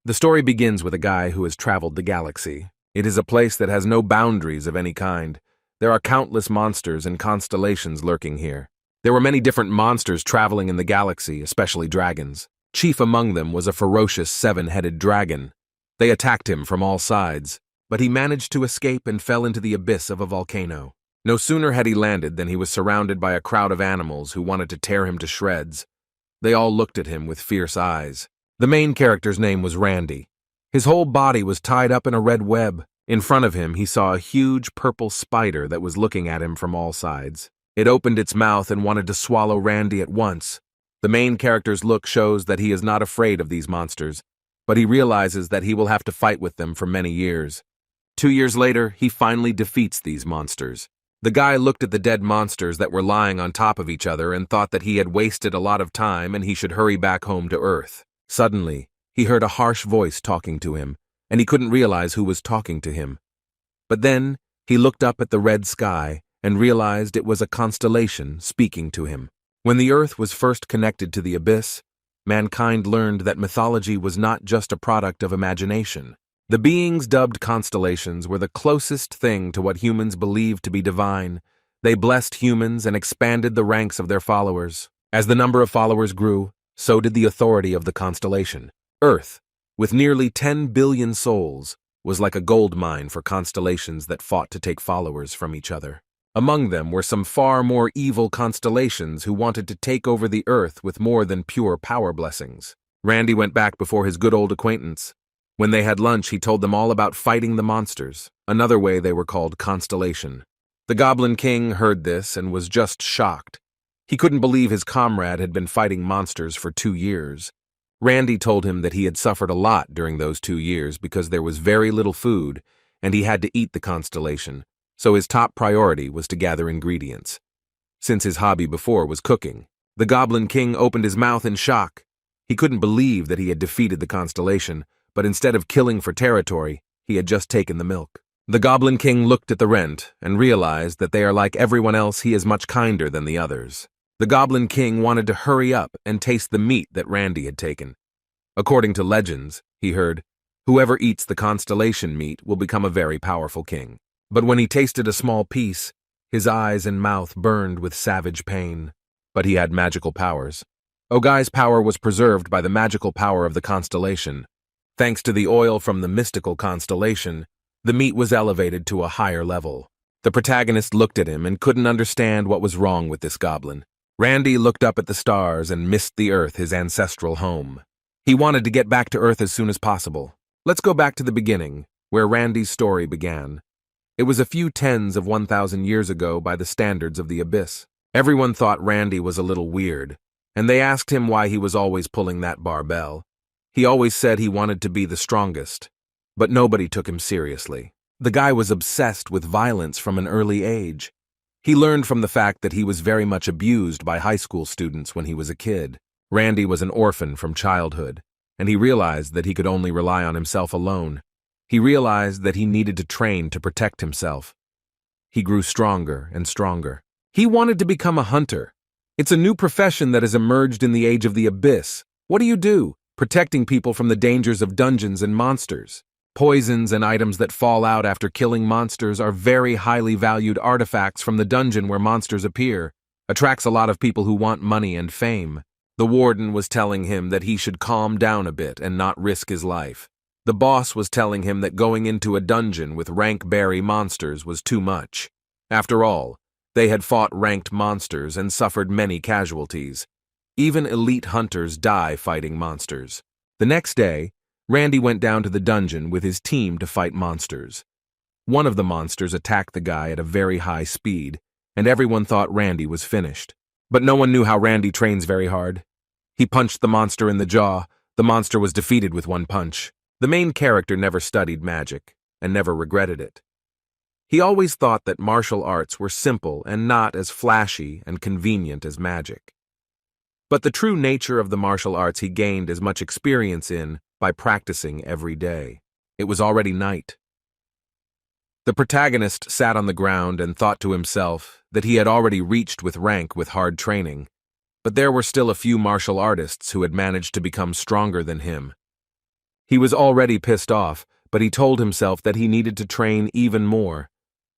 The story begins with a guy who has traveled the galaxy. It is a place that has no boundaries of any kind. There are countless monsters and constellations lurking here. There were many different monsters traveling in the galaxy, especially dragons. Chief among them was a ferocious seven-headed dragon. They attacked him from all sides, but he managed to escape and fell into the abyss of a volcano. No sooner had he landed than he was surrounded by a crowd of animals who wanted to tear him to shreds. They all looked at him with fierce eyes. The main character's name was Randy. His whole body was tied up in a red web. In front of him, he saw a huge purple spider that was looking at him from all sides. It opened its mouth and wanted to swallow Randy at once. The main character's look shows that he is not afraid of these monsters, but he realizes that he will have to fight with them for many years. 2 years later, he finally defeats these monsters. The guy looked at the dead monsters that were lying on top of each other and thought that he had wasted a lot of time and he should hurry back home to Earth. Suddenly, he heard a harsh voice talking to him, and he couldn't realize who was talking to him. But then, he looked up at the red sky and realized it was a constellation speaking to him. When the Earth was first connected to the abyss, mankind learned that mythology was not just a product of imagination. The beings dubbed constellations were the closest thing to what humans believed to be divine. They blessed humans and expanded the ranks of their followers. As the number of followers grew, so did the authority of the constellation. Earth, with nearly 10 billion souls, was like a gold mine for constellations that fought to take followers from each other. Among them were some far more evil constellations who wanted to take over the Earth with more than pure power blessings. Randy went back before his good old acquaintance. When they had lunch, he told them all about fighting the monsters. Another way they were called constellation. The Goblin King heard this and was just shocked. He couldn't believe his comrade had been fighting monsters for 2 years. Randy told him that he had suffered a lot during those 2 years because there was very little food and he had to eat the constellation, so his top priority was to gather ingredients. Since his hobby before was cooking, the Goblin King opened his mouth in shock. He couldn't believe that he had defeated the constellation, but instead of killing for territory, he had just taken the milk. The Goblin King looked at the rent and realized that they are like everyone else. He is much kinder than the others. The Goblin King wanted to hurry up and taste the meat that Randy had taken. According to legends, he heard, whoever eats the constellation meat will become a very powerful king. But when he tasted a small piece, his eyes and mouth burned with savage pain. But he had magical powers. Ogai's power was preserved by the magical power of the constellation. Thanks to the oil from the mystical constellation, the meat was elevated to a higher level. The protagonist looked at him and couldn't understand what was wrong with this goblin. Randy looked up at the stars and missed the Earth, his ancestral home. He wanted to get back to Earth as soon as possible. Let's go back to the beginning, where Randy's story began. It was a few tens of 1,000 years ago by the standards of the abyss. Everyone thought Randy was a little weird, and they asked him why he was always pulling that barbell. He always said he wanted to be the strongest, but nobody took him seriously. The guy was obsessed with violence from an early age. He learned from the fact that he was very much abused by high school students when he was a kid. Randy was an orphan from childhood, and he realized that he could only rely on himself alone. He realized that he needed to train to protect himself. He grew stronger and stronger. He wanted to become a hunter. It's a new profession that has emerged in the age of the abyss. What do? Protecting people from the dangers of dungeons and monsters. Poisons and items that fall out after killing monsters are very highly valued artifacts from the dungeon where monsters appear. Attracts a lot of people who want money and fame. The warden was telling him that he should calm down a bit and not risk his life. The boss was telling him that going into a dungeon with rank-berry monsters was too much. After all, they had fought ranked monsters and suffered many casualties. Even elite hunters die fighting monsters. The next day, Randy went down to the dungeon with his team to fight monsters. One of the monsters attacked the guy at a very high speed, and everyone thought Randy was finished. But no one knew how Randy trains very hard. He punched the monster in the jaw. The monster was defeated with one punch. The main character never studied magic, and never regretted it. He always thought that martial arts were simple and not as flashy and convenient as magic. But the true nature of the martial arts he gained as much experience in by practicing every day. It was already night. The protagonist sat on the ground and thought to himself that he had already reached with rank with hard training, but there were still a few martial artists who had managed to become stronger than him. He was already pissed off, but he told himself that he needed to train even more.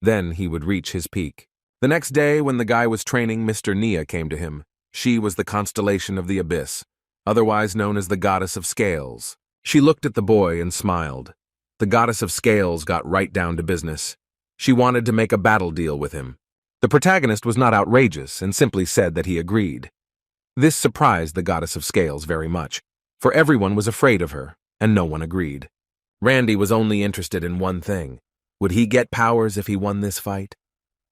Then he would reach his peak. The next day, when the guy was training, Mr. Nia came to him. She was the constellation of the Abyss, otherwise known as the Goddess of Scales. She looked at the boy and smiled. The Goddess of Scales got right down to business. She wanted to make a battle deal with him. The protagonist was not outrageous and simply said that he agreed. This surprised the Goddess of Scales very much, for everyone was afraid of her, and no one agreed. Randy was only interested in one thing. Would he get powers if he won this fight?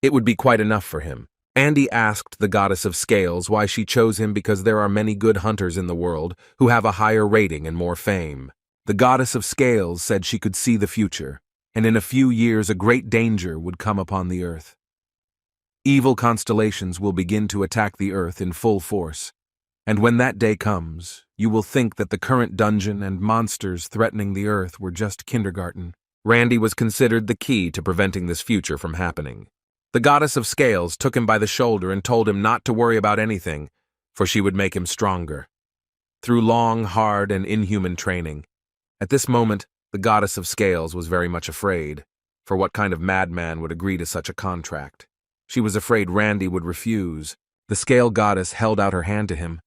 It would be quite enough for him. Andy asked the Goddess of Scales why she chose him because there are many good hunters in the world who have a higher rating and more fame. The Goddess of Scales said she could see the future, and in a few years a great danger would come upon the Earth. Evil constellations will begin to attack the Earth in full force, and when that day comes, you will think that the current dungeon and monsters threatening the Earth were just kindergarten. Randy was considered the key to preventing this future from happening. The Goddess of Scales took him by the shoulder and told him not to worry about anything, for she would make him stronger. Through long, hard, and inhuman training. At this moment, the Goddess of Scales was very much afraid, for what kind of madman would agree to such a contract? She was afraid Randy would refuse. The Scale Goddess held out her hand to him.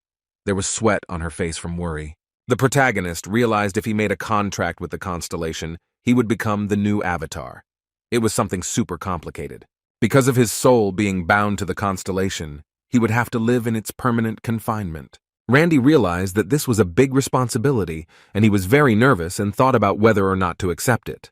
There was sweat on her face from worry. The protagonist realized if he made a contract with the constellation, he would become the new avatar. It was something super complicated. Because of his soul being bound to the constellation, he would have to live in its permanent confinement. Randy realized that this was a big responsibility, and he was very nervous and thought about whether or not to accept it.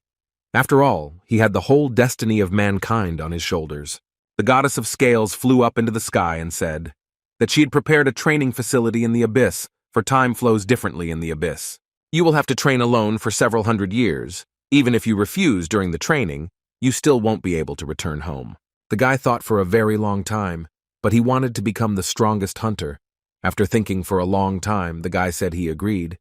After all, he had the whole destiny of mankind on his shoulders. The Goddess of Scales flew up into the sky and said that she had prepared a training facility in the Abyss, for time flows differently in the Abyss. You will have to train alone for several hundred years. Even if you refuse during the training, you still won't be able to return home. The guy thought for a very long time, but he wanted to become the strongest hunter. After thinking for a long time, the guy said he agreed,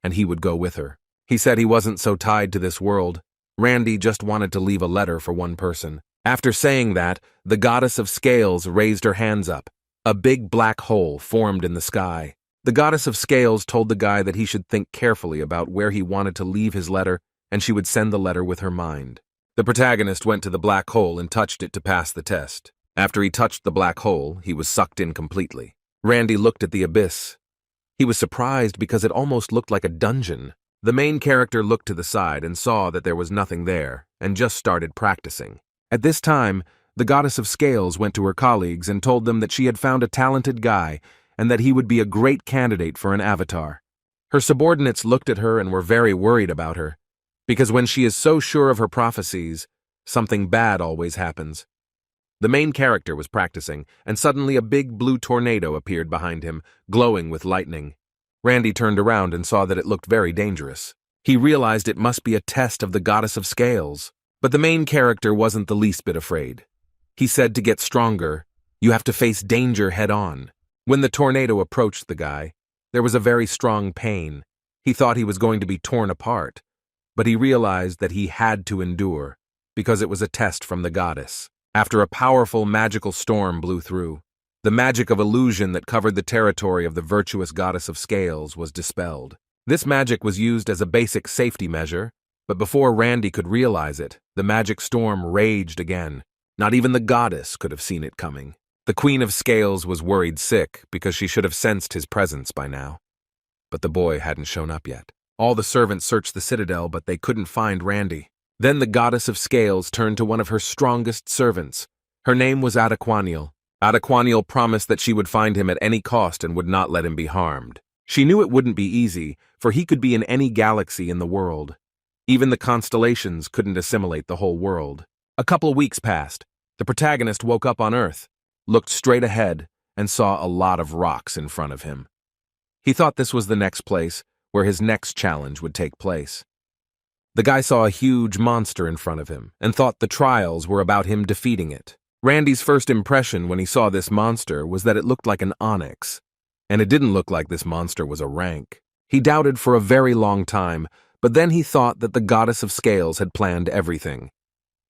and he would go with her. He said he wasn't so tied to this world. Randy just wanted to leave a letter for one person. After saying that, the Goddess of Scales raised her hands up. A big black hole formed in the sky. The Goddess of Scales told the guy that he should think carefully about where he wanted to leave his letter, and she would send the letter with her mind. The protagonist went to the black hole and touched it to pass the test. After he touched the black hole, he was sucked in completely. Randy looked at the abyss. He was surprised because it almost looked like a dungeon. The main character looked to the side and saw that there was nothing there, and just started practicing. At this time, the Goddess of Scales went to her colleagues and told them that she had found a talented guy and that he would be a great candidate for an avatar. Her subordinates looked at her and were very worried about her, because when she is so sure of her prophecies, something bad always happens. The main character was practicing, and suddenly a big blue tornado appeared behind him, glowing with lightning. Randy turned around and saw that it looked very dangerous. He realized it must be a test of the Goddess of Scales. But the main character wasn't the least bit afraid. He said to get stronger, you have to face danger head-on. When the tornado approached the guy, there was a very strong pain. He thought he was going to be torn apart, but he realized that he had to endure, because it was a test from the goddess. After a powerful magical storm blew through, the magic of illusion that covered the territory of the virtuous Goddess of Scales was dispelled. This magic was used as a basic safety measure, but before Randy could realize it, the magic storm raged again. Not even the goddess could have seen it coming. The Queen of Scales was worried sick because she should have sensed his presence by now. But the boy hadn't shown up yet. All the servants searched the citadel, but they couldn't find Randy. Then the Goddess of Scales turned to one of her strongest servants. Her name was Adequaniel. Adequaniel promised that she would find him at any cost and would not let him be harmed. She knew it wouldn't be easy, for he could be in any galaxy in the world. Even the constellations couldn't assimilate the whole world. A couple of weeks passed. The protagonist woke up on Earth, looked straight ahead, and saw a lot of rocks in front of him. He thought this was the next place where his next challenge would take place. The guy saw a huge monster in front of him and thought the trials were about him defeating it. Randy's first impression when he saw this monster was that it looked like an onyx, and it didn't look like this monster was a rank. He doubted for a very long time, but then he thought that the Goddess of Scales had planned everything.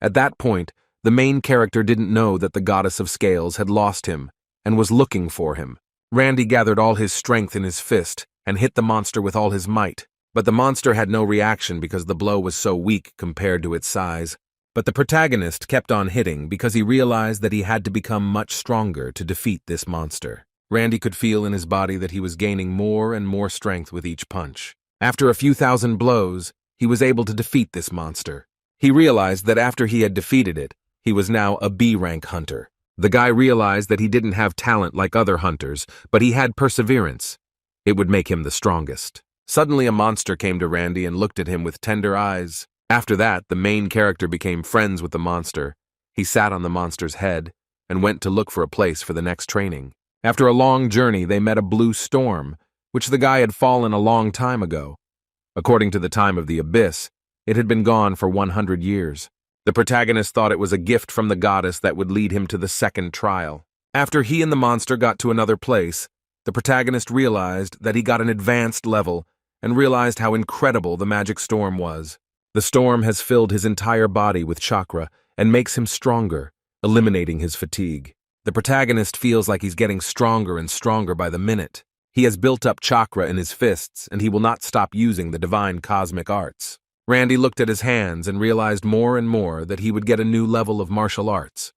At that point, the main character didn't know that the Goddess of Scales had lost him and was looking for him. Randy gathered all his strength in his fist and hit the monster with all his might. but the monster had no reaction because the blow was so weak compared to its size. But the protagonist kept on hitting because he realized that he had to become much stronger to defeat this monster. Randy could feel in his body that he was gaining more and more strength with each punch. After a few thousand blows, he was able to defeat this monster. He realized that after he had defeated it, he was now a B-rank hunter. The guy realized that he didn't have talent like other hunters, but he had perseverance. It would make him the strongest. Suddenly a monster came to Randy and looked at him with tender eyes. After that, the main character became friends with the monster. He sat on the monster's head and went to look for a place for the next training. After a long journey, they met a blue storm, which the guy had fallen a long time ago. According to the time of the abyss, it had been gone for 100 years. The protagonist thought it was a gift from the goddess that would lead him to the second trial. After he and the monster got to another place, the protagonist realized that he got an advanced level and realized how incredible the magic storm was. The storm has filled his entire body with chakra and makes him stronger, eliminating his fatigue. The protagonist feels like he's getting stronger and stronger by the minute. He has built up chakra in his fists, and he will not stop using the divine cosmic arts. Randy looked at his hands and realized more and more that he would get a new level of martial arts.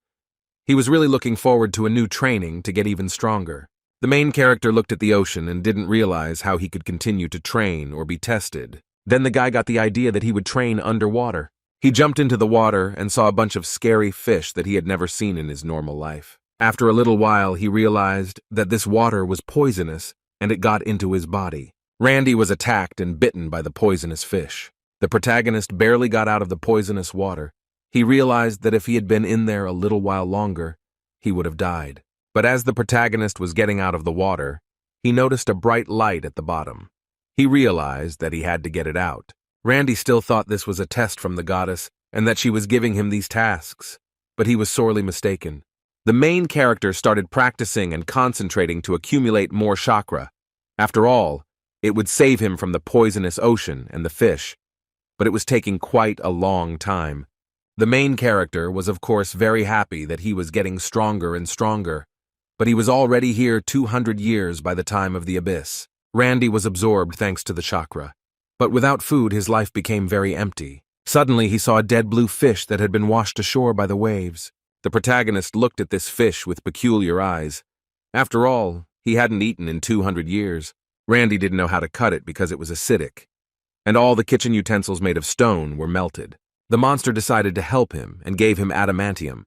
He was really looking forward to a new training to get even stronger. The main character looked at the ocean and didn't realize how he could continue to train or be tested. Then the guy got the idea that he would train underwater. He jumped into the water and saw a bunch of scary fish that he had never seen in his normal life. After a little while, he realized that this water was poisonous and it got into his body. Randy was attacked and bitten by the poisonous fish. The protagonist barely got out of the poisonous water. He realized that if he had been in there a little while longer, he would have died. But as the protagonist was getting out of the water, he noticed a bright light at the bottom. He realized that he had to get it out. Randy still thought this was a test from the goddess and that she was giving him these tasks, but he was sorely mistaken. The main character started practicing and concentrating to accumulate more chakra. After all, it would save him from the poisonous ocean and the fish, but it was taking quite a long time. The main character was of course very happy that he was getting stronger and stronger, but he was already here 200 years by the time of the abyss. Randy was absorbed thanks to the chakra, but without food his life became very empty. Suddenly he saw a dead blue fish that had been washed ashore by the waves. The protagonist looked at this fish with peculiar eyes. After all, he hadn't eaten in 200 years. Randy didn't know how to cut it because it was acidic, and all the kitchen utensils made of stone were melted. The monster decided to help him and gave him adamantium.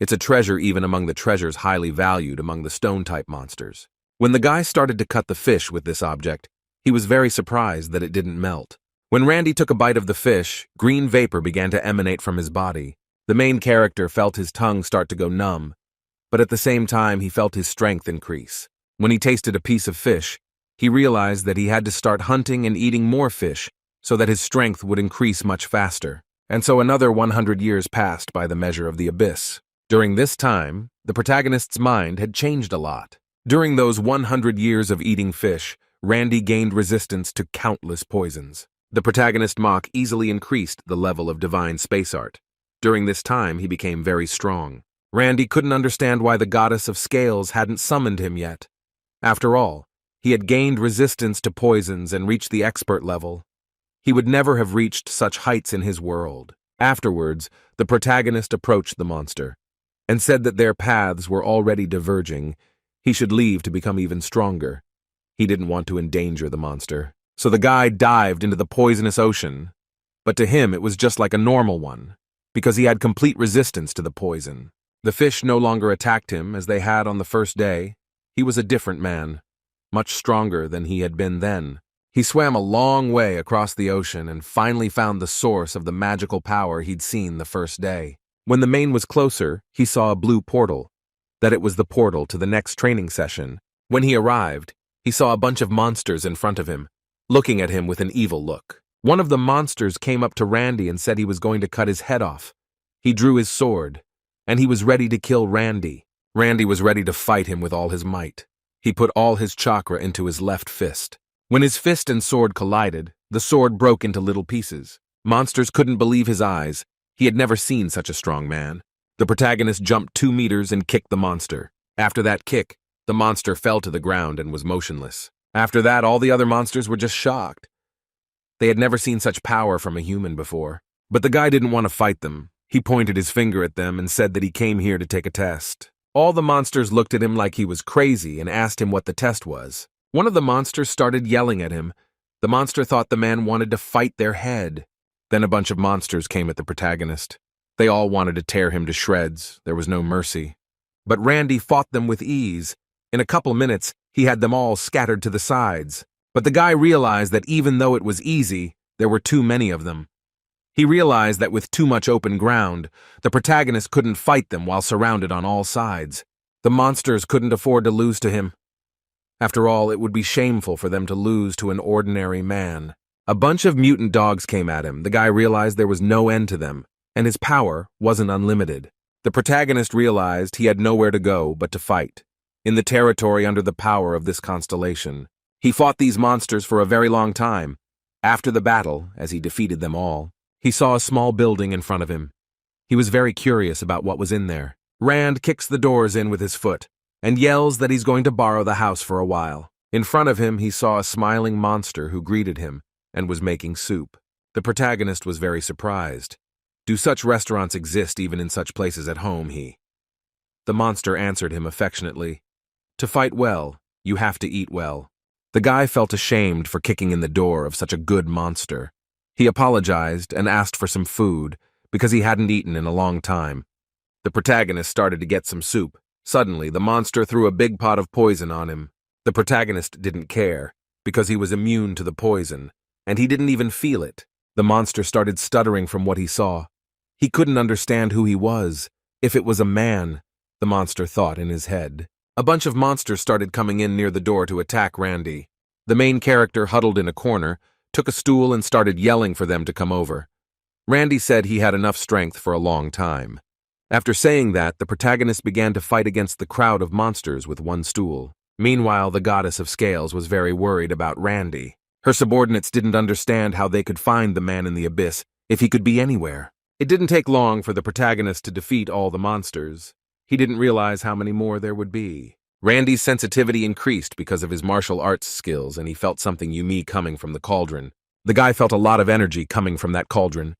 It's a treasure even among the treasures highly valued among the stone-type monsters. When the guy started to cut the fish with this object, he was very surprised that it didn't melt. When Randy took a bite of the fish, green vapor began to emanate from his body. The main character felt his tongue start to go numb, but at the same time he felt his strength increase. When he tasted a piece of fish, he realized that he had to start hunting and eating more fish so that his strength would increase much faster. And so another 100 years passed by the measure of the abyss. During this time, the protagonist's mind had changed a lot. During those 100 years of eating fish, Randy gained resistance to countless poisons. The protagonist Mach easily increased the level of divine space art. During this time, he became very strong. Randy couldn't understand why the goddess of scales hadn't summoned him yet. After all, he had gained resistance to poisons and reached the expert level. He would never have reached such heights in his world. Afterwards, the protagonist approached the monster and said that their paths were already diverging. He should leave to become even stronger. He didn't want to endanger the monster. So the guy dived into the poisonous ocean, but to him it was just like a normal one, because he had complete resistance to the poison. The fish no longer attacked him as they had on the first day. He was a different man, much stronger than he had been then. He swam a long way across the ocean and finally found the source of the magical power he'd seen the first day. When the main was closer, he saw a blue portal, that it was the portal to the next training session. When he arrived, he saw a bunch of monsters in front of him, looking at him with an evil look. One of the monsters came up to Randy and said he was going to cut his head off. He drew his sword, and he was ready to kill Randy. Randy was ready to fight him with all his might. He put all his chakra into his left fist. When his fist and sword collided, the sword broke into little pieces. Monsters couldn't believe his eyes. He had never seen such a strong man. The protagonist jumped 2 meters and kicked the monster. After that kick, the monster fell to the ground and was motionless. After that, all the other monsters were just shocked. They had never seen such power from a human before. But the guy didn't want to fight them. He pointed his finger at them and said that he came here to take a test. All the monsters looked at him like he was crazy and asked him what the test was. One of the monsters started yelling at him. The monster thought the man wanted to fight their head. Then a bunch of monsters came at the protagonist. They all wanted to tear him to shreds. There was no mercy. But Randy fought them with ease. In a couple minutes, he had them all scattered to the sides. But the guy realized that even though it was easy, there were too many of them. He realized that with too much open ground, the protagonist couldn't fight them while surrounded on all sides. The monsters couldn't afford to lose to him. After all, it would be shameful for them to lose to an ordinary man. A bunch of mutant dogs came at him. The guy realized there was no end to them, and his power wasn't unlimited. The protagonist realized he had nowhere to go but to fight, in the territory under the power of this constellation. He fought these monsters for a very long time. After the battle, as he defeated them all, he saw a small building in front of him. He was very curious about what was in there. Rand kicks the doors in with his foot and yells that he's going to borrow the house for a while. In front of him, he saw a smiling monster who greeted him and was making soup. The protagonist was very surprised. Do such restaurants exist even in such places at home, The monster answered him affectionately. To fight well, you have to eat well. The guy felt ashamed for kicking in the door of such a good monster. He apologized and asked for some food because he hadn't eaten in a long time. The protagonist started to get some soup. Suddenly, the monster threw a big pot of poison on him. The protagonist didn't care because he was immune to the poison, and he didn't even feel it. The monster started stuttering from what he saw. He couldn't understand who he was. If it was a man, the monster thought in his head. A bunch of monsters started coming in near the door to attack Randy. The main character huddled in a corner, took a stool and started yelling for them to come over. Randy said he had enough strength for a long time. After saying that, the protagonist began to fight against the crowd of monsters with one stool. Meanwhile, the goddess of scales was very worried about Randy. Her subordinates didn't understand how they could find the man in the abyss if he could be anywhere. It didn't take long for the protagonist to defeat all the monsters. He didn't realize how many more there would be. Randy's sensitivity increased because of his martial arts skills, and he felt something unique coming from the cauldron. The guy felt a lot of energy coming from that cauldron.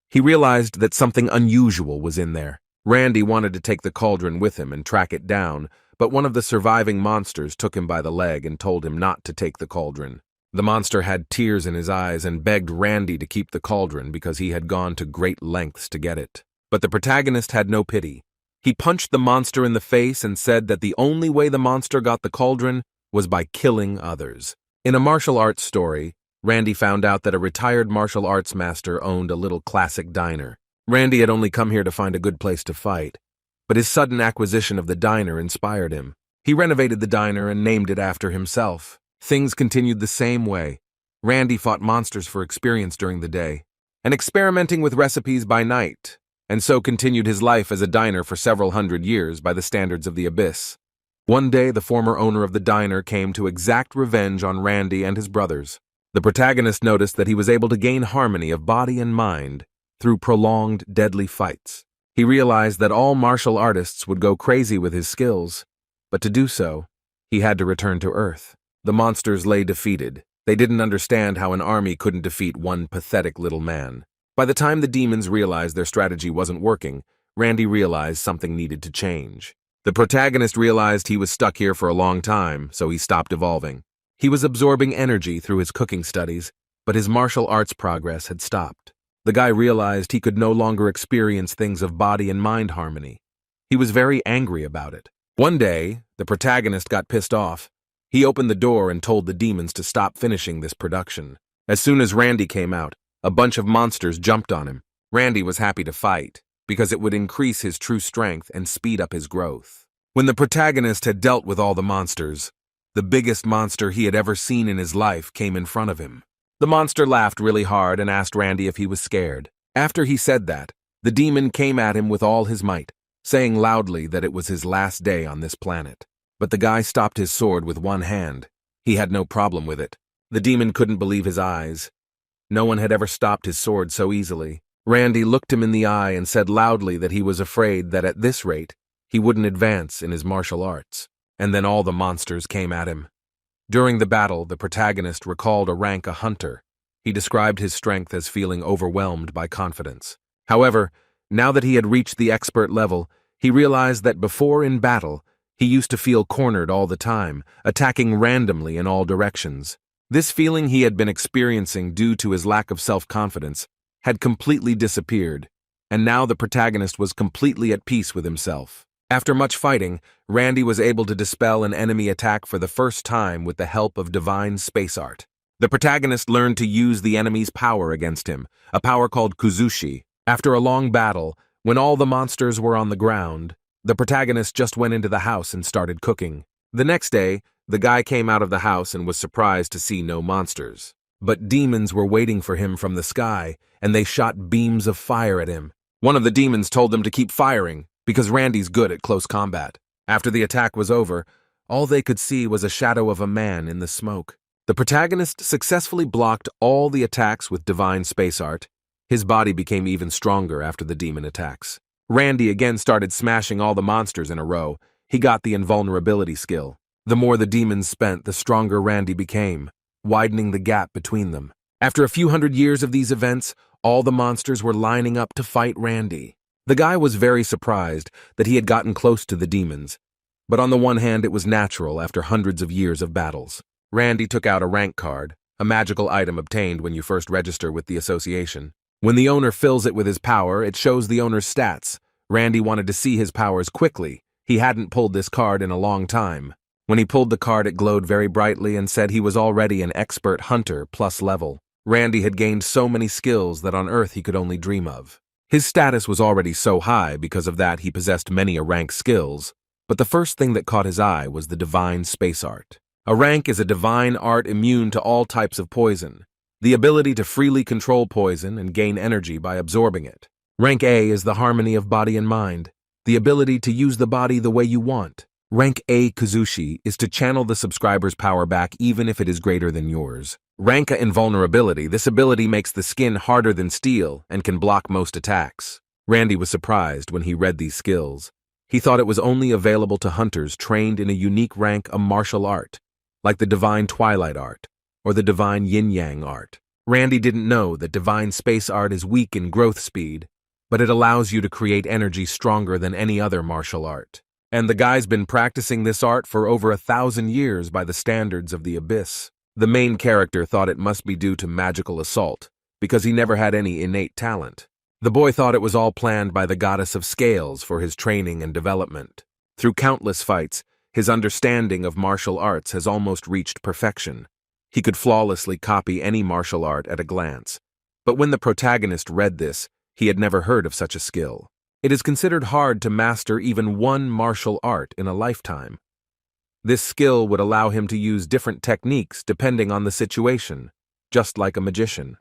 He realized that something unusual was in there. Randy wanted to take the cauldron with him and track it down, but one of the surviving monsters took him by the leg and told him not to take the cauldron. The monster had tears in his eyes and begged Randy to keep the cauldron because he had gone to great lengths to get it. But the protagonist had no pity. He punched the monster in the face and said that the only way the monster got the cauldron was by killing others. In a martial arts story, Randy found out that a retired martial arts master owned a little classic diner. Randy had only come here to find a good place to fight, but his sudden acquisition of the diner inspired him. He renovated the diner and named it after himself. Things continued the same way. Randy fought monsters for experience during the day, and experimenting with recipes by night, and so continued his life as a diner for several hundred years by the standards of the abyss. One day, the former owner of the diner came to exact revenge on Randy and his brothers. The protagonist noticed that he was able to gain harmony of body and mind through prolonged, deadly fights. He realized that all martial artists would go crazy with his skills, but to do so, he had to return to Earth. The monsters lay defeated. They didn't understand how an army couldn't defeat one pathetic little man. By the time the demons realized their strategy wasn't working, Randy realized something needed to change. The protagonist realized he was stuck here for a long time, so he stopped evolving. He was absorbing energy through his cooking studies, but his martial arts progress had stopped. The guy realized he could no longer experience things of body and mind harmony. He was very angry about it. One day, the protagonist got pissed off. He opened the door and told the demons to stop finishing this production. As soon as Randy came out, a bunch of monsters jumped on him. Randy was happy to fight, because it would increase his true strength and speed up his growth. When the protagonist had dealt with all the monsters, the biggest monster he had ever seen in his life came in front of him. The monster laughed really hard and asked Randy if he was scared. After he said that, the demon came at him with all his might, saying loudly that it was his last day on this planet. But the guy stopped his sword with one hand. He had no problem with it. The demon couldn't believe his eyes. No one had ever stopped his sword so easily. Randy looked him in the eye and said loudly that he was afraid that at this rate, he wouldn't advance in his martial arts. And then all the monsters came at him. During the battle, the protagonist recalled a rank a hunter. He described his strength as feeling overwhelmed by confidence. However, now that he had reached the expert level, he realized that before in battle, he used to feel cornered all the time, attacking randomly in all directions. This feeling he had been experiencing due to his lack of self-confidence had completely disappeared, and now the protagonist was completely at peace with himself. After much fighting, Randy was able to dispel an enemy attack for the first time with the help of divine space art. The protagonist learned to use the enemy's power against him, a power called Kuzushi. After a long battle, when all the monsters were on the ground, the protagonist just went into the house and started cooking. The next day, the guy came out of the house and was surprised to see no monsters. But demons were waiting for him from the sky, and they shot beams of fire at him. One of the demons told them to keep firing, because Randy's good at close combat. After the attack was over, all they could see was a shadow of a man in the smoke. The protagonist successfully blocked all the attacks with divine space art. His body became even stronger after the demon attacks. Randy again started smashing all the monsters in a row. He got the invulnerability skill. The more the demons spent, the stronger Randy became, widening the gap between them. After a few hundred years of these events, all the monsters were lining up to fight Randy. The guy was very surprised that he had gotten close to the demons, but on the one hand it was natural after hundreds of years of battles. Randy took out a rank card, a magical item obtained when you first register with the association. When the owner fills it with his power, it shows the owner's stats. Randy wanted to see his powers quickly. He hadn't pulled this card in a long time. When he pulled the card, it glowed very brightly and said he was already an expert hunter plus level. Randy had gained so many skills that on Earth he could only dream of. His status was already so high, because of that he possessed many rank skills, but the first thing that caught his eye was the divine space art. A rank is a divine art immune to all types of poison, the ability to freely control poison and gain energy by absorbing it. Rank A is the harmony of body and mind, the ability to use the body the way you want. Rank A Kuzushi is to channel the subscriber's power back even if it is greater than yours. Rank A Invulnerability, this ability makes the skin harder than steel and can block most attacks. Randy was surprised when he read these skills. He thought it was only available to hunters trained in a unique rank, a martial art, like the divine twilight art or the divine yin-yang art. Randy didn't know that divine space art is weak in growth speed, but it allows you to create energy stronger than any other martial art. And the guy's been practicing this art for over 1,000 years by the standards of the abyss. The main character thought it must be due to magical assault, because he never had any innate talent. The boy thought it was all planned by the goddess of scales for his training and development. Through countless fights, his understanding of martial arts has almost reached perfection. He could flawlessly copy any martial art at a glance. But when the protagonist read this, he had never heard of such a skill. It is considered hard to master even one martial art in a lifetime. This skill would allow him to use different techniques depending on the situation, just like a magician.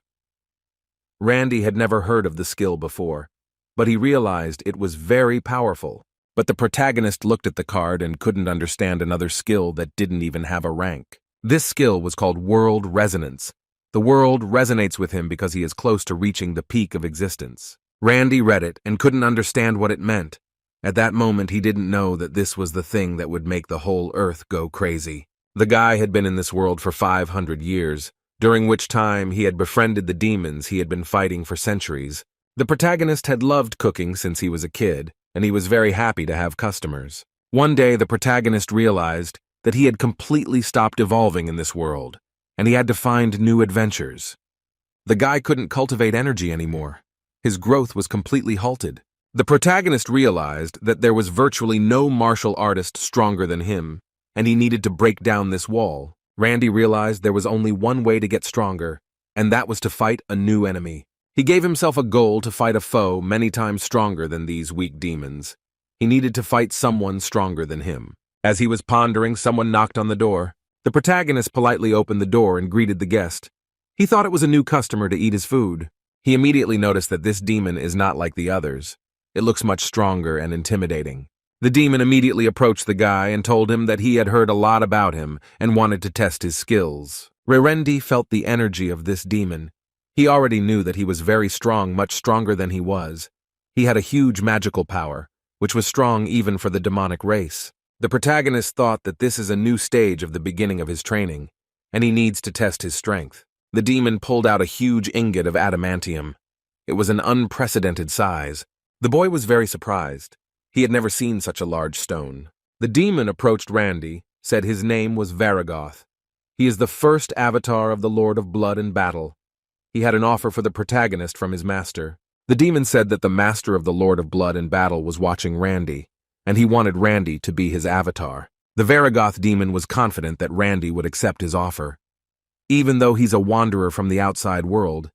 Randy had never heard of the skill before, but he realized it was very powerful. But the protagonist looked at the card and couldn't understand another skill that didn't even have a rank. This skill was called World Resonance. The world resonates with him because he is close to reaching the peak of existence. Randy read it and couldn't understand what it meant. At that moment, he didn't know that this was the thing that would make the whole Earth go crazy. The guy had been in this world for 500 years, during which time he had befriended the demons he had been fighting for centuries. The protagonist had loved cooking since he was a kid, and he was very happy to have customers. One day, the protagonist realized that he had completely stopped evolving in this world, and he had to find new adventures. The guy couldn't cultivate energy anymore. His growth was completely halted. The protagonist realized that there was virtually no martial artist stronger than him, and he needed to break down this wall. Randy realized there was only one way to get stronger, and that was to fight a new enemy. He gave himself a goal to fight a foe many times stronger than these weak demons. He needed to fight someone stronger than him. As he was pondering, someone knocked on the door. The protagonist politely opened the door and greeted the guest. He thought it was a new customer to eat his food. He immediately noticed that this demon is not like the others. It looks much stronger and intimidating. The demon immediately approached the guy and told him that he had heard a lot about him and wanted to test his skills. Randy felt the energy of this demon. He already knew that he was very strong, much stronger than he was. He had a huge magical power, which was strong even for the demonic race. The protagonist thought that this is a new stage of the beginning of his training, and he needs to test his strength. The demon pulled out a huge ingot of adamantium. It was an unprecedented size. The boy was very surprised. He had never seen such a large stone. The demon approached Randy, said his name was Varigoth. He is the first avatar of the Lord of Blood and Battle. He had an offer for the protagonist from his master. The demon said that the master of the Lord of Blood and Battle was watching Randy, and he wanted Randy to be his avatar. The Varigoth demon was confident that Randy would accept his offer. Even though he's a wanderer from the outside world,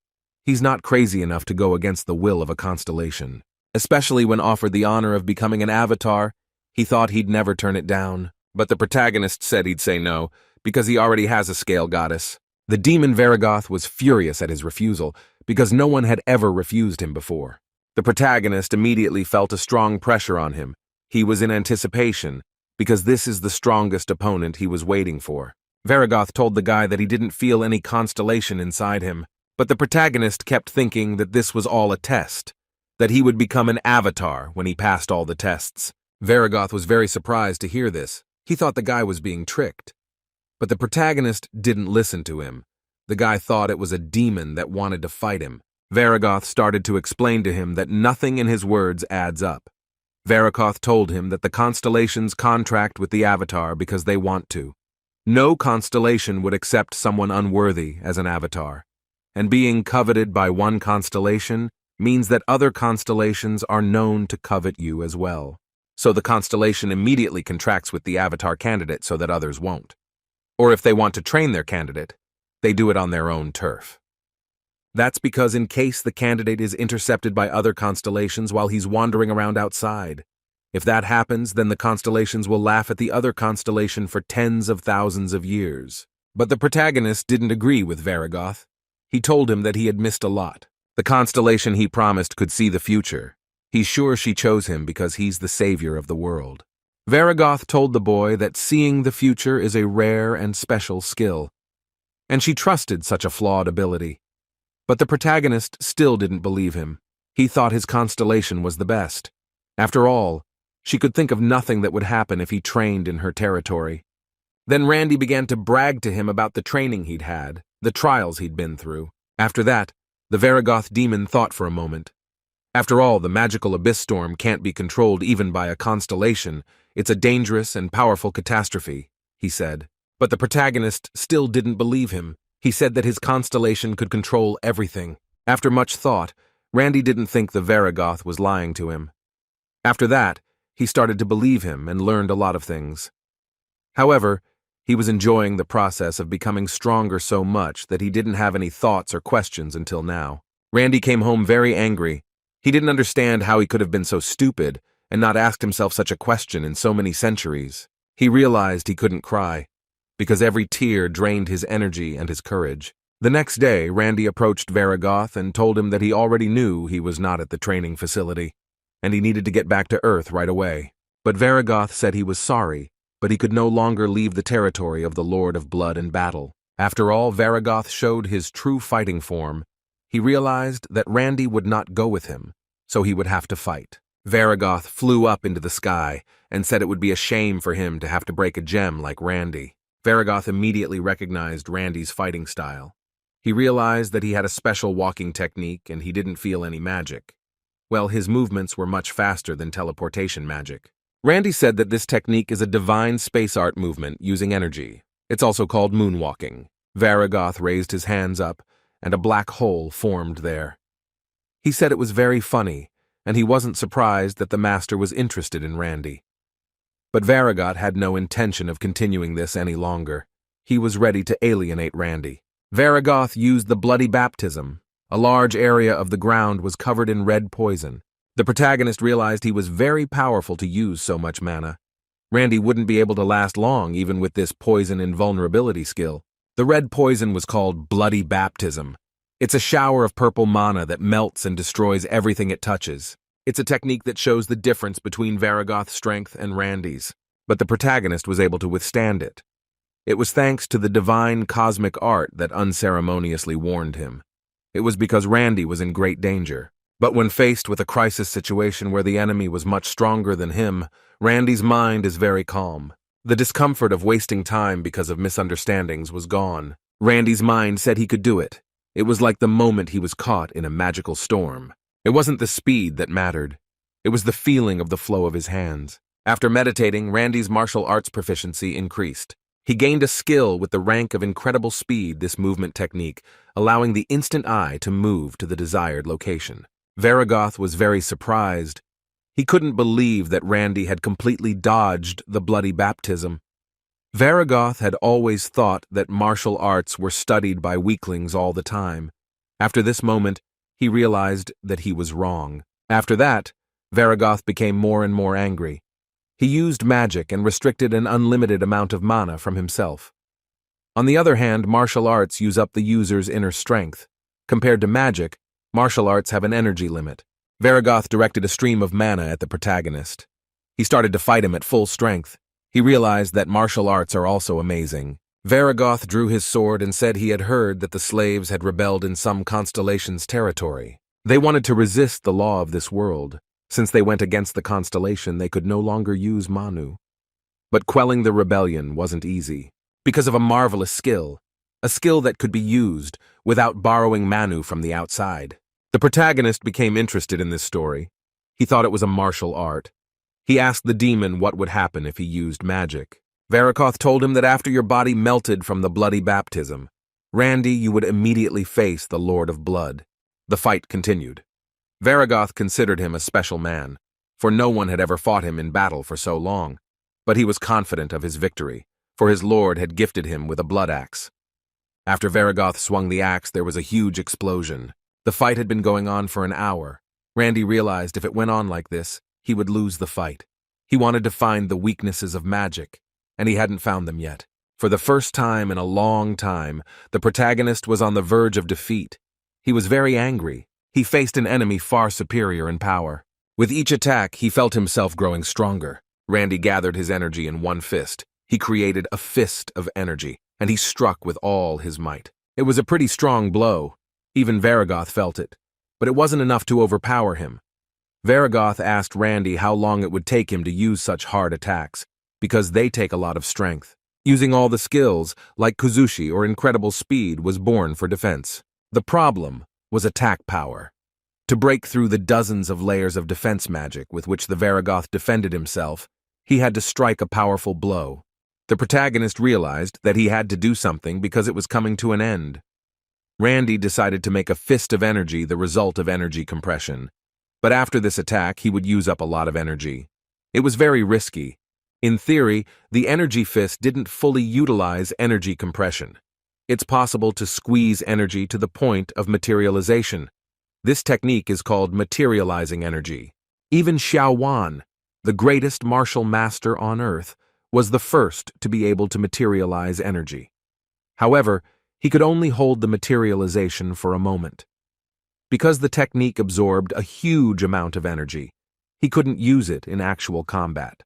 he's not crazy enough to go against the will of a constellation. Especially when offered the honor of becoming an avatar, he thought he'd never turn it down. But the protagonist said he'd say no, because he already has a scale goddess. The demon Varigoth was furious at his refusal, because no one had ever refused him before. The protagonist immediately felt a strong pressure on him. He was in anticipation, because this is the strongest opponent he was waiting for. Varigoth told the guy that he didn't feel any constellation inside him, but the protagonist kept thinking that this was all a test, that he would become an avatar when he passed all the tests. Varigoth was very surprised to hear this. He thought the guy was being tricked. But the protagonist didn't listen to him. The guy thought it was a demon that wanted to fight him. Varigoth started to explain to him that nothing in his words adds up. Varigoth told him that the constellations contract with the avatar because they want to. No constellation would accept someone unworthy as an avatar, and being coveted by one constellation means that other constellations are known to covet you as well. So the constellation immediately contracts with the avatar candidate so that others won't. Or if they want to train their candidate, they do it on their own turf. That's because in case the candidate is intercepted by other constellations while he's wandering around outside, if that happens, then the constellations will laugh at the other constellation for tens of thousands of years. But the protagonist didn't agree with Varigoth. He told him that he had missed a lot. The constellation he promised could see the future. He's sure she chose him because he's the savior of the world. Varigoth told the boy that seeing the future is a rare and special skill, and she trusted such a flawed ability. But the protagonist still didn't believe him. He thought his constellation was the best. After all, she could think of nothing that would happen if he trained in her territory. Then Randy began to brag to him about the training he'd had, the trials he'd been through. After that, the Varigoth demon thought for a moment. After all, the magical abyss storm can't be controlled even by a constellation. It's a dangerous and powerful catastrophe, he said. But the protagonist still didn't believe him. He said that his constellation could control everything. After much thought, Randy didn't think the Varigoth was lying to him. After that, he started to believe him and learned a lot of things. However, he was enjoying the process of becoming stronger so much that he didn't have any thoughts or questions until now. Randy came home very angry. He didn't understand how he could have been so stupid and not asked himself such a question in so many centuries. He realized he couldn't cry, because every tear drained his energy and his courage. The next day, Randy approached Varigoth and told him that he already knew he was not at the training facility, and he needed to get back to Earth right away. But Varigoth said he was sorry, but he could no longer leave the territory of the Lord of Blood and Battle. After all, Varigoth showed his true fighting form. He realized that Randy would not go with him, so he would have to fight. Varigoth flew up into the sky and said it would be a shame for him to have to break a gem like Randy. Varigoth immediately recognized Randy's fighting style. He realized that he had a special walking technique and he didn't feel any magic. Well, his movements were much faster than teleportation magic. Randy said that this technique is a divine space art movement using energy. It's also called moonwalking. Varigoth raised his hands up, and a black hole formed there. He said it was very funny, and he wasn't surprised that the master was interested in Randy. But Varigoth had no intention of continuing this any longer. He was ready to alienate Randy. Varigoth used the bloody baptism. A large area of the ground was covered in red poison. The protagonist realized he was very powerful to use so much mana. Randy wouldn't be able to last long even with this poison invulnerability skill. The red poison was called bloody baptism. It's a shower of purple mana that melts and destroys everything it touches. It's a technique that shows the difference between Varigoth's strength and Randy's, but the protagonist was able to withstand it. It was thanks to the divine cosmic art that unceremoniously warned him. It was because Randy was in great danger. But when faced with a crisis situation where the enemy was much stronger than him, Randy's mind is very calm. The discomfort of wasting time because of misunderstandings was gone. Randy's mind said he could do it. It was like the moment he was caught in a magical storm. It wasn't the speed that mattered. It was the feeling of the flow of his hands. After meditating, Randy's martial arts proficiency increased. He gained a skill with the rank of incredible speed, this movement technique, allowing the instant eye to move to the desired location. Varagoth was very surprised. He couldn't believe that Randy had completely dodged the bloody baptism. Varagoth had always thought that martial arts were studied by weaklings all the time. After this moment, he realized that he was wrong. After that, Varagoth became more and more angry. He used magic and restricted an unlimited amount of mana from himself. On the other hand, martial arts use up the user's inner strength. Compared to magic, martial arts have an energy limit. Varagoth directed a stream of mana at the protagonist. He started to fight him at full strength. He realized that martial arts are also amazing. Varagoth drew his sword and said he had heard that the slaves had rebelled in some constellation's territory. They wanted to resist the law of this world. Since they went against the constellation, they could no longer use Manu. But quelling the rebellion wasn't easy, because of a marvelous skill, a skill that could be used without borrowing Manu from the outside. The protagonist became interested in this story. He thought it was a martial art. He asked the demon what would happen if he used magic. Varagoth told him that after your body melted from the bloody baptism, Randy, you would immediately face the Lord of Blood. The fight continued. Varagoth considered him a special man, for no one had ever fought him in battle for so long, but he was confident of his victory, for his lord had gifted him with a blood axe. After Varagoth swung the axe, there was a huge explosion. The fight had been going on for an hour. Randy realized if it went on like this, he would lose the fight. He wanted to find the weaknesses of magic, and he hadn't found them yet. For the first time in a long time, the protagonist was on the verge of defeat. He was very angry. He faced an enemy far superior in power. With each attack, he felt himself growing stronger. Randy gathered his energy in one fist. He created a fist of energy, and he struck with all his might. It was a pretty strong blow. Even Varagoth felt it, but it wasn't enough to overpower him. Varagoth asked Randy how long it would take him to use such hard attacks, because they take a lot of strength. Using all the skills, like Kuzushi or incredible speed, was born for defense. The problem was attack power. To break through the dozens of layers of defense magic with which the Varagoth defended himself, he had to strike a powerful blow. The protagonist realized that he had to do something because it was coming to an end. Randy decided to make a fist of energy the result of energy compression. But after this attack, he would use up a lot of energy. It was very risky. In theory, the energy fist didn't fully utilize energy compression. It's possible to squeeze energy to the point of materialization. This technique is called materializing energy. Even Xiao Wan, the greatest martial master on Earth, was the first to be able to materialize energy. However, he could only hold the materialization for a moment. Because the technique absorbed a huge amount of energy, he couldn't use it in actual combat.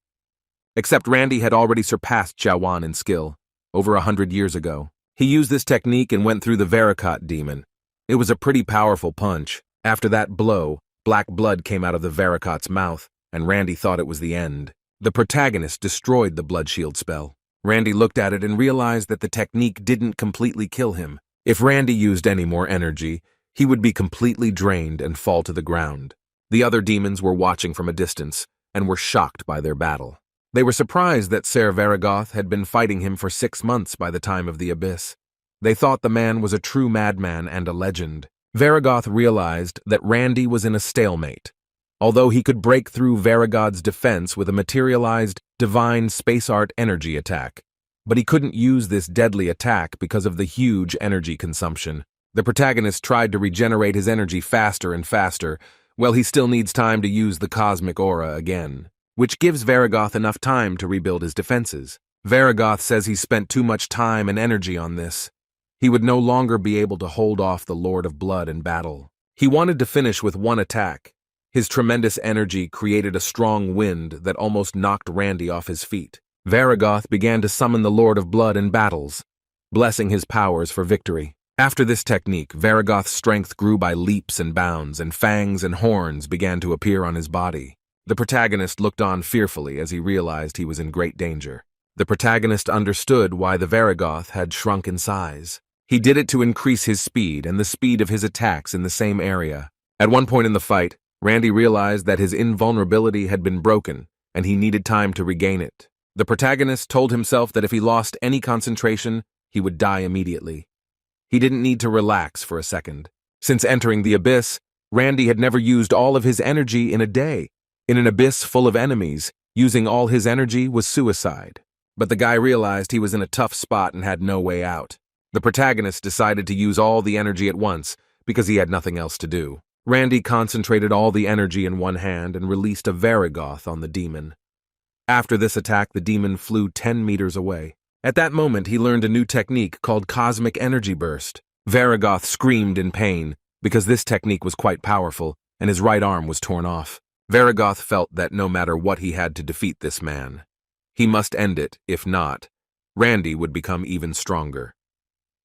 Except Randy had already surpassed Xiao Wan in skill, over 100 years ago. He used this technique and went through the Varagoth demon. It was a pretty powerful punch. After that blow, black blood came out of the Varagoth's mouth, and Randy thought it was the end. The protagonist destroyed the blood shield spell. Randy looked at it and realized that the technique didn't completely kill him. If Randy used any more energy, he would be completely drained and fall to the ground. The other demons were watching from a distance and were shocked by their battle. They were surprised that Ser Varagoth had been fighting him for 6 months by the time of the abyss. They thought the man was a true madman and a legend. Varagoth realized that Randy was in a stalemate. Although he could break through Varagoth's defense with a materialized, divine space art energy attack, but he couldn't use this deadly attack because of the huge energy consumption. The protagonist tried to regenerate his energy faster and faster. Well, he still needs time to use the cosmic aura again, which gives Varagoth enough time to rebuild his defenses. Varagoth says he spent too much time and energy on this. He would no longer be able to hold off the Lord of Blood in battle. He wanted to finish with one attack. His tremendous energy created a strong wind that almost knocked Randy off his feet. Varagoth began to summon the Lord of Blood in battles, blessing his powers for victory. After this technique, Varagoth's strength grew by leaps and bounds, and fangs and horns began to appear on his body. The protagonist looked on fearfully as he realized he was in great danger. The protagonist understood why the Varagoth had shrunk in size. He did it to increase his speed and the speed of his attacks in the same area. At one point in the fight, Randy realized that his invulnerability had been broken, and he needed time to regain it. The protagonist told himself that if he lost any concentration, he would die immediately. He didn't need to relax for a second. Since entering the abyss, Randy had never used all of his energy in a day. In an abyss full of enemies, using all his energy was suicide. But the guy realized he was in a tough spot and had no way out. The protagonist decided to use all the energy at once because he had nothing else to do. Randy concentrated all the energy in one hand and released a Varigoth on the demon. After this attack, the demon flew 10 meters away. At that moment, he learned a new technique called Cosmic Energy Burst. Varigoth screamed in pain because this technique was quite powerful and his right arm was torn off. Varigoth felt that no matter what he had to defeat this man, he must end it. If not, Randy would become even stronger,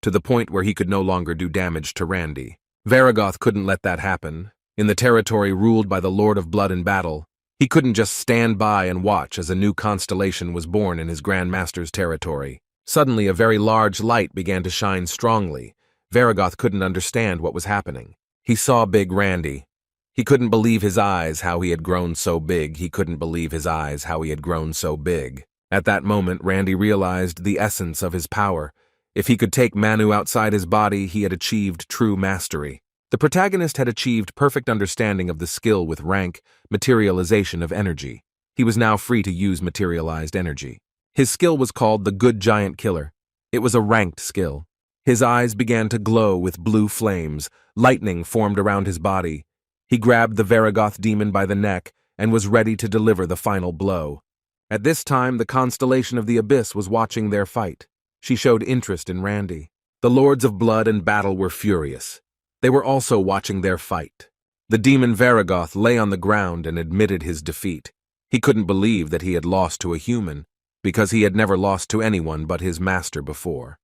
to the point where he could no longer do damage to Randy. Varigoth couldn't let that happen. In the territory ruled by the Lord of Blood and Battle, he couldn't just stand by and watch as a new constellation was born in his Grand Master's territory. Suddenly, a very large light began to shine strongly. Varigoth couldn't understand what was happening. He saw Big Randy. He couldn't believe his eyes how he had grown so big. He couldn't believe his eyes how he had grown so big. At that moment, Randy realized the essence of his power. If he could take Manu outside his body, he had achieved true mastery. The protagonist had achieved perfect understanding of the skill with rank, materialization of energy. He was now free to use materialized energy. His skill was called the Good Giant Killer. It was a ranked skill. His eyes began to glow with blue flames. Lightning formed around his body. He grabbed the Varigoth demon by the neck and was ready to deliver the final blow. At this time, the constellation of the Abyss was watching their fight. She showed interest in Randy. The Lords of Blood and Battle were furious. They were also watching their fight. The demon Varigoth lay on the ground and admitted his defeat. He couldn't believe that he had lost to a human, because he had never lost to anyone but his master before.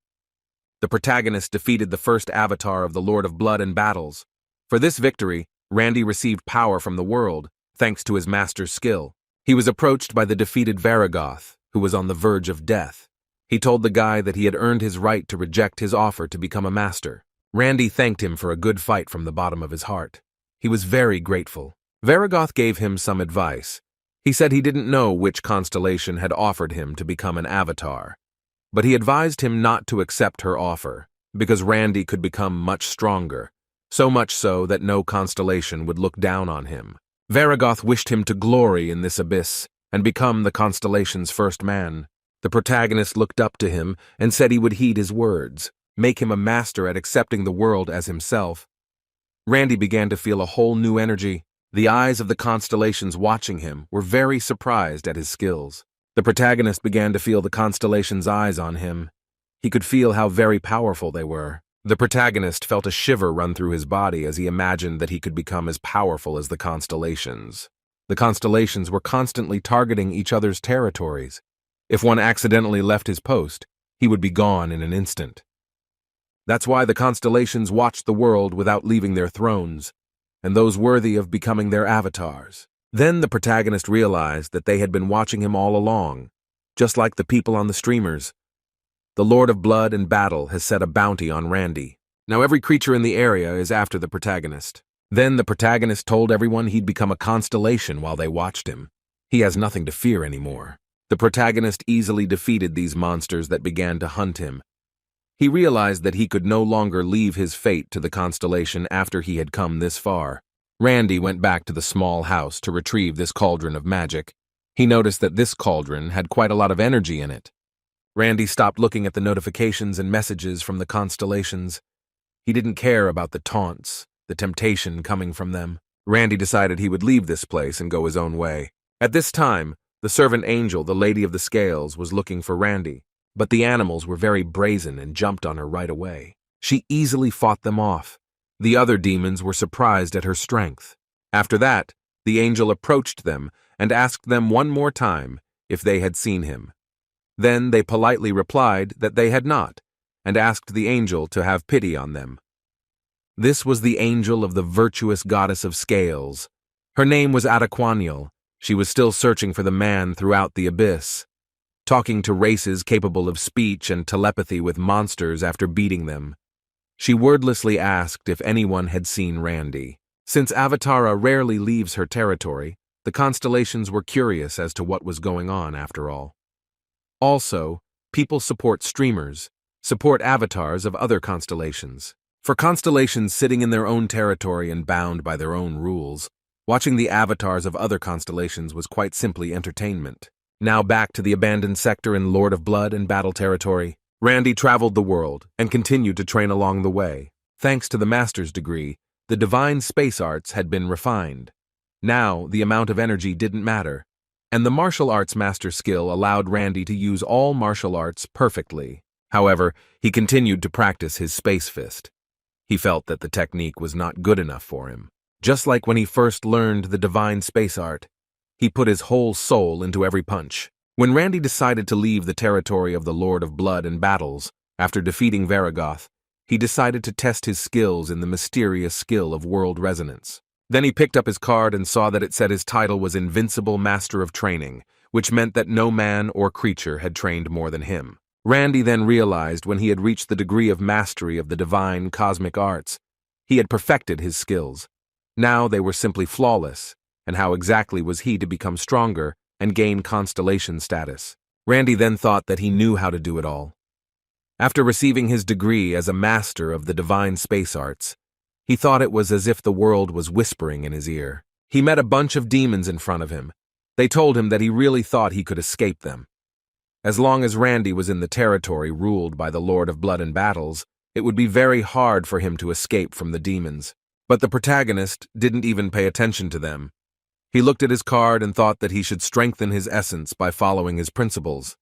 The protagonist defeated the first avatar of the Lord of Blood and Battles. For this victory, Randy received power from the world, thanks to his master's skill. He was approached by the defeated Varigoth, who was on the verge of death. He told the guy that he had earned his right to reject his offer to become a master. Randy thanked him for a good fight from the bottom of his heart. He was very grateful. Varigoth gave him some advice. He said he didn't know which constellation had offered him to become an avatar, but he advised him not to accept her offer, because Randy could become much stronger, so much so that no constellation would look down on him. Varigoth wished him to glory in this abyss and become the constellation's first man. The protagonist looked up to him and said he would heed his words, make him a master at accepting the world as himself. Randy began to feel a whole new energy. The eyes of the constellations watching him were very surprised at his skills. The protagonist began to feel the constellations' eyes on him. He could feel how very powerful they were. The protagonist felt a shiver run through his body as he imagined that he could become as powerful as the constellations. The constellations were constantly targeting each other's territories. If one accidentally left his post, he would be gone in an instant. That's why the constellations watched the world without leaving their thrones, and those worthy of becoming their avatars. Then the protagonist realized that they had been watching him all along, just like the people on the streamers. The Lord of Blood and Battle has set a bounty on Randy. Now every creature in the area is after the protagonist. Then the protagonist told everyone he'd become a constellation while they watched him. He has nothing to fear anymore. The protagonist easily defeated these monsters that began to hunt him. He realized that he could no longer leave his fate to the constellation after he had come this far. Randy went back to the small house to retrieve this cauldron of magic. He noticed that this cauldron had quite a lot of energy in it. Randy stopped looking at the notifications and messages from the constellations. He didn't care about the taunts, the temptation coming from them. Randy decided he would leave this place and go his own way. At this time, the servant angel, the Lady of the Scales, was looking for Randy, but the animals were very brazen and jumped on her right away. She easily fought them off. The other demons were surprised at her strength. After that, the angel approached them and asked them one more time if they had seen him. Then they politely replied that they had not, and asked the angel to have pity on them. This was the angel of the virtuous goddess of scales. Her name was Adaquaniel. She was still searching for the man throughout the abyss, talking to races capable of speech and telepathy with monsters after beating them. She wordlessly asked if anyone had seen Randy. Since Avatara rarely leaves her territory, the constellations were curious as to what was going on after all. Also, people support streamers, support avatars of other constellations. For constellations sitting in their own territory and bound by their own rules, watching the avatars of other constellations was quite simply entertainment. Now back to the abandoned sector in Lord of Blood and Battle territory. Randy traveled the world and continued to train along the way. Thanks to the master's degree, the divine space arts had been refined. Now, the amount of energy didn't matter, and the martial arts master skill allowed Randy to use all martial arts perfectly. However, he continued to practice his space fist. He felt that the technique was not good enough for him. Just like when he first learned the divine space art, he put his whole soul into every punch. When Randy decided to leave the territory of the Lord of Blood and Battles, after defeating Varagoth, he decided to test his skills in the mysterious skill of world resonance. Then he picked up his card and saw that it said his title was Invincible Master of Training, which meant that no man or creature had trained more than him. Randy then realized when he had reached the degree of mastery of the divine cosmic arts, he had perfected his skills. Now they were simply flawless, and how exactly was he to become stronger and gain constellation status? Randy then thought that he knew how to do it all. After receiving his degree as a master of the divine space arts, he thought it was as if the world was whispering in his ear. He met a bunch of demons in front of him. They told him that he really thought he could escape them. As long as Randy was in the territory ruled by the Lord of Blood and Battles, it would be very hard for him to escape from the demons. But the protagonist didn't even pay attention to them. He looked at his card and thought that he should strengthen his essence by following his principles.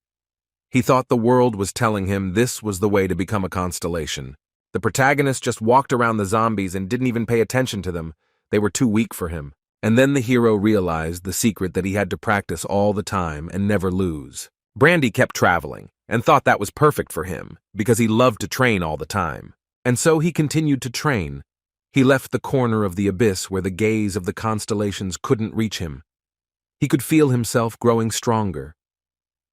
He thought the world was telling him this was the way to become a constellation. The protagonist just walked around the zombies and didn't even pay attention to them. They were too weak for him. And then the hero realized the secret that he had to practice all the time and never lose. Randy kept traveling and thought that was perfect for him because he loved to train all the time. And so he continued to train. He left the corner of the abyss where the gaze of the constellations couldn't reach him. He could feel himself growing stronger.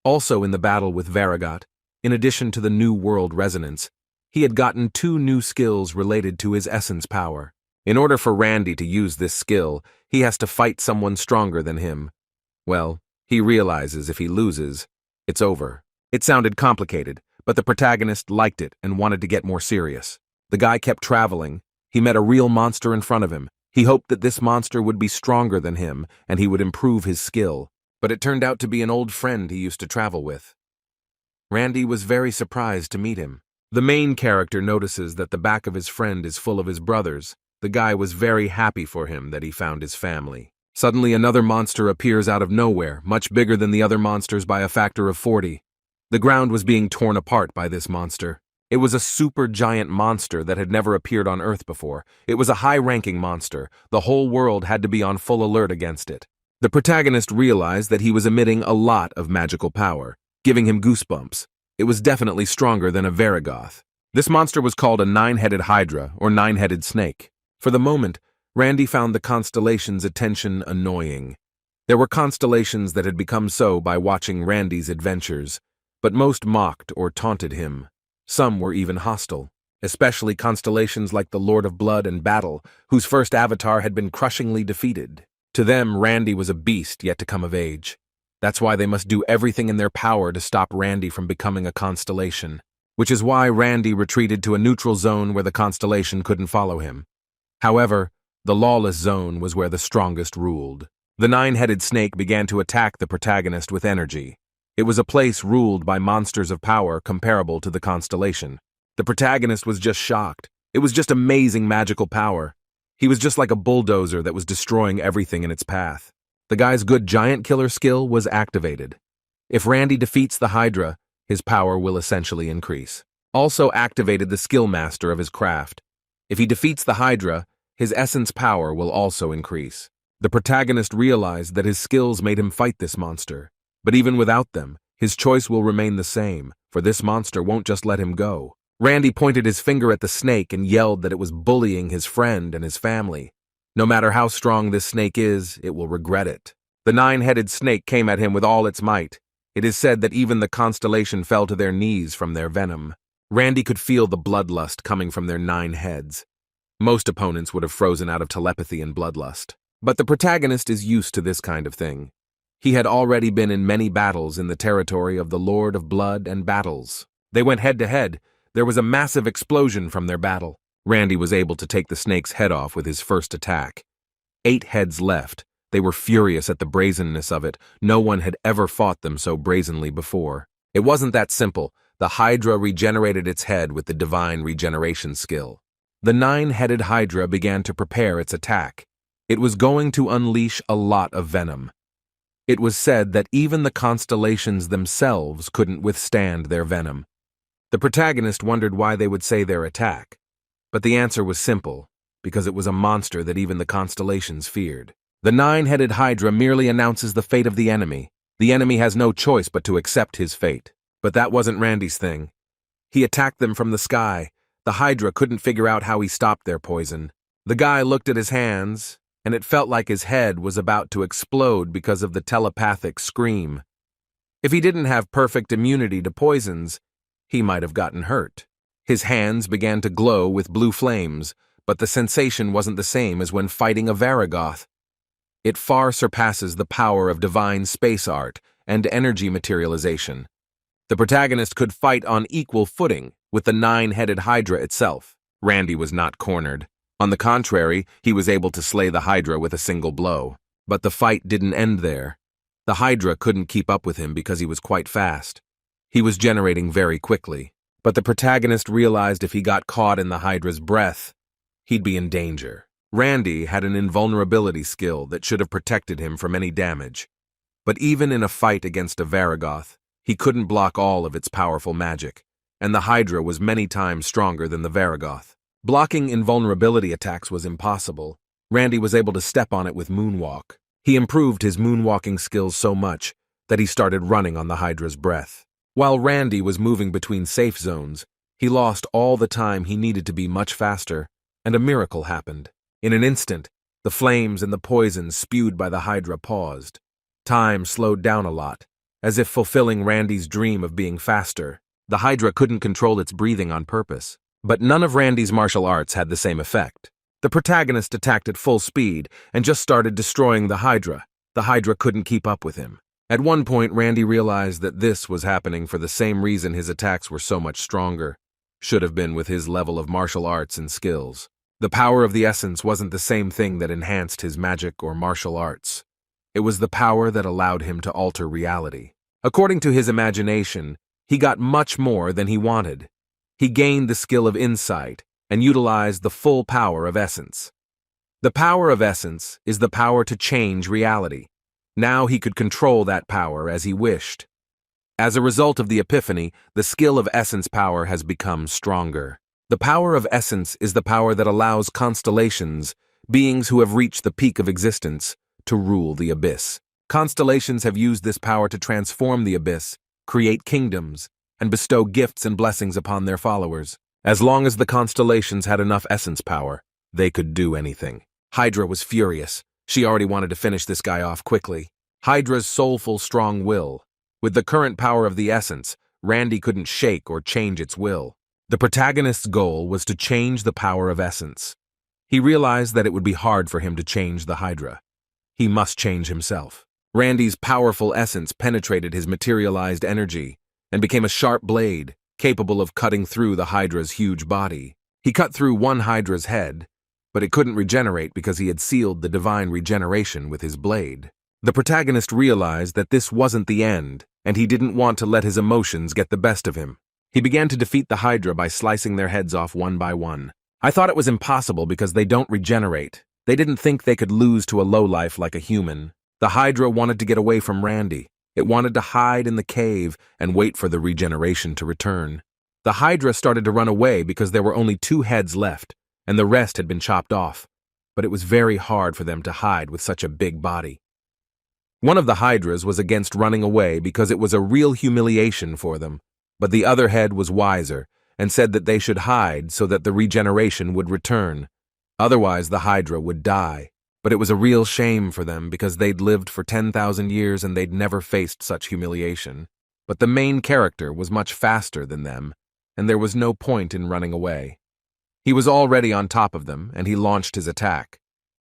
Also in the battle with Varagoth, in addition to the new world resonance, he had gotten 2 new skills related to his essence power. In order for Randy to use this skill, he has to fight someone stronger than him. Well, he realizes if he loses, it's over. It sounded complicated, but the protagonist liked it and wanted to get more serious. The guy kept traveling. He met a real monster in front of him. He hoped that this monster would be stronger than him and he would improve his skill. But it turned out to be an old friend he used to travel with. Randy was very surprised to meet him. The main character notices that the back of his friend is full of his brothers. The guy was very happy for him that he found his family. Suddenly another monster appears out of nowhere, much bigger than the other monsters by a factor of 40. The ground was being torn apart by this monster. It was a super giant monster that had never appeared on Earth before. It was a high-ranking monster. The whole world had to be on full alert against it. The protagonist realized that he was emitting a lot of magical power, giving him goosebumps. It was definitely stronger than a Varagoth. This monster was called a 9-headed hydra or 9-headed snake. For the moment, Randy found the constellations' attention annoying. There were constellations that had become so by watching Randy's adventures, but most mocked or taunted him. Some were even hostile, especially constellations like the Lord of Blood and Battle, whose first avatar had been crushingly defeated. To them, Randy was a beast yet to come of age. That's why they must do everything in their power to stop Randy from becoming a constellation, which is why Randy retreated to a neutral zone where the constellation couldn't follow him. However, the lawless zone was where the strongest ruled. The 9-headed snake began to attack the protagonist with energy. It was a place ruled by monsters of power comparable to the constellation. The protagonist was just shocked. It was just amazing magical power. He was just like a bulldozer that was destroying everything in its path. The guy's good giant killer skill was activated. If Randy defeats the Hydra, his power will essentially increase. Also activated the skill master of his craft. If he defeats the Hydra, his essence power will also increase. The protagonist realized that his skills made him fight this monster. But even without them, his choice will remain the same, for this monster won't just let him go. Randy pointed his finger at the snake and yelled that it was bullying his friend and his family. No matter how strong this snake is, it will regret it. The 9-headed snake came at him with all its might. It is said that even the constellation fell to their knees from their venom. Randy could feel the bloodlust coming from their 9 heads. Most opponents would have frozen out of telepathy and bloodlust. But the protagonist is used to this kind of thing. He had already been in many battles in the territory of the Lord of Blood and Battles. They went head to head. There was a massive explosion from their battle. Randy was able to take the snake's head off with his first attack. 8 heads left. They were furious at the brazenness of it. No one had ever fought them so brazenly before. It wasn't that simple. The hydra regenerated its head with the divine regeneration skill. The 9-headed hydra began to prepare its attack. It was going to unleash a lot of venom. It was said that even the constellations themselves couldn't withstand their venom. The protagonist wondered why they would say their attack. But the answer was simple, because it was a monster that even the constellations feared. The 9-headed hydra merely announces the fate of the enemy. The enemy has no choice but to accept his fate. But that wasn't Randy's thing. He attacked them from the sky. The hydra couldn't figure out how he stopped their poison. The guy looked at his hands, and it felt like his head was about to explode because of the telepathic scream. If he didn't have perfect immunity to poisons, he might have gotten hurt. His hands began to glow with blue flames, but the sensation wasn't the same as when fighting a Varagoth. It far surpasses the power of divine space art and energy materialization. The protagonist could fight on equal footing with the 9-headed hydra itself. Randy was not cornered. On the contrary, he was able to slay the hydra with a single blow. But the fight didn't end there. The hydra couldn't keep up with him because he was quite fast. He was generating very quickly. But the protagonist realized if he got caught in the hydra's breath, he'd be in danger. Randy had an invulnerability skill that should have protected him from any damage. But even in a fight against a Varagoth, he couldn't block all of its powerful magic, and the hydra was many times stronger than the Varagoth. Blocking invulnerability attacks was impossible. Randy was able to step on it with moonwalk. He improved his moonwalking skills so much that he started running on the hydra's breath. While Randy was moving between safe zones, he lost all the time he needed to be much faster, and a miracle happened. In an instant, the flames and the poison spewed by the hydra paused. Time slowed down a lot, as if fulfilling Randy's dream of being faster. The hydra couldn't control its breathing on purpose. But none of Randy's martial arts had the same effect. The protagonist attacked at full speed and just started destroying the hydra. The hydra couldn't keep up with him. At one point, Randy realized that this was happening for the same reason his attacks were so much stronger. Should have been with his level of martial arts and skills. The power of the essence wasn't the same thing that enhanced his magic or martial arts. It was the power that allowed him to alter reality. According to his imagination, he got much more than he wanted. He gained the skill of insight and utilized the full power of essence. The power of essence is the power to change reality. Now he could control that power as he wished. As a result of the epiphany, the skill of essence power has become stronger. The power of essence is the power that allows constellations, beings who have reached the peak of existence, to rule the abyss. Constellations have used this power to transform the abyss, create kingdoms, and bestow gifts and blessings upon their followers. As long as the constellations had enough essence power, they could do anything. Hydra was furious. She already wanted to finish this guy off quickly. Hydra's soulful, strong will. With the current power of the essence, Randy couldn't shake or change its will. The protagonist's goal was to change the power of essence. He realized that it would be hard for him to change the Hydra. He must change himself. Randy's powerful essence penetrated his materialized energy and became a sharp blade, capable of cutting through the Hydra's huge body. He cut through one Hydra's head, but it couldn't regenerate because he had sealed the divine regeneration with his blade. The protagonist realized that this wasn't the end, and he didn't want to let his emotions get the best of him. He began to defeat the Hydra by slicing their heads off one by one. I thought it was impossible because they don't regenerate. They didn't think they could lose to a lowlife like a human. The Hydra wanted to get away from Randy. It wanted to hide in the cave and wait for the regeneration to return. The Hydra started to run away because there were only 2 heads left, and the rest had been chopped off. But it was very hard for them to hide with such a big body. One of the Hydras was against running away because it was a real humiliation for them, but the other head was wiser and said that they should hide so that the regeneration would return. Otherwise, the Hydra would die. But it was a real shame for them because they'd lived for 10,000 years and they'd never faced such humiliation. But the main character was much faster than them, and there was no point in running away. He was already on top of them, and he launched his attack.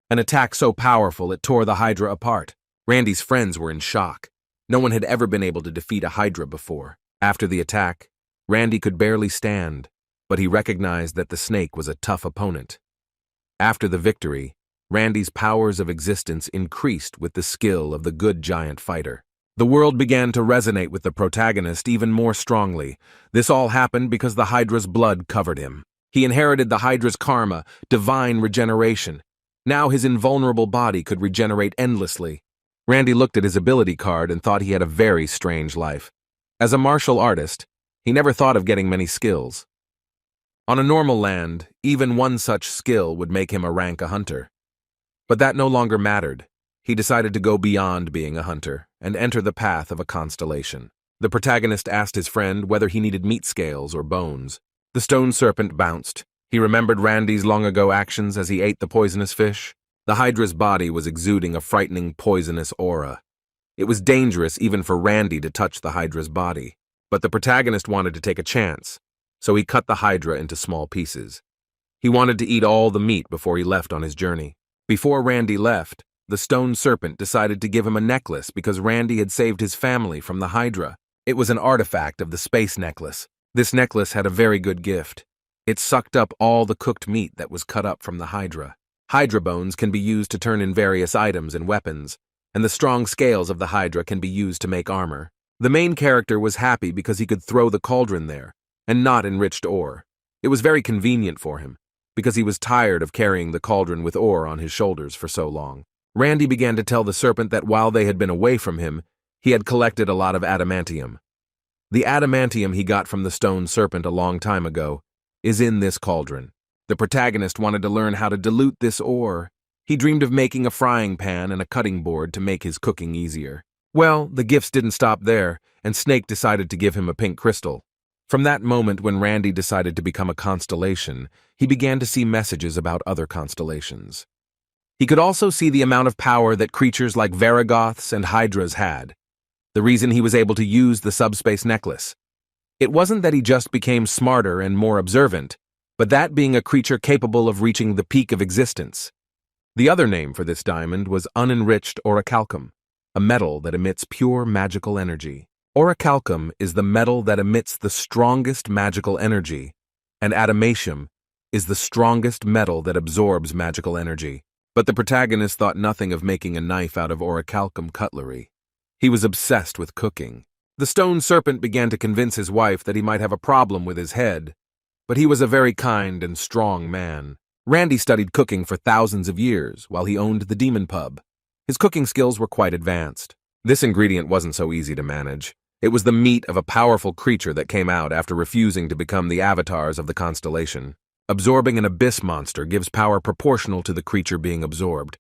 An attack so powerful it tore the hydra apart. Randy's friends were in shock. No one had ever been able to defeat a hydra before. After the attack, Randy could barely stand, but he recognized that the snake was a tough opponent. After the victory, Randy's powers of existence increased with the skill of the good giant fighter. The world began to resonate with the protagonist even more strongly. This all happened because the hydra's blood covered him. He inherited the hydra's karma, divine regeneration. Now his invulnerable body could regenerate endlessly. Randy looked at his ability card and thought he had a very strange life. As a martial artist, he never thought of getting many skills. On a normal land, even one such skill would make him a rank a hunter. But that no longer mattered. He decided to go beyond being a hunter and enter the path of a constellation. The protagonist asked his friend whether he needed meat scales or bones. The stone serpent bounced. He remembered Randy's long-ago actions as he ate the poisonous fish. The hydra's body was exuding a frightening poisonous aura. It was dangerous even for Randy to touch the hydra's body. But the protagonist wanted to take a chance, so he cut the hydra into small pieces. He wanted to eat all the meat before he left on his journey. Before Randy left, the stone serpent decided to give him a necklace because Randy had saved his family from the hydra. It was an artifact of the space necklace. This necklace had a very good gift. It sucked up all the cooked meat that was cut up from the hydra. Hydra bones can be used to turn in various items and weapons, and the strong scales of the hydra can be used to make armor. The main character was happy because he could throw the cauldron there, and not enriched ore. It was very convenient for him, because he was tired of carrying the cauldron with ore on his shoulders for so long. Randy began to tell the serpent that while they had been away from him, he had collected a lot of adamantium. The adamantium he got from the stone serpent a long time ago is in this cauldron. The protagonist wanted to learn how to dilute this ore. He dreamed of making a frying pan and a cutting board to make his cooking easier. Well, the gifts didn't stop there, and Snake decided to give him a pink crystal. From that moment when Randy decided to become a constellation, he began to see messages about other constellations. He could also see the amount of power that creatures like Varagoths and hydras had. The reason he was able to use the subspace necklace. It wasn't that he just became smarter and more observant, but that being a creature capable of reaching the peak of existence. The other name for this diamond was unenriched orichalcum, a metal that emits pure magical energy. Orichalcum is the metal that emits the strongest magical energy, and adamantium is the strongest metal that absorbs magical energy. But the protagonist thought nothing of making a knife out of orichalcum cutlery. He was obsessed with cooking. The stone serpent began to convince his wife that he might have a problem with his head, but he was a very kind and strong man. Randy studied cooking for thousands of years while he owned the Demon Pub. His cooking skills were quite advanced. This ingredient wasn't so easy to manage. It was the meat of a powerful creature that came out after refusing to become the avatars of the constellation. Absorbing an abyss monster gives power proportional to the creature being absorbed.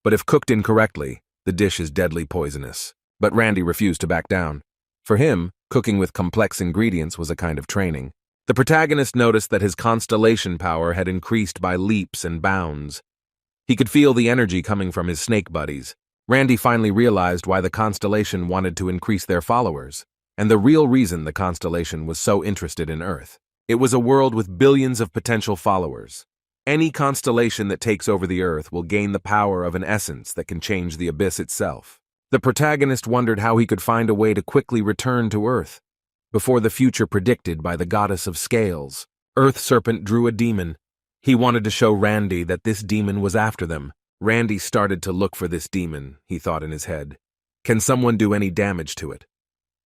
But if cooked incorrectly, the dish is deadly poisonous. But Randy refused to back down. For him, cooking with complex ingredients was a kind of training. The protagonist noticed that his constellation power had increased by leaps and bounds. He could feel the energy coming from his snake buddies. Randy finally realized why the constellation wanted to increase their followers, and the real reason the constellation was so interested in Earth. It was a world with billions of potential followers. Any constellation that takes over the Earth will gain the power of an essence that can change the abyss itself. The protagonist wondered how he could find a way to quickly return to Earth, before the future predicted by the goddess of scales. Earth Serpent drew a demon. He wanted to show Randy that this demon was after them. Randy started to look for this demon, he thought in his head. Can someone do any damage to it?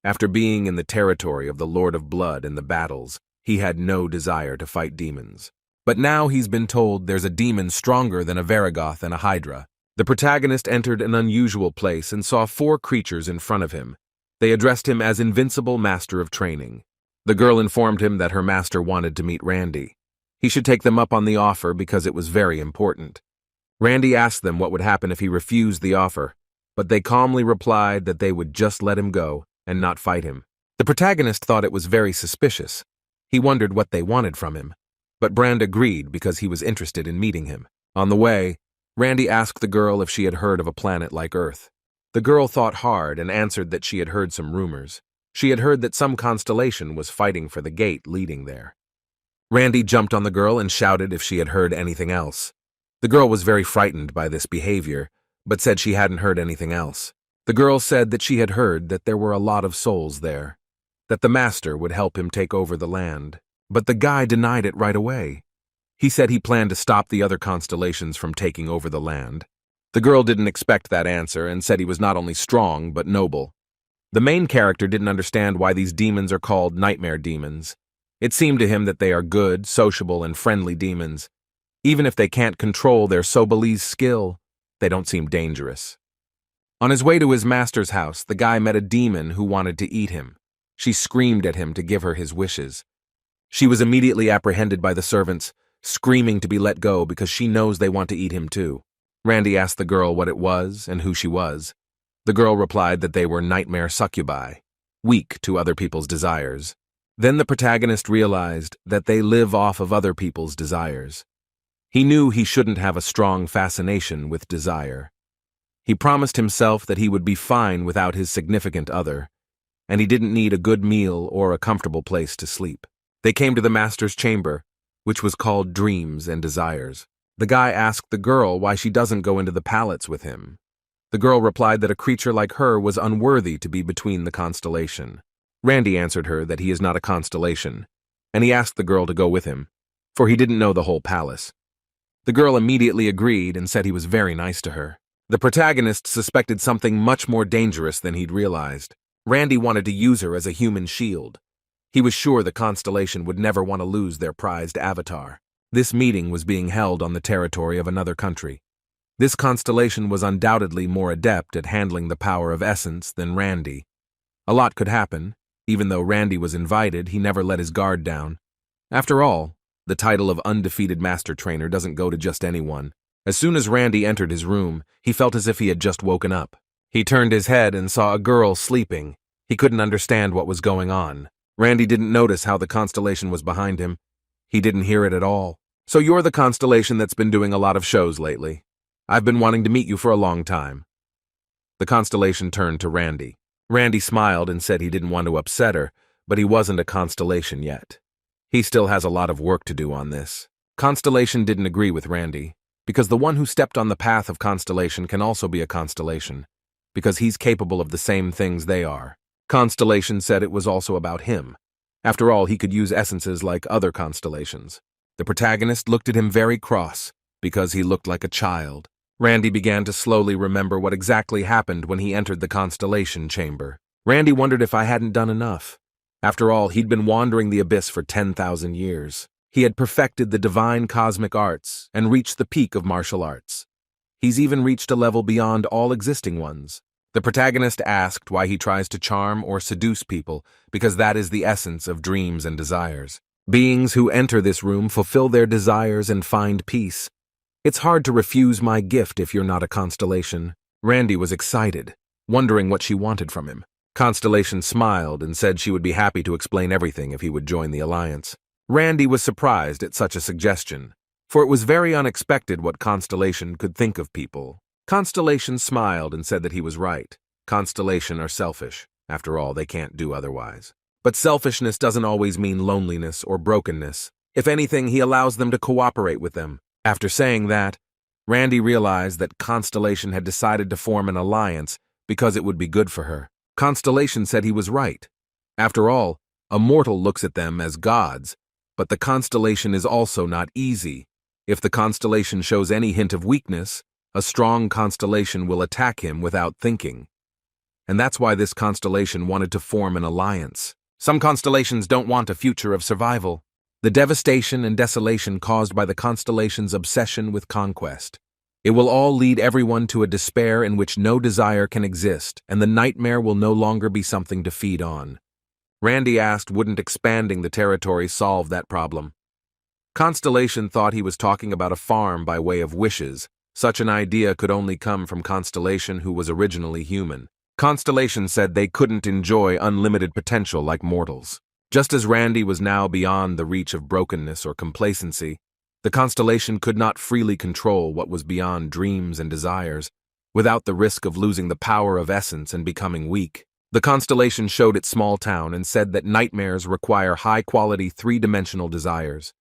After being in the territory of the Lord of Blood in the battles, he had no desire to fight demons. But now he's been told there's a demon stronger than a Varagoth and a hydra. The protagonist entered an unusual place and saw 4 creatures in front of him. They addressed him as Invincible Master of Training. The girl informed him that her master wanted to meet Randy. He should take them up on the offer because it was very important. Randy asked them what would happen if he refused the offer, but they calmly replied that they would just let him go and not fight him. The protagonist thought it was very suspicious. He wondered what they wanted from him, but Brand agreed because he was interested in meeting him. On the way, Randy asked the girl if she had heard of a planet like Earth. The girl thought hard and answered that she had heard some rumors. She had heard that some constellation was fighting for the gate leading there. Randy jumped on the girl and shouted if she had heard anything else. The girl was very frightened by this behavior, but said she hadn't heard anything else. The girl said that she had heard that there were a lot of souls there, that the master would help him take over the land. But the guy denied it right away. He said he planned to stop the other constellations from taking over the land. The girl didn't expect that answer and said he was not only strong but noble. The main character didn't understand why these demons are called nightmare demons. It seemed to him that they are good, sociable, and friendly demons. Even if they can't control their Sobali's skill, they don't seem dangerous. On his way to his master's house, the guy met a demon who wanted to eat him. She screamed at him to give her his wishes. She was immediately apprehended by the servants, screaming to be let go because she knows they want to eat him too. Randy asked the girl what it was and who she was. The girl replied that they were nightmare succubi, weak to other people's desires. Then the protagonist realized that they live off of other people's desires. He knew he shouldn't have a strong fascination with desire. He promised himself that he would be fine without his significant other, and he didn't need a good meal or a comfortable place to sleep. They came to the master's chamber, which was called Dreams and Desires. The guy asked the girl why she doesn't go into the palace with him. The girl replied that a creature like her was unworthy to be between the constellation. Randy answered her that he is not a constellation, and he asked the girl to go with him, for he didn't know the whole palace. The girl immediately agreed and said he was very nice to her. The protagonist suspected something much more dangerous than he'd realized. Randy wanted to use her as a human shield. He was sure the constellation would never want to lose their prized avatar. This meeting was being held on the territory of another country. This constellation was undoubtedly more adept at handling the power of essence than Randy. A lot could happen. Even though Randy was invited, he never let his guard down. After all, the title of undefeated master trainer doesn't go to just anyone. As soon as Randy entered his room, he felt as if he had just woken up. He turned his head and saw a girl sleeping. He couldn't understand what was going on. Randy didn't notice how the constellation was behind him. He didn't hear it at all. "So you're the constellation that's been doing a lot of shows lately. I've been wanting to meet you for a long time." The constellation turned to Randy. Randy smiled and said he didn't want to upset her, but he wasn't a constellation yet. He still has a lot of work to do on this. Constellation didn't agree with Randy, because the one who stepped on the path of constellation can also be a constellation, because he's capable of the same things they are. Constellation said it was also about him. After all, he could use essences like other constellations. The protagonist looked at him very cross, because he looked like a child. Randy began to slowly remember what exactly happened when he entered the constellation chamber. Randy wondered if I hadn't done enough. After all, he'd been wandering the abyss for 10,000 years. He had perfected the divine cosmic arts and reached the peak of martial arts. He's even reached a level beyond all existing ones. The protagonist asked why he tries to charm or seduce people, because that is the essence of dreams and desires. Beings who enter this room fulfill their desires and find peace. It's hard to refuse my gift if you're not a constellation. Randy was excited, wondering what she wanted from him. Constellation smiled and said she would be happy to explain everything if he would join the alliance. Randy was surprised at such a suggestion, for it was very unexpected what Constellation could think of people. Constellation smiled and said that he was right. Constellation are selfish. After all, they can't do otherwise. But selfishness doesn't always mean loneliness or brokenness. If anything, he allows them to cooperate with them. After saying that, Randy realized that Constellation had decided to form an alliance because it would be good for her. Constellation said he was right. After all, a mortal looks at them as gods, but the constellation is also not easy. If the constellation shows any hint of weakness, a strong constellation will attack him without thinking. And that's why this constellation wanted to form an alliance. Some constellations don't want a future of survival. The devastation and desolation caused by the constellation's obsession with conquest. It will all lead everyone to a despair in which no desire can exist, and the nightmare will no longer be something to feed on. Randy asked, wouldn't expanding the territory solve that problem? Constellation thought he was talking about a farm by way of wishes. Such an idea could only come from Constellation, who was originally human. Constellation said they couldn't enjoy unlimited potential like mortals. Just as Randy was now beyond the reach of brokenness or complacency, the constellation could not freely control what was beyond dreams and desires, without the risk of losing the power of essence and becoming weak. The constellation showed its small town and said that nightmares require high-quality three-dimensional desires.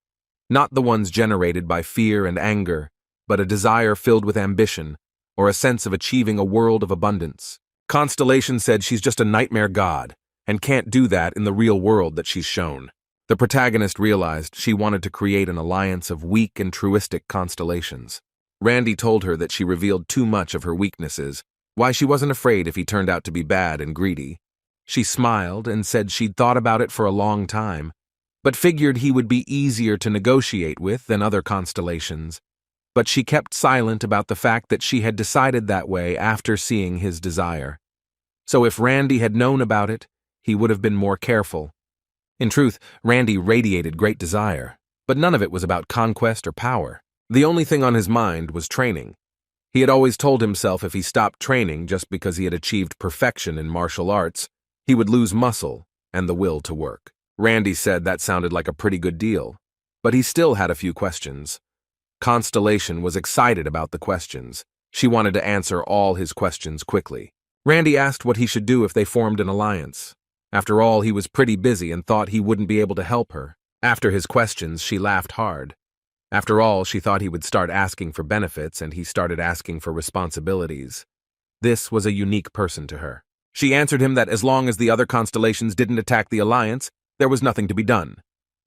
Not the ones generated by fear and anger, but a desire filled with ambition, or a sense of achieving a world of abundance. Constellation said she's just a nightmare god, and can't do that in the real world that she's shown. The protagonist realized she wanted to create an alliance of weak and truistic constellations. Randy told her that she revealed too much of her weaknesses, why she wasn't afraid if he turned out to be bad and greedy. She smiled and said she'd thought about it for a long time, but figured he would be easier to negotiate with than other constellations. But she kept silent about the fact that she had decided that way after seeing his desire. So if Randy had known about it, he would have been more careful. In truth, Randy radiated great desire, but none of it was about conquest or power. The only thing on his mind was training. He had always told himself if he stopped training just because he had achieved perfection in martial arts, he would lose muscle and the will to work. Randy said that sounded like a pretty good deal, but he still had a few questions. Constellation was excited about the questions. She wanted to answer all his questions quickly. Randy asked what he should do if they formed an alliance. After all, he was pretty busy and thought he wouldn't be able to help her. After his questions, she laughed hard. After all, she thought he would start asking for benefits, and he started asking for responsibilities. This was a unique person to her. She answered him that as long as the other constellations didn't attack the alliance, there was nothing to be done.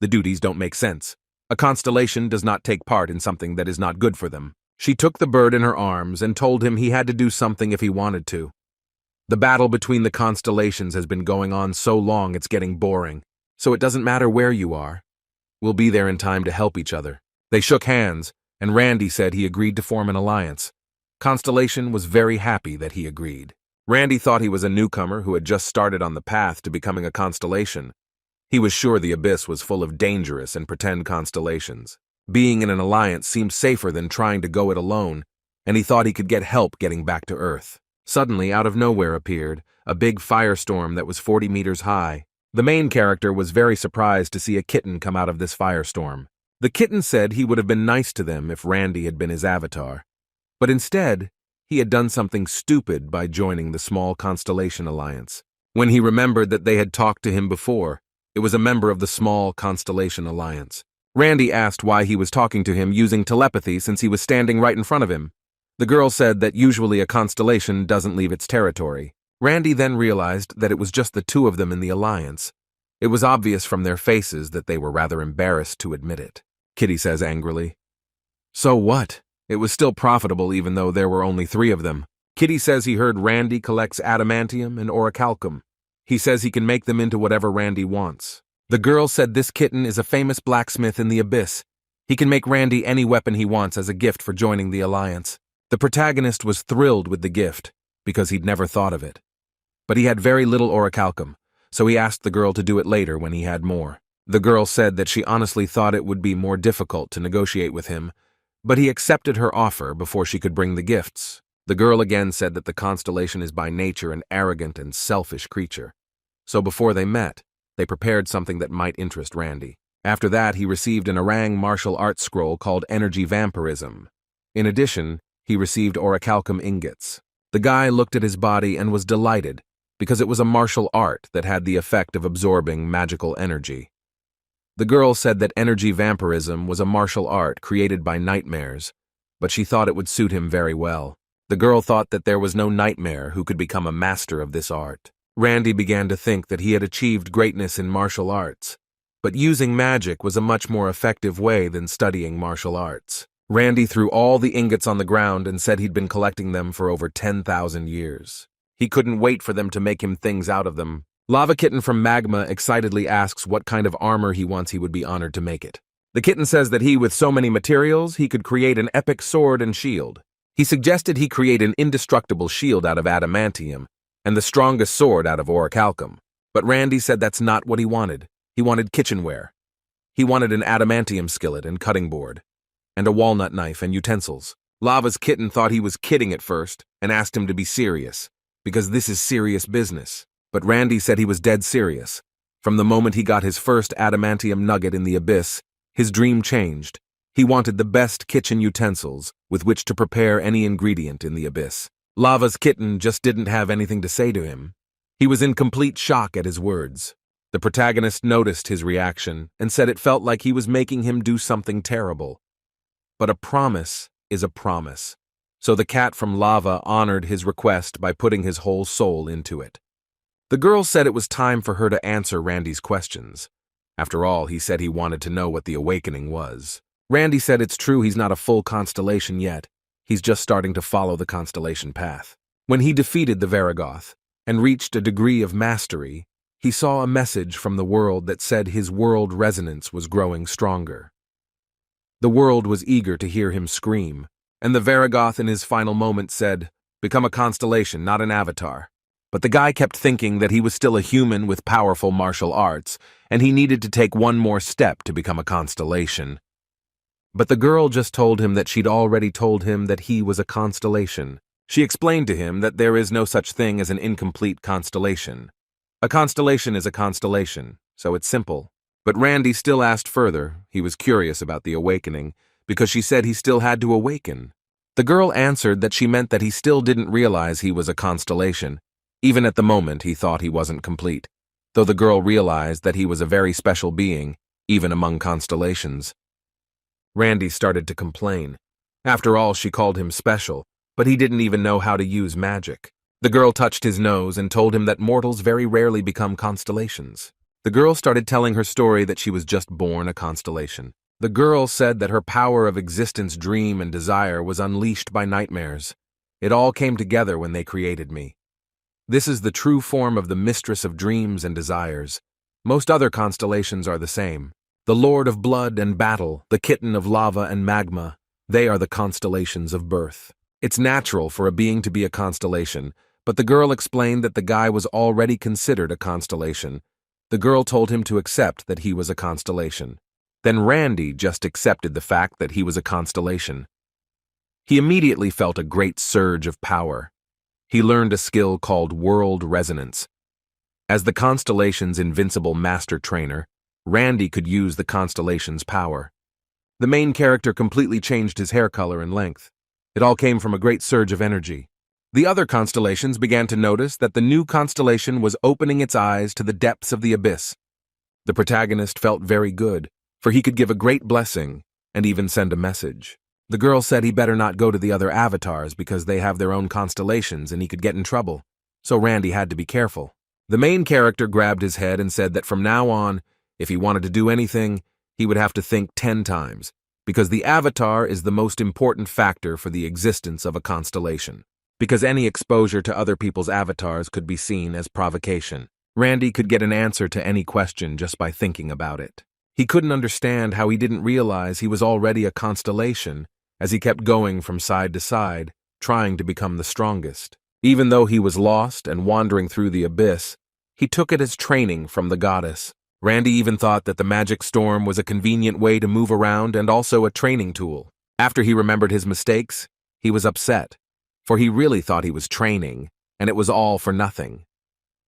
The duties don't make sense. A constellation does not take part in something that is not good for them. She took the bird in her arms and told him he had to do something if he wanted to. The battle between the constellations has been going on so long it's getting boring, so it doesn't matter where you are. We'll be there in time to help each other. They shook hands, and Randy said he agreed to form an alliance. Constellation was very happy that he agreed. Randy thought he was a newcomer who had just started on the path to becoming a constellation. He was sure the abyss was full of dangerous and pretend constellations. Being in an alliance seemed safer than trying to go it alone, and he thought he could get help getting back to Earth. Suddenly, out of nowhere appeared a big firestorm that was 40 meters high. The main character was very surprised to see a kitten come out of this firestorm. The kitten said he would have been nice to them if Randy had been his avatar. But instead, he had done something stupid by joining the small constellation alliance. When he remembered that they had talked to him before, it was a member of the small constellation alliance. Randy asked why he was talking to him using telepathy since he was standing right in front of him. The girl said that usually a constellation doesn't leave its territory. Randy then realized that it was just the two of them in the alliance. It was obvious from their faces that they were rather embarrassed to admit it. Kitty says angrily. So what? It was still profitable even though there were only 3 of them. Kitty says he heard Randy collects adamantium and orichalcum. He says he can make them into whatever Randy wants. The girl said this kitten is a famous blacksmith in the abyss. He can make Randy any weapon he wants as a gift for joining the alliance. The protagonist was thrilled with the gift because he'd never thought of it. But he had very little orichalcum, so he asked the girl to do it later when he had more. The girl said that she honestly thought it would be more difficult to negotiate with him, but he accepted her offer before she could bring the gifts. The girl again said that the constellation is by nature an arrogant and selfish creature. So before they met, they prepared something that might interest Randy. After that, he received an orang martial arts scroll called Energy Vampirism. In addition, he received orichalcum ingots. The guy looked at his body and was delighted because it was a martial art that had the effect of absorbing magical energy. The girl said that energy vampirism was a martial art created by nightmares, but she thought it would suit him very well. The girl thought that there was no nightmare who could become a master of this art. Randy began to think that he had achieved greatness in martial arts, but using magic was a much more effective way than studying martial arts. Randy threw all the ingots on the ground and said he'd been collecting them for over 10,000 years. He couldn't wait for them to make him things out of them. Lava Kitten from Magma excitedly asks what kind of armor he wants. He would be honored to make it. The kitten says that he, with so many materials, he could create an epic sword and shield. He suggested he create an indestructible shield out of adamantium and the strongest sword out of orichalcum. But Randy said that's not what he wanted. He wanted kitchenware. He wanted an adamantium skillet and cutting board, and a walnut knife and utensils. Lava's kitten thought he was kidding at first and asked him to be serious, because this is serious business. But Randy said he was dead serious. From the moment he got his first adamantium nugget in the abyss, his dream changed. He wanted the best kitchen utensils with which to prepare any ingredient in the abyss. Lava's kitten just didn't have anything to say to him. He was in complete shock at his words. The protagonist noticed his reaction and said it felt like he was making him do something terrible. But a promise is a promise, so the cat from lava honored his request by putting his whole soul into it. The girl said it was time for her to answer Randy's questions. After all, he said he wanted to know what the awakening was. Randy said it's true he's not a full constellation yet. He's just starting to follow the constellation path. When he defeated the Varagoth and reached a degree of mastery, he saw a message from the world that said his world resonance was growing stronger. The world was eager to hear him scream, and the Varagoth in his final moment said, "Become a constellation, not an avatar." But the guy kept thinking that he was still a human with powerful martial arts, and he needed to take one more step to become a constellation. But the girl just told him that she'd already told him that he was a constellation. She explained to him that there is no such thing as an incomplete constellation. A constellation is a constellation, so it's simple. But Randy still asked further. He was curious about the awakening, because she said he still had to awaken. The girl answered that she meant that he still didn't realize he was a constellation. Even at the moment, he thought he wasn't complete, though the girl realized that he was a very special being, even among constellations. Randy started to complain. After all, she called him special, but he didn't even know how to use magic. The girl touched his nose and told him that mortals very rarely become constellations. The girl started telling her story that she was just born a constellation. The girl said that her power of existence, dream, and desire was unleashed by nightmares. It all came together when they created me. This is the true form of the mistress of dreams and desires. Most other constellations are the same. The Lord of Blood and Battle, the Kitten of Lava and Magma, they are the constellations of birth. It's natural for a being to be a constellation, but the girl explained that the guy was already considered a constellation. The girl told him to accept that he was a constellation. Then Randy just accepted the fact that he was a constellation. He immediately felt a great surge of power. He learned a skill called world resonance. As the constellation's invincible master trainer, Randy could use the constellation's power. The main character completely changed his hair color and length. It all came from a great surge of energy. The other constellations began to notice that the new constellation was opening its eyes to the depths of the abyss. The protagonist felt very good, for he could give a great blessing and even send a message. The girl said he better not go to the other avatars because they have their own constellations and he could get in trouble, so Randy had to be careful. The main character grabbed his head and said that from now on, if he wanted to do anything, he would have to think 10 times, because the avatar is the most important factor for the existence of a constellation. Because any exposure to other people's avatars could be seen as provocation. Randy could get an answer to any question just by thinking about it. He couldn't understand how he didn't realize he was already a constellation as he kept going from side to side, trying to become the strongest. Even though he was lost and wandering through the abyss, he took it as training from the goddess. Randy even thought that the magic storm was a convenient way to move around and also a training tool. After he remembered his mistakes, he was upset, for he really thought he was training, and it was all for nothing.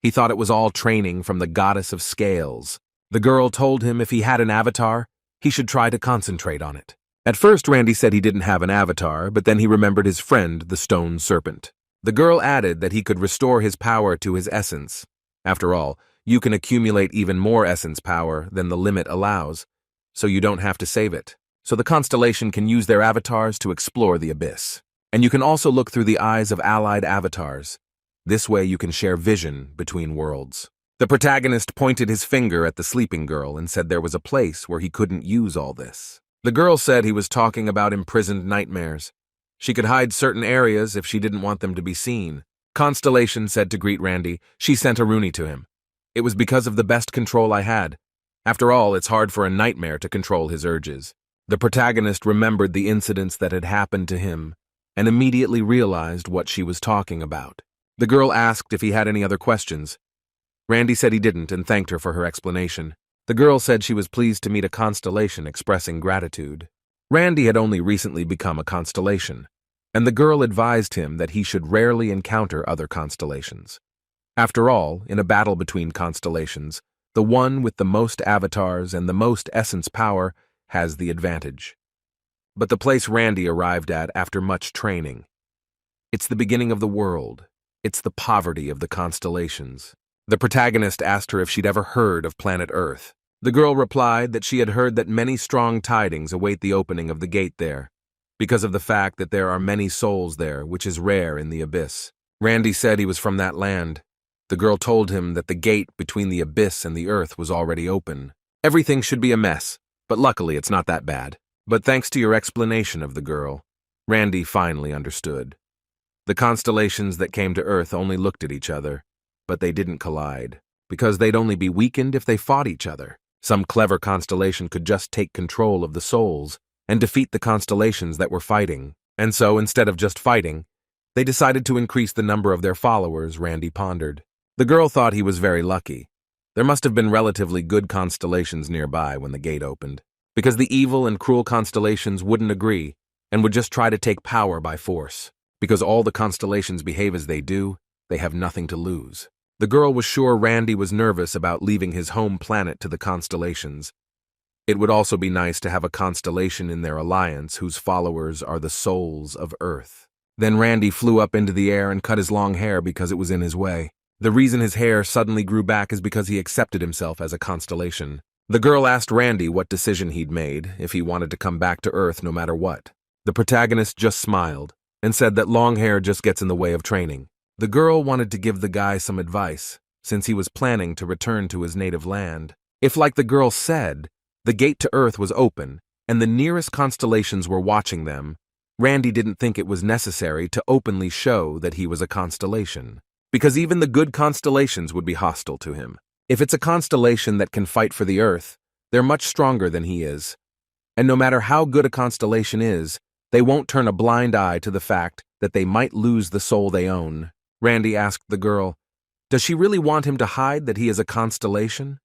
He thought it was all training from the goddess of scales. The girl told him if he had an avatar, he should try to concentrate on it. At first, Randy said he didn't have an avatar, but then he remembered his friend, the stone serpent. The girl added that he could restore his power to his essence. After all, you can accumulate even more essence power than the limit allows, so you don't have to save it. So the constellation can use their avatars to explore the abyss. And you can also look through the eyes of allied avatars. This way you can share vision between worlds. The protagonist pointed his finger at the sleeping girl and said there was a place where he couldn't use all this. The girl said he was talking about imprisoned nightmares. She could hide certain areas if she didn't want them to be seen. Constellation said to greet Randy. She sent a Rooney to him. It was because of the best control I had. After all, it's hard for a nightmare to control his urges. The protagonist remembered the incidents that had happened to him and immediately realized what she was talking about. The girl asked if he had any other questions. Randy said he didn't and thanked her for her explanation. The girl said she was pleased to meet a constellation expressing gratitude. Randy had only recently become a constellation, and the girl advised him that he should rarely encounter other constellations. After all, in a battle between constellations, the one with the most avatars and the most essence power has the advantage. But the place Randy arrived at after much training. It's the beginning of the world. It's the poverty of the constellations. The protagonist asked her if she'd ever heard of planet Earth. The girl replied that she had heard that many strong tidings await the opening of the gate there, because of the fact that there are many souls there, which is rare in the abyss. Randy said he was from that land. The girl told him that the gate between the abyss and the earth was already open. Everything should be a mess, but luckily it's not that bad. But thanks to your explanation of the girl, Randy finally understood. The constellations that came to Earth only looked at each other, but they didn't collide, because they'd only be weakened if they fought each other. Some clever constellation could just take control of the souls and defeat the constellations that were fighting. And so, instead of just fighting, they decided to increase the number of their followers, Randy pondered. The girl thought he was very lucky. There must have been relatively good constellations nearby when the gate opened, because the evil and cruel constellations wouldn't agree and would just try to take power by force. Because all the constellations behave as they do, they have nothing to lose. The girl was sure Randy was nervous about leaving his home planet to the constellations. It would also be nice to have a constellation in their alliance whose followers are the souls of Earth. Then Randy flew up into the air and cut his long hair because it was in his way. The reason his hair suddenly grew back is because he accepted himself as a constellation. The girl asked Randy what decision he'd made, if he wanted to come back to Earth no matter what. The protagonist just smiled and said that long hair just gets in the way of training. The girl wanted to give the guy some advice, since he was planning to return to his native land. If, like the girl said, the gate to Earth was open and the nearest constellations were watching them, Randy didn't think it was necessary to openly show that he was a constellation, because even the good constellations would be hostile to him. If it's a constellation that can fight for the Earth, they're much stronger than he is. And no matter how good a constellation is, they won't turn a blind eye to the fact that they might lose the soul they own. Randy asked the girl, does she really want him to hide that he is a constellation?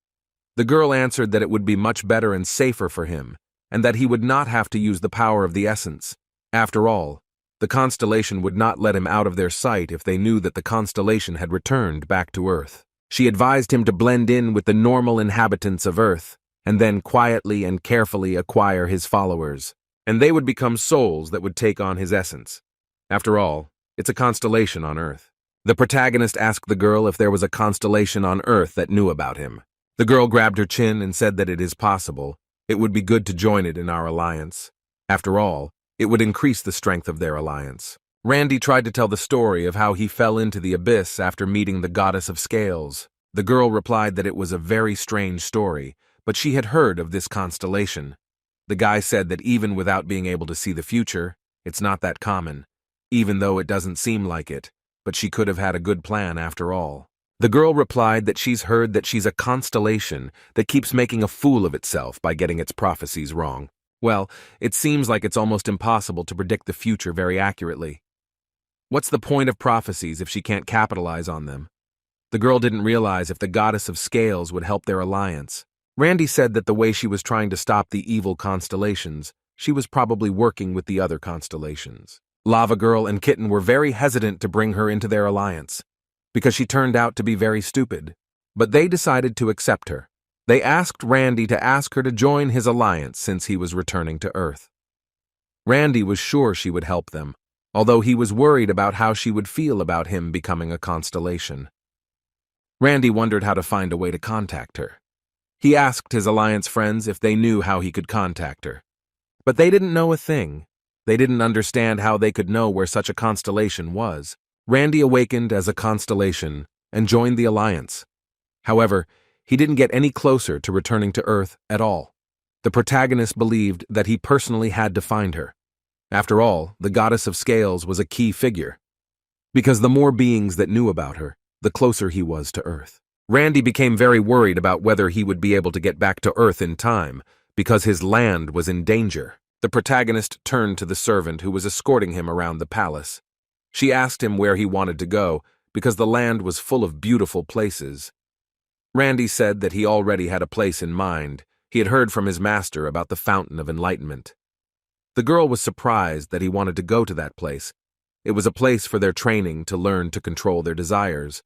The girl answered that it would be much better and safer for him, and that he would not have to use the power of the essence. After all, the constellation would not let him out of their sight if they knew that the constellation had returned back to Earth. She advised him to blend in with the normal inhabitants of Earth, and then quietly and carefully acquire his followers, and they would become souls that would take on his essence. After all, it's a constellation on Earth. The protagonist asked the girl if there was a constellation on Earth that knew about him. The girl grabbed her chin and said that it is possible. It would be good to join it in our alliance. After all, it would increase the strength of their alliance. Randy tried to tell the story of how he fell into the abyss after meeting the goddess of scales. The girl replied that it was a very strange story, but she had heard of this constellation. The guy said that even without being able to see the future, it's not that common, even though it doesn't seem like it. But she could have had a good plan after all. The girl replied that she's heard that she's a constellation that keeps making a fool of itself by getting its prophecies wrong. Well, it seems like it's almost impossible to predict the future very accurately. What's the point of prophecies if she can't capitalize on them? The girl didn't realize if the goddess of scales would help their alliance. Randy said that the way she was trying to stop the evil constellations, she was probably working with the other constellations. Lava Girl and Kitten were very hesitant to bring her into their alliance, because she turned out to be very stupid. But they decided to accept her. They asked Randy to ask her to join his alliance since he was returning to Earth. Randy was sure she would help them, although he was worried about how she would feel about him becoming a constellation. Randy wondered how to find a way to contact her. He asked his alliance friends if they knew how he could contact her. But they didn't know a thing. They didn't understand how they could know where such a constellation was. Randy awakened as a constellation and joined the alliance. However, he didn't get any closer to returning to Earth at all. The protagonist believed that he personally had to find her. After all, the goddess of scales was a key figure, because the more beings that knew about her, the closer he was to Earth. Randy became very worried about whether he would be able to get back to Earth in time, because his land was in danger. The protagonist turned to the servant who was escorting him around the palace. She asked him where he wanted to go, because the land was full of beautiful places. Randy said that he already had a place in mind. He had heard from his master about the Fountain of Enlightenment. The girl was surprised that he wanted to go to that place. It was a place for their training to learn to control their desires.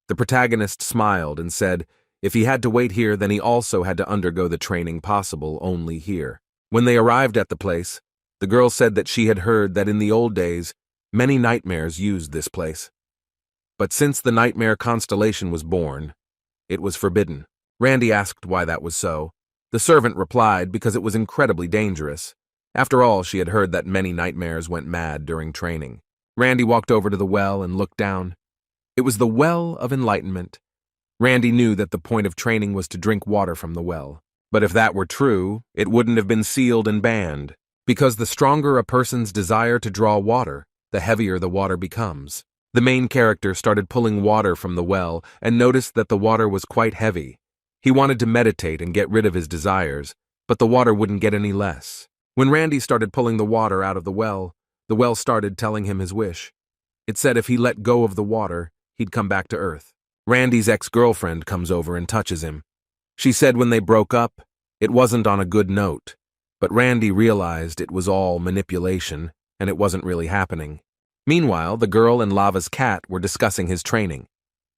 The protagonist smiled and said if he had to wait here, then he also had to undergo the training possible only here. When they arrived at the place, the girl said that she had heard that in the old days, many nightmares used this place. But since the nightmare constellation was born, it was forbidden. Randy asked why that was so. The servant replied because it was incredibly dangerous. After all, she had heard that many nightmares went mad during training. Randy walked over to the well and looked down. It was the Well of Enlightenment. Randy knew that the point of training was to drink water from the well. But if that were true, it wouldn't have been sealed and banned, because the stronger a person's desire to draw water, the heavier the water becomes. The main character started pulling water from the well and noticed that the water was quite heavy. He wanted to meditate and get rid of his desires, but the water wouldn't get any less. When Randy started pulling the water out of the well started telling him his wish. It said if he let go of the water, he'd come back to Earth. Randy's ex-girlfriend comes over and touches him. She said when they broke up, it wasn't on a good note, but Randy realized it was all manipulation and it wasn't really happening. Meanwhile, the girl and Lava's cat were discussing his training.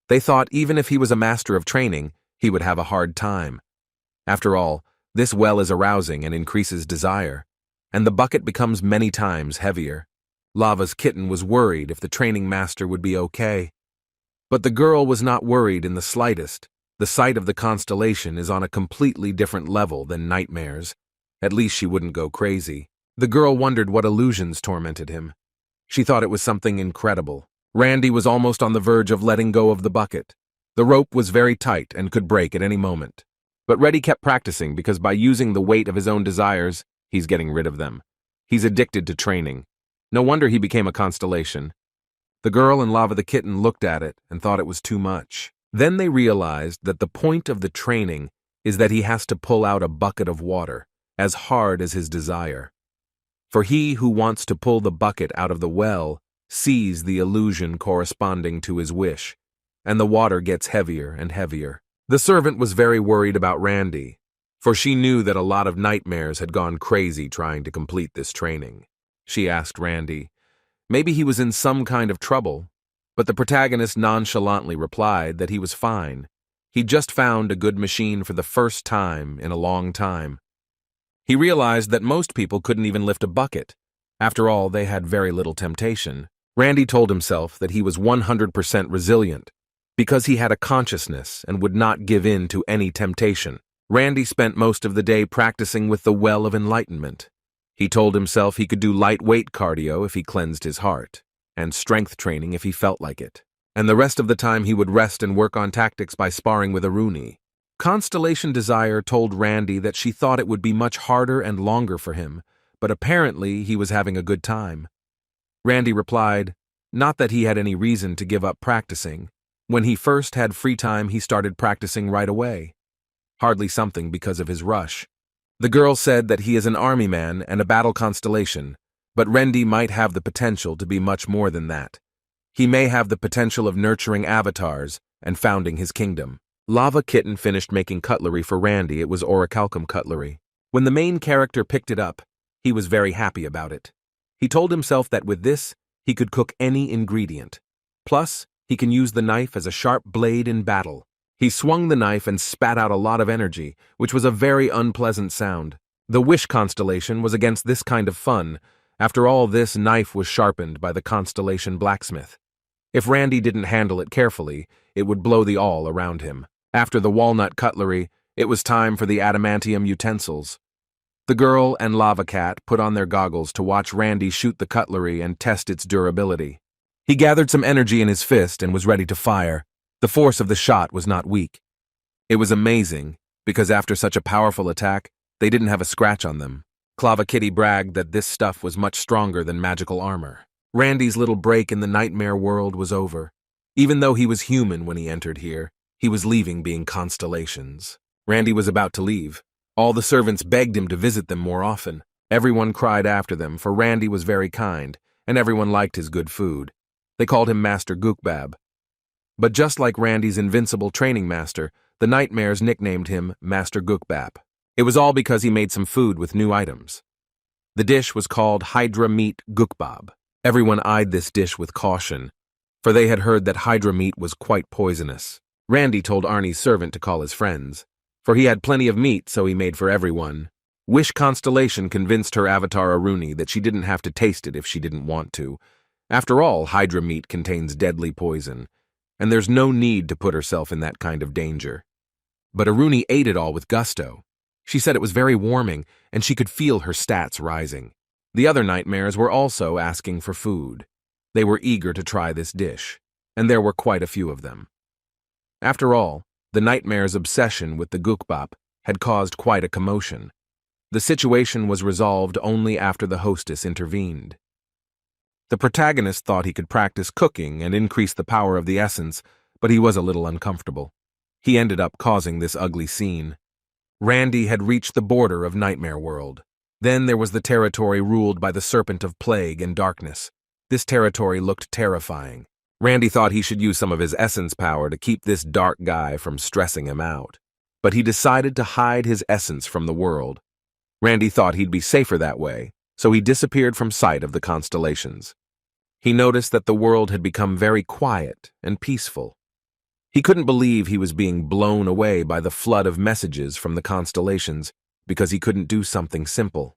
They thought even if he was a master of training, he would have a hard time. After all, this well is arousing and increases desire, and the bucket becomes many times heavier. Lava's kitten was worried if the training master would be okay. But the girl was not worried in the slightest. The sight of the constellation is on a completely different level than nightmares. At least she wouldn't go crazy. The girl wondered what illusions tormented him. She thought it was something incredible. Randy was almost on the verge of letting go of the bucket. The rope was very tight and could break at any moment. But Reddy kept practicing because by using the weight of his own desires, he's getting rid of them. He's addicted to training. No wonder he became a constellation. The girl and Lava the kitten looked at it and thought it was too much. Then they realized that the point of the training is that he has to pull out a bucket of water, as hard as his desire. For he who wants to pull the bucket out of the well sees the illusion corresponding to his wish, and the water gets heavier and heavier. The servant was very worried about Randy, for she knew that a lot of nightmares had gone crazy trying to complete this training. She asked Randy. Maybe he was in some kind of trouble, but the protagonist nonchalantly replied that he was fine. He'd just found a good machine for the first time in a long time. He realized that most people couldn't even lift a bucket. After all, they had very little temptation. Randy told himself that he was 100% resilient because he had a consciousness and would not give in to any temptation. Randy spent most of the day practicing with the Well of Enlightenment. He told himself he could do lightweight cardio if he cleansed his heart, and strength training if he felt like it. And the rest of the time he would rest and work on tactics by sparring with Aruni. Constellation Desire told Randy that she thought it would be much harder and longer for him, but apparently he was having a good time. Randy replied, not that he had any reason to give up practicing. When he first had free time, he started practicing right away. Hardly something because of his rush. The girl said that he is an army man and a battle constellation, but Randy might have the potential to be much more than that. He may have the potential of nurturing avatars and founding his kingdom. Lava Kitten finished making cutlery for Randy. It was orichalcum cutlery. When the main character picked it up, he was very happy about it. He told himself that with this, he could cook any ingredient. Plus, he can use the knife as a sharp blade in battle. He swung the knife and spat out a lot of energy, which was a very unpleasant sound. The Wish constellation was against this kind of fun. After all, this knife was sharpened by the constellation blacksmith. If Randy didn't handle it carefully, it would blow the all around him. After the walnut cutlery, it was time for the adamantium utensils. The girl and Lava Cat put on their goggles to watch Randy shoot the cutlery and test its durability. He gathered some energy in his fist and was ready to fire. The force of the shot was not weak. It was amazing, because after such a powerful attack, they didn't have a scratch on them. Clava Kitty bragged that this stuff was much stronger than magical armor. Randy's little break in the nightmare world was over. Even though he was human when he entered here, he was leaving being constellations. Randy was about to leave. All the servants begged him to visit them more often. Everyone cried after them, for Randy was very kind, and everyone liked his good food. They called him Master Gookbab. But just like Randy's invincible training master, the nightmares nicknamed him Master Gookbab. It was all because he made some food with new items. The dish was called hydra meat gookbab. Everyone eyed this dish with caution, for they had heard that hydra meat was quite poisonous. Randy told Arnie's servant to call his friends, for he had plenty of meat, so he made for everyone. Wish Constellation convinced her avatar Aruni that she didn't have to taste it if she didn't want to. After all, hydra meat contains deadly poison, and there's no need to put herself in that kind of danger. But Aruni ate it all with gusto. She said it was very warming, and she could feel her stats rising. The other nightmares were also asking for food. They were eager to try this dish, and there were quite a few of them. After all, the nightmare's obsession with the gukbap had caused quite a commotion. The situation was resolved only after the hostess intervened. The protagonist thought he could practice cooking and increase the power of the essence, but he was a little uncomfortable. He ended up causing this ugly scene. Randy had reached the border of Nightmare World. Then there was the territory ruled by the Serpent of Plague and Darkness. This territory looked terrifying. Randy thought he should use some of his essence power to keep this dark guy from stressing him out. But he decided to hide his essence from the world. Randy thought he'd be safer that way, so he disappeared from sight of the constellations. He noticed that the world had become very quiet and peaceful. He couldn't believe he was being blown away by the flood of messages from the constellations because he couldn't do something simple.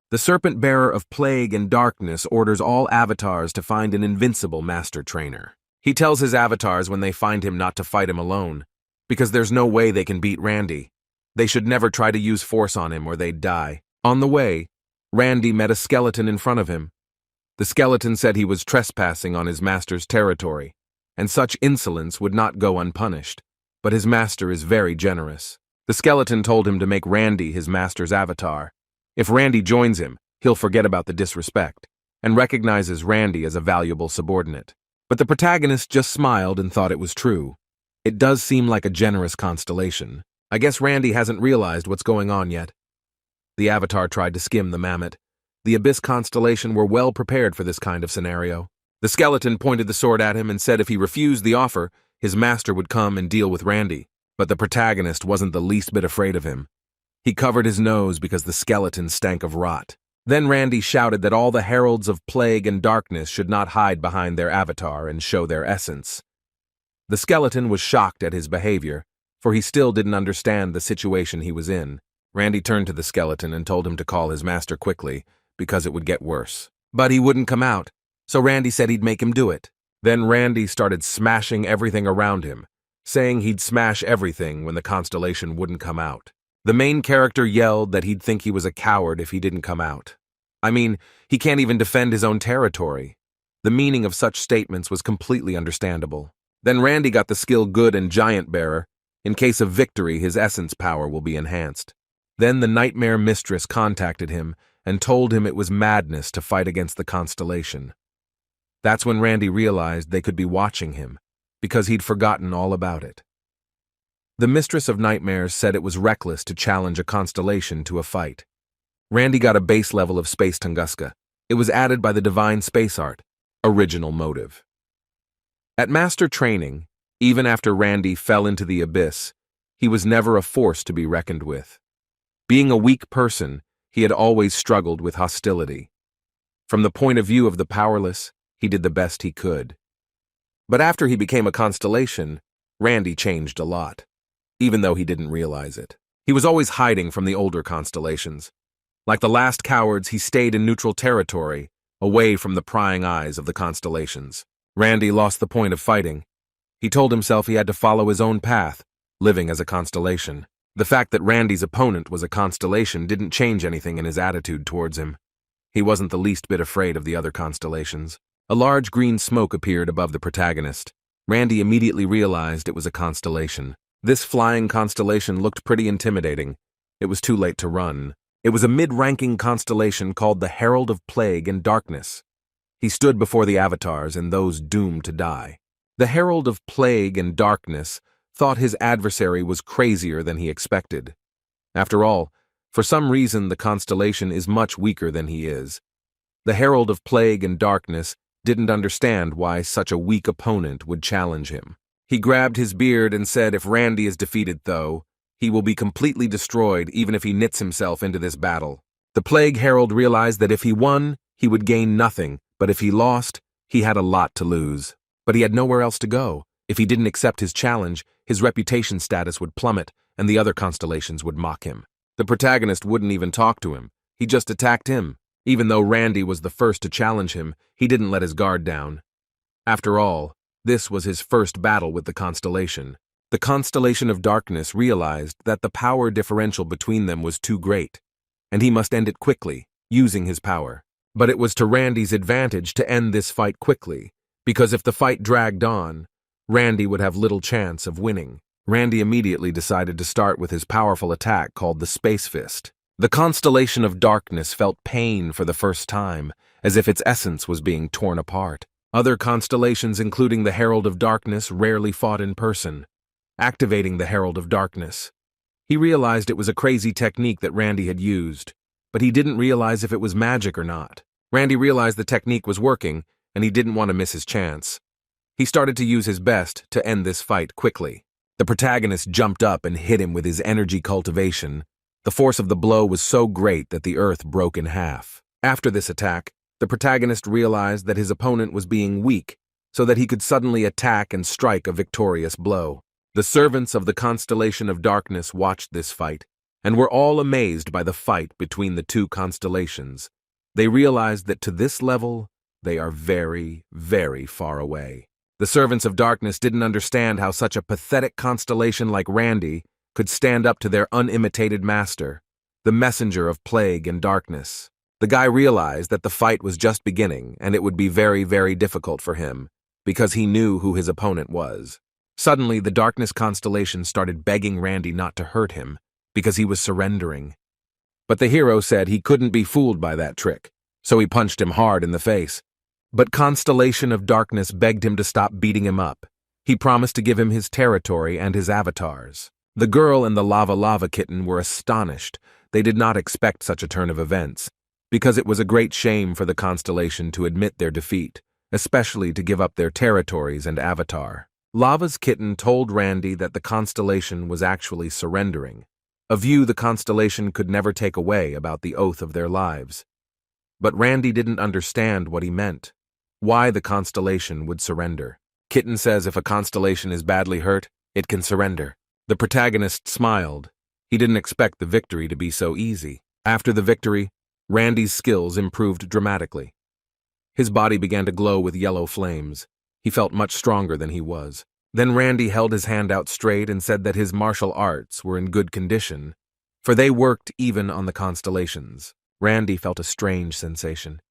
The Serpent Bearer of Plague and Darkness orders all avatars to find an invincible master trainer. He tells his avatars when they find him not to fight him alone, because there's no way they can beat Randy. They should never try to use force on him or they'd die. On the way, Randy met a skeleton in front of him. The skeleton said he was trespassing on his master's territory, and such insolence would not go unpunished, but his master is very generous. The skeleton told him to make Randy his master's avatar. If Randy joins him, he'll forget about the disrespect, and recognizes Randy as a valuable subordinate. But the protagonist just smiled and thought it was true. It does seem like a generous constellation. I guess Randy hasn't realized what's going on yet. The avatar tried to skim the mammoth. The Abyss constellation were well prepared for this kind of scenario. The skeleton pointed the sword at him and said if he refused the offer, his master would come and deal with Randy. But the protagonist wasn't the least bit afraid of him. He covered his nose because the skeleton stank of rot. Then Randy shouted that all the heralds of plague and darkness should not hide behind their avatar and show their essence. The skeleton was shocked at his behavior, for he still didn't understand the situation he was in. Randy turned to the skeleton and told him to call his master quickly, because it would get worse. But he wouldn't come out, so Randy said he'd make him do it. Then Randy started smashing everything around him, saying he'd smash everything when the constellation wouldn't come out. The main character yelled that he'd think he was a coward if he didn't come out. I mean, he can't even defend his own territory. The meaning of such statements was completely understandable. Then Randy got the skill Good and Giant Bearer. In case of victory, his essence power will be enhanced. Then the Nightmare Mistress contacted him and told him it was madness to fight against the constellation. That's when Randy realized they could be watching him, because he'd forgotten all about it. The Mistress of Nightmares said it was reckless to challenge a constellation to a fight. Randy got a base level of Space Tunguska. It was added by the Divine Space Art, original motive. At Master Training, even after Randy fell into the abyss, he was never a force to be reckoned with. Being a weak person, he had always struggled with hostility. From the point of view of the powerless, he did the best he could. But after he became a constellation, Randy changed a lot, even though he didn't realize it. He was always hiding from the older constellations. Like the last cowards, he stayed in neutral territory, away from the prying eyes of the constellations. Randy lost the point of fighting. He told himself he had to follow his own path, living as a constellation. The fact that Randy's opponent was a constellation didn't change anything in his attitude towards him. He wasn't the least bit afraid of the other constellations. A large green smoke appeared above the protagonist. Randy immediately realized it was a constellation. This flying constellation looked pretty intimidating. It was too late to run. It was a mid-ranking constellation called the Herald of Plague and Darkness. He stood before the avatars and those doomed to die. The Herald of Plague and Darkness thought his adversary was crazier than he expected. After all, for some reason the constellation is much weaker than he is. The Herald of Plague and Darkness didn't understand why such a weak opponent would challenge him. He grabbed his beard and said if Randy is defeated, though, he will be completely destroyed even if he knits himself into this battle. The Plague Herald realized that if he won, he would gain nothing, but if he lost, he had a lot to lose. But he had nowhere else to go. If he didn't accept his challenge, his reputation status would plummet, and the other constellations would mock him. The protagonist wouldn't even talk to him. He just attacked him. Even though Randy was the first to challenge him, he didn't let his guard down. After all, This was his first battle with the constellation. The constellation of darkness realized that the power differential between them was too great, and he must end it quickly, using his power. But it was to Randy's advantage to end this fight quickly, because if the fight dragged on, Randy would have little chance of winning. Randy immediately decided to start with his powerful attack called the Space Fist. The constellation of darkness felt pain for the first time, as if its essence was being torn apart. Other constellations, including the Herald of Darkness, rarely fought in person. Activating the Herald of Darkness, he realized it was a crazy technique that Randy had used, but he didn't realize if it was magic or not. Randy realized the technique was working, and he didn't want to miss his chance. He started to use his best to end this fight quickly. The protagonist jumped up and hit him with his energy cultivation. The force of the blow was so great that the earth broke in half. After this attack, the protagonist realized that his opponent was being weak, so that he could suddenly attack and strike a victorious blow. The servants of the constellation of darkness watched this fight, and were all amazed by the fight between the two constellations. They realized that to this level, they are very, very far away. The servants of darkness didn't understand how such a pathetic constellation like Randy could stand up to their unimitated master, the messenger of plague and darkness. The guy realized that the fight was just beginning, and it would be very, very difficult for him, because he knew who his opponent was. Suddenly, the darkness constellation started begging Randy not to hurt him, because he was surrendering. But the hero said he couldn't be fooled by that trick, so he punched him hard in the face. But Constellation of Darkness begged him to stop beating him up. He promised to give him his territory and his avatars. The girl and the lava kitten were astonished. They did not expect such a turn of events, because it was a great shame for the constellation to admit their defeat, especially to give up their territories and avatar. Lava's kitten told Randy that the constellation was actually surrendering, a view the constellation could never take away about the oath of their lives. But Randy didn't understand what he meant, why the constellation would surrender. Kitten says if a constellation is badly hurt, it can surrender. The protagonist smiled. He didn't expect the victory to be so easy. After the victory, Randy's skills improved dramatically. His body began to glow with yellow flames. He felt much stronger than he was. Then Randy held his hand out straight and said that his martial arts were in good condition, for they worked even on the constellations. Randy felt a strange sensation.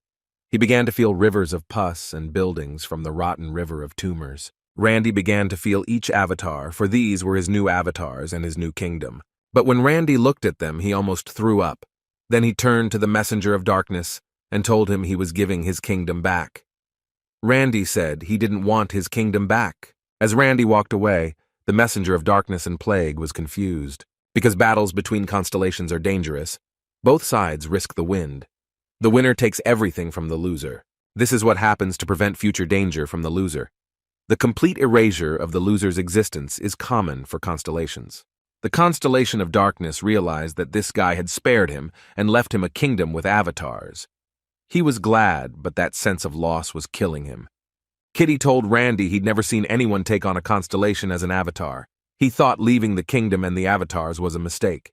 He began to feel rivers of pus and buildings from the rotten river of tumors. Randy began to feel each avatar, for these were his new avatars and his new kingdom. But when Randy looked at them, he almost threw up. Then he turned to the messenger of darkness and told him he was giving his kingdom back. Randy said he didn't want his kingdom back. As Randy walked away, the messenger of darkness and plague was confused. Because battles between constellations are dangerous, both sides risk the wind. The winner takes everything from the loser. This is what happens to prevent future danger from the loser. The complete erasure of the loser's existence is common for constellations. The constellation of darkness realized that this guy had spared him and left him a kingdom with avatars. He was glad, but that sense of loss was killing him. Kitty told Randy he'd never seen anyone take on a constellation as an avatar. He thought leaving the kingdom and the avatars was a mistake.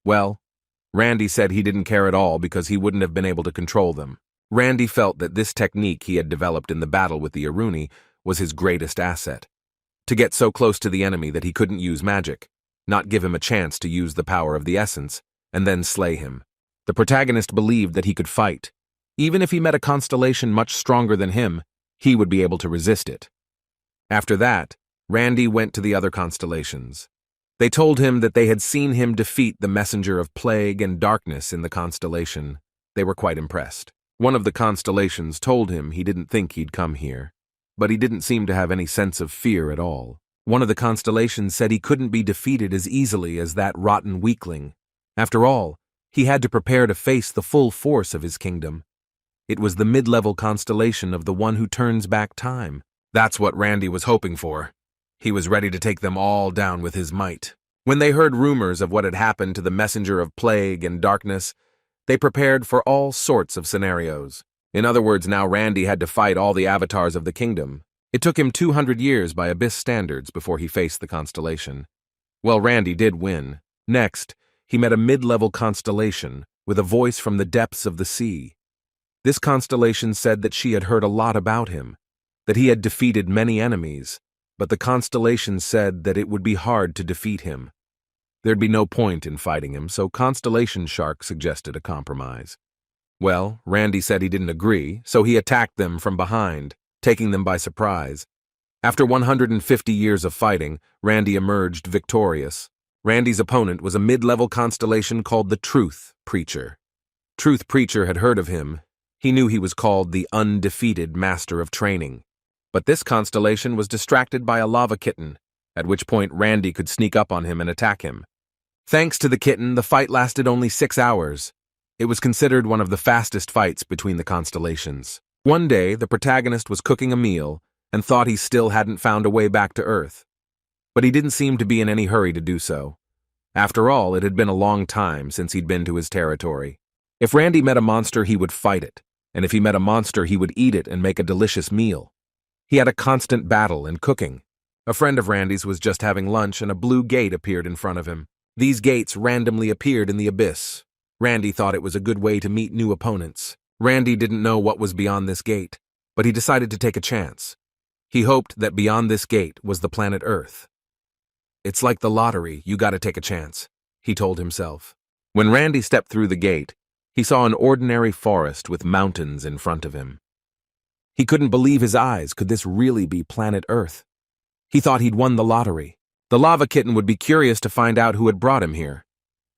Well, Randy said he didn't care at all because he wouldn't have been able to control them. Randy felt that this technique he had developed in the battle with the Aruni was his greatest asset. To get so close to the enemy that he couldn't use magic, not give him a chance to use the power of the essence, and then slay him. The protagonist believed that he could fight. Even if he met a constellation much stronger than him, he would be able to resist it. After that, Randy went to the other constellations. They told him that they had seen him defeat the messenger of plague and darkness in the constellation. They were quite impressed. One of the constellations told him he didn't think he'd come here, but he didn't seem to have any sense of fear at all. One of the constellations said he couldn't be defeated as easily as that rotten weakling. After all, he had to prepare to face the full force of his kingdom. It was the mid-level constellation of the one who turns back time. That's what Randy was hoping for. He was ready to take them all down with his might. When they heard rumors of what had happened to the messenger of plague and darkness, they prepared for all sorts of scenarios. In other words, now Randy had to fight all the avatars of the kingdom. It took him 200 years by Abyss standards before he faced the constellation. Well, Randy did win. Next, he met a mid-level constellation with a voice from the depths of the sea. This constellation said that she had heard a lot about him. that he had defeated many enemies, but the constellations said that it would be hard to defeat him. There'd be no point in fighting him, so Constellation Shark suggested a compromise. Well, Randy said he didn't agree, so he attacked them from behind, taking them by surprise. After 150 years of fighting, Randy emerged victorious. Randy's opponent was a mid-level constellation called the Truth Preacher. Truth Preacher had heard of him. He knew he was called the undefeated master of training. But this constellation was distracted by a lava kitten, at which point Randy could sneak up on him and attack him. Thanks to the kitten, the fight lasted only 6 hours. It was considered one of the fastest fights between the constellations. One day, the protagonist was cooking a meal and thought he still hadn't found a way back to Earth. But he didn't seem to be in any hurry to do so. After all, it had been a long time since he'd been to his territory. If Randy met a monster, he would fight it, and if he met a monster, he would eat it and make a delicious meal. He had a constant battle in cooking. A friend of Randy's was just having lunch and a blue gate appeared in front of him. These gates randomly appeared in the abyss. Randy thought it was a good way to meet new opponents. Randy didn't know what was beyond this gate, but he decided to take a chance. He hoped that beyond this gate was the planet Earth. It's like the lottery, you gotta take a chance, he told himself. When Randy stepped through the gate, he saw an ordinary forest with mountains in front of him. He couldn't believe his eyes. Could this really be planet Earth? He thought he'd won the lottery. The lava kitten would be curious to find out who had brought him here.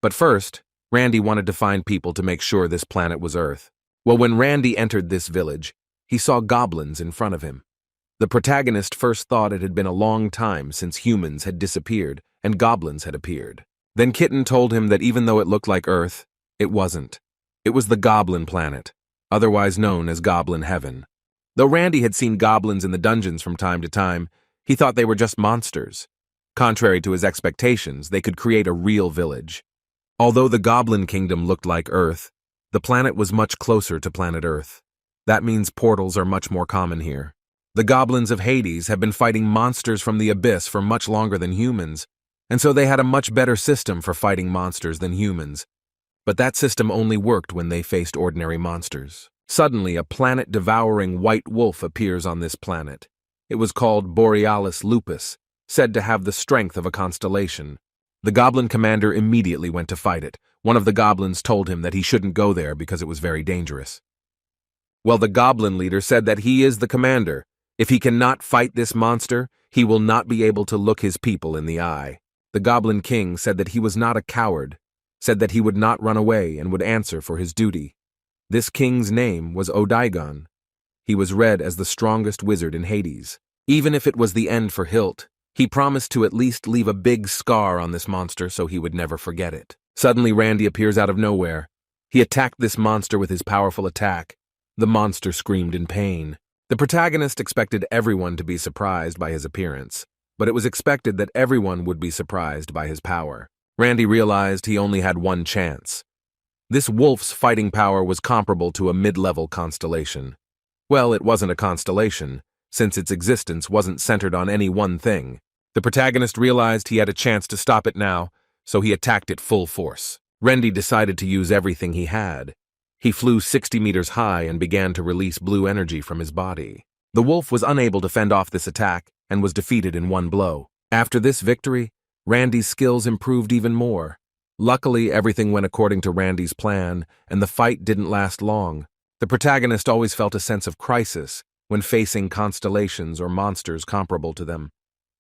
But first, Randy wanted to find people to make sure this planet was Earth. Well, when Randy entered this village, he saw goblins in front of him. The protagonist first thought it had been a long time since humans had disappeared and goblins had appeared. Then Kitten told him that even though it looked like Earth, it wasn't. It was the Goblin Planet, otherwise known as Goblin Heaven. Though Randy had seen goblins in the dungeons from time to time, he thought they were just monsters. Contrary to his expectations, they could create a real village. Although the Goblin Kingdom looked like Earth, the planet was much closer to planet Earth. That means portals are much more common here. The goblins of Hades have been fighting monsters from the abyss for much longer than humans, and so they had a much better system for fighting monsters than humans. But that system only worked when they faced ordinary monsters. Suddenly, a planet-devouring white wolf appears on this planet. It was called Borealis Lupus, said to have the strength of a constellation. The goblin commander immediately went to fight it. One of the goblins told him that he shouldn't go there because it was very dangerous. Well, the goblin leader said that he is the commander. If he cannot fight this monster, he will not be able to look his people in the eye. The Goblin King said that he was not a coward, said that he would not run away and would answer for his duty. This king's name was Odaigon. He was read as the strongest wizard in Hades. Even if it was the end for Hilt, he promised to at least leave a big scar on this monster so he would never forget it. Suddenly, Randy appears out of nowhere. He attacked this monster with his powerful attack. The monster screamed in pain. The protagonist expected everyone to be surprised by his appearance, but it was expected that everyone would be surprised by his power. Randy realized he only had one chance. This wolf's fighting power was comparable to a mid-level constellation. Well, it wasn't a constellation, since its existence wasn't centered on any one thing. The protagonist realized he had a chance to stop it now, so he attacked it full force. Randy decided to use everything he had. He flew 60 meters high and began to release blue energy from his body. The wolf was unable to fend off this attack and was defeated in one blow. After this victory, Randy's skills improved even more. Luckily, everything went according to Randy's plan, and the fight didn't last long. The protagonist always felt a sense of crisis when facing constellations or monsters comparable to them.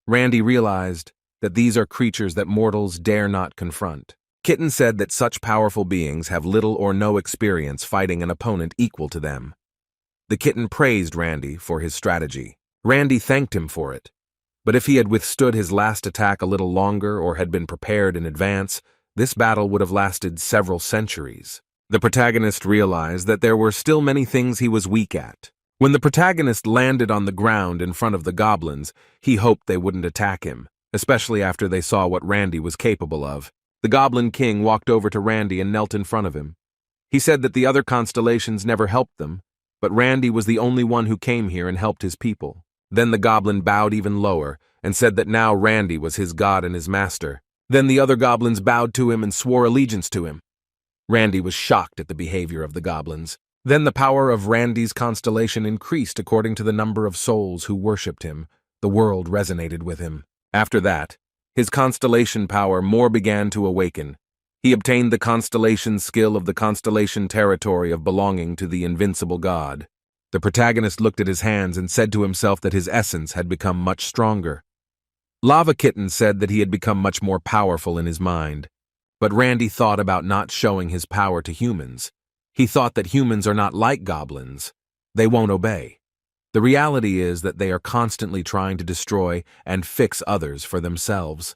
Randy realized that these are creatures that mortals dare not confront. Kitten said that such powerful beings have little or no experience fighting an opponent equal to them. The kitten praised Randy for his strategy. Randy thanked him for it. But if he had withstood his last attack a little longer or had been prepared in advance, this battle would have lasted several centuries. The protagonist realized that there were still many things he was weak at. When the protagonist landed on the ground in front of the goblins, he hoped they wouldn't attack him, especially after they saw what Randy was capable of. The Goblin King walked over to Randy and knelt in front of him. He said that the other constellations never helped them, but Randy was the only one who came here and helped his people. Then the goblin bowed even lower and said that now Randy was his god and his master. Then the other goblins bowed to him and swore allegiance to him. Randy was shocked at the behavior of the goblins. Then the power of Randy's constellation increased according to the number of souls who worshipped him. The world resonated with him. After that, his constellation power more began to awaken. He obtained the constellation skill of the constellation territory of belonging to the invincible god. The protagonist looked at his hands and said to himself that his essence had become much stronger. Lava Kitten said that he had become much more powerful in his mind. But Randy thought about not showing his power to humans. He thought that humans are not like goblins. They won't obey. The reality is that they are constantly trying to destroy and fix others for themselves.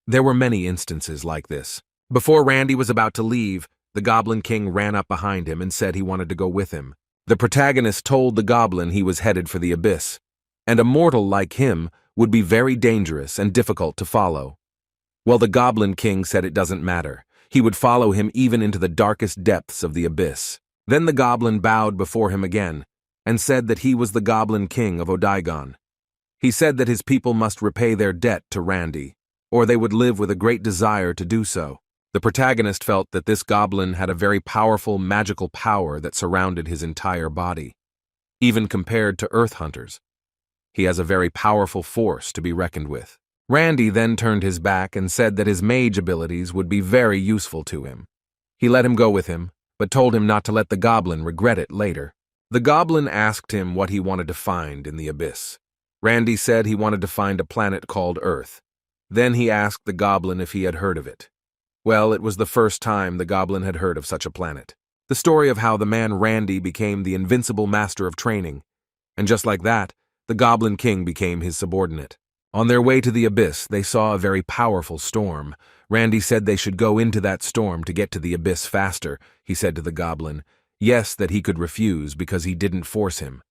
There were many instances like this. Before Randy was about to leave, the Goblin King ran up behind him and said he wanted to go with him. The protagonist told the goblin he was headed for the abyss, and a mortal like him would be very dangerous and difficult to follow. Well, the Goblin King said it doesn't matter. He would follow him even into the darkest depths of the abyss. Then the goblin bowed before him again, and said that he was the Goblin King of Odigon. He said that his people must repay their debt to Randy, or they would live with a great desire to do so. The protagonist felt that this goblin had a very powerful magical power that surrounded his entire body. Even compared to Earth Hunters, he has a very powerful force to be reckoned with. Randy then turned his back and said that his mage abilities would be very useful to him. He let him go with him, but told him not to let the goblin regret it later. The goblin asked him what he wanted to find in the abyss. Randy said he wanted to find a planet called Earth. Then he asked the goblin if he had heard of it. Well, it was the first time the goblin had heard of such a planet. The story of how the man Randy became the invincible master of training. And just like that, the Goblin King became his subordinate. On their way to the abyss, they saw a very powerful storm. Randy said they should go into that storm to get to the abyss faster. He said to the goblin, yes, that he could refuse because he didn't force him.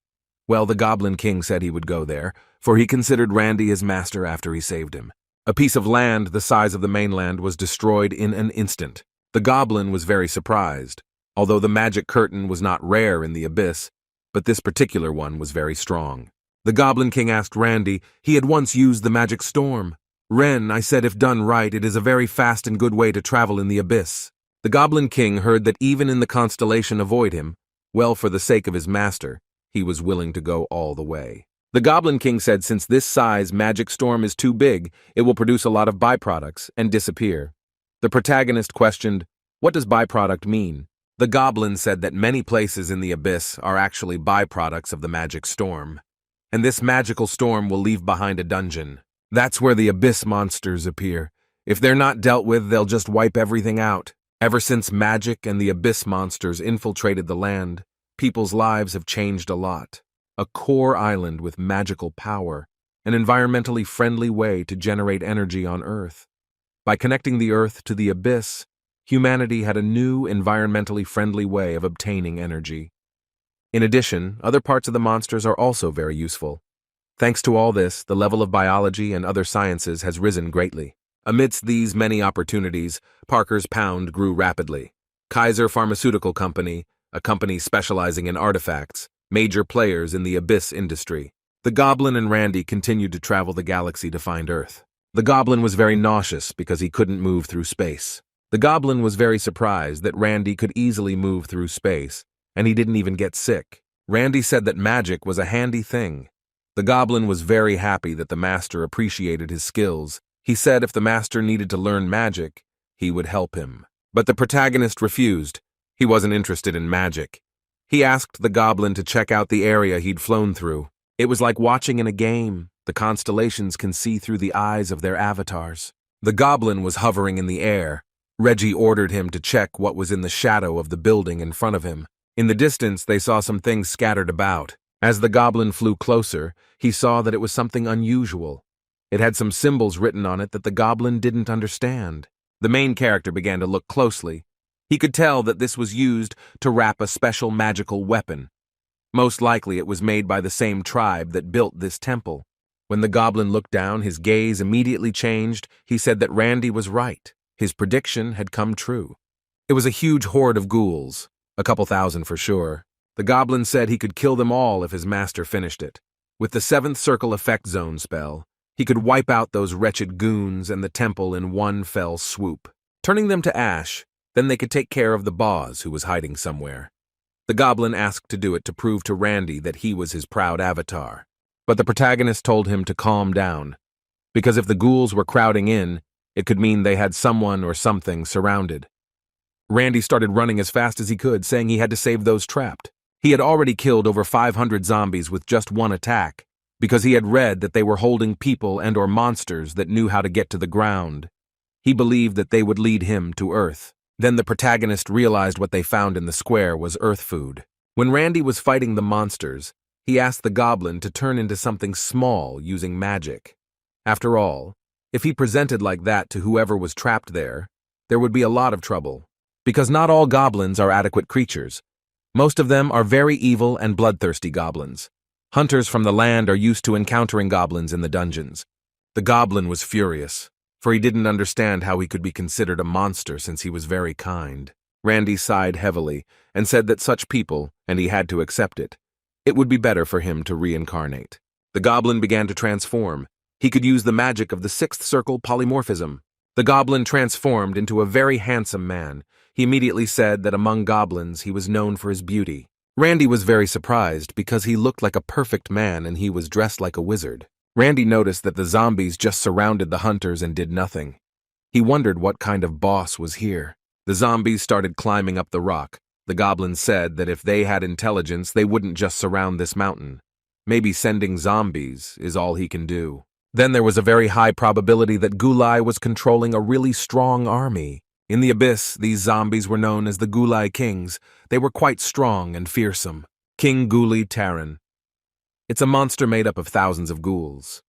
Well, the Goblin King said he would go there, for he considered Randy his master after he saved him. A piece of land the size of the mainland was destroyed in an instant. The goblin was very surprised, although the magic curtain was not rare in the abyss, but this particular one was very strong. The Goblin King asked Randy, he had once used the magic storm. Ren, I said if done right, it is a very fast and good way to travel in the abyss. The Goblin King heard that even in the constellation avoid him, well, for the sake of his master, he was willing to go all the way. The Goblin King said since this size magic storm is too big, it will produce a lot of byproducts and disappear. The protagonist questioned, what does byproduct mean? The goblin said that many places in the abyss are actually byproducts of the magic storm. And this magical storm will leave behind a dungeon. That's where the abyss monsters appear. If they're not dealt with, they'll just wipe everything out. Ever since magic and the abyss monsters infiltrated the land, people's lives have changed a lot. A core island with magical power, an environmentally friendly way to generate energy on Earth. By connecting the Earth to the abyss, humanity had a new environmentally friendly way of obtaining energy. In addition, other parts of the monsters are also very useful. Thanks to all this, the level of biology and other sciences has risen greatly. Amidst these many opportunities, Parker's Pound grew rapidly. Kaiser Pharmaceutical Company, a company specializing in artifacts, major players in the abyss industry. The Goblin and Randy continued to travel the galaxy to find Earth. The Goblin was very nauseous because he couldn't move through space. The Goblin was very surprised that Randy could easily move through space, and he didn't even get sick. Randy said that magic was a handy thing. The Goblin was very happy that the master appreciated his skills. He said if the master needed to learn magic, he would help him. But the protagonist refused. He wasn't interested in magic. He asked the Goblin to check out the area he'd flown through. It was like watching in a game. The constellations can see through the eyes of their avatars. The Goblin was hovering in the air. Reggie ordered him to check what was in the shadow of the building in front of him. In the distance, they saw some things scattered about. As the Goblin flew closer, he saw that it was something unusual. It had some symbols written on it that the Goblin didn't understand. The main character began to look closely. He could tell that this was used to wrap a special magical weapon. Most likely it was made by the same tribe that built this temple. When the Goblin looked down, his gaze immediately changed. He said that Randy was right. His prediction had come true. It was a huge horde of ghouls. A couple thousand for sure. The Goblin said he could kill them all if his master finished it. With the 7th Circle Effect Zone spell, he could wipe out those wretched goons and the temple in one fell swoop, turning them to ash. Then they could take care of the boss who was hiding somewhere. The goblin asked to do it to prove to Randy that he was his proud avatar. But the protagonist told him to calm down, because if the ghouls were crowding in, it could mean they had someone or something surrounded. Randy started running as fast as he could, saying he had to save those trapped. He had already killed over 500 zombies with just one attack, because he had read that they were holding people and/or monsters that knew how to get to the ground. He believed that they would lead him to Earth. Then the protagonist realized what they found in the square was Earth food. When Randy was fighting the monsters, he asked the goblin to turn into something small using magic. After all, if he presented like that to whoever was trapped there would be a lot of trouble. Because not all goblins are adequate creatures. Most of them are very evil and bloodthirsty goblins. Hunters from the land are used to encountering goblins in the dungeons. The goblin was furious, for he didn't understand how he could be considered a monster since he was very kind. Randy sighed heavily and said that such people, and he had to accept it, it would be better for him to reincarnate. The goblin began to transform. He could use the magic of the sixth circle polymorphism. The goblin transformed into a very handsome man. He immediately said that among goblins he was known for his beauty. Randy was very surprised because he looked like a perfect man and he was dressed like a wizard. Randy noticed that the zombies just surrounded the hunters and did nothing. He wondered what kind of boss was here. The zombies started climbing up the rock. The goblin said that if they had intelligence, they wouldn't just surround this mountain. Maybe sending zombies is all he can do. Then there was a very high probability that Gulai was controlling a really strong army. In the abyss, these zombies were known as the Gulai Kings. They were quite strong and fearsome. King Ghoulie Taran. It's a monster made up of thousands of ghouls.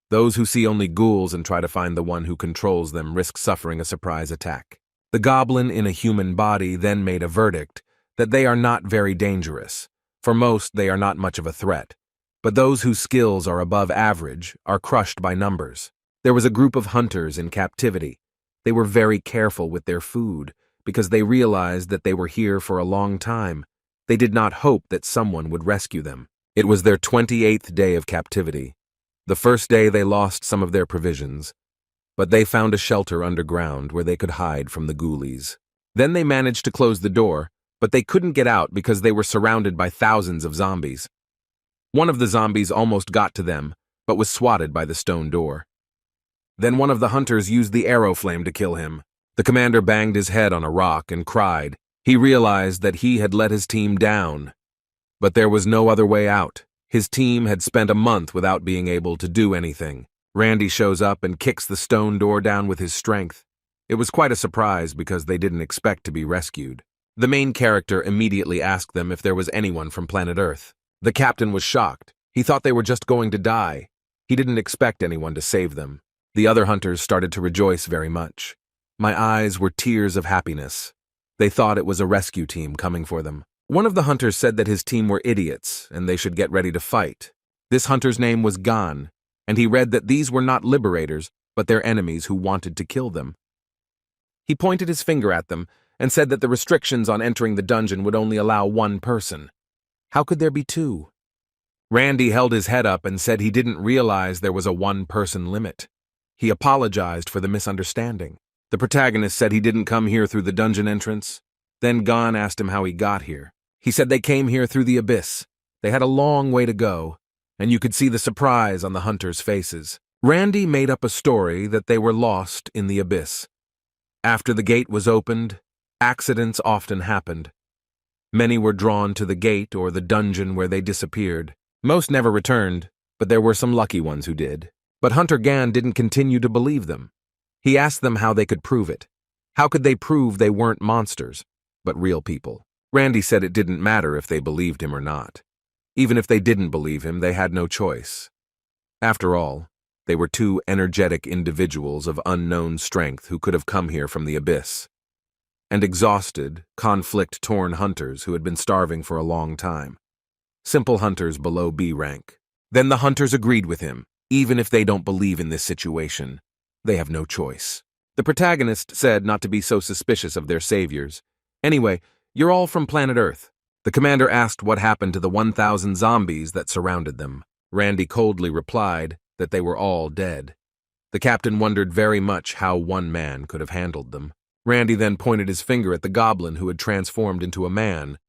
Those who see only ghouls and try to find the one who controls them risk suffering a surprise attack. The goblin in a human body then made a verdict that they are not very dangerous. For most, they are not much of a threat. But those whose skills are above average are crushed by numbers. There was a group of hunters in captivity. They were very careful with their food because they realized that they were here for a long time. They did not hope that someone would rescue them. It was their 28th day of captivity. The first day they lost some of their provisions, but they found a shelter underground where they could hide from the ghoulies. Then they managed to close the door, but they couldn't get out because they were surrounded by thousands of zombies. One of the zombies almost got to them, but was swatted by the stone door. Then one of the hunters used the arrow flame to kill him. The commander banged his head on a rock and cried. He realized that he had let his team down. But there was no other way out. His team had spent a month without being able to do anything. Randy shows up and kicks the stone door down with his strength. It was quite a surprise because they didn't expect to be rescued. The main character immediately asked them if there was anyone from planet Earth. The captain was shocked. He thought they were just going to die. He didn't expect anyone to save them. The other hunters started to rejoice very much. My eyes were tears of happiness. They thought it was a rescue team coming for them. One of the hunters said that his team were idiots and they should get ready to fight. This hunter's name was Gan, and he read that these were not liberators, but their enemies who wanted to kill them. He pointed his finger at them and said that the restrictions on entering the dungeon would only allow one person. How could there be two? Randy held his head up and said he didn't realize there was a one-person limit. He apologized for the misunderstanding. The protagonist said he didn't come here through the dungeon entrance. Then Gon asked him how he got here. He said they came here through the abyss. They had a long way to go, and you could see the surprise on the hunters' faces. Randy made up a story that they were lost in the abyss. After the gate was opened, accidents often happened. Many were drawn to the gate or the dungeon where they disappeared. Most never returned, but there were some lucky ones who did. But Hunter Gan didn't continue to believe them. He asked them how they could prove it. How could they prove they weren't monsters, but real people? Randy said it didn't matter if they believed him or not. Even if they didn't believe him, they had no choice. After all, they were two energetic individuals of unknown strength who could have come here from the abyss. And exhausted, conflict-torn hunters who had been starving for a long time. Simple hunters below B rank. Then the hunters agreed with him. Even if they don't believe in this situation, they have no choice. The protagonist said not to be so suspicious of their saviors. Anyway, you're all from planet Earth. The commander asked what happened to the 1,000 zombies that surrounded them. Randy coldly replied that they were all dead. The captain wondered very much how one man could have handled them. Randy then pointed his finger at the goblin who had transformed into a man.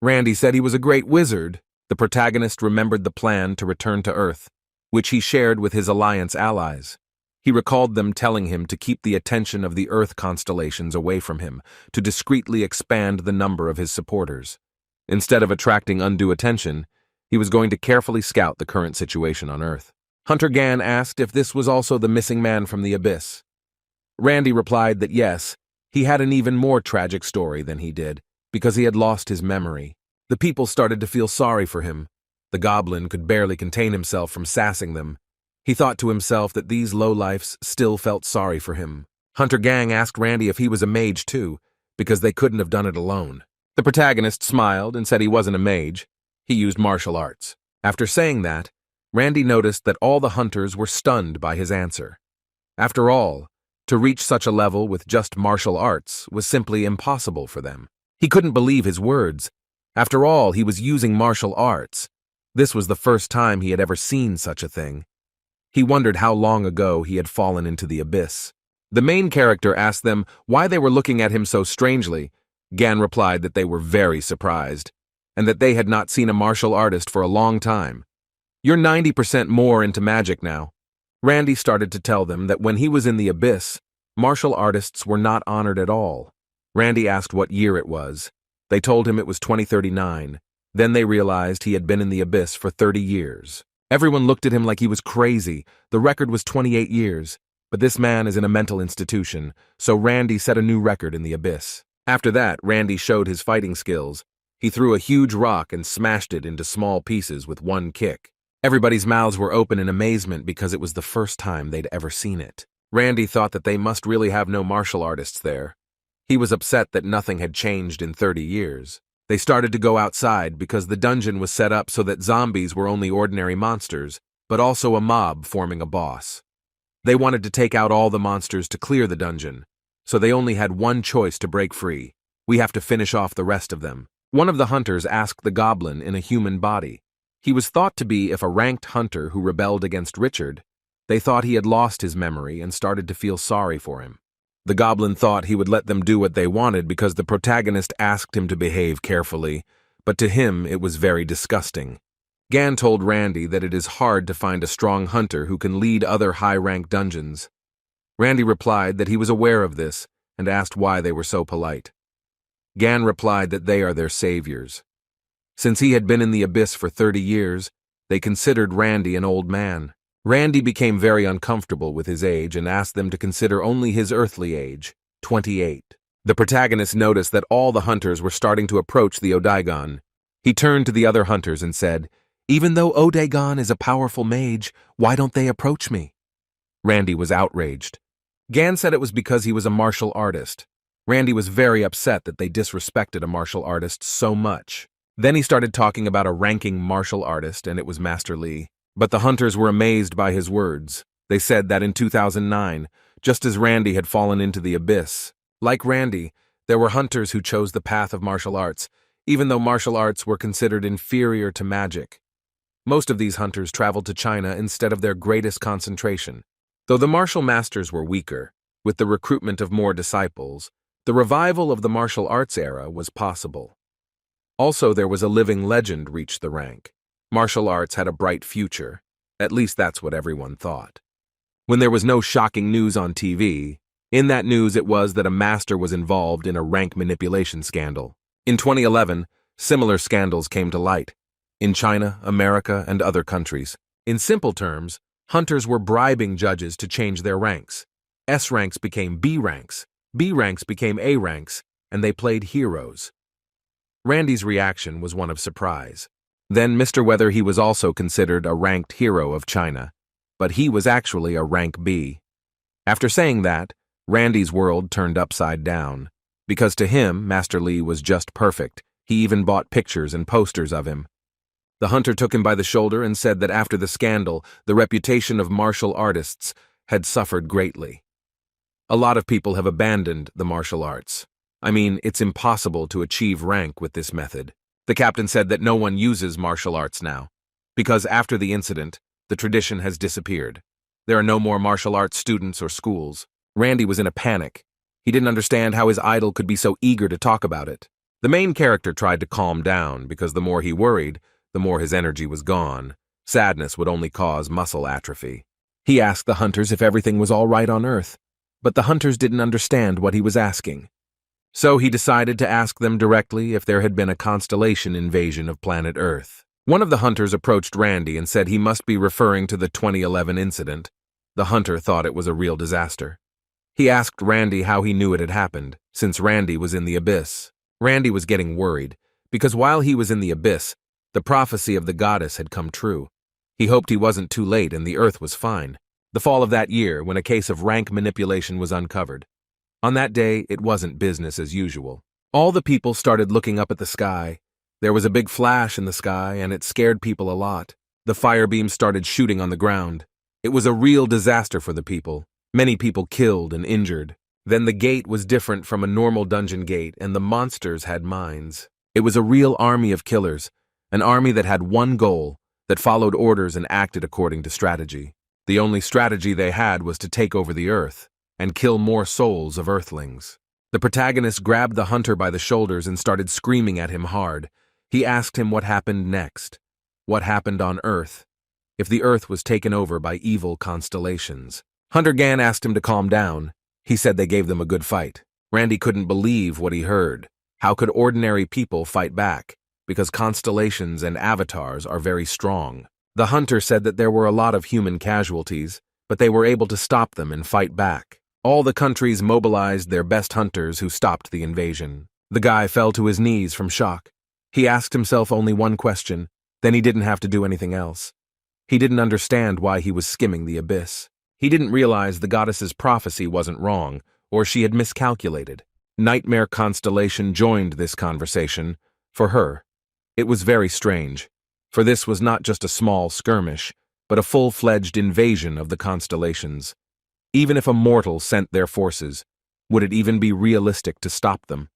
Randy said he was a great wizard. The protagonist remembered the plan to return to Earth, which he shared with his Alliance allies. He recalled them telling him to keep the attention of the Earth constellations away from him, to discreetly expand the number of his supporters. Instead of attracting undue attention, he was going to carefully scout the current situation on Earth. Hunter Gan asked if this was also the missing man from the Abyss. Randy replied that yes, he had an even more tragic story than he did, because he had lost his memory. The people started to feel sorry for him. The goblin could barely contain himself from sassing them. He thought to himself that these lowlifes still felt sorry for him. Hunter Gang asked Randy if he was a mage too, because they couldn't have done it alone. The protagonist smiled and said he wasn't a mage. He used martial arts. After saying that, Randy noticed that all the hunters were stunned by his answer. After all, to reach such a level with just martial arts was simply impossible for them. He couldn't believe his words. After all, he was using martial arts. This was the first time he had ever seen such a thing. He wondered how long ago he had fallen into the abyss. The main character asked them why they were looking at him so strangely. Gan replied that they were very surprised, and that they had not seen a martial artist for a long time. You're 90% more into magic now. Randy started to tell them that when he was in the abyss, martial artists were not honored at all. Randy asked what year it was. They told him it was 2039. Then they realized he had been in the abyss for 30 years. Everyone looked at him like he was crazy. The record was 28 years. But this man is in a mental institution, so Randy set a new record in the abyss. After that, Randy showed his fighting skills. He threw a huge rock and smashed it into small pieces with one kick. Everybody's mouths were open in amazement because it was the first time they'd ever seen it. Randy thought that they must really have no martial artists there. He was upset that nothing had changed in 30 years. They started to go outside because the dungeon was set up so that zombies were only ordinary monsters, but also a mob forming a boss. They wanted to take out all the monsters to clear the dungeon, so they only had one choice to break free. We have to finish off the rest of them. One of the hunters asked the goblin in a human body. He was thought to be a ranked hunter who rebelled against Richard. They thought he had lost his memory and started to feel sorry for him. The goblin thought he would let them do what they wanted because the protagonist asked him to behave carefully, but to him it was very disgusting. Gan told Randy that it is hard to find a strong hunter who can lead other high-rank dungeons. Randy replied that he was aware of this and asked why they were so polite. Gan replied that they are their saviors. Since he had been in the abyss for 30 years, they considered Randy an old man. Randy became very uncomfortable with his age and asked them to consider only his earthly age, 28. The protagonist noticed that all the hunters were starting to approach the Odagon. He turned to the other hunters and said, "Even though Odagon is a powerful mage, why don't they approach me?" Randy was outraged. Gan said it was because he was a martial artist. Randy was very upset that they disrespected a martial artist so much. Then he started talking about a ranking martial artist, and it was Master Li. But the hunters were amazed by his words. They said that in 2009, just as Randy had fallen into the abyss, like Randy, there were hunters who chose the path of martial arts, even though martial arts were considered inferior to magic. Most of these hunters traveled to China instead of their greatest concentration. Though the martial masters were weaker, with the recruitment of more disciples, the revival of the martial arts era was possible. Also, there was a living legend reached the rank. Martial arts had a bright future. At least that's what everyone thought. When there was no shocking news on TV, in that news it was that a master was involved in a rank manipulation scandal. In 2011, similar scandals came to light, in China, America, and other countries. In simple terms, hunters were bribing judges to change their ranks. S ranks became B ranks, B ranks became A ranks, and they played heroes. Randy's reaction was one of surprise. Then Mr. Whether he was also considered a ranked hero of China, but he was actually a rank B. After saying that, Randy's world turned upside down, because to him, Master Li was just perfect. He even bought pictures and posters of him. The hunter took him by the shoulder and said that after the scandal, the reputation of martial artists had suffered greatly. A lot of people have abandoned the martial arts. I mean, it's impossible to achieve rank with this method. The captain said that no one uses martial arts now, because after the incident, the tradition has disappeared. There are no more martial arts students or schools. Randy was in a panic. He didn't understand how his idol could be so eager to talk about it. The main character tried to calm down because the more he worried, the more his energy was gone. Sadness would only cause muscle atrophy. He asked the hunters if everything was all right on Earth, but the hunters didn't understand what he was asking. So he decided to ask them directly if there had been a constellation invasion of planet Earth. One of the hunters approached Randy and said he must be referring to the 2011 incident. The hunter thought it was a real disaster. He asked Randy how he knew it had happened, since Randy was in the abyss. Randy was getting worried, because while he was in the abyss, the prophecy of the goddess had come true. He hoped he wasn't too late and the Earth was fine. The fall of that year, when a case of rank manipulation was uncovered. On that day, it wasn't business as usual. All the people started looking up at the sky. There was a big flash in the sky, and it scared people a lot. The fire beams started shooting on the ground. It was a real disaster for the people. Many people killed and injured. Then the gate was different from a normal dungeon gate, and the monsters had minds. It was a real army of killers, an army that had one goal, that followed orders and acted according to strategy. The only strategy they had was to take over the Earth and kill more souls of Earthlings. The protagonist grabbed the hunter by the shoulders and started screaming at him hard. He asked him what happened next. What happened on Earth? If the Earth was taken over by evil constellations. Hunter Gan asked him to calm down. He said they gave them a good fight. Randy couldn't believe what he heard. How could ordinary people fight back? Because constellations and avatars are very strong. The hunter said that there were a lot of human casualties, but they were able to stop them and fight back. All the countries mobilized their best hunters who stopped the invasion. The guy fell to his knees from shock. He asked himself only one question, then he didn't have to do anything else. He didn't understand why he was skimming the abyss. He didn't realize the goddess's prophecy wasn't wrong, or she had miscalculated. Nightmare Constellation joined this conversation. For her, it was very strange, for this was not just a small skirmish, but a full-fledged invasion of the constellations. Even if a mortal sent their forces, would it even be realistic to stop them?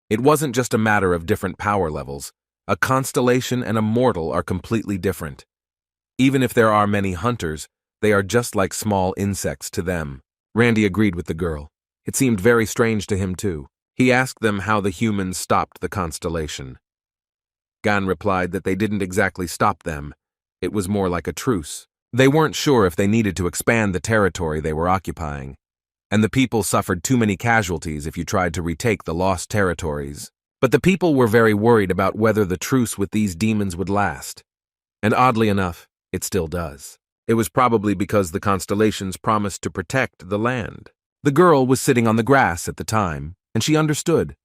It wasn't just a matter of different power levels. A constellation and a mortal are completely different. Even if there are many hunters, they are just like small insects to them. Randy agreed with the girl. It seemed very strange to him too. He asked them how the humans stopped the constellation. Gan replied that they didn't exactly stop them. It was more like a truce. They weren't sure if they needed to expand the territory they were occupying, and the people suffered too many casualties if you tried to retake the lost territories. But the people were very worried about whether the truce with these demons would last. And oddly enough, it still does. It was probably because the constellations promised to protect the land. The girl was sitting on the grass at the time, and she understood.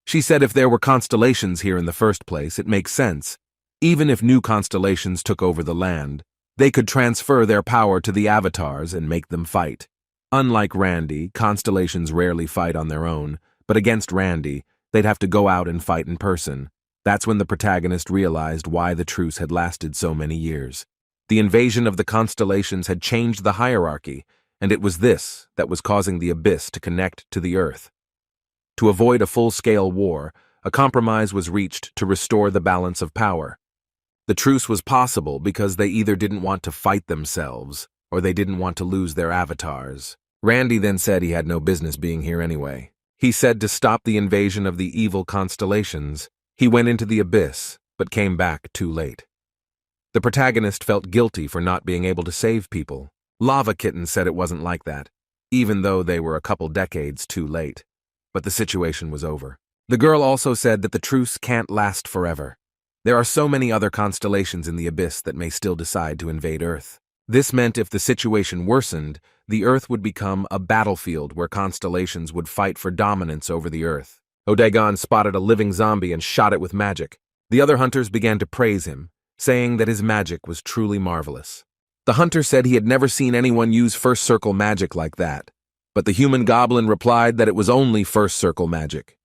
She said if there were constellations here in the first place, it makes sense. Even if new constellations took over the land, they could transfer their power to the avatars and make them fight. Unlike Randy, constellations rarely fight on their own, but against Randy, they'd have to go out and fight in person. That's when the protagonist realized why the truce had lasted so many years. The invasion of the constellations had changed the hierarchy, and it was this that was causing the abyss to connect to the Earth. To avoid a full-scale war, a compromise was reached to restore the balance of power. The truce was possible because they either didn't want to fight themselves, or they didn't want to lose their avatars. Randy then said he had no business being here anyway. He said to stop the invasion of the evil constellations. He went into the abyss, but came back too late. The protagonist felt guilty for not being able to save people. Lava Kitten said it wasn't like that, even though they were a couple decades too late. But the situation was over. The girl also said that the truce can't last forever. There are so many other constellations in the abyss that may still decide to invade Earth. This meant if the situation worsened, the Earth would become a battlefield where constellations would fight for dominance over the Earth. Odagon spotted a living zombie and shot it with magic. The other hunters began to praise him, saying that his magic was truly marvelous. The hunter said he had never seen anyone use first circle magic like that, but the human goblin replied that it was only first circle magic.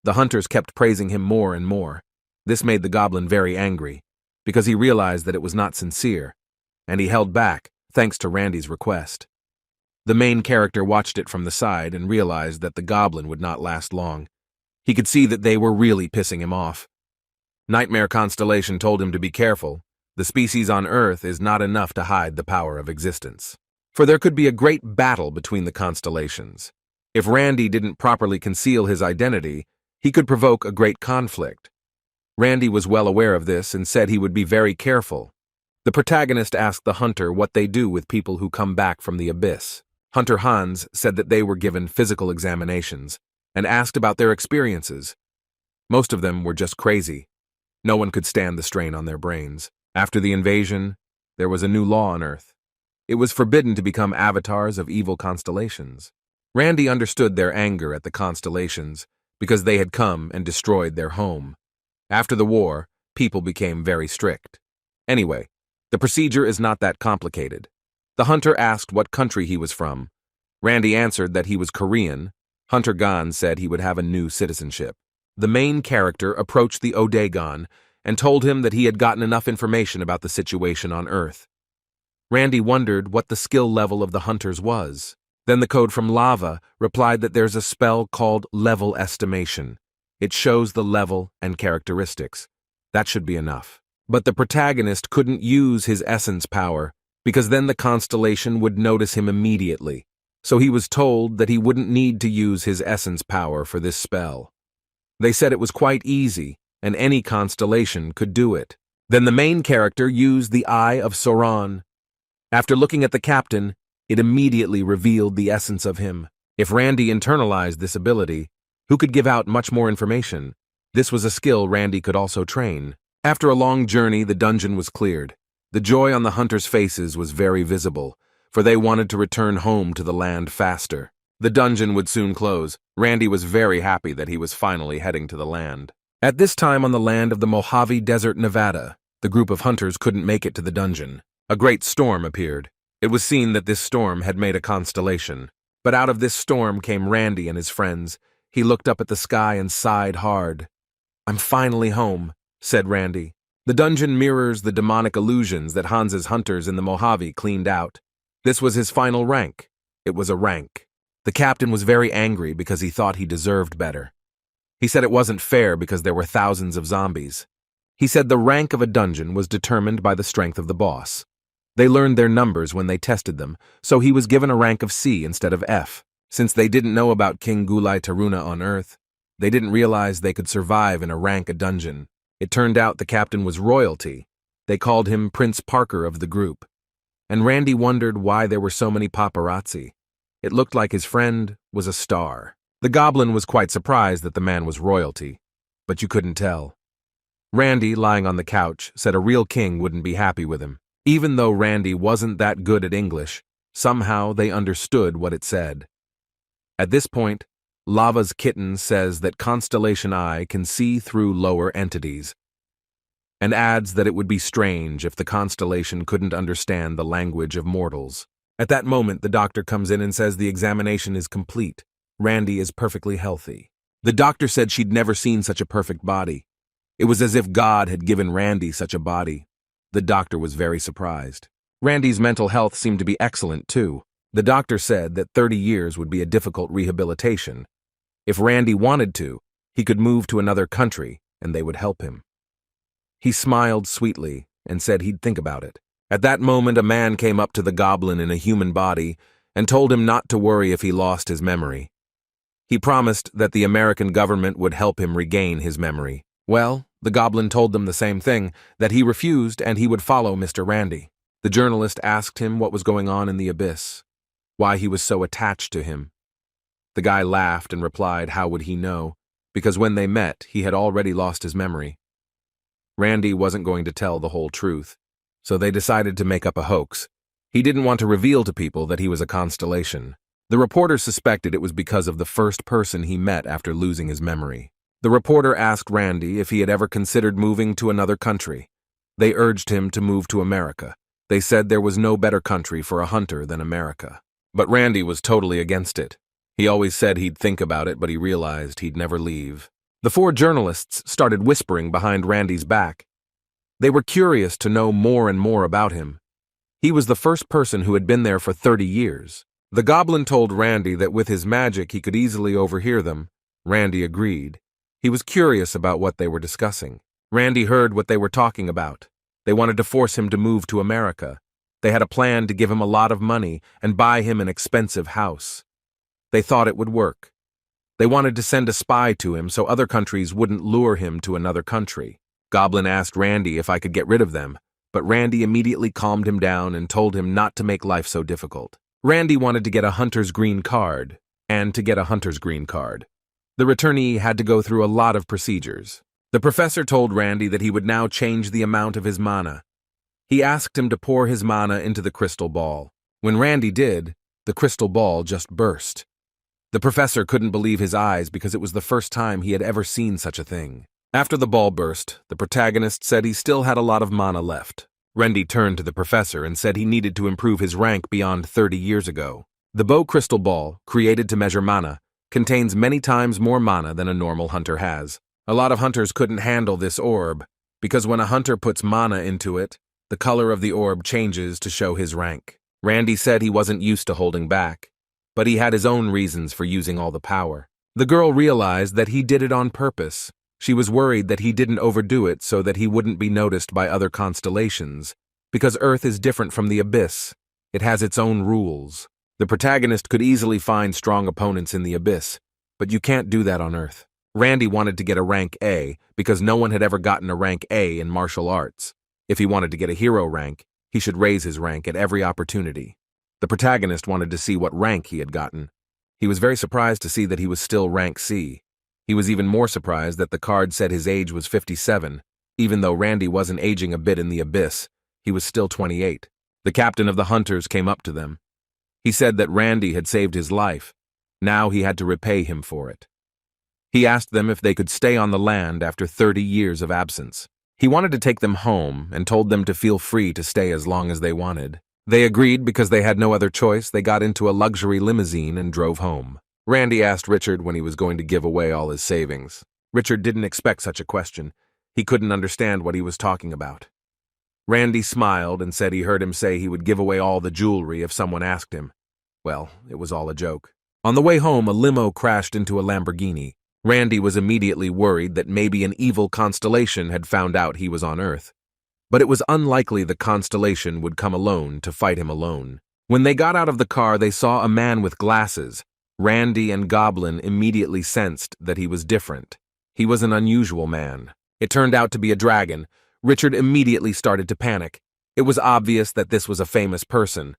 The hunters kept praising him more and more. This made the goblin very angry, because he realized that it was not sincere, and he held back, thanks to Randy's request. The main character watched it from the side and realized that the goblin would not last long. He could see that they were really pissing him off. Nightmare Constellation told him to be careful. The species on Earth is not enough to hide the power of existence. For there could be a great battle between the constellations. If Randy didn't properly conceal his identity, He could provoke a great conflict. Randy was well aware of this and said he would be very careful. The protagonist asked the hunter what they do with people who come back from the abyss. Hunter Hans said that they were given physical examinations and asked about their experiences. Most of them were just crazy. No one could stand the strain on their brains. After the invasion, there was a new law on Earth. It was forbidden to become avatars of evil constellations. Randy understood their anger at the constellations because they had come and destroyed their home. After the war, people became very strict. Anyway, the procedure is not that complicated. The hunter asked what country he was from. Randy answered that he was Korean. Hunter Gan said he would have a new citizenship. The main character approached the Odagon and told him that he had gotten enough information about the situation on Earth. Randy wondered what the skill level of the hunters was. Then the code from Lava replied that there's a spell called level estimation. It shows the level and characteristics. That should be enough. But the protagonist couldn't use his essence power because then the constellation would notice him immediately. So he was told that he wouldn't need to use his essence power for this spell. They said it was quite easy, and any constellation could do it. Then the main character used the Eye of Sauron. After looking at the captain, it immediately revealed the essence of him. If Randy internalized this ability, who could give out much more information? This was a skill Randy could also train. After a long journey, the dungeon was cleared. The joy on the hunters' faces was very visible, for they wanted to return home to the land faster. The dungeon would soon close. Randy was very happy that he was finally heading to the land. At this time on the land of the Mojave Desert, Nevada, the group of hunters couldn't make it to the dungeon. A great storm appeared. It was seen that this storm had made a constellation. But out of this storm came Randy and his friends. He looked up at the sky and sighed hard. "I'm finally home," said Randy. The dungeon mirrors the demonic illusions that Hans's hunters in the Mojave cleaned out. This was his final rank. It was a rank. The captain was very angry because he thought he deserved better. He said it wasn't fair because there were thousands of zombies. He said the rank of a dungeon was determined by the strength of the boss. They learned their numbers when they tested them, so he was given a rank of C instead of F. Since they didn't know about King Gulai Taruna on Earth, they didn't realize they could survive in a rank a dungeon. It turned out the captain was royalty. They called him Prince Parker of the group. And Randy wondered why there were so many paparazzi. It looked like his friend was a star. The goblin was quite surprised that the man was royalty, but you couldn't tell. Randy, lying on the couch, said a real king wouldn't be happy with him. Even though Randy wasn't that good at English, somehow they understood what it said. At this point, Lava's kitten says that Constellation Eye can see through lower entities, and adds that it would be strange if the constellation couldn't understand the language of mortals. At that moment, the doctor comes in and says the examination is complete. Randy is perfectly healthy. The doctor said she'd never seen such a perfect body. It was as if God had given Randy such a body. The doctor was very surprised. Randy's mental health seemed to be excellent, too. The doctor said that 30 years would be a difficult rehabilitation. If Randy wanted to, he could move to another country, and they would help him. He smiled sweetly and said he'd think about it. At that moment, a man came up to the goblin in a human body and told him not to worry if he lost his memory. He promised that the American government would help him regain his memory. Well, the goblin told them the same thing, that he refused and he would follow Mr. Randy. The journalist asked him what was going on in the abyss, why he was so attached to him. The guy laughed and replied how would he know, because when they met, he had already lost his memory. Randy wasn't going to tell the whole truth, so they decided to make up a hoax. He didn't want to reveal to people that he was a constellation. The reporter suspected it was because of the first person he met after losing his memory. The reporter asked Randy if he had ever considered moving to another country. They urged him to move to America. They said there was no better country for a hunter than America. But Randy was totally against it. He always said he'd think about it, but he realized he'd never leave. The 4 journalists started whispering behind Randy's back. They were curious to know more and more about him. He was the first person who had been there for 30 years. The goblin told Randy that with his magic he could easily overhear them. Randy agreed. He was curious about what they were discussing. Randy heard what they were talking about. They wanted to force him to move to America. They had a plan to give him a lot of money and buy him an expensive house. They thought it would work. They wanted to send a spy to him so other countries wouldn't lure him to another country. Goblin asked Randy if I could get rid of them, but Randy immediately calmed him down and told him not to make life so difficult. Randy wanted to get a hunter's green card, and to get a hunter's green card, the returnee had to go through a lot of procedures. The professor told Randy that he would now change the amount of his mana. He asked him to pour his mana into the crystal ball. When Randy did, the crystal ball just burst. The professor couldn't believe his eyes because it was the first time he had ever seen such a thing. After the ball burst, the protagonist said he still had a lot of mana left. Randy turned to the professor and said he needed to improve his rank beyond 30 years ago. The bow crystal ball, created to measure mana, contains many times more mana than a normal hunter has. A lot of hunters couldn't handle this orb, because when a hunter puts mana into it, the color of the orb changes to show his rank. Randy said he wasn't used to holding back, but he had his own reasons for using all the power. The girl realized that he did it on purpose. She was worried that he didn't overdo it so that he wouldn't be noticed by other constellations, because Earth is different from the Abyss. It has its own rules. The protagonist could easily find strong opponents in the Abyss, but you can't do that on Earth. Randy wanted to get a rank A because no one had ever gotten a rank A in martial arts. If he wanted to get a hero rank, he should raise his rank at every opportunity. The protagonist wanted to see what rank he had gotten. He was very surprised to see that he was still rank C. He was even more surprised that the card said his age was 57. Even though Randy wasn't aging a bit in the Abyss, he was still 28. The captain of the hunters came up to them. He said that Randy had saved his life. Now he had to repay him for it. He asked them if they could stay on the land after 30 years of absence. He wanted to take them home and told them to feel free to stay as long as they wanted. They agreed because they had no other choice. They got into a luxury limousine and drove home. Randy asked Richard when he was going to give away all his savings. Richard didn't expect such a question. He couldn't understand what he was talking about. Randy smiled and said he heard him say he would give away all the jewelry if someone asked him. Well, it was all a joke. On the way home, a limo crashed into a Lamborghini. Randy was immediately worried that maybe an evil constellation had found out he was on Earth. But it was unlikely the constellation would come alone to fight him alone. When they got out of the car, they saw a man with glasses. Randy and Goblin immediately sensed that he was different. He was an unusual man. It turned out to be a dragon. Richard immediately started to panic. It was obvious that this was a famous person.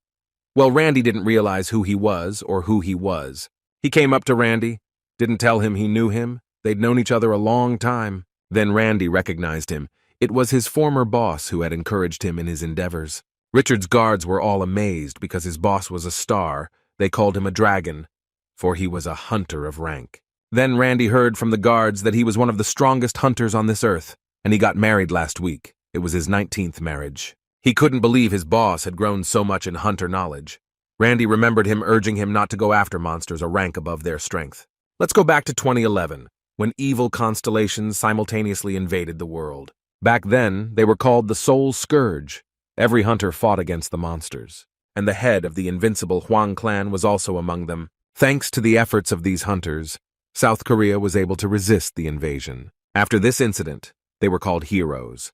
Well, Randy didn't realize who he was or who he was. He came up to Randy, didn't tell him he knew him. They'd known each other a long time. Then Randy recognized him. It was his former boss who had encouraged him in his endeavors. Richard's guards were all amazed because his boss was a star. They called him a dragon, for he was a hunter of rank. Then Randy heard from the guards that he was one of the strongest hunters on this earth, and he got married last week. It was his 19th marriage. He couldn't believe his boss had grown so much in hunter knowledge. Randy remembered him urging him not to go after monsters a rank above their strength. Let's go back to 2011, when evil constellations simultaneously invaded the world. Back then, they were called the Soul Scourge. Every hunter fought against the monsters, and the head of the invincible Huang clan was also among them. Thanks to the efforts of these hunters, South Korea was able to resist the invasion. After this incident, they were called heroes.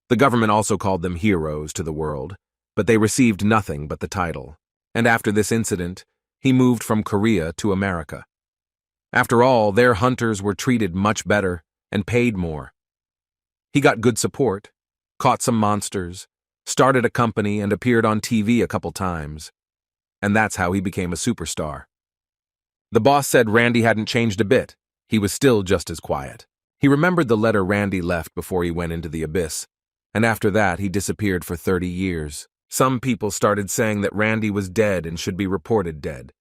The government also called them heroes to the world, but they received nothing but the title. And after this incident, he moved from Korea to America. After all, their hunters were treated much better and paid more. He got good support, caught some monsters, started a company, and appeared on TV a couple times. And that's how he became a superstar. The boss said Randy hadn't changed a bit. He was still just as quiet. He remembered the letter Randy left before he went into the Abyss, and after that he disappeared for 30 years. Some people started saying that Randy was dead and should be reported dead,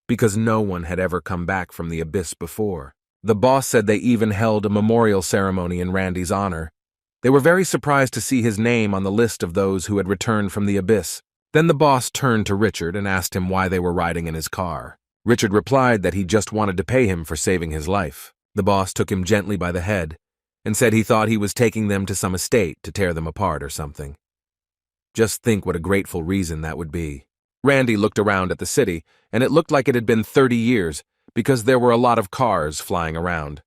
because no one had ever come back from the Abyss before. The boss said they even held a memorial ceremony in Randy's honor. They were very surprised to see his name on the list of those who had returned from the Abyss. Then the boss turned to Richard and asked him why they were riding in his car. Richard replied that he just wanted to pay him for saving his life. The boss took him gently by the head and said he thought he was taking them to some estate to tear them apart or something. Just think what a grateful reason that would be. Randy looked around at the city, and it looked like it had been 30 years because there were a lot of cars flying around.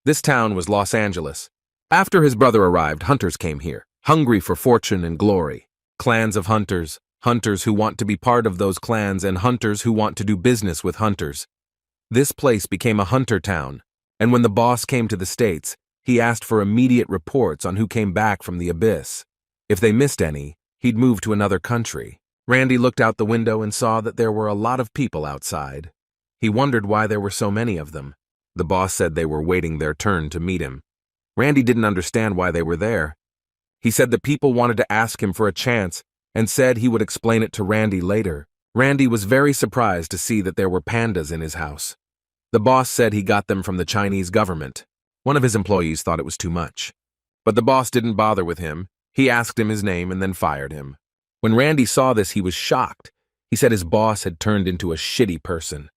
This town was Los Angeles. After his brother arrived, hunters came here, hungry for fortune and glory. Clans of hunters, hunters who want to be part of those clans, and hunters who want to do business with hunters. This place became a hunter town, and when the boss came to the States, he asked for immediate reports on who came back from the abyss. If they missed any, he'd move to another country. Randy looked out the window and saw that there were a lot of people outside. He wondered why there were so many of them. The boss said they were waiting their turn to meet him. Randy didn't understand why they were there. He said the people wanted to ask him for a chance and said he would explain it to Randy later. Randy was very surprised to see that there were pandas in his house. The boss said he got them from the Chinese government. One of his employees thought it was too much. But the boss didn't bother with him. He asked him his name and then fired him. When Randy saw this, he was shocked. He said his boss had turned into a shitty person.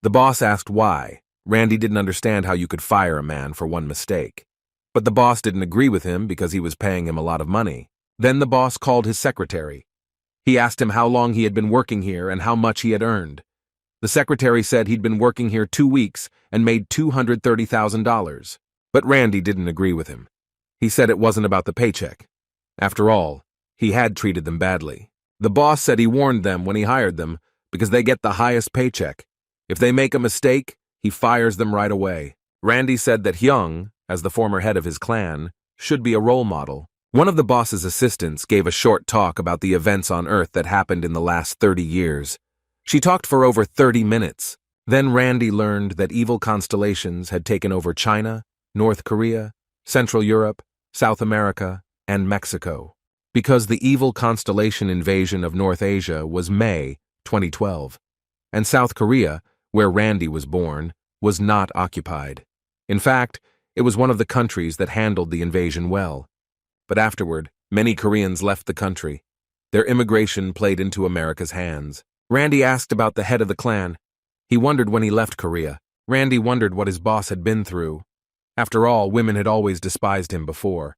The boss asked why. Randy didn't understand how you could fire a man for one mistake. But the boss didn't agree with him because he was paying him a lot of money. Then the boss called his secretary. He asked him how long he had been working here and how much he had earned. The secretary said he'd been working here 2 weeks and made $230,000. But Randy didn't agree with him. He said it wasn't about the paycheck. After all, he had treated them badly. The boss said he warned them when he hired them because they get the highest paycheck. If they make a mistake, he fires them right away. Randy said that Hyung, as the former head of his clan, should be a role model. One of the boss's assistants gave a short talk about the events on Earth that happened in the last 30 years. She talked for over 30 minutes. Then Randy learned that evil constellations had taken over China, North Korea, Central Europe, South America, and Mexico. Because the evil constellation invasion of North Asia was May 2012, and South Korea, where Randy was born, was not occupied. In fact, it was one of the countries that handled the invasion well. But afterward, many Koreans left the country. Their immigration played into America's hands. Randy asked about the head of the clan. He wondered when he left Korea. Randy wondered what his boss had been through. After all, women had always despised him before.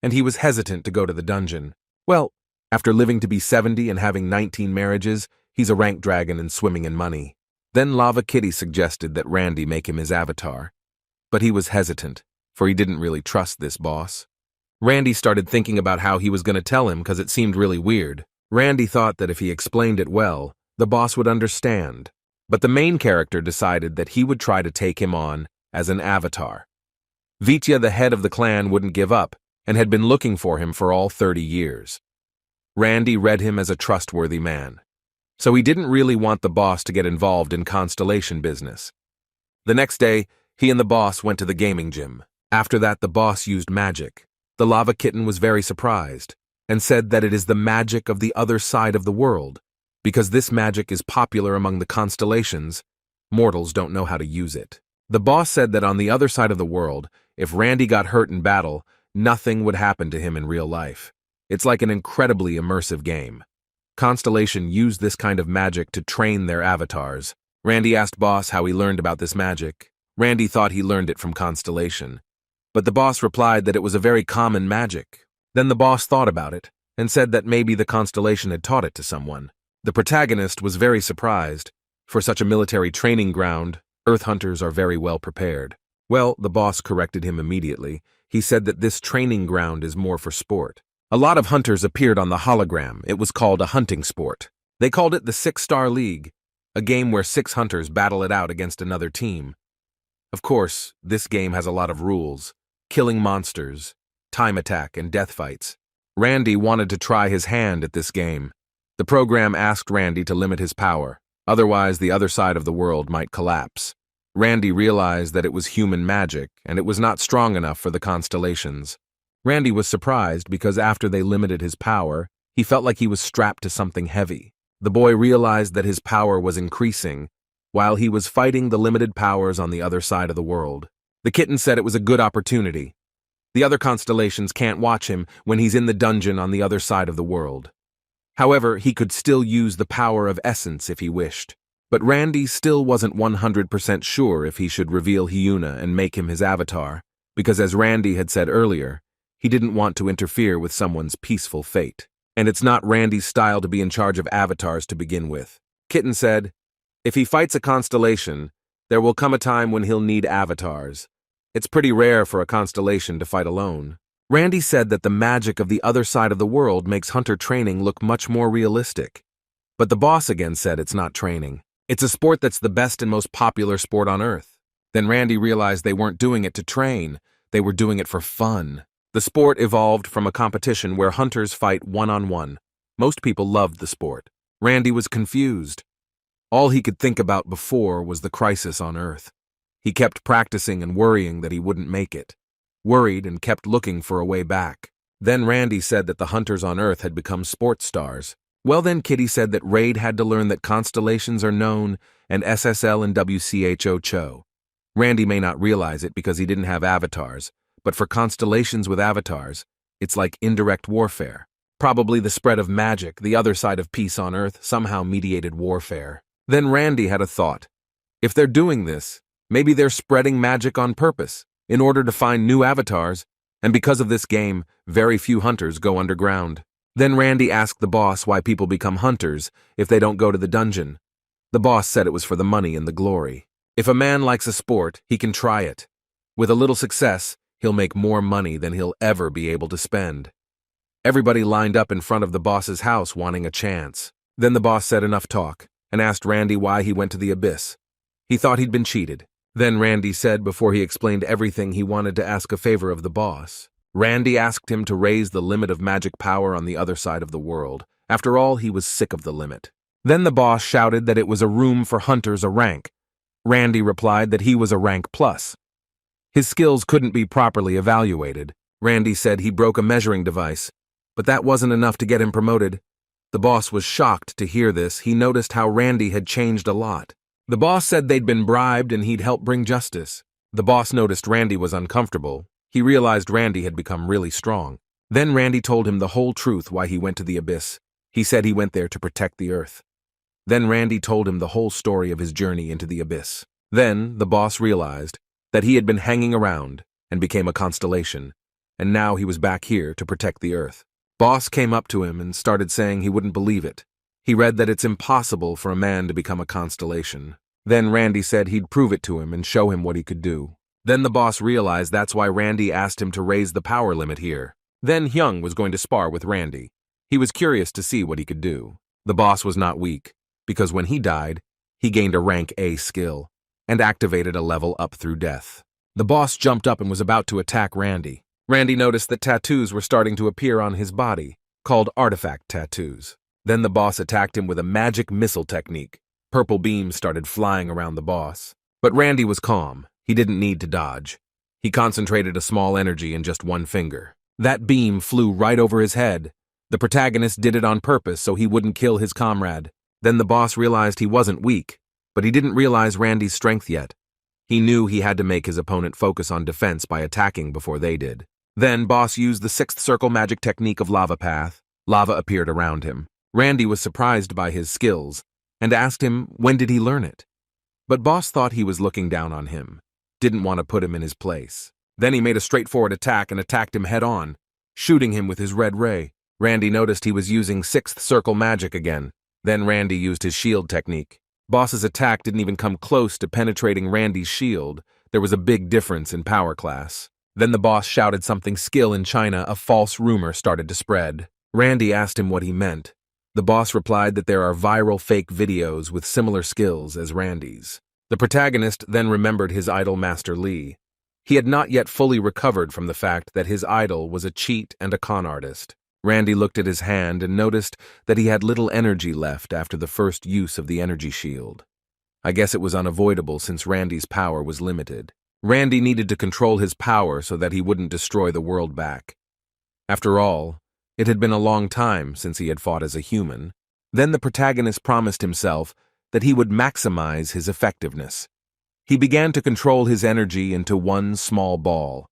And he was hesitant to go to the dungeon. Well, after living to be 70 and having 19 marriages, he's a rank dragon and swimming in money. Then Lava Kitty suggested that Randy make him his avatar. But he was hesitant, for he didn't really trust this boss. Randy started thinking about how he was going to tell him because it seemed really weird. Randy thought that if he explained it well, the boss would understand. But the main character decided that he would try to take him on as an avatar. Vitya, the head of the clan, wouldn't give up and had been looking for him for all 30 years. Randy read him as a trustworthy man. So he didn't really want the boss to get involved in constellation business. The next day, he and the boss went to the gaming gym. After that, the boss used magic. The lava kitten was very surprised and said that it is the magic of the other side of the world. Because this magic is popular among the constellations, mortals don't know how to use it. The boss said that on the other side of the world, if Randy got hurt in battle, nothing would happen to him in real life. It's like an incredibly immersive game. Constellation used this kind of magic to train their avatars. Randy asked boss how he learned about this magic. Randy thought he learned it from Constellation. But the boss replied that it was a very common magic. Then the boss thought about it and said that maybe the Constellation had taught it to someone. The protagonist was very surprised. For such a military training ground, Earth hunters are very well prepared. Well, the boss corrected him immediately. He said that this training ground is more for sport. A lot of hunters appeared on the hologram. It was called a hunting sport. They called it the 6-Star League, a game where 6 hunters battle it out against another team. Of course, this game has a lot of rules. Killing monsters, time attack, and death fights. Randy wanted to try his hand at this game. The program asked Randy to limit his power, otherwise the other side of the world might collapse. Randy realized that it was human magic, and it was not strong enough for the constellations. Randy was surprised because after they limited his power, he felt like he was strapped to something heavy. The boy realized that his power was increasing, while he was fighting the limited powers on the other side of the world. The kitten said it was a good opportunity. The other constellations can't watch him when he's in the dungeon on the other side of the world. However, he could still use the power of essence if he wished. But Randy still wasn't 100% sure if he should reveal Hyuna and make him his avatar, because as Randy had said earlier, he didn't want to interfere with someone's peaceful fate. And it's not Randy's style to be in charge of avatars to begin with. Kitten said, if he fights a constellation, there will come a time when he'll need avatars. It's pretty rare for a constellation to fight alone. Randy said that the magic of the other side of the world makes hunter training look much more realistic. But the boss again said it's not training. It's a sport that's the best and most popular sport on Earth. Then Randy realized they weren't doing it to train, they were doing it for fun. The sport evolved from a competition where hunters fight one-on-one. Most people loved the sport. Randy was confused. All he could think about before was the crisis on Earth. He kept practicing and worrying that he wouldn't make it. Worried and kept looking for a way back. Then Randy said that the hunters on Earth had become sports stars. Well then Kitty said that Raid had to learn that constellations are known and SSL and WCHO. Randy may not realize it because he didn't have avatars, but for constellations with avatars, it's like indirect warfare. Probably the spread of magic, the other side of peace on Earth, somehow mediated warfare. Then Randy had a thought. If they're doing this, maybe they're spreading magic on purpose, in order to find new avatars, and because of this game, very few hunters go underground. Then Randy asked the boss why people become hunters if they don't go to the dungeon. The boss said it was for the money and the glory. If a man likes a sport, he can try it. With a little success, he'll make more money than he'll ever be able to spend. Everybody lined up in front of the boss's house wanting a chance. Then the boss said enough talk and asked Randy why he went to the abyss. He thought he'd been cheated. Then Randy said before he explained everything he wanted to ask a favor of the boss. Randy asked him to raise the limit of magic power on the other side of the world. After all, he was sick of the limit. Then the boss shouted that it was a room for hunters a rank. Randy replied that he was a rank plus. His skills couldn't be properly evaluated. Randy said he broke a measuring device, but that wasn't enough to get him promoted. The boss was shocked to hear this. He noticed how Randy had changed a lot. The boss said they'd been bribed and he'd help bring justice. The boss noticed Randy was uncomfortable. He realized Randy had become really strong. Then Randy told him the whole truth why he went to the abyss. He said he went there to protect the Earth. Then Randy told him the whole story of his journey into the abyss. Then the boss realized that he had been hanging around and became a constellation, and now he was back here to protect the Earth. Boss came up to him and started saying he wouldn't believe it. He read that it's impossible for a man to become a constellation. Then Randy said he'd prove it to him and show him what he could do. Then the boss realized that's why Randy asked him to raise the power limit here. Then Hyung was going to spar with Randy. He was curious to see what he could do. The boss was not weak, because when he died, he gained a rank A skill and activated a level up through death. The boss jumped up and was about to attack Randy. Randy noticed that tattoos were starting to appear on his body, called artifact tattoos. Then the boss attacked him with a magic missile technique. Purple beams started flying around the boss. But Randy was calm. He didn't need to dodge. He concentrated a small energy in just one finger. That beam flew right over his head. The protagonist did it on purpose so he wouldn't kill his comrade. Then the boss realized he wasn't weak, but he didn't realize Randy's strength yet. He knew he had to make his opponent focus on defense by attacking before they did. Then boss used the sixth circle magic technique of lava path. Lava appeared around him. Randy was surprised by his skills and asked him when did he learn it. But boss thought he was looking down on him, didn't want to put him in his place. Then he made a straightforward attack and attacked him head-on, shooting him with his red ray. Randy noticed he was using sixth circle magic again. Then Randy used his shield technique. Boss's attack didn't even come close to penetrating Randy's shield. There was a big difference in power class. Then the boss shouted something skill in China. A false rumor started to spread. Randy asked him what he meant. The boss replied that there are viral fake videos with similar skills as Randy's. The protagonist then remembered his idol Master Lee. He had not yet fully recovered from the fact that his idol was a cheat and a con artist. Randy looked at his hand and noticed that he had little energy left after the first use of the energy shield. I guess it was unavoidable since Randy's power was limited. Randy needed to control his power so that he wouldn't destroy the world back. After all, it had been a long time since he had fought as a human. Then the protagonist promised himself that he would maximize his effectiveness. He began to control his energy into one small ball.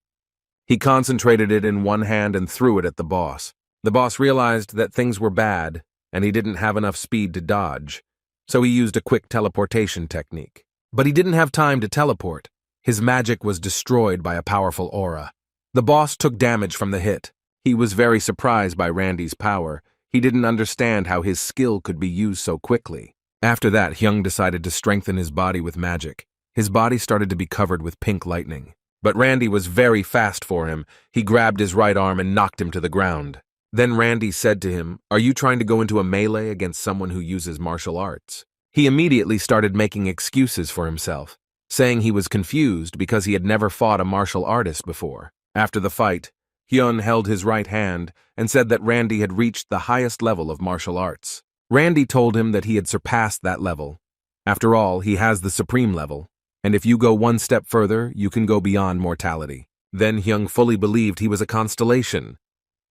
He concentrated it in one hand and threw it at the boss. The boss realized that things were bad, and he didn't have enough speed to dodge, so he used a quick teleportation technique. But he didn't have time to teleport. His magic was destroyed by a powerful aura. The boss took damage from the hit. He was very surprised by Randy's power. He didn't understand how his skill could be used so quickly. After that, Hyung decided to strengthen his body with magic. His body started to be covered with pink lightning. But Randy was very fast for him. He grabbed his right arm and knocked him to the ground. Then Randy said to him, "Are you trying to go into a melee against someone who uses martial arts?" He immediately started making excuses for himself, saying he was confused because he had never fought a martial artist before. After the fight, Hyun held his right hand and said that Randy had reached the highest level of martial arts. Randy told him that he had surpassed that level. After all, he has the supreme level, and if you go one step further, you can go beyond mortality. Then Hyun fully believed he was a constellation,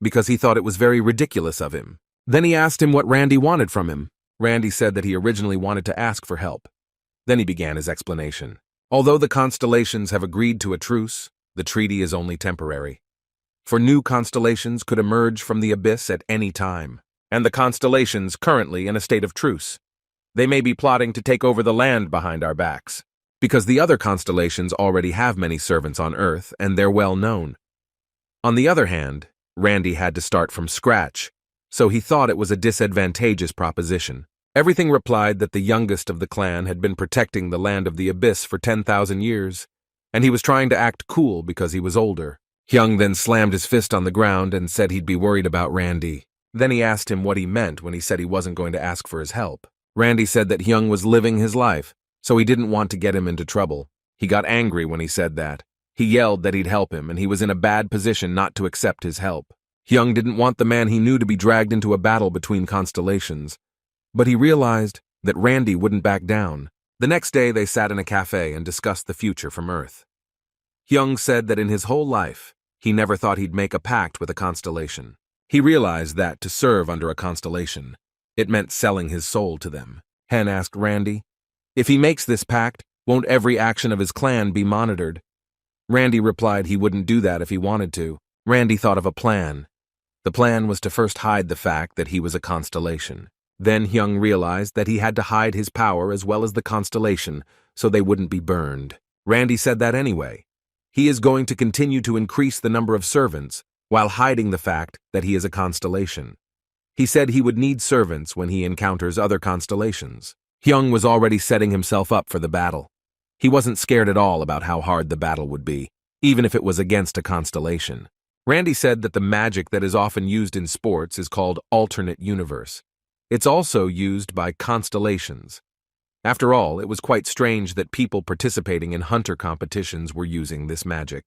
because he thought it was very ridiculous of him. Then he asked him what Randy wanted from him. Randy said that he originally wanted to ask for help. Then he began his explanation. Although the constellations have agreed to a truce, the treaty is only temporary. For new constellations could emerge from the abyss at any time, and the constellations currently in a state of truce. They may be plotting to take over the land behind our backs, because the other constellations already have many servants on Earth and they're well known. On the other hand, Randy had to start from scratch, so he thought it was a disadvantageous proposition. Everything replied that the youngest of the clan had been protecting the land of the abyss for 10,000 years, and he was trying to act cool because he was older. Hyung then slammed his fist on the ground and said he'd be worried about Randy. Then he asked him what he meant when he said he wasn't going to ask for his help. Randy said that Hyung was living his life, so he didn't want to get him into trouble. He got angry when he said that. He yelled that he'd help him, and he was in a bad position not to accept his help. Hyung didn't want the man he knew to be dragged into a battle between constellations, but he realized that Randy wouldn't back down. The next day, they sat in a cafe and discussed the future from Earth. Hyung said that in his whole life, he never thought he'd make a pact with a constellation. He realized that to serve under a constellation, it meant selling his soul to them. Hen asked Randy, if he makes this pact, won't every action of his clan be monitored? Randy replied he wouldn't do that if he wanted to. Randy thought of a plan. The plan was to first hide the fact that he was a constellation. Then Hyung realized that he had to hide his power as well as the constellation so they wouldn't be burned. Randy said that anyway. He is going to continue to increase the number of servants while hiding the fact that he is a constellation. He said he would need servants when he encounters other constellations. Hyung was already setting himself up for the battle. He wasn't scared at all about how hard the battle would be, even if it was against a constellation. Randy said that the magic that is often used in sports is called alternate universe. It's also used by constellations. After all, it was quite strange that people participating in hunter competitions were using this magic.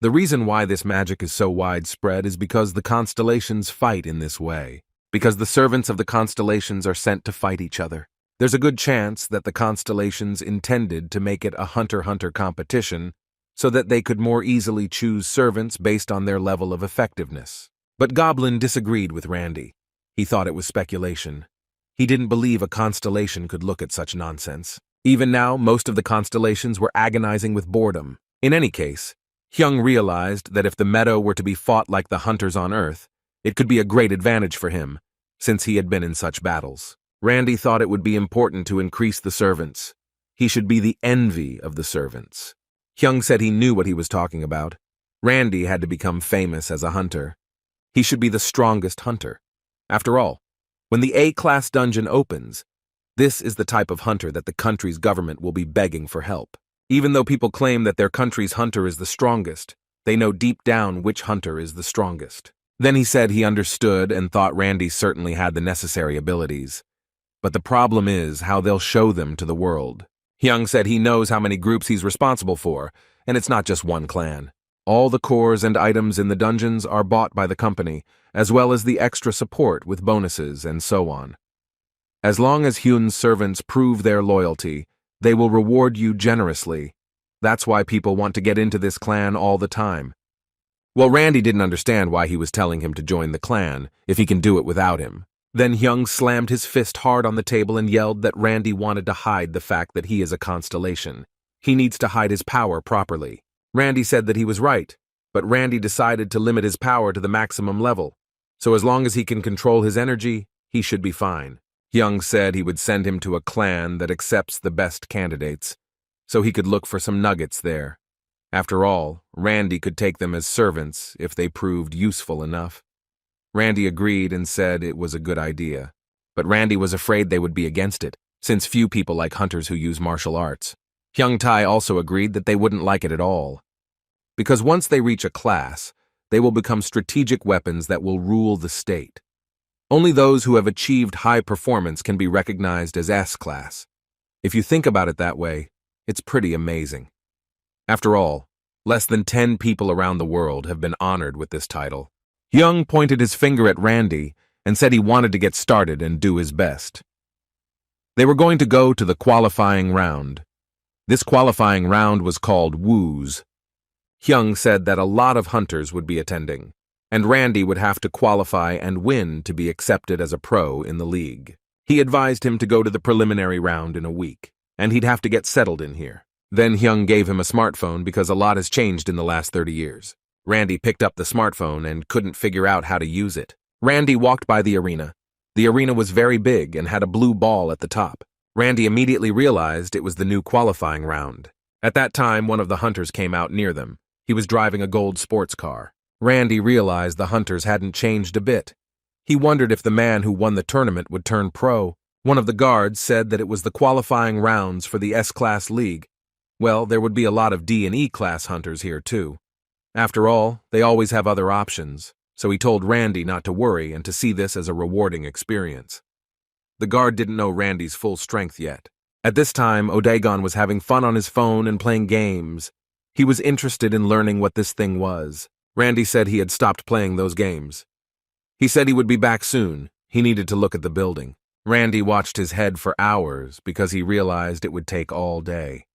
The reason why this magic is so widespread is because the constellations fight in this way. Because the servants of the constellations are sent to fight each other. There's a good chance that the constellations intended to make it a hunter-hunter competition so that they could more easily choose servants based on their level of effectiveness. But Goblin disagreed with Randy. He thought it was speculation. He didn't believe a constellation could look at such nonsense. Even now, most of the constellations were agonizing with boredom. In any case, Hyung realized that if the meadow were to be fought like the hunters on Earth, it could be a great advantage for him, since he had been in such battles. Randy thought it would be important to increase the servants. He should be the envy of the servants. Hyung said he knew what he was talking about. Randy had to become famous as a hunter. He should be the strongest hunter. After all, when the A-class dungeon opens, this is the type of hunter that the country's government will be begging for help. Even though people claim that their country's hunter is the strongest, they know deep down which hunter is the strongest. Then he said he understood and thought Randy certainly had the necessary abilities. But the problem is how they'll show them to the world. Hyung said he knows how many groups he's responsible for, and it's not just one clan. All the cores and items in the dungeons are bought by the company, as well as the extra support with bonuses and so on. As long as Hyun's servants prove their loyalty, they will reward you generously. That's why people want to get into this clan all the time. Well, Randy didn't understand why he was telling him to join the clan, if he can do it without him. Then Hyung slammed his fist hard on the table and yelled that Randy wanted to hide the fact that he is a constellation. He needs to hide his power properly. Randy said that he was right, but Randy decided to limit his power to the maximum level. So as long as he can control his energy, he should be fine. Hyung said he would send him to a clan that accepts the best candidates, so he could look for some nuggets there. After all, Randy could take them as servants if they proved useful enough. Randy agreed and said it was a good idea, but Randy was afraid they would be against it, since few people like hunters who use martial arts. Hyung Tai also agreed that they wouldn't like it at all, because once they reach a class, they will become strategic weapons that will rule the state. Only those who have achieved high performance can be recognized as S-class. If you think about it that way, it's pretty amazing. After all, less than 10 people around the world have been honored with this title. Young pointed his finger at Randy and said he wanted to get started and do his best. They were going to go to the qualifying round. This qualifying round was called Woos. Hyung said that a lot of hunters would be attending, and Randy would have to qualify and win to be accepted as a pro in the league. He advised him to go to the preliminary round in a week, and he'd have to get settled in here. Then Hyung gave him a smartphone because a lot has changed in the last 30 years. Randy picked up the smartphone and couldn't figure out how to use it. Randy walked by the arena. The arena was very big and had a blue ball at the top. Randy immediately realized it was the new qualifying round. At that time, one of the hunters came out near them. He was driving a gold sports car. Randy realized the hunters hadn't changed a bit. He wondered if the man who won the tournament would turn pro. One of the guards said that it was the qualifying rounds for the S-Class League. Well, there would be a lot of D and E-Class hunters here, too. After all, they always have other options, so he told Randy not to worry and to see this as a rewarding experience. The guard didn't know Randy's full strength yet. At this time, Odagon was having fun on his phone and playing games. He was interested in learning what this thing was. Randy said he had stopped playing those games. He said he would be back soon. He needed to look at the building. Randy watched his head for hours because he realized it would take all day.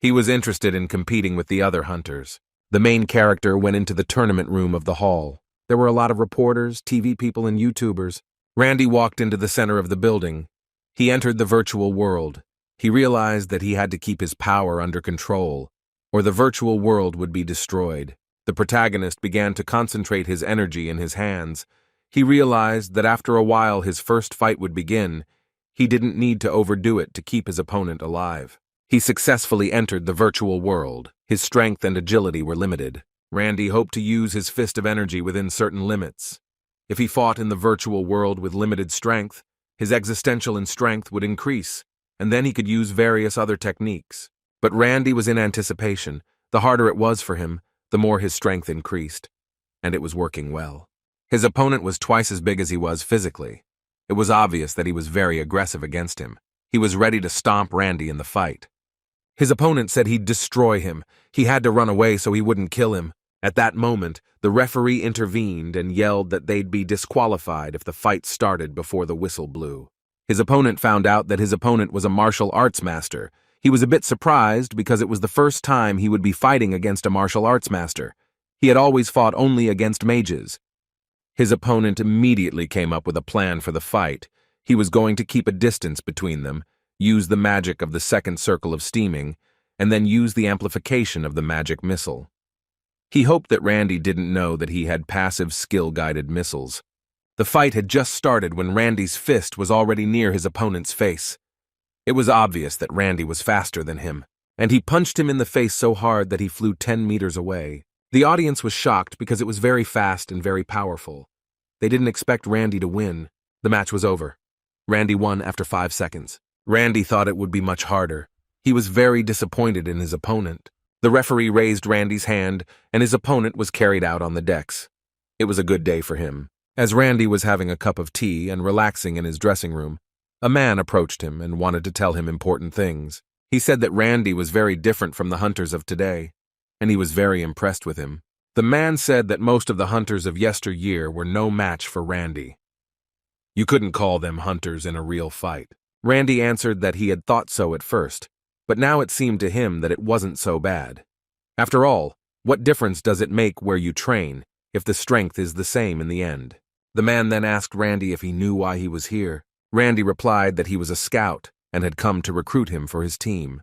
He was interested in competing with the other hunters. The main character went into the tournament room of the hall. There were a lot of reporters, TV people, and YouTubers. Randy walked into the center of the building. He entered the virtual world. He realized that he had to keep his power under control, or the virtual world would be destroyed. The protagonist began to concentrate his energy in his hands. He realized that after a while his first fight would begin. He didn't need to overdo it to keep his opponent alive. He successfully entered the virtual world. His strength and agility were limited. Randy hoped to use his fist of energy within certain limits. If he fought in the virtual world with limited strength, his existential and strength would increase, and then he could use various other techniques. But Randy was in anticipation. The harder it was for him, the more his strength increased, and it was working well. His opponent was twice as big as he was physically. It was obvious that he was very aggressive against him. He was ready to stomp Randy in the fight. His opponent said he'd destroy him. He had to run away so he wouldn't kill him. At that moment, the referee intervened and yelled that they'd be disqualified if the fight started before the whistle blew. His opponent found out that his opponent was a martial arts master. He was a bit surprised because it was the first time he would be fighting against a martial arts master. He had always fought only against mages. His opponent immediately came up with a plan for the fight. He was going to keep a distance between them, use the magic of the second circle of steaming, and then use the amplification of the magic missile. He hoped that Randy didn't know that he had passive skill-guided missiles. The fight had just started when Randy's fist was already near his opponent's face. It was obvious that Randy was faster than him, and he punched him in the face so hard that he flew 10 meters away. The audience was shocked because it was very fast and very powerful. They didn't expect Randy to win. The match was over. Randy won after 5 seconds. Randy thought it would be much harder. He was very disappointed in his opponent. The referee raised Randy's hand, and his opponent was carried out on the decks. It was a good day for him. As Randy was having a cup of tea and relaxing in his dressing room, a man approached him and wanted to tell him important things. He said that Randy was very different from the hunters of today, and he was very impressed with him. The man said that most of the hunters of yesteryear were no match for Randy. You couldn't call them hunters in a real fight. Randy answered that he had thought so at first, but now it seemed to him that it wasn't so bad. After all, what difference does it make where you train if the strength is the same in the end? The man then asked Randy if he knew why he was here. Randy replied that he was a scout and had come to recruit him for his team.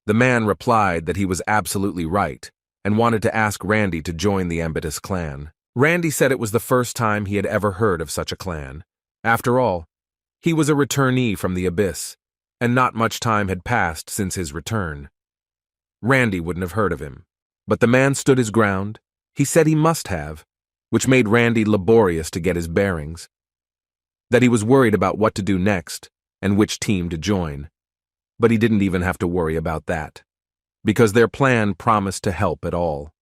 The man replied that he was absolutely right and wanted to ask Randy to join the Ambitus clan. Randy said it was the first time he had ever heard of such a clan. After all, he was a returnee from the Abyss, and not much time had passed since his return. Randy wouldn't have heard of him, but the man stood his ground. He said he must have, which made Randy laborious to get his bearings. That he was worried about what to do next and which team to join. But he didn't even have to worry about that, because their plan promised to help at all.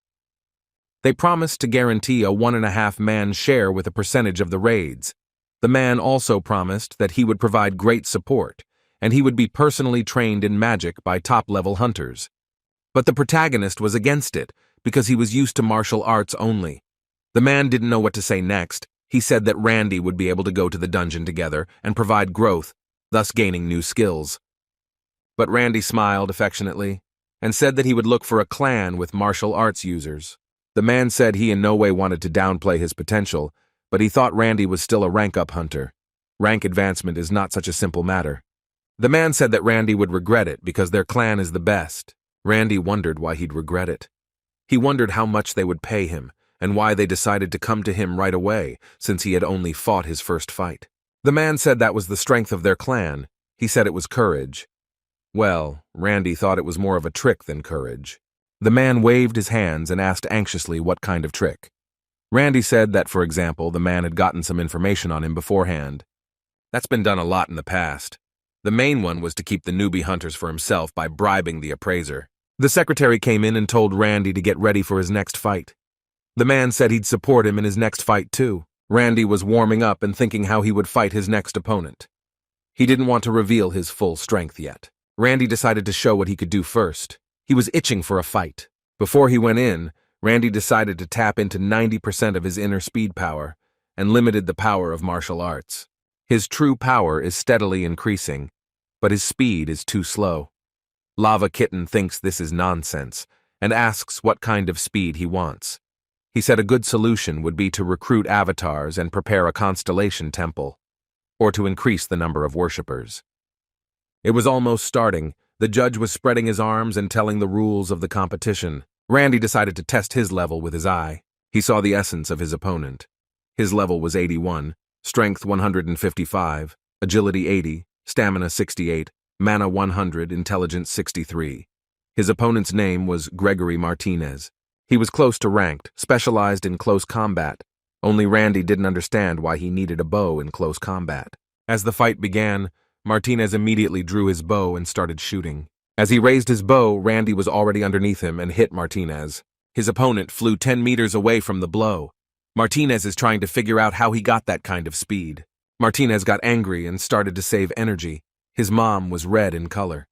They promised to guarantee a 1.5-man share with a percentage of the raids. The man also promised that he would provide great support and he would be personally trained in magic by top-level hunters. But the protagonist was against it, because he was used to martial arts only. The man didn't know what to say next. He said that Randy would be able to go to the dungeon together and provide growth, thus gaining new skills. But Randy smiled affectionately and said that he would look for a clan with martial arts users. The man said he in no way wanted to downplay his potential, but he thought Randy was still a rank-up hunter. Rank advancement is not such a simple matter. The man said that Randy would regret it because their clan is the best. Randy wondered why he'd regret it. He wondered how much they would pay him and why they decided to come to him right away since he had only fought his first fight. The man said that was the strength of their clan. He said it was courage. Well, Randy thought it was more of a trick than courage. The man waved his hands and asked anxiously what kind of trick. Randy said that, for example, the man had gotten some information on him beforehand. That's been done a lot in the past. The main one was to keep the newbie hunters for himself by bribing the appraiser. The secretary came in and told Randy to get ready for his next fight. The man said he'd support him in his next fight too. Randy was warming up and thinking how he would fight his next opponent. He didn't want to reveal his full strength yet. Randy decided to show what he could do first. He was itching for a fight. Before he went in, Randy decided to tap into 90% of his inner speed power and limited the power of martial arts. His true power is steadily increasing, but his speed is too slow. Lava Kitten thinks this is nonsense and asks what kind of speed he wants. He said a good solution would be to recruit avatars and prepare a constellation temple, or to increase the number of worshippers. It was almost starting. The judge was spreading his arms and telling the rules of the competition. Randy decided to test his level with his eye. He saw the essence of his opponent. His level was 81, strength 155, agility 80, stamina 68, mana 100, intelligence 63. His opponent's name was Gregory Martinez. He was close to ranked, specialized in close combat. Only Randy didn't understand why he needed a bow in close combat. As the fight began, Martinez immediately drew his bow and started shooting. As he raised his bow, Randy was already underneath him and hit Martinez. His opponent flew 10 meters away from the blow. Martinez is trying to figure out how he got that kind of speed. Martinez got angry and started to save energy. His mom was red in color.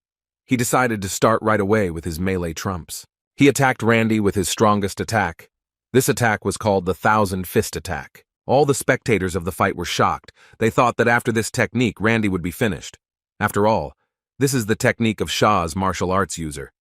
He decided to start right away with his melee trumps. He attacked Randy with his strongest attack. This attack was called the 1,000-fist attack. All the spectators of the fight were shocked. They thought that after this technique, Randy would be finished. After all, this is the technique of Shah's martial arts user.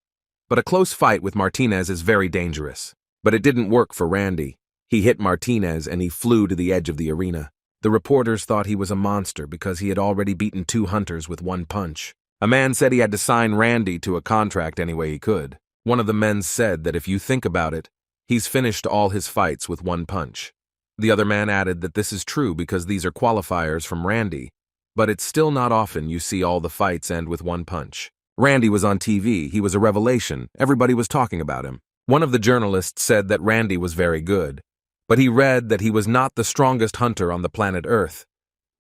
But a close fight with Martinez is very dangerous. But it didn't work for Randy. He hit Martinez and he flew to the edge of the arena. The reporters thought he was a monster because he had already beaten 2 hunters with 1 punch. A man said he had to sign Randy to a contract any way he could. One of the men said that if you think about it, he's finished all his fights with 1 punch. The other man added that this is true because these are qualifiers from Randy, but it's still not often you see all the fights end with 1 punch. Randy was on TV, he was a revelation, everybody was talking about him. One of the journalists said that Randy was very good, but he read that he was not the strongest hunter on the planet Earth.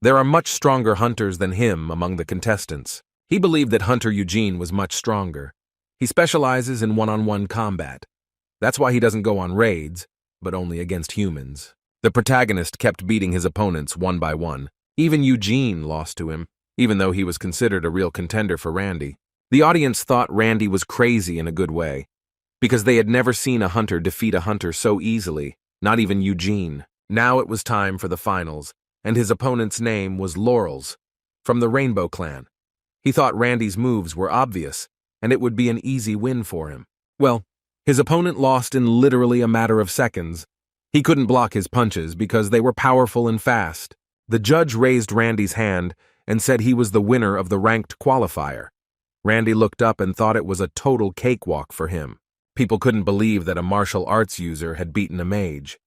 There are much stronger hunters than him among the contestants. He believed that Hunter Eugene was much stronger. He specializes in one-on-one combat. That's why he doesn't go on raids, but only against humans. The protagonist kept beating his opponents one by one. Even Eugene lost to him, even though he was considered a real contender for Randy. The audience thought Randy was crazy in a good way, because they had never seen a hunter defeat a hunter so easily, not even Eugene. Now it was time for the finals, and his opponent's name was Laurels, from the Rainbow Clan. He thought Randy's moves were obvious, and it would be an easy win for him. Well, his opponent lost in literally a matter of seconds. He couldn't block his punches because they were powerful and fast. The judge raised Randy's hand and said he was the winner of the ranked qualifier. Randy looked up and thought it was a total cakewalk for him. People couldn't believe that a martial arts user had beaten a mage.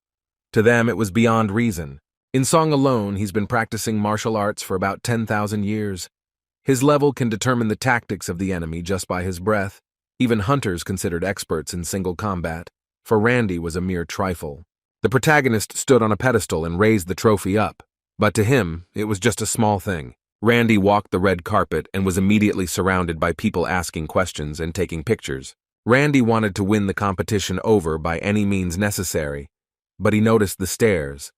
To them, it was beyond reason. In song alone, he's been practicing martial arts for about 10,000 years. His level can determine the tactics of the enemy just by his breath. Even hunters considered experts in single combat. For Randy was a mere trifle. The protagonist stood on a pedestal and raised the trophy up. But to him, it was just a small thing. Randy walked the red carpet and was immediately surrounded by people asking questions and taking pictures. Randy wanted to win the competition over by any means necessary, but he noticed the stares.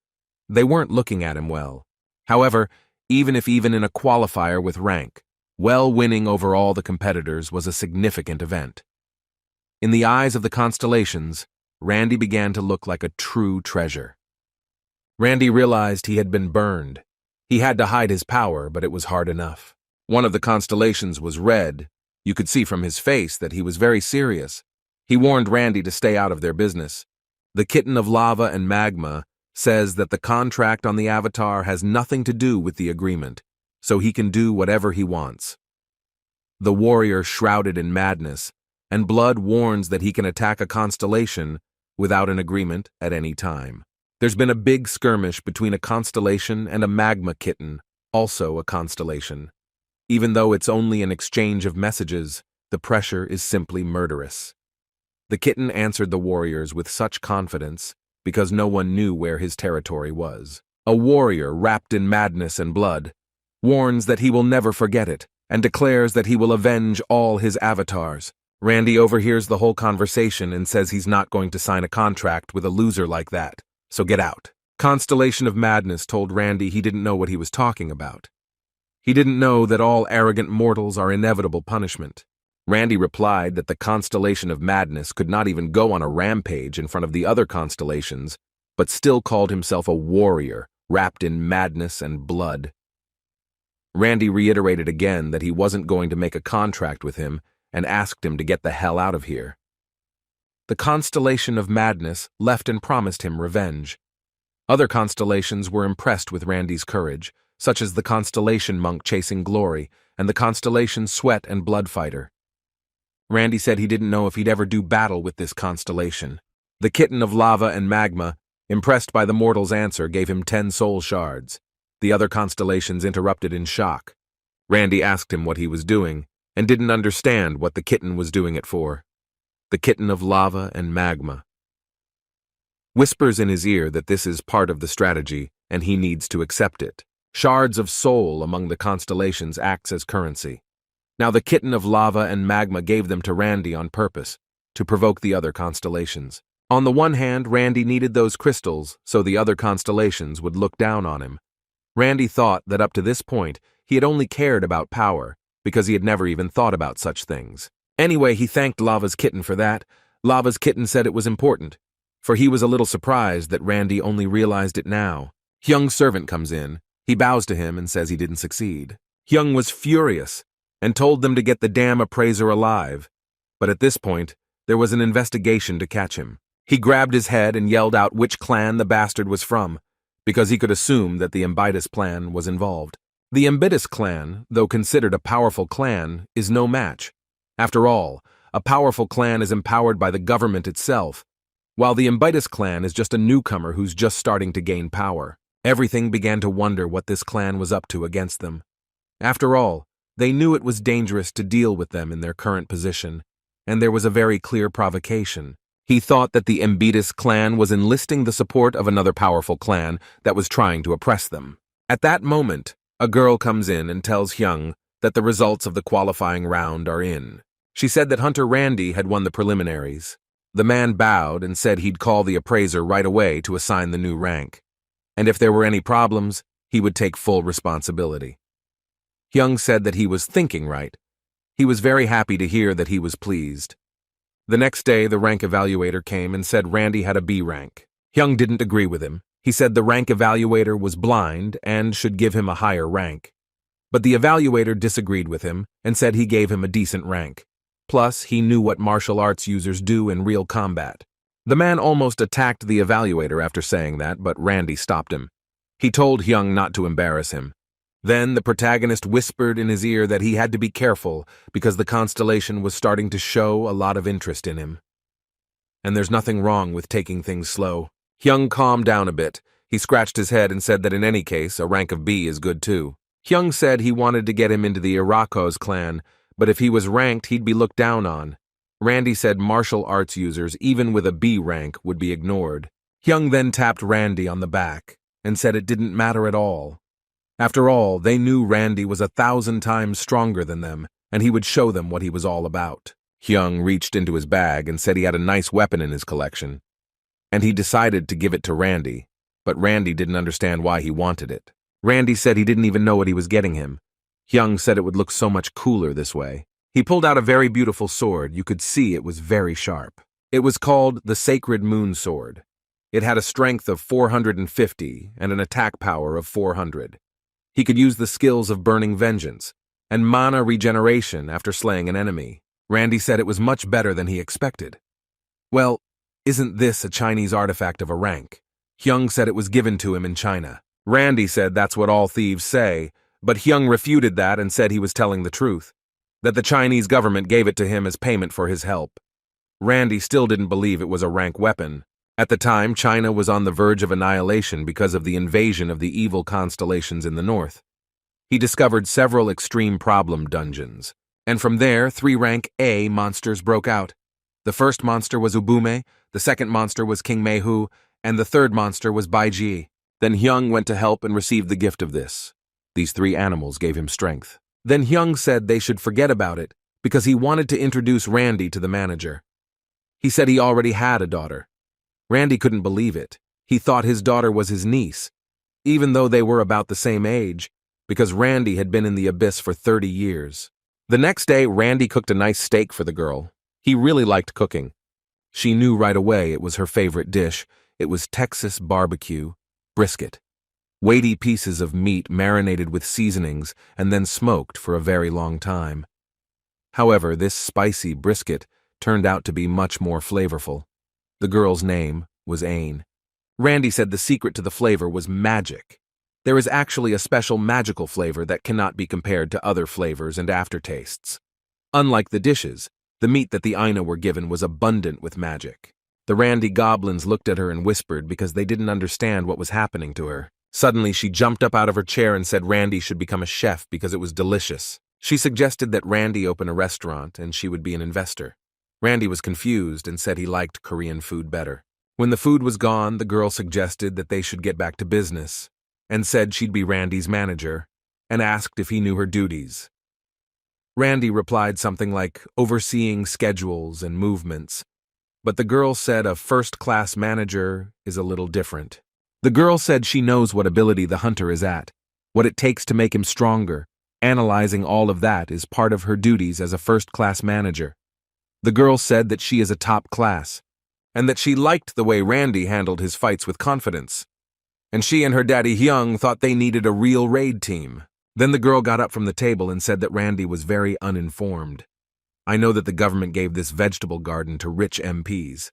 They weren't looking at him well. However, even in a qualifier with rank, Winning over all the competitors was a significant event. In the eyes of the constellations, Randy began to look like a true treasure. Randy realized he had been burned. He had to hide his power, but it was hard enough. One of the constellations was red. You could see from his face that he was very serious. He warned Randy to stay out of their business. The kitten of lava and magma says that the contract on the avatar has nothing to do with the agreement, so he can do whatever he wants. The warrior shrouded in madness, and blood warns that he can attack a constellation without an agreement at any time. There's been a big skirmish between a constellation and a magma kitten, also a constellation. Even though it's only an exchange of messages, the pressure is simply murderous. The kitten answered the warriors with such confidence because no one knew where his territory was. A warrior wrapped in madness and blood warns that he will never forget it and declares that he will avenge all his avatars. Randy overhears the whole conversation and says he's not going to sign a contract with a loser like that, so get out. Constellation of Madness told Randy he didn't know what he was talking about. He didn't know that all arrogant mortals are inevitable punishment. Randy replied that the Constellation of Madness could not even go on a rampage in front of the other constellations, but still called himself a warrior wrapped in madness and blood. Randy reiterated again that he wasn't going to make a contract with him and asked him to get the hell out of here. The Constellation of Madness left and promised him revenge. Other constellations were impressed with Randy's courage, such as the Constellation Monk chasing glory and the Constellation Sweat and Blood Fighter. Randy said he didn't know if he'd ever do battle with this constellation. The kitten of lava and magma, impressed by the mortal's answer, gave him 10 soul shards. The other constellations interrupted in shock. Randy asked him what he was doing, and didn't understand what the kitten was doing it for. The kitten of lava and magma whispers in his ear that this is part of the strategy, and he needs to accept it. Shards of soul among the constellations acts as currency. Now the kitten of lava and magma gave them to Randy on purpose, to provoke the other constellations. On the one hand, Randy needed those crystals so the other constellations would look down on him. Randy thought that up to this point, he had only cared about power, because he had never even thought about such things. Anyway, he thanked Lava's kitten for that. Lava's kitten said it was important, for he was a little surprised that Randy only realized it now. Hyung's servant comes in. He bows to him and says he didn't succeed. Hyung was furious and told them to get the damn appraiser alive. But at this point, there was an investigation to catch him. He grabbed his head and yelled out which clan the bastard was from, because he could assume that the Imbitus clan was involved. The Imbitus clan, though considered a powerful clan, is no match. After all, a powerful clan is empowered by the government itself, while the Imbitus clan is just a newcomer who's just starting to gain power. Everything began to wonder what this clan was up to against them. After all, they knew it was dangerous to deal with them in their current position, and there was a very clear provocation. He thought that the Imbitus clan was enlisting the support of another powerful clan that was trying to oppress them. At that moment, a girl comes in and tells Hyung that the results of the qualifying round are in. She said that Hunter Randy had won the preliminaries. The man bowed and said he'd call the appraiser right away to assign the new rank, and if there were any problems, he would take full responsibility. Hyung said that he was thinking right. He was very happy to hear that he was pleased. The next day, the rank evaluator came and said Randy had a B rank. Hyung didn't agree with him. He said the rank evaluator was blind and should give him a higher rank. But the evaluator disagreed with him and said he gave him a decent rank. Plus, he knew what martial arts users do in real combat. The man almost attacked the evaluator after saying that, but Randy stopped him. He told Hyung not to embarrass him. Then the protagonist whispered in his ear that he had to be careful because the constellation was starting to show a lot of interest in him. And there's nothing wrong with taking things slow. Hyung calmed down a bit. He scratched his head and said that in any case, a rank of B is good too. Hyung said he wanted to get him into the Irako's clan, but if he was ranked, he'd be looked down on. Randy said martial arts users, even with a B rank, would be ignored. Hyung then tapped Randy on the back and said it didn't matter at all. After all, they knew Randy was 1,000 times stronger than them, and he would show them what he was all about. Hyung reached into his bag and said he had a nice weapon in his collection, and he decided to give it to Randy, but Randy didn't understand why he wanted it. Randy said he didn't even know what he was getting him, Hyung said it would look so much cooler this way. He pulled out a very beautiful sword. You could see it was very sharp. It was called the Sacred Moon Sword. It had a strength of 450 and an attack power of 400. He could use the skills of Burning Vengeance and mana regeneration after slaying an enemy. Randy said it was much better than he expected. Well, isn't this a Chinese artifact of a rank? Hyung said it was given to him in China. Randy said that's what all thieves say, but Hyung refuted that and said he was telling the truth, that the Chinese government gave it to him as payment for his help. Randy still didn't believe it was a rank weapon. At the time, China was on the verge of annihilation because of the invasion of the evil constellations in the north. He discovered several extreme problem dungeons, and from there, 3 rank A monsters broke out. The first monster was Ubume, the second monster was King Meihu, and the third monster was Baiji. Then Hyung went to help and received the gift of this. These 3 animals gave him strength. Then Hyung said they should forget about it because he wanted to introduce Randy to the manager. He said he already had a daughter. Randy couldn't believe it. He thought his daughter was his niece, even though they were about the same age, because Randy had been in the abyss for 30 years. The next day, Randy cooked a nice steak for the girl. He really liked cooking. She knew right away it was her favorite dish. It was Texas barbecue, brisket. Weighty pieces of meat marinated with seasonings and then smoked for a very long time. However, this spicy brisket turned out to be much more flavorful. The girl's name was Ain. Randy said the secret to the flavor was magic. There is actually a special magical flavor that cannot be compared to other flavors and aftertastes. Unlike the dishes, the meat that the Aina were given was abundant with magic. The Randy goblins looked at her and whispered because they didn't understand what was happening to her. Suddenly, she jumped up out of her chair and said Randy should become a chef because it was delicious. She suggested that Randy open a restaurant and she would be an investor. Randy was confused and said he liked Korean food better. When the food was gone, the girl suggested that they should get back to business and said she'd be Randy's manager and asked if he knew her duties. Randy replied something like overseeing schedules and movements, but the girl said a first-class manager is a little different. The girl said she knows what ability the hunter is at, what it takes to make him stronger. Analyzing all of that is part of her duties as a first-class manager. The girl said that she is a top class, and that she liked the way Randy handled his fights with confidence. And she and her daddy Hyung thought they needed a real raid team. Then the girl got up from the table and said that Randy was very uninformed. I know that the government gave this vegetable garden to rich MPs.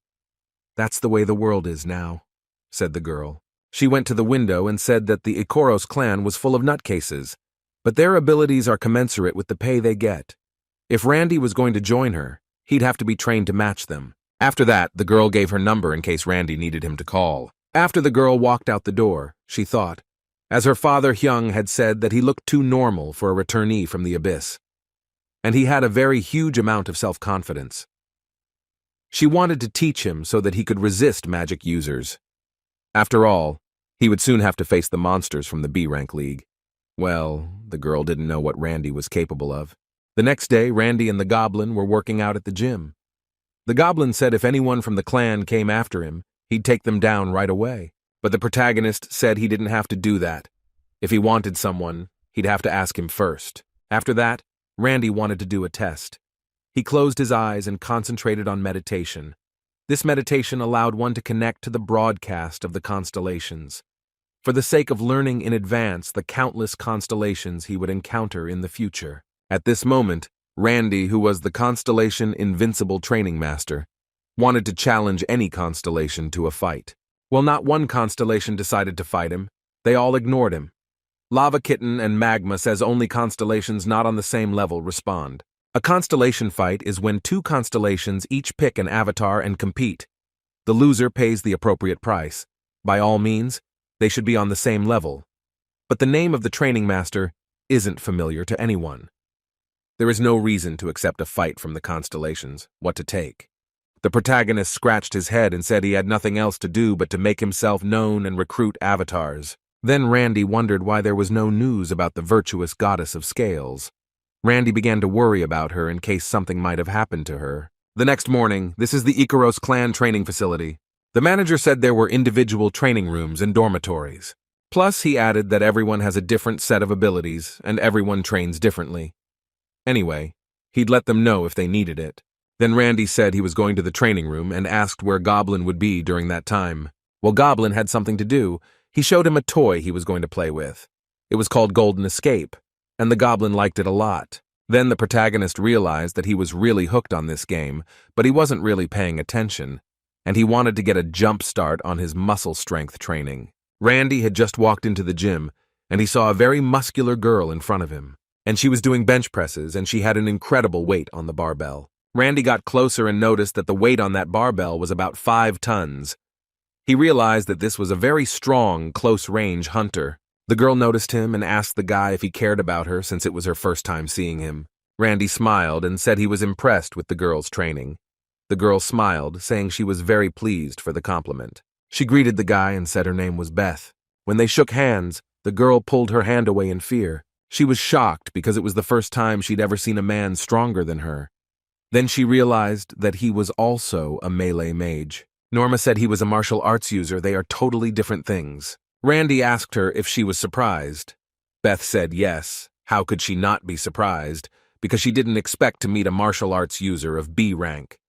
That's the way the world is now, said the girl. She went to the window and said that the Ikoros clan was full of nutcases, but their abilities are commensurate with the pay they get. If Randy was going to join her, he'd have to be trained to match them. After that, the girl gave her number in case Randy needed him to call. After the girl walked out the door, she thought, as her father Hyung had said that he looked too normal for a returnee from the abyss, and he had a very huge amount of self-confidence. She wanted to teach him so that he could resist magic users. After all, he would soon have to face the monsters from the B-Rank League. Well, the girl didn't know what Randy was capable of. The next day, Randy and the goblin were working out at the gym. The goblin said if anyone from the clan came after him, he'd take them down right away. But the protagonist said he didn't have to do that. If he wanted someone, he'd have to ask him first. After that, Randy wanted to do a test. He closed his eyes and concentrated on meditation. This meditation allowed one to connect to the broadcast of the constellations, for the sake of learning in advance the countless constellations he would encounter in the future. At this moment, Randy, who was the Constellation Invincible Training Master, wanted to challenge any constellation to a fight. Well, not one constellation decided to fight him. They all ignored him. Lava Kitten and Magma says only constellations not on the same level respond. A constellation fight is when 2 constellations each pick an avatar and compete. The loser pays the appropriate price. By all means, they should be on the same level. But the name of the training master isn't familiar to anyone. There is no reason to accept a fight from the constellations. What to take? The protagonist scratched his head and said he had nothing else to do but to make himself known and recruit avatars. Then Randy wondered why there was no news about the virtuous goddess of scales. Randy began to worry about her in case something might have happened to her. The next morning, this is the Ikoros clan training facility. The manager said there were individual training rooms and dormitories. Plus, he added that everyone has a different set of abilities and everyone trains differently. Anyway, he'd let them know if they needed it. Then Randy said he was going to the training room and asked where Goblin would be during that time. Well, Goblin had something to do. He showed him a toy he was going to play with. It was called Golden Escape, and the Goblin liked it a lot. Then the protagonist realized that he was really hooked on this game, but he wasn't really paying attention, and he wanted to get a jump start on his muscle strength training. Randy had just walked into the gym, and he saw a very muscular girl in front of him, and she was doing bench presses, and she had an incredible weight on the barbell. Randy got closer and noticed that the weight on that barbell was about 5 tons. He realized that this was a very strong, close-range hunter. The girl noticed him and asked the guy if he cared about her since it was her first time seeing him. Randy smiled and said he was impressed with the girl's training. The girl smiled, saying she was very pleased for the compliment. She greeted the guy and said her name was Beth. When they shook hands, the girl pulled her hand away in fear. She was shocked because it was the first time she'd ever seen a man stronger than her. Then she realized that he was also a melee mage. Norma said he was a martial arts user. They are totally different things. Randy asked her if she was surprised. Beth said yes. How could she not be surprised? Because she didn't expect to meet a martial arts user of B rank.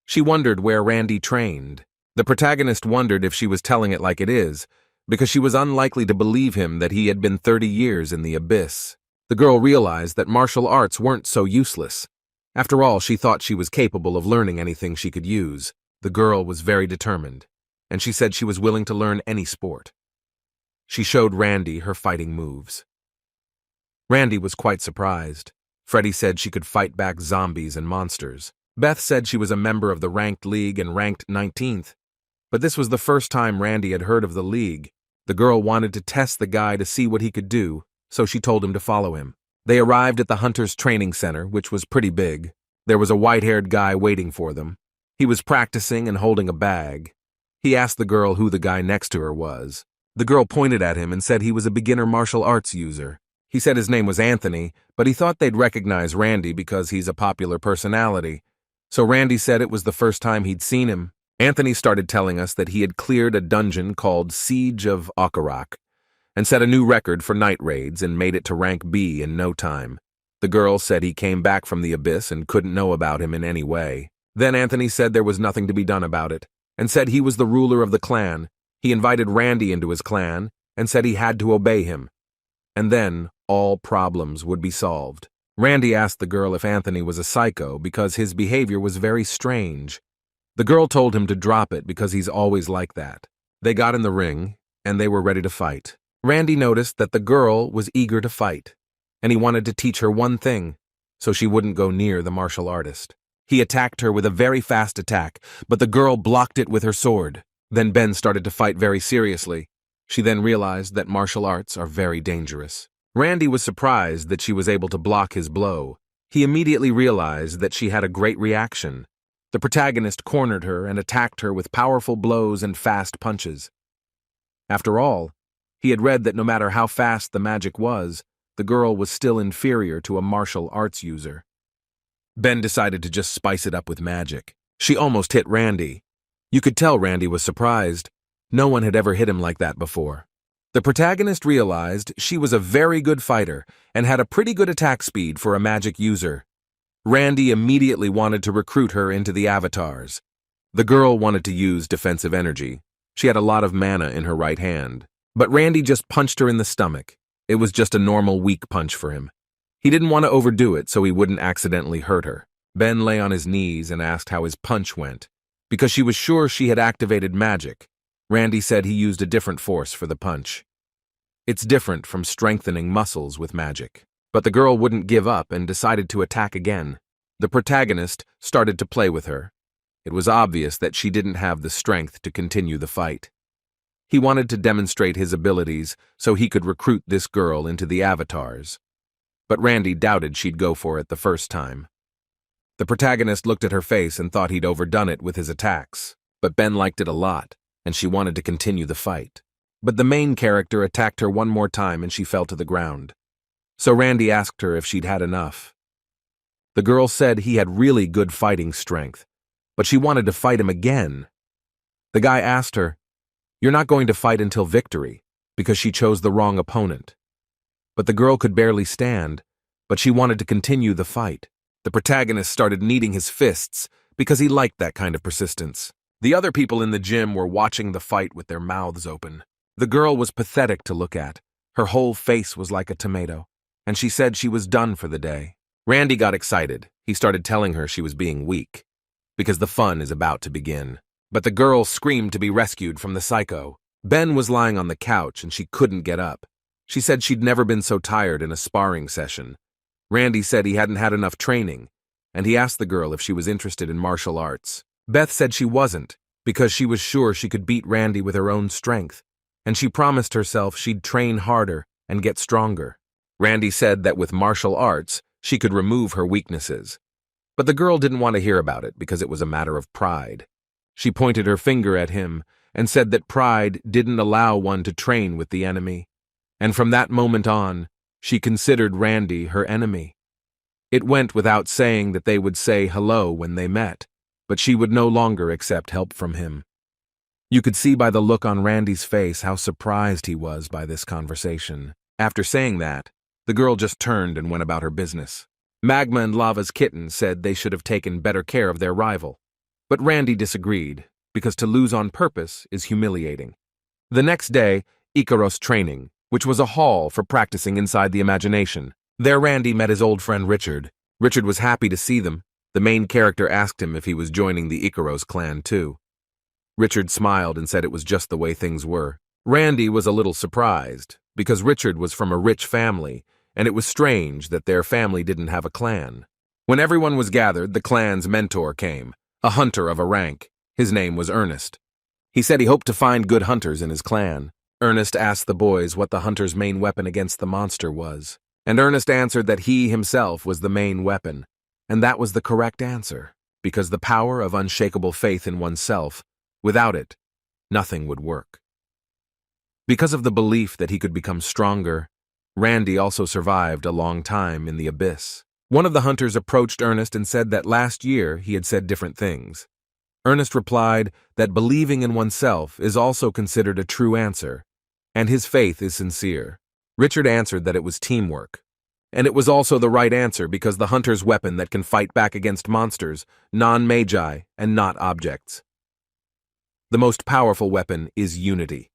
She wondered where Randy trained. The protagonist wondered if she was telling it like it is, because she was unlikely to believe him that he had been 30 years in the abyss. The girl realized that martial arts weren't so useless. After all, she thought she was capable of learning anything she could use. The girl was very determined, and she said she was willing to learn any sport. She showed Randy her fighting moves. Randy was quite surprised. Freddie said she could fight back zombies and monsters. Beth said she was a member of the ranked league and ranked 19th. But this was the first time Randy had heard of the league. The girl wanted to test the guy to see what he could do, so she told him to follow him. They arrived at the Hunter's Training Center, which was pretty big. There was a white-haired guy waiting for them. He was practicing and holding a bag. He asked the girl who the guy next to her was. The girl pointed at him and said he was a beginner martial arts user. He said his name was Anthony, but he thought they'd recognize Randy because he's a popular personality. So Randy said it was the first time he'd seen him. Anthony started telling us that he had cleared a dungeon called Siege of Akarak and set a new record for night raids and made it to rank B in no time. The girl said he came back from the abyss and couldn't know about him in any way. Then Anthony said there was nothing to be done about it, and said he was the ruler of the clan. He invited Randy into his clan and said he had to obey him. And then all problems would be solved. Randy asked the girl if Anthony was a psycho because his behavior was very strange. The girl told him to drop it because he's always like that. They got in the ring, and they were ready to fight. Randy noticed that the girl was eager to fight, and he wanted to teach her one thing, so she wouldn't go near the martial artist. He attacked her with a very fast attack, but the girl blocked it with her sword. Then Ben started to fight very seriously. She then realized that martial arts are very dangerous. Randy was surprised that she was able to block his blow. He immediately realized that she had a great reaction. The protagonist cornered her and attacked her with powerful blows and fast punches. After all, he had read that no matter how fast the magic was, the girl was still inferior to a martial arts user. Ben decided to just spice it up with magic. She almost hit Randy. You could tell Randy was surprised. No one had ever hit him like that before. The protagonist realized she was a very good fighter and had a pretty good attack speed for a magic user. Randy immediately wanted to recruit her into the avatars. The girl wanted to use defensive energy. She had a lot of mana in her right hand. But Randy just punched her in the stomach. It was just a normal weak punch for him. He didn't want to overdo it so he wouldn't accidentally hurt her. Ben lay on his knees and asked how his punch went, because she was sure she had activated magic. Randy said he used a different force for the punch. It's different from strengthening muscles with magic. But the girl wouldn't give up and decided to attack again. The protagonist started to play with her. It was obvious that she didn't have the strength to continue the fight. He wanted to demonstrate his abilities so he could recruit this girl into the avatars. But Randy doubted she'd go for it the first time. The protagonist looked at her face and thought he'd overdone it with his attacks. But Ben liked it a lot, and she wanted to continue the fight. But the main character attacked her one more time and she fell to the ground. So Randy asked her if she'd had enough. The girl said he had really good fighting strength, but she wanted to fight him again. The guy asked her, "You're not going to fight until victory, because she chose the wrong opponent. But the girl could barely stand, but she wanted to continue the fight. The protagonist started kneading his fists because he liked that kind of persistence. The other people in the gym were watching the fight with their mouths open. The girl was pathetic to look at. Her whole face was like a tomato, and she said she was done for the day. Randy got excited. He started telling her she was being weak, because the fun is about to begin. But the girl screamed to be rescued from the psycho. Ben was lying on the couch and she couldn't get up. She said she'd never been so tired in a sparring session. Randy said he hadn't had enough training, and he asked the girl if she was interested in martial arts. Beth said she wasn't, because she was sure she could beat Randy with her own strength, and she promised herself she'd train harder and get stronger. Randy said that with martial arts, she could remove her weaknesses. But the girl didn't want to hear about it because it was a matter of pride. She pointed her finger at him and said that pride didn't allow one to train with the enemy. And from that moment on, she considered Randy her enemy. It went without saying that they would say hello when they met, but she would no longer accept help from him. You could see by the look on Randy's face how surprised he was by this conversation. After saying that, the girl just turned and went about her business. Magma and Lava's kitten said they should have taken better care of their rival. But Randy disagreed, because to lose on purpose is humiliating. The next day, Ikaros training, which was a hall for practicing inside the imagination. There Randy met his old friend Richard. Richard was happy to see them. The main character asked him if he was joining the Ikaros clan too. Richard smiled and said it was just the way things were. Randy was a little surprised, because Richard was from a rich family, and it was strange that their family didn't have a clan. When everyone was gathered, the clan's mentor came, a hunter of a rank. His name was Ernest. He said he hoped to find good hunters in his clan. Ernest asked the boys what the hunter's main weapon against the monster was, and Ernest answered that he himself was the main weapon, and that was the correct answer, because the power of unshakable faith in oneself, without it, nothing would work. Because of the belief that he could become stronger, Randy also survived a long time in the abyss. One of the hunters approached Ernest and said that last year he had said different things. Ernest replied that believing in oneself is also considered a true answer, and his faith is sincere. Richard answered that it was teamwork, and it was also the right answer because the hunter's weapon that can fight back against monsters, non-magi, and not objects. The most powerful weapon is unity.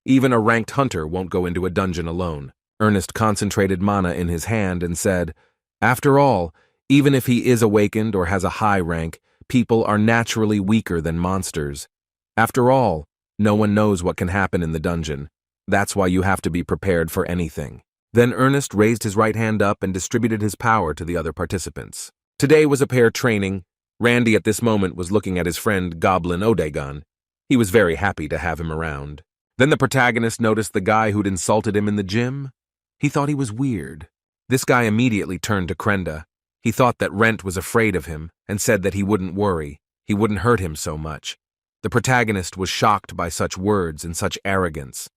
Even a ranked hunter won't go into a dungeon alone. Ernest concentrated mana in his hand and said, "After all, even if he is awakened or has a high rank, people are naturally weaker than monsters. After all, no one knows what can happen in the dungeon. That's why you have to be prepared for anything." Then Ernest raised his right hand up and distributed his power to the other participants. Today was a pair training. Randy at this moment was looking at his friend Goblin Odegon. He was very happy to have him around. Then the protagonist noticed the guy who'd insulted him in the gym. He thought he was weird. This guy immediately turned to Krenda. He thought that Rent was afraid of him and said that he wouldn't worry. He wouldn't hurt him so much. The protagonist was shocked by such words and such arrogance.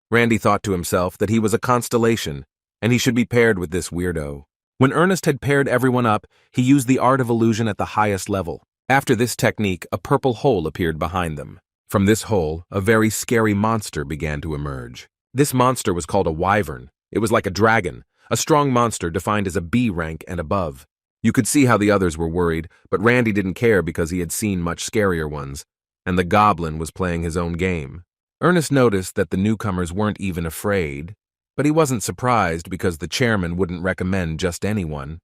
Randy thought to himself that he was a constellation and he should be paired with this weirdo. When Ernest had paired everyone up, he used the art of illusion at the highest level. After this technique, a purple hole appeared behind them. From this hole, a very scary monster began to emerge. This monster was called a wyvern. It was like a dragon, a strong monster defined as a B rank and above. You could see how the others were worried, but Randy didn't care because he had seen much scarier ones, and the goblin was playing his own game. Ernest noticed that the newcomers weren't even afraid, but he wasn't surprised because the chairman wouldn't recommend just anyone.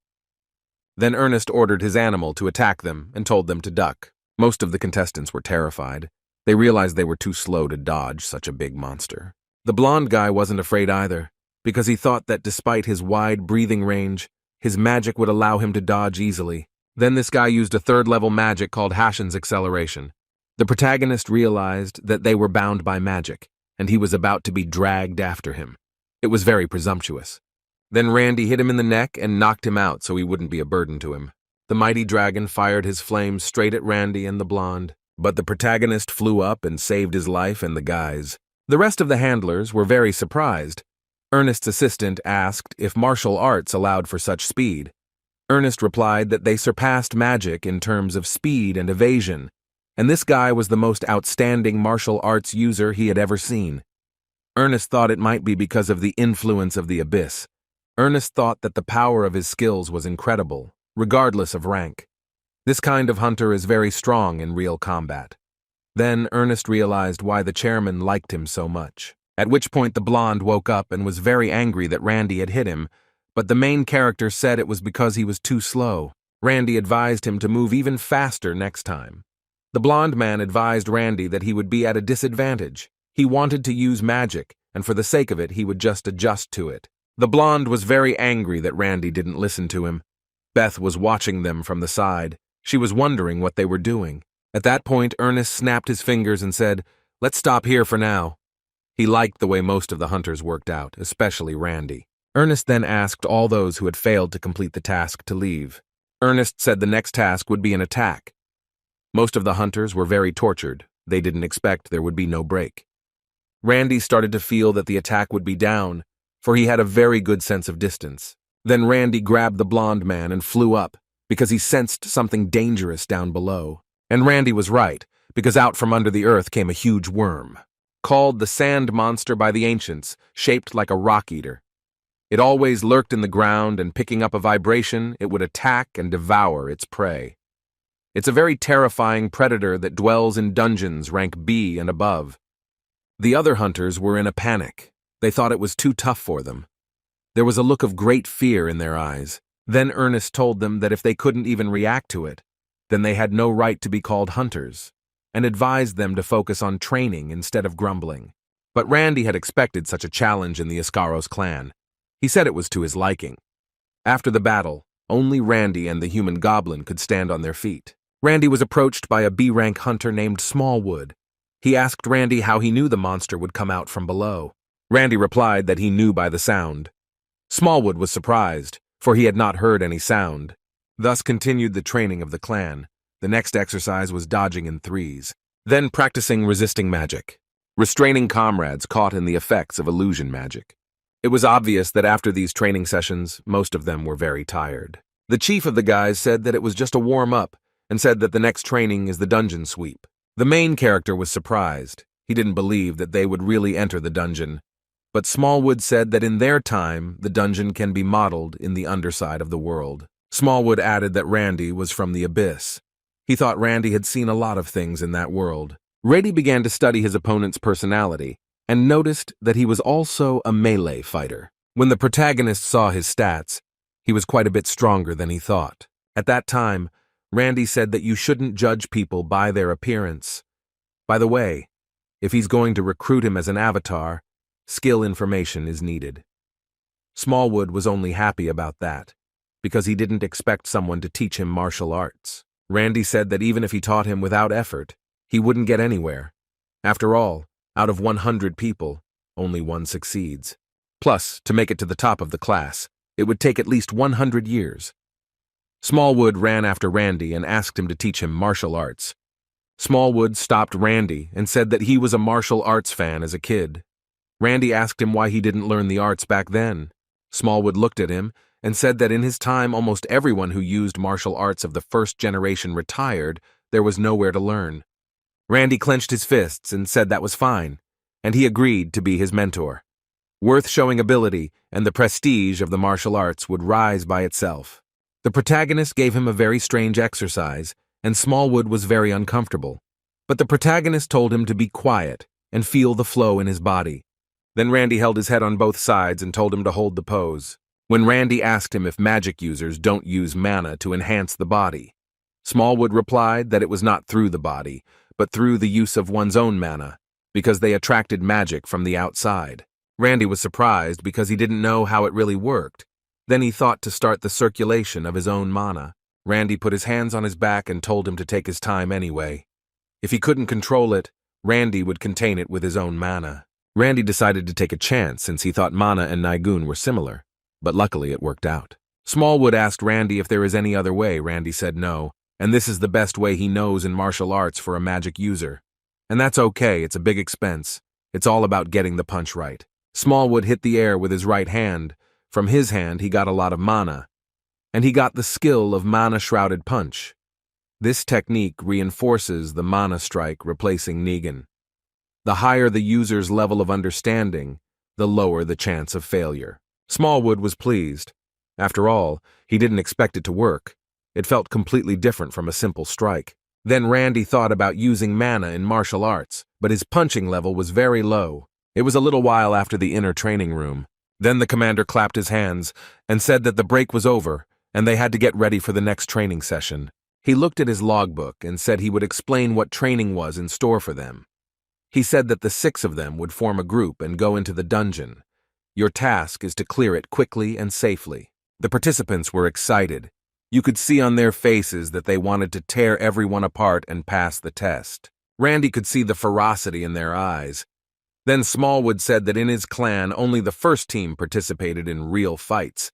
Then Ernest ordered his animal to attack them and told them to duck. Most of the contestants were terrified. They realized they were too slow to dodge such a big monster. The blonde guy wasn't afraid either, because he thought that despite his wide breathing range, his magic would allow him to dodge easily. Then this guy used a third-level magic called Hashin's acceleration. The protagonist realized that they were bound by magic, and he was about to be dragged after him. It was very presumptuous. Then Randy hit him in the neck and knocked him out so he wouldn't be a burden to him. The mighty dragon fired his flames straight at Randy and the blonde, but the protagonist flew up and saved his life and the guys. The rest of the handlers were very surprised. Ernest's assistant asked if martial arts allowed for such speed. Ernest replied that they surpassed magic in terms of speed and evasion, and this guy was the most outstanding martial arts user he had ever seen. Ernest thought it might be because of the influence of the abyss. Ernest thought that the power of his skills was incredible, regardless of rank. This kind of hunter is very strong in real combat. Then Ernest realized why the chairman liked him so much. At which point the blonde woke up and was very angry that Randy had hit him, but the main character said it was because he was too slow. Randy advised him to move even faster next time. The blonde man advised Randy that he would be at a disadvantage. He wanted to use magic, and for the sake of it, he would just adjust to it. The blonde was very angry that Randy didn't listen to him. Beth was watching them from the side. She was wondering what they were doing. At that point, Ernest snapped his fingers and said, "Let's stop here for now." He liked the way most of the hunters worked out, especially Randy. Ernest then asked all those who had failed to complete the task to leave. Ernest said the next task would be an attack. Most of the hunters were very tortured. They didn't expect there would be no break. Randy started to feel that the attack would be down, for he had a very good sense of distance. Then Randy grabbed the blonde man and flew up, because he sensed something dangerous down below. And Randy was right, because out from under the earth came a huge worm, called the sand monster by the ancients, shaped like a rock-eater. It always lurked in the ground, and picking up a vibration, it would attack and devour its prey. It's a very terrifying predator that dwells in dungeons rank B and above. The other hunters were in a panic. They thought it was too tough for them. There was a look of great fear in their eyes. Then Ernest told them that if they couldn't even react to it, then they had no right to be called hunters, and advised them to focus on training instead of grumbling. But Randy had expected such a challenge in the Iscaros clan. He said it was to his liking. After the battle, only Randy and the human goblin could stand on their feet. Randy was approached by a B-rank hunter named Smallwood. He asked Randy how he knew the monster would come out from below. Randy replied that he knew by the sound. Smallwood was surprised, for he had not heard any sound. Thus continued the training of the clan. The next exercise was dodging in threes, then practicing resisting magic, restraining comrades caught in the effects of illusion magic. It was obvious that after these training sessions, most of them were very tired. The chief of the guys said that it was just a warm-up, and said that the next training is the dungeon sweep. The main character was surprised. He didn't believe that they would really enter the dungeon. But Smallwood said that in their time, the dungeon can be modeled in the underside of the world. Smallwood added that Randy was from the abyss. He thought Randy had seen a lot of things in that world. Randy began to study his opponent's personality, and noticed that he was also a melee fighter. When the protagonist saw his stats, he was quite a bit stronger than he thought. At that time, Randy said that you shouldn't judge people by their appearance. By the way, if he's going to recruit him as an avatar, skill information is needed. Smallwood was only happy about that, because he didn't expect someone to teach him martial arts. Randy said that even if he taught him without effort, he wouldn't get anywhere. After all, out of 100 people, only one succeeds. Plus, to make it to the top of the class, it would take at least 100 years. Smallwood ran after Randy and asked him to teach him martial arts. Smallwood stopped Randy and said that he was a martial arts fan as a kid. Randy asked him why he didn't learn the arts back then. Smallwood looked at him and said that in his time almost everyone who used martial arts of the first generation retired. There was nowhere to learn. Randy clenched his fists and said that was fine, and he agreed to be his mentor. Worth showing ability, and the prestige of the martial arts would rise by itself. The protagonist gave him a very strange exercise, and Smallwood was very uncomfortable. But the protagonist told him to be quiet and feel the flow in his body. Then Randy held his head on both sides and told him to hold the pose. When Randy asked him if magic users don't use mana to enhance the body, Smallwood replied that it was not through the body, but through the use of one's own mana, because they attracted magic from the outside. Randy was surprised because he didn't know how it really worked. Then he thought to start the circulation of his own mana. Randy put his hands on his back and told him to take his time anyway. If he couldn't control it, Randy would contain it with his own mana. Randy decided to take a chance since he thought mana and Nigun were similar, but luckily it worked out. Smallwood asked Randy if there is any other way. Randy said no, and this is the best way he knows in martial arts for a magic user. And that's okay, it's a big expense. It's all about getting the punch right. Smallwood hit the air with his right hand. From his hand he got a lot of mana, and he got the skill of mana-shrouded punch. This technique reinforces the mana strike replacing Nigun. The higher the user's level of understanding, the lower the chance of failure. Smallwood was pleased. After all, he didn't expect it to work. It felt completely different from a simple strike. Then Randy thought about using mana in martial arts, but his punching level was very low. It was a little while after the inner training room. Then the commander clapped his hands and said that the break was over and they had to get ready for the next training session. He looked at his logbook and said he would explain what training was in store for them. He said that the 6 of them would form a group and go into the dungeon. Your task is to clear it quickly and safely. The participants were excited. You could see on their faces that they wanted to tear everyone apart and pass the test. Randy could see the ferocity in their eyes. Then Smallwood said that in his clan, only the first team participated in real fights.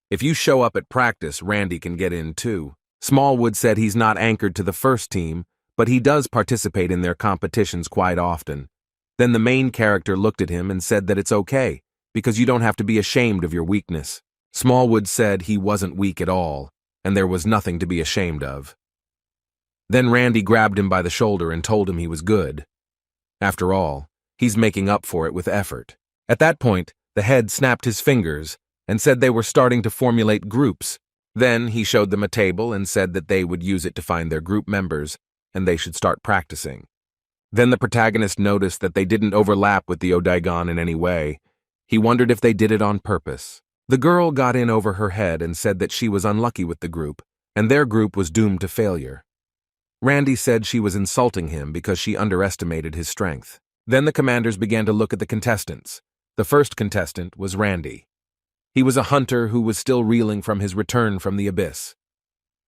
If you show up at practice, Randy can get in too. Smallwood said he's not anchored to the first team, but he does participate in their competitions quite often. Then the main character looked at him and said that it's okay, because you don't have to be ashamed of your weakness. Smallwood said he wasn't weak at all, and there was nothing to be ashamed of. Then Randy grabbed him by the shoulder and told him he was good. After all, he's making up for it with effort. At that point, the head snapped his fingers and said they were starting to formulate groups. Then he showed them a table and said that they would use it to find their group members, and they should start practicing. Then the protagonist noticed that they didn't overlap with the Odaigon in any way. He wondered if they did it on purpose. The girl got in over her head and said that she was unlucky with the group, and their group was doomed to failure. Randy said she was insulting him because she underestimated his strength. Then the commanders began to look at the contestants. The first contestant was Randy. He was a hunter who was still reeling from his return from the abyss.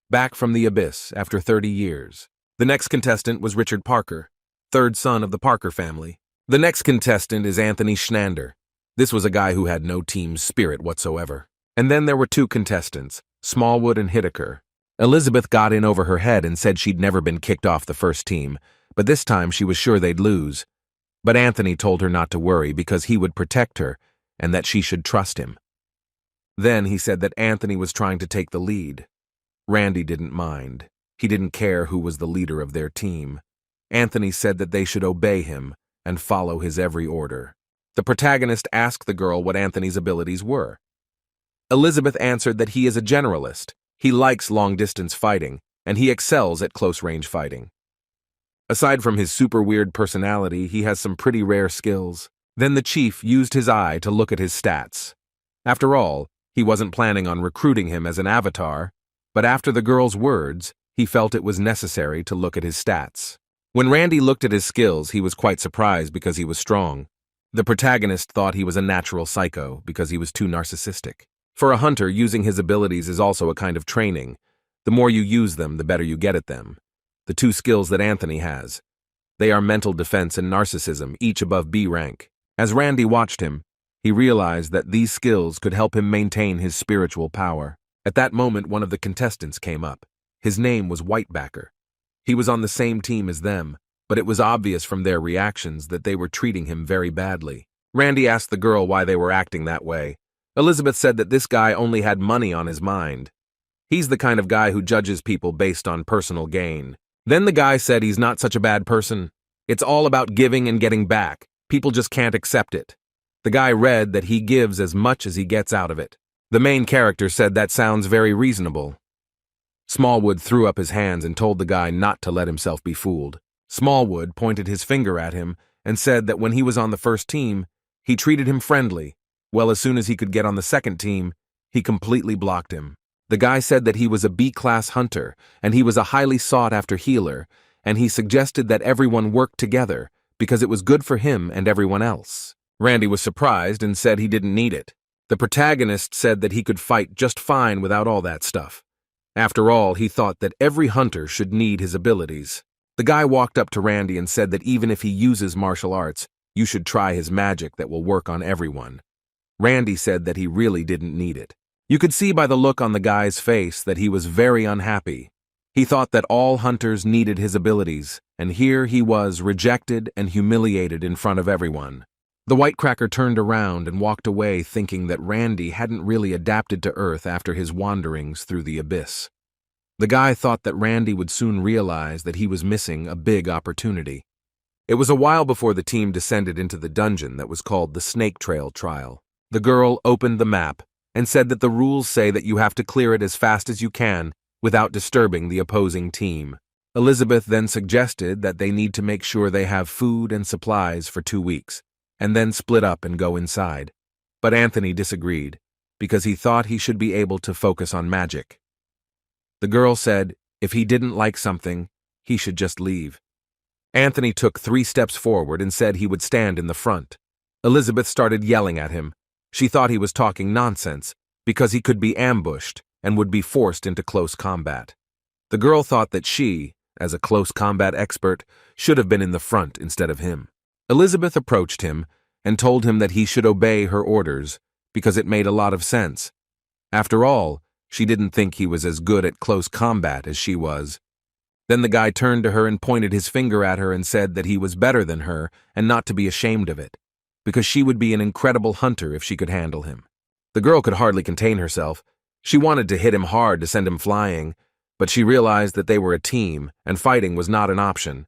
Back from the abyss after 30 years. The next contestant was Richard Parker, third son of the Parker family. The next contestant is Anthony Schnander. This was a guy who had no team spirit whatsoever. And then there were 2 contestants, Smallwood and Hittaker. Elizabeth got in over her head and said she'd never been kicked off the first team, but this time she was sure they'd lose. But Anthony told her not to worry because he would protect her and that she should trust him. Then he said that Anthony was trying to take the lead. Randy didn't mind. He didn't care who was the leader of their team. Anthony said that they should obey him and follow his every order. The protagonist asked the girl what Anthony's abilities were. Elizabeth answered that he is a generalist. He likes long-distance fighting, and he excels at close-range fighting. Aside from his super weird personality, he has some pretty rare skills. Then the chief used his eye to look at his stats. After all, he wasn't planning on recruiting him as an avatar, but after the girl's words, he felt it was necessary to look at his stats. When Randy looked at his skills, he was quite surprised because he was strong. The protagonist thought he was a natural psycho because he was too narcissistic. For a hunter, using his abilities is also a kind of training. The more you use them, the better you get at them. The 2 skills that Anthony has. They are mental defense and narcissism, each above B rank. As Randy watched him, he realized that these skills could help him maintain his spiritual power. At that moment, one of the contestants came up. His name was Whitebacker. He was on the same team as them, but it was obvious from their reactions that they were treating him very badly. Randy asked the girl why they were acting that way. Elizabeth said that this guy only had money on his mind. He's the kind of guy who judges people based on personal gain. Then the guy said he's not such a bad person. It's all about giving and getting back. People just can't accept it. The guy read that he gives as much as he gets out of it. The main character said that sounds very reasonable. Smallwood threw up his hands and told the guy not to let himself be fooled. Smallwood pointed his finger at him and said that when he was on the first team, he treated him friendly. Well, as soon as he could get on the second team, he completely blocked him. The guy said that he was a B-class hunter, and he was a highly sought-after healer, and he suggested that everyone work together because it was good for him and everyone else. Randy was surprised and said he didn't need it. The protagonist said that he could fight just fine without all that stuff. After all, he thought that every hunter should need his abilities. The guy walked up to Randy and said that even if he uses martial arts, you should try his magic that will work on everyone. Randy said that he really didn't need it. You could see by the look on the guy's face that he was very unhappy. He thought that all hunters needed his abilities, and here he was rejected and humiliated in front of everyone. The Whitecracker turned around and walked away thinking that Randy hadn't really adapted to Earth after his wanderings through the abyss. The guy thought that Randy would soon realize that he was missing a big opportunity. It was a while before the team descended into the dungeon that was called the Snake Trail Trial. The girl opened the map and said that the rules say that you have to clear it as fast as you can without disturbing the opposing team. Elizabeth then suggested that they need to make sure they have food and supplies for 2 weeks, and then split up and go inside. But Anthony disagreed, because he thought he should be able to focus on magic. The girl said if he didn't like something, he should just leave. Anthony took 3 steps forward and said he would stand in the front. Elizabeth started yelling at him. She thought he was talking nonsense, because he could be ambushed and would be forced into close combat. The girl thought that she, as a close combat expert, should have been in the front instead of him. Elizabeth approached him and told him that he should obey her orders because it made a lot of sense. After all, she didn't think he was as good at close combat as she was. Then the guy turned to her and pointed his finger at her and said that he was better than her and not to be ashamed of it, because she would be an incredible hunter if she could handle him. The girl could hardly contain herself. She wanted to hit him hard to send him flying, but she realized that they were a team and fighting was not an option.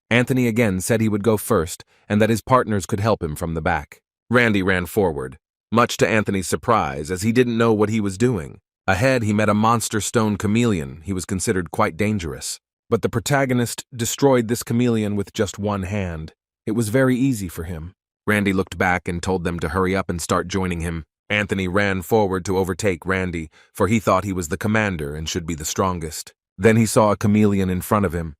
Anthony again said he would go first and that his partners could help him from the back. Randy ran forward, much to Anthony's surprise, as he didn't know what he was doing. Ahead, he met a monster stone chameleon. He was considered quite dangerous. But the protagonist destroyed this chameleon with just one hand. It was very easy for him. Randy looked back and told them to hurry up and start joining him. Anthony ran forward to overtake Randy, for he thought he was the commander and should be the strongest. Then he saw a chameleon in front of him.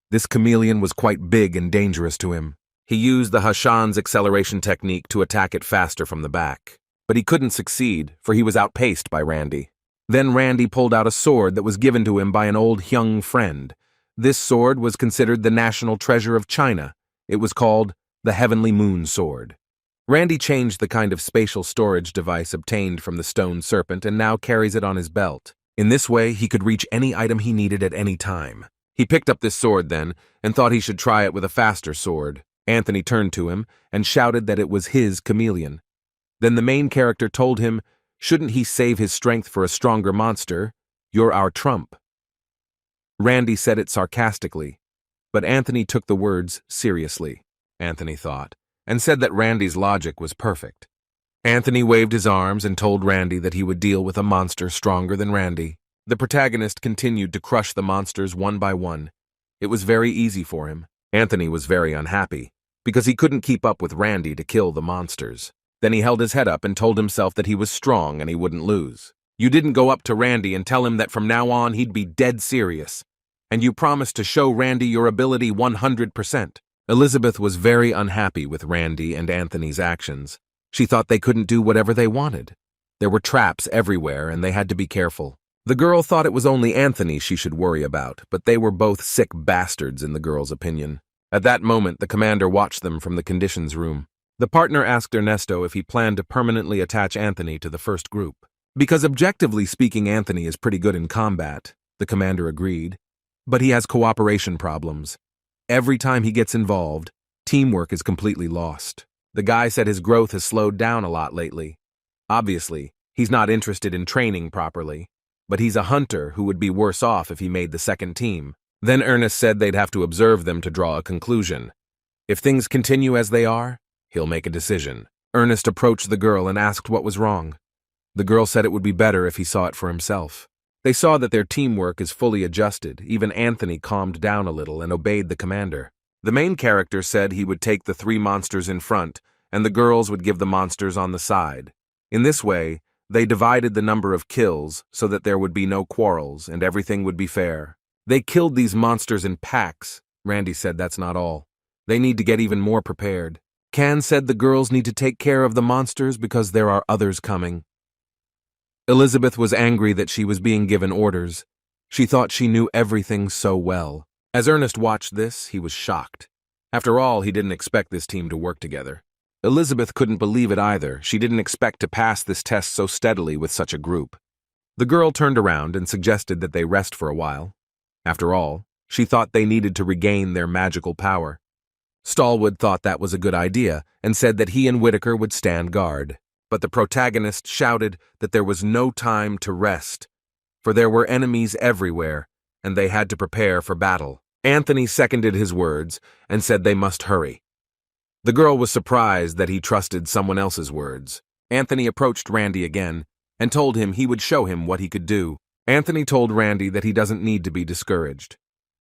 This chameleon was quite big and dangerous to him. He used the Hashan's acceleration technique to attack it faster from the back. But he couldn't succeed, for he was outpaced by Randy. Then Randy pulled out a sword that was given to him by an old young friend. This sword was considered the national treasure of China. It was called the Heavenly Moon Sword. Randy changed the kind of spatial storage device obtained from the stone serpent and now carries it on his belt. In this way, he could reach any item he needed at any time. He picked up this sword then and thought he should try it with a faster sword. Anthony turned to him and shouted that it was his chameleon. Then the main character told him, shouldn't he save his strength for a stronger monster? You're our trump. Randy said it sarcastically, but Anthony took the words seriously, Anthony thought, and said that Randy's logic was perfect. Anthony waved his arms and told Randy that he would deal with a monster stronger than Randy. The protagonist continued to crush the monsters one by one. It was very easy for him. Anthony was very unhappy, because he couldn't keep up with Randy to kill the monsters. Then he held his head up and told himself that he was strong and he wouldn't lose. You didn't go up to Randy and tell him that from now on he'd be dead serious. And you promised to show Randy your ability 100%. Elizabeth was very unhappy with Randy and Anthony's actions. She thought they couldn't do whatever they wanted. There were traps everywhere and they had to be careful. The girl thought it was only Anthony she should worry about, but they were both sick bastards in the girl's opinion. At that moment, the commander watched them from the conditions room. The partner asked Ernesto if he planned to permanently attach Anthony to the first group. Because objectively speaking, Anthony is pretty good in combat, the commander agreed. But he has cooperation problems. Every time he gets involved, teamwork is completely lost. The guy said his growth has slowed down a lot lately. Obviously, he's not interested in training properly, but he's a hunter who would be worse off if he made the second team. Then Ernest said they'd have to observe them to draw a conclusion. If things continue as they are, he'll make a decision. Ernest approached the girl and asked what was wrong. The girl said it would be better if he saw it for himself. They saw that their teamwork is fully adjusted. Even Anthony calmed down a little and obeyed the commander. The main character said he would take the 3 monsters in front, and the girls would give the monsters on the side. In this way, they divided the number of kills so that there would be no quarrels and everything would be fair. They killed these monsters in packs. Randy said that's not all. They need to get even more prepared. Can said the girls need to take care of the monsters because there are others coming. Elizabeth was angry that she was being given orders. She thought she knew everything so well. As Ernest watched this, he was shocked. After all, he didn't expect this team to work together. Elizabeth couldn't believe it either. She didn't expect to pass this test so steadily with such a group. The girl turned around and suggested that they rest for a while. After all, she thought they needed to regain their magical power. Stallwood thought that was a good idea and said that he and Whitaker would stand guard. But the protagonist shouted that there was no time to rest, for there were enemies everywhere, and they had to prepare for battle. Anthony seconded his words and said they must hurry. The girl was surprised that he trusted someone else's words. Anthony approached Randy again and told him he would show him what he could do. Anthony told Randy that he doesn't need to be discouraged.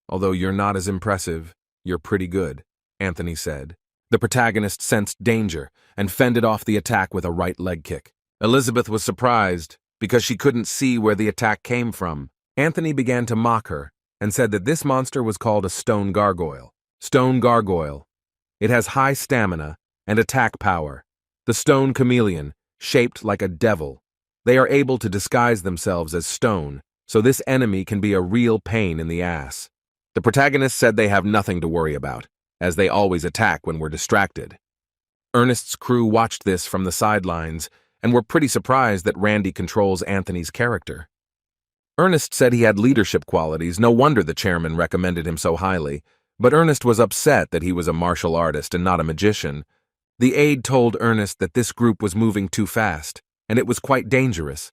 Although you're not as impressive, you're pretty good, Anthony said. The protagonist sensed danger and fended off the attack with a right leg kick. Elizabeth was surprised because she couldn't see where the attack came from. Anthony began to mock her and said that this monster was called a stone gargoyle. Stone gargoyle. It has high stamina and attack power. The stone chameleon, shaped like a devil. They are able to disguise themselves as stone, so this enemy can be a real pain in the ass. The protagonist said they have nothing to worry about, as they always attack when we're distracted. Ernest's crew watched this from the sidelines and were pretty surprised that Randy controls Anthony's character. Ernest said he had leadership qualities, no wonder the chairman recommended him so highly, but Ernest was upset that he was a martial artist and not a magician. The aide told Ernest that this group was moving too fast, and it was quite dangerous.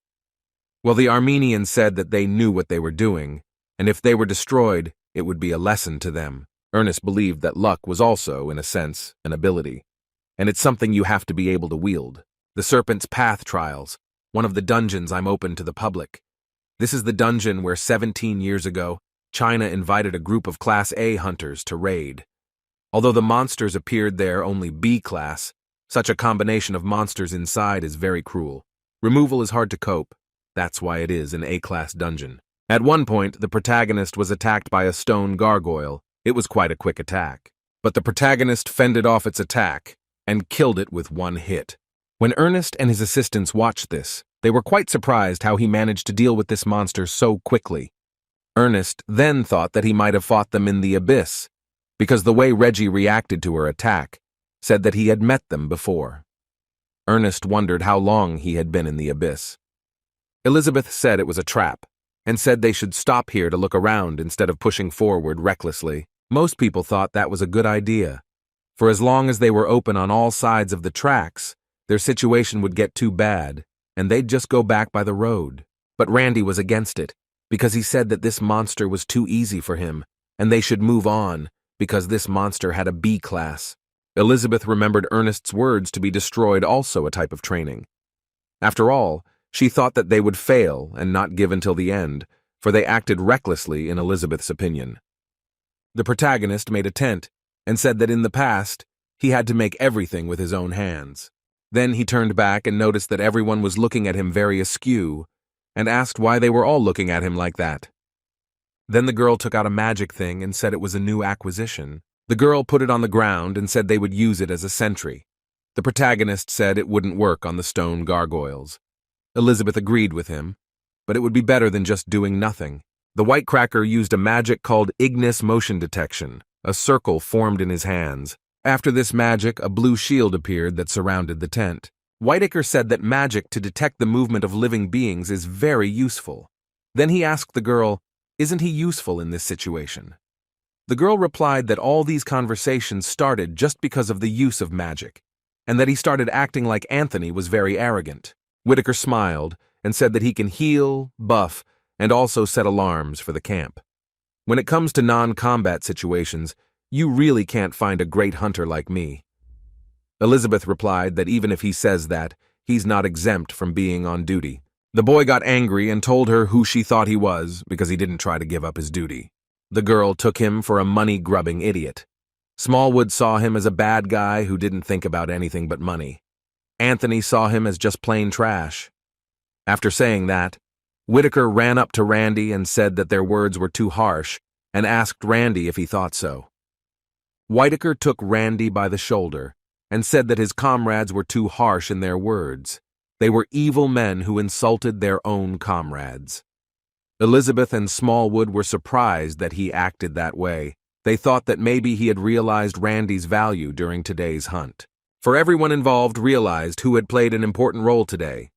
Well, the Armenians said that they knew what they were doing, and if they were destroyed, it would be a lesson to them. Ernest believed that luck was also, in a sense, an ability, and it's something you have to be able to wield. The Serpent's Path trials, one of the dungeons I'm open to the public. This is the dungeon where 17 years ago, China invited a group of Class A hunters to raid. Although the monsters appeared there only B class, such a combination of monsters inside is very cruel. Removal is hard to cope. That's why it is an A-class dungeon. At one point, the protagonist was attacked by a stone gargoyle. It was quite a quick attack. But the protagonist fended off its attack and killed it with one hit. When Ernest and his assistants watched this, they were quite surprised how he managed to deal with this monster so quickly. Ernest then thought that he might have fought them in the abyss, because the way Reggie reacted to her attack said that he had met them before. Ernest wondered how long he had been in the abyss. Elizabeth said it was a trap, and said they should stop here to look around instead of pushing forward recklessly. Most people thought that was a good idea, for as long as they were open on all sides of the tracks, their situation would get too bad, and they'd just go back by the road. But Randy was against it, because he said that this monster was too easy for him, and they should move on, because this monster had a B class. Elizabeth remembered Ernest's words to be destroyed, also a type of training. After all, she thought that they would fail and not give until the end, for they acted recklessly in Elizabeth's opinion. The protagonist made a tent and said that in the past, he had to make everything with his own hands. Then he turned back and noticed that everyone was looking at him very askew, and asked why they were all looking at him like that. Then the girl took out a magic thing and said it was a new acquisition. The girl put it on the ground and said they would use it as a sentry. The protagonist said it wouldn't work on the stone gargoyles. Elizabeth agreed with him, but it would be better than just doing nothing. The White Cracker used a magic called Ignis motion detection. A circle formed in his hands. After this magic, a blue shield appeared that surrounded the tent. Whitaker said that magic to detect the movement of living beings is very useful. Then he asked the girl, "Isn't he useful in this situation?" The girl replied that all these conversations started just because of the use of magic, and that he started acting like Anthony was very arrogant. Whitaker smiled and said that he can heal, buff, and also set alarms for the camp. When it comes to non-combat situations, you really can't find a great hunter like me. Elizabeth replied that even if he says that, he's not exempt from being on duty. The boy got angry and told her who she thought he was because he didn't try to give up his duty. The girl took him for a money-grubbing idiot. Smallwood saw him as a bad guy who didn't think about anything but money. Anthony saw him as just plain trash. After saying that, Whitaker ran up to Randy and said that their words were too harsh and asked Randy if he thought so. Whitaker took Randy by the shoulder and said that his comrades were too harsh in their words. They were evil men who insulted their own comrades. Elizabeth and Smallwood were surprised that he acted that way. They thought that maybe he had realized Randy's value during today's hunt. For everyone involved realized who had played an important role today.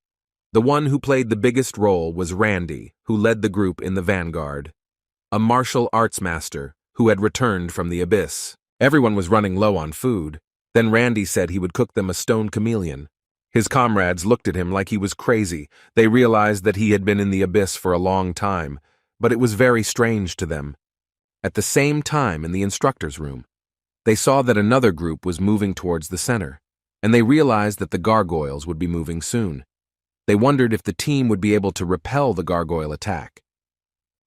The one who played the biggest role was Randy, who led the group in the vanguard. A martial arts master who had returned from the abyss. Everyone was running low on food. Then Randy said he would cook them a stone chameleon. His comrades looked at him like he was crazy. They realized that he had been in the abyss for a long time, but it was very strange to them. At the same time in the instructor's room, they saw that another group was moving towards the center, and they realized that the gargoyles would be moving soon. They wondered if the team would be able to repel the gargoyle attack.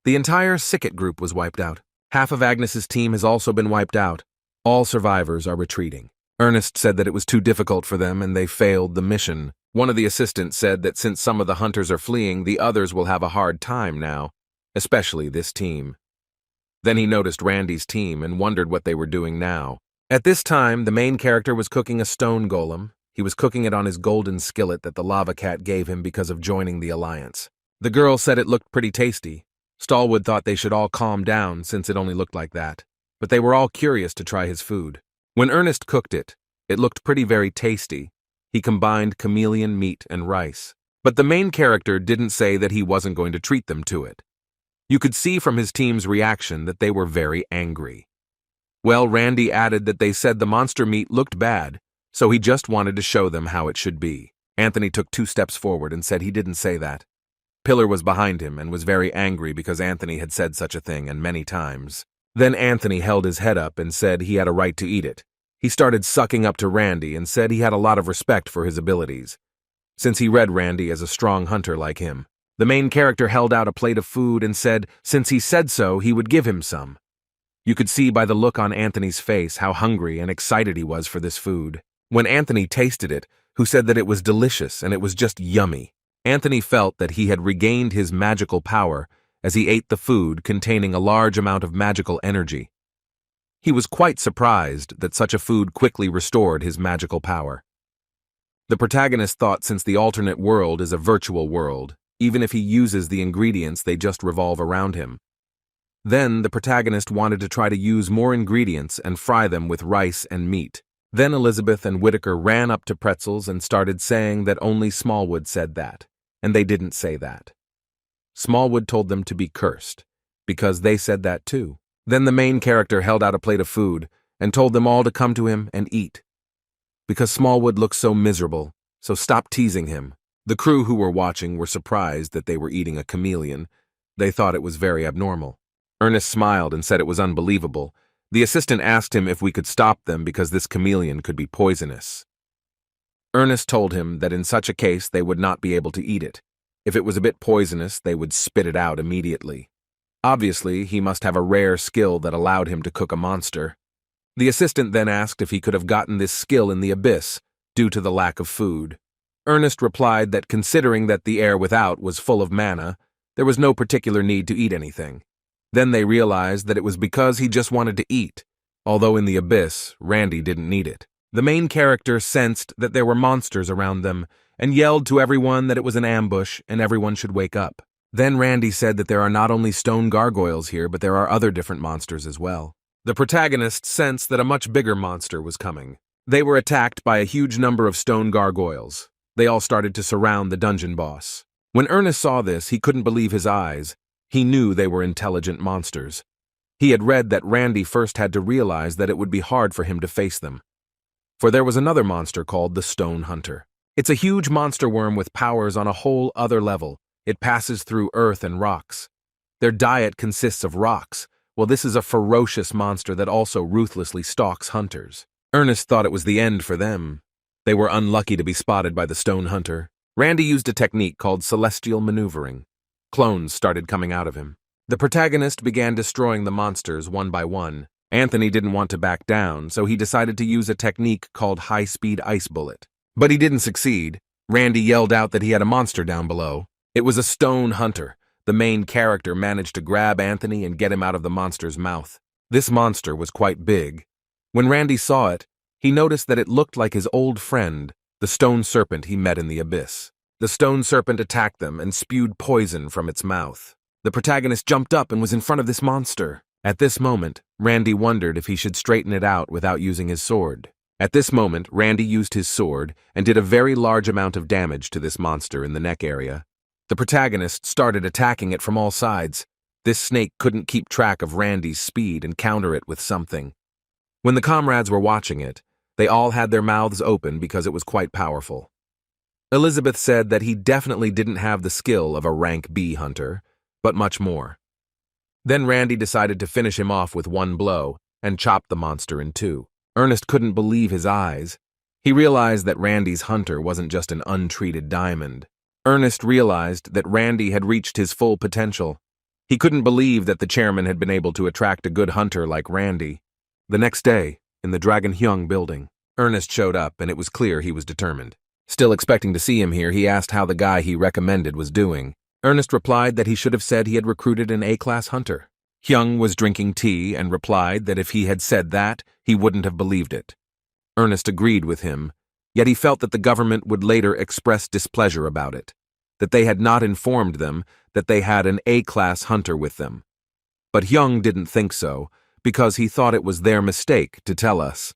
The entire Sicket group was wiped out. Half of Agnes's team has also been wiped out. All survivors are retreating. Ernest said that it was too difficult for them and they failed the mission. One of the assistants said that since some of the hunters are fleeing, the others will have a hard time now, especially this team. Then he noticed Randy's team and wondered what they were doing now. At this time, the main character was cooking a stone golem. He was cooking it on his golden skillet that the lava cat gave him because of joining the alliance. The girl said it looked pretty tasty. Stallwood thought they should all calm down since it only looked like that, but they were all curious to try his food. When Ernest cooked it, it looked very tasty. He combined chameleon meat and rice. But the main character didn't say that he wasn't going to treat them to it. You could see from his team's reaction that they were very angry. Well, Randy added that they said the monster meat looked bad, so he just wanted to show them how it should be. Anthony took 2 steps forward and said he didn't say that. Pillar was behind him and was very angry because Anthony had said such a thing and many times. Then Anthony held his head up and said he had a right to eat it. He started sucking up to Randy and said he had a lot of respect for his abilities, since he read Randy as a strong hunter like him. The main character held out a plate of food and said since he said so, he would give him some. You could see by the look on Anthony's face how hungry and excited he was for this food. When Anthony tasted it, who said that it was delicious and it was just yummy, Anthony felt that he had regained his magical power as he ate the food containing a large amount of magical energy. He was quite surprised that such a food quickly restored his magical power. The protagonist thought since the alternate world is a virtual world, even if he uses the ingredients, they just revolve around him. Then the protagonist wanted to try to use more ingredients and fry them with rice and meat. Then Elizabeth and Whitaker ran up to Pretzels and started saying that only Smallwood said that, and they didn't say that. Smallwood told them to be cursed, because they said that too. Then the main character held out a plate of food and told them all to come to him and eat. Because Smallwood looked so miserable, so stop teasing him. The crew who were watching were surprised that they were eating a chameleon. They thought it was very abnormal. Ernest smiled and said it was unbelievable. The assistant asked him if we could stop them because this chameleon could be poisonous. Ernest told him that in such a case they would not be able to eat it. If it was a bit poisonous, they would spit it out immediately. Obviously, he must have a rare skill that allowed him to cook a monster. The assistant then asked if he could have gotten this skill in the abyss due to the lack of food. Ernest replied that considering that the air without was full of mana, there was no particular need to eat anything. Then they realized that it was because he just wanted to eat, although in the abyss, Randy didn't need it. The main character sensed that there were monsters around them and yelled to everyone that it was an ambush and everyone should wake up. Then Randy said that there are not only stone gargoyles here, but there are other different monsters as well. The protagonist sensed that a much bigger monster was coming. They were attacked by a huge number of stone gargoyles. They all started to surround the dungeon boss. When Ernest saw this, he couldn't believe his eyes. He knew they were intelligent monsters. He had read that Randy first had to realize that it would be hard for him to face them. For there was another monster called the Stone Hunter. It's a huge monster worm with powers on a whole other level. It passes through earth and rocks. Their diet consists of rocks. Well, this is a ferocious monster that also ruthlessly stalks hunters. Ernest thought it was the end for them. They were unlucky to be spotted by the Stone Hunter. Randy used a technique called celestial maneuvering. Clones started coming out of him. The protagonist began destroying the monsters one by one. Anthony didn't want to back down, so he decided to use a technique called high-speed ice bullet. But he didn't succeed. Randy yelled out that he had a monster down below. It was a Stone Hunter. The main character managed to grab Anthony and get him out of the monster's mouth. This monster was quite big. When Randy saw it, he noticed that it looked like his old friend, the stone serpent he met in the abyss. The stone serpent attacked them and spewed poison from its mouth. The protagonist jumped up and was in front of this monster. At this moment, Randy wondered if he should straighten it out without using his sword. At this moment, Randy used his sword and did a very large amount of damage to this monster in the neck area. The protagonist started attacking it from all sides. This snake couldn't keep track of Randy's speed and counter it with something. When the comrades were watching it, they all had their mouths open because it was quite powerful. Elizabeth said that he definitely didn't have the skill of a rank B hunter, but much more. Then Randy decided to finish him off with one blow and chopped the monster in two. Ernest couldn't believe his eyes. He realized that Randy's hunter wasn't just an untreated diamond. Ernest realized that Randy had reached his full potential. He couldn't believe that the chairman had been able to attract a good hunter like Randy. The next day, in the Dragon Hyung building, Ernest showed up and it was clear he was determined. Still expecting to see him here, he asked how the guy he recommended was doing. Ernest replied that he should have said he had recruited an A-class hunter. Hyung was drinking tea and replied that if he had said that, he wouldn't have believed it. Ernest agreed with him, yet he felt that the government would later express displeasure about it, that they had not informed them that they had an A-class hunter with them. But Hyung didn't think so, because he thought it was their mistake to tell us.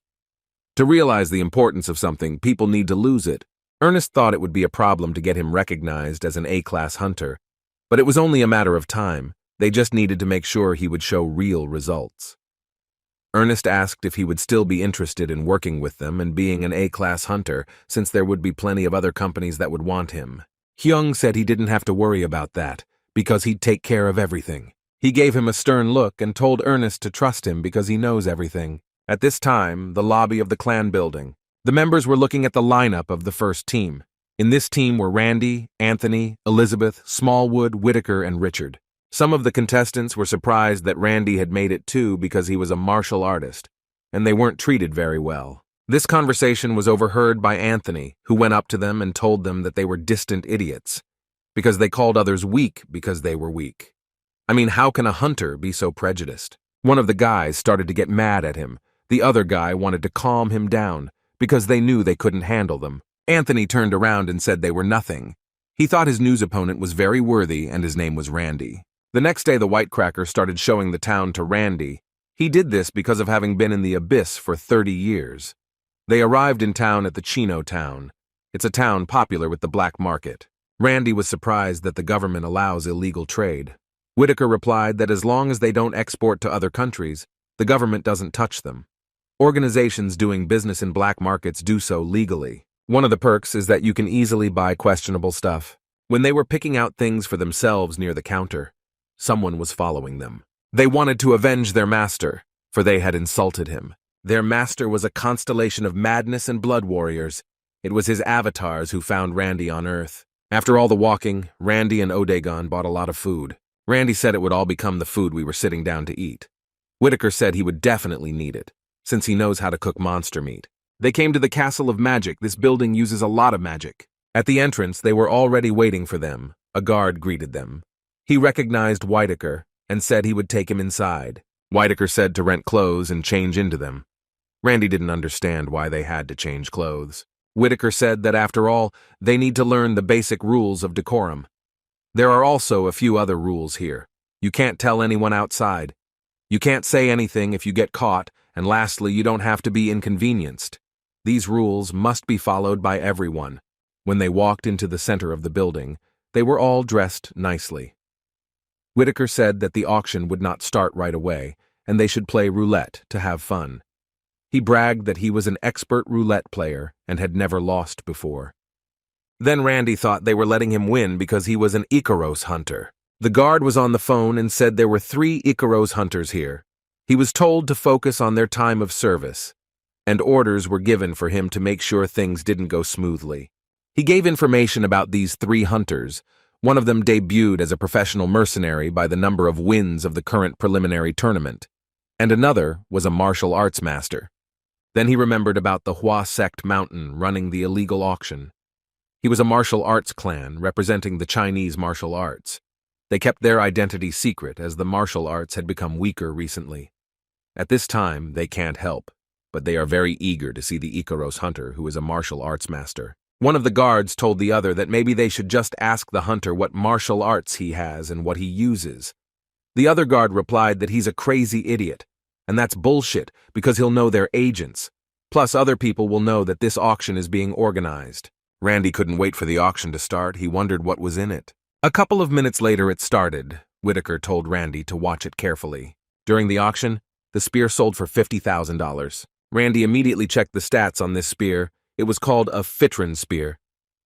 To realize the importance of something, people need to lose it. Ernest thought it would be a problem to get him recognized as an A-class hunter, but it was only a matter of time. They just needed to make sure he would show real results. Ernest asked if he would still be interested in working with them and being an A-class hunter, since there would be plenty of other companies that would want him. Hyung said he didn't have to worry about that, because he'd take care of everything. He gave him a stern look and told Ernest to trust him because he knows everything. At this time, the lobby of the clan building. The members were looking at the lineup of the first team. In this team were Randy, Anthony, Elizabeth, Smallwood, Whitaker, and Richard. Some of the contestants were surprised that Randy had made it too because he was a martial artist, and they weren't treated very well. This conversation was overheard by Anthony, who went up to them and told them that they were distant idiots, because they called others weak because they were weak. I mean, how can a hunter be so prejudiced? One of the guys started to get mad at him. The other guy wanted to calm him down, because they knew they couldn't handle them. Anthony turned around and said they were nothing. He thought his news opponent was very worthy and his name was Randy. The next day the Whitecracker started showing the town to Randy. He did this because of having been in the abyss for 30 years. They arrived in town at the Chino town. It's a town popular with the black market. Randy was surprised that the government allows illegal trade. Whitaker replied that as long as they don't export to other countries, the government doesn't touch them. Organizations doing business in black markets do so legally. One of the perks is that you can easily buy questionable stuff. When they were picking out things for themselves near the counter, someone was following them. They wanted to avenge their master, for they had insulted him. Their master was a constellation of madness and blood warriors. It was his avatars who found Randy on Earth. After all the walking, Randy and Odegon bought a lot of food. Randy said it would all become the food we were sitting down to eat. Whitaker said he would definitely need it, since he knows how to cook monster meat. They came to the Castle of Magic. This building uses a lot of magic. At the entrance, they were already waiting for them. A guard greeted them. He recognized Whitaker and said he would take him inside. Whitaker said to rent clothes and change into them. Randy didn't understand why they had to change clothes. Whitaker said that after all, they need to learn the basic rules of decorum. There are also a few other rules here. You can't tell anyone outside. You can't say anything if you get caught, and lastly, you don't have to be inconvenienced. These rules must be followed by everyone. When they walked into the center of the building, they were all dressed nicely. Whitaker said that the auction would not start right away, and they should play roulette to have fun. He bragged that he was an expert roulette player and had never lost before. Then Randy thought they were letting him win because he was an Icaros hunter. The guard was on the phone and said there were 3 Icaros hunters here. He was told to focus on their time of service, and orders were given for him to make sure things didn't go smoothly. He gave information about these 3 hunters. One of them debuted as a professional mercenary by the number of wins of the current preliminary tournament, and another was a martial arts master. Then he remembered about the Hua sect mountain running the illegal auction. He was a martial arts clan representing the Chinese martial arts. They kept their identity secret as the martial arts had become weaker recently. At this time, they can't help, but they are very eager to see the Icaros hunter who is a martial arts master. One of the guards told the other that maybe they should just ask the hunter what martial arts he has and what he uses. The other guard replied that he's a crazy idiot, and that's bullshit because he'll know they're agents. Plus, other people will know that this auction is being organized. Randy couldn't wait for the auction to start. He wondered what was in it. A couple of minutes later it started. Whitaker told Randy to watch it carefully. During the auction, the spear sold for $50,000. Randy immediately checked the stats on this spear. It was called a Fitron spear.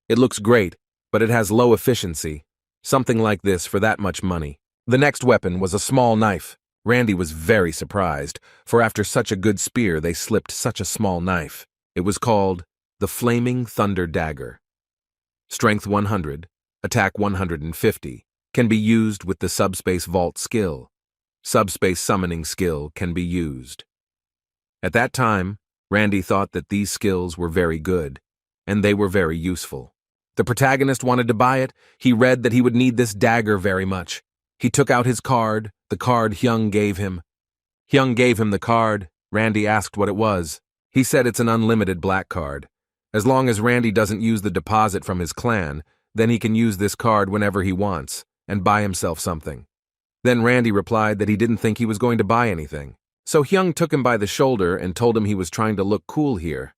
It looks great, but it has low efficiency. Something like this for that much money. The next weapon was a small knife. Randy was very surprised, for after such a good spear they slipped such a small knife. It was called the Flaming Thunder Dagger. Strength 100, attack 150, can be used with the Subspace Vault skill. Subspace Summoning skill can be used. At that time, Randy thought that these skills were very good, and they were very useful. The protagonist wanted to buy it. He read that he would need this dagger very much. He took out his card, the card Hyung gave him. Hyung gave him the card. Randy asked what it was. He said it's an unlimited black card. As long as Randy doesn't use the deposit from his clan, then he can use this card whenever he wants and buy himself something. Then Randy replied that he didn't think he was going to buy anything. So Hyung took him by the shoulder and told him he was trying to look cool here.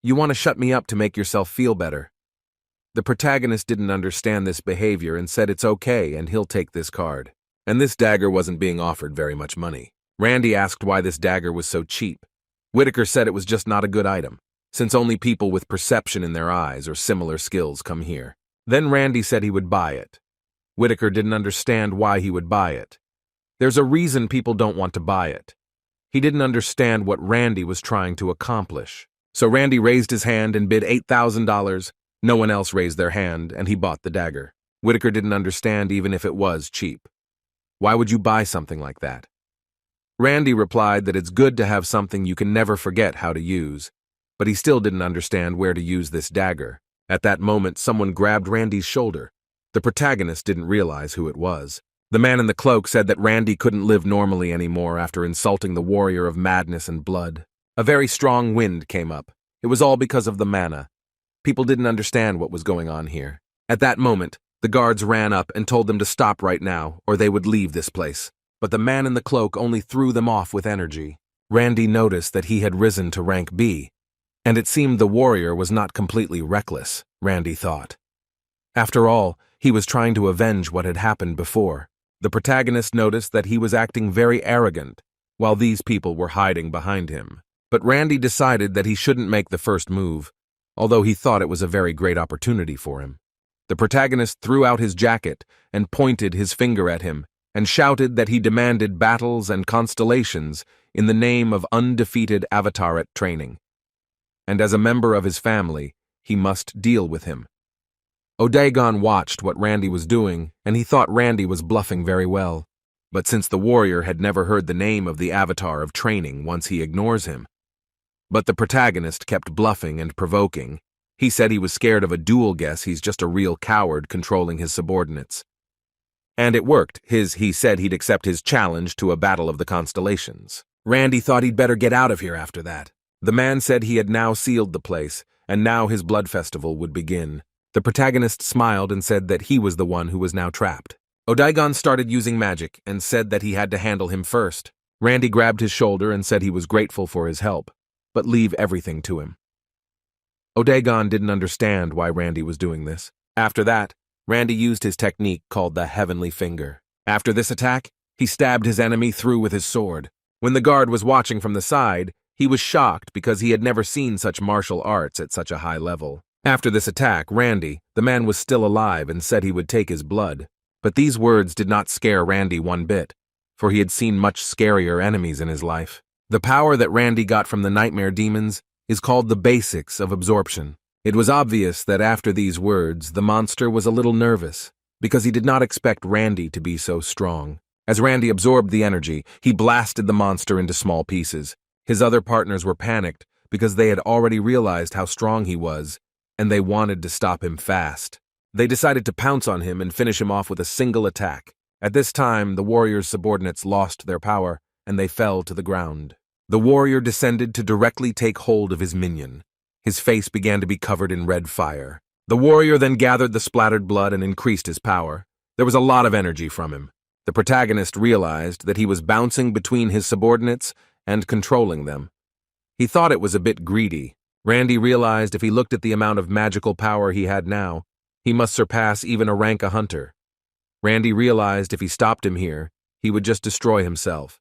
You want to shut me up to make yourself feel better. The protagonist didn't understand this behavior and said it's okay and he'll take this card. And this dagger wasn't being offered very much money. Randy asked why this dagger was so cheap. Whitaker said it was just not a good item, since only people with perception in their eyes or similar skills come here. Then Randy said he would buy it. Whitaker didn't understand why he would buy it. There's a reason people don't want to buy it. He didn't understand what Randy was trying to accomplish. So Randy raised his hand and bid $8,000. No one else raised their hand, and he bought the dagger. Whitaker didn't understand even if it was cheap. Why would you buy something like that? Randy replied that it's good to have something you can never forget how to use, but he still didn't understand where to use this dagger. At that moment, someone grabbed Randy's shoulder. The protagonist didn't realize who it was. The man in the cloak said that Randy couldn't live normally anymore after insulting the warrior of madness and blood. A very strong wind came up. It was all because of the mana. People didn't understand what was going on here. At that moment, the guards ran up and told them to stop right now, or they would leave this place. But the man in the cloak only threw them off with energy. Randy noticed that he had risen to rank B, and it seemed the warrior was not completely reckless, Randy thought. After all, he was trying to avenge what had happened before. The protagonist noticed that he was acting very arrogant, while these people were hiding behind him. But Randy decided that he shouldn't make the first move, although he thought it was a very great opportunity for him. The protagonist threw out his jacket and pointed his finger at him, and shouted that he demanded battles and constellations in the name of undefeated Avataret training. And as a member of his family, he must deal with him. Odagon watched what Randy was doing, and he thought Randy was bluffing very well. But since the warrior had never heard the name of the avatar of training once he ignores him. But the protagonist kept bluffing and provoking. He said he was scared of a duel guess, he's just a real coward controlling his subordinates. And it worked. He said he'd accept his challenge to a battle of the constellations. Randy thought he'd better get out of here after that. The man said he had now sealed the place, and now his blood festival would begin. The protagonist smiled and said that he was the one who was now trapped. Odagon started using magic and said that he had to handle him first. Randy grabbed his shoulder and said he was grateful for his help, but leave everything to him. Odagon didn't understand why Randy was doing this. After that, Randy used his technique called the Heavenly Finger. After this attack, he stabbed his enemy through with his sword. When the guard was watching from the side, he was shocked because he had never seen such martial arts at such a high level. After this attack, Randy, the man was still alive and said he would take his blood. But these words did not scare Randy one bit, for he had seen much scarier enemies in his life. The power that Randy got from the nightmare demons is called the basics of absorption. It was obvious that after these words, the monster was a little nervous, because he did not expect Randy to be so strong. As Randy absorbed the energy, he blasted the monster into small pieces. His other partners were panicked because they had already realized how strong he was, and they wanted to stop him fast. They decided to pounce on him and finish him off with a single attack. At this time, the warrior's subordinates lost their power, and they fell to the ground. The warrior descended to directly take hold of his minion. His face began to be covered in red fire. The warrior then gathered the splattered blood and increased his power. There was a lot of energy from him. The protagonist realized that he was bouncing between his subordinates and controlling them. He thought it was a bit greedy. Randy realized if he looked at the amount of magical power he had now, he must surpass even a rank a hunter. Randy realized if he stopped him here, he would just destroy himself.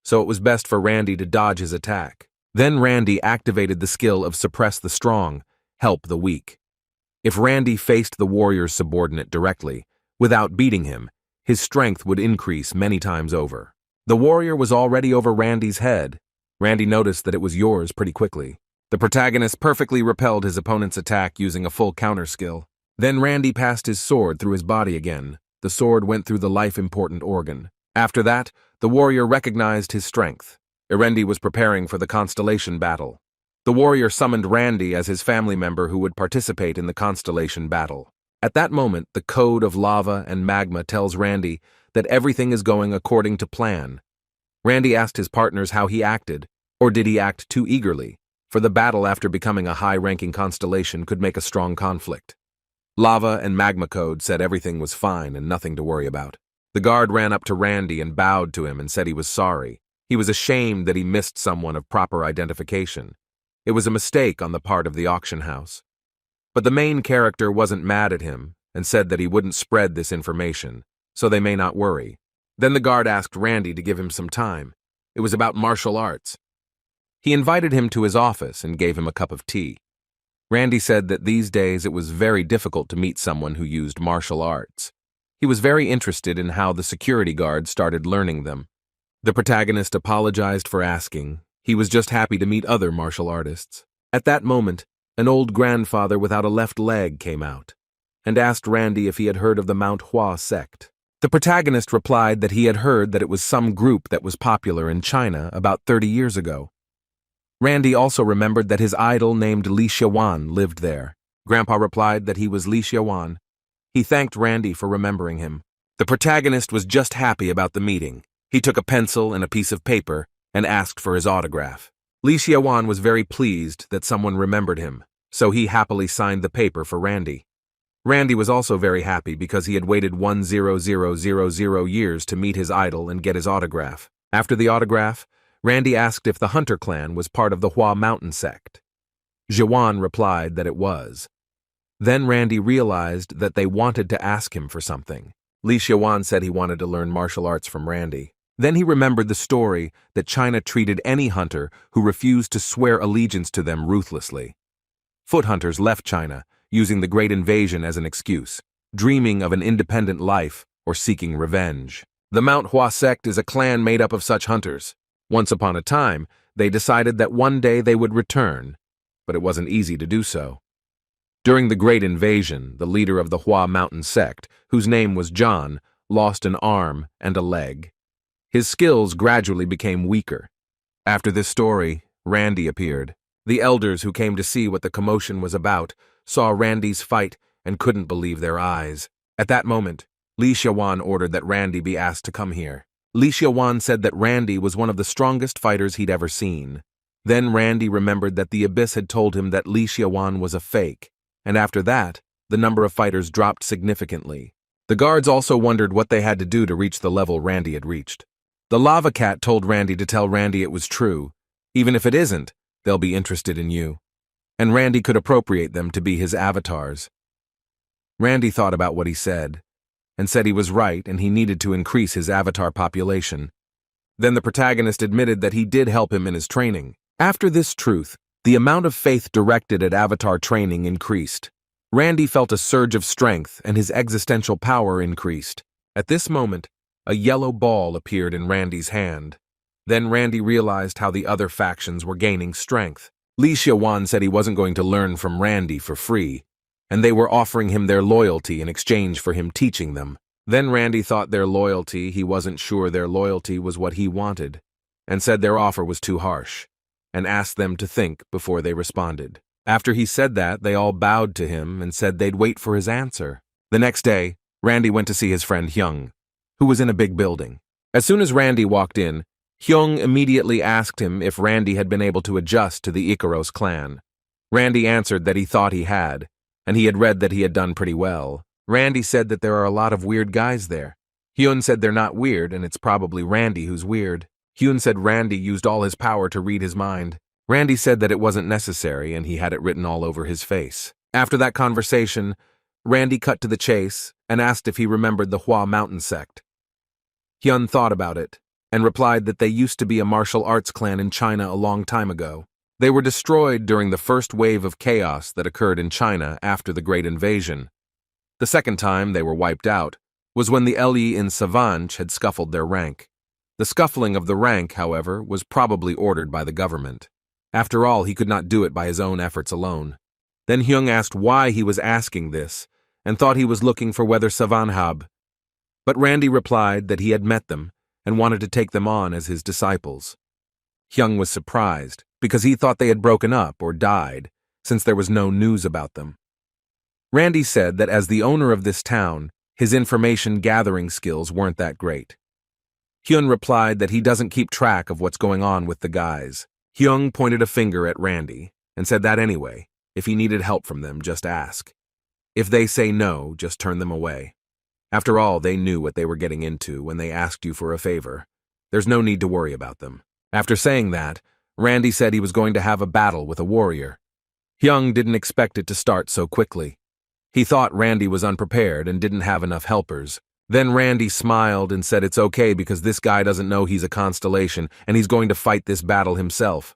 So it was best for Randy to dodge his attack. Then Randy activated the skill of Suppress the Strong, Help the Weak. If Randy faced the warrior's subordinate directly, without beating him, his strength would increase many times over. The warrior was already over Randy's head. Randy noticed that it was yours pretty quickly. The protagonist perfectly repelled his opponent's attack using a full counter skill. Then Randy passed his sword through his body again. The sword went through the life-important organ. After that, the warrior recognized his strength. Randy was preparing for the constellation battle. The warrior summoned Randy as his family member who would participate in the constellation battle. At that moment, the code of lava and magma tells Randy that everything is going according to plan. Randy asked his partners how he acted, or did he act too eagerly, for the battle after becoming a high-ranking constellation could make a strong conflict. Lava and magma code said everything was fine and nothing to worry about. The guard ran up to Randy and bowed to him and said he was sorry. He was ashamed that he missed someone of proper identification. It was a mistake on the part of the auction house. But the main character wasn't mad at him and said that he wouldn't spread this information, so they may not worry. Then the guard asked Randy to give him some time. It was about martial arts. He invited him to his office and gave him a cup of tea. Randy said that these days it was very difficult to meet someone who used martial arts. He was very interested in how the security guards started learning them. The protagonist apologized for asking. He was just happy to meet other martial artists. At that moment, an old grandfather without a left leg came out and asked Randy if he had heard of the Manhwa sect. The protagonist replied that he had heard that it was some group that was popular in China about 30 years ago. Randy also remembered that his idol named Li Xiaowan lived there. Grandpa replied that he was Li Xiaowan. He thanked Randy for remembering him. The protagonist was just happy about the meeting. He took a pencil and a piece of paper and asked for his autograph. Li Xiaowan was very pleased that someone remembered him, so he happily signed the paper for Randy. Randy was also very happy because he had waited 1,000 years to meet his idol and get his autograph. After the autograph, Randy asked if the Hunter clan was part of the Hua Mountain sect. Xiaowan replied that it was. Then Randy realized that they wanted to ask him for something. Li Xiaowan said he wanted to learn martial arts from Randy. Then he remembered the story that China treated any hunter who refused to swear allegiance to them ruthlessly. Foot hunters left China, using the Great Invasion as an excuse, dreaming of an independent life or seeking revenge. The Manhwa sect is a clan made up of such hunters. Once upon a time, they decided that one day they would return, but it wasn't easy to do so. During the Great Invasion, the leader of the Hua Mountain sect, whose name was John, lost an arm and a leg. His skills gradually became weaker. After this story, Randy appeared. The elders who came to see what the commotion was about saw Randy's fight and couldn't believe their eyes. At that moment, Li Xiaowan ordered that Randy be asked to come here. Li Xiaowan said that Randy was one of the strongest fighters he'd ever seen. Then Randy remembered that the Abyss had told him that Li Xiaowan was a fake, and after that, the number of fighters dropped significantly. The guards also wondered what they had to do to reach the level Randy had reached. The lava cat told Randy to tell Randy it was true. Even if it isn't, they'll be interested in you. And Randy could appropriate them to be his avatars. Randy thought about what he said, and said he was right and he needed to increase his avatar population. Then the protagonist admitted that he did help him in his training. After this truth, the amount of faith directed at avatar training increased. Randy felt a surge of strength and his existential power increased. At this moment, a yellow ball appeared in Randy's hand. Then Randy realized how the other factions were gaining strength. Li Xiaowan said he wasn't going to learn from Randy for free, and they were offering him their loyalty in exchange for him teaching them. Then Randy thought he wasn't sure their loyalty was what he wanted, and said their offer was too harsh, and asked them to think before they responded. After he said that, they all bowed to him and said they'd wait for his answer. The next day, Randy went to see his friend Hyung, who was in a big building. As soon as Randy walked in, Hyung immediately asked him if Randy had been able to adjust to the Ikaros clan. Randy answered that he thought he had, and he had read that he had done pretty well. Randy said that there are a lot of weird guys there. Hyun said they're not weird, and it's probably Randy who's weird. Hyun said Randy used all his power to read his mind. Randy said that it wasn't necessary, and he had it written all over his face. After that conversation, Randy cut to the chase and asked if he remembered the Hua Mountain sect. Hyun thought about it, and replied that they used to be a martial arts clan in China a long time ago. They were destroyed during the first wave of chaos that occurred in China after the Great Invasion. The second time they were wiped out, was when the LE in Savanch had scuffled their rank. The scuffling of the rank, however, was probably ordered by the government. After all, he could not do it by his own efforts alone. Then Hyung asked why he was asking this, and thought he was looking for whether Savanhab. But Randy replied that he had met them and wanted to take them on as his disciples. Hyung was surprised, because he thought they had broken up or died, since there was no news about them. Randy said that as the owner of this town, his information-gathering skills weren't that great. Hyun replied that he doesn't keep track of what's going on with the guys. Hyung pointed a finger at Randy and said that anyway, if he needed help from them, just ask. If they say no, just turn them away. After all, they knew what they were getting into when they asked you for a favor. There's no need to worry about them. After saying that, Randy said he was going to have a battle with a warrior. Hyung didn't expect it to start so quickly. He thought Randy was unprepared and didn't have enough helpers. Then Randy smiled and said it's okay because this guy doesn't know he's a constellation and he's going to fight this battle himself.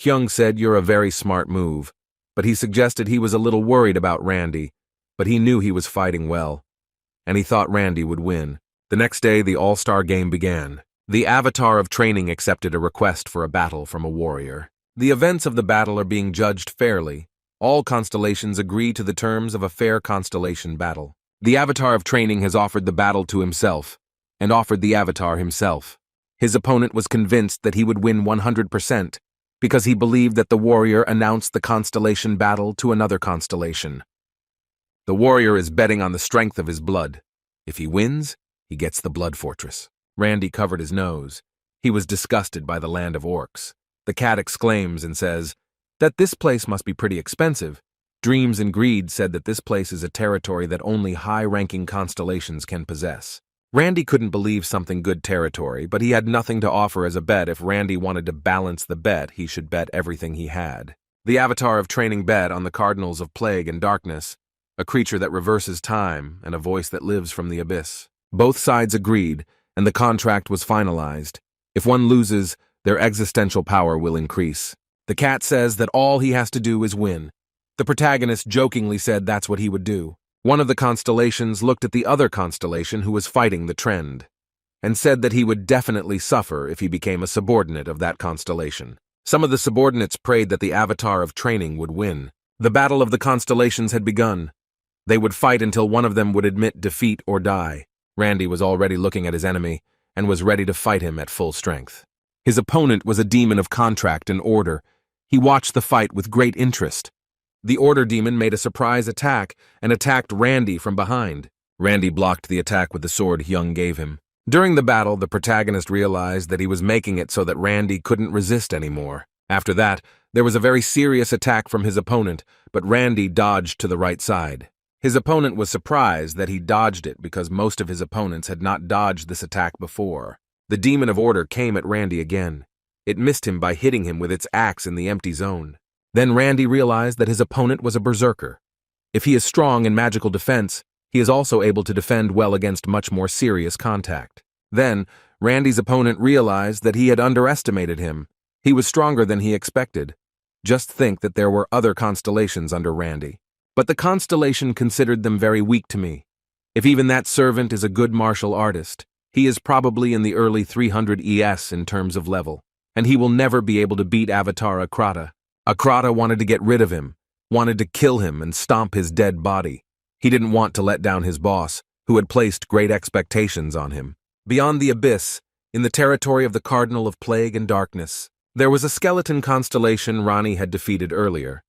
Hyung said you're a very smart move, but he suggested he was a little worried about Randy, but he knew he was fighting well, and he thought Randy would win. The next day, the all-star game began. The avatar of training accepted a request for a battle from a warrior. The events of the battle are being judged fairly. All constellations agree to the terms of a fair constellation battle. The avatar of training has offered the battle to himself, and offered the avatar himself. His opponent was convinced that he would win 100%, because he believed that the warrior announced the constellation battle to another constellation. The warrior is betting on the strength of his blood. If he wins, he gets the blood fortress. Randy covered his nose. He was disgusted by the land of orcs. The cat exclaims and says that this place must be pretty expensive. Dreams and Greed said that this place is a territory that only high-ranking constellations can possess. Randy couldn't believe something good territory, but he had nothing to offer as a bet. If Randy wanted to balance the bet, he should bet everything he had. The avatar of training bet on the cardinals of plague and darkness, a creature that reverses time and a voice that lives from the abyss. Both sides agreed, and the contract was finalized. If one loses, their existential power will increase. The cat says that all he has to do is win. The protagonist jokingly said that's what he would do. One of the constellations looked at the other constellation who was fighting the trend, and said that he would definitely suffer if he became a subordinate of that constellation. Some of the subordinates prayed that the avatar of training would win. The battle of the constellations had begun. They would fight until one of them would admit defeat or die. Randy was already looking at his enemy, and was ready to fight him at full strength. His opponent was a demon of contract and order. He watched the fight with great interest. The order demon made a surprise attack and attacked Randy from behind. Randy blocked the attack with the sword Hyung gave him. During the battle, the protagonist realized that he was making it so that Randy couldn't resist anymore. After that, there was a very serious attack from his opponent, but Randy dodged to the right side. His opponent was surprised that he dodged it because most of his opponents had not dodged this attack before. The demon of order came at Randy again. It missed him by hitting him with its axe in the empty zone. Then Randy realized that his opponent was a berserker. If he is strong in magical defense, he is also able to defend well against much more serious contact. Then, Randy's opponent realized that he had underestimated him. He was stronger than he expected. Just think that there were other constellations under Randy. But the constellation considered them very weak to me. If even that servant is a good martial artist, he is probably in the early 300 ES in terms of level, and he will never be able to beat Avatar Akrata. Akrata wanted to get rid of him, wanted to kill him and stomp his dead body. He didn't want to let down his boss, who had placed great expectations on him. Beyond the abyss, in the territory of the Cardinal of Plague and Darkness, there was a skeleton constellation Ronnie had defeated earlier.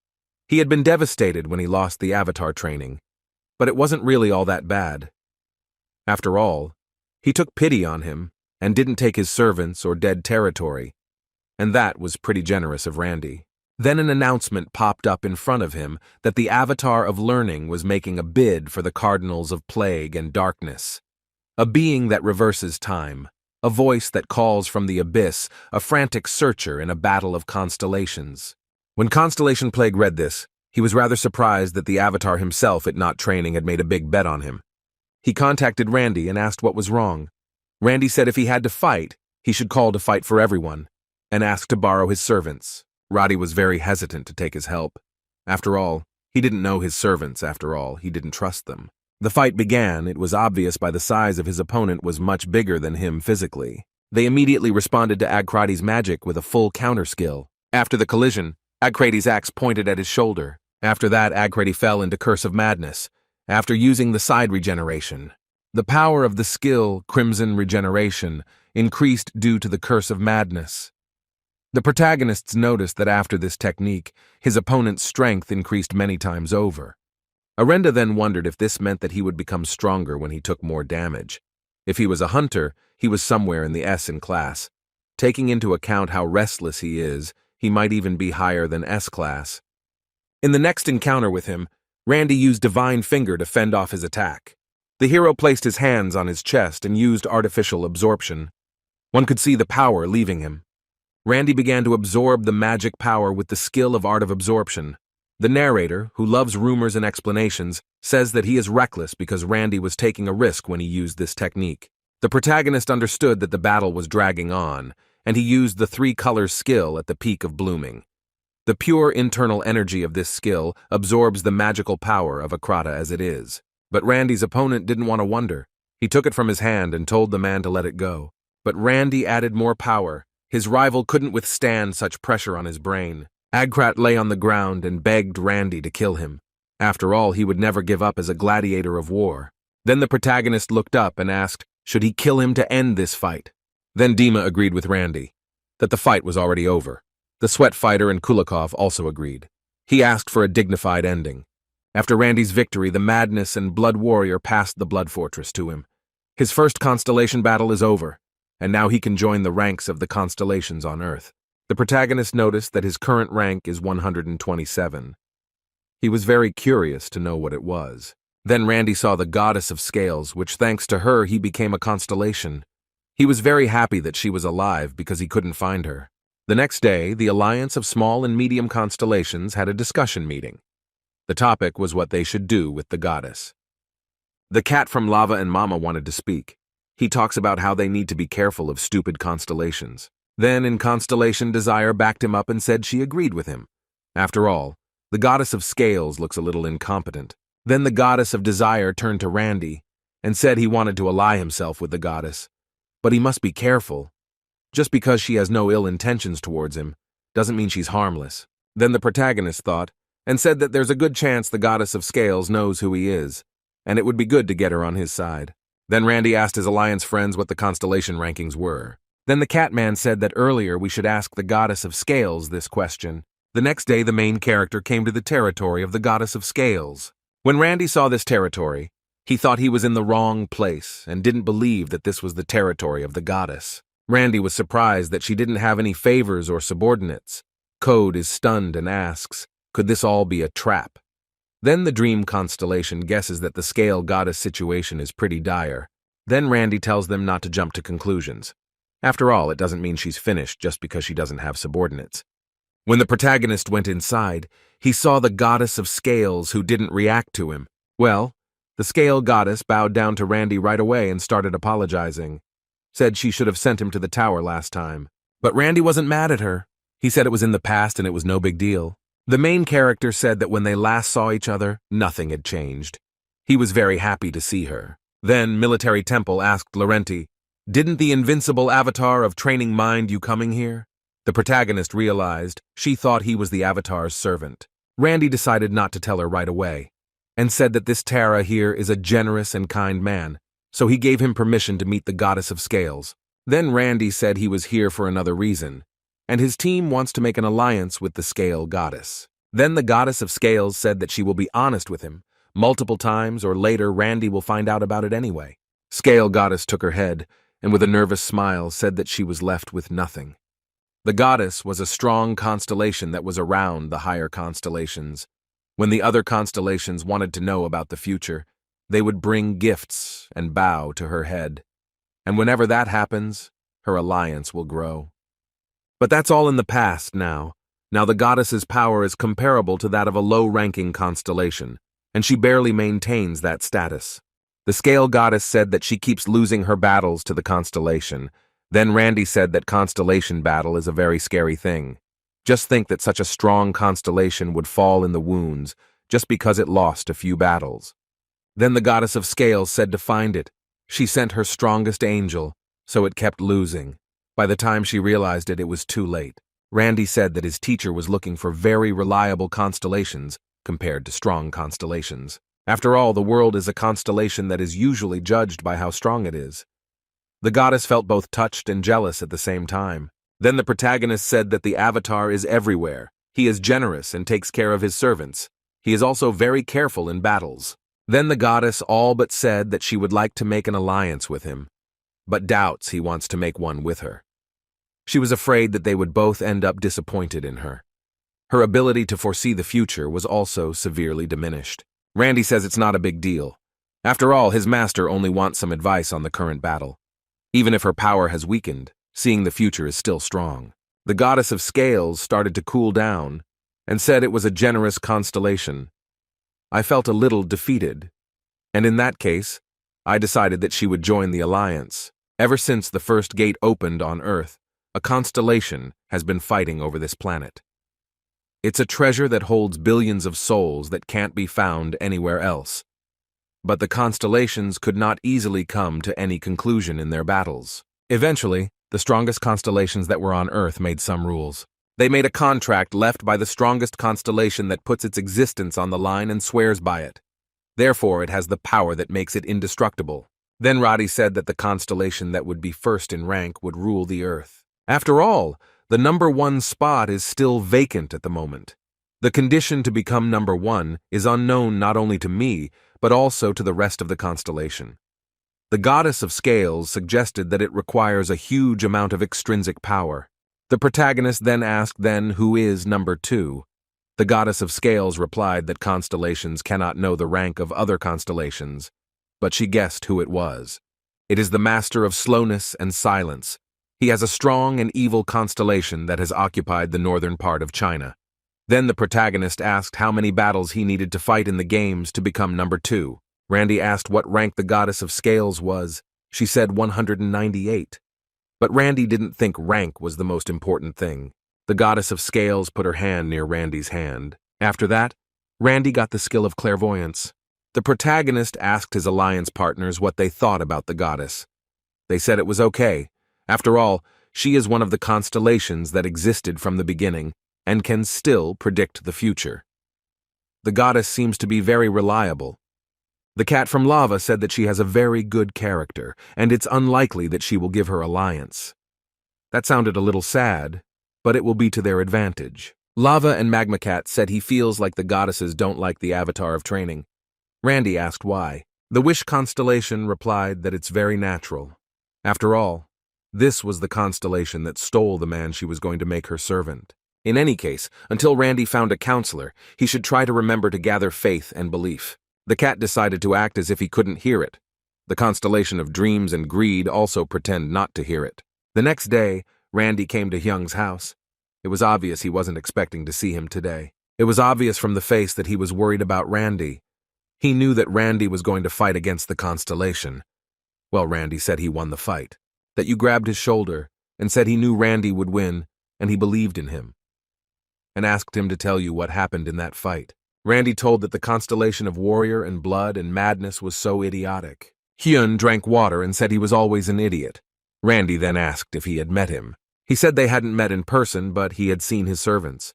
He had been devastated when he lost the Avatar training, but it wasn't really all that bad. After all, he took pity on him and didn't take his servants or dead territory, and that was pretty generous of Randy. Then an announcement popped up in front of him that the Avatar of Learning was making a bid for the Cardinals of Plague and Darkness. A being that reverses time, a voice that calls from the abyss, a frantic searcher in a battle of constellations. When Constellation Plague read this, he was rather surprised that the Avatar himself at Not Training had made a big bet on him. He contacted Randy and asked what was wrong. Randy said if he had to fight, he should call to fight for everyone, and asked to borrow his servants. Roddy was very hesitant to take his help. After all, he didn't know his servants, he didn't trust them. The fight began. It was obvious by the size of his opponent was much bigger than him physically. They immediately responded to Agcrady's magic with a full counter skill. After the collision, Agcrady's axe pointed at his shoulder. After that, Agcrady fell into Curse of Madness, after using the side regeneration. The power of the skill, Crimson Regeneration, increased due to the Curse of Madness. The protagonists noticed that after this technique, his opponent's strength increased many times over. Arenda then wondered if this meant that he would become stronger when he took more damage. If he was a hunter, he was somewhere in the S in class. Taking into account how restless he is, he might even be higher than S class. In the next encounter with him, Randy used Divine Finger to fend off his attack. The hero placed his hands on his chest and used artificial absorption. One could see the power leaving him. Randy began to absorb the magic power with the skill of Art of Absorption. The narrator, who loves rumors and explanations, says that he is reckless because Randy was taking a risk when he used this technique. The protagonist understood that the battle was dragging on, and he used the 3-color skill at the peak of blooming. The pure internal energy of this skill absorbs the magical power of Akrata as it is. But Randy's opponent didn't want to wonder. He took it from his hand and told the man to let it go. But Randy added more power. His rival couldn't withstand such pressure on his brain. Agcrat lay on the ground and begged Randy to kill him. After all, he would never give up as a gladiator of war. Then the protagonist looked up and asked, should he kill him to end this fight? Then Dima agreed with Randy, that the fight was already over. The Sweat Fighter and Kulikov also agreed. He asked for a dignified ending. After Randy's victory, the Madness and Blood Warrior passed the Blood Fortress to him. His first constellation battle is over, and now he can join the ranks of the constellations on Earth. The protagonist noticed that his current rank is 127. He was very curious to know what it was. Then Randy saw the Goddess of Scales, which thanks to her he became a constellation. He was very happy that she was alive because he couldn't find her. The next day, the Alliance of Small and Medium Constellations had a discussion meeting. The topic was what they should do with the goddess. The cat from Lava and Mama wanted to speak. He talks about how they need to be careful of stupid constellations. Then, in Constellation, Desire backed him up and said she agreed with him. After all, the Goddess of Scales looks a little incompetent. Then the Goddess of Desire turned to Randy and said he wanted to ally himself with the goddess. But he must be careful. Just because she has no ill intentions towards him doesn't mean she's harmless. Then the protagonist thought and said that there's a good chance the Goddess of Scales knows who he is, and it would be good to get her on his side. Then Randy asked his alliance friends what the constellation rankings were. Then the Catman said that earlier we should ask the Goddess of Scales this question. The next day the main character came to the territory of the Goddess of Scales. When Randy saw this territory, he thought he was in the wrong place and didn't believe that this was the territory of the goddess. Randy was surprised that she didn't have any favors or subordinates. Code is stunned and asks, could this all be a trap? Then the dream constellation guesses that the scale goddess situation is pretty dire. Then Randy tells them not to jump to conclusions. After all, it doesn't mean she's finished just because she doesn't have subordinates. When the protagonist went inside, he saw the Goddess of Scales who didn't react to him. Well, the scale goddess bowed down to Randy right away and started apologizing. Said she should have sent him to the tower last time. But Randy wasn't mad at her. He said it was in the past and it was no big deal. The main character said that when they last saw each other, nothing had changed. He was very happy to see her. Then Military Temple asked Laurenti, didn't the invincible avatar of training mind you coming here? The protagonist realized she thought he was the avatar's servant. Randy decided not to tell her right away, and said that this Tara here is a generous and kind man, so he gave him permission to meet the Goddess of Scales. Then Randy said he was here for another reason, and his team wants to make an alliance with the Scale Goddess. Then the Goddess of Scales said that she will be honest with him, multiple times, or later Randy will find out about it anyway. Scale Goddess took her head, and with a nervous smile said that she was left with nothing. The goddess was a strong constellation that was around the higher constellations. When the other constellations wanted to know about the future, they would bring gifts and bow to her head. And whenever that happens, her alliance will grow. But that's all in the past now. Now the goddess's power is comparable to that of a low-ranking constellation, and she barely maintains that status. The scale goddess said that she keeps losing her battles to the constellation. Then Randy said that constellation battle is a very scary thing. Just think that such a strong constellation would fall in the wounds just because it lost a few battles. Then the goddess of scales said to find it. She sent her strongest angel, so it kept losing. By the time she realized it, it was too late. Randy said that his teacher was looking for very reliable constellations compared to strong constellations. After all, the world is a constellation that is usually judged by how strong it is. The goddess felt both touched and jealous at the same time. Then the protagonist said that the avatar is everywhere. He is generous and takes care of his servants. He is also very careful in battles. Then the goddess all but said that she would like to make an alliance with him, but doubts he wants to make one with her. She was afraid that they would both end up disappointed in her. Her ability to foresee the future was also severely diminished. Randy says it's not a big deal. After all, his master only wants some advice on the current battle. Even if her power has weakened, seeing the future is still strong. The goddess of scales started to cool down and said it was a generous constellation. I felt a little defeated, and in that case, I decided that she would join the alliance. Ever since the first gate opened on Earth, a constellation has been fighting over this planet. It's a treasure that holds billions of souls that can't be found anywhere else. But the constellations could not easily come to any conclusion in their battles. Eventually, the strongest constellations that were on Earth made some rules. They made a contract left by the strongest constellation that puts its existence on the line and swears by it. Therefore, it has the power that makes it indestructible. Then Roddy said that the constellation that would be first in rank would rule the Earth. After all, the #1 spot is still vacant at the moment. The condition to become #1 is unknown not only to me, but also to the rest of the constellation. The goddess of scales suggested that it requires a huge amount of extrinsic power. The protagonist then asked who is #2. The goddess of scales replied that constellations cannot know the rank of other constellations, but she guessed who it was. It is the master of slowness and silence. He has a strong and evil constellation that has occupied the northern part of China. Then the protagonist asked how many battles he needed to fight in the games to become #2. Randy asked what rank the goddess of scales was. She said 198. But Randy didn't think rank was the most important thing. The goddess of scales put her hand near Randy's hand. After that, Randy got the skill of clairvoyance. The protagonist asked his alliance partners what they thought about the goddess. They said it was okay. After all, she is one of the constellations that existed from the beginning and can still predict the future. The goddess seems to be very reliable. The cat from lava said that she has a very good character, and it's unlikely that she will give her alliance. That sounded a little sad, but it will be to their advantage. Lava and Magma Cat said he feels like the goddesses don't like the avatar of training. Randy asked why. The Wish constellation replied that it's very natural. After all, this was the constellation that stole the man she was going to make her servant. In any case, until Randy found a counselor, he should try to remember to gather faith and belief. The cat decided to act as if he couldn't hear it. The constellation of dreams and greed also pretend not to hear it. The next day, Randy came to Hyung's house. It was obvious he wasn't expecting to see him today. It was obvious from the face that he was worried about Randy. He knew that Randy was going to fight against the constellation. Well, Randy said he won the fight. That you grabbed his shoulder and said he knew Randy would win and he believed in him. And asked him to tell you what happened in that fight. Randy told that the constellation of warrior and blood and madness was so idiotic. Hyun drank water and said he was always an idiot. Randy then asked if he had met him. He said they hadn't met in person, but he had seen his servants.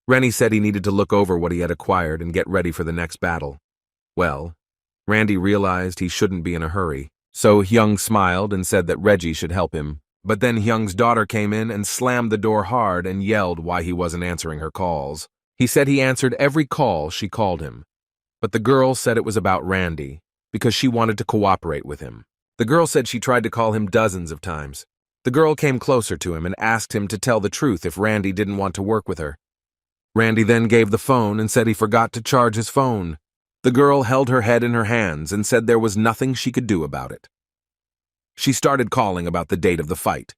Rennie said he needed to look over what he had acquired and get ready for the next battle. Well, Randy realized he shouldn't be in a hurry, so Hyung smiled and said that Reggie should help him. But then Hyung's daughter came in and slammed the door hard and yelled why he wasn't answering her calls. He said he answered every call she called him. But the girl said it was about Randy, because she wanted to cooperate with him. The girl said she tried to call him dozens of times. The girl came closer to him and asked him to tell the truth if Randy didn't want to work with her. Randy then gave the phone and said he forgot to charge his phone. The girl held her head in her hands and said there was nothing she could do about it. She started calling about the date of the fight.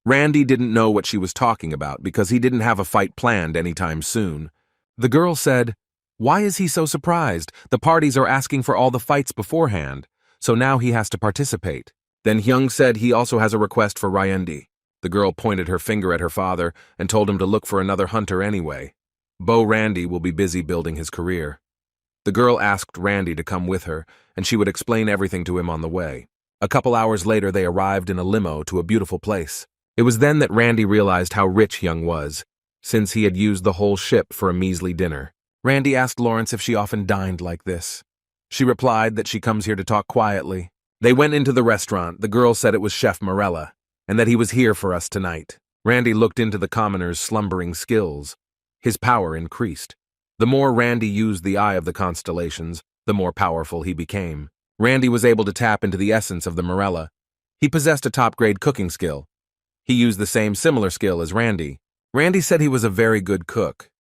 Randy didn't know what she was talking about because he didn't have a fight planned anytime soon. The girl said, "Why is he so surprised? The parties are asking for all the fights beforehand, so now he has to participate." Then Hyung said he also has a request for Ryendi. The girl pointed her finger at her father and told him to look for another hunter anyway. Bo Randy will be busy building his career. The girl asked Randy to come with her, and she would explain everything to him on the way. A couple hours later, they arrived in a limo to a beautiful place. It was then that Randy realized how rich Young was, since he had used the whole ship for a measly dinner. Randy asked Lawrence if she often dined like this. She replied that she comes here to talk quietly. They went into the restaurant. The girl said it was Chef Morella, and that he was here for us tonight. Randy looked into the commoner's slumbering skills. His power increased. The more Randy used the eye of the constellations, the more powerful he became. Randy was able to tap into the essence of the Morella. He possessed a top-grade cooking skill. He used the same similar skill as Randy. Randy said he was a very good cook.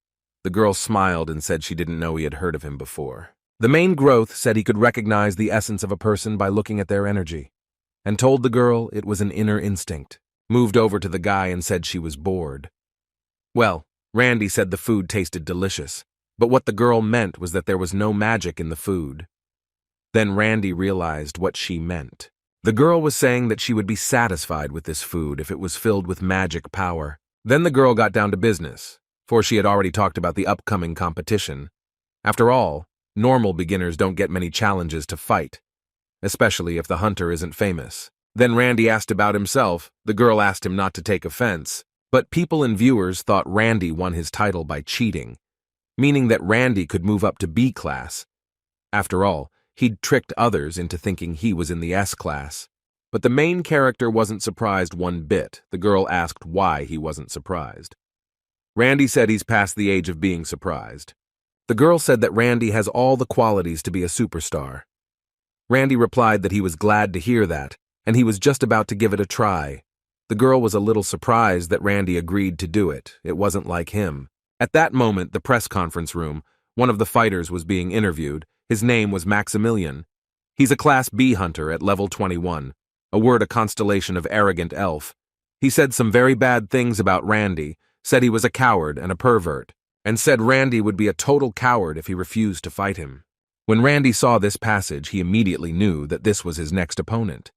The girl smiled and said she didn't know he had heard of him before. The main growth said he could recognize the essence of a person by looking at their energy, and told the girl it was an inner instinct. Moved over to the guy and said she was bored. Well, Randy said the food tasted delicious, but what the girl meant was that there was no magic in the food. Then Randy realized what she meant. The girl was saying that she would be satisfied with this food if it was filled with magic power. Then the girl got down to business, for she had already talked about the upcoming competition. After all, normal beginners don't get many challenges to fight, especially if the hunter isn't famous. Then Randy asked about himself. The girl asked him not to take offense, but people and viewers thought Randy won his title by cheating, meaning that Randy could move up to B class. After all, he'd tricked others into thinking he was in the S class. But the main character wasn't surprised one bit. The girl asked why he wasn't surprised. Randy said he's past the age of being surprised. The girl said that Randy has all the qualities to be a superstar. Randy replied that he was glad to hear that, and he was just about to give it a try. The girl was a little surprised that Randy agreed to do it. It wasn't like him. At that moment, the press conference room, one of the fighters was being interviewed. His name was Maximilian. He's a Class B hunter at level 21, a constellation of arrogant elf. He said some very bad things about Randy, said he was a coward and a pervert, and said Randy would be a total coward if he refused to fight him. When Randy saw this passage, he immediately knew that this was his next opponent.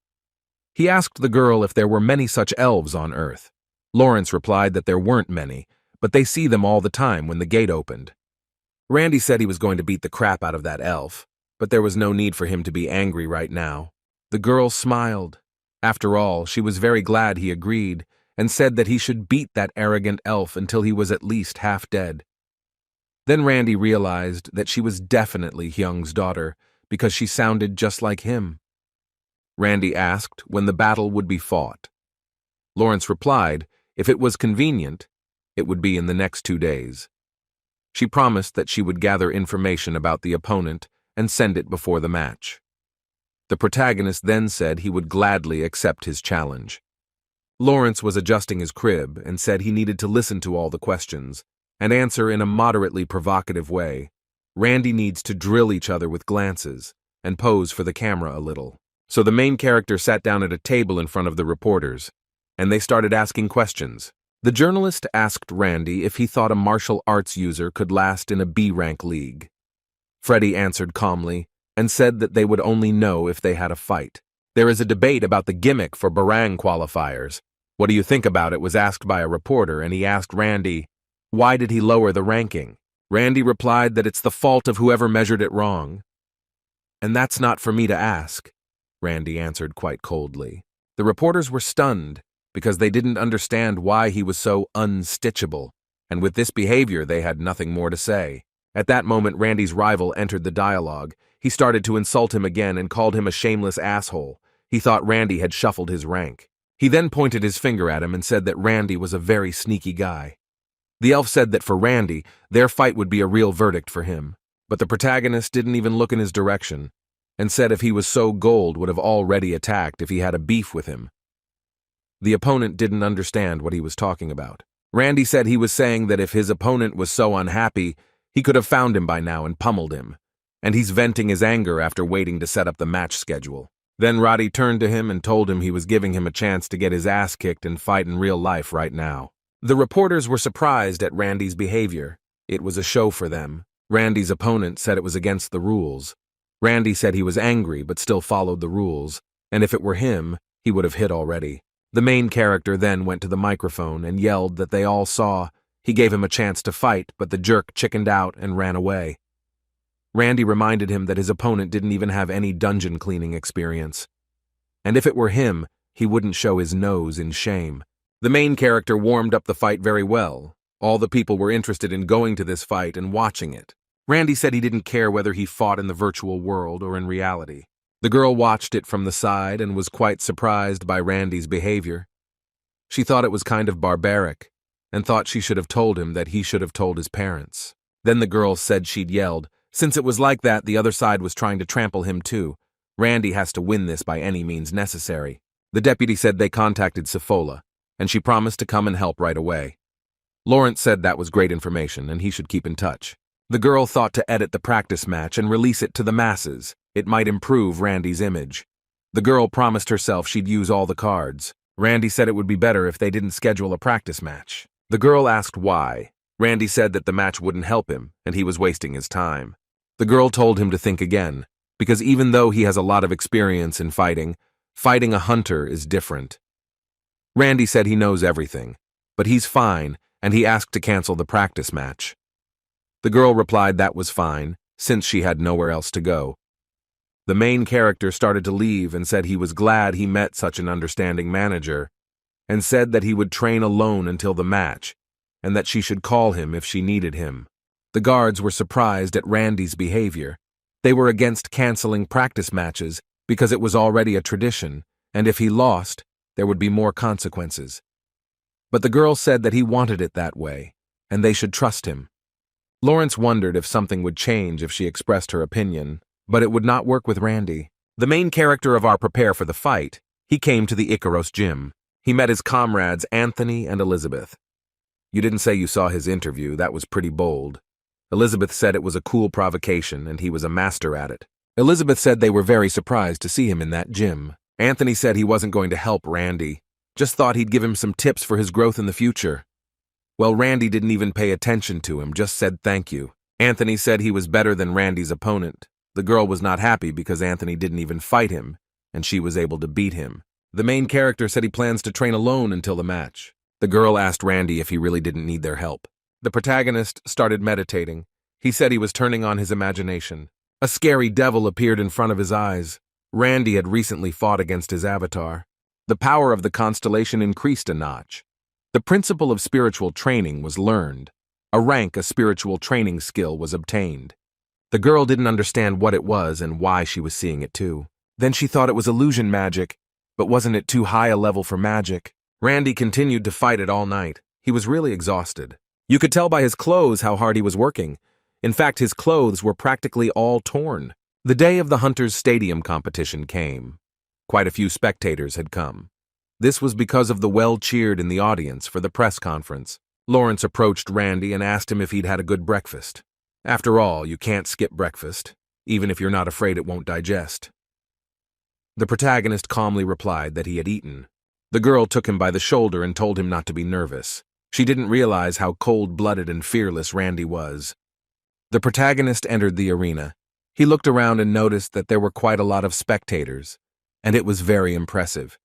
He asked the girl if there were many such elves on Earth. Lawrence replied that there weren't many, but they see them all the time when the gate opened. Randy said he was going to beat the crap out of that elf, but there was no need for him to be angry right now. The girl smiled. After all, she was very glad he agreed, and said that he should beat that arrogant elf until he was at least half dead. Then Randy realized that she was definitely Hyung's daughter, because she sounded just like him. Randy asked when the battle would be fought. Lawrence replied, if it was convenient, it would be in the next 2 days. She promised that she would gather information about the opponent and send it before the match. The protagonist then said he would gladly accept his challenge. Lawrence was adjusting his crib and said he needed to listen to all the questions and answer in a moderately provocative way. Randy needs to drill each other with glances and pose for the camera a little. So the main character sat down at a table in front of the reporters, and they started asking questions. The journalist asked Randy if he thought a martial arts user could last in a B-rank league. Freddie answered calmly and said that they would only know if they had a fight. There is a debate about the gimmick for Barang qualifiers. What do you think about it was asked by a reporter, and he asked Randy, why did he lower the ranking? Randy replied that it's the fault of whoever measured it wrong. And that's not for me to ask, Randy answered quite coldly. The reporters were stunned because they didn't understand why he was so unstitchable, and with this behavior they had nothing more to say. At that moment, Randy's rival entered the dialogue. He started to insult him again and called him a shameless asshole. He thought Randy had shuffled his rank. He then pointed his finger at him and said that Randy was a very sneaky guy. The elf said that for Randy, their fight would be a real verdict for him, but the protagonist didn't even look in his direction, and said if he was so gold would have already attacked if he had a beef with him. The opponent didn't understand what he was talking about. Randy said he was saying that if his opponent was so unhappy, he could have found him by now and pummeled him, and he's venting his anger after waiting to set up the match schedule. Then Roddy turned to him and told him he was giving him a chance to get his ass kicked and fight in real life right now. The reporters were surprised at Randy's behavior. It was a show for them. Randy's opponent said it was against the rules. Randy said he was angry but still followed the rules, and if it were him, he would have hit already. The main character then went to the microphone and yelled that they all saw. He gave him a chance to fight, but the jerk chickened out and ran away. Randy reminded him that his opponent didn't even have any dungeon cleaning experience. And if it were him, he wouldn't show his nose in shame. The main character warmed up the fight very well. All the people were interested in going to this fight and watching it. Randy said he didn't care whether he fought in the virtual world or in reality. The girl watched it from the side and was quite surprised by Randy's behavior. She thought it was kind of barbaric, and thought she should have told him that he should have told his parents. Then the girl said she'd yelled, "Since it was like that, the other side was trying to trample him too. Randy has to win this by any means necessary." The deputy said they contacted Sephola, and she promised to come and help right away. Lawrence said that was great information and he should keep in touch. The girl thought to edit the practice match and release it to the masses. It might improve Randy's image. The girl promised herself she'd use all the cards. Randy said it would be better if they didn't schedule a practice match. The girl asked why. Randy said that the match wouldn't help him and he was wasting his time. The girl told him to think again, because even though he has a lot of experience in fighting a hunter is different. Randy said he knows everything, but he's fine, and he asked to cancel the practice match. The girl replied that was fine, since she had nowhere else to go. The main character started to leave and said he was glad he met such an understanding manager, and said that he would train alone until the match, and that she should call him if she needed him. The guards were surprised at Randy's behavior. They were against canceling practice matches because it was already a tradition, and if he lost, there would be more consequences. But the girl said that he wanted it that way, and they should trust him. Lawrence wondered if something would change if she expressed her opinion, but it would not work with Randy. The main character of our prepare for the fight, he came to the Icaros gym. He met his comrades Anthony and Elizabeth. "You didn't say you saw his interview, that was pretty bold." Elizabeth said it was a cool provocation and he was a master at it. Elizabeth said they were very surprised to see him in that gym. Anthony said he wasn't going to help Randy, just thought he'd give him some tips for his growth in the future. Well, Randy didn't even pay attention to him, just said thank you. Anthony said he was better than Randy's opponent. The girl was not happy because Anthony didn't even fight him, and she was able to beat him. The main character said he plans to train alone until the match. The girl asked Randy if he really didn't need their help. The protagonist started meditating. He said he was turning on his imagination. A scary devil appeared in front of his eyes. Randy had recently fought against his avatar. The power of the constellation increased a notch. The principle of spiritual training was learned. A rank, a spiritual training skill, was obtained. The girl didn't understand what it was and why she was seeing it too. Then she thought it was illusion magic, but wasn't it too high a level for magic? Randy continued to fight it all night. He was really exhausted. You could tell by his clothes how hard he was working. In fact, his clothes were practically all torn. The day of the Hunters Stadium competition came. Quite a few spectators had come. This was because of the well-cheered in the audience for the press conference. Lawrence approached Randy and asked him if he'd had a good breakfast. After all, you can't skip breakfast, even if you're not afraid it won't digest. The protagonist calmly replied that he had eaten. The girl took him by the shoulder and told him not to be nervous. She didn't realize how cold-blooded and fearless Randy was. The protagonist entered the arena. He looked around and noticed that there were quite a lot of spectators, and it was very impressive.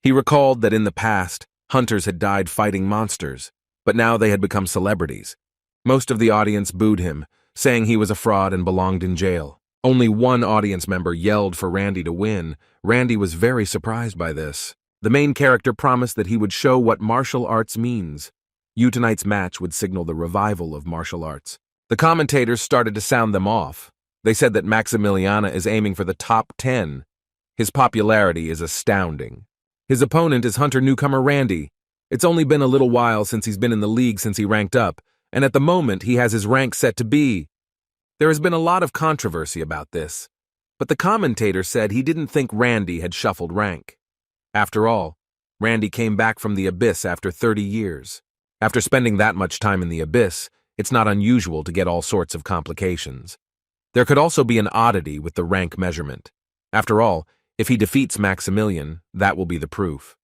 He recalled that in the past, hunters had died fighting monsters, but now they had become celebrities. Most of the audience booed him, saying he was a fraud and belonged in jail. Only one audience member yelled for Randy to win. Randy was very surprised by this. The main character promised that he would show what martial arts means. Tonight's match would signal the revival of martial arts. The commentators started to sound them off. They said that Maximiliana is aiming for the top 10. His popularity is astounding. His opponent is hunter newcomer Randy. It's only been a little while since he's been in the league since he ranked up, and at the moment he has his rank set to B. There has been a lot of controversy about this, but the commentator said he didn't think Randy had shuffled rank. After all, Randy came back from the abyss after 30 years. After spending that much time in the abyss, it's not unusual to get all sorts of complications. There could also be an oddity with the rank measurement. After all, if he defeats Maximilian, that will be the proof.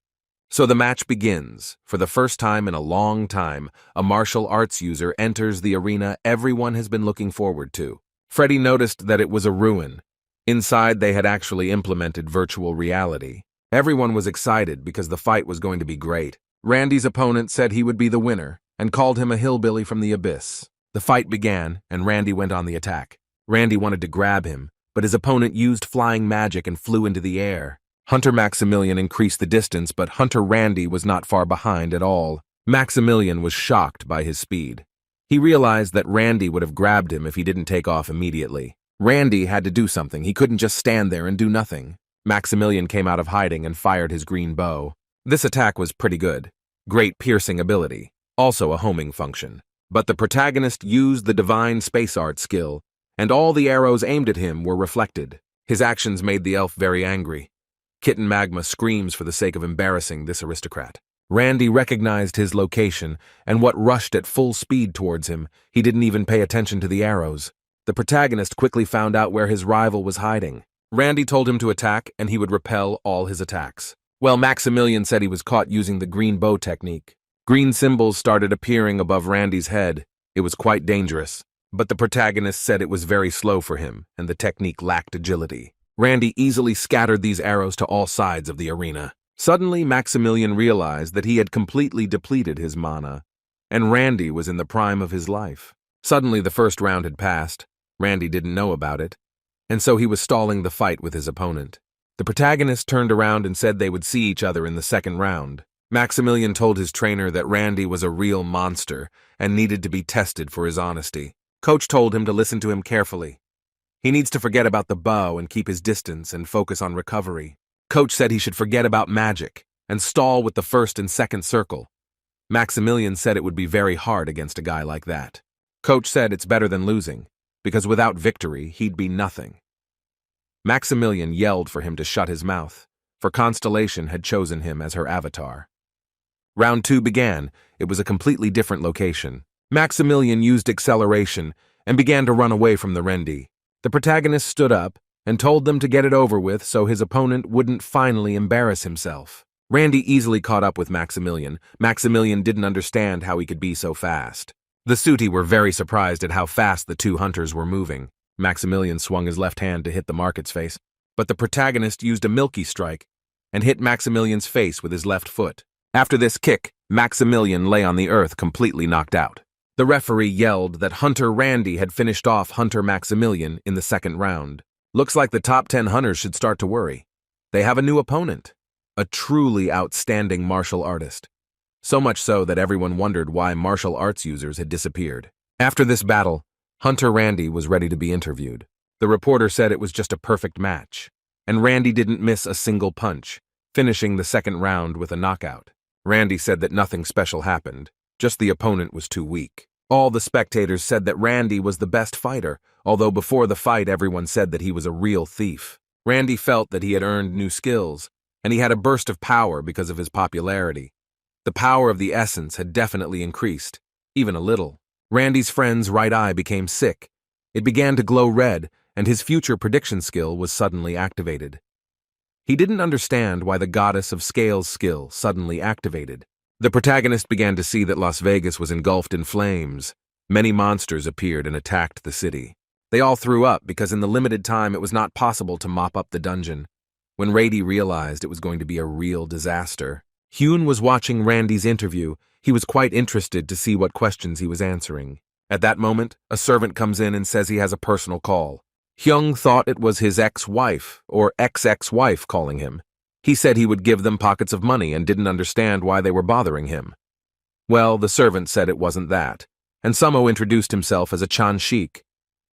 So the match begins. For the first time in a long time, a martial arts user enters the arena everyone has been looking forward to. Freddy noticed that it was a ruin. Inside, they had actually implemented virtual reality. Everyone was excited because the fight was going to be great. Randy's opponent said he would be the winner and called him a hillbilly from the abyss. The fight began, and Randy went on the attack. Randy wanted to grab him, but his opponent used flying magic and flew into the air. Hunter Maximilian increased the distance, but Hunter Randy was not far behind at all. Maximilian was shocked by his speed. He realized that Randy would have grabbed him if he didn't take off immediately. Randy had to do something. He couldn't just stand there and do nothing. Maximilian came out of hiding and fired his green bow. This attack was pretty good. Great piercing ability. Also a homing function. But the protagonist used the divine space art skill, and all the arrows aimed at him were reflected. His actions made the elf very angry. Kitten Magma screams for the sake of embarrassing this aristocrat. Randy recognized his location and what rushed at full speed towards him. He didn't even pay attention to the arrows. The protagonist quickly found out where his rival was hiding. Randy told him to attack, and he would repel all his attacks. Well, Maximilian said he was caught using the green bow technique. Green symbols started appearing above Randy's head. It was quite dangerous, but the protagonist said it was very slow for him, and the technique lacked agility. Randy easily scattered these arrows to all sides of the arena. Suddenly, Maximilian realized that he had completely depleted his mana, and Randy was in the prime of his life. Suddenly, the first round had passed. Randy didn't know about it, and so he was stalling the fight with his opponent. The protagonist turned around and said they would see each other in the second round. Maximilian told his trainer that Randy was a real monster and needed to be tested for his honesty. Coach told him to listen to him carefully. He needs to forget about the bow and keep his distance and focus on recovery. Coach said he should forget about magic and stall with the first and second circle. Maximilian said it would be very hard against a guy like that. Coach said it's better than losing, because without victory, he'd be nothing. Maximilian yelled for him to shut his mouth, for Constellation had chosen him as her avatar. Round 2 began. It was a completely different location. Maximilian used acceleration and began to run away from the Randy. The protagonist stood up and told them to get it over with so his opponent wouldn't finally embarrass himself. Randy easily caught up with Maximilian. Maximilian didn't understand how he could be so fast. The Sooty were very surprised at how fast the two hunters were moving. Maximilian swung his left hand to hit the market's face, but the protagonist used a milky strike and hit Maximilian's face with his left foot. After this kick, Maximilian lay on the earth completely knocked out. The referee yelled that Hunter Randy had finished off Hunter Maximilian in the second round. Looks like the top 10 hunters should start to worry. They have a new opponent, a truly outstanding martial artist. So much so that everyone wondered why martial arts users had disappeared. After this battle, Hunter Randy was ready to be interviewed. The reporter said it was just a perfect match, and Randy didn't miss a single punch, finishing the second round with a knockout. Randy said that nothing special happened, just the opponent was too weak. All the spectators said that Randy was the best fighter, although before the fight everyone said that he was a real thief. Randy felt that he had earned new skills, and he had a burst of power because of his popularity. The power of the essence had definitely increased, even a little. Randy's friend's right eye became sick. It began to glow red, and his future prediction skill was suddenly activated. He didn't understand why the goddess of scales skill suddenly activated. The protagonist began to see that Las Vegas was engulfed in flames. Many monsters appeared and attacked the city. They all threw up because in the limited time it was not possible to mop up the dungeon. When Randy realized it was going to be a real disaster, Hyun was watching Randy's interview. He was quite interested to see what questions he was answering. At that moment, a servant comes in and says he has a personal call. Hyun thought it was his ex-wife, or ex-ex-wife, calling him. He said he would give them pockets of money and didn't understand why they were bothering him. Well, the servant said it wasn't that, and Sumo introduced himself as a Chan Sheik.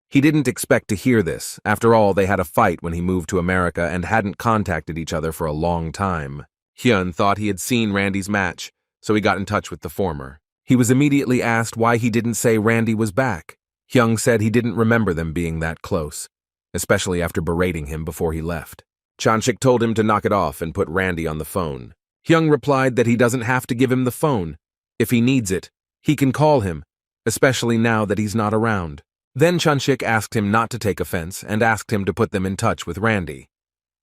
He didn't expect to hear this. After all, they had a fight when he moved to America and hadn't contacted each other for a long time. Hyun thought he had seen Randy's match, so he got in touch with the former. He was immediately asked why he didn't say Randy was back. Hyun said he didn't remember them being that close, especially after berating him before he left. Chanchik told him to knock it off and put Randy on the phone. Hyun replied that he doesn't have to give him the phone. If he needs it, he can call him, especially now that he's not around. Then Chanchik asked him not to take offense and asked him to put them in touch with Randy.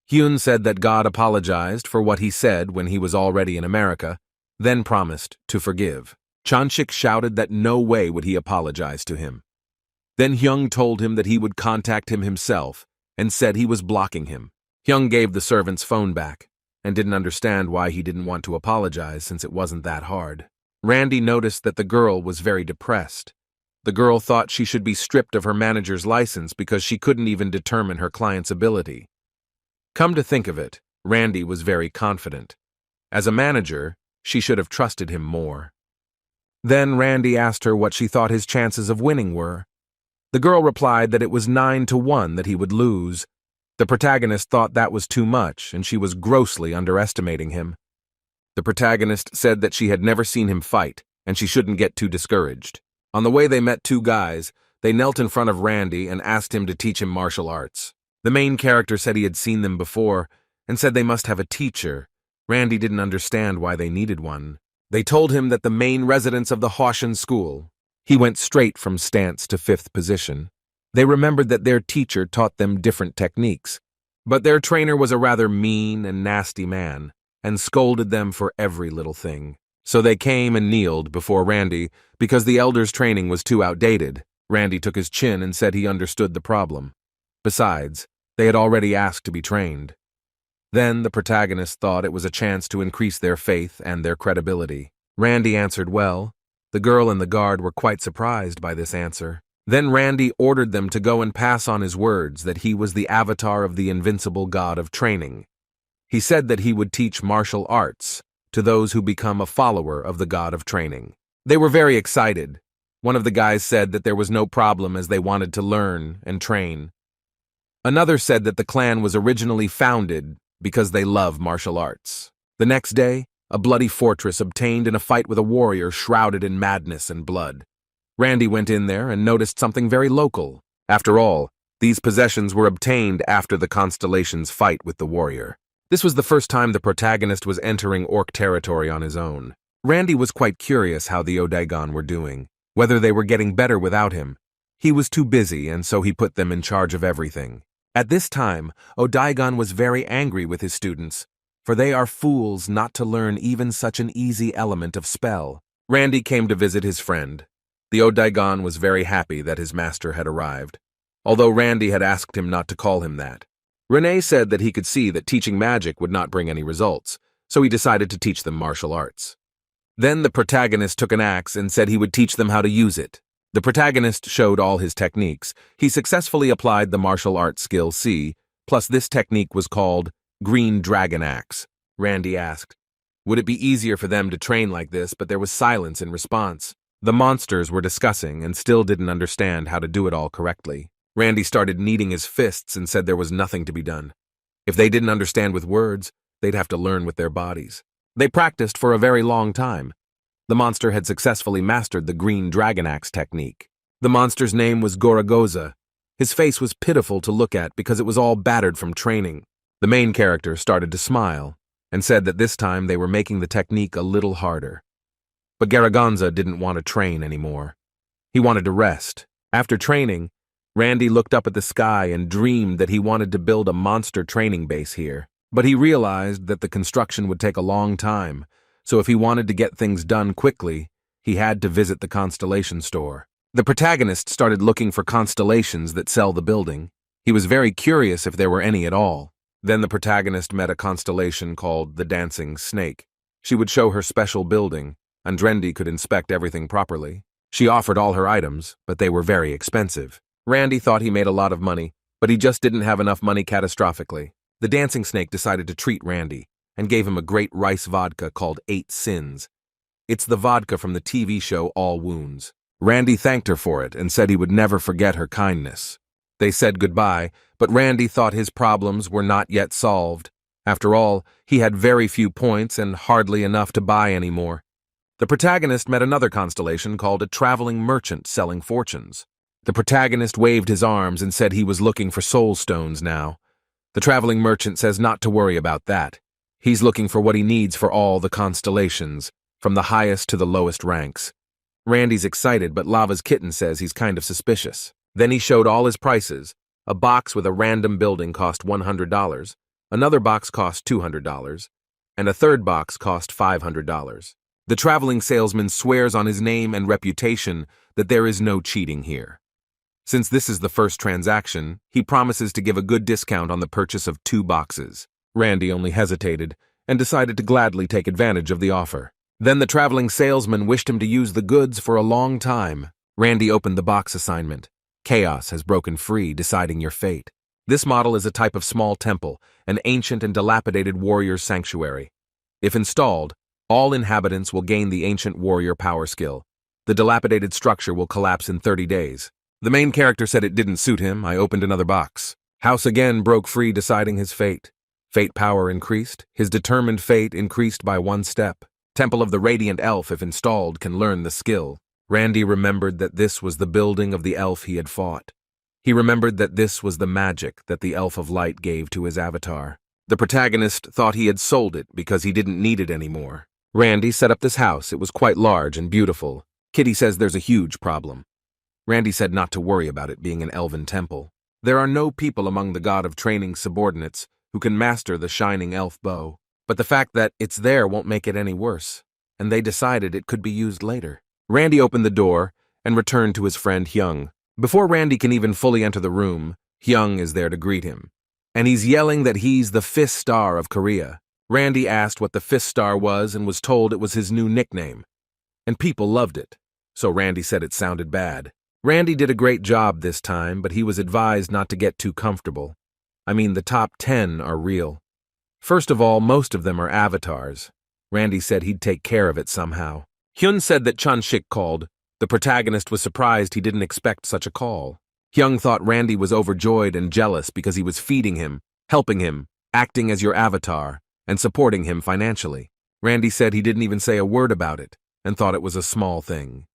Hyun said that God apologized for what he said when he was already in America, then promised to forgive. Chanchik shouted that no way would he apologize to him. Then Hyun told him that he would contact him himself and said he was blocking him. Hyun gave the servant's phone back and didn't understand why he didn't want to apologize since it wasn't that hard. Randy noticed that the girl was very depressed. The girl thought she should be stripped of her manager's license because she couldn't even determine her client's ability. Come to think of it, Randy was very confident. As a manager, she should have trusted him more. Then Randy asked her what she thought his chances of winning were. The girl replied that it was 9-1 that he would lose. The protagonist thought that was too much, and she was grossly underestimating him. The protagonist said that she had never seen him fight, and she shouldn't get too discouraged. On the way they met two guys. They knelt in front of Randy and asked him to teach him martial arts. The main character said he had seen them before, and said they must have a teacher. Randy didn't understand why they needed one. They told him that the main residents of the Hoshin school. He went straight from stance to 5th position. They remembered that their teacher taught them different techniques, but their trainer was a rather mean and nasty man, and scolded them for every little thing. So they came and kneeled before Randy because the elder's training was too outdated. Randy took his chin and said he understood the problem. Besides, they had already asked to be trained. Then the protagonist thought it was a chance to increase their faith and their credibility. Randy answered well. The girl and the guard were quite surprised by this answer. Then Randy ordered them to go and pass on his words that he was the avatar of the invincible god of training. He said that he would teach martial arts to those who become a follower of the god of training. They were very excited. One of the guys said that there was no problem as they wanted to learn and train. Another said that the clan was originally founded because they love martial arts. The next day, a bloody fortress obtained in a fight with a warrior shrouded in madness and blood. Randy went in there and noticed something very local. After all, these possessions were obtained after the constellations fight with the warrior. This was the first time the protagonist was entering orc territory on his own. Randy was quite curious how the Odaigon were doing, whether they were getting better without him. He was too busy, and so he put them in charge of everything. At this time, Odaigon was very angry with his students, for they are fools not to learn even such an easy element of spell. Randy came to visit his friend. The Odaigon was very happy that his master had arrived, although Randy had asked him not to call him that. Renee said that he could see that teaching magic would not bring any results, so he decided to teach them martial arts. Then the protagonist took an axe and said he would teach them how to use it. The protagonist showed all his techniques. He successfully applied the martial arts skill C, plus this technique was called Green Dragon Axe. Randy asked, would it be easier for them to train like this, but there was silence in response. The monsters were discussing and still didn't understand how to do it all correctly. Randy started kneading his fists and said there was nothing to be done. If they didn't understand with words, they'd have to learn with their bodies. They practiced for a very long time. The monster had successfully mastered the Green Dragon Axe technique. The monster's name was Goragoza. His face was pitiful to look at because it was all battered from training. The main character started to smile and said that this time they were making the technique a little harder. But Garagonza didn't want to train anymore. He wanted to rest. After training, Randy looked up at the sky and dreamed that he wanted to build a monster training base here. But he realized that the construction would take a long time, so if he wanted to get things done quickly, he had to visit the constellation store. The protagonist started looking for constellations that sell the building. He was very curious if there were any at all. Then the protagonist met a constellation called the Dancing Snake. She would show her special building, and Randy could inspect everything properly. She offered all her items, but they were very expensive. Randy thought he made a lot of money, but he just didn't have enough money catastrophically. The Dancing Snake decided to treat Randy and gave him a great rice vodka called 8 Sins. It's the vodka from the TV show All Wounds. Randy thanked her for it and said he would never forget her kindness. They said goodbye, but Randy thought his problems were not yet solved. After all, he had very few points and hardly enough to buy any more. The protagonist met another constellation called a traveling merchant selling fortunes. The protagonist waved his arms and said he was looking for soul stones now. The traveling merchant says not to worry about that. He's looking for what he needs for all the constellations, from the highest to the lowest ranks. Randy's excited, but Lava's kitten says he's kind of suspicious. Then he showed all his prices. A box with a random building cost $100, another box cost $200, and a third box cost $500. The traveling salesman swears on his name and reputation that there is no cheating here. Since this is the first transaction, he promises to give a good discount on the purchase of 2 boxes. Randy only hesitated and decided to gladly take advantage of the offer. Then the traveling salesman wished him to use the goods for a long time. Randy opened the box assignment. Chaos has broken free, deciding your fate. This model is a type of small temple, an ancient and dilapidated warrior's sanctuary. If installed, all inhabitants will gain the ancient warrior power skill. The dilapidated structure will collapse in 30 days. The main character said it didn't suit him. I opened another box. House again broke free, deciding his fate. Fate power increased. His determined fate increased by 1 step. Temple of the Radiant Elf, if installed, can learn the skill. Randy remembered that this was the building of the elf he had fought. He remembered that this was the magic that the Elf of Light gave to his avatar. The protagonist thought he had sold it because he didn't need it anymore. Randy set up this house. It was quite large and beautiful. Kitty says there's a huge problem. Randy said not to worry about it being an elven temple. There are no people among the god of training subordinates who can master the shining elf bow. But the fact that it's there won't make it any worse, and they decided it could be used later. Randy opened the door and returned to his friend Hyung. Before Randy can even fully enter the room, Hyung is there to greet him. And he's yelling that he's the 5th star of Korea. Randy asked what the 5th star was and was told it was his new nickname. And people loved it, so Randy said it sounded bad. Randy did a great job this time, but he was advised not to get too comfortable. I mean, the top 10 are real. First of all, most of them are avatars. Randy said he'd take care of it somehow. Hyun said that Chun-shik called. The protagonist was surprised he didn't expect such a call. Hyung thought Randy was overjoyed and jealous because he was feeding him, helping him, acting as your avatar, and supporting him financially. Randy said he didn't even say a word about it and thought it was a small thing.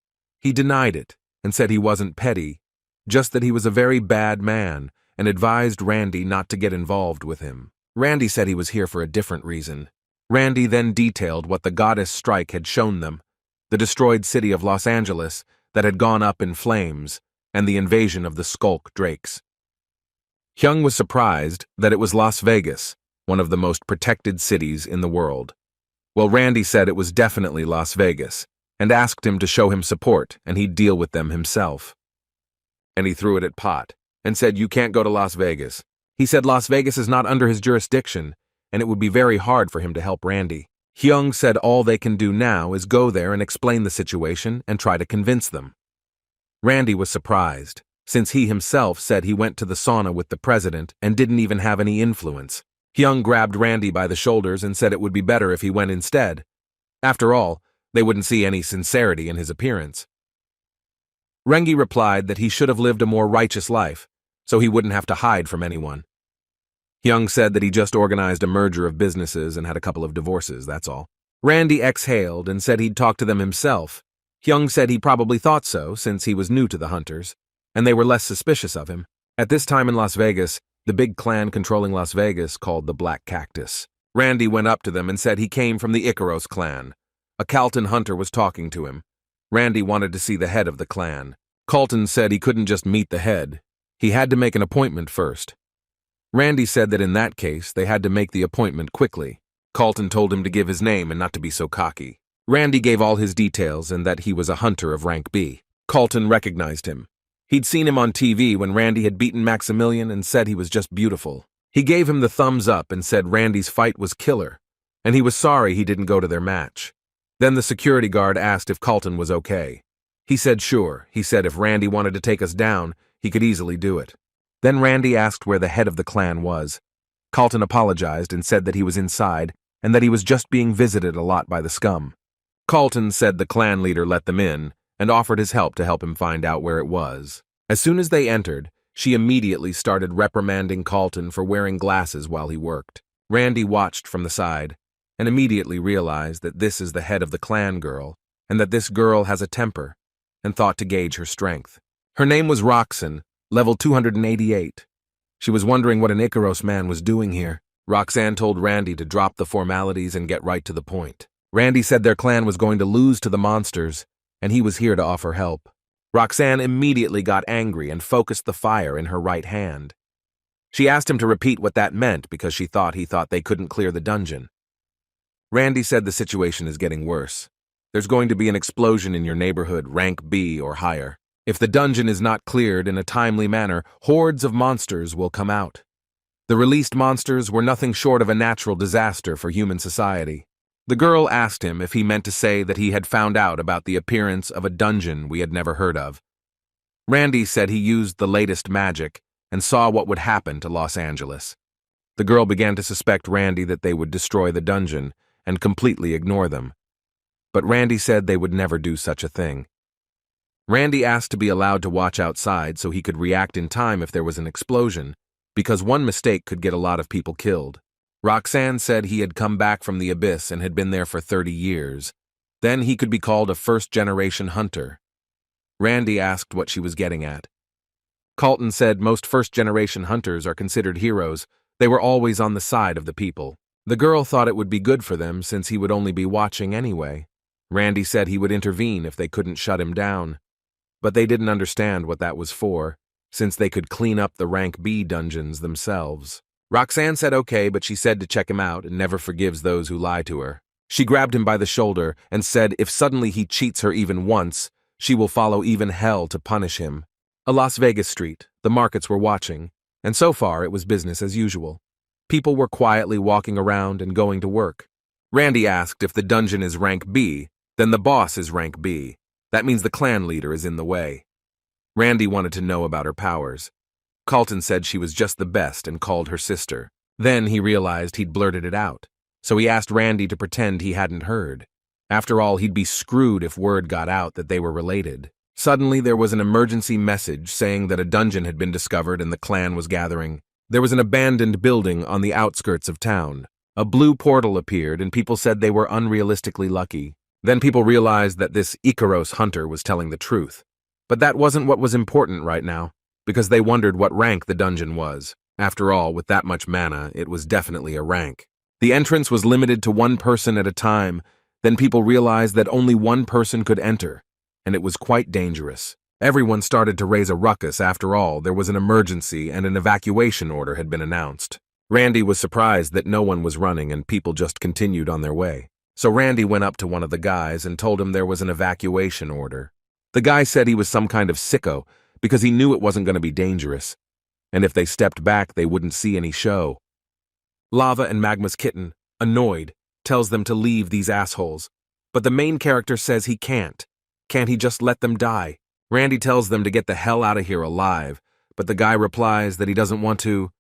He denied it and said he wasn't petty, just that he was a very bad man and advised Randy not to get involved with him. Randy said he was here for a different reason. Randy then detailed what the goddess strike had shown them, the destroyed city of Los Angeles that had gone up in flames, and the invasion of the Skulk Drakes. Hyung was surprised that it was Las Vegas, one of the most protected cities in the world. Well, Randy said it was definitely Las Vegas, and asked him to show him support, and he'd deal with them himself. And he threw it at Pot, and said, "You can't go to Las Vegas." He said Las Vegas is not under his jurisdiction, and it would be very hard for him to help Randy. Hyung said all they can do now is go there and explain the situation and try to convince them. Randy was surprised, since he himself said he went to the sauna with the president and didn't even have any influence. Hyung grabbed Randy by the shoulders and said it would be better if he went instead. After all, they wouldn't see any sincerity in his appearance. Rengi replied that he should have lived a more righteous life, so he wouldn't have to hide from anyone. Hyung said that he just organized a merger of businesses and had a couple of divorces, that's all. Randy exhaled and said he'd talk to them himself. Hyung said he probably thought so, since he was new to the Hunters, and they were less suspicious of him. At this time in Las Vegas, the big clan controlling Las Vegas called the Black Cactus. Randy went up to them and said he came from the Icaros clan. A Calton hunter was talking to him. Randy wanted to see the head of the clan. Calton said he couldn't just meet the head. He had to make an appointment first. Randy said that in that case, they had to make the appointment quickly. Calton told him to give his name and not to be so cocky. Randy gave all his details and that he was a hunter of rank B. Calton recognized him. He'd seen him on TV when Randy had beaten Maximilian and said he was just beautiful. He gave him the thumbs up and said Randy's fight was killer, and he was sorry he didn't go to their match. Then the security guard asked if Calton was okay. He said sure. He said if Randy wanted to take us down, he could easily do it. Then Randy asked where the head of the clan was. Calton apologized and said that he was inside and that he was just being visited a lot by the scum. Calton said the clan leader let them in and offered his help to help him find out where it was. As soon as they entered, she immediately started reprimanding Calton for wearing glasses while he worked. Randy watched from the side and immediately realized that this is the head of the clan girl and that this girl has a temper, and thought to gauge her strength. Her name was Roxanne, level 288. She was wondering what an Icaros man was doing here. Roxanne told Randy to drop the formalities and get right to the point. Randy said their clan was going to lose to the monsters, and he was here to offer help. Roxanne immediately got angry and focused the fire in her right hand. She asked him to repeat what that meant because he thought they couldn't clear the dungeon. Randy said the situation is getting worse. There's going to be an explosion in your neighborhood, rank B or higher. If the dungeon is not cleared in a timely manner, hordes of monsters will come out. The released monsters were nothing short of a natural disaster for human society. The girl asked him if he meant to say that he had found out about the appearance of a dungeon we had never heard of. Randy said he used the latest magic and saw what would happen to Los Angeles. The girl began to suspect Randy that they would destroy the dungeon and completely ignore them. But Randy said they would never do such a thing. Randy asked to be allowed to watch outside so he could react in time if there was an explosion, because one mistake could get a lot of people killed. Roxanne said he had come back from the abyss and had been there for 30 years. Then he could be called a first-generation hunter. Randy asked what she was getting at. Carlton said most first-generation hunters are considered heroes. They were always on the side of the people. The girl thought it would be good for them since he would only be watching anyway. Randy said he would intervene if they couldn't shut him down. But they didn't understand what that was for, since they could clean up the Rank B dungeons themselves. Roxanne said okay, but she said to check him out and never forgives those who lie to her. She grabbed him by the shoulder and said if suddenly he cheats her even once, she will follow even hell to punish him. A Las Vegas street, the markets were watching, and so far it was business as usual. People were quietly walking around and going to work. Randy asked if the dungeon is Rank B, then the boss is Rank B. That means the clan leader is in the way. Randy wanted to know about her powers. Carlton said she was just the best and called her sister. Then he realized he'd blurted it out, so he asked Randy to pretend he hadn't heard. After all, he'd be screwed if word got out that they were related. Suddenly, there was an emergency message saying that a dungeon had been discovered and the clan was gathering. There was an abandoned building on the outskirts of town. A blue portal appeared and people said they were unrealistically lucky. Then people realized that this Icaros hunter was telling the truth. But that wasn't what was important right now, because they wondered what rank the dungeon was. After all, with that much mana, it was definitely a rank. The entrance was limited to one person at a time. Then people realized that only one person could enter, and it was quite dangerous. Everyone started to raise a ruckus. After all, there was an emergency and an evacuation order had been announced. Randy was surprised that no one was running and people just continued on their way. So Randy went up to one of the guys and told him there was an evacuation order. The guy said he was some kind of sicko because he knew it wasn't going to be dangerous, and if they stepped back, they wouldn't see any show. Lava and Magma's kitten, annoyed, tells them to leave these assholes, but the main character says he can't. Can't he just let them die? Randy tells them to get the hell out of here alive, but the guy replies that he doesn't want to,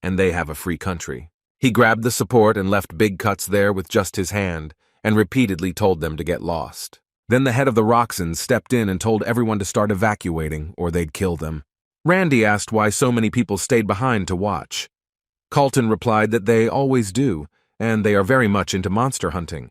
and they have a free country. He grabbed the support and left Big Cuts there with just his hand, and repeatedly told them to get lost. Then the head of the Roxans stepped in and told everyone to start evacuating, or they'd kill them. Randy asked why so many people stayed behind to watch. Carlton replied that they always do, and they are very much into monster hunting.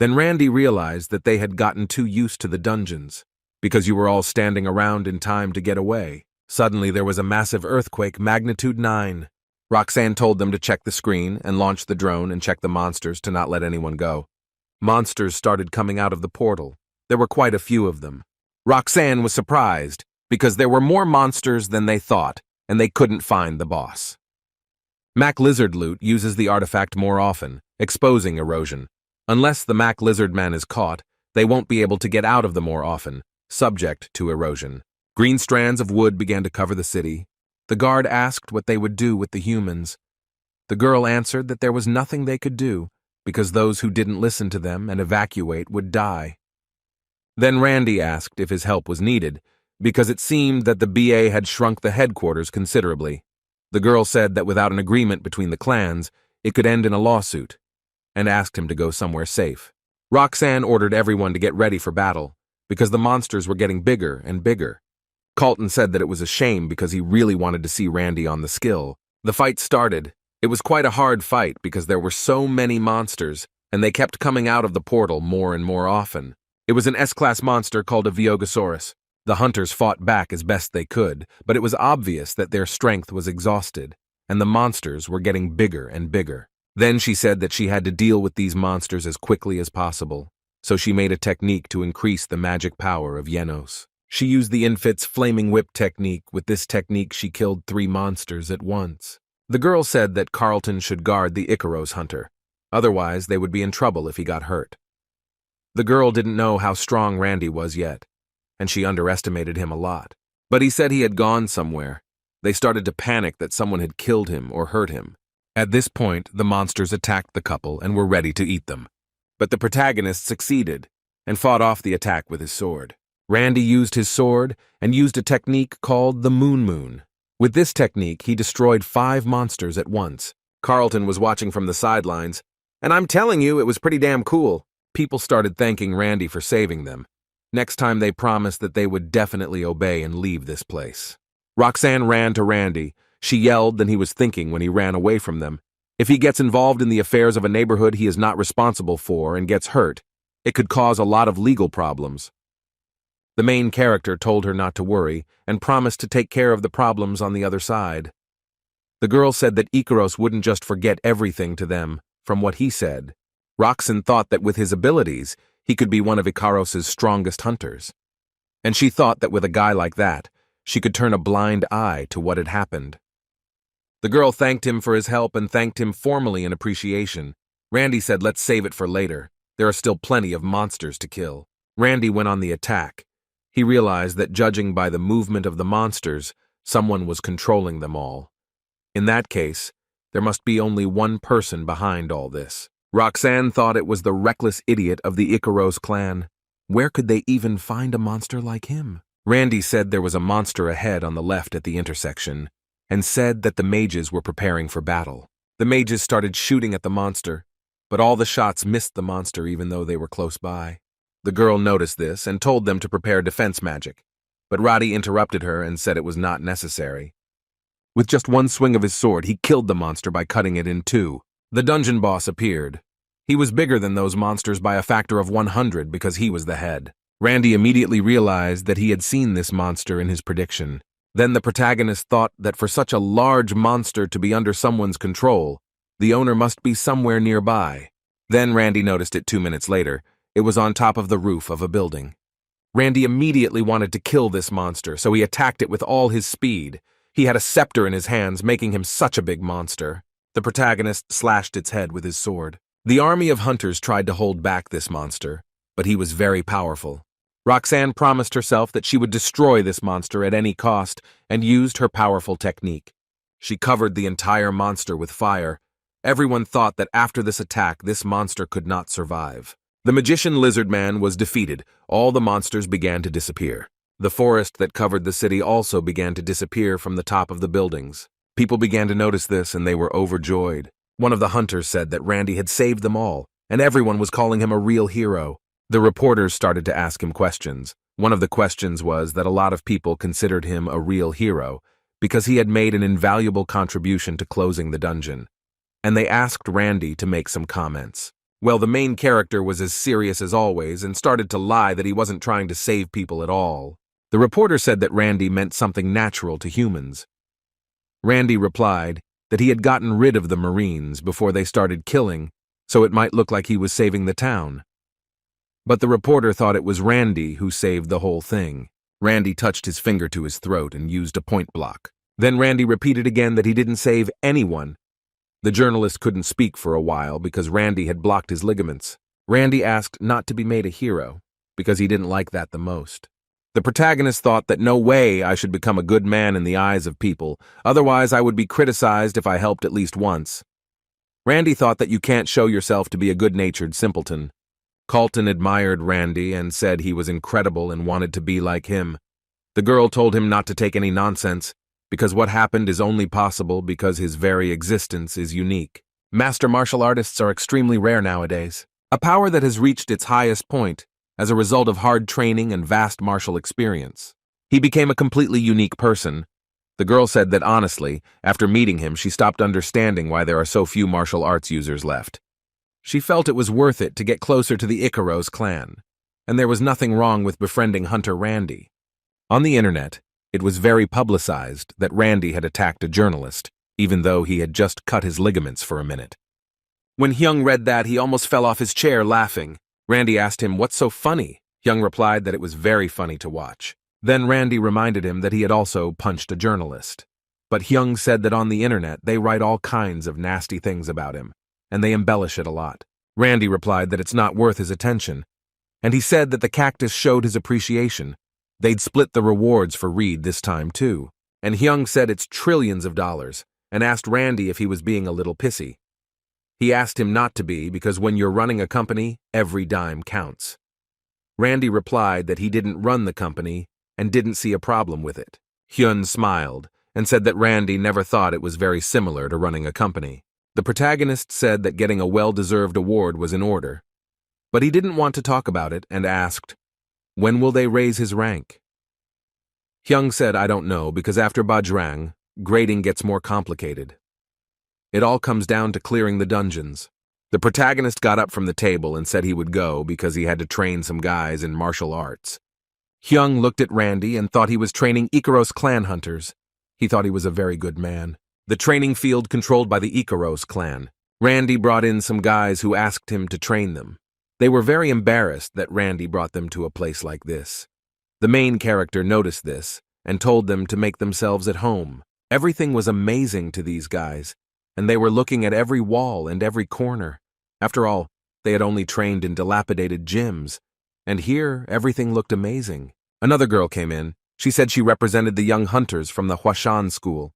Then Randy realized that they had gotten too used to the dungeons, because you were all standing around in time to get away. Suddenly there was a massive earthquake, magnitude 9. Roxanne told them to check the screen and launch the drone and check the monsters to not let anyone go. Monsters started coming out of the portal. There were quite a few of them. Roxanne was surprised, because there were more monsters than they thought, and they couldn't find the boss. Mac Lizard Loot uses the artifact more often, exposing erosion. Unless the Mac Lizard Man is caught, they won't be able to get out of the more often, subject to erosion. Green strands of wood began to cover the city. The guard asked what they would do with the humans. The girl answered that there was nothing they could do, because those who didn't listen to them and evacuate would die. Then Randy asked if his help was needed, because it seemed that the BA had shrunk the headquarters considerably. The girl said that without an agreement between the clans, it could end in a lawsuit, and asked him to go somewhere safe. Roxanne ordered everyone to get ready for battle, because the monsters were getting bigger and bigger. Carlton said that it was a shame because he really wanted to see Randy on the skill. The fight started. It was quite a hard fight because there were so many monsters, and they kept coming out of the portal more and more often. It was an S-class monster called a Viogosaurus. The hunters fought back as best they could, but it was obvious that their strength was exhausted, and the monsters were getting bigger and bigger. Then she said that she had to deal with these monsters as quickly as possible, so she made a technique to increase the magic power of Yenos. She used the Infit's Flaming Whip technique. With this technique, she killed 3 monsters at once. The girl said that Carlton should guard the Icaros hunter, otherwise they would be in trouble if he got hurt. The girl didn't know how strong Randy was yet, and she underestimated him a lot. But he said he had gone somewhere. They started to panic that someone had killed him or hurt him. At this point, the monsters attacked the couple and were ready to eat them. But the protagonist succeeded and fought off the attack with his sword. Randy used his sword and used a technique called the Moon. With this technique, he destroyed 5 monsters at once. Carlton was watching from the sidelines, and I'm telling you, it was pretty damn cool. People started thanking Randy for saving them. Next time they promised that they would definitely obey and leave this place. Roxanne ran to Randy. She yelled than he was thinking when he ran away from them. If he gets involved in the affairs of a neighborhood he is not responsible for and gets hurt, it could cause a lot of legal problems. The main character told her not to worry and promised to take care of the problems on the other side. The girl said that Ikaros wouldn't just forget everything to them, from what he said. Roxanne thought that with his abilities, he could be one of Ikaros's strongest hunters. And she thought that with a guy like that, she could turn a blind eye to what had happened. The girl thanked him for his help and thanked him formally in appreciation. Randy said, "Let's save it for later. There are still plenty of monsters to kill." Randy went on the attack. He realized that judging by the movement of the monsters, someone was controlling them all. In that case, there must be only one person behind all this. Roxanne thought it was the reckless idiot of the Ikaros clan. Where could they even find a monster like him? Randy said there was a monster ahead on the left at the intersection, and said that the mages were preparing for battle. The mages started shooting at the monster, but all the shots missed the monster even though they were close by. The girl noticed this and told them to prepare defense magic, but Roddy interrupted her and said it was not necessary. With just one swing of his sword, he killed the monster by cutting it in 2. The dungeon boss appeared. He was bigger than those monsters by a factor of 100 because he was the head. Randy immediately realized that he had seen this monster in his prediction. Then the protagonist thought that for such a large monster to be under someone's control, the owner must be somewhere nearby. Then Randy noticed it 2 minutes later. It was on top of the roof of a building. Randy immediately wanted to kill this monster, so he attacked it with all his speed. He had a scepter in his hands, making him such a big monster. The protagonist slashed its head with his sword. The army of hunters tried to hold back this monster, but he was very powerful. Roxanne promised herself that she would destroy this monster at any cost and used her powerful technique. She covered the entire monster with fire. Everyone thought that after this attack, this monster could not survive. The magician lizard man was defeated. All the monsters began to disappear. The forest that covered the city also began to disappear from the top of the buildings. People began to notice this and they were overjoyed. One of the hunters said that Randy had saved them all, and everyone was calling him a real hero. The reporters started to ask him questions. One of the questions was that a lot of people considered him a real hero because he had made an invaluable contribution to closing the dungeon. And they asked Randy to make some comments. Well, the main character was as serious as always and started to lie that he wasn't trying to save people at all. The reporter said that Randy meant something natural to humans. Randy replied that he had gotten rid of the Marines before they started killing, so it might look like he was saving the town. But the reporter thought it was Randy who saved the whole thing. Randy touched his finger to his throat and used a point block. Then Randy repeated again that he didn't save anyone. The journalist couldn't speak for a while because Randy had blocked his ligaments. Randy asked not to be made a hero because he didn't like that the most. The protagonist thought that no way I should become a good man in the eyes of people, otherwise I would be criticized if I helped at least once. Randy thought that you can't show yourself to be a good-natured simpleton. Carlton admired Randy and said he was incredible and wanted to be like him. The girl told him not to take any nonsense, because what happened is only possible because his very existence is unique. Master martial artists are extremely rare nowadays, a power that has reached its highest point as a result of hard training and vast martial experience. He became a completely unique person. The girl said that honestly, after meeting him, she stopped understanding why there are so few martial arts users left. She felt it was worth it to get closer to the Ikaros clan, and there was nothing wrong with befriending Hunter Randy. On the internet, it was very publicized that Randy had attacked a journalist, even though he had just cut his ligaments for a minute. When Hyung read that, he almost fell off his chair laughing. Randy asked him, "What's so funny?" Hyung replied that it was very funny to watch. Then Randy reminded him that he had also punched a journalist. But Hyung said that on the internet they write all kinds of nasty things about him, and they embellish it a lot. Randy replied that it's not worth his attention, and he said that the cactus showed his appreciation. They'd split the rewards for Reed this time too, and Hyung said it's trillions of dollars, and asked Randy if he was being a little pissy. He asked him not to be because when you're running a company, every dime counts. Randy replied that he didn't run the company and didn't see a problem with it. Hyun smiled and said that Randy never thought it was very similar to running a company. The protagonist said that getting a well-deserved award was in order, but he didn't want to talk about it and asked, "When will they raise his rank?" Hyung said, "I don't know, because after Bajrang, grading gets more complicated. It all comes down to clearing the dungeons." The protagonist got up from the table and said he would go because he had to train some guys in martial arts. Hyung looked at Randy and thought he was training Ikaros clan hunters. He thought he was a very good man. The training field controlled by the Ikaros clan. Randy brought in some guys who asked him to train them. They were very embarrassed that Randy brought them to a place like this. The main character noticed this and told them to make themselves at home. Everything was amazing to these guys, and they were looking at every wall and every corner. After all, they had only trained in dilapidated gyms, and here everything looked amazing. Another girl came in. She said she represented the young hunters from the Huashan school.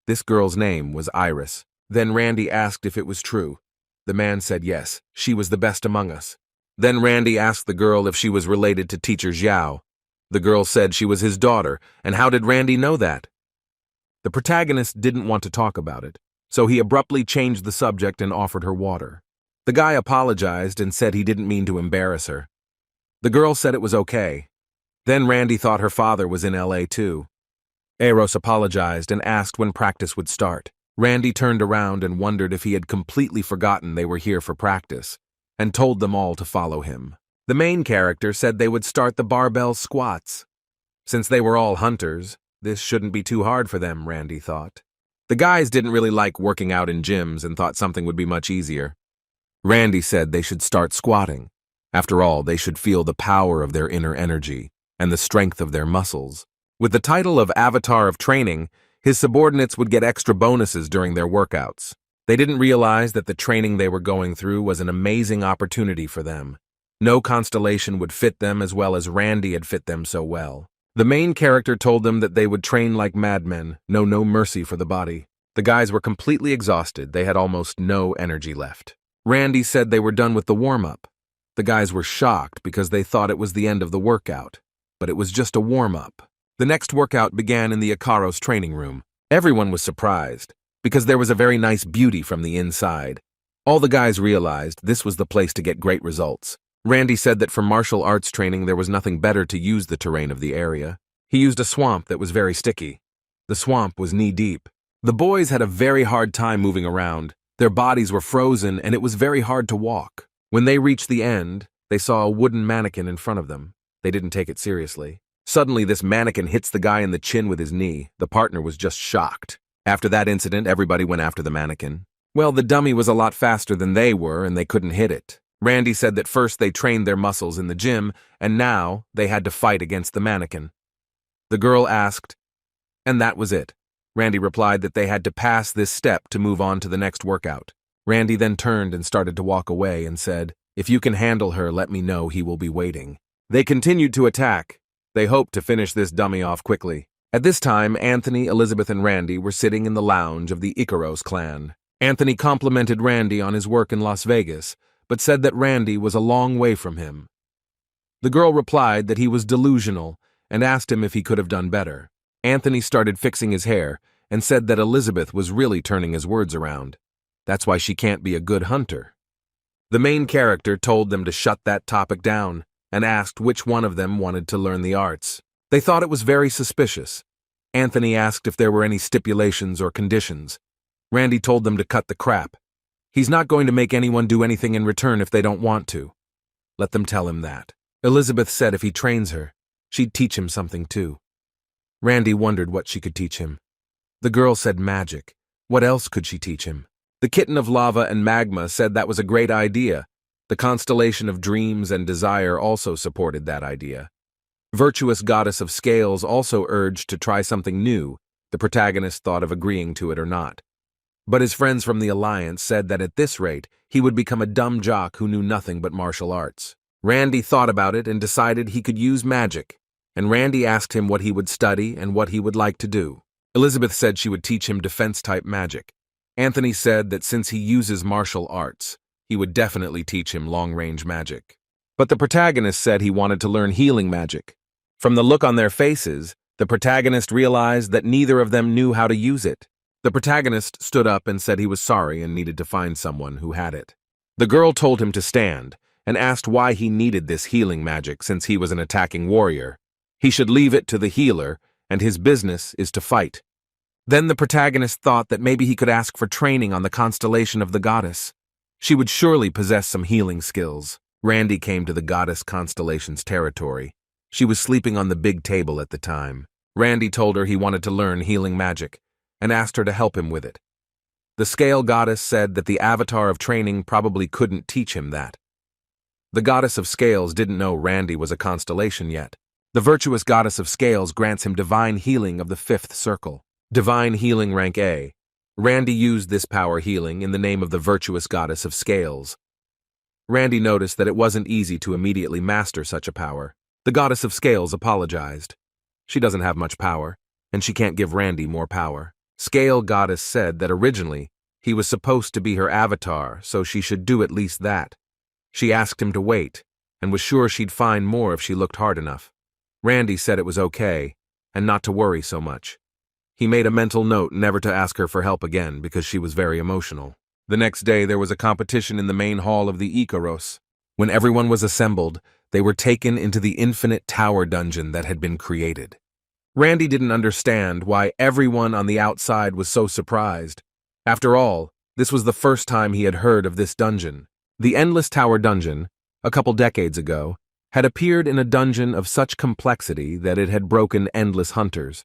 This girl's name was Iris. Then Randy asked if it was true. The man said yes, she was the best among us. Then Randy asked the girl if she was related to Teacher Xiao. The girl said she was his daughter, and how did Randy know that? The protagonist didn't want to talk about it, so he abruptly changed the subject and offered her water. The guy apologized and said he didn't mean to embarrass her. The girl said it was okay. Then Randy thought her father was in LA too. Eros apologized and asked when practice would start. Randy turned around and wondered if he had completely forgotten they were here for practice, and told them all to follow him. The main character said they would start the barbell squats. Since they were all hunters, this shouldn't be too hard for them, Randy thought. The guys didn't really like working out in gyms and thought something would be much easier. Randy said they should start squatting. After all, they should feel the power of their inner energy and the strength of their muscles. With the title of Avatar of Training, his subordinates would get extra bonuses during their workouts. They didn't realize that the training they were going through was an amazing opportunity for them. No constellation would fit them as well as Randy had fit them so well. The main character told them that they would train like madmen, no mercy for the body. The guys were completely exhausted. They had almost no energy left. Randy said they were done with the warm-up. The guys were shocked because they thought it was the end of the workout, but it was just a warm-up. The next workout began in the Ikaros training room. Everyone was surprised because there was a very nice beauty from the inside. All the guys realized this was the place to get great results. Randy said that for martial arts training there was nothing better to use the terrain of the area. He used a swamp that was very sticky. The swamp was knee-deep. The boys had a very hard time moving around. Their bodies were frozen and it was very hard to walk. When they reached the end, they saw a wooden mannequin in front of them. They didn't take it seriously. Suddenly, this mannequin hits the guy in the chin with his knee. The partner was just shocked. After that incident, everybody went after the mannequin. Well, the dummy was a lot faster than they were and they couldn't hit it. Randy said that first they trained their muscles in the gym and now they had to fight against the mannequin. The girl asked, and that was it. Randy replied that they had to pass this step to move on to the next workout. Randy then turned and started to walk away and said, "If you can handle her, let me know, he will be waiting." They continued to attack. They hoped to finish this dummy off quickly. At this time, Anthony, Elizabeth, and Randy were sitting in the lounge of the Ikaros clan. Anthony complimented Randy on his work in Las Vegas, but said that Randy was a long way from him. The girl replied that he was delusional and asked him if he could have done better. Anthony started fixing his hair and said that Elizabeth was really turning his words around. That's why she can't be a good hunter. The main character told them to shut that topic down and asked which one of them wanted to learn the arts. They thought it was very suspicious. Anthony asked if there were any stipulations or conditions. Randy told them to cut the crap. He's not going to make anyone do anything in return if they don't want to. Let them tell him that. Elizabeth said if he trains her, she'd teach him something too. Randy wondered what she could teach him. The girl said magic. What else could she teach him? The kitten of lava and magma said that was a great idea. The constellation of dreams and desire also supported that idea. Virtuous goddess of scales also urged to try something new. The protagonist thought of agreeing to it or not. But his friends from the Alliance said that at this rate, he would become a dumb jock who knew nothing but martial arts. Randy thought about it and decided he could use magic, and Randy asked him what he would study and what he would like to do. Elizabeth said she would teach him defense-type magic. Anthony said that since he uses martial arts, he would definitely teach him long-range magic. But the protagonist said he wanted to learn healing magic. From the look on their faces, the protagonist realized that neither of them knew how to use it. The protagonist stood up and said he was sorry and needed to find someone who had it. The girl told him to stand and asked why he needed this healing magic since he was an attacking warrior. He should leave it to the healer, and his business is to fight. Then the protagonist thought that maybe he could ask for training on the constellation of the goddess. She would surely possess some healing skills. Randy came to the goddess constellation's territory. She was sleeping on the big table at the time. Randy told her he wanted to learn healing magic and asked her to help him with it. The scale goddess said that the avatar of training probably couldn't teach him that. The goddess of scales didn't know Randy was a constellation yet. The virtuous goddess of scales grants him divine healing of the 5th circle. Divine healing rank A. Randy used this power healing in the name of the virtuous goddess of scales. Randy noticed that it wasn't easy to immediately master such a power. The goddess of scales apologized. She doesn't have much power, and she can't give Randy more power. Scale goddess said that originally he was supposed to be her avatar, so she should do at least that. She asked him to wait, and was sure she'd find more if she looked hard enough. Randy said it was okay, and not to worry so much. He made a mental note never to ask her for help again because she was very emotional. The next day there was a competition in the main hall of the Icaros. When everyone was assembled, they were taken into the infinite tower dungeon that had been created. Randy didn't understand why everyone on the outside was so surprised. After all, this was the first time he had heard of this dungeon. The Endless Tower Dungeon, a couple decades ago, had appeared in a dungeon of such complexity that it had broken endless hunters.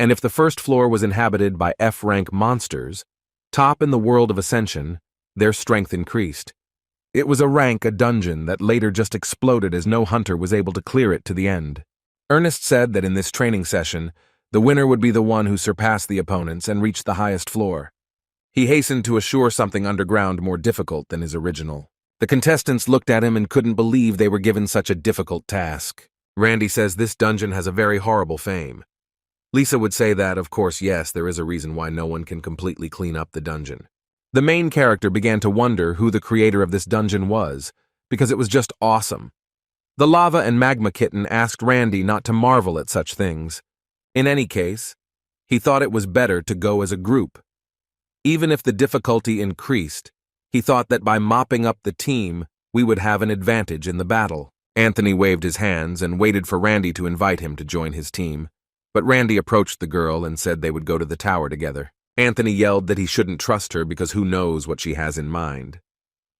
And if the first floor was inhabited by F-rank monsters, top in the world of Ascension, their strength increased. It was a dungeon that later just exploded as no hunter was able to clear it to the end. Ernest said that in this training session, the winner would be the one who surpassed the opponents and reached the highest floor. He hastened to assure something underground more difficult than his original. The contestants looked at him and couldn't believe they were given such a difficult task. Randy says this dungeon has a very horrible fame. Lisa would say that, of course, yes, there is a reason why no one can completely clean up the dungeon. The main character began to wonder who the creator of this dungeon was, because it was just awesome. The Lava and Magma Kitten asked Randy not to marvel at such things. In any case, he thought it was better to go as a group. Even if the difficulty increased, he thought that by mopping up the team, we would have an advantage in the battle. Anthony waved his hands and waited for Randy to invite him to join his team. But Randy approached the girl and said they would go to the tower together. Anthony yelled that he shouldn't trust her because who knows what she has in mind.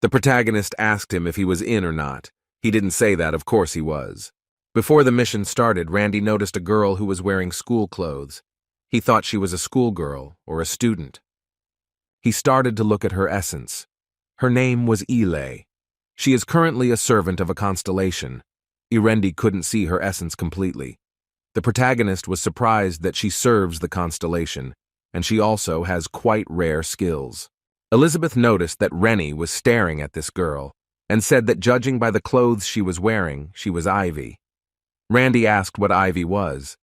The protagonist asked him if he was in or not. He didn't say that, of course he was. Before the mission started, Randy noticed a girl who was wearing school clothes. He thought she was a schoolgirl or a student. He started to look at her essence. Her name was Ile. She is currently a servant of a constellation. Randy couldn't see her essence completely. The protagonist was surprised that she serves the constellation, and she also has quite rare skills. Elizabeth noticed that Rennie was staring at this girl, and said that judging by the clothes she was wearing, she was Ivy. Randy asked what Ivy was.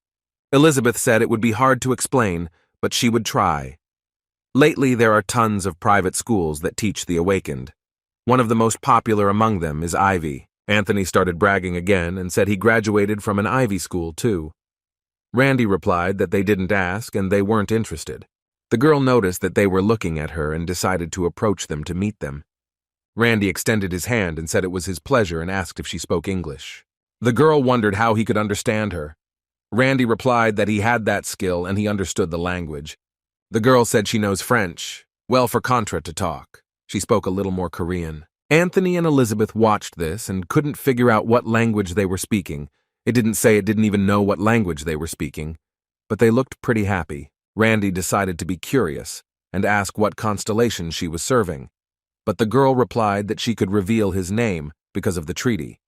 Elizabeth said it would be hard to explain, but she would try. Lately, there are tons of private schools that teach the awakened. One of the most popular among them is Ivy. Anthony started bragging again and said he graduated from an Ivy school, too. Randy replied that they didn't ask and they weren't interested. The girl noticed that they were looking at her and decided to approach them to meet them. Randy extended his hand and said it was his pleasure and asked if she spoke English. The girl wondered how he could understand her. Randy replied that he had that skill and he understood the language. The girl said she knows French, well for Contra to talk. She spoke a little more Korean. Anthony and Elizabeth watched this and couldn't figure out what language they were speaking. It didn't say it didn't even know what language they were speaking, but they looked pretty happy. Randy decided to be curious and ask what constellation she was serving, but the girl replied that she could reveal his name because of the treaty.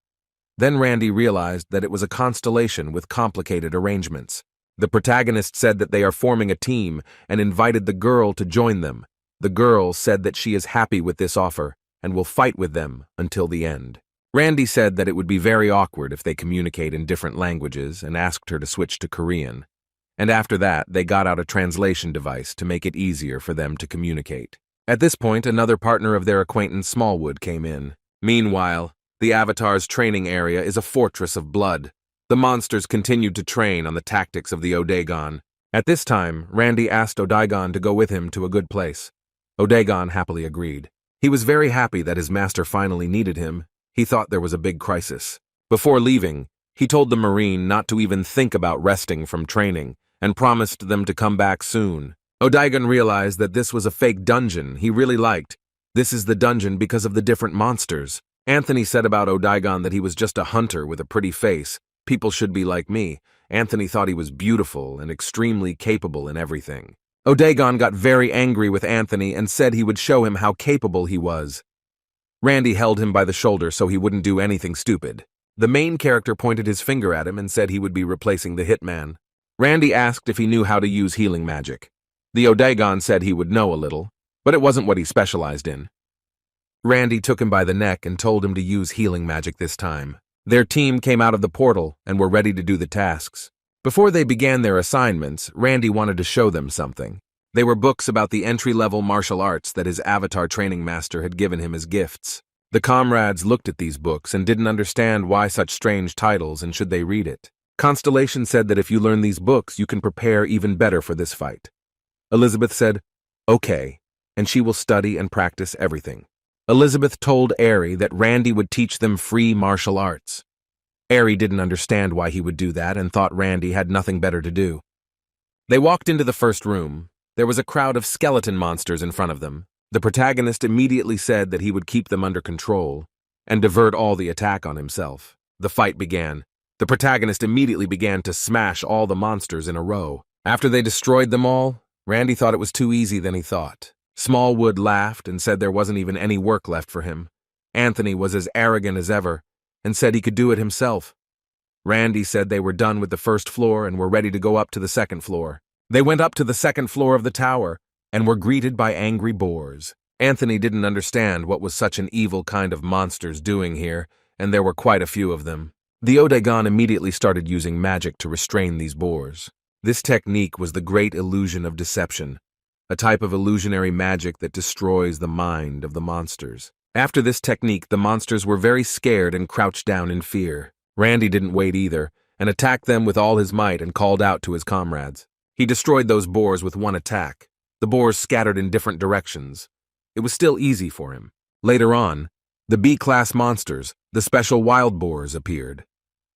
Then Randy realized that it was a constellation with complicated arrangements. The protagonist said that they are forming a team and invited the girl to join them. The girl said that she is happy with this offer and will fight with them until the end. Randy said that it would be very awkward if they communicate in different languages and asked her to switch to Korean. And after that, they got out a translation device to make it easier for them to communicate. At this point, another partner of their acquaintance Smallwood came in. Meanwhile, The Avatar's training area is a fortress of blood. The monsters continued to train on the tactics of the Odagon. At this time, Randy asked Odagon to go with him to a good place. Odagon happily agreed. He was very happy that his master finally needed him. He thought there was a big crisis. Before leaving, he told the Marine not to even think about resting from training and promised them to come back soon. Odagon realized that this was a fake dungeon he really liked. This is the dungeon because of the different monsters. Anthony said about Odagon that he was just a hunter with a pretty face. People should be like me. Anthony thought he was beautiful and extremely capable in everything. Odagon got very angry with Anthony and said he would show him how capable he was. Randy held him by the shoulder so he wouldn't do anything stupid. The main character pointed his finger at him and said he would be replacing the hitman. Randy asked if he knew how to use healing magic. The Odagon said he would know a little, but it wasn't what he specialized in. Randy took him by the neck and told him to use healing magic this time. Their team came out of the portal and were ready to do the tasks. Before they began their assignments, Randy wanted to show them something. They were books about the entry-level martial arts that his Avatar training master had given him as gifts. The comrades looked at these books and didn't understand why such strange titles and should they read it. Constellation said that if you learn these books, you can prepare even better for this fight. Elizabeth said, "Okay," and she will study and practice everything. Elizabeth told Aerie that Randy would teach them free martial arts. Aerie didn't understand why he would do that and thought Randy had nothing better to do. They walked into the first room. There was a crowd of skeleton monsters in front of them. The protagonist immediately said that he would keep them under control and divert all the attack on himself. The fight began. The protagonist immediately began to smash all the monsters in a row. After they destroyed them all, Randy thought it was too easy than he thought. Smallwood laughed and said there wasn't even any work left for him. Anthony was as arrogant as ever and said he could do it himself. Randy said they were done with the first floor and were ready to go up to the second floor. They went up to the second floor of the tower and were greeted by angry boars. Anthony didn't understand what was such an evil kind of monsters doing here, and there were quite a few of them. The Odagon immediately started using magic to restrain these boars. This technique was the great illusion of deception, a type of illusionary magic that destroys the mind of the monsters. After this technique, the monsters were very scared and crouched down in fear. Randy didn't wait either, and attacked them with all his might and called out to his comrades. He destroyed those boars with one attack. The boars scattered in different directions. It was still easy for him. Later on, the B-class monsters, the special wild boars, appeared.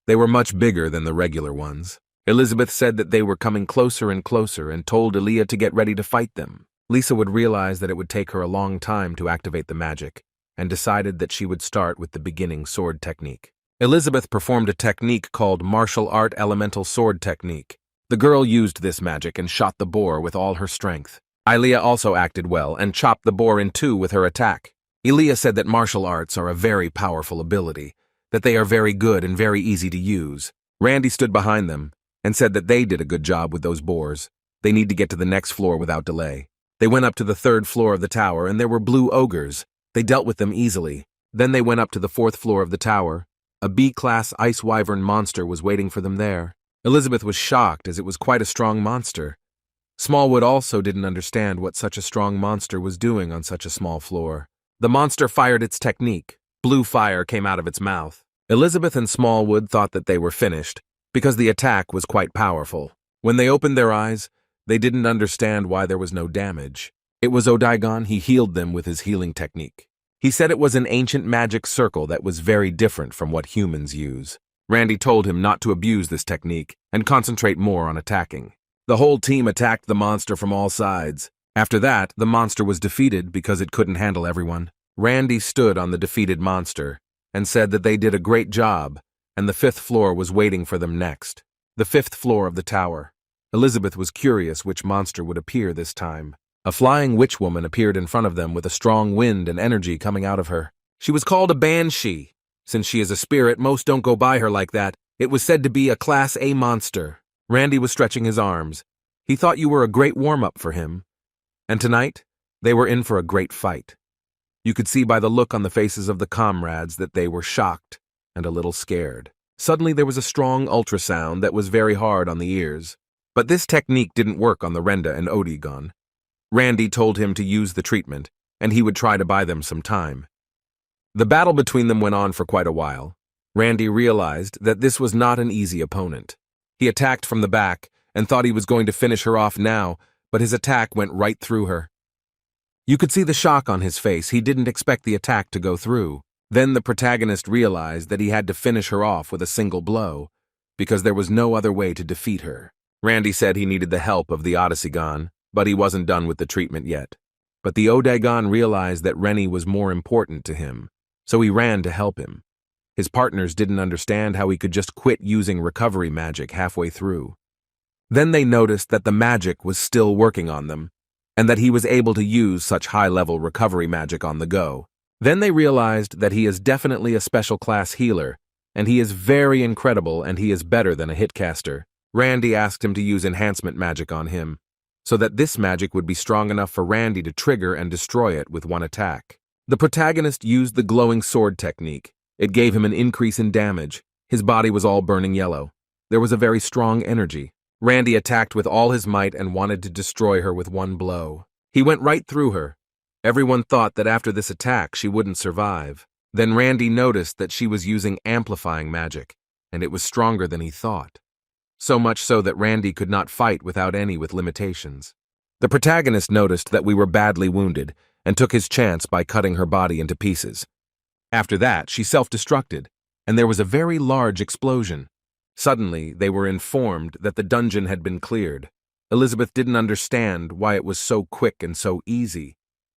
They were much bigger than the regular ones. Elizabeth said that they were coming closer and closer and told Aaliyah to get ready to fight them. Lisa would realize that it would take her a long time to activate the magic and decided that she would start with the beginning sword technique. Elizabeth performed a technique called martial art elemental sword technique. The girl used this magic and shot the boar with all her strength. Aaliyah also acted well and chopped the boar in two with her attack. Aaliyah said that martial arts are a very powerful ability, that they are very good and very easy to use. Randy stood behind them and said that they did a good job with those boars. They need to get to the next floor without delay. They went up to the third floor of the tower and there were blue ogres. They dealt with them easily. Then they went up to the fourth floor of the tower. A B-class ice wyvern monster was waiting for them there. Elizabeth was shocked as it was quite a strong monster. Smallwood also didn't understand what such a strong monster was doing on such a small floor. The monster fired its technique. Blue fire came out of its mouth. Elizabeth and Smallwood thought that they were finished because the attack was quite powerful. When they opened their eyes, they didn't understand why there was no damage. It was Odagon. He healed them with his healing technique. He said it was an ancient magic circle that was very different from what humans use. Randy told him not to abuse this technique and concentrate more on attacking. The whole team attacked the monster from all sides. After that, the monster was defeated because it couldn't handle everyone. Randy stood on the defeated monster and said that they did a great job and the fifth floor was waiting for them next. The fifth floor of the tower. Elizabeth was curious which monster would appear this time. A flying witch woman appeared in front of them with a strong wind and energy coming out of her. She was called a banshee. Since she is a spirit, most don't go by her like that. It was said to be a Class A monster. Randy was stretching his arms. He thought you were a great warm-up for him. And tonight, they were in for a great fight. You could see by the look on the faces of the comrades that they were shocked and a little scared. Suddenly there was a strong ultrasound that was very hard on the ears. But this technique didn't work on the Renda and Odagon. Randy told him to use the treatment, and he would try to buy them some time. The battle between them went on for quite a while. Randy realized that this was not an easy opponent. He attacked from the back and thought he was going to finish her off now, but his attack went right through her. You could see the shock on his face. He didn't expect the attack to go through. Then the protagonist realized that he had to finish her off with a single blow, because there was no other way to defeat her. Randy said he needed the help of the Odyssegon, but he wasn't done with the treatment yet. But the Odagon realized that Rennie was more important to him, so he ran to help him. His partners didn't understand how he could just quit using recovery magic halfway through. Then they noticed that the magic was still working on them, and that he was able to use such high-level recovery magic on the go. Then they realized that he is definitely a special class healer, and he is very incredible and he is better than a hitcaster. Randy asked him to use enhancement magic on him, so that this magic would be strong enough for Randy to trigger and destroy it with one attack. The protagonist used the glowing sword technique. It gave him an increase in damage. His body was all burning yellow. There was a very strong energy. Randy attacked with all his might and wanted to destroy her with one blow. He went right through her. Everyone thought that after this attack she wouldn't survive. Then Randy noticed that she was using amplifying magic, and it was stronger than he thought. So much so that Randy could not fight without any with limitations. The protagonist noticed that we were badly wounded and took his chance by cutting her body into pieces. After that, she self-destructed, and there was a very large explosion. Suddenly, they were informed that the dungeon had been cleared. Elizabeth didn't understand why it was so quick and so easy.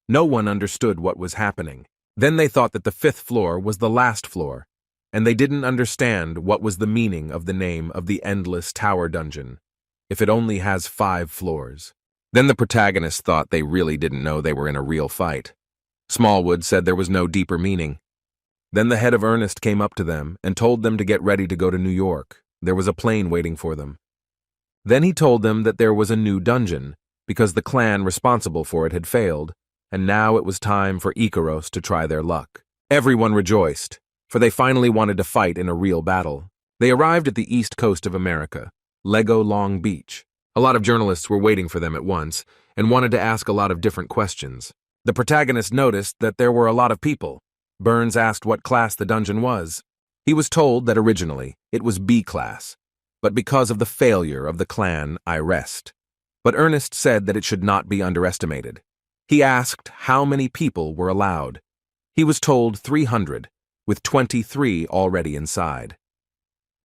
No one understood what was happening. Then they thought that the 5th floor was the last floor, and they didn't understand what was the meaning of the name of the endless tower dungeon, if it only has 5 floors. Then the protagonist thought they really didn't know they were in a real fight. Smallwood said there was no deeper meaning. Then the head of Ernest came up to them and told them to get ready to go to New York. There was a plane waiting for them. Then he told them that there was a new dungeon, because the clan responsible for it had failed, and now it was time for Icaros to try their luck. Everyone rejoiced, for they finally wanted to fight in a real battle. They arrived at the east coast of America, Lego Long Beach. A lot of journalists were waiting for them at once, and wanted to ask a lot of different questions. The protagonist noticed that there were a lot of people. Burns asked what class the dungeon was. He was told that originally it was B class, but because of the failure of the clan, I rest. But Ernest said that it should not be underestimated. He asked how many people were allowed. He was told 300, with 23 already inside.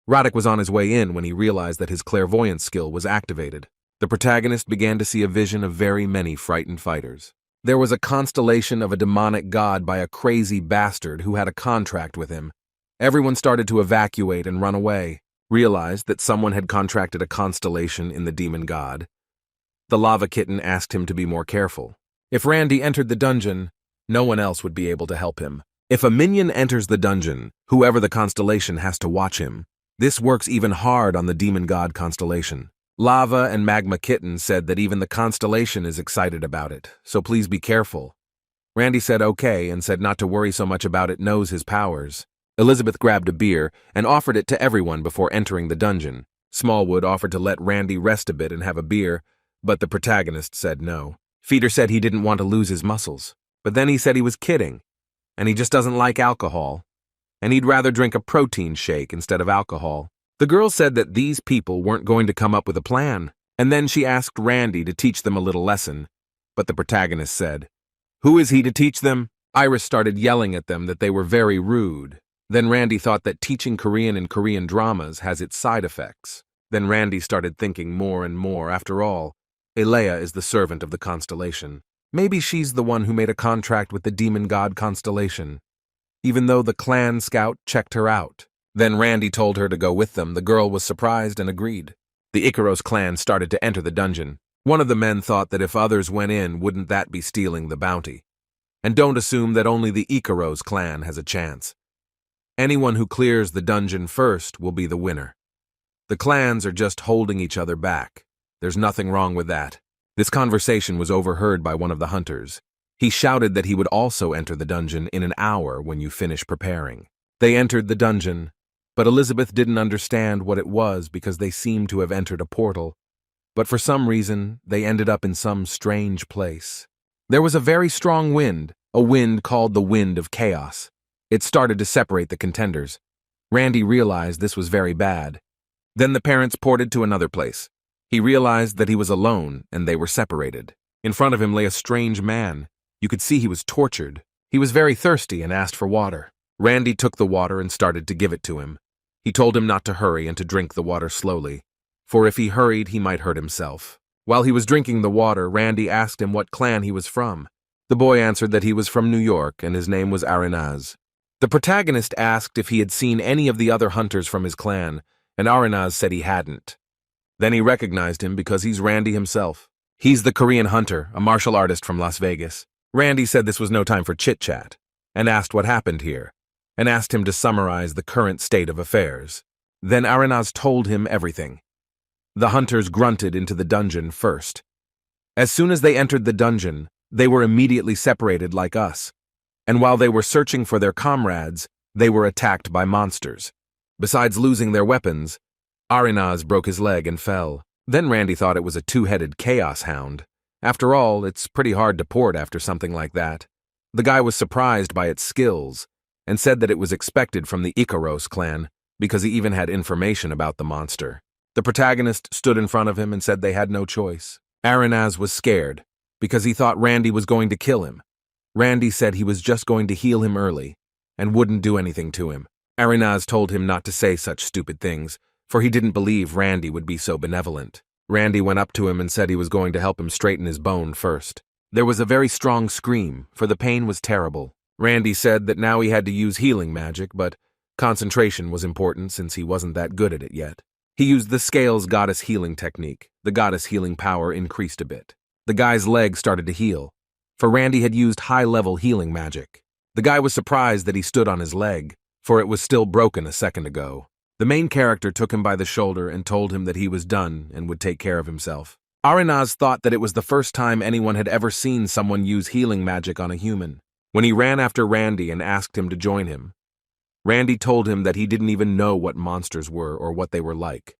Radek was on his way in when he realized that his clairvoyance skill was activated. The protagonist began to see a vision of very many frightened fighters. There was a constellation of a demonic god by a crazy bastard who had a contract with him. Everyone started to evacuate and run away, realized that someone had contracted a constellation in the demon god. The lava kitten asked him to be more careful. If Randy entered the dungeon, no one else would be able to help him. If a minion enters the dungeon, whoever the constellation has to watch him. This works even hard on the demon god constellation. Lava and Magma Kitten said that even the constellation is excited about it, so please be careful. Randy said okay and said not to worry so much about it, knows his powers. Elizabeth grabbed a beer and offered it to everyone before entering the dungeon. Smallwood offered to let Randy rest a bit and have a beer, but the protagonist said no. Feeder said he didn't want to lose his muscles, but then he said he was kidding, and he just doesn't like alcohol, and he'd rather drink a protein shake instead of alcohol. The girl said that these people weren't going to come up with a plan, and then she asked Randy to teach them a little lesson, but the protagonist said, "Who is he to teach them?" Iris started yelling at them that they were very rude. Then Randy thought that teaching Korean in Korean dramas has its side effects. Then Randy started thinking more and more. After all, Elea is the servant of the constellation. Maybe she's the one who made a contract with the demon god constellation, even though the clan scout checked her out. Then Randy told her to go with them. The girl was surprised and agreed. The Icaros clan started to enter the dungeon. One of the men thought that if others went in, wouldn't that be stealing the bounty? And don't assume that only the Icaros clan has a chance. Anyone who clears the dungeon first will be the winner. The clans are just holding each other back. There's nothing wrong with that. This conversation was overheard by one of the hunters. He shouted that he would also enter the dungeon in an hour when you finish preparing. They entered the dungeon, but Elizabeth didn't understand what it was because they seemed to have entered a portal. But for some reason, they ended up in some strange place. There was a very strong wind, a wind called the Wind of Chaos. It started to separate the contenders. Randy realized this was very bad. Then the parents ported to another place. He realized that he was alone and they were separated. In front of him lay a strange man. You could see he was tortured. He was very thirsty and asked for water. Randy took the water and started to give it to him. He told him not to hurry and to drink the water slowly, for if he hurried, he might hurt himself. While he was drinking the water, Randy asked him what clan he was from. The boy answered that he was from New York and his name was Arinaz. The protagonist asked if he had seen any of the other hunters from his clan, and Arinaz said he hadn't. Then he recognized him because he's Randy himself. He's the Korean hunter, a martial artist from Las Vegas. Randy said this was no time for chit-chat, and asked what happened here, and asked him to summarize the current state of affairs. Then Arinaz told him everything. The hunters grunted into the dungeon first. As soon as they entered the dungeon, they were immediately separated like us, and while they were searching for their comrades, they were attacked by monsters. Besides losing their weapons, Arinaz broke his leg and fell. Then Randy thought it was a two-headed chaos hound. After all, it's pretty hard to port after something like that. The guy was surprised by its skills, and said that it was expected from the Ikaros clan, because he even had information about the monster. The protagonist stood in front of him and said they had no choice. Arinaz was scared, because he thought Randy was going to kill him. Randy said he was just going to heal him early, and wouldn't do anything to him. Arinaz told him not to say such stupid things, for he didn't believe Randy would be so benevolent. Randy went up to him and said he was going to help him straighten his bone first. There was a very strong scream, for the pain was terrible. Randy said that now he had to use healing magic, but concentration was important since he wasn't that good at it yet. He used the Scales goddess healing technique. The goddess healing power increased a bit. The guy's leg started to heal, for Randy had used high-level healing magic. The guy was surprised that he stood on his leg, for it was still broken a second ago. The main character took him by the shoulder and told him that he was done and would take care of himself. Arinaz thought that it was the first time anyone had ever seen someone use healing magic on a human. When he ran after Randy and asked him to join him, Randy told him that he didn't even know what monsters were or what they were like.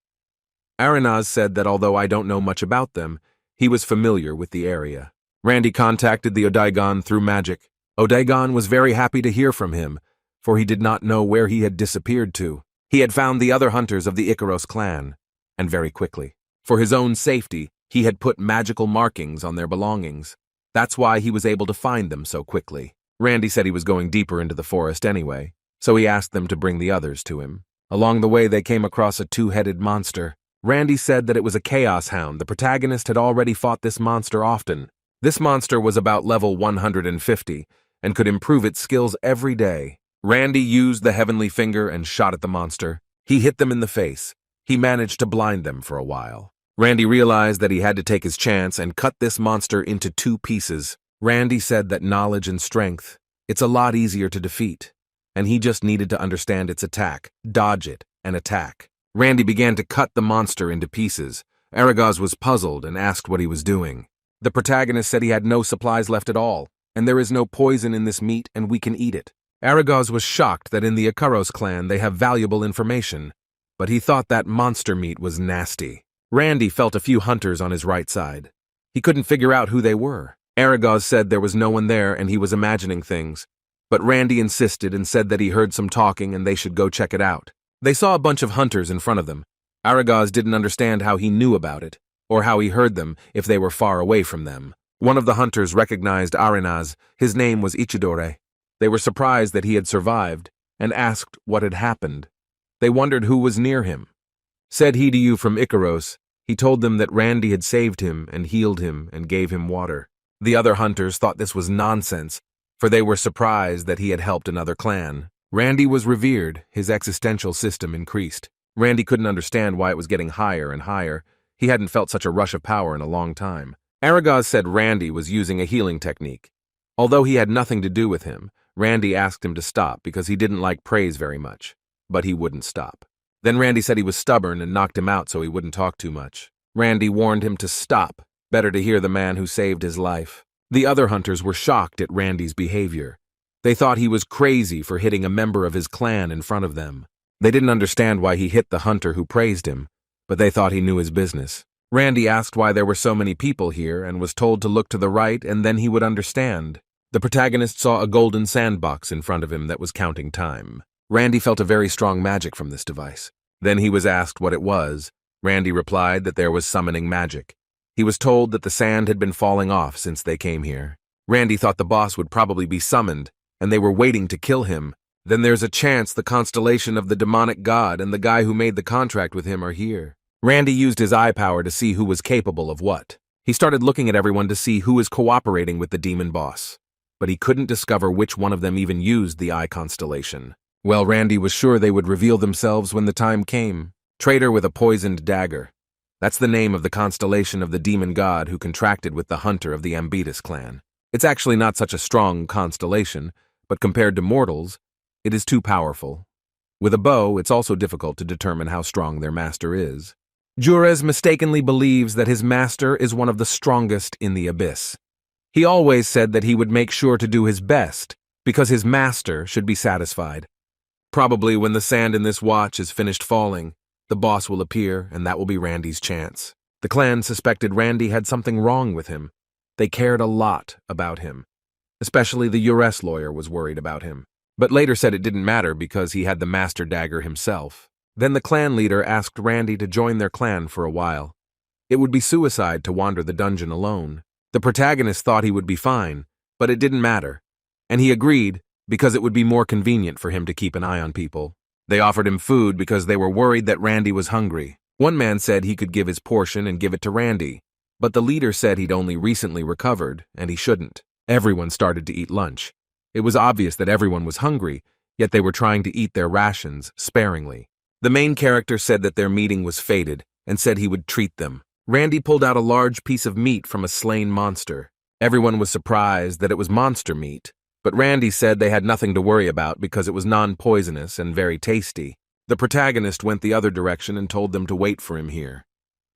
Arinaz said that although I don't know much about them, he was familiar with the area. Randy contacted the Odaigon through magic. Odaigon was very happy to hear from him, for he did not know where he had disappeared to. He had found the other hunters of the Ikaros clan, and very quickly. For his own safety, he had put magical markings on their belongings. That's why he was able to find them so quickly. Randy said he was going deeper into the forest anyway, so he asked them to bring the others to him. Along the way, they came across a two-headed monster. Randy said that it was a chaos hound. The protagonist had already fought this monster often. This monster was about level 150 and could improve its skills every day. Randy used the heavenly finger and shot at the monster. He hit them in the face. He managed to blind them for a while. Randy realized that he had to take his chance and cut this monster into 2 pieces. Randy said that knowledge and strength, it's a lot easier to defeat, and he just needed to understand its attack, dodge it, and attack. Randy began to cut the monster into pieces. Aragaz was puzzled and asked what he was doing. The protagonist said he had no supplies left at all, and there is no poison in this meat and we can eat it. Aragaz was shocked that in the Ikaros clan they have valuable information, but he thought that monster meat was nasty. Randy felt a few hunters on his right side. He couldn't figure out who they were. Aragaz said there was no one there and he was imagining things, but Randy insisted and said that he heard some talking and they should go check it out. They saw a bunch of hunters in front of them. Aragaz didn't understand how he knew about it, or how he heard them if they were far away from them. One of the hunters recognized Arinaz. His name was Ichidore. They were surprised that he had survived and asked what had happened. They wondered who was near him. Said he to you from Ikaros, he told them that Randy had saved him and healed him and gave him water. The other hunters thought this was nonsense, for they were surprised that he had helped another clan. Randy was revered, his existential system increased. Randy couldn't understand why it was getting higher and higher. He hadn't felt such a rush of power in a long time. Aragaz said Randy was using a healing technique. Although he had nothing to do with him, Randy asked him to stop because he didn't like praise very much, but he wouldn't stop. Then Randy said he was stubborn and knocked him out so he wouldn't talk too much. Randy warned him to stop. Better to hear the man who saved his life. The other hunters were shocked at Randy's behavior. They thought he was crazy for hitting a member of his clan in front of them. They didn't understand why he hit the hunter who praised him, but they thought he knew his business. Randy asked why there were so many people here and was told to look to the right and then he would understand. The The protagonist saw a golden sandbox in front of him that was counting time. Randy felt a very strong magic from this device. Then he was asked what it was. Randy replied that there was summoning magic. He was told that the sand had been falling off since they came here. Randy thought the boss would probably be summoned, and they were waiting to kill him. Then there's a chance the constellation of the demonic god and the guy who made the contract with him are here. Randy used his eye power to see who was capable of what. He started looking at everyone to see who was cooperating with the demon boss, but he couldn't discover which one of them even used the eye constellation. Well, Randy was sure they would reveal themselves when the time came. Traitor with a poisoned dagger. That's the name of the constellation of the demon god who contracted with the hunter of the Ambetus clan. It's actually not such a strong constellation, but compared to mortals, it is too powerful. With a bow, it's also difficult to determine how strong their master is. Jurez mistakenly believes that his master is one of the strongest in the abyss. He always said that he would make sure to do his best, because his master should be satisfied. Probably when the sand in this watch is finished falling, the boss will appear, and that will be Randy's chance. The clan suspected Randy had something wrong with him. They cared a lot about him. Especially the Jurez lawyer was worried about him, but later said it didn't matter because he had the master dagger himself. Then the clan leader asked Randy to join their clan for a while. It would be suicide to wander the dungeon alone. The protagonist thought he would be fine, but it didn't matter, and he agreed because it would be more convenient for him to keep an eye on people. They offered him food because they were worried that Randy was hungry. One man said he could give his portion and give it to Randy, but the leader said he'd only recently recovered, and he shouldn't. Everyone started to eat lunch. It was obvious that everyone was hungry, yet they were trying to eat their rations sparingly. The main character said that their meeting was fated and said he would treat them. Randy pulled out a large piece of meat from a slain monster. Everyone was surprised that it was monster meat, but Randy said they had nothing to worry about because it was non-poisonous and very tasty. The protagonist went the other direction and told them to wait for him here.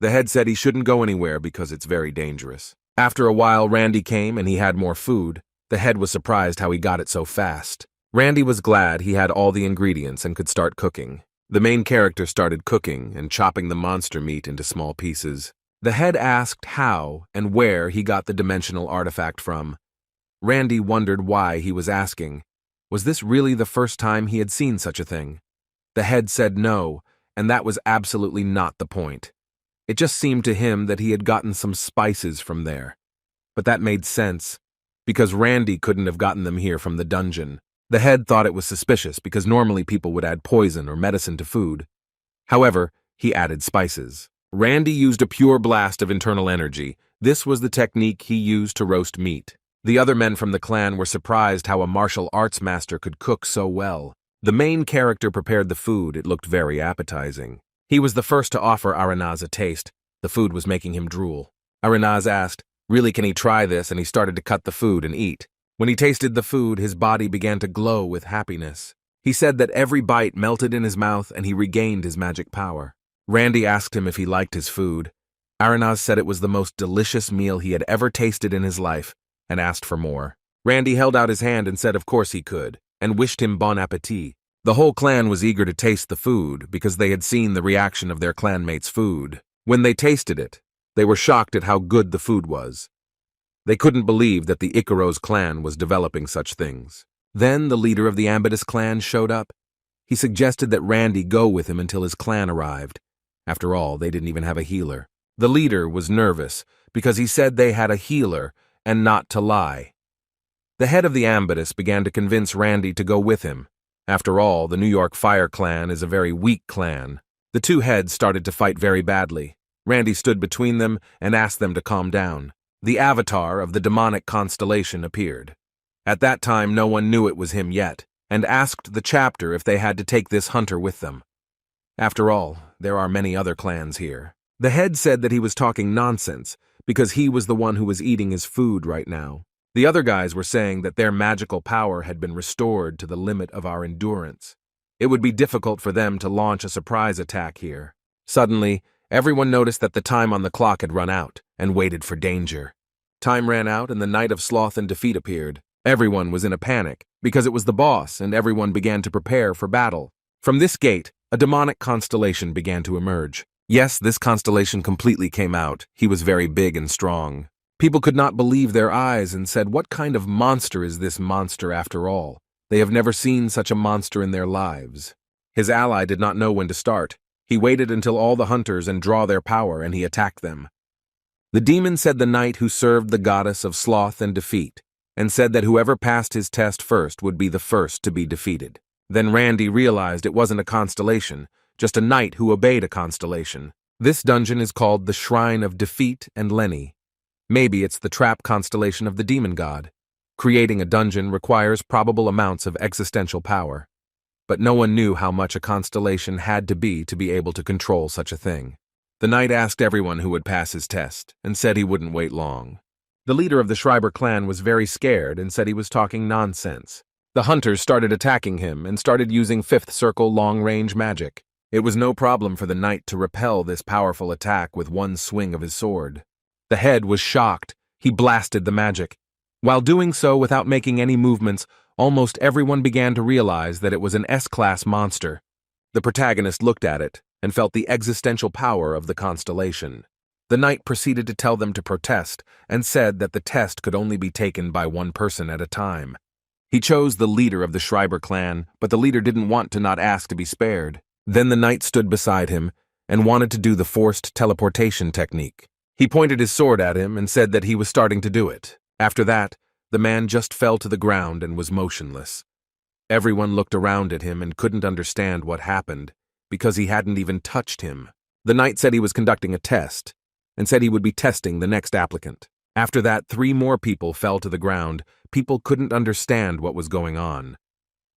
The head said he shouldn't go anywhere because it's very dangerous. After a while, Randy came and he had more food. The head was surprised how he got it so fast. Randy was glad he had all the ingredients and could start cooking. The main character started cooking and chopping the monster meat into small pieces. The head asked how and where he got the dimensional artifact from. Randy wondered why he was asking. Was this really the first time he had seen such a thing? The head said no, and that was absolutely not the point. It just seemed to him that he had gotten some spices from there. But that made sense, because Randy couldn't have gotten them here from the dungeon. The head thought it was suspicious because normally people would add poison or medicine to food. However, he added spices. Randy used a pure blast of internal energy. This was the technique he used to roast meat. The other men from the clan were surprised how a martial arts master could cook so well. The main character prepared the food. It looked very appetizing. He was the first to offer Aranaz a taste. The food was making him drool. Aranaz asked, "Really, can he try this?" and he started to cut the food and eat. When he tasted the food, his body began to glow with happiness. He said that every bite melted in his mouth and he regained his magic power. Randy asked him if he liked his food. Aranaz said it was the most delicious meal he had ever tasted in his life and asked for more. Randy held out his hand and said of course he could, and wished him bon appetit. The whole clan was eager to taste the food because they had seen the reaction of their clanmates' food. When they tasted it, they were shocked at how good the food was. They couldn't believe that the Icaros clan was developing such things. Then the leader of the Ambetus clan showed up. He suggested that Randy go with him until his clan arrived. After all, they didn't even have a healer. The leader was nervous because he said they had a healer and not to lie. The head of the Ambetus began to convince Randy to go with him. After all, the New York Fire clan is a very weak clan. The two heads started to fight very badly. Randy stood between them and asked them to calm down. The avatar of the demonic constellation appeared. At that time, no one knew it was him yet, and asked the chapter if they had to take this hunter with them. After all, there are many other clans here. The head said that he was talking nonsense because he was the one who was eating his food right now. The other guys were saying that their magical power had been restored to the limit of our endurance. It would be difficult for them to launch a surprise attack here. Suddenly, everyone noticed that the time on the clock had run out and waited for danger. Time ran out and the night of sloth and defeat appeared. Everyone was in a panic because it was the boss and everyone began to prepare for battle. From this gate, a demonic constellation began to emerge. Yes, this constellation completely came out. He was very big and strong. People could not believe their eyes and said, "What kind of monster is this monster after all? They have never seen such a monster in their lives." His ally did not know when to start. He waited until all the hunters and draw their power, and he attacked them. The demon said the knight who served the goddess of sloth and defeat, and said that whoever passed his test first would be the first to be defeated. Then Randy realized it wasn't a constellation, just a knight who obeyed a constellation. This dungeon is called the Shrine of Defeat and Lenny. Maybe it's the trap constellation of the demon god. Creating a dungeon requires probable amounts of existential power. But no one knew how much a constellation had to be able to control such a thing. The knight asked everyone who would pass his test, and said he wouldn't wait long. The leader of the Schreiber clan was very scared and said he was talking nonsense. The hunters started attacking him and started using fifth circle long-range magic. It was no problem for the knight to repel this powerful attack with one swing of his sword. The head was shocked. He blasted the magic. While doing so without making any movements, almost everyone began to realize that it was an S-class monster. The protagonist looked at it and felt the existential power of the constellation. The knight proceeded to tell them to protest and said that the test could only be taken by one person at a time. He chose the leader of the Schreiber clan, but the leader didn't want to not ask to be spared. Then the knight stood beside him and wanted to do the forced teleportation technique. He pointed his sword at him and said that he was starting to do it. After that, the man just fell to the ground and was motionless. Everyone looked around at him and couldn't understand what happened, because he hadn't even touched him. The knight said he was conducting a test, and said he would be testing the next applicant. After that, 3 more people fell to the ground. People couldn't understand what was going on.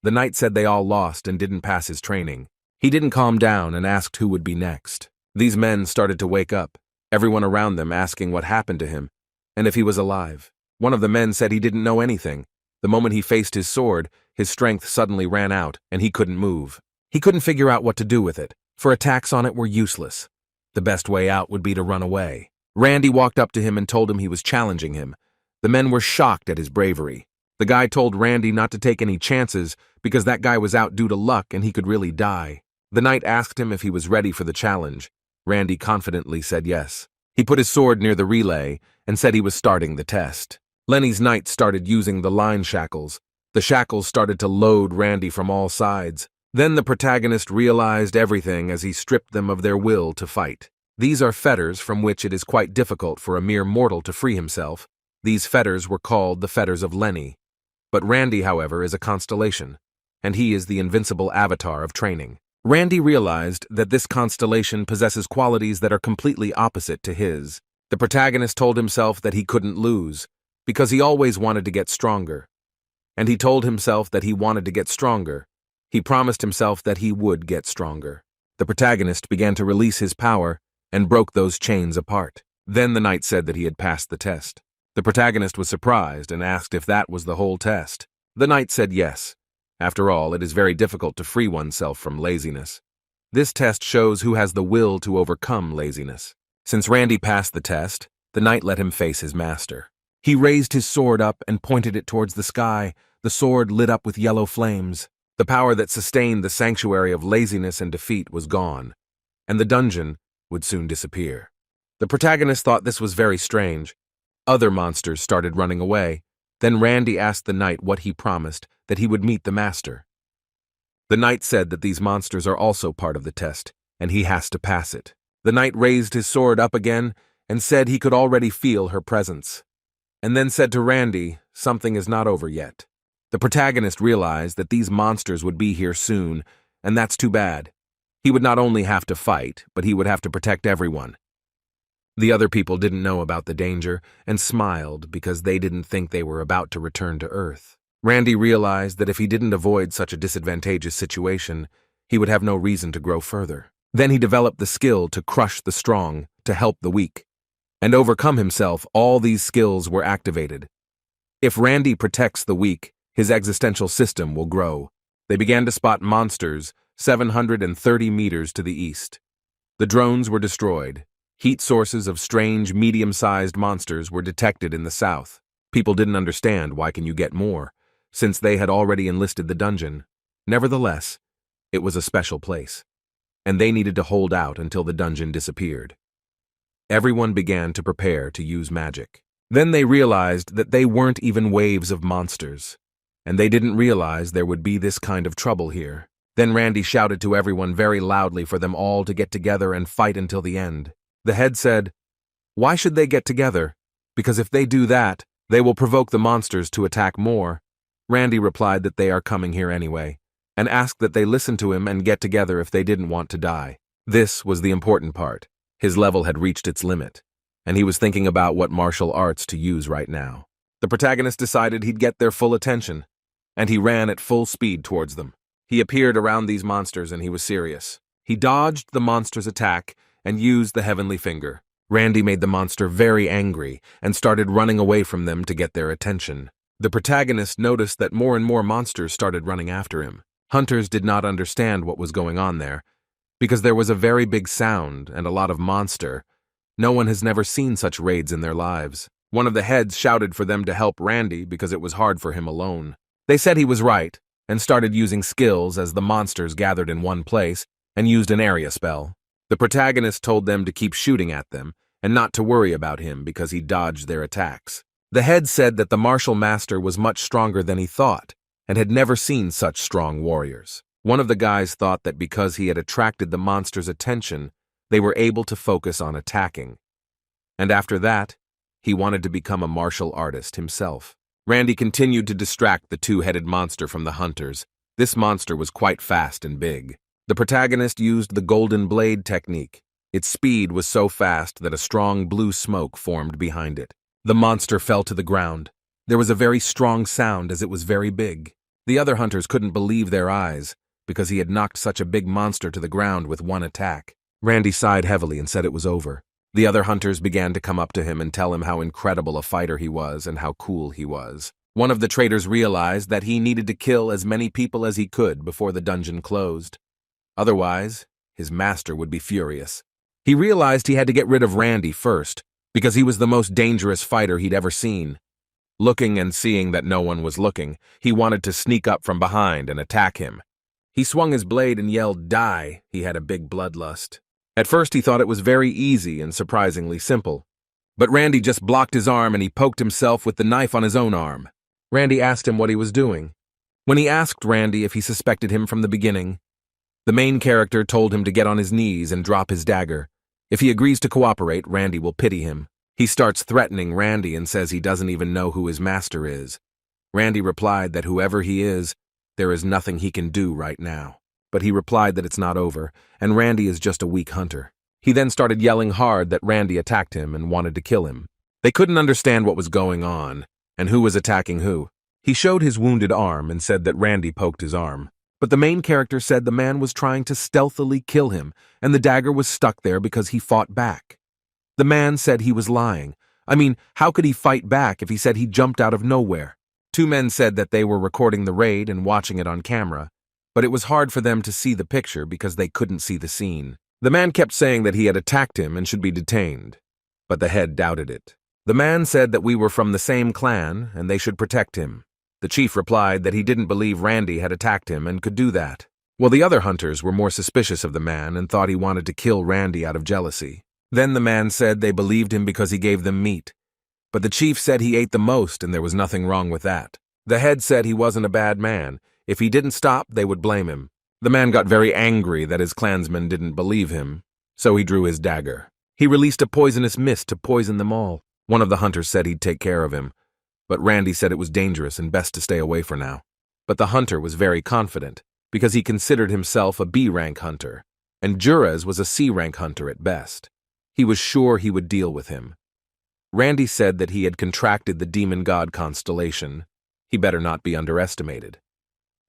The knight said they all lost and didn't pass his training. He didn't calm down and asked who would be next. These men started to wake up, everyone around them asking what happened to him, and if he was alive. One of the men said he didn't know anything. The moment he faced his sword, his strength suddenly ran out, and he couldn't move. He couldn't figure out what to do with it, for attacks on it were useless. The best way out would be to run away. Randy walked up to him and told him he was challenging him. The men were shocked at his bravery. The guy told Randy not to take any chances because that guy was out due to luck and he could really die. The knight asked him if he was ready for the challenge. Randy confidently said yes. He put his sword near the relay and said he was starting the test. Lenny's knight started using the line shackles. The shackles started to load Randy from all sides. Then the protagonist realized everything as he stripped them of their will to fight. These are fetters from which it is quite difficult for a mere mortal to free himself. These fetters were called the fetters of Lenny. But Randy, however, is a constellation, and he is the invincible avatar of training. Randy realized that this constellation possesses qualities that are completely opposite to his. The protagonist told himself that he couldn't lose, because he always wanted to get stronger. And he told himself that he wanted to get stronger. He promised himself that he would get stronger. The protagonist began to release his power and broke those chains apart. Then the knight said that he had passed the test. The protagonist was surprised and asked if that was the whole test. The knight said yes. After all, it is very difficult to free oneself from laziness. This test shows who has the will to overcome laziness. Since Randy passed the test, the knight let him face his master. He raised his sword up and pointed it towards the sky. The sword lit up with yellow flames. The power that sustained the sanctuary of laziness and defeat was gone, and the dungeon would soon disappear. The protagonist thought this was very strange. Other monsters started running away. Then Randy asked the knight what he promised, that he would meet the master. The knight said that these monsters are also part of the test, and he has to pass it. The knight raised his sword up again and said he could already feel her presence, and then said to Randy, something is not over yet. The protagonist realized that these monsters would be here soon, and that's too bad. He would not only have to fight, but he would have to protect everyone. The other people didn't know about the danger and smiled because they didn't think they were about to return to Earth. Randy realized that if he didn't avoid such a disadvantageous situation, he would have no reason to grow further. Then he developed the skill to crush the strong, to help the weak, and overcome himself. All these skills were activated. If Randy protects the weak, his existential system will grow. They began to spot monsters 730 meters to the east. The drones were destroyed. Heat sources of strange, medium-sized monsters were detected in the south. People didn't understand why can you get more, since they had already enlisted the dungeon. Nevertheless, it was a special place, and they needed to hold out until the dungeon disappeared. Everyone began to prepare to use magic. Then they realized that they weren't even waves of monsters, and they didn't realize there would be this kind of trouble here. Then Randy shouted to everyone very loudly for them all to get together and fight until the end. The head said, "Why should they get together? Because if they do that, they will provoke the monsters to attack more." Randy replied that they are coming here anyway, and asked that they listen to him and get together if they didn't want to die. This was the important part. His level had reached its limit, and he was thinking about what martial arts to use right now. The protagonist decided he'd get their full attention, and he ran at full speed towards them. He appeared around these monsters and he was serious. He dodged the monster's attack and used the heavenly finger. Randy made the monster very angry and started running away from them to get their attention. The protagonist noticed that more and more monsters started running after him. Hunters did not understand what was going on there, because there was a very big sound and a lot of monster. No one has never seen such raids in their lives. One of the heads shouted for them to help Randy because it was hard for him alone. They said he was right, and started using skills as the monsters gathered in one place and used an area spell. The protagonist told them to keep shooting at them and not to worry about him because he dodged their attacks. The head said that the martial master was much stronger than he thought and had never seen such strong warriors. One of the guys thought that because he had attracted the monster's attention, they were able to focus on attacking. And after that, he wanted to become a martial artist himself. Randy continued to distract the two-headed monster from the hunters. This monster was quite fast and big. The protagonist used the golden blade technique. Its speed was so fast that a strong blue smoke formed behind it. The monster fell to the ground. There was a very strong sound as it was very big. The other hunters couldn't believe their eyes because he had knocked such a big monster to the ground with one attack. Randy sighed heavily and said it was over. The other hunters began to come up to him and tell him how incredible a fighter he was and how cool he was. One of the traitors realized that he needed to kill as many people as he could before the dungeon closed. Otherwise, his master would be furious. He realized he had to get rid of Randy first, because he was the most dangerous fighter he'd ever seen. Looking and seeing that no one was looking, he wanted to sneak up from behind and attack him. He swung his blade and yelled, "Die!" He had a big bloodlust. At first he thought it was very easy and surprisingly simple. But Randy just blocked his arm and he poked himself with the knife on his own arm. Randy asked him what he was doing. When he asked Randy if he suspected him from the beginning, the main character told him to get on his knees and drop his dagger. If he agrees to cooperate, Randy will pity him. He starts threatening Randy and says he doesn't even know who his master is. Randy replied that whoever he is, there is nothing he can do right now. But he replied that it's not over, and Randy is just a weak hunter. He then started yelling hard that Randy attacked him and wanted to kill him. They couldn't understand what was going on, and who was attacking who. He showed his wounded arm and said that Randy poked his arm. But the main character said the man was trying to stealthily kill him, and the dagger was stuck there because he fought back. The man said he was lying. I mean, how could he fight back if he said he jumped out of nowhere? Two men said that they were recording the raid and watching it on camera, but it was hard for them to see the picture because they couldn't see the scene. The man kept saying that he had attacked him and should be detained, but the head doubted it. The man said that we were from the same clan and they should protect him. The chief replied that he didn't believe Randy had attacked him and could do that. Well, the other hunters were more suspicious of the man and thought he wanted to kill Randy out of jealousy. Then the man said they believed him because he gave them meat. But the chief said he ate the most and there was nothing wrong with that. The head said he wasn't a bad man. If he didn't stop, they would blame him. The man got very angry that his clansmen didn't believe him, so he drew his dagger. He released a poisonous mist to poison them all. One of the hunters said he'd take care of him, but Randy said it was dangerous and best to stay away for now. But the hunter was very confident, because he considered himself a B-rank hunter, and Juras was a C-rank hunter at best. He was sure he would deal with him. Randy said that he had contracted the demon god constellation. He better not be underestimated.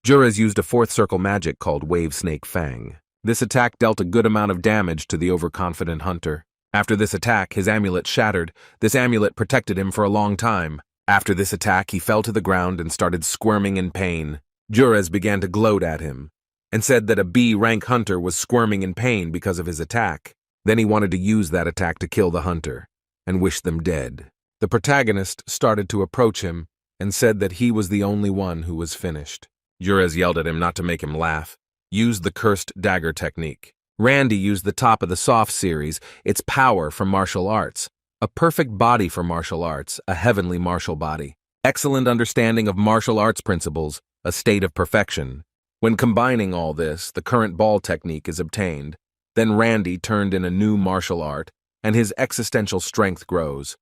Juras used a fourth circle magic called Wave Snake Fang. This attack dealt a good amount of damage to the overconfident hunter. After this attack, his amulet shattered. This amulet protected him for a long time. After this attack, he fell to the ground and started squirming in pain. Juras began to gloat at him and said that a B-rank hunter was squirming in pain because of his attack. Then he wanted to use that attack to kill the hunter and wish them dead. The protagonist started to approach him and said that he was the only one who was finished. Juras yelled at him not to make him laugh. Used the cursed dagger technique. Randy used the top of the soft series, its power from martial arts. A perfect body for martial arts, a heavenly martial body. Excellent understanding of martial arts principles, a state of perfection. When combining all this, the current ball technique is obtained. Then Randy turned in a new martial art, and his existential strength grows.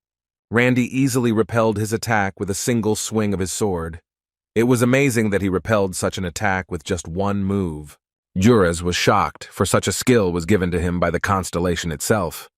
Randy easily repelled his attack with a single swing of his sword. It was amazing that he repelled such an attack with just one move. Juras was shocked, for such a skill was given to him by the constellation itself.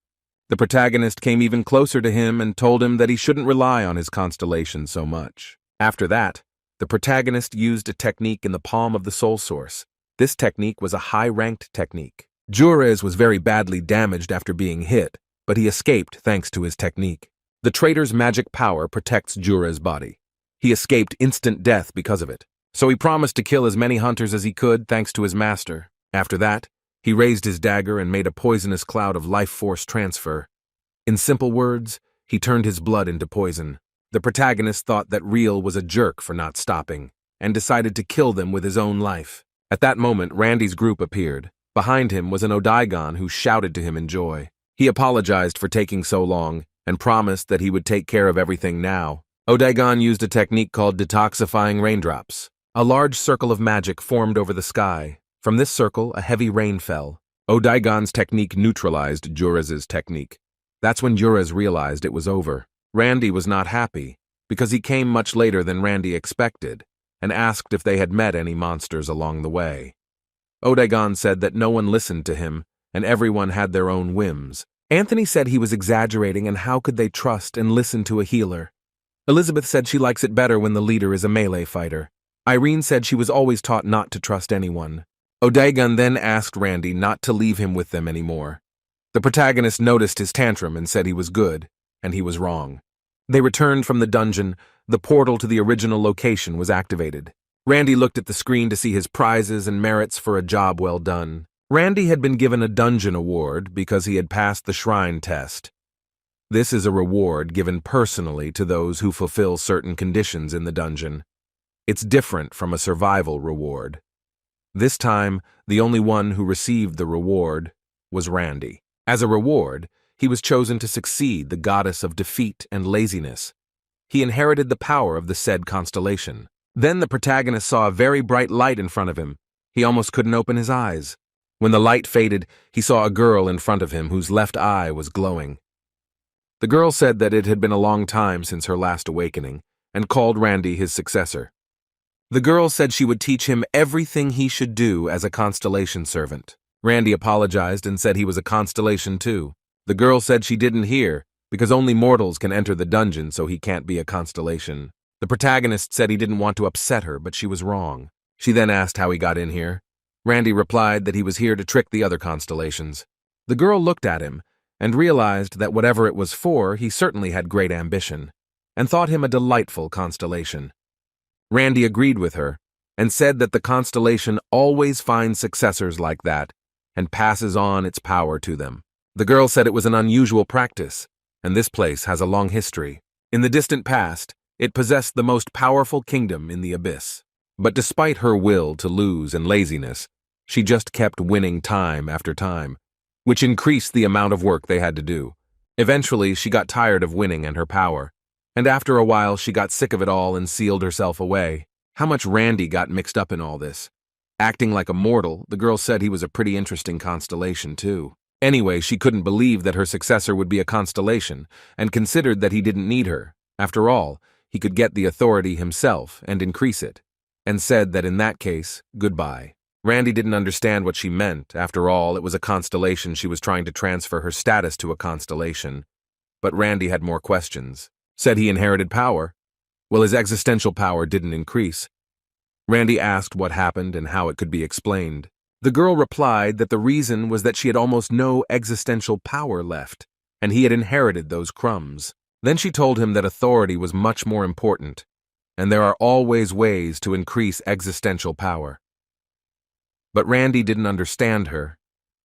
The protagonist came even closer to him and told him that he shouldn't rely on his constellation so much. After that, the protagonist used a technique in the palm of the soul source. This technique was a high-ranked technique. Juras was very badly damaged after being hit, but he escaped thanks to his technique. The traitor's magic power protects Jura's body. He escaped instant death because of it, so he promised to kill as many hunters as he could thanks to his master. After that, he raised his dagger and made a poisonous cloud of life force transfer. In simple words, he turned his blood into poison. The protagonist thought that Real was a jerk for not stopping, and decided to kill them with his own life. At that moment, Randy's group appeared. Behind him was an Odaigon who shouted to him in joy. He apologized for taking so long, and promised that he would take care of everything now. Odaigon used a technique called detoxifying raindrops. A large circle of magic formed over the sky. From this circle, a heavy rain fell. Odaigon's technique neutralized Juras' technique. That's when Juras realized it was over. Randy was not happy, because he came much later than Randy expected, and asked if they had met any monsters along the way. Odaigon said that no one listened to him, and everyone had their own whims. Anthony said he was exaggerating, and how could they trust and listen to a healer? Elizabeth said she likes it better when the leader is a melee fighter. Irene said she was always taught not to trust anyone. Odaigon then asked Randy not to leave him with them anymore. The protagonist noticed his tantrum and said he was good, and he was wrong. They returned from the dungeon. The portal to the original location was activated. Randy looked at the screen to see his prizes and merits for a job well done. Randy had been given a dungeon award because he had passed the shrine test. This is a reward given personally to those who fulfill certain conditions in the dungeon. It's different from a survival reward. This time, the only one who received the reward was Randy. As a reward, he was chosen to succeed the goddess of defeat and laziness. He inherited the power of the said constellation. Then the protagonist saw a very bright light in front of him. He almost couldn't open his eyes. When the light faded, he saw a girl in front of him whose left eye was glowing. The girl said that it had been a long time since her last awakening, and called Randy his successor. The girl said she would teach him everything he should do as a constellation servant. Randy apologized and said he was a constellation too. The girl said she didn't hear, because only mortals can enter the dungeon, so he can't be a constellation. The protagonist said he didn't want to upset her, but she was wrong. She then asked how he got in here. Randy replied that he was here to trick the other constellations. The girl looked at him and realized that whatever it was for, he certainly had great ambition, and thought him a delightful constellation. Randy agreed with her and said that the constellation always finds successors like that and passes on its power to them. The girl said it was an unusual practice, and this place has a long history. In the distant past, it possessed the most powerful kingdom in the abyss. But despite her will to lose and laziness, she just kept winning time after time, which increased the amount of work they had to do. Eventually, she got tired of winning and her power, and after a while she got sick of it all and sealed herself away. How much Randy got mixed up in all this. Acting like a mortal, the girl said he was a pretty interesting constellation too. Anyway, she couldn't believe that her successor would be a constellation, and considered that he didn't need her. After all, he could get the authority himself and increase it, and said that in that case, goodbye. Randy didn't understand what she meant. After all, it was a constellation she was trying to transfer her status to a constellation. But Randy had more questions. Said he inherited power. Well, his existential power didn't increase. Randy asked what happened and how it could be explained. The girl replied that the reason was that she had almost no existential power left, and he had inherited those crumbs. Then she told him that authority was much more important, and there are always ways to increase existential power. But Randy didn't understand her,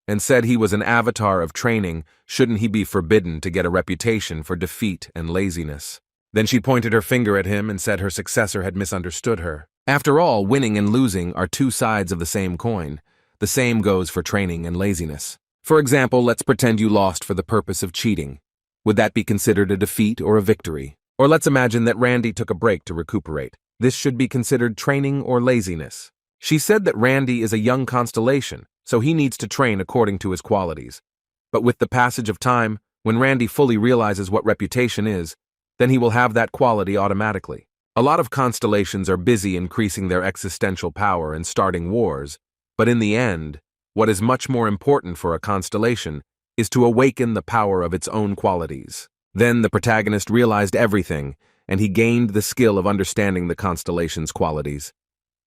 and said he was an avatar of training. Shouldn't he be forbidden to get a reputation for defeat and laziness? Then she pointed her finger at him and said her successor had misunderstood her. After all, winning and losing are two sides of the same coin. The same goes for training and laziness. For example, let's pretend you lost for the purpose of cheating. Would that be considered a defeat or a victory? Or let's imagine that Randy took a break to recuperate. This should be considered training or laziness. She said that Randy is a young constellation, so he needs to train according to his qualities. But with the passage of time, when Randy fully realizes what reputation is, then he will have that quality automatically. A lot of constellations are busy increasing their existential power and starting wars, but in the end, what is much more important for a constellation is to awaken the power of its own qualities. Then the protagonist realized everything, and he gained the skill of understanding the constellation's qualities.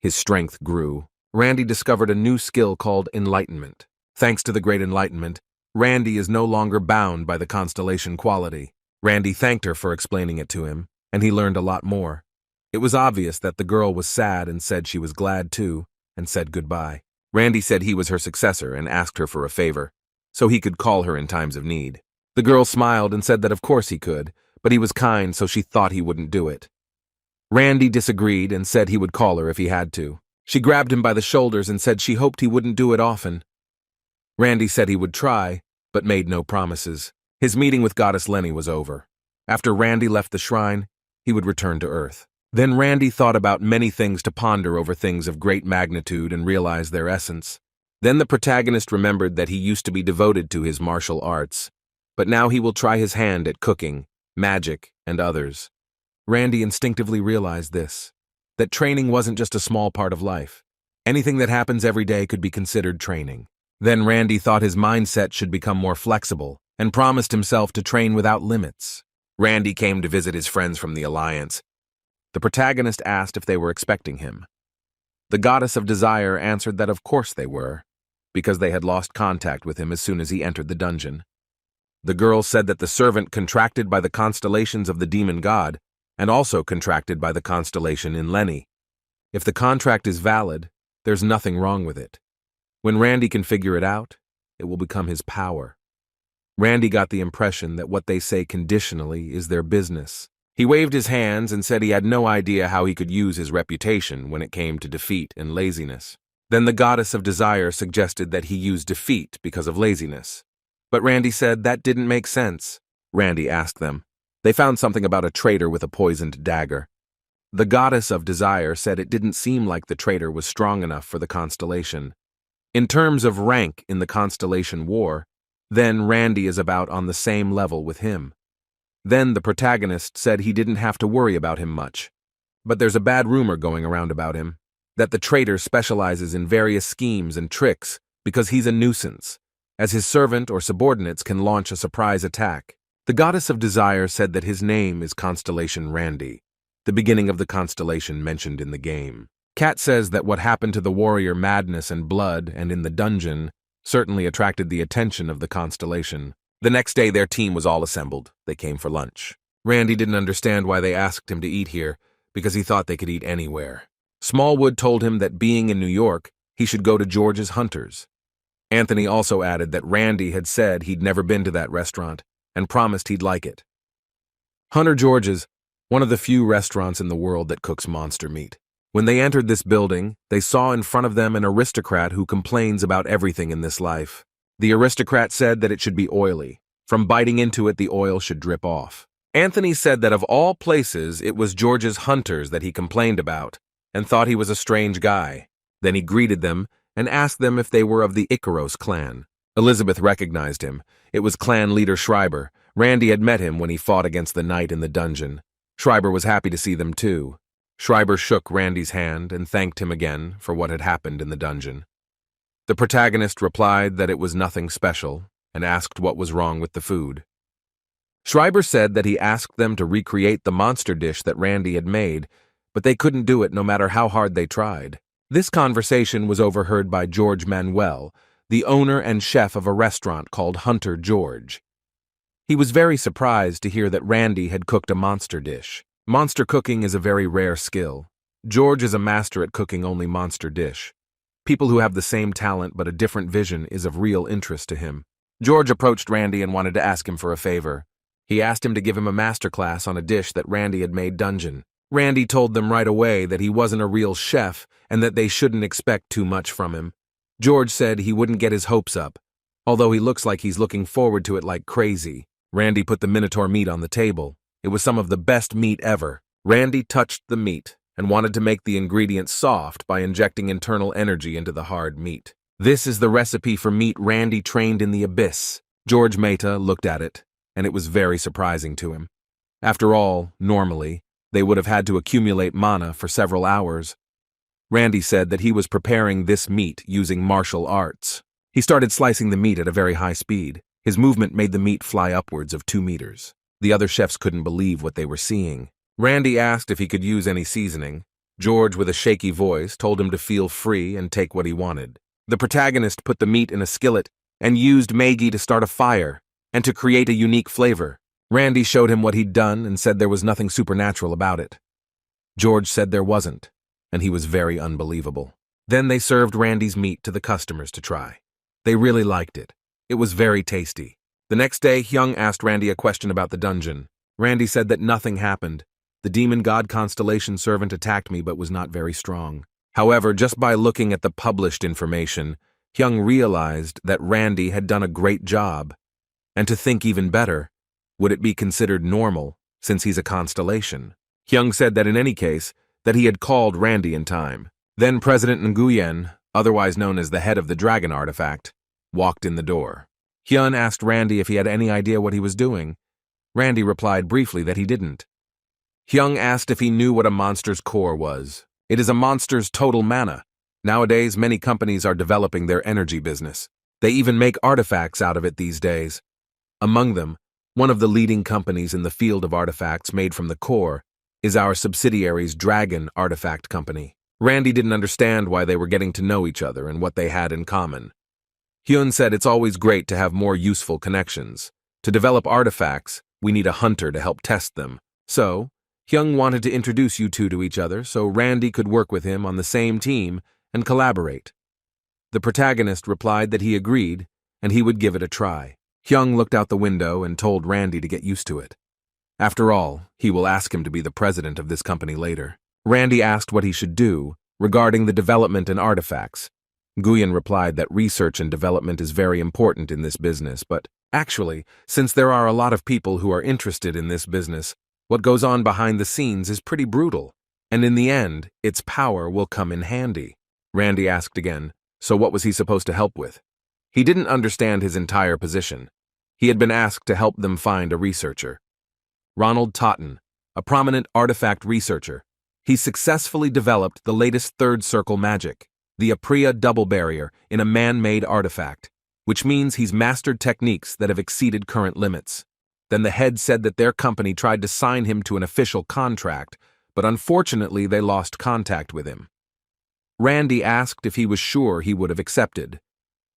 His strength grew. Randy discovered a new skill called enlightenment. Thanks to the great enlightenment, Randy is no longer bound by the constellation quality. Randy thanked her for explaining it to him, and he learned a lot more. It was obvious that the girl was sad and said she was glad too, and said goodbye. Randy said he was her successor and asked her for a favor, so he could call her in times of need. The girl smiled and said that of course he could, but he was kind, so she thought he wouldn't do it. Randy disagreed and said he would call her if he had to. She grabbed him by the shoulders and said she hoped he wouldn't do it often. Randy said he would try, but made no promises. His meeting with Goddess Lenny was over. After Randy left the shrine, he would return to Earth. Then Randy thought about many things to ponder over things of great magnitude and realize their essence. Then the protagonist remembered that he used to be devoted to his martial arts, but now he will try his hand at cooking, magic, and others. Randy instinctively realized this, that training wasn't just a small part of life. Anything that happens every day could be considered training. Then Randy thought his mindset should become more flexible and promised himself to train without limits. Randy came to visit his friends from the Alliance. The protagonist asked if they were expecting him. The goddess of desire answered that of course they were, because they had lost contact with him as soon as he entered the dungeon. The girl said that the servant contracted by the constellations of the demon god and also contracted by the constellation in Lenny. If the contract is valid, there's nothing wrong with it. When Randy can figure it out, it will become his power. Randy got the impression that what they say conditionally is their business. He waved his hands and said he had no idea how he could use his reputation when it came to defeat and laziness. Then the goddess of desire suggested that he use defeat because of laziness. But Randy said that didn't make sense. Randy asked them. They found something about a traitor with a poisoned dagger. The goddess of desire said it didn't seem like the traitor was strong enough for the constellation. In terms of rank in the constellation war, then Randy is about on the same level with him. Then the protagonist said he didn't have to worry about him much. But there's a bad rumor going around about him, that the traitor specializes in various schemes and tricks because he's a nuisance, as his servant or subordinates can launch a surprise attack. The goddess of desire said that his name is Constellation Randy, the beginning of the constellation mentioned in the game. Kat says that what happened to the warrior Madness and Blood and in the dungeon certainly attracted the attention of the constellation. The next day their team was all assembled. They came for lunch. Randy didn't understand why they asked him to eat here, because he thought they could eat anywhere. Smallwood told him that being in New York, he should go to George's Hunters. Anthony also added that Randy had said he'd never been to that restaurant and promised he'd like it. Hunter George's, one of the few restaurants in the world that cooks monster meat. When they entered this building, they saw in front of them an aristocrat who complains about everything in this life. The aristocrat said that it should be oily. From biting into it, the oil should drip off. Anthony said that of all places, it was George's Hunters that he complained about, and thought he was a strange guy. Then he greeted them and asked them if they were of the Icaros clan. Elizabeth recognized him. It was clan leader Schreiber. Randy had met him when he fought against the knight in the dungeon. Schreiber was happy to see them too. Schreiber shook Randy's hand and thanked him again for what had happened in the dungeon. The protagonist replied that it was nothing special and asked what was wrong with the food. Schreiber said that he asked them to recreate the monster dish that Randy had made, but they couldn't do it no matter how hard they tried. This conversation was overheard by George Manuel, the owner and chef of a restaurant called Hunter George. He was very surprised to hear that Randy had cooked a monster dish. Monster cooking is a very rare skill. George is a master at cooking only monster dish. People who have the same talent but a different vision is of real interest to him. George approached Randy and wanted to ask him for a favor. He asked him to give him a masterclass on a dish that Randy had made dungeon. Randy told them right away that he wasn't a real chef and that they shouldn't expect too much from him. George said he wouldn't get his hopes up, although he looks like he's looking forward to it like crazy. Randy put the Minotaur meat on the table. It was some of the best meat ever. Randy touched the meat and wanted to make the ingredients soft by injecting internal energy into the hard meat. This is the recipe for meat Randy trained in the abyss. George Mehta looked at it, and it was very surprising to him. After all, normally, they would have had to accumulate mana for several hours. Randy said that he was preparing this meat using martial arts. He started slicing the meat at a very high speed. His movement made the meat fly upwards of 2 meters. The other chefs couldn't believe what they were seeing. Randy asked if he could use any seasoning. George, with a shaky voice, told him to feel free and take what he wanted. The protagonist put the meat in a skillet and used Mage to start a fire and to create a unique flavor. Randy showed him what he'd done and said there was nothing supernatural about it. George said there wasn't, and he was very unbelievable. Then they served Randy's meat to the customers to try. They really liked it. It was very tasty. The next day, Hyung asked Randy a question about the dungeon. Randy said that nothing happened. The demon god constellation servant attacked me but was not very strong. However, just by looking at the published information, Hyung realized that Randy had done a great job. And to think even better, would it be considered normal since he's a constellation? Hyung said that in any case, that he had called Randy in time. Then President Nguyen, otherwise known as the head of the dragon artifact, walked in the door. Hyun asked Randy if he had any idea what he was doing. Randy replied briefly that he didn't. Hyung asked if he knew what a monster's core was. It is a monster's total mana. Nowadays, many companies are developing their energy business. They even make artifacts out of it these days. Among them, one of the leading companies in the field of artifacts made from the core is our subsidiary's Dragon Artifact Company. Randy didn't understand why they were getting to know each other and what they had in common. Hyun said it's always great to have more useful connections. To develop artifacts, we need a hunter to help test them. So, Hyung wanted to introduce you two to each other so Randy could work with him on the same team and collaborate. The protagonist replied that he agreed and he would give it a try. Hyung looked out the window and told Randy to get used to it. After all, he will ask him to be the president of this company later. Randy asked what he should do regarding the development and artifacts. Nguyen replied that research and development is very important in this business, but actually, since there are a lot of people who are interested in this business, what goes on behind the scenes is pretty brutal, and in the end, its power will come in handy. Randy asked again, so what was he supposed to help with? He didn't understand his entire position. He had been asked to help them find a researcher. Ronald Totten, a prominent artifact researcher. He successfully developed the latest third circle magic, the Apriya double barrier, in a man-made artifact, which means he's mastered techniques that have exceeded current limits. Then the head said that their company tried to sign him to an official contract, but unfortunately they lost contact with him. Randy asked if he was sure he would have accepted,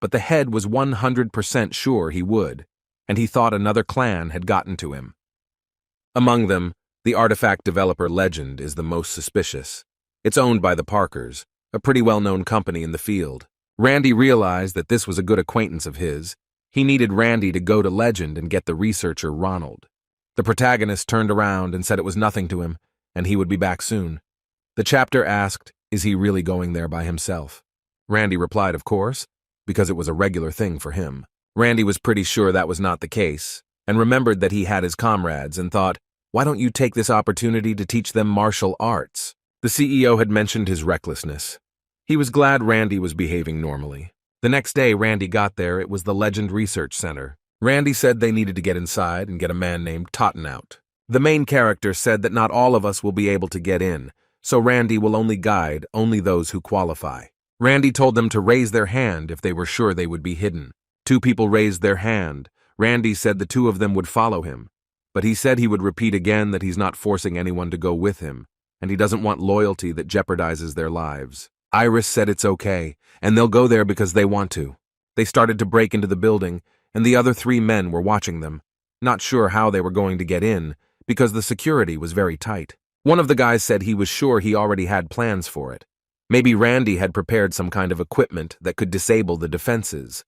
but the head was 100% sure he would, and he thought another clan had gotten to him. Among them, the artifact developer Legend is the most suspicious. It's owned by the Parkers, a pretty well-known company in the field. Randy realized that this was a good acquaintance of his. He needed Randy to go to Legend and get the researcher Ronald. The protagonist turned around and said it was nothing to him, and he would be back soon. The chapter asked, is he really going there by himself? Randy replied, of course, because it was a regular thing for him. Randy was pretty sure that was not the case, and remembered that he had his comrades and thought, why don't you take this opportunity to teach them martial arts? The CEO had mentioned his recklessness. He was glad Randy was behaving normally. The next day Randy got there, it was the Legend Research Center. Randy said they needed to get inside and get a man named Totten out. The main character said that not all of us will be able to get in, so Randy will only guide those who qualify. Randy told them to raise their hand if they were sure they would be hidden. 2 people raised their hand. Randy said the 2 of them would follow him, but he said he would repeat again that he's not forcing anyone to go with him, and he doesn't want loyalty that jeopardizes their lives. Iris said it's okay, and they'll go there because they want to. They started to break into the building, and the other 3 men were watching them, not sure how they were going to get in, because the security was very tight. One of the guys said he was sure he already had plans for it. Maybe Randy had prepared some kind of equipment that could disable the defenses.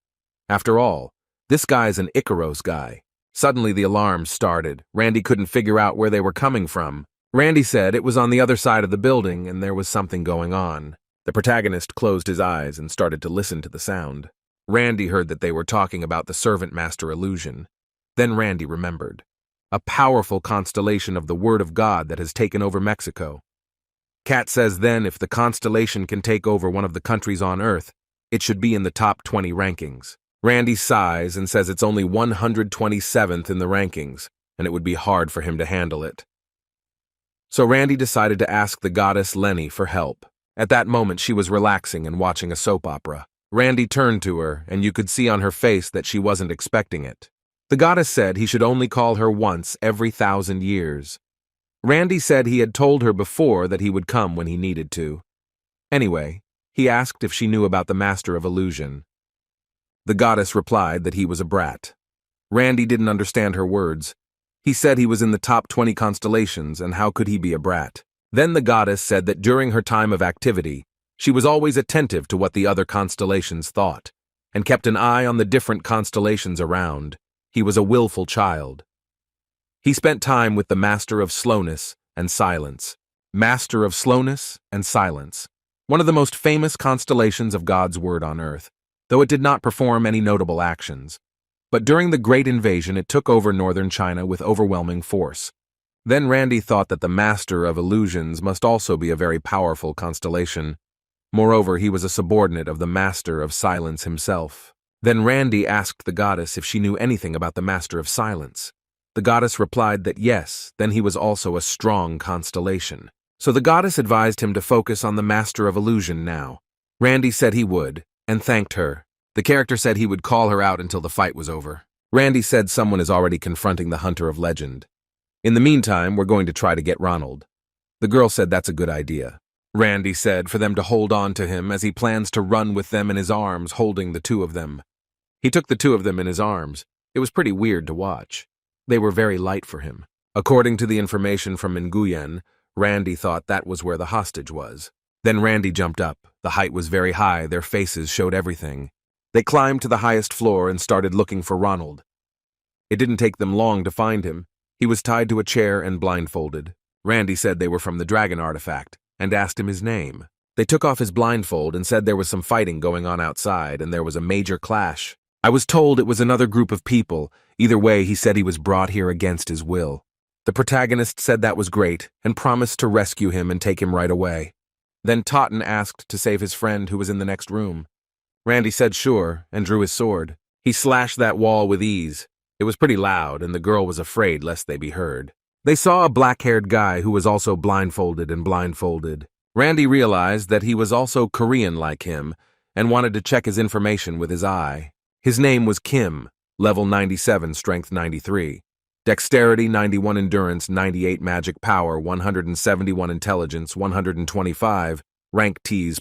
After all, this guy's an Icaros guy. Suddenly the alarms started. Randy couldn't figure out where they were coming from. Randy said it was on the other side of the building and there was something going on. The protagonist closed his eyes and started to listen to the sound. Randy heard that they were talking about the servant master illusion. Then Randy remembered. A powerful constellation of the Word of God that has taken over Mexico. Kat says then if the constellation can take over one of the countries on Earth, it should be in the top 20 rankings. Randy sighs and says it's only 127th in the rankings, and it would be hard for him to handle it. So Randy decided to ask the goddess Lenny for help. At that moment, she was relaxing and watching a soap opera. Randy turned to her, and you could see on her face that she wasn't expecting it. The goddess said he should only call her once every 1,000 years. Randy said he had told her before that he would come when he needed to. Anyway, he asked if she knew about the Master of Illusion. The goddess replied that he was a brat. Randy didn't understand her words. He said he was in the top 20 constellations, and how could he be a brat? Then the goddess said that during her time of activity, she was always attentive to what the other constellations thought, and kept an eye on the different constellations around. He was a willful child. He spent time with the Master of Slowness and Silence. Master of Slowness and Silence, one of the most famous constellations of God's Word on Earth, though it did not perform any notable actions. But during the Great Invasion, it took over northern China with overwhelming force. Then Randy thought that the Master of Illusions must also be a very powerful constellation. Moreover, he was a subordinate of the Master of Silence himself. Then Randy asked the goddess if she knew anything about the Master of Silence. The goddess replied that yes, then he was also a strong constellation. So the goddess advised him to focus on the Master of Illusion now. Randy said he would, and thanked her. The character said he would call her out until the fight was over. Randy said someone is already confronting the Hunter of Legend. In the meantime, we're going to try to get Ronald. The girl said that's a good idea. Randy said for them to hold on to him as he plans to run with them in his arms, holding the two of them. He took the two of them in his arms. It was pretty weird to watch. They were very light for him. According to the information from Nguyen, Randy thought that was where the hostage was. Then Randy jumped up. The height was very high, their faces showed everything. They climbed to the highest floor and started looking for Ronald. It didn't take them long to find him. He was tied to a chair and blindfolded. Randy said they were from the dragon artifact, and asked him his name. They took off his blindfold and said there was some fighting going on outside, and there was a major clash. I was told it was another group of people. Either way, he said he was brought here against his will. The protagonist said that was great, and promised to rescue him and take him right away. Then Totten asked to save his friend who was in the next room. Randy said sure, and drew his sword. He slashed that wall with ease. It was pretty loud, and the girl was afraid lest they be heard. They saw a black-haired guy who was also blindfolded and blindfolded. Randy realized that he was also Korean like him, and wanted to check his information with his eye. His name was Kim, level 97, strength 93. Dexterity 91, endurance 98, magic power 171, intelligence 125, rank Ts+.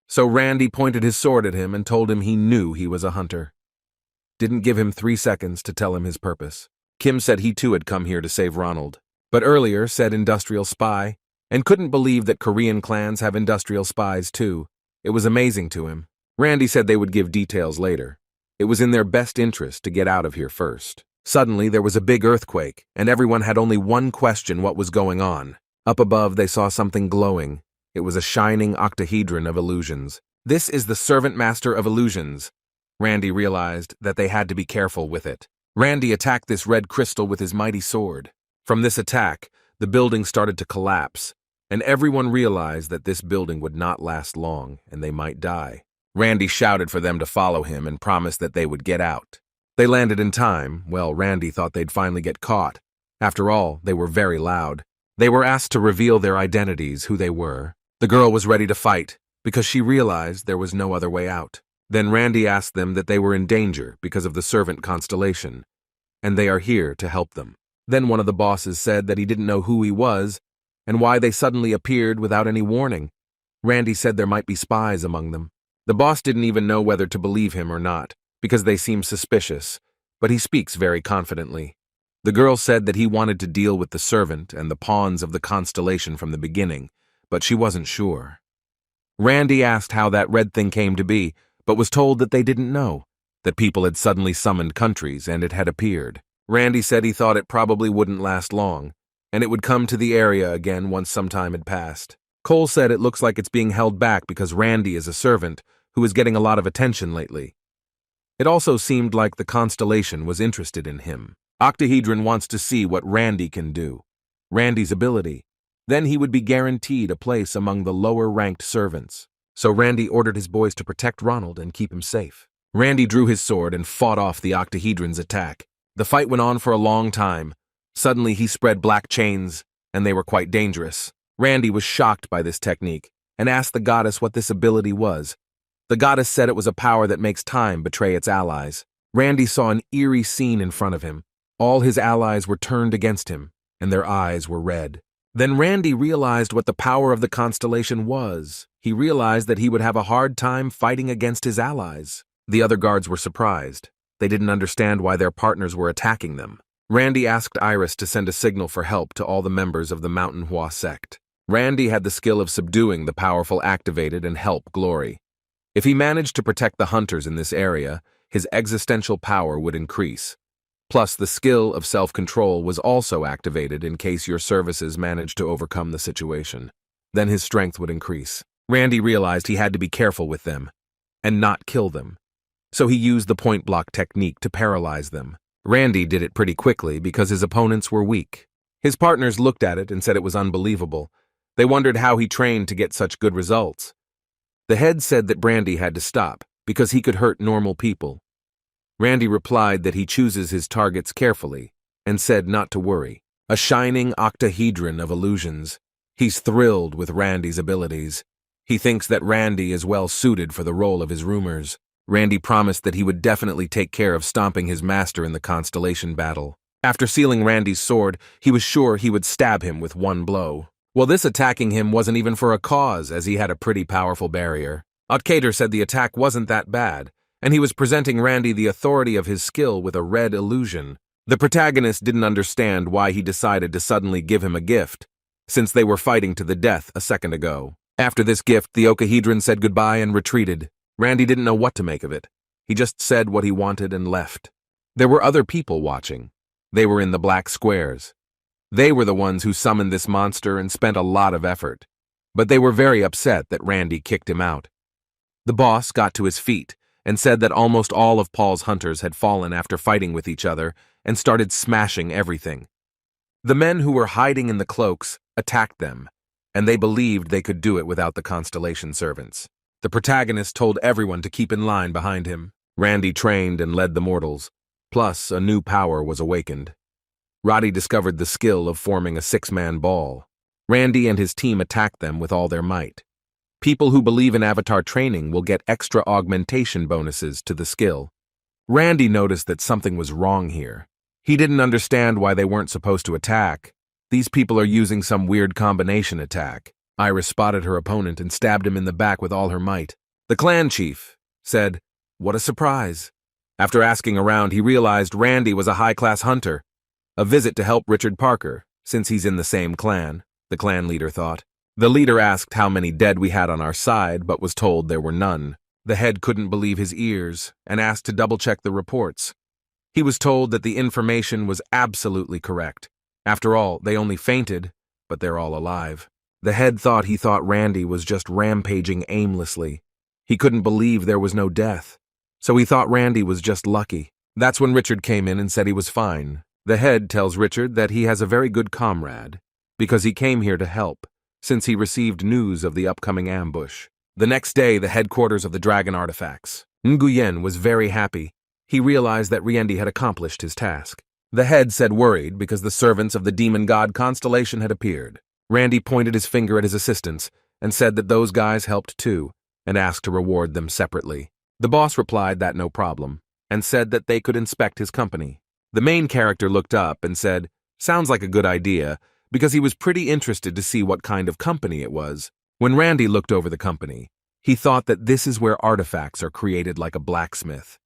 So Randy pointed his sword at him and told him he knew he was a hunter. Didn't give him 3 seconds to tell him his purpose. Kim said he too had come here to save Ronald, but earlier said industrial spy, and couldn't believe that Korean clans have industrial spies too. It was amazing to him. Randy said they would give details later. It was in their best interest to get out of here first. Suddenly there was a big earthquake, and everyone had only one question: what was going on? Up above they saw something glowing. It was a shining octahedron of illusions. This is the Servant Master of Illusions. Randy realized that they had to be careful with it. Randy attacked this red crystal with his mighty sword. From this attack, the building started to collapse, and everyone realized that this building would not last long, and they might die. Randy shouted for them to follow him and promised that they would get out. They landed in time. Well, Randy thought they'd finally get caught. After all, they were very loud. They were asked to reveal their identities, who they were. The girl was ready to fight, because she realized there was no other way out. Then Randy asked them that they were in danger because of the servant constellation, and they are here to help them. Then one of the bosses said that he didn't know who he was, and why they suddenly appeared without any warning. Randy said there might be spies among them. The boss didn't even know whether to believe him or not, because they seemed suspicious, but he speaks very confidently. The girl said that he wanted to deal with the servant and the pawns of the constellation from the beginning, but she wasn't sure. Randy asked how that red thing came to be, but was told that they didn't know, that people had suddenly summoned countries and it had appeared. Randy said he thought it probably wouldn't last long, and it would come to the area again once some time had passed. Cole said it looks like it's being held back because Randy is a servant who is getting a lot of attention lately. It also seemed like the constellation was interested in him. Octahedron wants to see what Randy can do. Randy's ability. Then he would be guaranteed a place among the lower-ranked servants. So Randy ordered his boys to protect Ronald and keep him safe. Randy drew his sword and fought off the Octahedron's attack. The fight went on for a long time. Suddenly he spread black chains, and they were quite dangerous. Randy was shocked by this technique and asked the goddess what this ability was. The goddess said it was a power that makes time betray its allies. Randy saw an eerie scene in front of him. All his allies were turned against him, and their eyes were red. Then Randy realized what the power of the constellation was. He realized that he would have a hard time fighting against his allies. The other guards were surprised. They didn't understand why their partners were attacking them. Randy asked Iris to send a signal for help to all the members of the Manhwa sect. Randy had the skill of subduing the powerful activated and help glory. If he managed to protect the hunters in this area, his existential power would increase. Plus, the skill of self-control was also activated in case your services managed to overcome the situation. Then his strength would increase. Randy realized he had to be careful with them and not kill them. So he used the point block technique to paralyze them. Randy did it pretty quickly because his opponents were weak. His partners looked at it and said it was unbelievable. They wondered how he trained to get such good results. The head said that Randy had to stop because he could hurt normal people. Randy replied that he chooses his targets carefully and said not to worry. A shining octahedron of illusions. He's thrilled with Randy's abilities. He thinks that Randy is well suited for the role of his rumors. Randy promised that he would definitely take care of stomping his master in the constellation battle. After sealing Randy's sword, he was sure he would stab him with one blow. Well, this attacking him wasn't even for a cause, as he had a pretty powerful barrier. Octator said the attack wasn't that bad, and he was presenting Randy the authority of his skill with a red illusion. The protagonist didn't understand why he decided to suddenly give him a gift, since they were fighting to the death a second ago. After this gift, the Octahedron said goodbye and retreated. Randy didn't know what to make of it. He just said what he wanted and left. There were other people watching. They were in the black squares. They were the ones who summoned this monster and spent a lot of effort. But they were very upset that Randy kicked him out. The boss got to his feet and said that almost all of Paul's hunters had fallen after fighting with each other and started smashing everything. The men who were hiding in the cloaks attacked them, and they believed they could do it without the constellation servants. The protagonist told everyone to keep in line behind him. Randy trained and led the mortals. Plus, a new power was awakened. Roddy discovered the skill of forming a six-man ball. Randy and his team attacked them with all their might. People who believe in avatar training will get extra augmentation bonuses to the skill. Randy noticed that something was wrong here. He didn't understand why they weren't supposed to attack. These people are using some weird combination attack. Iris spotted her opponent and stabbed him in the back with all her might. The clan chief said, "What a surprise." After asking around, he realized Randy was a high-class hunter. A visit to help Richard Parker, since he's in the same clan, the clan leader thought. The leader asked how many dead we had on our side, but was told there were none. The head couldn't believe his ears and asked to double-check the reports. He was told that the information was absolutely correct. After all, they only fainted, but they're all alive. The head thought he thought Randy was just rampaging aimlessly. He couldn't believe there was no death. So he thought Randy was just lucky. That's when Richard came in and said he was fine. The head tells Richard that he has a very good comrade, because he came here to help, since he received news of the upcoming ambush. The next day, the headquarters of the dragon artifacts. Nguyen was very happy. He realized that Randy had accomplished his task. The head said worried because the servants of the demon god Constellation had appeared. Randy pointed his finger at his assistants and said that those guys helped too, and asked to reward them separately. The boss replied that no problem, and said that they could inspect his company. The main character looked up and said, "Sounds like a good idea," because he was pretty interested to see what kind of company it was. When Randy looked over the company, he thought that this is where artifacts are created like a blacksmith.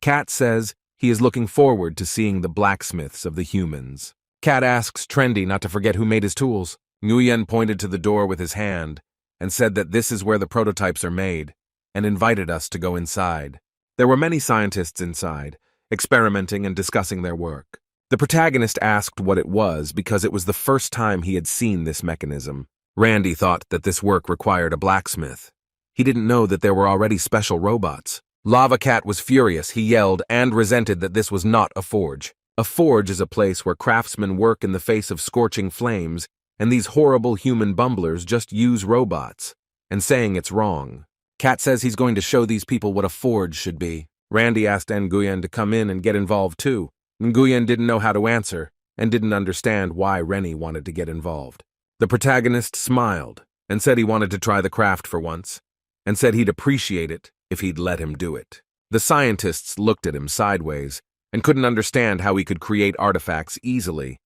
Kat says he is looking forward to seeing the blacksmiths of the humans. Kat asks Trendy not to forget who made his tools. Nguyen pointed to the door with his hand and said that this is where the prototypes are made, and invited us to go inside. There were many scientists inside, experimenting and discussing their work. The protagonist asked what it was because it was the first time he had seen this mechanism. Randy thought that this work required a blacksmith. He didn't know that there were already special robots. Lava Cat was furious. He yelled and resented that this was not a forge. A forge is a place where craftsmen work in the face of scorching flames, and these horrible human bumblers just use robots. And saying it's wrong. Cat says he's going to show these people what a forge should be. Randy asked Nguyen to come in and get involved too. Nguyen didn't know how to answer, and didn't understand why Rennie wanted to get involved. The protagonist smiled, and said he wanted to try the craft for once, and said he'd appreciate it if he'd let him do it. The scientists looked at him sideways, and couldn't understand how he could create artifacts easily.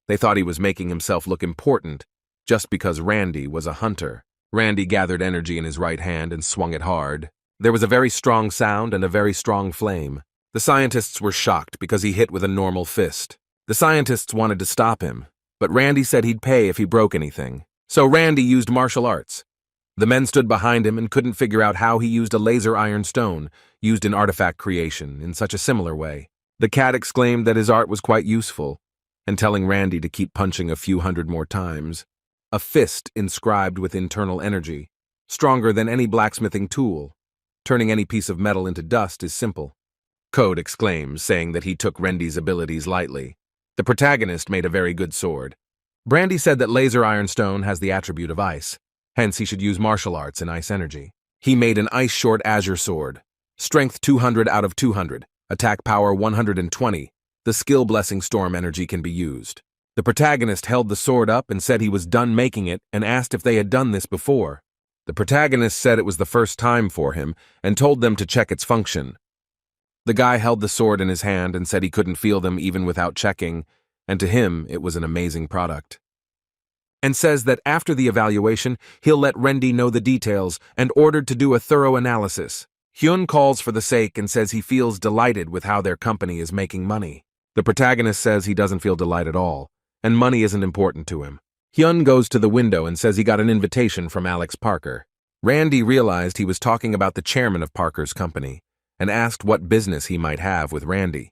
They thought he was making himself look important, just because Randy was a hunter. Randy gathered energy in his right hand and swung it hard. There was a very strong sound and a very strong flame. The scientists were shocked because he hit with a normal fist. The scientists wanted to stop him, but Randy said he'd pay if he broke anything. So Randy used martial arts. The men stood behind him and couldn't figure out how he used a laser iron stone, used in artifact creation, in such a similar way. The cat exclaimed that his art was quite useful, and telling Randy to keep punching a few hundred more times. A fist inscribed with internal energy, stronger than any blacksmithing tool. Turning any piece of metal into dust is simple. Code exclaims, saying that he took Randy's abilities lightly. The protagonist made a very good sword. Brandy said that laser ironstone has the attribute of ice, hence he should use martial arts and ice energy. He made an ice short azure sword. Strength 200 out of 200, attack power 120. The skill blessing storm energy can be used. The protagonist held the sword up and said he was done making it and asked if they had done this before. The protagonist said it was the first time for him and told them to check its function. The guy held the sword in his hand and said he couldn't feel them even without checking, and to him it was an amazing product. And says that after the evaluation, he'll let Randy know the details and ordered to do a thorough analysis. Hyun calls for the sake and says he feels delighted with how their company is making money. The protagonist says he doesn't feel delight at all, and money isn't important to him. Hyun goes to the window and says he got an invitation from Alex Parker. Randy realized he was talking about the chairman of Parker's company, and asked what business he might have with Randy.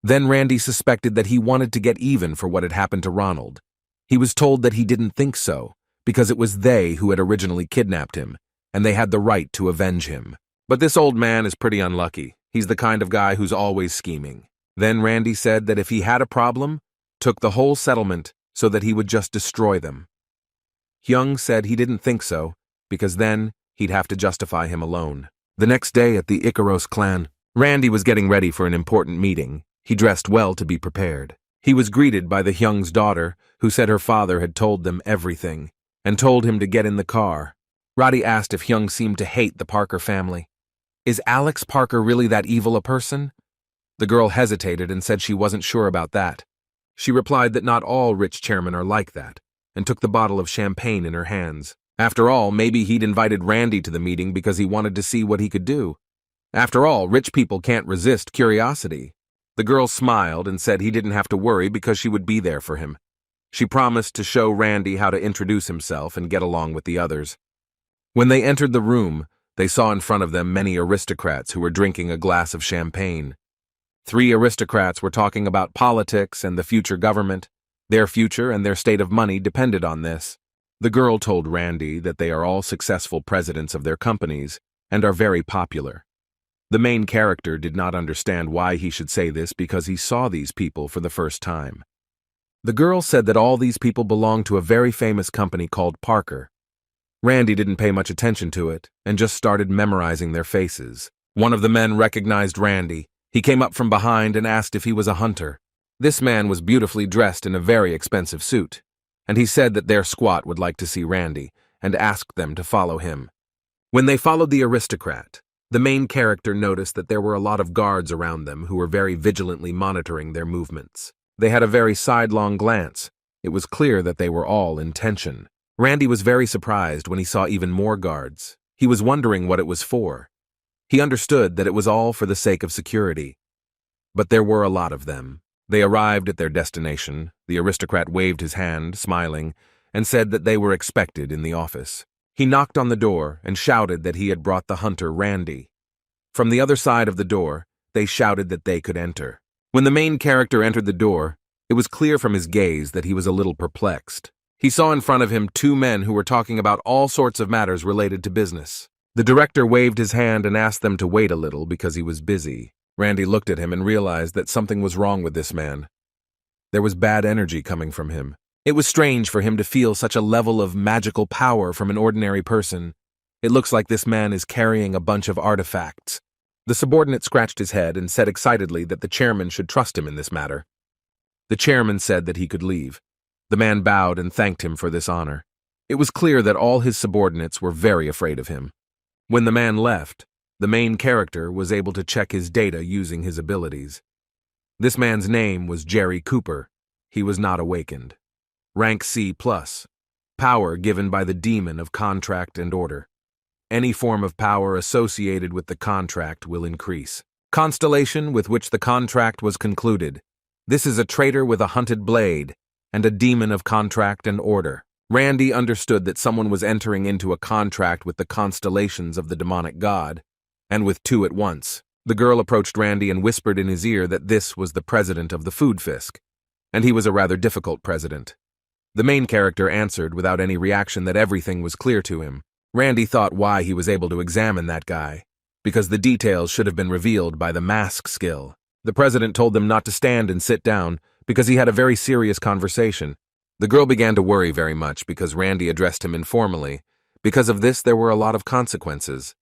Then Randy suspected that he wanted to get even for what had happened to Ronald. He was told that he didn't think so, because it was they who had originally kidnapped him, and they had the right to avenge him. But this old man is pretty unlucky. He's the kind of guy who's always scheming. Then Randy said that if he had a problem, took the whole settlement so that he would just destroy them. Hyung said he didn't think so, because then he'd have to justify him alone. The next day at the Icaros clan, Randy was getting ready for an important meeting. He dressed well to be prepared. He was greeted by the Hyung's daughter, who said her father had told them everything, and told him to get in the car. Roddy asked if Hyung seemed to hate the Parker family. Is Alex Parker really that evil a person? The girl hesitated and said she wasn't sure about that. She replied that not all rich chairmen are like that, and took the bottle of champagne in her hands. After all, maybe he'd invited Randy to the meeting because he wanted to see what he could do. After all, rich people can't resist curiosity. The girl smiled and said he didn't have to worry because she would be there for him. She promised to show Randy how to introduce himself and get along with the others. When they entered the room, they saw in front of them many aristocrats who were drinking a glass of champagne. 3 aristocrats were talking about politics and the future government. Their future and their state of money depended on this. The girl told Randy that they are all successful presidents of their companies and are very popular. The main character did not understand why he should say this because he saw these people for the first time. The girl said that all these people belonged to a very famous company called Parker. Randy didn't pay much attention to it and just started memorizing their faces. One of the men recognized Randy. He came up from behind and asked if he was a hunter. This man was beautifully dressed in a very expensive suit, and he said that their squat would like to see Randy and asked them to follow him. When they followed the aristocrat, the main character noticed that there were a lot of guards around them who were very vigilantly monitoring their movements. They had a very sidelong glance. It was clear that they were all in tension. Randy was very surprised when he saw even more guards. He was wondering what it was for. He understood that it was all for the sake of security. But there were a lot of them. They arrived at their destination. The aristocrat waved his hand, smiling, and said that they were expected in the office. He knocked on the door and shouted that he had brought the hunter Randy. From the other side of the door, they shouted that they could enter. When the main character entered the door, it was clear from his gaze that he was a little perplexed. He saw in front of him 2 men who were talking about all sorts of matters related to business. The director waved his hand and asked them to wait a little because he was busy. Randy looked at him and realized that something was wrong with this man. There was bad energy coming from him. It was strange for him to feel such a level of magical power from an ordinary person. It looks like this man is carrying a bunch of artifacts. The subordinate scratched his head and said excitedly that the chairman should trust him in this matter. The chairman said that he could leave. The man bowed and thanked him for this honor. It was clear that all his subordinates were very afraid of him. When the man left, the main character was able to check his data using his abilities. This man's name was Jerry Cooper. He was not awakened. Rank C+. Power given by the demon of contract and order. Any form of power associated with the contract will increase. Constellation with which the contract was concluded. This is a traitor with a hunted blade and a demon of contract and order. Randy understood that someone was entering into a contract with the constellations of the demonic god, and with two at once. The girl approached Randy and whispered in his ear that this was the president of the Food Fisk, and he was a rather difficult president. The main character answered without any reaction that everything was clear to him. Randy thought why he was able to examine that guy, because the details should have been revealed by the mask skill. The president told them not to stand and sit down because he had a very serious conversation. The girl began to worry very much because Randy addressed him informally. Because of this, there were a lot of consequences.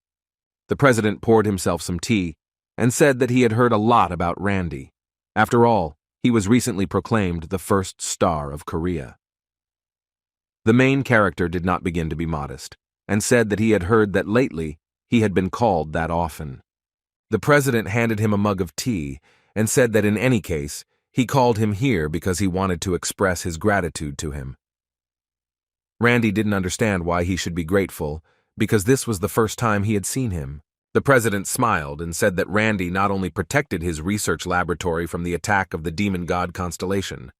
The president poured himself some tea and said that he had heard a lot about Randy. After all, he was recently proclaimed the first star of Korea. The main character did not begin to be modest, and said that he had heard that lately he had been called that often. The president handed him a mug of tea and said that in any case, he called him here because he wanted to express his gratitude to him. Randy didn't understand why he should be grateful, because this was the first time he had seen him. The president smiled and said that Randy not only protected his research laboratory from the attack of the demon god constellation.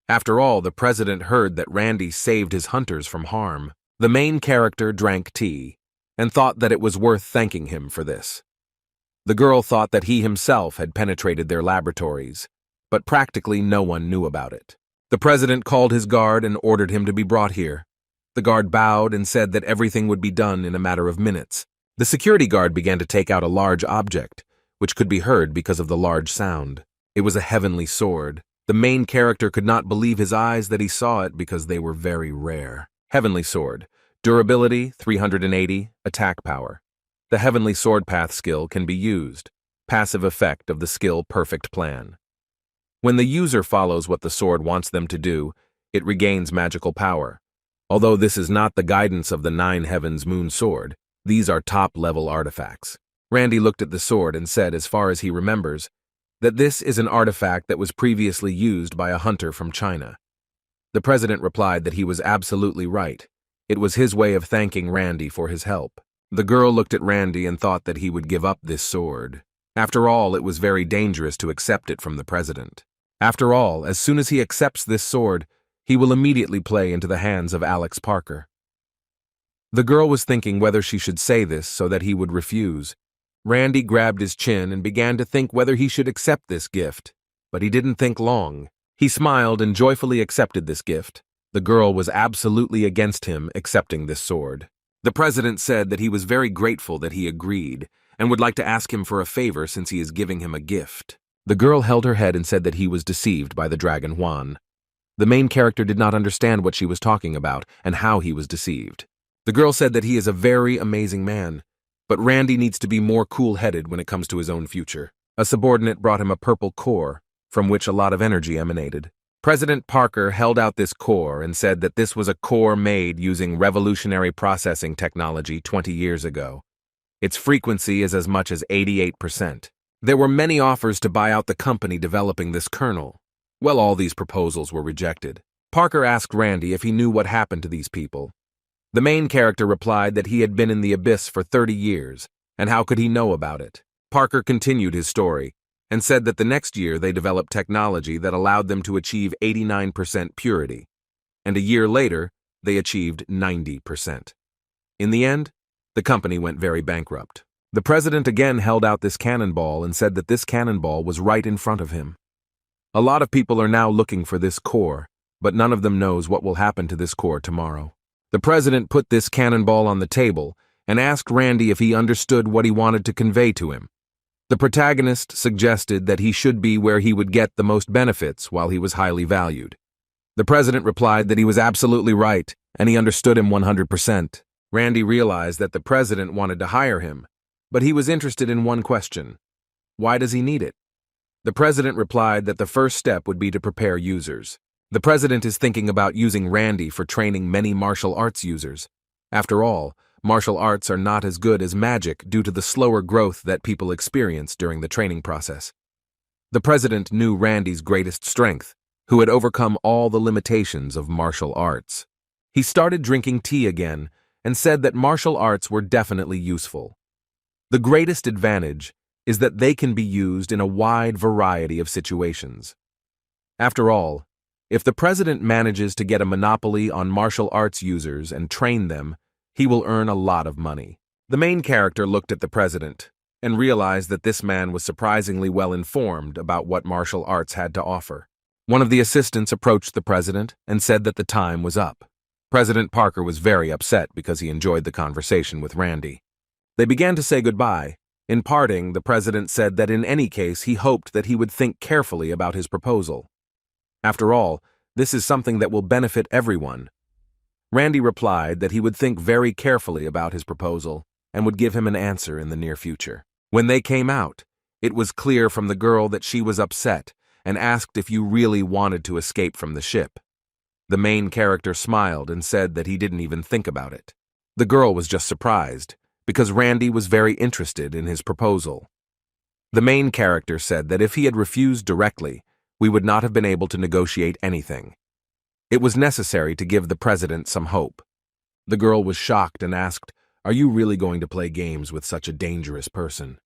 After all, the president heard that Randy saved his hunters from harm. The main character drank tea and thought that it was worth thanking him for this. The girl thought that he himself had penetrated their laboratories, but practically no one knew about it. The president called his guard and ordered him to be brought here. The guard bowed and said that everything would be done in a matter of minutes. The security guard began to take out a large object, which could be heard because of the large sound. It was a heavenly sword. The main character could not believe his eyes that he saw it because they were very rare. Heavenly Sword. Durability, 380, attack power. The Heavenly Sword Path skill can be used. Passive effect of the skill Perfect Plan. When the user follows what the sword wants them to do, it regains magical power. Although this is not the guidance of the Nine Heavens Moon Sword, these are top-level artifacts. Randy looked at the sword and said, as far as he remembers, that this is an artifact that was previously used by a hunter from China. The president replied that he was absolutely right. It was his way of thanking Randy for his help. The girl looked at Randy and thought that he would give up this sword. After all, it was very dangerous to accept it from the president. After all, as soon as he accepts this sword, he will immediately play into the hands of Alex Parker. The girl was thinking whether she should say this so that he would refuse. Randy grabbed his chin and began to think whether he should accept this gift, but he didn't think long. He smiled and joyfully accepted this gift. The girl was absolutely against him accepting this sword. The president said that he was very grateful that he agreed and would like to ask him for a favor since he is giving him a gift. The girl held her head and said that he was deceived by the dragon Juan. The main character did not understand what she was talking about and how he was deceived. The girl said that he is a very amazing man, but Randy needs to be more cool-headed when it comes to his own future. A subordinate brought him a purple core, from which a lot of energy emanated. President Parker held out this core and said that this was a core made using revolutionary processing technology 20 years ago. Its frequency is as much as 88%. There were many offers to buy out the company developing this kernel. Well, all these proposals were rejected. Parker asked Randy if he knew what happened to these people. The main character replied that he had been in the abyss for 30 years, and how could he know about it? Parker continued his story and said that the next year they developed technology that allowed them to achieve 89% purity, and a year later they achieved 90%. In the end, the company went very bankrupt. The president again held out this cannonball and said that this cannonball was right in front of him. A lot of people are now looking for this core, but none of them knows what will happen to this core tomorrow. The president put this cannonball on the table and asked Randy if he understood what he wanted to convey to him. The protagonist suggested that he should be where he would get the most benefits while he was highly valued. The president replied that he was absolutely right, and he understood him 100%. Randy realized that the president wanted to hire him, but he was interested in one question. Why does he need it? The president replied that the first step would be to prepare users. The president is thinking about using Randy for training many martial arts users. After all, martial arts are not as good as magic due to the slower growth that people experience during the training process. The president knew Randy's greatest strength, who had overcome all the limitations of martial arts. He started drinking tea again and said that martial arts were definitely useful. The greatest advantage is that they can be used in a wide variety of situations. After all, if the president manages to get a monopoly on martial arts users and train them, he will earn a lot of money. The main character looked at the president and realized that this man was surprisingly well informed about what martial arts had to offer. One of the assistants approached the president and said that the time was up. President Parker was very upset because he enjoyed the conversation with Randy. They began to say goodbye. In parting, the president said that in any case he hoped that he would think carefully about his proposal. After all, this is something that will benefit everyone. Randy replied that he would think very carefully about his proposal and would give him an answer in the near future. When they came out, it was clear from the girl that she was upset and asked if you really wanted to escape from the ship. The main character smiled and said that he didn't even think about it. The girl was just surprised, because Randy was very interested in his proposal. The main character said that if he had refused directly, we would not have been able to negotiate anything. It was necessary to give the president some hope. The girl was shocked and asked, "Are you really going to play games with such a dangerous person?"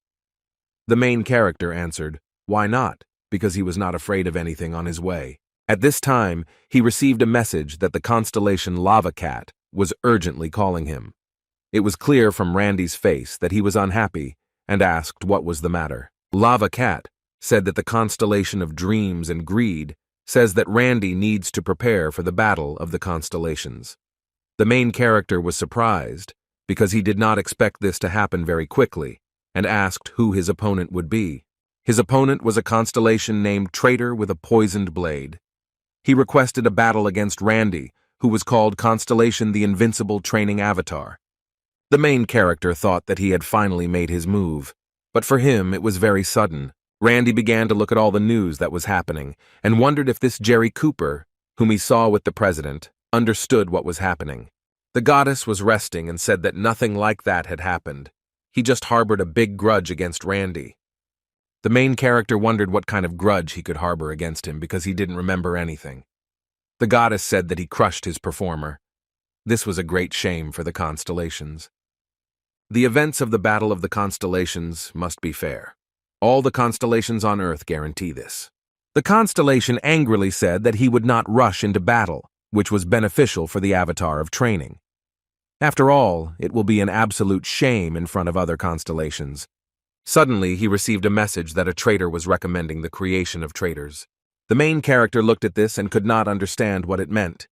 The main character answered, "Why not? Because he was not afraid of anything on his way." At this time, he received a message that the constellation Lava Cat was urgently calling him. It was clear from Randy's face that he was unhappy and asked what was the matter. Lava Cat said that the constellation of dreams and greed says that Randy needs to prepare for the battle of the constellations. The main character was surprised because he did not expect this to happen very quickly and asked who his opponent would be. His opponent was a constellation named Traitor with a Poisoned Blade. He requested a battle against Randy, who was called Constellation the Invincible Training Avatar. The main character thought that he had finally made his move, but for him it was very sudden. Randy began to look at all the news that was happening and wondered if this Jerry Cooper, whom he saw with the president, understood what was happening. The goddess was resting and said that nothing like that had happened. He just harbored a big grudge against Randy. The main character wondered what kind of grudge he could harbor against him because he didn't remember anything. The goddess said that he crushed his performer. This was a great shame for the constellations. The events of the Battle of the Constellations must be fair. All the constellations on Earth guarantee this. The constellation angrily said that he would not rush into battle, which was beneficial for the avatar of training. After all, it will be an absolute shame in front of other constellations. Suddenly, he received a message that a traitor was recommending the creation of traitors. The main character looked at this and could not understand what it meant.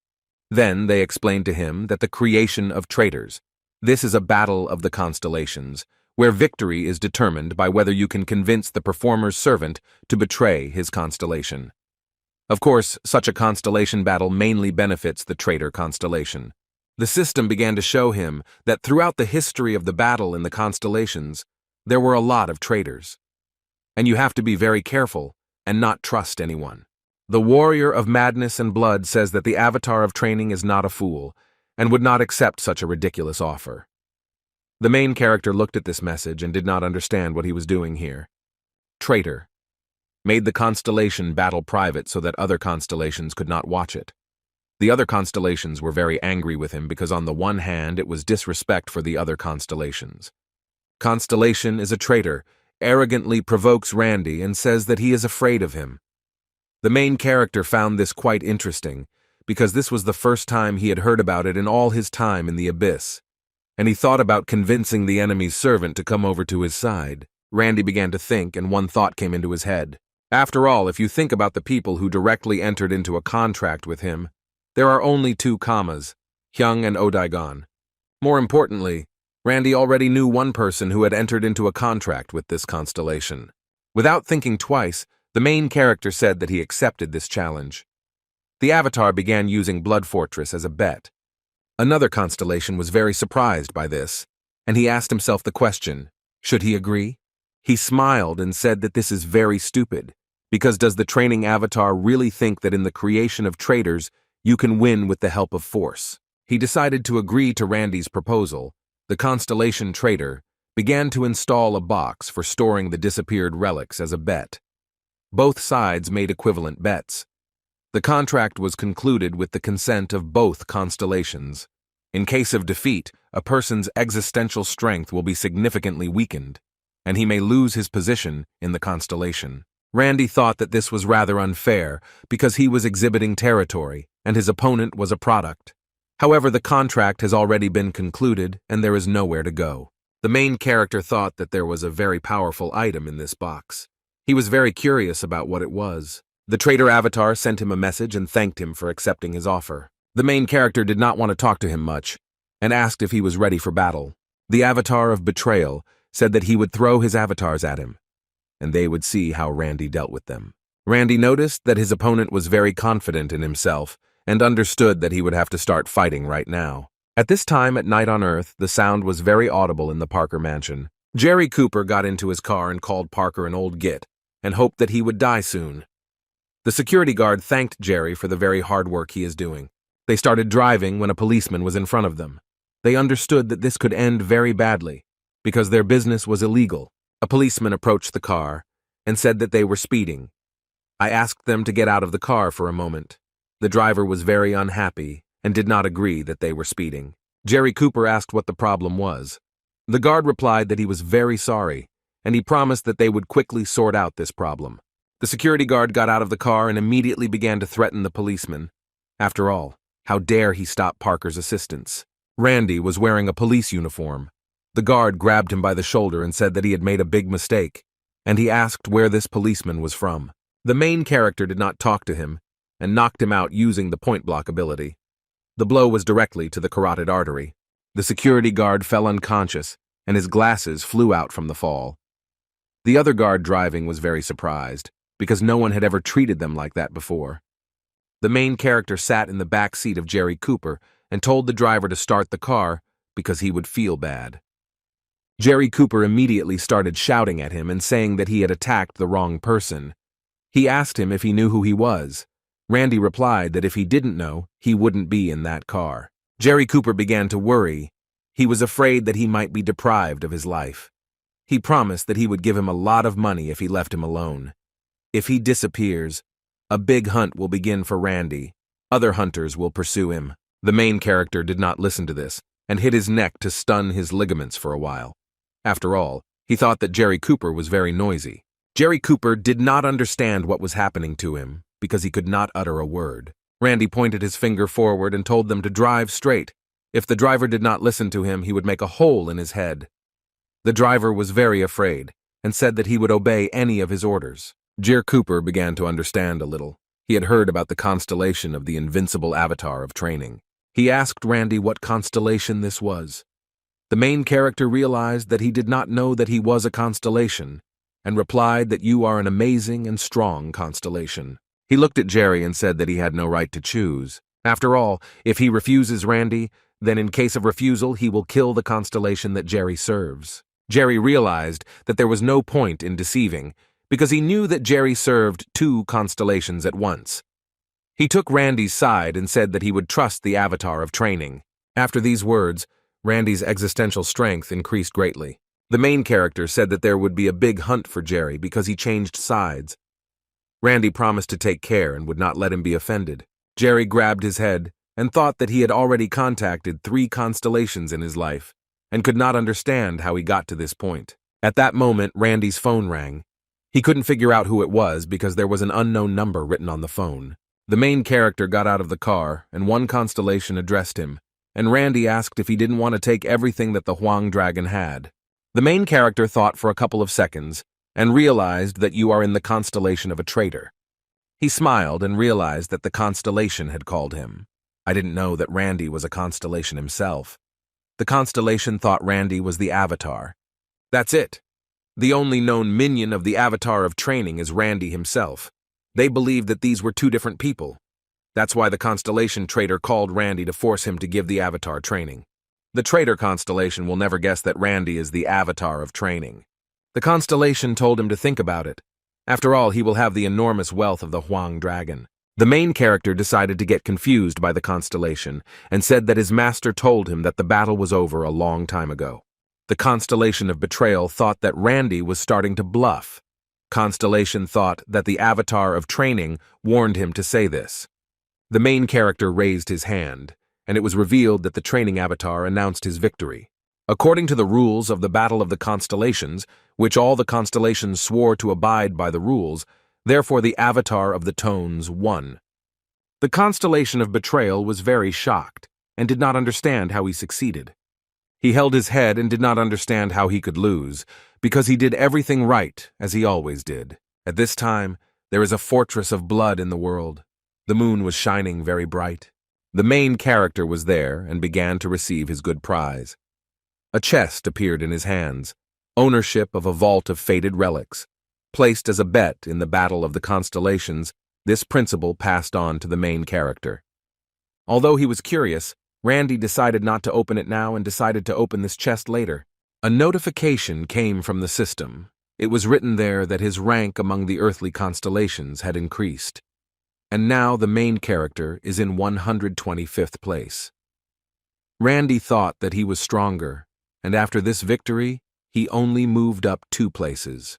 Then they explained to him that the creation of traitors. This is a battle of the constellations, where victory is determined by whether you can convince the performer's servant to betray his constellation. Of course, such a constellation battle mainly benefits the traitor constellation. The system began to show him that throughout the history of the battle in the constellations, there were a lot of traitors. And you have to be very careful and not trust anyone. The warrior of madness and blood says that the avatar of training is not a fool and would not accept such a ridiculous offer. The main character looked at this message and did not understand what he was doing here. Traitor made the constellation battle private so that other constellations could not watch it. The other constellations were very angry with him because on the one hand it was disrespect for the other constellations. Constellation is a traitor, arrogantly provokes Randy and says that he is afraid of him. The main character found this quite interesting because this was the first time he had heard about it in all his time in the abyss. And he thought about convincing the enemy's servant to come over to his side. Randy began to think, and one thought came into his head. After all, if you think about the people who directly entered into a contract with him, there are only two commas, Hyung and Odaigon. More importantly, Randy already knew one person who had entered into a contract with this constellation. Without thinking twice, the main character said that he accepted this challenge. The avatar began using Blood Fortress as a bet. Another constellation was very surprised by this, and he asked himself the question, should he agree? He smiled and said that this is very stupid, because does the training avatar really think that in the creation of traders, you can win with the help of force? He decided to agree to Randy's proposal. The constellation trader began to install a box for storing the disappeared relics as a bet. Both sides made equivalent bets. The contract was concluded with the consent of both constellations. In case of defeat, a person's existential strength will be significantly weakened, and he may lose his position in the constellation. Randy thought that this was rather unfair because he was exhibiting territory and his opponent was a product. However, the contract has already been concluded and there is nowhere to go. The main character thought that there was a very powerful item in this box. He was very curious about what it was. The trader avatar sent him a message and thanked him for accepting his offer. The main character did not want to talk to him much and asked if he was ready for battle. The avatar of betrayal said that he would throw his avatars at him, and they would see how Randy dealt with them. Randy noticed that his opponent was very confident in himself and understood that he would have to start fighting right now. At this time at night on Earth, the sound was very audible in the Parker mansion. Jerry Cooper got into his car and called Parker an old git and hoped that he would die soon. The security guard thanked Jerry for the very hard work he is doing. They started driving when a policeman was in front of them. They understood that this could end very badly because their business was illegal. A policeman approached the car and said that they were speeding. I asked them to get out of the car for a moment. The driver was very unhappy and did not agree that they were speeding. Jerry Cooper asked what the problem was. The guard replied that he was very sorry, and he promised that they would quickly sort out this problem. The security guard got out of the car and immediately began to threaten the policeman. After all, how dare he stop Parker's assistance? Randy was wearing a police uniform. The guard grabbed him by the shoulder and said that he had made a big mistake, and he asked where this policeman was from. The main character did not talk to him and knocked him out using the point block ability. The blow was directly to the carotid artery. The security guard fell unconscious, and his glasses flew out from the fall. The other guard driving was very surprised, because no one had ever treated them like that before. The main character sat in the back seat of Jerry Cooper and told the driver to start the car because he would feel bad. Jerry Cooper immediately started shouting at him and saying that he had attacked the wrong person. He asked him if he knew who he was. Randy replied that if he didn't know, he wouldn't be in that car. Jerry Cooper began to worry. He was afraid that he might be deprived of his life. He promised that he would give him a lot of money if he left him alone. If he disappears, a big hunt will begin for Randy. Other hunters will pursue him. The main character did not listen to this and hit his neck to stun his ligaments for a while. After all, he thought that Jerry Cooper was very noisy. Jerry Cooper did not understand what was happening to him because he could not utter a word. Randy pointed his finger forward and told them to drive straight. If the driver did not listen to him, he would make a hole in his head. The driver was very afraid and said that he would obey any of his orders. Jerry Cooper began to understand a little. He had heard about the constellation of the invincible avatar of training. He asked Randy what constellation this was. The main character realized that he did not know that he was a constellation and replied that you are an amazing and strong constellation. He looked at Jerry and said that he had no right to choose. After all, if he refuses Randy, then in case of refusal, he will kill the constellation that Jerry serves. Jerry realized that there was no point in deceiving because he knew that Jerry served two constellations at once. He took Randy's side and said that he would trust the avatar of training. After these words, Randy's existential strength increased greatly. The main character said that there would be a big hunt for Jerry because he changed sides. Randy promised to take care and would not let him be offended. Jerry grabbed his head and thought that he had already contacted 3 constellations in his life and could not understand how he got to this point. At that moment, Randy's phone rang. He couldn't figure out who it was because there was an unknown number written on the phone. The main character got out of the car and one constellation addressed him, and Randy asked if he didn't want to take everything that the Huang Dragon had. The main character thought for a couple of seconds and realized that you are in the constellation of a traitor. He smiled and realized that the constellation had called him. I didn't know that Randy was a constellation himself. The constellation thought Randy was the Avatar. That's it. The only known minion of the Avatar of training is Randy himself. They believed that these were two different people. That's why the constellation traitor called Randy to force him to give the Avatar training. The traitor constellation will never guess that Randy is the Avatar of training. The constellation told him to think about it. After all, he will have the enormous wealth of the Huang dragon. The main character decided to get confused by the constellation and said that his master told him that the battle was over a long time ago. The constellation of betrayal thought that Randy was starting to bluff. Constellation thought that the Avatar of training warned him to say this. The main character raised his hand, and it was revealed that the training avatar announced his victory. According to the rules of the Battle of the Constellations, which all the constellations swore to abide by the rules, therefore the Avatar of the Tones won. The constellation of betrayal was very shocked, and did not understand how he succeeded. He held his head and did not understand how he could lose, because he did everything right, as he always did. At this time, there is a fortress of blood in the world. The moon was shining very bright. The main character was there and began to receive his good prize. A chest appeared in his hands, ownership of a vault of fated relics. Placed as a bet in the Battle of the Constellations, this principle passed on to the main character. Although he was curious, Randy decided not to open it now and decided to open this chest later. A notification came from the system. It was written there that his rank among the earthly constellations had increased. And now the main character is in 125th place. Randy thought that he was stronger, and after this victory, he only moved up 2 places.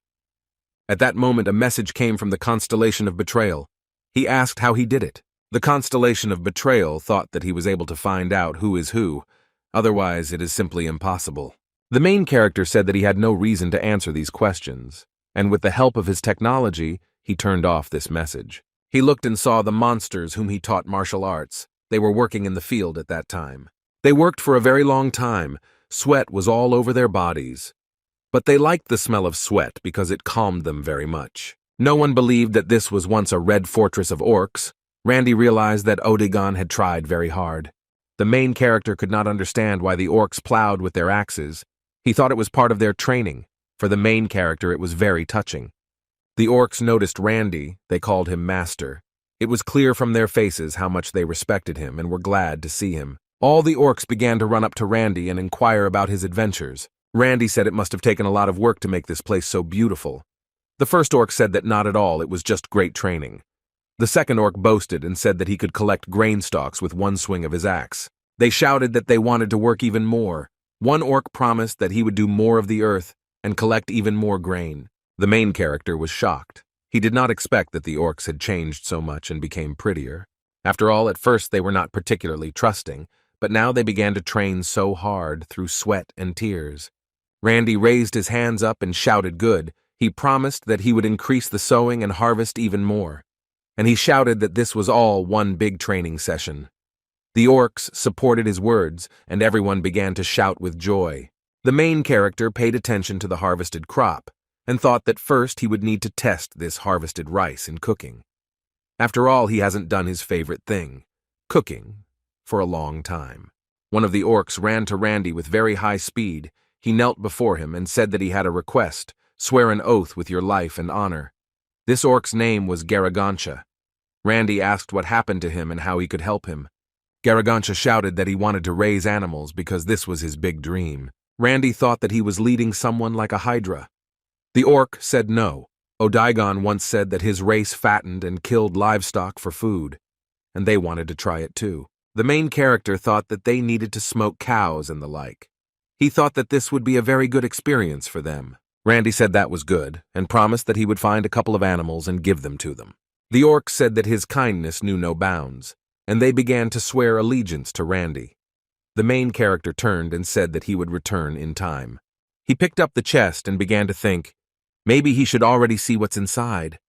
At that moment, a message came from the constellation of betrayal. He asked how he did it. The constellation of betrayal thought that he was able to find out who is who, otherwise it is simply impossible. The main character said that he had no reason to answer these questions, and with the help of his technology, he turned off this message. He looked and saw the monsters whom he taught martial arts. They were working in the field at that time. They worked for a very long time. Sweat was all over their bodies. But they liked the smell of sweat because it calmed them very much. No one believed that this was once a red fortress of orcs. Randy realized that Odegon had tried very hard. The main character could not understand why the orcs plowed with their axes. He thought it was part of their training. For the main character, it was very touching. The orcs noticed Randy. They called him Master. It was clear from their faces how much they respected him and were glad to see him. All the orcs began to run up to Randy and inquire about his adventures. Randy said it must have taken a lot of work to make this place so beautiful. The first orc said that not at all, it was just great training. The second orc boasted and said that he could collect grain stalks with one swing of his axe. They shouted that they wanted to work even more. One orc promised that he would do more of the earth and collect even more grain. The main character was shocked. He did not expect that the orcs had changed so much and became prettier. After all, at first they were not particularly trusting, but now they began to train so hard through sweat and tears. Randy raised his hands up and shouted good. He promised that he would increase the sowing and harvest even more. And he shouted that this was all one big training session. The orcs supported his words, and everyone began to shout with joy. The main character paid attention to the harvested crop, and thought that first he would need to test this harvested rice in cooking. After all, he hasn't done his favorite thing, cooking, for a long time. One of the orcs ran to Randy with very high speed. He knelt before him and said that he had a request. Swear an oath with your life and honor. This orc's name was Garagancha. Randy asked what happened to him and how he could help him. Garagancha shouted that he wanted to raise animals because this was his big dream. Randy thought that he was leading someone like a hydra. The orc said no. Odegon once said that his race fattened and killed livestock for food, and they wanted to try it too. The main character thought that they needed to smoke cows and the like. He thought that this would be a very good experience for them. Randy said that was good, and promised that he would find a couple of animals and give them to them. The orc said that his kindness knew no bounds, and they began to swear allegiance to Randy. The main character turned and said that he would return in time. He picked up the chest and began to think, maybe he should already see what's inside.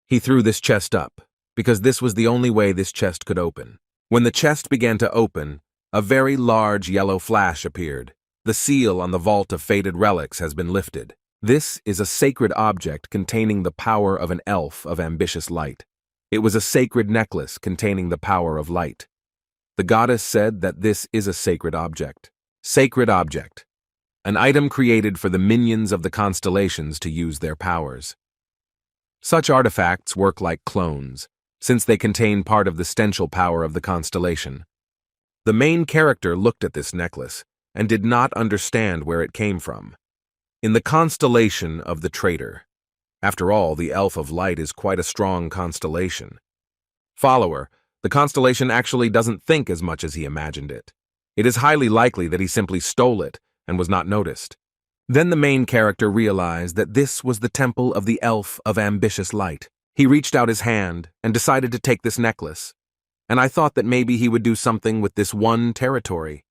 He threw this chest up, because this was the only way this chest could open. When the chest began to open, a very large yellow flash appeared. The seal on the vault of fated relics has been lifted. This is a sacred object containing the power of an elf of ambitious light. It was a sacred necklace containing the power of light. The goddess said that this is a sacred object. Sacred object. An item created for the minions of the constellations to use their powers. Such artifacts work like clones, since they contain part of the stenchal power of the constellation. The main character looked at this necklace and did not understand where it came from. In the constellation of the traitor. After all, the Elf of Light is quite a strong constellation. Follower, the constellation actually doesn't think as much as he imagined it. It is highly likely that he simply stole it and was not noticed. Then the main character realized that this was the temple of the Elf of Ambitious Light. He reached out his hand and decided to take this necklace, and I thought that maybe he would do something with this one territory.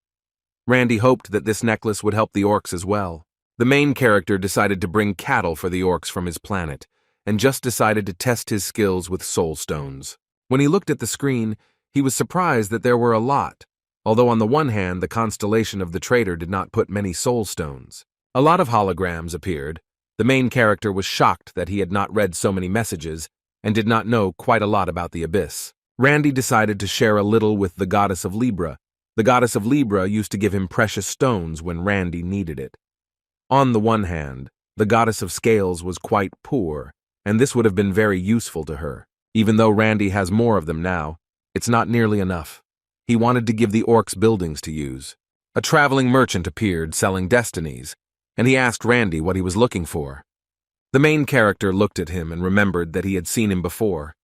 Randy hoped that this necklace would help the orcs as well. The main character decided to bring cattle for the orcs from his planet, and just decided to test his skills with soul stones. When he looked at the screen, he was surprised that there were a lot, although on the one hand the constellation of the traitor did not put many soul stones. A lot of holograms appeared. The main character was shocked that he had not read so many messages and did not know quite a lot about the abyss. Randy decided to share a little with the goddess of Libra. The goddess of Libra used to give him precious stones when Randy needed it. On the one hand, the goddess of Scales was quite poor, and this would have been very useful to her. Even though Randy has more of them now, it's not nearly enough. He wanted to give the orcs buildings to use. A traveling merchant appeared selling destinies, and he asked Randy what he was looking for. The main character looked at him and remembered that he had seen him before,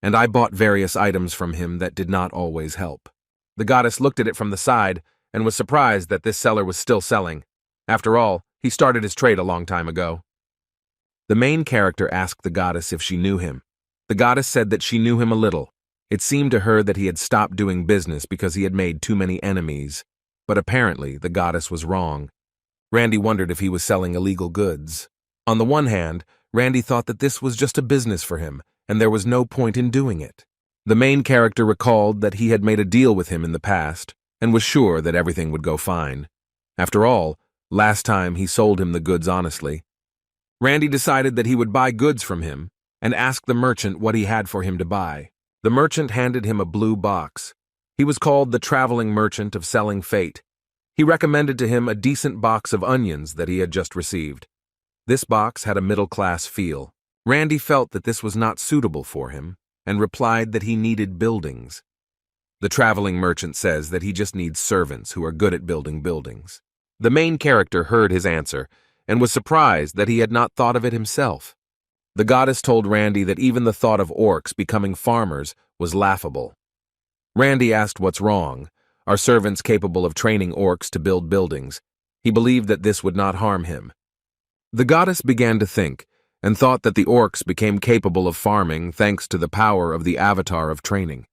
and I bought various items from him that did not always help. The goddess looked at it from the side and was surprised that this seller was still selling. After all, he started his trade a long time ago. The main character asked the goddess if she knew him. The goddess said that she knew him a little. It seemed to her that he had stopped doing business because he had made too many enemies, but apparently the goddess was wrong. Randy wondered if he was selling illegal goods. On the one hand, Randy thought that this was just a business for him, and there was no point in doing it. The main character recalled that he had made a deal with him in the past, and was sure that everything would go fine. After all, last time he sold him the goods honestly. Randy decided that he would buy goods from him, and asked the merchant what he had for him to buy. The merchant handed him a blue box. He was called the traveling merchant of selling fate. He recommended to him a decent box of onions that he had just received. This box had a middle-class feel. Randy felt that this was not suitable for him, and replied that he needed buildings. The traveling merchant says that he just needs servants who are good at building buildings. The main character heard his answer, and was surprised that he had not thought of it himself. The goddess told Randy that even the thought of orcs becoming farmers was laughable. Randy asked what's wrong. Are servants capable of training orcs to build buildings? He believed that this would not harm him. The goddess began to think, and thought that the orcs became capable of farming thanks to the power of the avatar of training.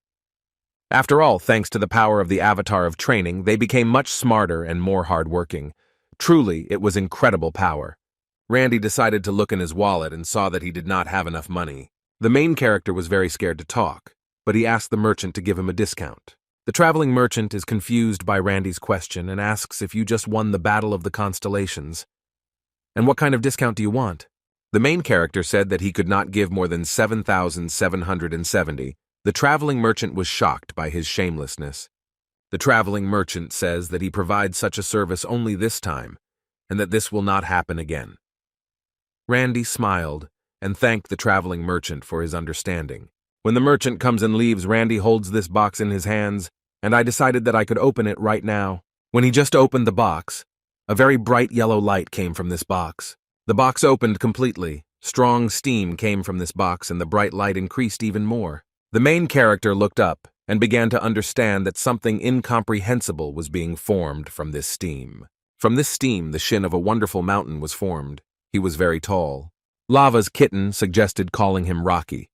After all, thanks to the power of the avatar of training, they became much smarter and more hardworking. Truly, it was incredible power. Randy decided to look in his wallet and saw that he did not have enough money. The main character was very scared to talk, but he asked the merchant to give him a discount. The traveling merchant is confused by Randy's question and asks if you just won the Battle of the Constellations. And what kind of discount do you want? The main character said that he could not give more than 7,770. The traveling merchant was shocked by his shamelessness. The traveling merchant says that he provides such a service only this time, and that this will not happen again. Randy smiled and thanked the traveling merchant for his understanding. When the merchant comes and leaves, Randy holds this box in his hands, and I decided that I could open it right now. When he just opened the box, a very bright yellow light came from this box. The box opened completely. Strong steam came from this box, and the bright light increased even more. The main character looked up and began to understand that something incomprehensible was being formed from this steam. From this steam, the shin of a wonderful mountain was formed. He was very tall. Lava's kitten suggested calling him Rocky.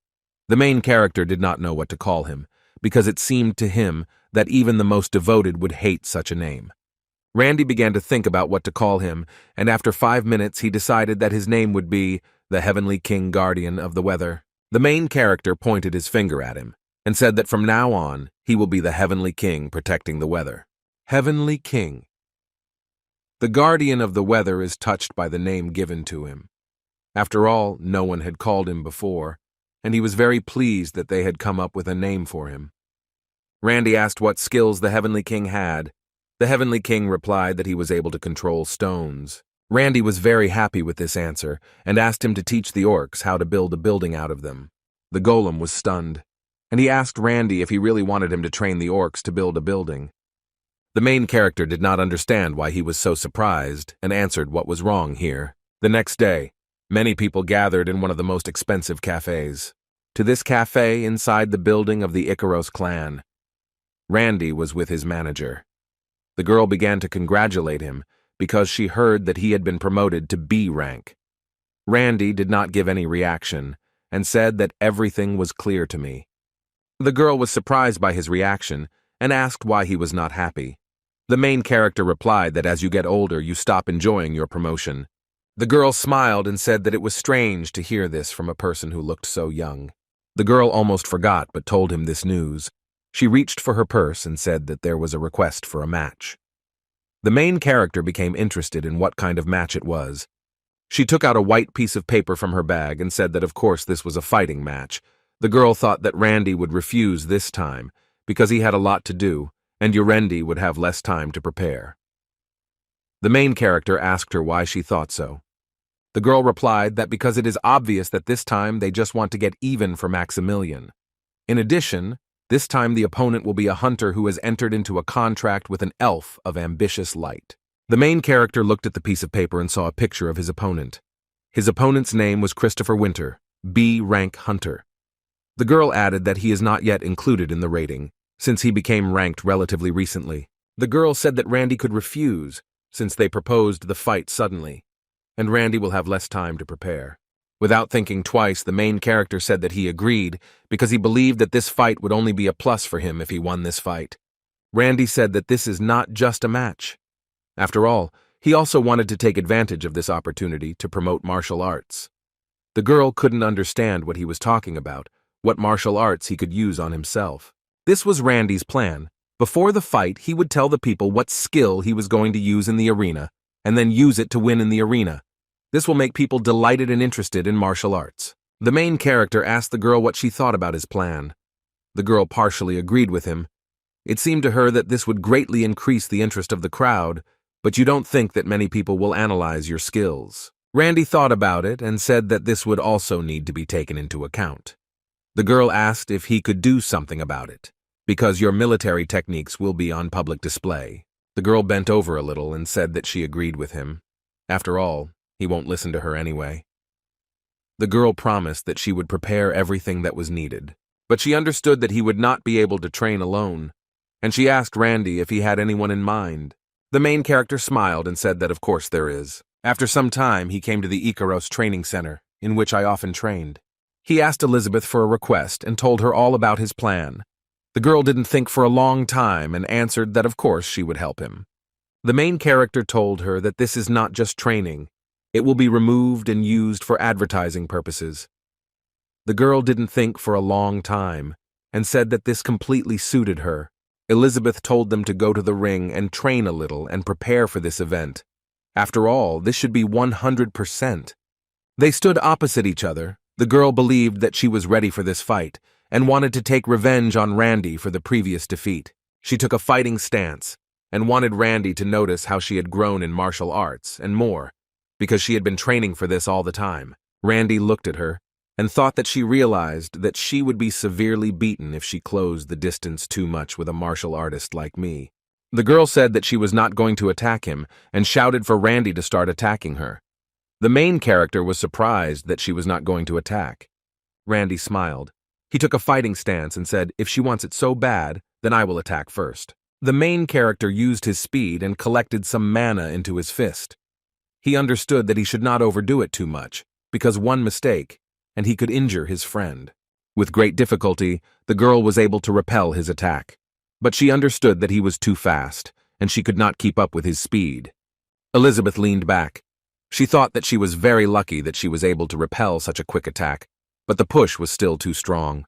The main character did not know what to call him, because it seemed to him that even the most devoted would hate such a name. Randy began to think about what to call him, and after 5 minutes he decided that his name would be the Heavenly King Guardian of the Weather. The main character pointed his finger at him, and said that from now on he will be the Heavenly King protecting the weather. Heavenly King. The Guardian of the Weather is touched by the name given to him. After all, no one had called him before, and he was very pleased that they had come up with a name for him. Randy asked what skills the Heavenly King had, The Heavenly King replied that he was able to control stones. Randy was very happy with this answer and asked him to teach the orcs how to build a building out of them. The golem was stunned, and he asked Randy if he really wanted him to train the orcs to build a building. The main character did not understand why he was so surprised and answered what was wrong here. The next day, many people gathered in one of the most expensive cafes. To this cafe inside the building of the Icaros clan, Randy was with his manager. The girl began to congratulate him because she heard that he had been promoted to B rank. Randy did not give any reaction and said that everything was clear to me. The girl was surprised by his reaction and asked why he was not happy. The main character replied that as you get older, you stop enjoying your promotion. The girl smiled and said that it was strange to hear this from a person who looked so young. The girl almost forgot but told him this news. She reached for her purse and said that there was a request for a match. The main character became interested in what kind of match it was. She took out a white piece of paper from her bag and said that of course this was a fighting match. The girl thought that Randy would refuse this time because he had a lot to do and Urendi would have less time to prepare. The main character asked her why she thought so. The girl replied that because it is obvious that this time they just want to get even for Maximilian. In addition, this time the opponent will be a hunter who has entered into a contract with an elf of ambitious light. The main character looked at the piece of paper and saw a picture of his opponent. His opponent's name was Christopher Winter, B rank hunter. The girl added that he is not yet included in the rating, since he became ranked relatively recently. The girl said that Randy could refuse, since they proposed the fight suddenly, and Randy will have less time to prepare. Without thinking twice, the main character said that he agreed because he believed that this fight would only be a plus for him if he won this fight. Randy said that this is not just a match. After all, he also wanted to take advantage of this opportunity to promote martial arts. The girl couldn't understand what he was talking about, what martial arts he could use on himself. This was Randy's plan. Before the fight, he would tell the people what skill he was going to use in the arena, and then use it to win in the arena. This will make people delighted and interested in martial arts. The main character asked the girl what she thought about his plan. The girl partially agreed with him. It seemed to her that this would greatly increase the interest of the crowd, but you don't think that many people will analyze your skills. Randy thought about it and said that this would also need to be taken into account. The girl asked if he could do something about it, because your military techniques will be on public display. The girl bent over a little and said that she agreed with him. After all, he won't listen to her anyway. The girl promised that she would prepare everything that was needed, but she understood that he would not be able to train alone, and she asked Randy if he had anyone in mind. The main character smiled and said that of course there is. After some time, he came to the Icaros training center, in which I often trained. He asked Elizabeth for a request and told her all about his plan. The girl didn't think for a long time and answered that of course she would help him. The main character told her that this is not just training. It will be removed and used for advertising purposes. The girl didn't think for a long time and said that this completely suited her. Elizabeth told them to go to the ring and train a little and prepare for this event. After all, this should be 100%. They stood opposite each other. The girl believed that she was ready for this fight and wanted to take revenge on Randy for the previous defeat. She took a fighting stance and wanted Randy to notice how she had grown in martial arts and more, because she had been training for this all the time. Randy looked at her and thought that she realized that she would be severely beaten if she closed the distance too much with a martial artist like me. The girl said that she was not going to attack him and shouted for Randy to start attacking her. The main character was surprised that she was not going to attack. Randy smiled. He took a fighting stance and said, if she wants it so bad, then I will attack first. The main character used his speed and collected some mana into his fist. He understood that he should not overdo it too much, because one mistake, and he could injure his friend. With great difficulty, the girl was able to repel his attack. But she understood that he was too fast, and she could not keep up with his speed. Elizabeth leaned back. She thought that she was very lucky that she was able to repel such a quick attack, but the push was still too strong.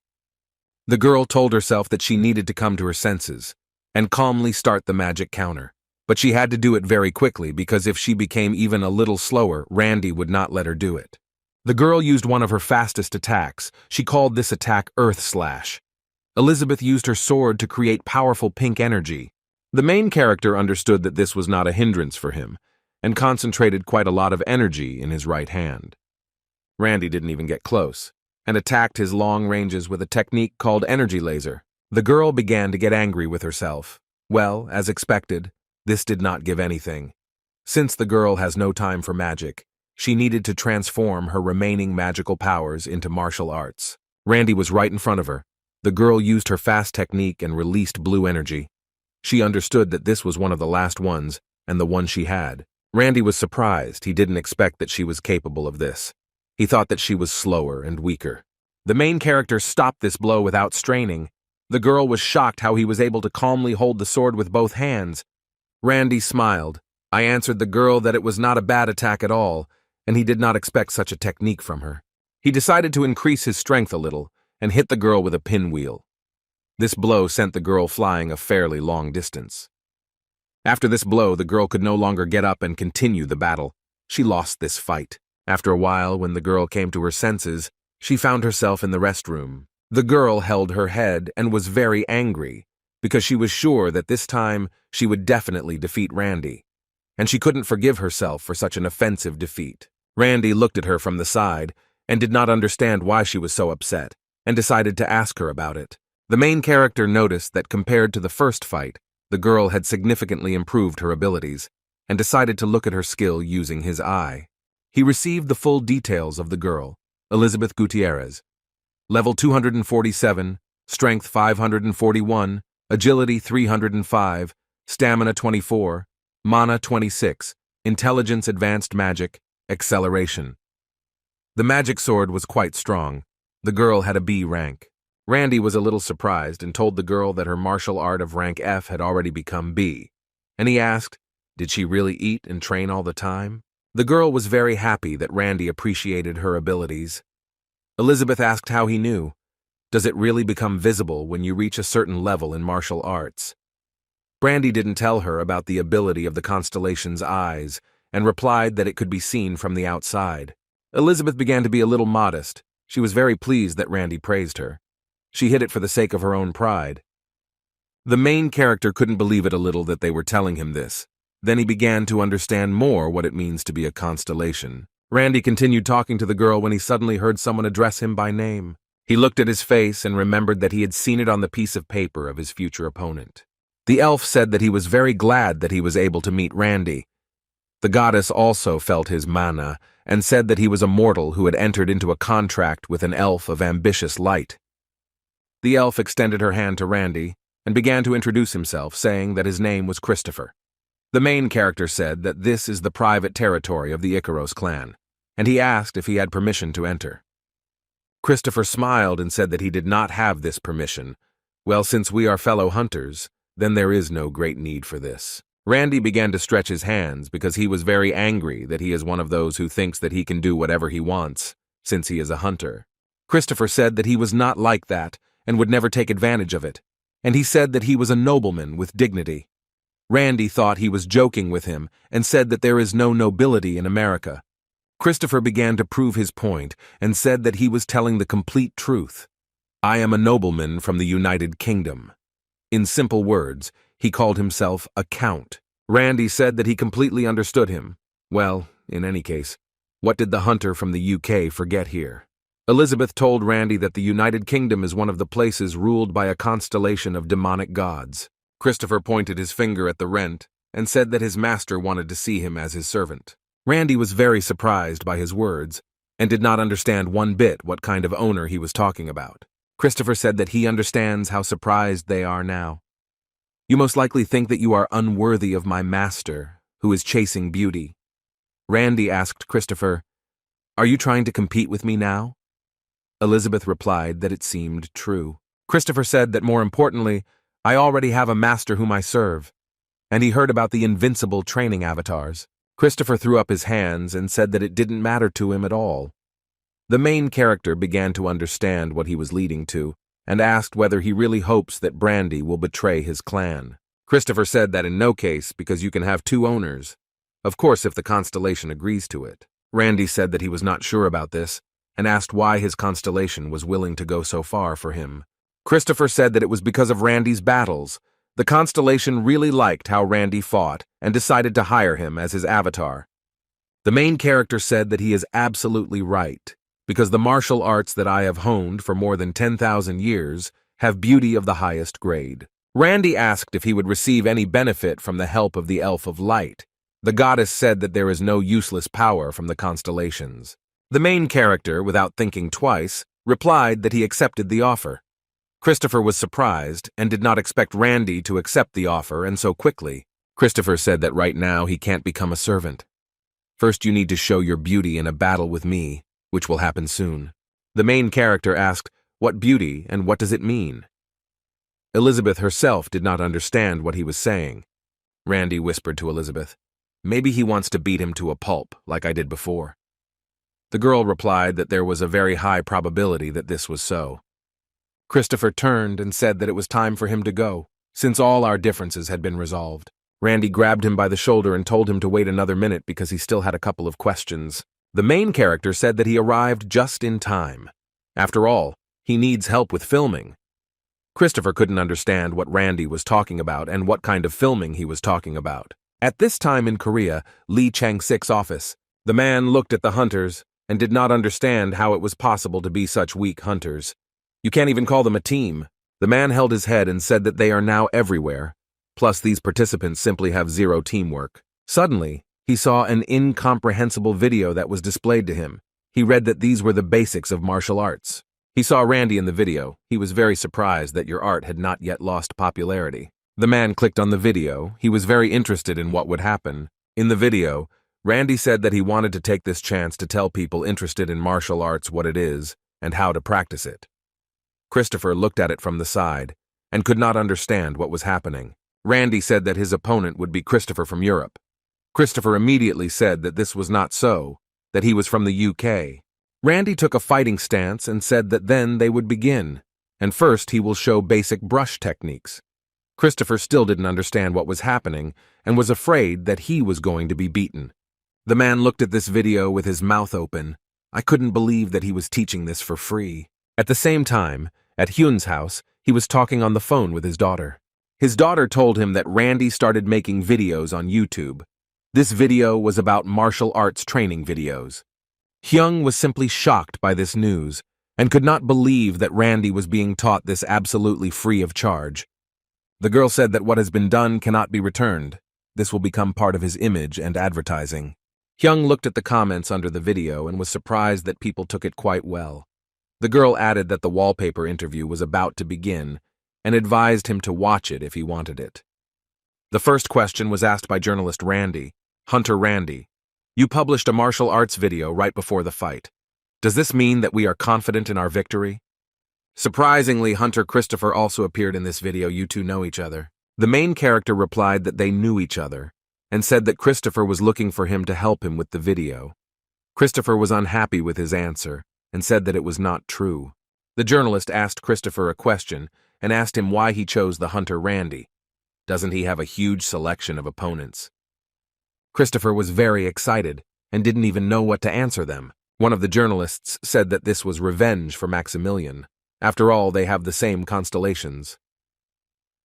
The girl told herself that she needed to come to her senses and calmly start the magic counter. But she had to do it very quickly because if she became even a little slower, Randy would not let her do it. The girl used one of her fastest attacks. She called this attack Earth Slash. Elizabeth used her sword to create powerful pink energy. The main character understood that this was not a hindrance for him, and concentrated quite a lot of energy in his right hand. Randy didn't even get close, and attacked his long ranges with a technique called energy laser. The girl began to get angry with herself. Well, as expected, this did not give anything. Since the girl has no time for magic, she needed to transform her remaining magical powers into martial arts. Randy was right in front of her. The girl used her fast technique and released blue energy. She understood that this was one of the last ones, and the one she had. Randy was surprised. He didn't expect that she was capable of this. He thought that she was slower and weaker. The main character stopped this blow without straining. The girl was shocked how he was able to calmly hold the sword with both hands. Randy smiled. I answered the girl that it was not a bad attack at all, and he did not expect such a technique from her. He decided to increase his strength a little and hit the girl with a pinwheel. This blow sent the girl flying a fairly long distance. After this blow, the girl could no longer get up and continue the battle. She lost this fight. After a while, when the girl came to her senses, she found herself in the restroom. The girl held her head and was very angry because she was sure that this time she would definitely defeat Randy, and she couldn't forgive herself for such an offensive defeat. Randy looked at her from the side and did not understand why she was so upset, and decided to ask her about it. The main character noticed that compared to the first fight, the girl had significantly improved her abilities, and decided to look at her skill using his eye. He received the full details of the girl, Elizabeth Gutierrez. Level 247, Strength 541, Agility 305, Stamina 24, Mana 26, Intelligence Advanced Magic, Acceleration. The magic sword was quite strong. The girl had a B rank. Randy was a little surprised and told the girl that her martial art of rank F had already become B. And he asked, did she really eat and train all the time? The girl was very happy that Randy appreciated her abilities. Elizabeth asked how he knew. Does it really become visible when you reach a certain level in martial arts? Randy didn't tell her about the ability of the constellation's eyes, and replied that it could be seen from the outside. Elizabeth began to be a little modest. She was very pleased that Randy praised her. She hid it for the sake of her own pride. The main character couldn't believe it a little that they were telling him this. Then he began to understand more what it means to be a constellation. Randy continued talking to the girl when he suddenly heard someone address him by name. He looked at his face and remembered that he had seen it on the piece of paper of his future opponent. The elf said that he was very glad that he was able to meet Randy. The goddess also felt his mana and said that he was a mortal who had entered into a contract with an elf of ambitious light. The elf extended her hand to Randy and began to introduce himself, saying that his name was Christopher. The main character said that this is the private territory of the Icaros clan, and he asked if he had permission to enter. Christopher smiled and said that he did not have this permission. Well, since we are fellow hunters, then there is no great need for this. Randy began to stretch his hands because he was very angry that he is one of those who thinks that he can do whatever he wants, since he is a hunter. Christopher said that he was not like that and would never take advantage of it, and he said that he was a nobleman with dignity. Randy thought he was joking with him and said that there is no nobility in America. Christopher began to prove his point and said that he was telling the complete truth. I am a nobleman from the United Kingdom. In simple words, he called himself a count. Randy said that he completely understood him. Well, in any case, what did the hunter from the UK forget here? Elizabeth told Randy that the United Kingdom is one of the places ruled by a constellation of demonic gods. Christopher pointed his finger at the rent and said that his master wanted to see him as his servant. Randy was very surprised by his words and did not understand one bit what kind of owner he was talking about. Christopher said that he understands how surprised they are now. You most likely think that you are unworthy of my master, who is chasing beauty. Randy asked Christopher, are you trying to compete with me now? Elizabeth replied that it seemed true. Christopher said that more importantly, I already have a master whom I serve, and he heard about the invincible training avatars. Christopher threw up his hands and said that it didn't matter to him at all. The main character began to understand what he was leading to, and asked whether he really hopes that Brandy will betray his clan. Christopher said that in no case, because you can have two owners. Of course, if the constellation agrees to it. Randy said that he was not sure about this, and asked why his constellation was willing to go so far for him. Christopher said that it was because of Randy's battles, The constellation really liked how Randy fought and decided to hire him as his avatar. The main character said that he is absolutely right, because the martial arts that I have honed for more than 10,000 years have beauty of the highest grade. Randy asked if he would receive any benefit from the help of the Elf of Light. The goddess said that there is no useless power from the constellations. The main character, without thinking twice, replied that he accepted the offer. Christopher was surprised and did not expect Randy to accept the offer and so quickly. Christopher said that right now he can't become a servant. First you need to show your beauty in a battle with me, which will happen soon. The main character asked, "What beauty and what does it mean?" Elizabeth herself did not understand what he was saying. Randy whispered to Elizabeth, "Maybe he wants to beat him to a pulp, like I did before." The girl replied that there was a very high probability that this was so. Christopher turned and said that it was time for him to go, since all our differences had been resolved. Randy grabbed him by the shoulder and told him to wait another minute because he still had a couple of questions. The main character said that he arrived just in time. After all, he needs help with filming. Christopher couldn't understand what Randy was talking about and what kind of filming he was talking about. At this time in Korea, Lee Chang-sik's office, the man looked at the hunters and did not understand how it was possible to be such weak hunters. You can't even call them a team. The man held his head and said that they are now everywhere. Plus, these participants simply have zero teamwork. Suddenly, he saw an incomprehensible video that was displayed to him. He read that these were the basics of martial arts. He saw Randy in the video. He was very surprised that your art had not yet lost popularity. The man clicked on the video. He was very interested in what would happen. In the video, Randy said that he wanted to take this chance to tell people interested in martial arts what it is and how to practice it. Christopher looked at it from the side and could not understand what was happening. Randy said that his opponent would be Christopher from Europe. Christopher immediately said that this was not so, that he was from the UK. Randy took a fighting stance and said that then they would begin, and first he will show basic brush techniques. Christopher still didn't understand what was happening and was afraid that he was going to be beaten. The man looked at this video with his mouth open. I couldn't believe that he was teaching this for free. At the same time, at Hyun's house, he was talking on the phone with his daughter. His daughter told him that Randy started making videos on YouTube. This video was about martial arts training videos. Hyun was simply shocked by this news and could not believe that Randy was being taught this absolutely free of charge. The girl said that what has been done cannot be returned. This will become part of his image and advertising. Hyun looked at the comments under the video and was surprised that people took it quite well. The girl added that the wallpaper interview was about to begin and advised him to watch it if he wanted it. The first question was asked by journalist Randy. Hunter Randy, you published a martial arts video right before the fight. Does this mean that we are confident in our victory? Surprisingly, Hunter Christopher also appeared in this video. You two know each other. The main character replied that they knew each other and said that Christopher was looking for him to help him with the video. Christopher was unhappy with his answer and said that it was not true. The journalist asked Christopher a question and asked him why he chose the Hunter Randy. Doesn't he have a huge selection of opponents? Christopher was very excited and didn't even know what to answer them. One of the journalists said that this was revenge for Maximilian. After all, they have the same constellations.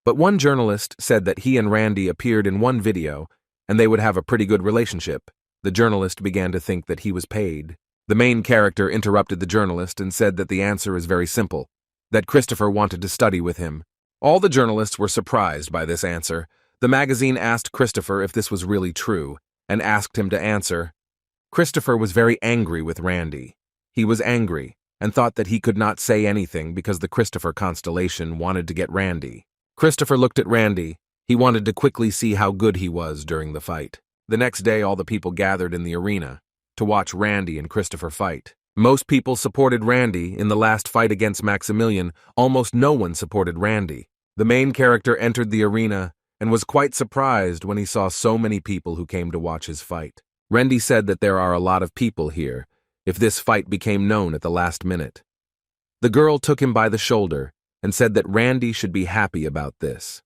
But one journalist said that he and Randy appeared in one video and they would have a pretty good relationship. The journalist began to think that he was paid. The main character interrupted the journalist and said that the answer is very simple, that Christopher wanted to study with him. All the journalists were surprised by this answer. The magazine asked Christopher if this was really true and asked him to answer. Christopher was very angry with Randy. He was angry and thought that he could not say anything because the Christopher constellation wanted to get Randy. Christopher looked at Randy. He wanted to quickly see how good he was during the fight. The next day, all the people gathered in the arena to watch Randy and Christopher fight. Most people supported Randy in the last fight against Maximilian. Almost no one supported Randy. The main character entered the arena and was quite surprised when he saw so many people who came to watch his fight. Randy said that there are a lot of people here if this fight became known at the last minute. The girl took him by the shoulder and said that Randy should be happy about this.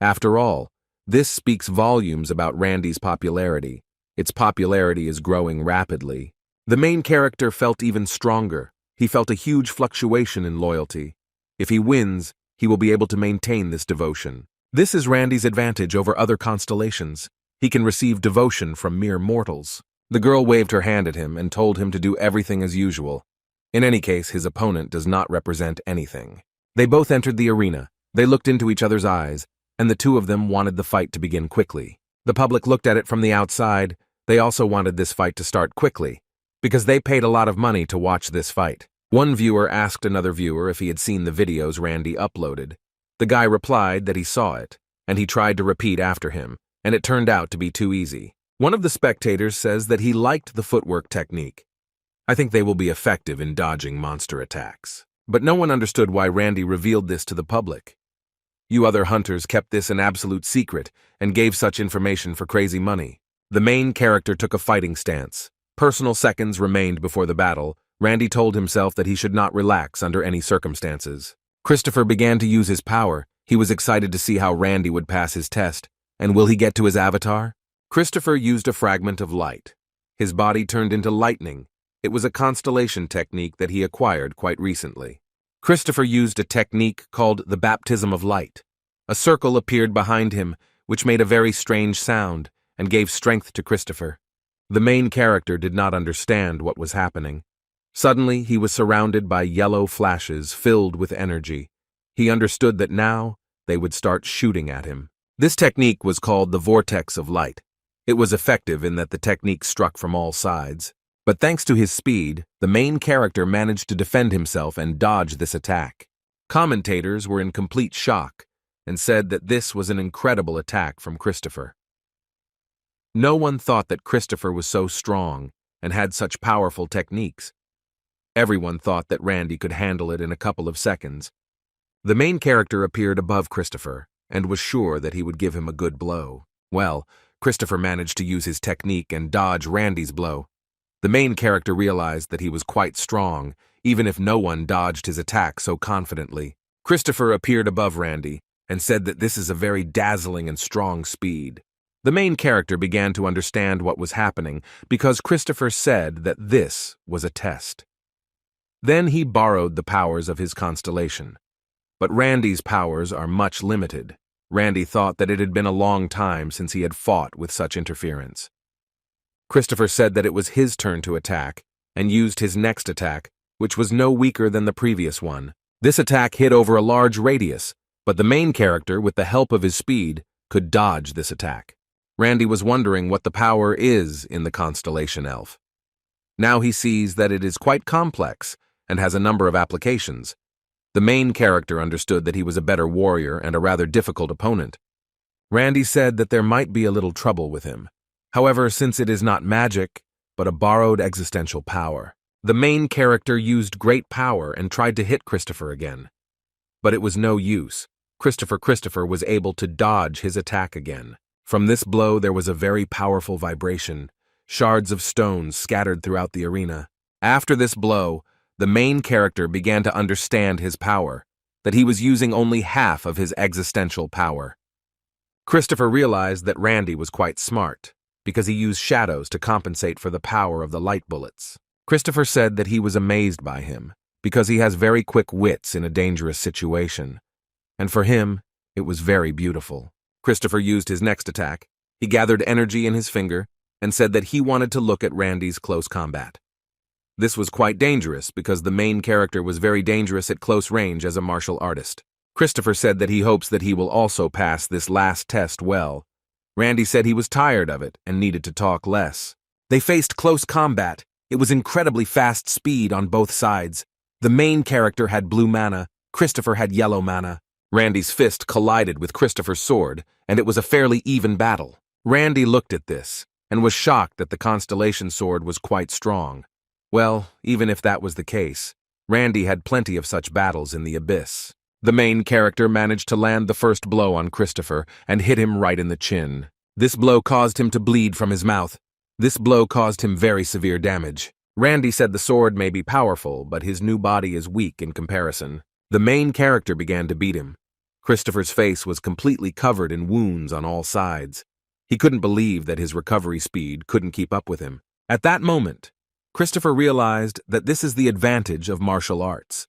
After all, this speaks volumes about Randy's popularity. Its popularity is growing rapidly. The main character felt even stronger. He felt a huge fluctuation in loyalty. If he wins, he will be able to maintain this devotion. This is Randy's advantage over other constellations. He can receive devotion from mere mortals. The girl waved her hand at him and told him to do everything as usual. In any case, his opponent does not represent anything. They both entered the arena. They looked into each other's eyes, and the two of them wanted the fight to begin quickly. The public looked at it from the outside. They also wanted this fight to start quickly, because they paid a lot of money to watch this fight. One viewer asked another viewer if he had seen the videos Randy uploaded. The guy replied that he saw it, and he tried to repeat after him, and it turned out to be too easy. One of the spectators says that he liked the footwork technique. I think they will be effective in dodging monster attacks. But no one understood why Randy revealed this to the public. You other hunters kept this an absolute secret and gave such information for crazy money. The main character took a fighting stance. Personal seconds remained before the battle. Randy told himself that he should not relax under any circumstances. Christopher began to use his power. He was excited to see how Randy would pass his test. And will he get to his avatar? Christopher used a fragment of light. His body turned into lightning. It was a constellation technique that he acquired quite recently. Christopher used a technique called the baptism of light. A circle appeared behind him, which made a very strange sound and gave strength to Christopher. The main character did not understand what was happening. Suddenly, he was surrounded by yellow flashes filled with energy. He understood that now they would start shooting at him. This technique was called the vortex of light. It was effective in that the technique struck from all sides. But thanks to his speed, the main character managed to defend himself and dodge this attack. Commentators were in complete shock and said that this was an incredible attack from Christopher. No one thought that Christopher was so strong and had such powerful techniques. Everyone thought that Randy could handle it in a couple of seconds. The main character appeared above Christopher and was sure that he would give him a good blow. Well, Christopher managed to use his technique and dodge Randy's blow. The main character realized that he was quite strong, even if no one dodged his attack so confidently. Christopher appeared above Randy and said that this is a very dazzling and strong speed. The main character began to understand what was happening because Christopher said that this was a test. Then he borrowed the powers of his constellation. But Randy's powers are much limited. Randy thought that it had been a long time since he had fought with such interference. Christopher said that it was his turn to attack and used his next attack, which was no weaker than the previous one. This attack hit over a large radius, but the main character, with the help of his speed, could dodge this attack. Randy was wondering what the power is in the constellation elf. Now he sees that it is quite complex and has a number of applications. The main character understood that he was a better warrior and a rather difficult opponent. Randy said that there might be a little trouble with him. However, since it is not magic, but a borrowed existential power, the main character used great power and tried to hit Christopher again. But it was no use. Christopher was able to dodge his attack again. From this blow there was a very powerful vibration. Shards of stones scattered throughout the arena. After this blow, the main character began to understand his power, that he was using only half of his existential power. Christopher realized that Randy was quite smart, because he used shadows to compensate for the power of the light bullets. Christopher said that he was amazed by him, because he has very quick wits in a dangerous situation. And for him, it was very beautiful. Christopher used his next attack. He gathered energy in his finger and said that he wanted to look at Randy's close combat. This was quite dangerous because the main character was very dangerous at close range as a martial artist. Christopher said that he hopes that he will also pass this last test well. Randy said he was tired of it and needed to talk less. They faced close combat. It was incredibly fast speed on both sides. The main character had blue mana, Christopher had yellow mana. Randy's fist collided with Christopher's sword, and it was a fairly even battle. Randy looked at this and was shocked that the constellation sword was quite strong. Well, even if that was the case, Randy had plenty of such battles in the abyss. The main character managed to land the first blow on Christopher and hit him right in the chin. This blow caused him to bleed from his mouth. This blow caused him very severe damage. Randy said the sword may be powerful, but his new body is weak in comparison. The main character began to beat him. Christopher's face was completely covered in wounds on all sides. He couldn't believe that his recovery speed couldn't keep up with him. At that moment, Christopher realized that this is the advantage of martial arts.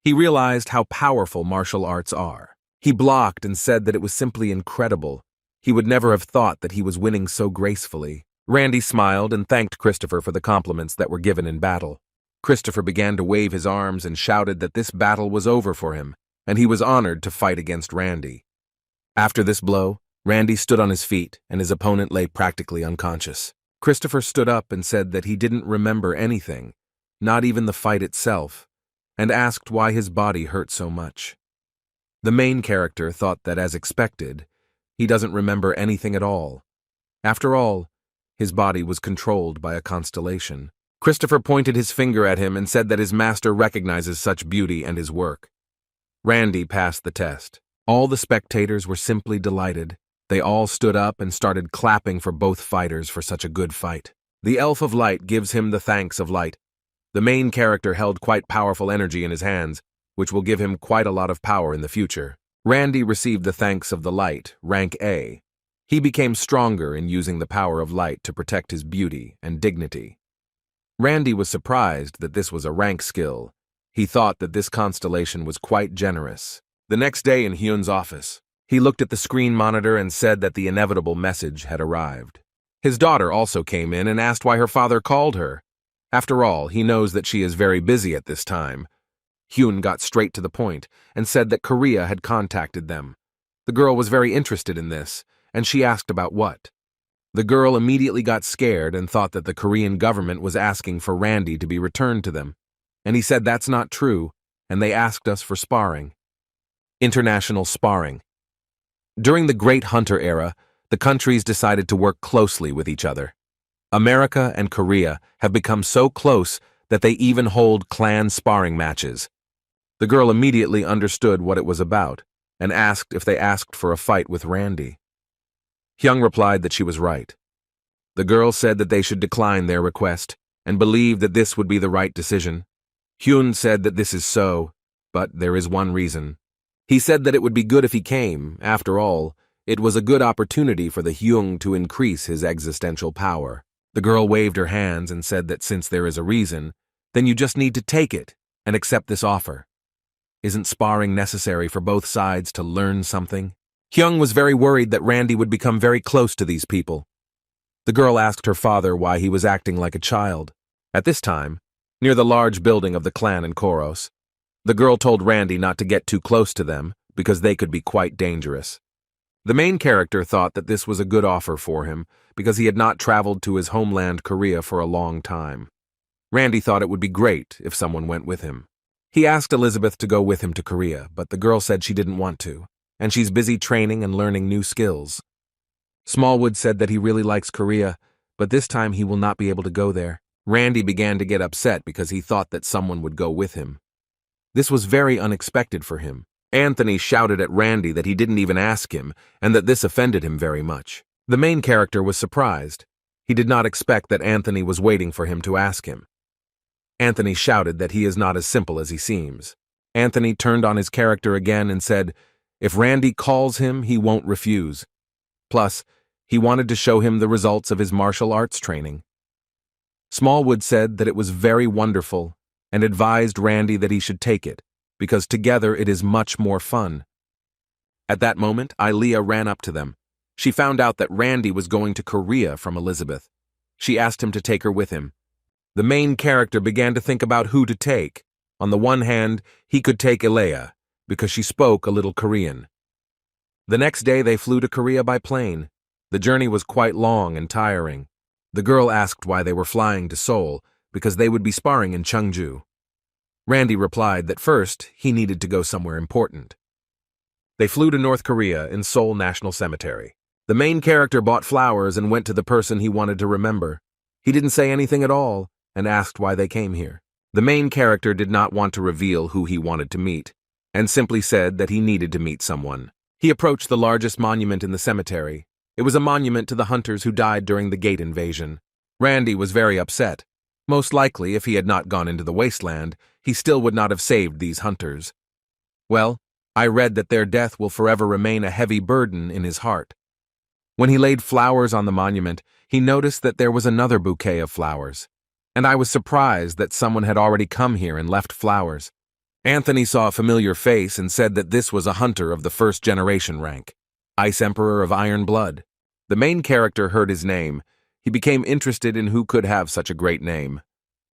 He realized how powerful martial arts are. He blocked and said that it was simply incredible. He would never have thought that he was winning so gracefully. Randy smiled and thanked Christopher for the compliments that were given in battle. Christopher began to wave his arms and shouted that this battle was over for him, and he was honored to fight against Randy. After this blow, Randy stood on his feet, and his opponent lay practically unconscious. Christopher stood up and said that he didn't remember anything, not even the fight itself, and asked why his body hurt so much. The main character thought that, as expected, he doesn't remember anything at all. After all, his body was controlled by a constellation. Christopher pointed his finger at him and said that his master recognizes such beauty and his work. Randy passed the test. All the spectators were simply delighted. They all stood up and started clapping for both fighters for such a good fight. The Elf of Light gives him the thanks of light. The main character held quite powerful energy in his hands, which will give him quite a lot of power in the future. Randy received the thanks of the light, rank A. He became stronger in using the power of light to protect his beauty and dignity. Randy was surprised that this was a rank skill. He thought that this constellation was quite generous. The next day in Hyun's office, he looked at the screen monitor and said that the inevitable message had arrived. His daughter also came in and asked why her father called her. After all, he knows that she is very busy at this time. Hyun got straight to the point and said that Korea had contacted them. The girl was very interested in this, and she asked about what. The girl immediately got scared and thought that the Korean government was asking for Randy to be returned to them. And he said that's not true, and they asked us for sparring. International sparring. During the Great Hunter era, the countries decided to work closely with each other. America and Korea have become so close that they even hold clan sparring matches. The girl immediately understood what it was about and asked if they asked for a fight with Randy. Hyung replied that she was right. The girl said that they should decline their request and believed that this would be the right decision. Hyun said that this is so, but there is one reason. He said that it would be good if he came. After all, it was a good opportunity for the Hyung to increase his existential power. The girl waved her hands and said that since there is a reason, then you just need to take it and accept this offer. Isn't sparring necessary for both sides to learn something? Hyung was very worried that Randy would become very close to these people. The girl asked her father why he was acting like a child. At this time, near the large building of the clan in Koros, the girl told Randy not to get too close to them because they could be quite dangerous. The main character thought that this was a good offer for him because he had not traveled to his homeland Korea for a long time. Randy thought it would be great if someone went with him. He asked Elizabeth to go with him to Korea, but the girl said she didn't want to, and she's busy training and learning new skills. Smallwood said that he really likes Korea, but this time he will not be able to go there. Randy began to get upset because he thought that someone would go with him. This was very unexpected for him. Anthony shouted at Randy that he didn't even ask him, and that this offended him very much. The main character was surprised. He did not expect that Anthony was waiting for him to ask him. Anthony shouted that he is not as simple as he seems. Anthony turned on his character again and said, if Randy calls him, he won't refuse. Plus, he wanted to show him the results of his martial arts training. Smallwood said that it was very wonderful and advised Randy that he should take it, because together it is much more fun. At that moment, Ilea ran up to them. She found out that Randy was going to Korea from Elizabeth. She asked him to take her with him. The main character began to think about who to take. On the one hand, he could take Ilea, because she spoke a little Korean. The next day they flew to Korea by plane. The journey was quite long and tiring. The girl asked why they were flying to Seoul, because they would be sparring in Cheongju. Randy replied that first, he needed to go somewhere important. They flew to North Korea in Seoul National Cemetery. The main character bought flowers and went to the person he wanted to remember. He didn't say anything at all and asked why they came here. The main character did not want to reveal who he wanted to meet, and simply said that he needed to meet someone. He approached the largest monument in the cemetery. It was a monument to the hunters who died during the Gate invasion. Randy was very upset. Most likely, if he had not gone into the wasteland, he still would not have saved these hunters. Well, I read that their death will forever remain a heavy burden in his heart. When he laid flowers on the monument, he noticed that there was another bouquet of flowers, and I was surprised that someone had already come here and left flowers. Anthony saw a familiar face and said that this was a hunter of the first generation rank, Ice Emperor of Iron Blood. The main character heard his name. He became interested in who could have such a great name.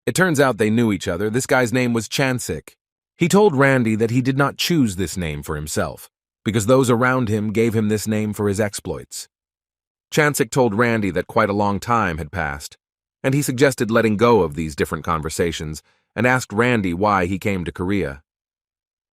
It turns out they knew each other. This guy's name was Chansik. He told Randy that he did not choose this name for himself, because those around him gave him this name for his exploits. Chansik told Randy that quite a long time had passed, and he suggested letting go of these different conversations and asked Randy why he came to Korea.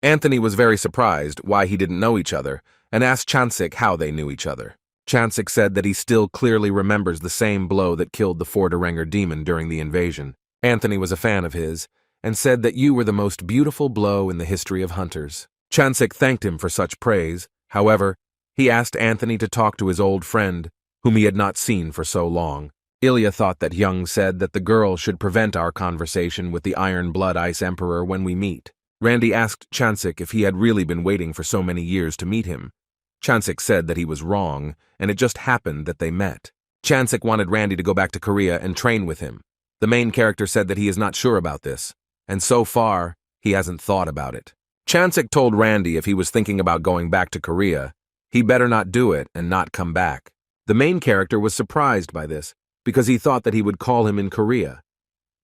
Anthony was very surprised why he didn't know each other and asked Chansik how they knew each other. Chansik said that he still clearly remembers the same blow that killed the Forderenger demon during the invasion. Anthony was a fan of his and said that you were the most beautiful blow in the history of hunters. Chansik thanked him for such praise. However, he asked Anthony to talk to his old friend, whom he had not seen for so long. Ilya thought that Young said that the girl should prevent our conversation with the Iron Blood Ice Emperor when we meet. Randy asked Chansik if he had really been waiting for so many years to meet him. Chansik said that he was wrong, and it just happened that they met. Chansik wanted Randy to go back to Korea and train with him. The main character said that he is not sure about this, and so far, he hasn't thought about it. Chansik told Randy if he was thinking about going back to Korea, he better not do it and not come back. The main character was surprised by this, because he thought that he would call him in Korea.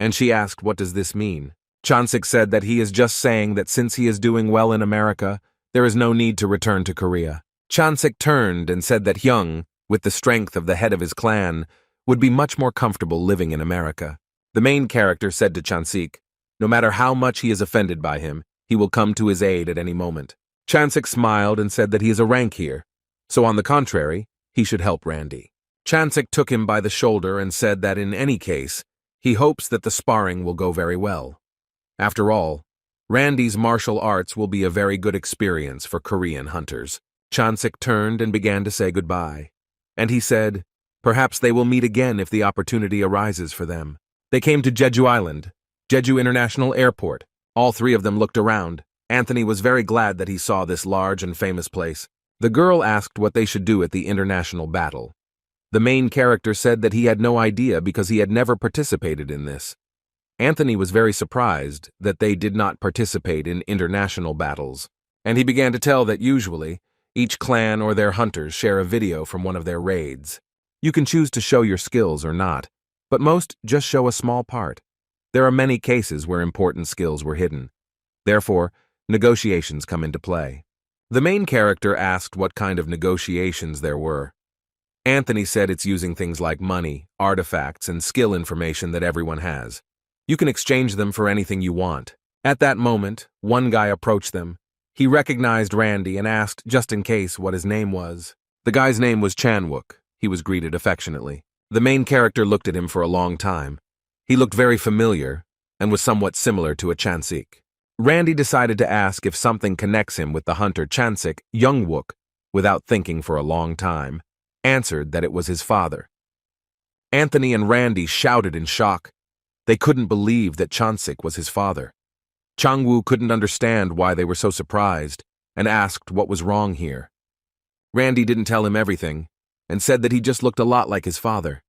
And she asked, what does this mean? Chansik said that he is just saying that since he is doing well in America, there is no need to return to Korea. Chansik turned and said that Hyung, with the strength of the head of his clan, would be much more comfortable living in America. The main character said to Chansik, no matter how much he is offended by him, he will come to his aid at any moment. Chansik smiled and said that he is a rank here, so on the contrary, he should help Randy. Chansik took him by the shoulder and said that in any case, he hopes that the sparring will go very well. After all, Randy's martial arts will be a very good experience for Korean hunters. Chansik turned and began to say goodbye, and he said, perhaps they will meet again if the opportunity arises for them. They came to Jeju Island, Jeju International Airport. All three of them looked around. Anthony was very glad that he saw this large and famous place. The girl asked what they should do at the international battle. The main character said that he had no idea because he had never participated in this. Anthony was very surprised that they did not participate in international battles, and he began to tell that usually, each clan or their hunters share a video from one of their raids. You can choose to show your skills or not, but most just show a small part. There are many cases where important skills were hidden. Therefore, negotiations come into play. The main character asked what kind of negotiations there were. Anthony said it's using things like money, artifacts, and skill information that everyone has. You can exchange them for anything you want. At that moment, one guy approached them. He recognized Randy and asked, just in case, what his name was. The guy's name was Chanwook. He was greeted affectionately. The main character looked at him for a long time. He looked very familiar and was somewhat similar to a Chansik. Randy decided to ask if something connects him with the hunter Chansik. Youngwook, without thinking for a long time, answered that it was his father. Anthony and Randy shouted in shock. They couldn't believe that Chansik was his father. Changwoo couldn't understand why they were so surprised and asked what was wrong here. Randy didn't tell him everything and said that he just looked a lot like his father.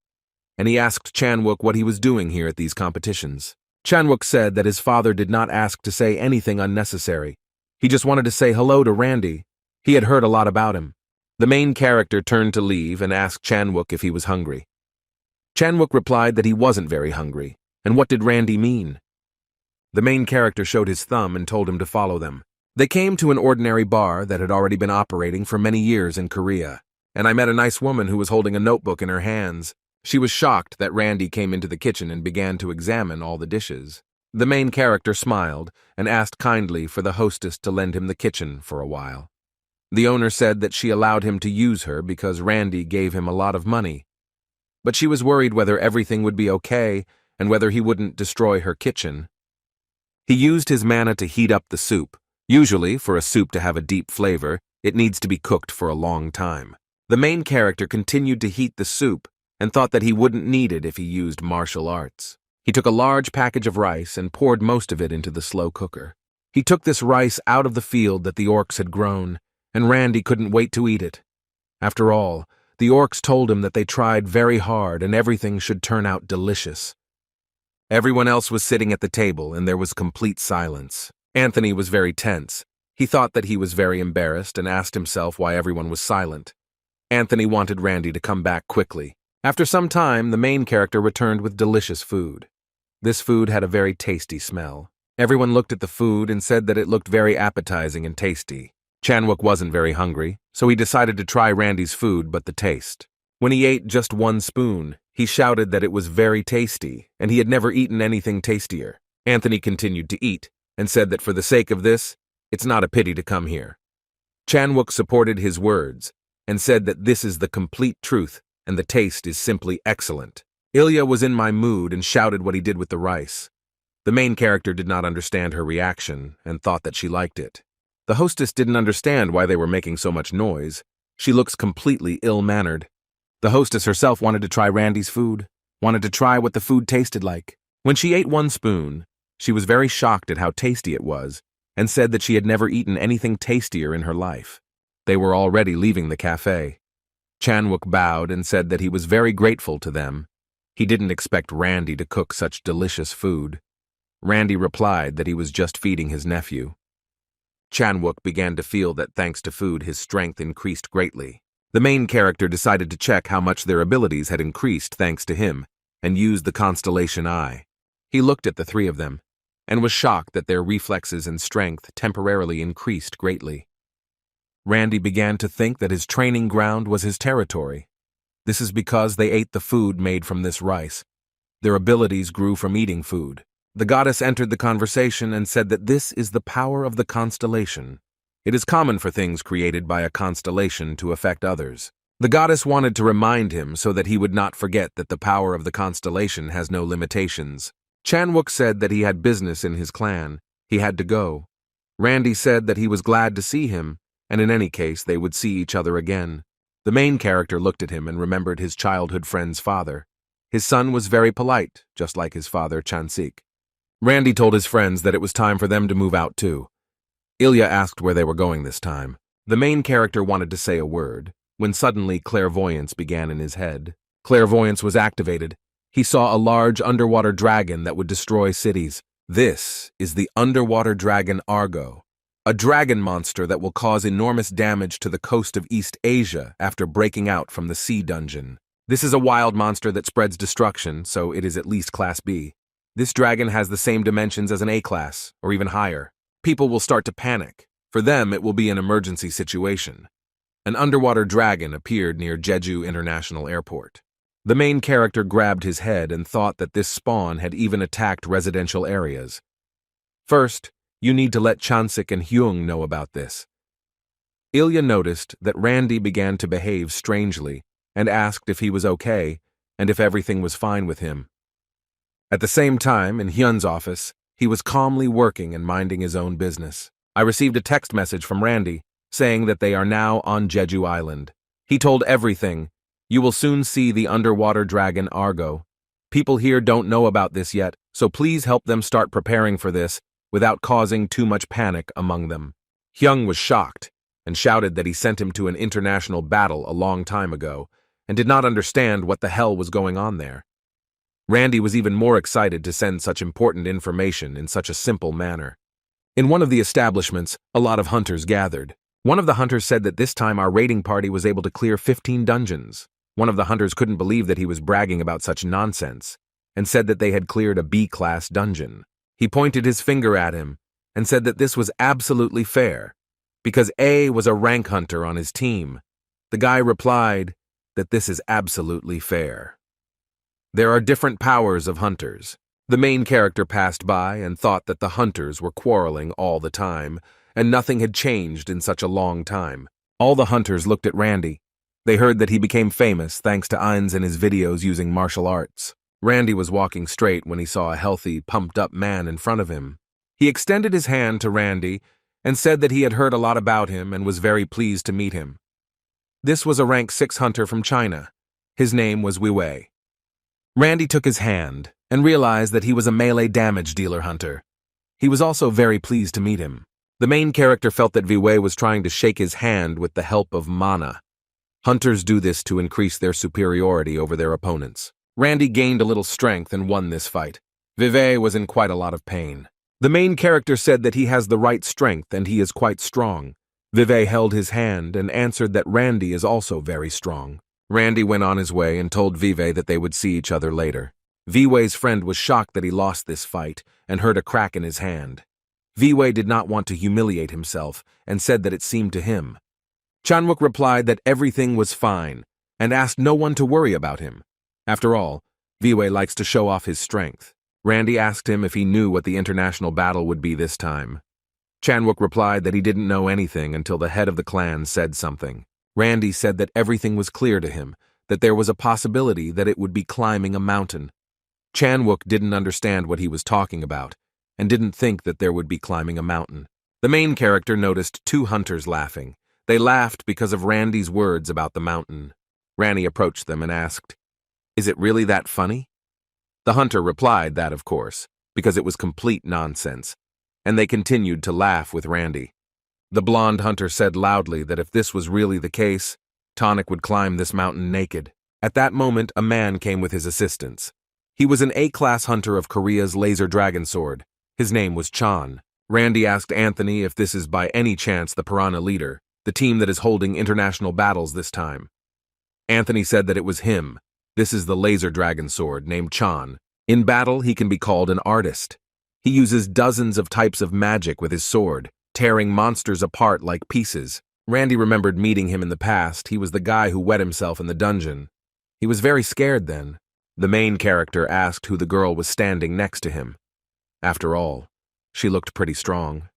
And he asked Chanwook what he was doing here at these competitions. Chanwook said that his father did not ask to say anything unnecessary. He just wanted to say hello to Randy. He had heard a lot about him. The main character turned to leave and asked Chanwook if he was hungry. Chanwook replied that he wasn't very hungry, and what did Randy mean? The main character showed his thumb and told him to follow them. They came to an ordinary bar that had already been operating for many years in Korea, and I met a nice woman who was holding a notebook in her hands. She was shocked that Randy came into the kitchen and began to examine all the dishes. The main character smiled and asked kindly for the hostess to lend him the kitchen for a while. The owner said that she allowed him to use her because Randy gave him a lot of money. But she was worried whether everything would be okay and whether he wouldn't destroy her kitchen. He used his mana to heat up the soup. Usually, for a soup to have a deep flavor, it needs to be cooked for a long time. The main character continued to heat the soup and thought that he wouldn't need it if he used martial arts. He took a large package of rice and poured most of it into the slow cooker. He took this rice out of the field that the orcs had grown, and Randy couldn't wait to eat it. After all, the orcs told him that they tried very hard and everything should turn out delicious. Everyone else was sitting at the table and there was complete silence. Anthony was very tense. He thought that he was very embarrassed and asked himself why everyone was silent. Anthony wanted Randy to come back quickly. After some time, the main character returned with delicious food. This food had a very tasty smell. Everyone looked at the food and said that it looked very appetizing and tasty. Chanwook wasn't very hungry, so he decided to try Randy's food but the taste. When he ate just one spoon, he shouted that it was very tasty, and he had never eaten anything tastier. Anthony continued to eat, and said that for the sake of this, it's not a pity to come here. Chanwook supported his words, and said that this is the complete truth, and the taste is simply excellent. Ilya was in my mood and shouted what he did with the rice. The main character did not understand her reaction, and thought that she liked it. The hostess didn't understand why they were making so much noise. She looks completely ill-mannered. The hostess herself wanted to try Randy's food, wanted to try what the food tasted like. When she ate one spoon, she was very shocked at how tasty it was, and said that she had never eaten anything tastier in her life. They were already leaving the cafe. Chanwook bowed and said that he was very grateful to them. He didn't expect Randy to cook such delicious food. Randy replied that he was just feeding his nephew. Chanwook began to feel that thanks to food his strength increased greatly. The main character decided to check how much their abilities had increased thanks to him, and used the constellation eye. He looked at the three of them, and was shocked that their reflexes and strength temporarily increased greatly. Randy began to think that his training ground was his territory. This is because they ate the food made from this rice. Their abilities grew from eating food. The goddess entered the conversation and said that this is the power of the constellation. It is common for things created by a constellation to affect others. The goddess wanted to remind him so that he would not forget that the power of the constellation has no limitations. Chanwook said that he had business in his clan. He had to go. Randy said that he was glad to see him, and in any case they would see each other again. The main character looked at him and remembered his childhood friend's father. His son was very polite, just like his father Chansik. Randy told his friends that it was time for them to move out too. Ilya asked where they were going this time. The main character wanted to say a word, when suddenly clairvoyance began in his head. Clairvoyance was activated. He saw a large underwater dragon that would destroy cities. This is the underwater dragon Argo, a dragon monster that will cause enormous damage to the coast of East Asia after breaking out from the sea dungeon. This is a wild monster that spreads destruction, so it is at least Class B. This dragon has the same dimensions as an A-class, or even higher. People will start to panic. For them, it will be an emergency situation. An underwater dragon appeared near Jeju International Airport. The main character grabbed his head and thought that this spawn had even attacked residential areas. First, you need to let Chansik and Hyung know about this. Ilya noticed that Randy began to behave strangely and asked if he was okay and if everything was fine with him. At the same time, in Hyun's office, he was calmly working and minding his own business. I received a text message from Randy saying that they are now on Jeju Island. He told everything. You will soon see the underwater dragon Argo. People here don't know about this yet, so please help them start preparing for this without causing too much panic among them. Hyung was shocked and shouted that he sent him to an international battle a long time ago and did not understand what the hell was going on there. Randy was even more excited to send such important information in such a simple manner. In one of the establishments, a lot of hunters gathered. One of the hunters said that this time our raiding party was able to clear 15 dungeons. One of the hunters couldn't believe that he was bragging about such nonsense, and said that they had cleared a B-class dungeon. He pointed his finger at him, and said that this was absolutely fair, because A was a rank hunter on his team. The guy replied that this is absolutely fair. There are different powers of hunters. The main character passed by and thought that the hunters were quarreling all the time, and nothing had changed in such a long time. All the hunters looked at Randy. They heard that he became famous thanks to Ainz and his videos using martial arts. Randy was walking straight when he saw a healthy, pumped-up man in front of him. He extended his hand to Randy and said that he had heard a lot about him and was very pleased to meet him. This was a rank 6 hunter from China. His name was Wei. Randy took his hand and realized that he was a melee damage dealer hunter. He was also very pleased to meet him. The main character felt that Wei was trying to shake his hand with the help of mana. Hunters do this to increase their superiority over their opponents. Randy gained a little strength and won this fight. Wei was in quite a lot of pain. The main character said that he has the right strength and he is quite strong. Vive held his hand and answered that Randy is also very strong. Randy went on his way and told Vive that they would see each other later. Vive's friend was shocked that he lost this fight and heard a crack in his hand. Vive did not want to humiliate himself and said that it seemed to him. Chanwook replied that everything was fine and asked no one to worry about him. After all, Vive likes to show off his strength. Randy asked him if he knew what the international battle would be this time. Chanwook replied that he didn't know anything until the head of the clan said something. Randy said that everything was clear to him, that there was a possibility that it would be climbing a mountain. Chanwook didn't understand what he was talking about, and didn't think that there would be climbing a mountain. The main character noticed two hunters laughing. They laughed because of Randy's words about the mountain. Randy approached them and asked, "Is it really that funny?" The hunter replied that, of course, because it was complete nonsense, and they continued to laugh with Randy. The blonde hunter said loudly that if this was really the case, Tonic would climb this mountain naked. At that moment, a man came with his assistants. He was an A-class hunter of Korea's laser dragon sword. His name was Chan. Randy asked Anthony if this is by any chance the Piranha leader, the team that is holding international battles this time. Anthony said that it was him. This is the laser dragon sword named Chan. In battle, he can be called an artist. He uses dozens of types of magic with his sword, tearing monsters apart like pieces. Randy remembered meeting him in the past. He was the guy who wet himself in the dungeon. He was very scared then. The main character asked who the girl was standing next to him. After all, she looked pretty strong.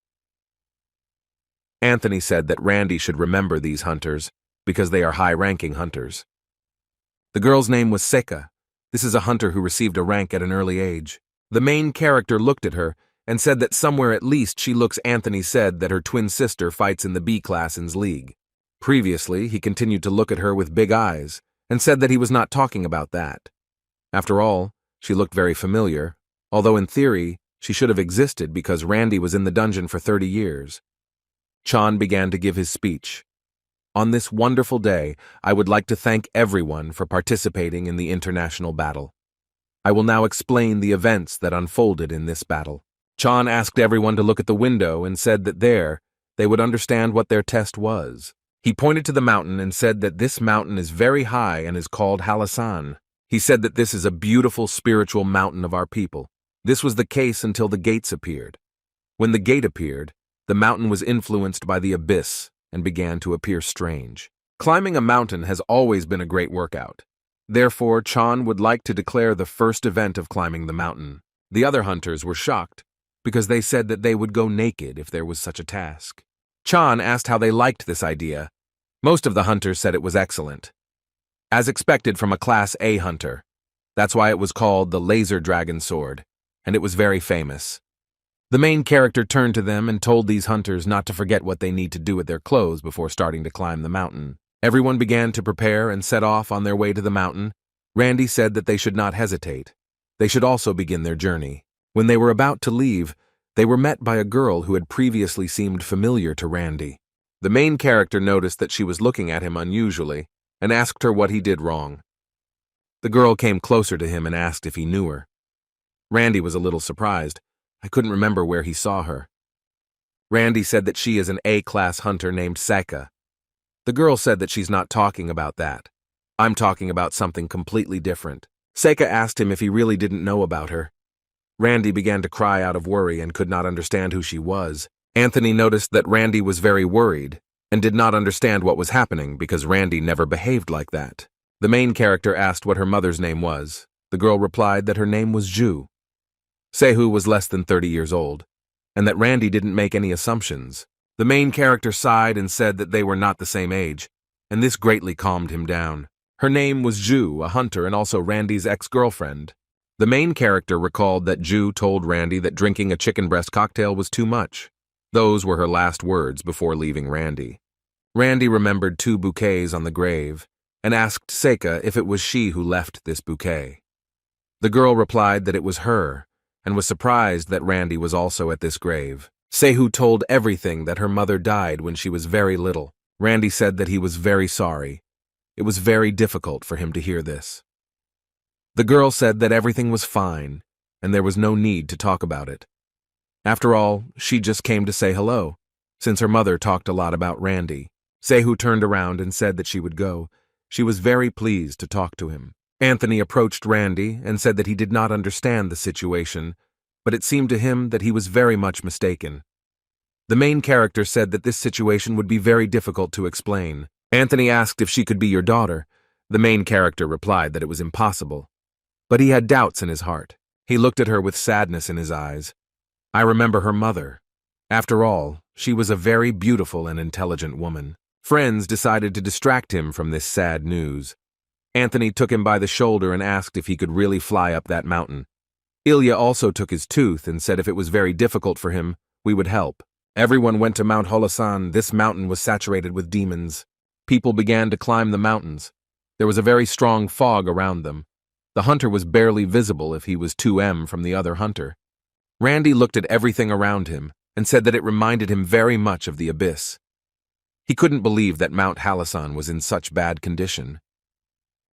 Anthony said that Randy should remember these hunters because they are high-ranking hunters. The girl's name was Seka. This is a hunter who received a rank at an early age. The main character looked at her and said that somewhere at least she looks. Anthony said that her twin sister fights in the B-class in's league. Previously, he continued to look at her with big eyes and said that he was not talking about that. After all, she looked very familiar, although in theory, she should have existed because Randy was in the dungeon for 30 years. Chan began to give his speech. On this wonderful day, I would like to thank everyone for participating in the international battle. I will now explain the events that unfolded in this battle. Chan asked everyone to look at the window and said that there, they would understand what their test was. He pointed to the mountain and said that this mountain is very high and is called Halasan. He said that this is a beautiful spiritual mountain of our people. This was the case until the gates appeared. When the gate appeared, the mountain was influenced by the abyss and began to appear strange. Climbing a mountain has always been a great workout. Therefore, Chan would like to declare the first event of climbing the mountain. The other hunters were shocked because they said that they would go naked if there was such a task. Chan asked how they liked this idea. Most of the hunters said it was excellent. As expected from a Class A hunter. That's why it was called the Laser Dragon Sword, and it was very famous. The main character turned to them and told these hunters not to forget what they need to do with their clothes before starting to climb the mountain. Everyone began to prepare and set off on their way to the mountain. Randy said that they should not hesitate. They should also begin their journey. When they were about to leave, they were met by a girl who had previously seemed familiar to Randy. The main character noticed that she was looking at him unusually and asked her what he did wrong. The girl came closer to him and asked if he knew her. Randy was a little surprised. I couldn't remember where he saw her. Randy said that she is an A-class hunter named Seka. The girl said that she's not talking about that. I'm talking about something completely different. Seka asked him if he really didn't know about her. Randy began to cry out of worry and could not understand who she was. Anthony noticed that Randy was very worried and did not understand what was happening because Randy never behaved like that. The main character asked what her mother's name was. The girl replied that her name was Ju. Sehu was less than 30 years old, and that Randy didn't make any assumptions. The main character sighed and said that they were not the same age, and this greatly calmed him down. Her name was Ju, a hunter and also Randy's ex-girlfriend. The main character recalled that Ju told Randy that drinking a chicken breast cocktail was too much. Those were her last words before leaving Randy. Randy remembered 2 bouquets on the grave and asked Seka if it was she who left this bouquet. The girl replied that it was her and was surprised that Randy was also at this grave. Sehu told everything that her mother died when she was very little. Randy said that he was very sorry. It was very difficult for him to hear this. The girl said that everything was fine and there was no need to talk about it. After all, she just came to say hello, since her mother talked a lot about Randy. Sehu turned around and said that she would go. She was very pleased to talk to him. Anthony approached Randy and said that he did not understand the situation, but it seemed to him that he was very much mistaken. The main character said that this situation would be very difficult to explain. Anthony asked if she could be your daughter. The main character replied that it was impossible. But he had doubts in his heart. He looked at her with sadness in his eyes. I remember her mother. After all, she was a very beautiful and intelligent woman. Friends decided to distract him from this sad news. Anthony took him by the shoulder and asked if he could really fly up that mountain. Ilya also took his tooth and said if it was very difficult for him, we would help. Everyone went to Mount Holasan. This mountain was saturated with demons. People began to climb the mountains. There was a very strong fog around them. The hunter was barely visible if he was 2M from the other hunter. Randy looked at everything around him and said that it reminded him very much of the abyss. He couldn't believe that Mount Halasan was in such bad condition.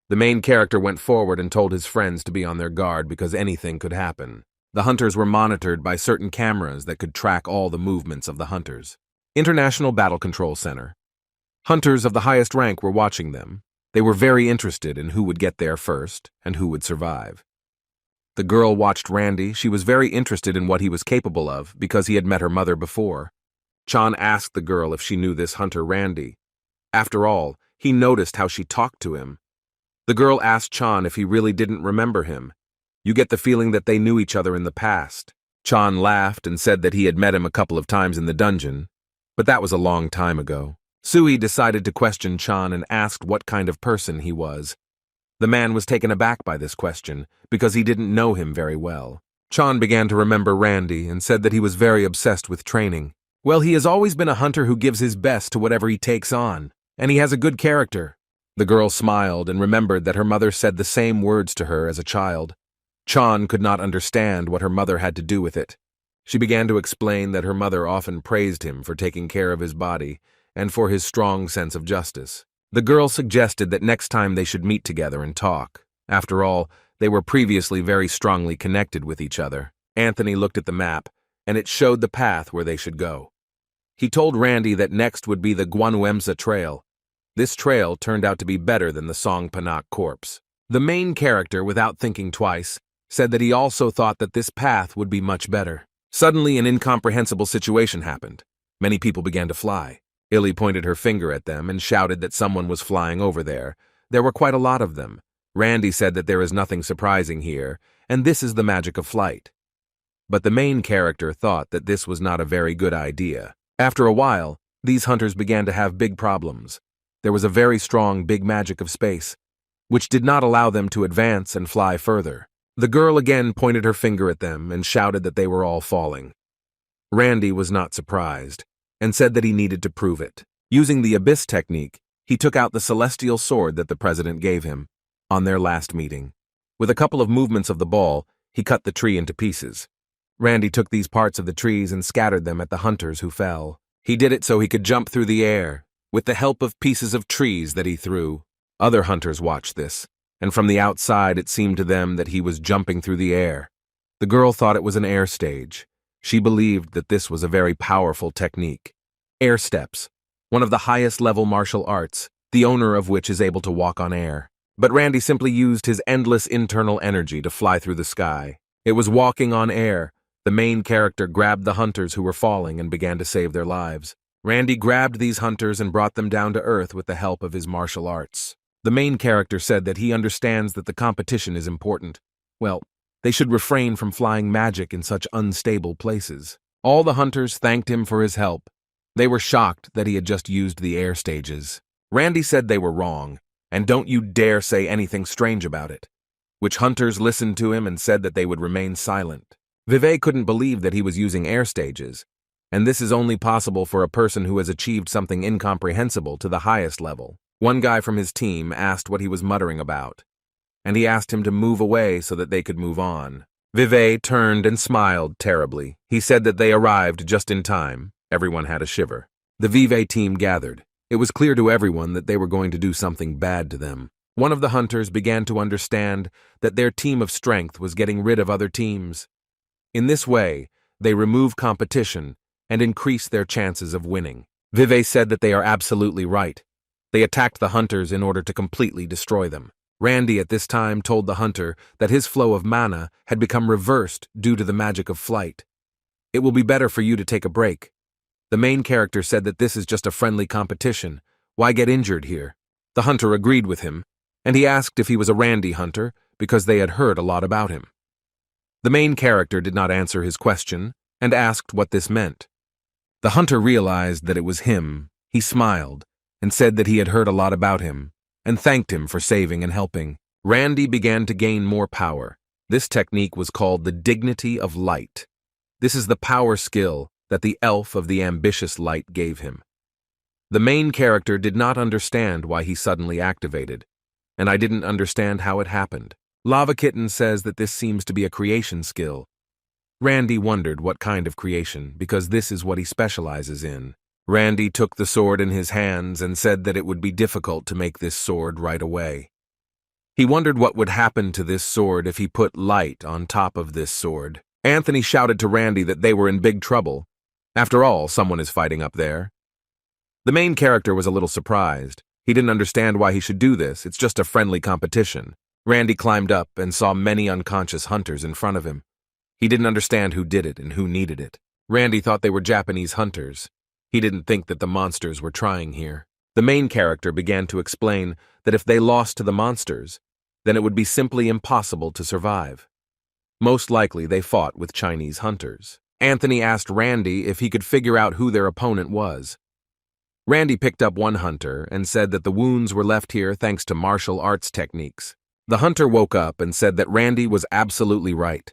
The main character went forward and told his friends to be on their guard because anything could happen. The hunters were monitored by certain cameras that could track all the movements of the hunters. International Battle Control Center. Hunters of the highest rank were watching them. They were very interested in who would get there first and who would survive. The girl watched Randy. She was very interested in what he was capable of because he had met her mother before. Chan asked the girl if she knew this hunter Randy. After all, he noticed how she talked to him. The girl asked Chan if he really didn't remember him. You get the feeling that they knew each other in the past. Chan laughed and said that he had met him a couple of times in the dungeon, but that was a long time ago. Sui decided to question Chan and asked what kind of person he was. The man was taken aback by this question because he didn't know him very well. Chan began to remember Randy and said that he was very obsessed with training. Well, he has always been a hunter who gives his best to whatever he takes on, and he has a good character. The girl smiled and remembered that her mother said the same words to her as a child. Chan could not understand what her mother had to do with it. She began to explain that her mother often praised him for taking care of his body and for his strong sense of justice. The girl suggested that next time they should meet together and talk. After all, they were previously very strongly connected with each other. Anthony looked at the map, and it showed the path where they should go. He told Randy that next would be the Guanuemsa Trail. This trail turned out to be better than the Song Panak Corpse. The main character, without thinking twice, said that he also thought that this path would be much better. Suddenly, an incomprehensible situation happened. Many people began to fly. Illy pointed her finger at them and shouted that someone was flying over there. There were quite a lot of them. Randy said that there is nothing surprising here, and this is the magic of flight. But the main character thought that this was not a very good idea. After a while, these hunters began to have big problems. There was a very strong big magic of space, which did not allow them to advance and fly further. The girl again pointed her finger at them and shouted that they were all falling. Randy was not surprised, and said that he needed to prove it. Using the abyss technique, he took out the celestial sword that the president gave him on their last meeting. With a couple of movements of the ball, he cut the tree into pieces. Randy took these parts of the trees and scattered them at the hunters who fell. He did it so he could jump through the air, with the help of pieces of trees that he threw. Other hunters watched this, and from the outside it seemed to them that he was jumping through the air. The girl thought it was an air stage. She believed that this was a very powerful technique. Air steps, one of the highest level martial arts, the owner of which is able to walk on air. But Randy simply used his endless internal energy to fly through the sky. It was walking on air. The main character grabbed the hunters who were falling and began to save their lives. Randy grabbed these hunters and brought them down to earth with the help of his martial arts. The main character said that he understands that the competition is important. Well, they should refrain from flying magic in such unstable places. All the hunters thanked him for his help. They were shocked that he had just used the air stages. Randy said they were wrong, and don't you dare say anything strange about it, which hunters listened to him and said that they would remain silent. Vivek couldn't believe that he was using air stages, and this is only possible for a person who has achieved something incomprehensible to the highest level. One guy from his team asked what he was muttering about, and he asked him to move away so that they could move on. Vivek turned and smiled terribly. He said that they arrived just in time. Everyone had a shiver. The Vivek team gathered. It was clear to everyone that they were going to do something bad to them. One of the hunters began to understand that their team of strength was getting rid of other teams. In this way, They remove competition and increase their chances of winning. Vive said that they are absolutely right. They attacked the hunters in order to completely destroy them. Randy at this time told the hunter that his flow of mana had become reversed due to the magic of flight. It will be better for you to take a break. The main character said that this is just a friendly competition. Why get injured here? The hunter agreed with him, and he asked if he was a Randy hunter because they had heard a lot about him. The main character did not answer his question and asked what this meant. The hunter realized that it was him. He smiled and said that he had heard a lot about him and thanked him for saving and helping. Randy began to gain more power. This technique was called the Dignity of Light. This is the power skill that the elf of the ambitious light gave him. The main character did not understand why he suddenly activated, and I didn't understand how it happened. Lava Kitten says that this seems to be a creation skill. Randy wondered what kind of creation, because this is what he specializes in. Randy took the sword in his hands and said that it would be difficult to make this sword right away. He wondered what would happen to this sword if he put light on top of this sword. Anthony shouted to Randy that they were in big trouble. After all, someone is fighting up there. The main character was a little surprised. He didn't understand why he should do this. It's just a friendly competition. Randy climbed up and saw many unconscious hunters in front of him. He didn't understand who did it and who needed it. Randy thought they were Japanese hunters. He didn't think that the monsters were trying here. The main character began to explain that if they lost to the monsters, then it would be simply impossible to survive. Most likely they fought with Chinese hunters. Anthony asked Randy if he could figure out who their opponent was. Randy picked up one hunter and said that the wounds were left here thanks to martial arts techniques. The hunter woke up and said that Randy was absolutely right,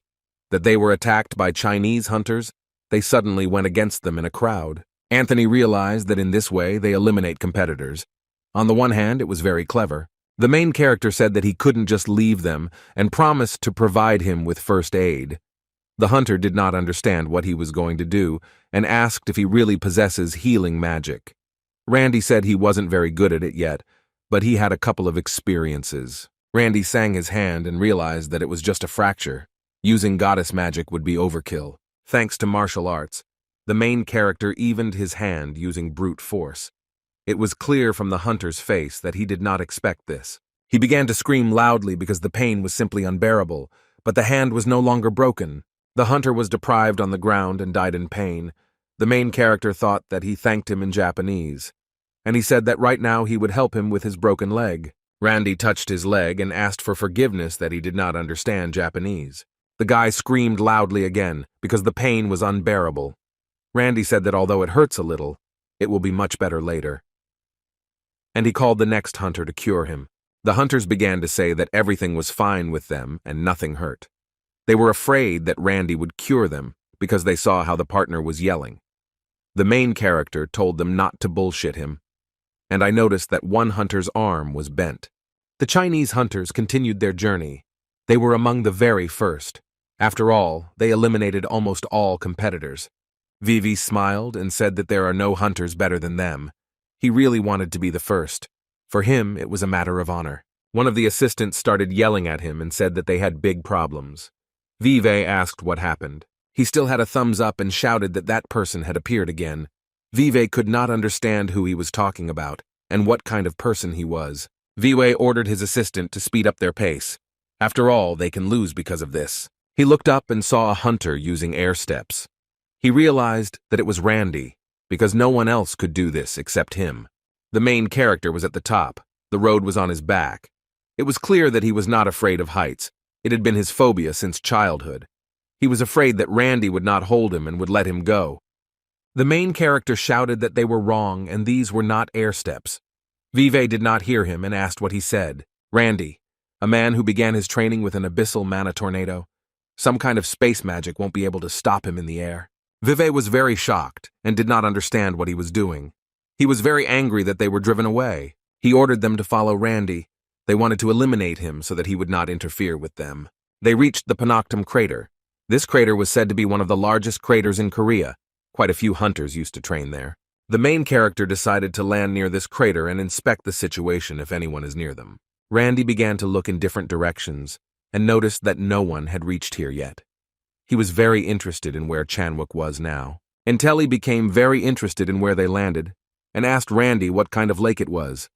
that they were attacked by Chinese hunters. They suddenly went against them in a crowd. Anthony realized that in this way they eliminate competitors. On the one hand, it was very clever. The main character said that he couldn't just leave them and promised to provide him with first aid. The hunter did not understand what he was going to do and asked if he really possesses healing magic. Randy said he wasn't very good at it yet, but he had a couple of experiences. Randy sang his hand and realized that it was just a fracture. Using goddess magic would be overkill. Thanks to martial arts, the main character evened his hand using brute force. It was clear from the hunter's face that he did not expect this. He began to scream loudly because the pain was simply unbearable, but the hand was no longer broken. The hunter was deprived on the ground and died in pain. The main character thought that he thanked him in Japanese, and he said that right now he would help him with his broken leg. Randy touched his leg and asked for forgiveness that he did not understand Japanese. The guy screamed loudly again because the pain was unbearable. Randy said that although it hurts a little, it will be much better later. And he called the next hunter to cure him. The hunters began to say that everything was fine with them and nothing hurt. They were afraid that Randy would cure them because they saw how the partner was yelling. The main character told them not to bullshit him, and I noticed that one hunter's arm was bent. The Chinese hunters continued their journey. They were among the very first. After all, they eliminated almost all competitors. Vivi smiled and said that there are no hunters better than them. He really wanted to be the first. For him, it was a matter of honor. One of the assistants started yelling at him and said that they had big problems. Vive asked what happened. He still had a thumbs up and shouted that that person had appeared again. Vive could not understand who he was talking about and what kind of person he was. Vive ordered his assistant to speed up their pace. After all, they can lose because of this. He looked up and saw a hunter using air steps. He realized that it was Randy, because no one else could do this except him. The main character was at the top. The road was on his back. It was clear that he was not afraid of heights. It had been his phobia since childhood. He was afraid that Randy would not hold him and would let him go. The main character shouted that they were wrong and these were not air steps. Vive did not hear him and asked what he said. Randy, a man who began his training with an abyssal mana tornado. Some kind of space magic won't be able to stop him in the air. Vive was very shocked and did not understand what he was doing. He was very angry that they were driven away. He ordered them to follow Randy. They wanted to eliminate him so that he would not interfere with them. They reached the Panoctum crater. This crater was said to be one of the largest craters in Korea. Quite a few hunters used to train there. The main character decided to land near this crater and inspect the situation if anyone is near them. Randy began to look in different directions and noticed that no one had reached here yet. He was very interested in where Chanwook was now. Until he became very interested in where they landed, and asked Randy what kind of lake it was.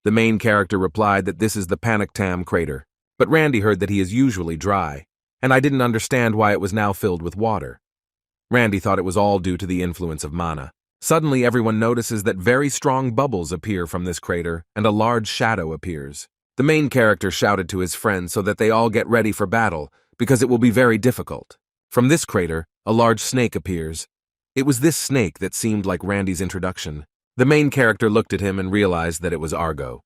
The main character replied that this is the Panictam crater, but Randy heard that he is usually dry, and I didn't understand why it was now filled with water. Randy thought it was all due to the influence of mana. Suddenly everyone notices that very strong bubbles appear from this crater, and a large shadow appears. The main character shouted to his friends so that they all get ready for battle, because it will be very difficult. From this crater, a large snake appears. It was this snake that seemed like Randy's introduction. The main character looked at him and realized that it was Argo.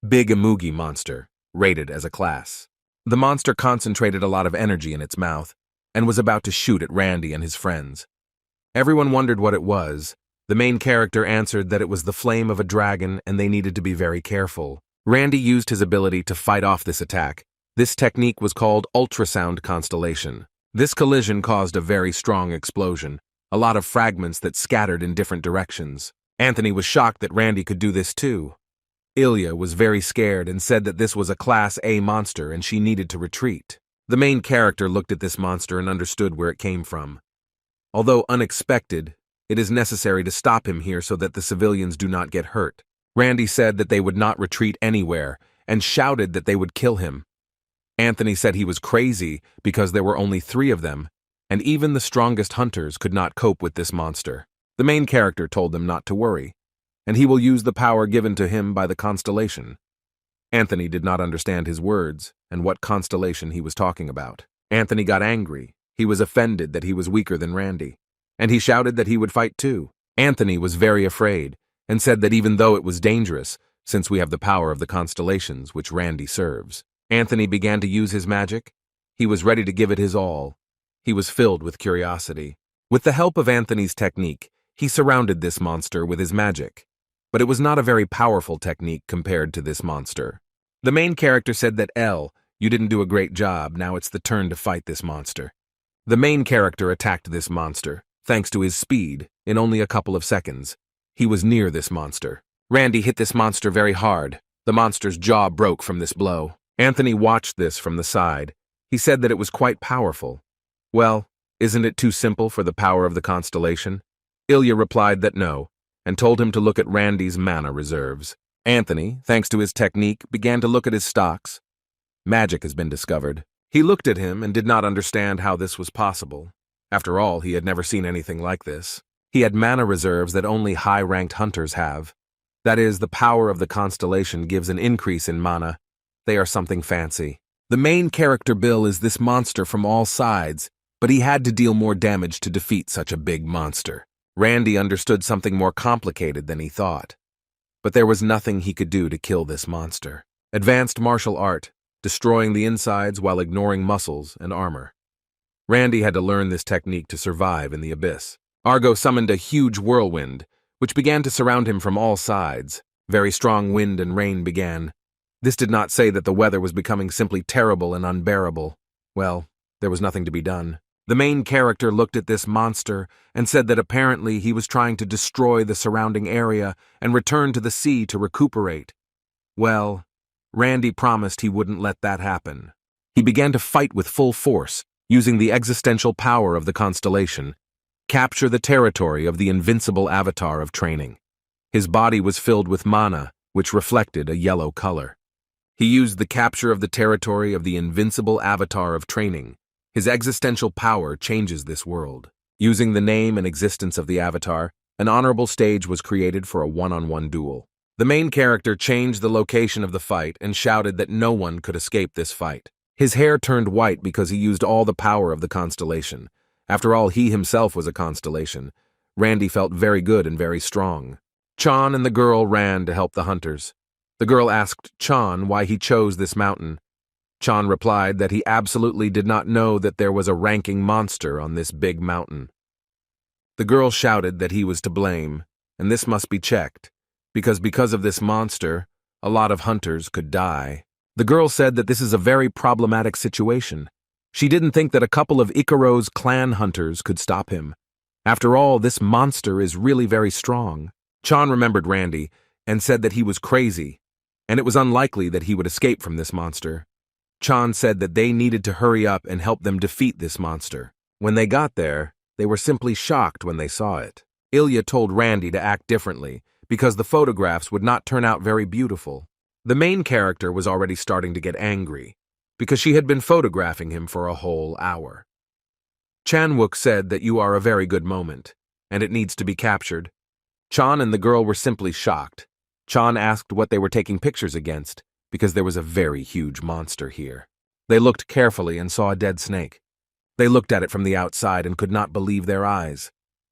Big Imugi monster, rated as a class. The monster concentrated a lot of energy in its mouth, and was about to shoot at Randy and his friends. Everyone wondered what it was. The main character answered that it was the flame of a dragon and they needed to be very careful. Randy used his ability to fight off this attack. This technique was called ultrasound constellation. This collision caused a very strong explosion, a lot of fragments that scattered in different directions. Anthony was shocked that Randy could do this too. Ilya was very scared and said that this was a Class A monster and she needed to retreat. The main character looked at this monster and understood where it came from. Although unexpected, it is necessary to stop him here so that the civilians do not get hurt. Randy said that they would not retreat anywhere and shouted that they would kill him. Anthony said he was crazy because there were only 3 of them, and even the strongest hunters could not cope with this monster. The main character told them not to worry, and he will use the power given to him by the constellation. Anthony did not understand his words and what constellation he was talking about. Anthony got angry. He was offended that he was weaker than Randy, and he shouted that he would fight too. Anthony was very afraid and said that even though it was dangerous, since we have the power of the constellations which Randy serves. Anthony began to use his magic. He was ready to give it his all. He was filled with curiosity. With the help of Anthony's technique, he surrounded this monster with his magic. But it was not a very powerful technique compared to this monster. The main character said that you didn't do a great job, now it's the turn to fight this monster. The main character attacked this monster, thanks to his speed, in only a couple of seconds. He was near this monster. Randy hit this monster very hard. The monster's jaw broke from this blow. Anthony watched this from the side. He said that it was quite powerful. Well, isn't it too simple for the power of the constellation? Ilya replied that no, and told him to look at Randy's mana reserves. Anthony, thanks to his technique, began to look at his stocks. Magic has been discovered. He looked at him and did not understand how this was possible. After all, he had never seen anything like this. He had mana reserves that only high-ranked hunters have. That is, the power of the constellation gives an increase in mana. They are something fancy. The main character Bill is this monster from all sides, but he had to deal more damage to defeat such a big monster. Randy understood something more complicated than he thought. But there was nothing he could do to kill this monster. Advanced martial art, destroying the insides while ignoring muscles and armor. Randy had to learn this technique to survive in the abyss. Argo summoned a huge whirlwind, which began to surround him from all sides. Very strong wind and rain began. This did not say that the weather was becoming simply terrible and unbearable. Well, there was nothing to be done. The main character looked at this monster and said that apparently he was trying to destroy the surrounding area and return to the sea to recuperate. Well, Randy promised he wouldn't let that happen. He began to fight with full force, using the existential power of the constellation. Capture the territory of the invincible avatar of training. His body was filled with mana, which reflected a yellow color. He used the capture of the territory of the invincible avatar of training. His existential power changes this world. Using the name and existence of the avatar, an honorable stage was created for a one-on-one duel. The main character changed the location of the fight and shouted that no one could escape this fight. His hair turned white because he used all the power of the constellation. After all, he himself was a constellation. Randy felt very good and very strong. Chan and the girl ran to help the hunters. The girl asked Chan why he chose this mountain. Chan replied that he absolutely did not know that there was a ranking monster on this big mountain. The girl shouted that he was to blame, and this must be checked, because of this monster, a lot of hunters could die. The girl said that this is a very problematic situation. She didn't think that a couple of Ikaro's clan hunters could stop him. After all, this monster is really very strong. Chan remembered Randy and said that he was crazy, and it was unlikely that he would escape from this monster. Chan said that they needed to hurry up and help them defeat this monster. When they got there, they were simply shocked when they saw it. Ilya told Randy to act differently because the photographs would not turn out very beautiful. The main character was already starting to get angry because she had been photographing him for a whole hour. Chanwook said that you are a very good moment, and it needs to be captured. Chan and the girl were simply shocked. Chan asked what they were taking pictures against, because there was a very huge monster here. They looked carefully and saw a dead snake. They looked at it from the outside and could not believe their eyes.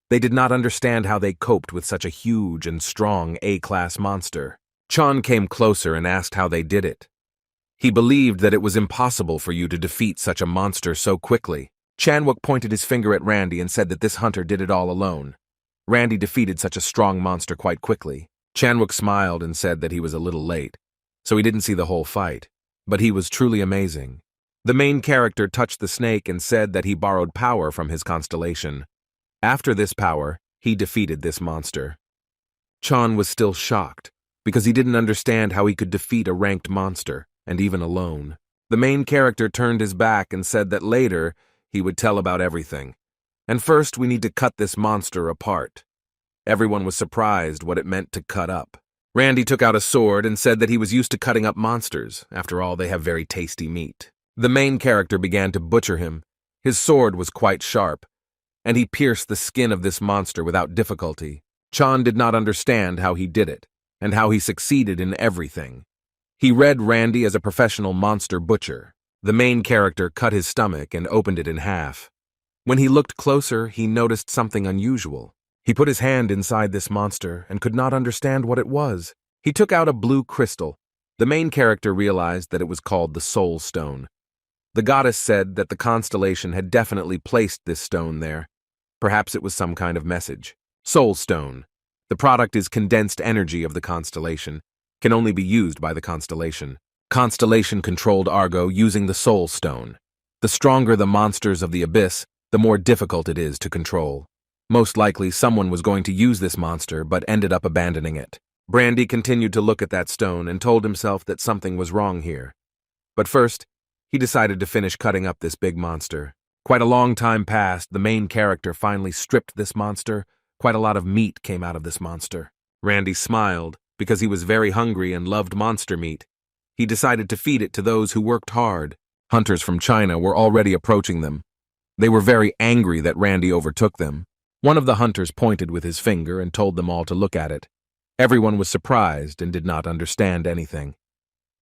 They did not understand how they coped with such a huge and strong A-class monster. Chan came closer and asked how they did it. He believed that it was impossible for you to defeat such a monster so quickly. Chanwook pointed his finger at Randy and said that this hunter did it all alone. Randy defeated such a strong monster quite quickly. Chanwook smiled and said that he was a little late, so he didn't see the whole fight, but he was truly amazing. The main character touched the snake and said that he borrowed power from his constellation. After this power, he defeated this monster. Chan was still shocked, because he didn't understand how he could defeat a ranked monster, and even alone. The main character turned his back and said that later he would tell about everything. And first we need to cut this monster apart. Everyone was surprised what it meant to cut up. Randy took out a sword and said that he was used to cutting up monsters. After all, they have very tasty meat. The main character began to butcher him. His sword was quite sharp, and he pierced the skin of this monster without difficulty. Chan did not understand how he did it, and how he succeeded in everything. He read Randy as a professional monster butcher. The main character cut his stomach and opened it in half. When he looked closer, he noticed something unusual. He put his hand inside this monster and could not understand what it was. He took out a blue crystal. The main character realized that it was called the Soul Stone. The goddess said that the constellation had definitely placed this stone there. Perhaps it was some kind of message. Soul Stone. The product is condensed energy of the constellation, can only be used by the constellation. Constellation controlled Argo using the Soul Stone. The stronger the monsters of the abyss, the more difficult it is to control. Most likely someone was going to use this monster but ended up abandoning it. Brandy continued to look at that stone and told himself that something was wrong here. But first, he decided to finish cutting up this big monster. Quite a long time passed, the main character finally stripped this monster. Quite a lot of meat came out of this monster. Randy smiled because he was very hungry and loved monster meat. He decided to feed it to those who worked hard. Hunters from China were already approaching them. They were very angry that Randy overtook them. One of the hunters pointed with his finger and told them all to look at it. Everyone was surprised and did not understand anything.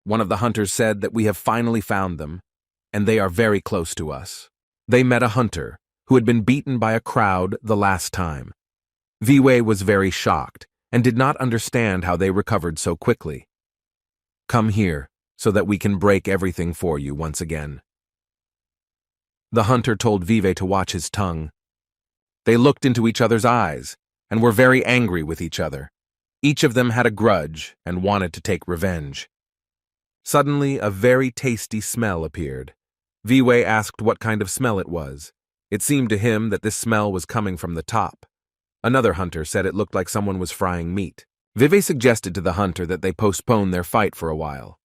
One of the hunters said that we have finally found them, and they are very close to us. They met a hunter who had been beaten by a crowd the last time. Viwei was very shocked and did not understand how they recovered so quickly. Come here so that we can break everything for you once again. The hunter told Viwei to watch his tongue. They looked into each other's eyes and were very angry with each other. Each of them had a grudge and wanted to take revenge. Suddenly, a very tasty smell appeared. Viwei asked what kind of smell it was. It seemed to him that this smell was coming from the top. Another hunter said it looked like someone was frying meat. Viwei suggested to the hunter that they postpone their fight for a while.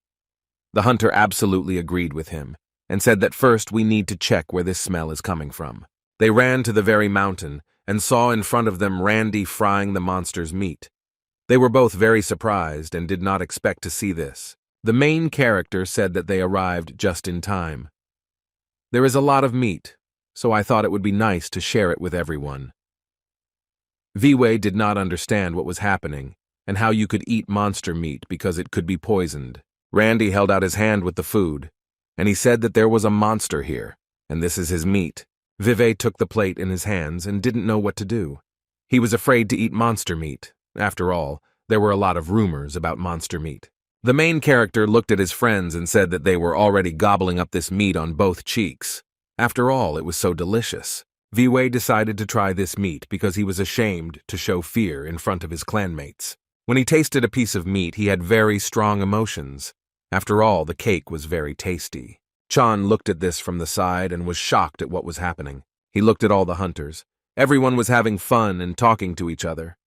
The hunter absolutely agreed with him and said that first we need to check where this smell is coming from. They ran to the very mountain and saw in front of them Randy frying the monster's meat. They were both very surprised and did not expect to see this. The main character said that they arrived just in time. There is a lot of meat, so I thought it would be nice to share it with everyone. Viwei did not understand what was happening and how you could eat monster meat because it could be poisoned. Randy held out his hand with the food, and he said that there was a monster here, and this is his meat. Viwei took the plate in his hands and didn't know what to do. He was afraid to eat monster meat. After all, there were a lot of rumors about monster meat. The main character looked at his friends and said that they were already gobbling up this meat on both cheeks. After all, it was so delicious. Viwei decided to try this meat because he was ashamed to show fear in front of his clanmates. When he tasted a piece of meat, he had very strong emotions. After all, the cake was very tasty. Chan looked at this from the side and was shocked at what was happening. He looked at all the hunters. Everyone was having fun and talking to each other.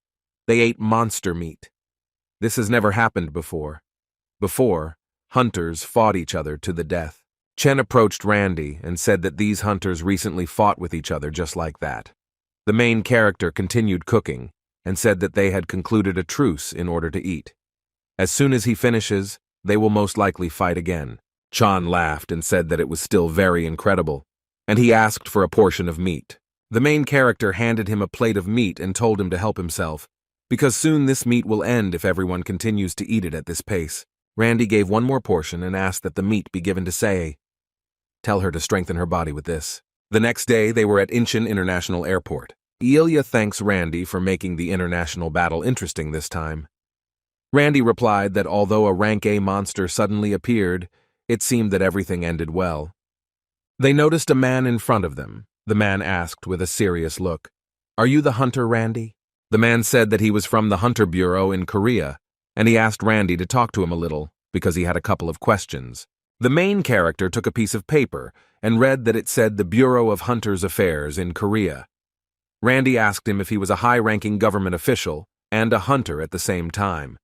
They ate monster meat. This has never happened before. Before, hunters fought each other to the death. Chen approached Randy and said that these hunters recently fought with each other just like that. The main character continued cooking and said that they had concluded a truce in order to eat. As soon as he finishes, they will most likely fight again. Chan laughed and said that it was still very incredible, and he asked for a portion of meat. The main character handed him a plate of meat and told him to help himself, because soon this meat will end if everyone continues to eat it at this pace. Randy gave one more portion and asked that the meat be given to Sei. Tell her to strengthen her body with this. The next day, they were at Incheon International Airport. Ilya thanks Randy for making the international battle interesting this time. Randy replied that although a rank A monster suddenly appeared, it seemed that everything ended well. They noticed a man in front of them. The man asked with a serious look, "Are you the hunter, Randy?" The man said that he was from the Hunter Bureau in Korea, and he asked Randy to talk to him a little because he had a couple of questions. The main character took a piece of paper and read that it said the Bureau of Hunters Affairs in Korea. Randy asked him if he was a high-ranking government official and a hunter at the same time.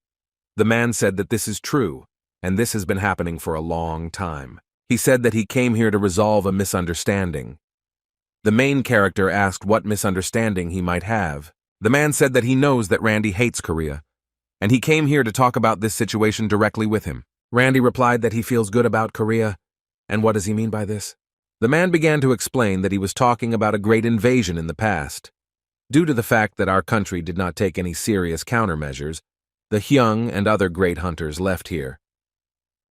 The man said that this is true, and this has been happening for a long time. He said that he came here to resolve a misunderstanding. The main character asked what misunderstanding he might have. The man said that he knows that Randy hates Korea, and he came here to talk about this situation directly with him. Randy replied that he feels good about Korea, and what does he mean by this? The man began to explain that he was talking about a great invasion in the past. Due to the fact that our country did not take any serious countermeasures, the Hyung and other great hunters left here.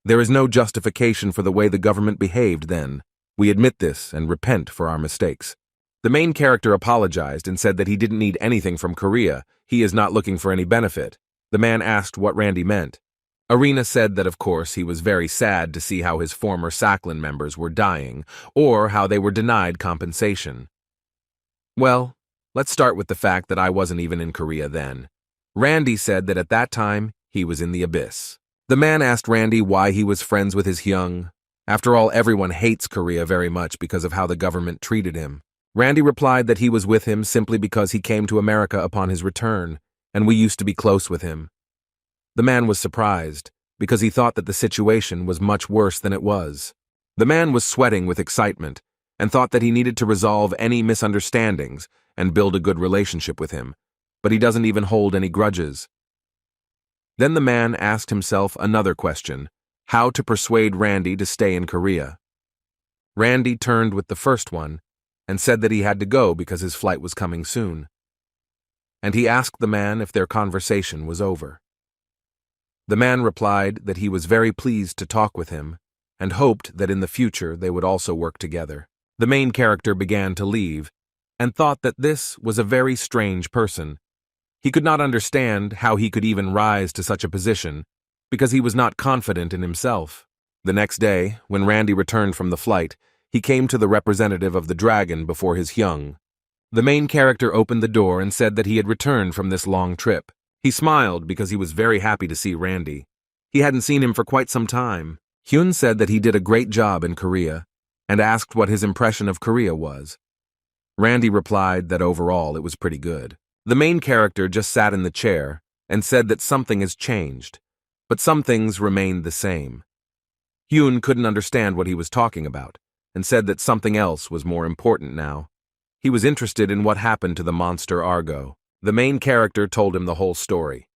There is no justification for the way the government behaved then. We admit this and repent for our mistakes. The main character apologized and said that he didn't need anything from Korea. He is not looking for any benefit. The man asked what Randy meant. Arena said that of course he was very sad to see how his former Saklan members were dying, or how they were denied compensation. Well, let's start with the fact that I wasn't even in Korea then. Randy said that at that time, he was in the abyss. The man asked Randy why he was friends with his Hyung. After all, everyone hates Korea very much because of how the government treated him. Randy replied that he was with him simply because he came to America upon his return, and we used to be close with him. The man was surprised, because he thought that the situation was much worse than it was. The man was sweating with excitement, and thought that he needed to resolve any misunderstandings and build a good relationship with him, but he doesn't even hold any grudges. Then the man asked himself another question, how to persuade Randy to stay in Korea. Randy turned with the first one, and said that he had to go because his flight was coming soon. And he asked the man if their conversation was over. The man replied that he was very pleased to talk with him, and hoped that in the future they would also work together. The main character began to leave, and thought that this was a very strange person. He could not understand how he could even rise to such a position, because he was not confident in himself. The next day, when Randy returned from the flight, he came to the representative of the dragon before his Hyung. The main character opened the door and said that he had returned from this long trip. He smiled because he was very happy to see Randy. He hadn't seen him for quite some time. Hyun said that he did a great job in Korea, and asked what his impression of Korea was. Randy replied that overall it was pretty good. The main character just sat in the chair and said that something has changed, but some things remained the same. Hyun couldn't understand what he was talking about, and said that something else was more important now. He was interested in what happened to the monster Argo. The main character told him the whole story.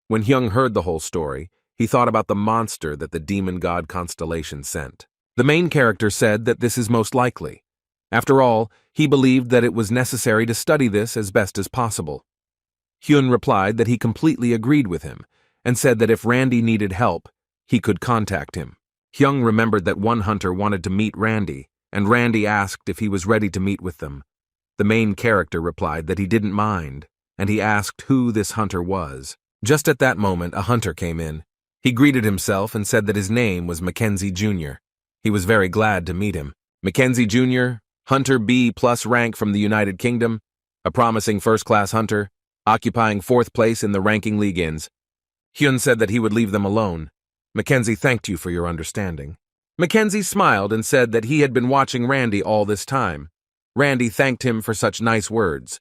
When Hyung heard the whole story, he thought about the monster that the demon god Constellation sent. The main character said that this is most likely. After all, he believed that it was necessary to study this as best as possible. Hyun replied that he completely agreed with him, and said that if Randy needed help, he could contact him. Hyung remembered that one hunter wanted to meet Randy, and Randy asked if he was ready to meet with them. The main character replied that he didn't mind, and he asked who this hunter was. Just at that moment, a hunter came in. He greeted himself and said that his name was Mackenzie Jr. He was very glad to meet him. Mackenzie Jr., Hunter B+ rank from the United Kingdom, a promising first-class hunter, occupying 4th place in the ranking league-ins. Hyun said that he would leave them alone. Mackenzie thanked you for your understanding. Mackenzie smiled and said that he had been watching Randy all this time. Randy thanked him for such nice words.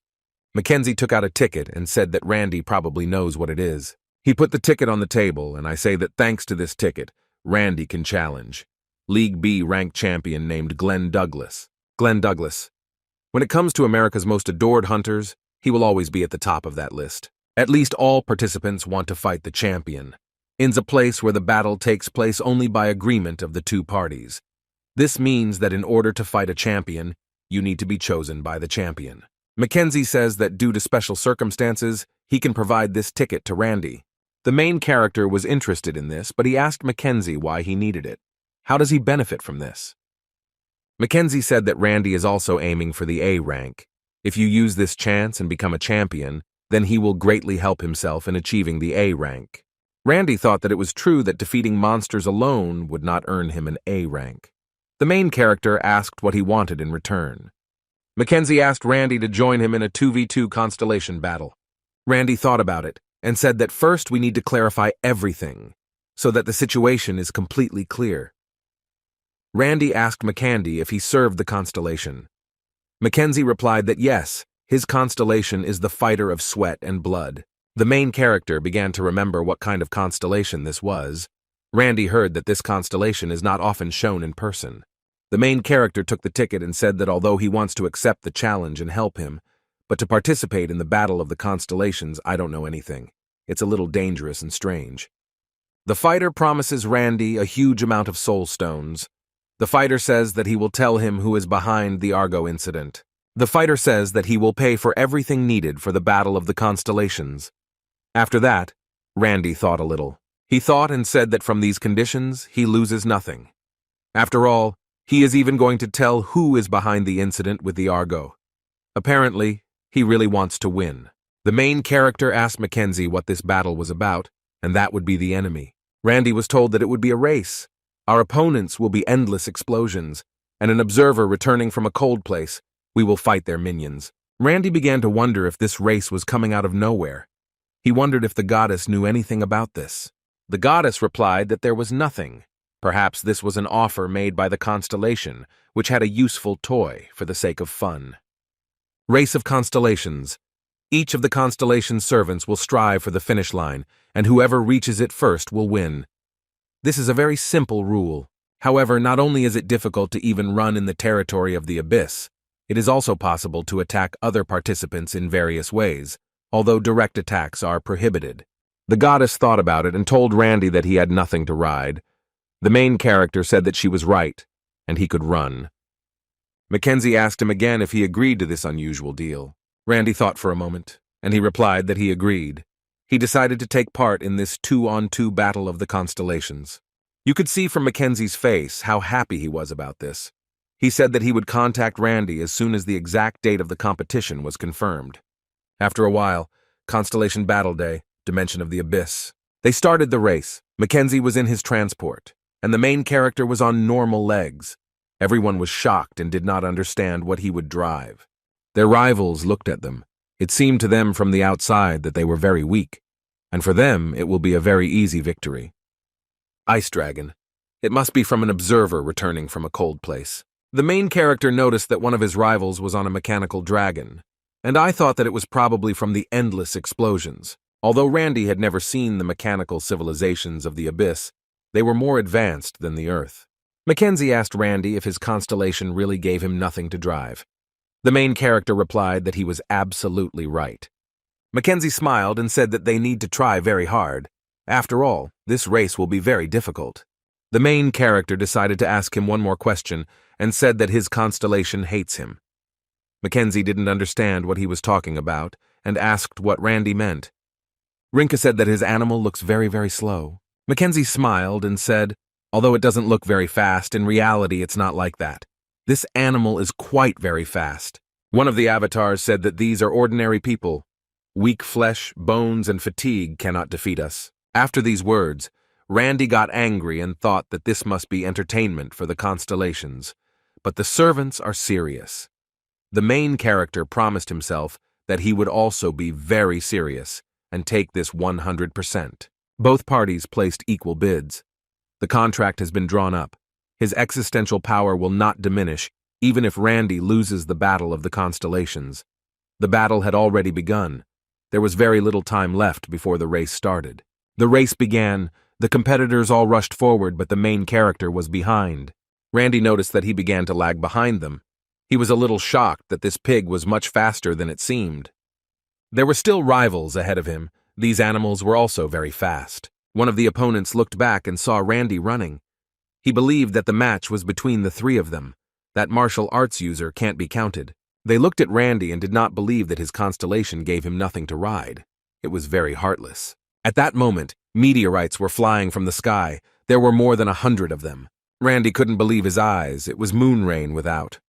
Mackenzie took out a ticket and said that Randy probably knows what it is. He put the ticket on the table, and I say that thanks to this ticket, Randy can challenge. League B ranked champion named Glenn Douglas. Glenn Douglas. When it comes to America's most adored hunters, he will always be at the top of that list. At least all participants want to fight the champion. In's a place where the battle takes place only by agreement of the two parties. This means that in order to fight a champion, you need to be chosen by the champion. Mackenzie says that due to special circumstances, he can provide this ticket to Randy. The main character was interested in this, but he asked Mackenzie why he needed it. How does he benefit from this? Mackenzie said that Randy is also aiming for the A rank. If you use this chance and become a champion, then he will greatly help himself in achieving the A rank. Randy thought that it was true that defeating monsters alone would not earn him an A rank. The main character asked what he wanted in return. Mackenzie asked Randy to join him in a 2v2 constellation battle. Randy thought about it and said that first we need to clarify everything so that the situation is completely clear. Randy asked Mackenzie if he served the constellation. Mackenzie replied that yes, his constellation is the fighter of sweat and blood. The main character began to remember what kind of constellation this was. Randy heard that this constellation is not often shown in person. The main character took the ticket and said that although he wants to accept the challenge and help him, but to participate in the battle of the constellations, I don't know anything. It's a little dangerous and strange. The fighter promises Randy a huge amount of soul stones. The fighter says that he will tell him who is behind the Argo incident. The fighter says that he will pay for everything needed for the battle of the constellations. After that, Randy thought a little. He thought and said that from these conditions, he loses nothing. After all, he is even going to tell who is behind the incident with the Argo. Apparently, he really wants to win. The main character asked Mackenzie what this battle was about, and that would be the enemy. Randy was told that it would be a race. Our opponents will be endless explosions, and an observer returning from a cold place. We will fight their minions. Randy began to wonder if this race was coming out of nowhere. He wondered if the goddess knew anything about this. The goddess replied that there was nothing. Perhaps this was an offer made by the constellation, which had a useful toy for the sake of fun. Race of constellations. Each of the constellation's servants will strive for the finish line, and whoever reaches it first will win. This is a very simple rule. However, not only is it difficult to even run in the territory of the abyss, it is also possible to attack other participants in various ways, although direct attacks are prohibited. The goddess thought about it and told Randy that he had nothing to ride. The main character said that she was right, and he could run. Mackenzie asked him again if he agreed to this unusual deal. Randy thought for a moment, and he replied that he agreed. He decided to take part in this 2-on-2 battle of the constellations. You could see from Mackenzie's face how happy he was about this. He said that he would contact Randy as soon as the exact date of the competition was confirmed. After a while, Constellation Battle Day, Dimension of the Abyss. They started the race. Mackenzie was in his transport, and the main character was on normal legs. Everyone was shocked and did not understand what he would drive. Their rivals looked at them. It seemed to them from the outside that they were very weak, and for them it will be a very easy victory. Ice Dragon. It must be from an observer returning from a cold place. The main character noticed that one of his rivals was on a mechanical dragon, and I thought that it was probably from the endless explosions. Although Randy had never seen the mechanical civilizations of the Abyss, they were more advanced than the Earth. Mackenzie asked Randy if his constellation really gave him nothing to drive. The main character replied that he was absolutely right. Mackenzie smiled and said that they need to try very hard. After all, this race will be very difficult. The main character decided to ask him one more question and said that his constellation hates him. Mackenzie didn't understand what he was talking about and asked what Randy meant. Rinka said that his animal looks very, very slow. Mackenzie smiled and said, although it doesn't look very fast, in reality it's not like that. This animal is quite very fast. One of the avatars said that these are ordinary people. Weak flesh, bones, and fatigue cannot defeat us. After these words, Randy got angry and thought that this must be entertainment for the constellations. But the servants are serious. The main character promised himself that he would also be very serious and take this 100%. Both parties placed equal bids. The contract has been drawn up. His existential power will not diminish even if Randy loses the battle of the constellations. The battle had already begun. There was very little time left before the race started. The race began, The competitors all rushed forward, but the main character was behind. Randy noticed that he began to lag behind them. He was a little shocked that this pig was much faster than it seemed. There were still rivals ahead of him. These animals were also very fast. One of the opponents looked back and saw Randy running. He believed that the match was between the three of them. That martial arts user can't be counted. They looked at Randy and did not believe that his constellation gave him nothing to ride. It was very heartless. At that moment, meteorites were flying from the sky. There were more than 100 of them. Randy couldn't believe his eyes. It was moon rain without.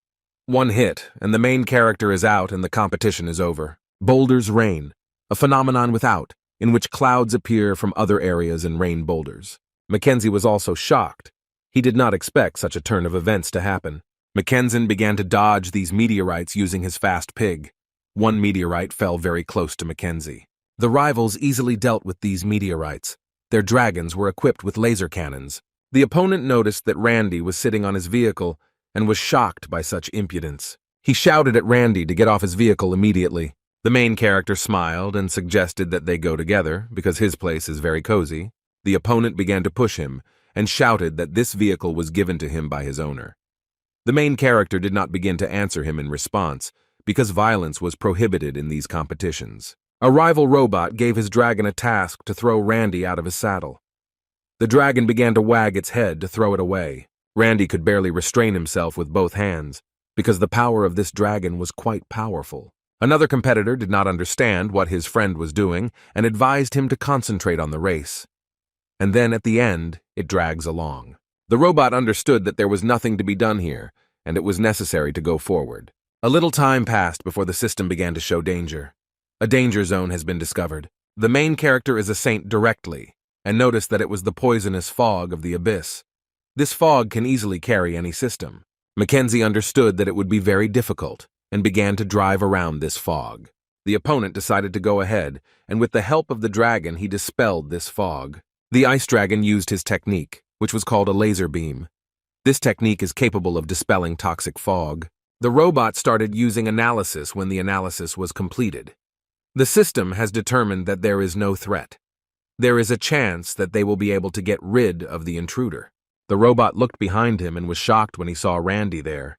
One hit, and the main character is out and the competition is over. Boulders rain, a phenomenon without, in which clouds appear from other areas and rain boulders. Mackenzie was also shocked. He did not expect such a turn of events to happen. Mackenzie began to dodge these meteorites using his fast pig. One meteorite fell very close to Mackenzie. The rivals easily dealt with these meteorites. Their dragons were equipped with laser cannons. The opponent noticed that Randy was sitting on his vehicle and was shocked by such impudence. He shouted at Randy to get off his vehicle immediately. The main character smiled and suggested that they go together because his place is very cozy. The opponent began to push him and shouted that this vehicle was given to him by his owner. The main character did not begin to answer him in response because violence was prohibited in these competitions. A rival robot gave his dragon a task to throw Randy out of his saddle. The dragon began to wag its head to throw it away. Randy could barely restrain himself with both hands because the power of this dragon was quite powerful. Another competitor did not understand what his friend was doing and advised him to concentrate on the race. And then at the end, it drags along. The robot understood that there was nothing to be done here, and it was necessary to go forward. A little time passed before the system began to show danger. A danger zone has been discovered. The main character is a saint directly, and noticed that it was the poisonous fog of the abyss. This fog can easily carry any system. Mackenzie understood that it would be very difficult, and began to drive around this fog. The opponent decided to go ahead, and with the help of the dragon he dispelled this fog. The ice dragon used his technique, which was called a laser beam. This technique is capable of dispelling toxic fog. The robot started using analysis when the analysis was completed. The system has determined that there is no threat. There is a chance that they will be able to get rid of the intruder. The robot looked behind him and was shocked when he saw Randy there.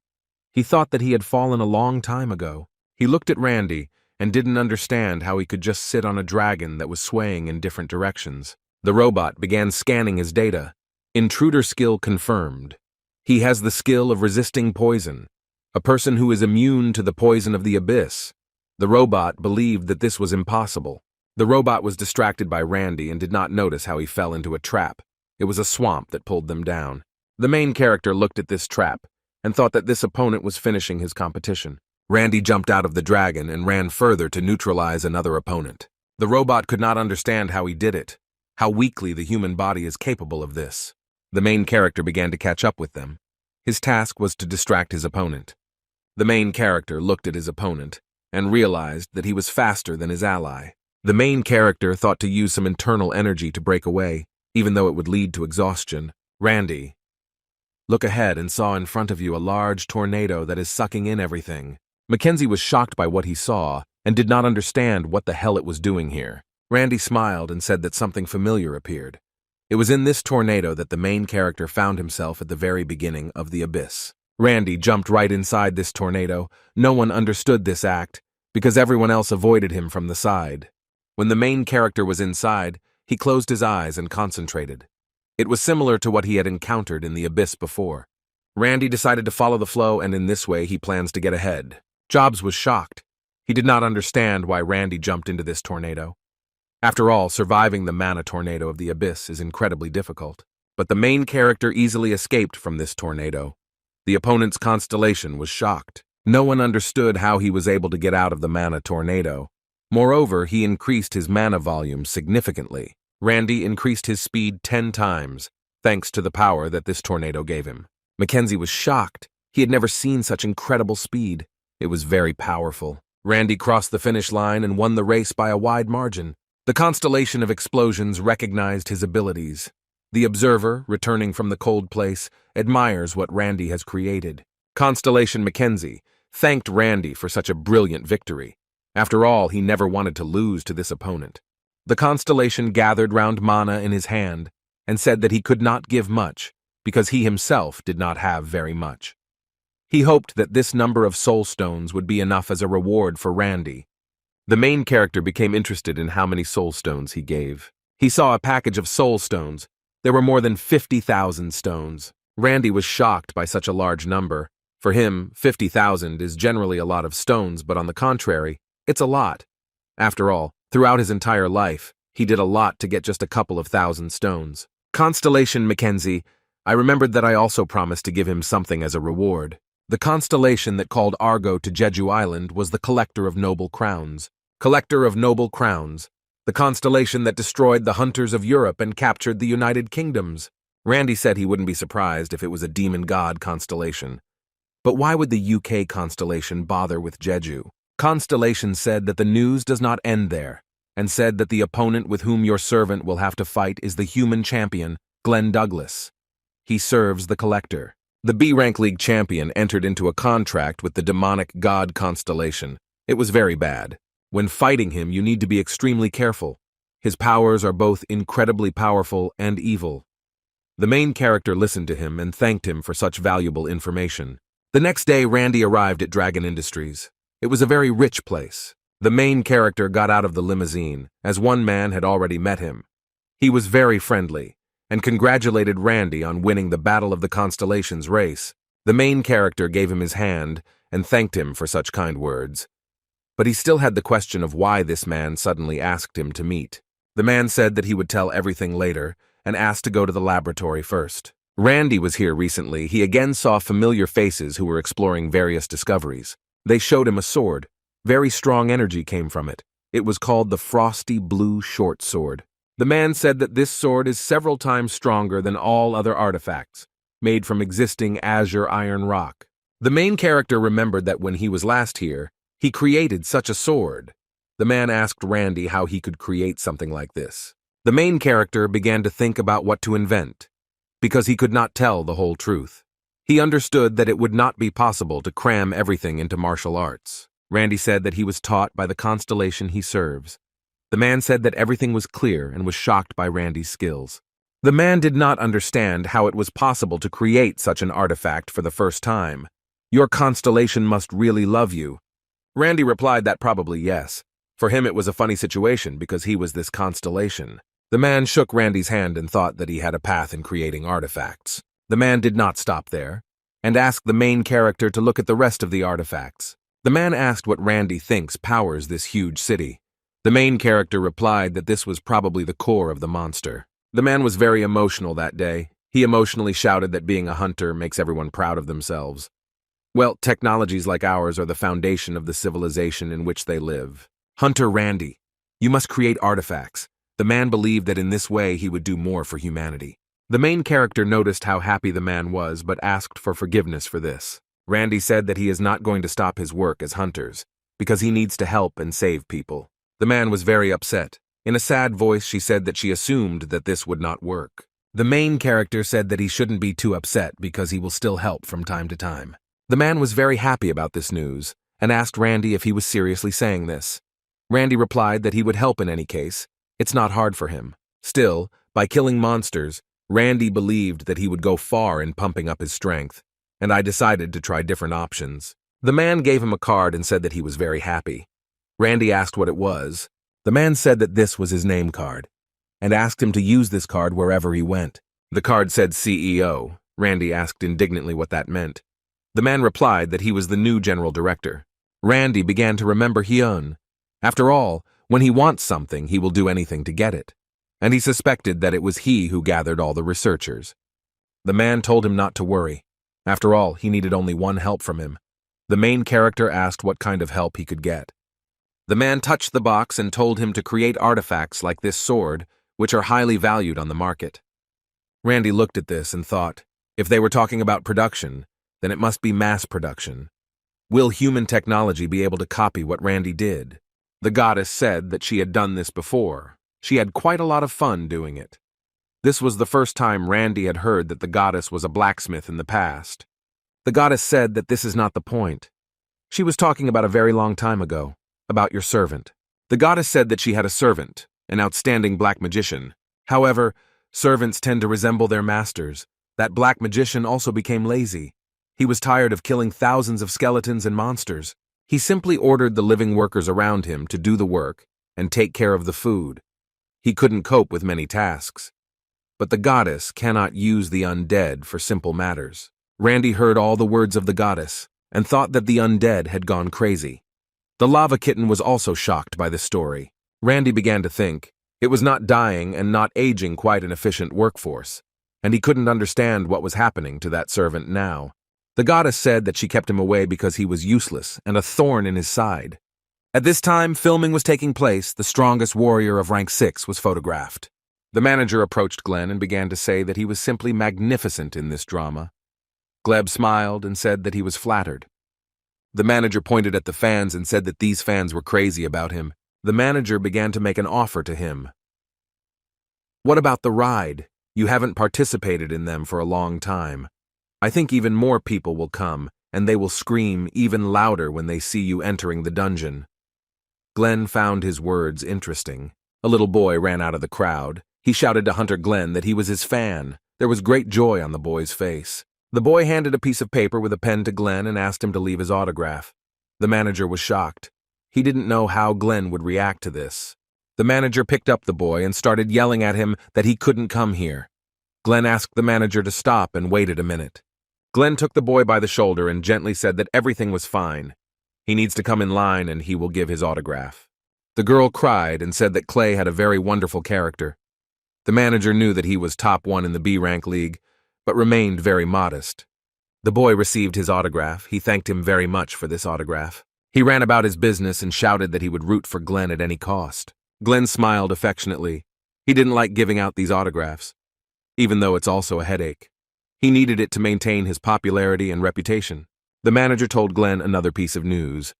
He thought that he had fallen a long time ago. He looked at Randy and didn't understand how he could just sit on a dragon that was swaying in different directions. The robot began scanning his data. Intruder skill confirmed. He has the skill of resisting poison, a person who is immune to the poison of the abyss. The robot believed that this was impossible. The robot was distracted by Randy and did not notice how he fell into a trap. It was a swamp that pulled them down. The main character looked at this trap and thought that this opponent was finishing his competition. Randy jumped out of the dragon and ran further to neutralize another opponent. The robot could not understand how he did it, how weakly the human body is capable of this. The main character began to catch up with them. His task was to distract his opponent. The main character looked at his opponent and realized that he was faster than his ally. The main character thought to use some internal energy to break away, even though it would lead to exhaustion. Randy, look ahead and saw in front of you a large tornado that is sucking in everything. Mackenzie was shocked by what he saw and did not understand what the hell it was doing here. Randy smiled and said that something familiar appeared. It was in this tornado that the main character found himself at the very beginning of the abyss. Randy jumped right inside this tornado. No one understood this act because everyone else avoided him from the side. When the main character was inside, he closed his eyes and concentrated. It was similar to what he had encountered in the abyss before. Randy decided to follow the flow, and in this way he plans to get ahead. Jobs was shocked. He did not understand why Randy jumped into this tornado. After all, surviving the mana tornado of the abyss is incredibly difficult. But the main character easily escaped from this tornado. The opponent's constellation was shocked. No one understood how he was able to get out of the mana tornado. Moreover, he increased his mana volume significantly. Randy increased his speed 10 times, thanks to the power that this tornado gave him. Mackenzie was shocked. He had never seen such incredible speed. It was very powerful. Randy crossed the finish line and won the race by a wide margin. The constellation of explosions recognized his abilities. The observer, returning from the cold place, admires what Randy has created. Constellation Mackenzie thanked Randy for such a brilliant victory. After all, he never wanted to lose to this opponent. The constellation gathered round Mana in his hand and said that he could not give much because he himself did not have very much. He hoped that this number of soul stones would be enough as a reward for Randy. The main character became interested in how many soul stones he gave. He saw a package of soul stones. There were more than 50,000 stones. Randy was shocked by such a large number. For him, 50,000 is generally a lot of stones, but on the contrary, it's a lot. After all, throughout his entire life, he did a lot to get just a couple of thousand stones. Constellation Mackenzie, I remembered that I also promised to give him something as a reward. The constellation that called Argo to Jeju Island was the Collector of Noble Crowns. Collector of Noble Crowns, the constellation that destroyed the hunters of Europe and captured the United Kingdoms. Randy said he wouldn't be surprised if it was a demon god constellation. But why would the UK constellation bother with Jeju? Constellation said that the news does not end there, and said that the opponent with whom your servant will have to fight is the human champion, Glenn Douglas. He serves the Collector. The B-Rank League champion entered into a contract with the demonic god constellation. It was very bad. When fighting him, you need to be extremely careful. His powers are both incredibly powerful and evil. The main character listened to him and thanked him for such valuable information. The next day, Randy arrived at Dragon Industries. It was a very rich place. The main character got out of the limousine, as one man had already met him. He was very friendly, and congratulated Randy on winning the Battle of the Constellations race. The main character gave him his hand and thanked him for such kind words. But he still had the question of why this man suddenly asked him to meet. The man said that he would tell everything later and asked to go to the laboratory first. Randy was here recently. He again saw familiar faces who were exploring various discoveries. They showed him a sword. Very strong energy came from it. It was called the Frosty Blue Short Sword. The man said that this sword is several times stronger than all other artifacts, made from existing azure iron rock. The main character remembered that when he was last here, he created such a sword. The man asked Randy how he could create something like this. The main character began to think about what to invent, because he could not tell the whole truth. He understood that it would not be possible to cram everything into martial arts. Randy said that he was taught by the constellation he serves. The man said that everything was clear and was shocked by Randy's skills. The man did not understand how it was possible to create such an artifact for the first time. Your constellation must really love you. Randy replied that probably yes. For him it was a funny situation because he was this constellation. The man shook Randy's hand and thought that he had a path in creating artifacts. The man did not stop there, and asked the main character to look at the rest of the artifacts. The man asked what Randy thinks powers this huge city. The main character replied that this was probably the core of the monster. The man was very emotional that day. He emotionally shouted that being a hunter makes everyone proud of themselves. Well, technologies like ours are the foundation of the civilization in which they live. Hunter Randy, you must create artifacts. The man believed that in this way he would do more for humanity. The main character noticed how happy the man was but asked for forgiveness for this. Randy said that he is not going to stop his work as hunters, because he needs to help and save people. The man was very upset. In a sad voice, she said that she assumed that this would not work. The main character said that he shouldn't be too upset because he will still help from time to time. The man was very happy about this news and asked Randy if he was seriously saying this. Randy replied that he would help in any case. It's not hard for him. Still, by killing monsters, Randy believed that he would go far in pumping up his strength, and I decided to try different options. The man gave him a card and said that he was very happy. Randy asked what it was. The man said that this was his name card, and asked him to use this card wherever he went. The card said CEO. Randy asked indignantly what that meant. The man replied that he was the new general director. Randy began to remember Hyun. After all, when he wants something, he will do anything to get it. And he suspected that it was he who gathered all the researchers. The man told him not to worry. After all, he needed only one help from him. The main character asked what kind of help he could get. The man touched the box and told him to create artifacts like this sword, which are highly valued on the market. Randy looked at this and thought, if they were talking about production, then it must be mass production. Will human technology be able to copy what Randy did? The goddess said that she had done this before. She had quite a lot of fun doing it. This was the first time Randy had heard that the goddess was a blacksmith in the past. The goddess said that this is not the point. She was talking about a very long time ago, about your servant. The goddess said that she had a servant, an outstanding black magician. However, Servants tend to resemble their masters. That black magician also became lazy. He was tired of killing thousands of skeletons and monsters. He simply ordered the living workers around him to do the work and take care of the food. He couldn't cope with many tasks. But the goddess cannot use the undead for simple matters. Randy heard all the words of the goddess and thought that the undead had gone crazy. The lava kitten was also shocked by the story. Randy began to think it was not dying and not aging quite an efficient workforce, and he couldn't understand what was happening to that servant now. The goddess said that she kept him away because he was useless and a thorn in his side. At this time filming was taking place, the strongest warrior of rank 6 was photographed. The manager approached Glenn and began to say that he was simply magnificent in this drama. Gleb smiled and said that he was flattered. The manager pointed at the fans and said that these fans were crazy about him. The manager began to make an offer to him. "What about the ride? You haven't participated in them for a long time. I think even more people will come, and they will scream even louder when they see you entering the dungeon." Glenn found his words interesting. A little boy ran out of the crowd. He shouted to Hunter Glenn that he was his fan. There was great joy on the boy's face. The boy handed a piece of paper with a pen to Glenn and asked him to leave his autograph. The manager was shocked. He didn't know how Glenn would react to this. The manager picked up the boy and started yelling at him that he couldn't come here. Glenn asked the manager to stop and waited a minute. Glenn took the boy by the shoulder and gently said that everything was fine. He needs to come in line and he will give his autograph. The girl cried and said that Clay had a very wonderful character. The manager knew that he was top 1 in the B-rank league, but remained very modest. The boy received his autograph. He thanked him very much for this autograph. He ran about his business and shouted that he would root for Glenn at any cost. Glenn smiled affectionately. He didn't like giving out these autographs, even though it's also a headache. He needed it to maintain his popularity and reputation. The manager told Glenn another piece of news.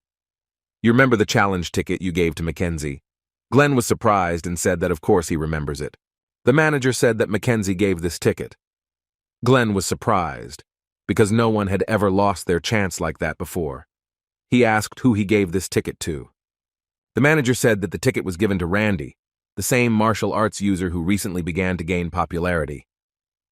"You remember the challenge ticket you gave to Mackenzie?" Glenn was surprised and said that of course he remembers it. The manager said that Mackenzie gave this ticket. Glenn was surprised, because no one had ever lost their chance like that before. He asked who he gave this ticket to. The manager said that the ticket was given to Randy, the same martial arts user who recently began to gain popularity.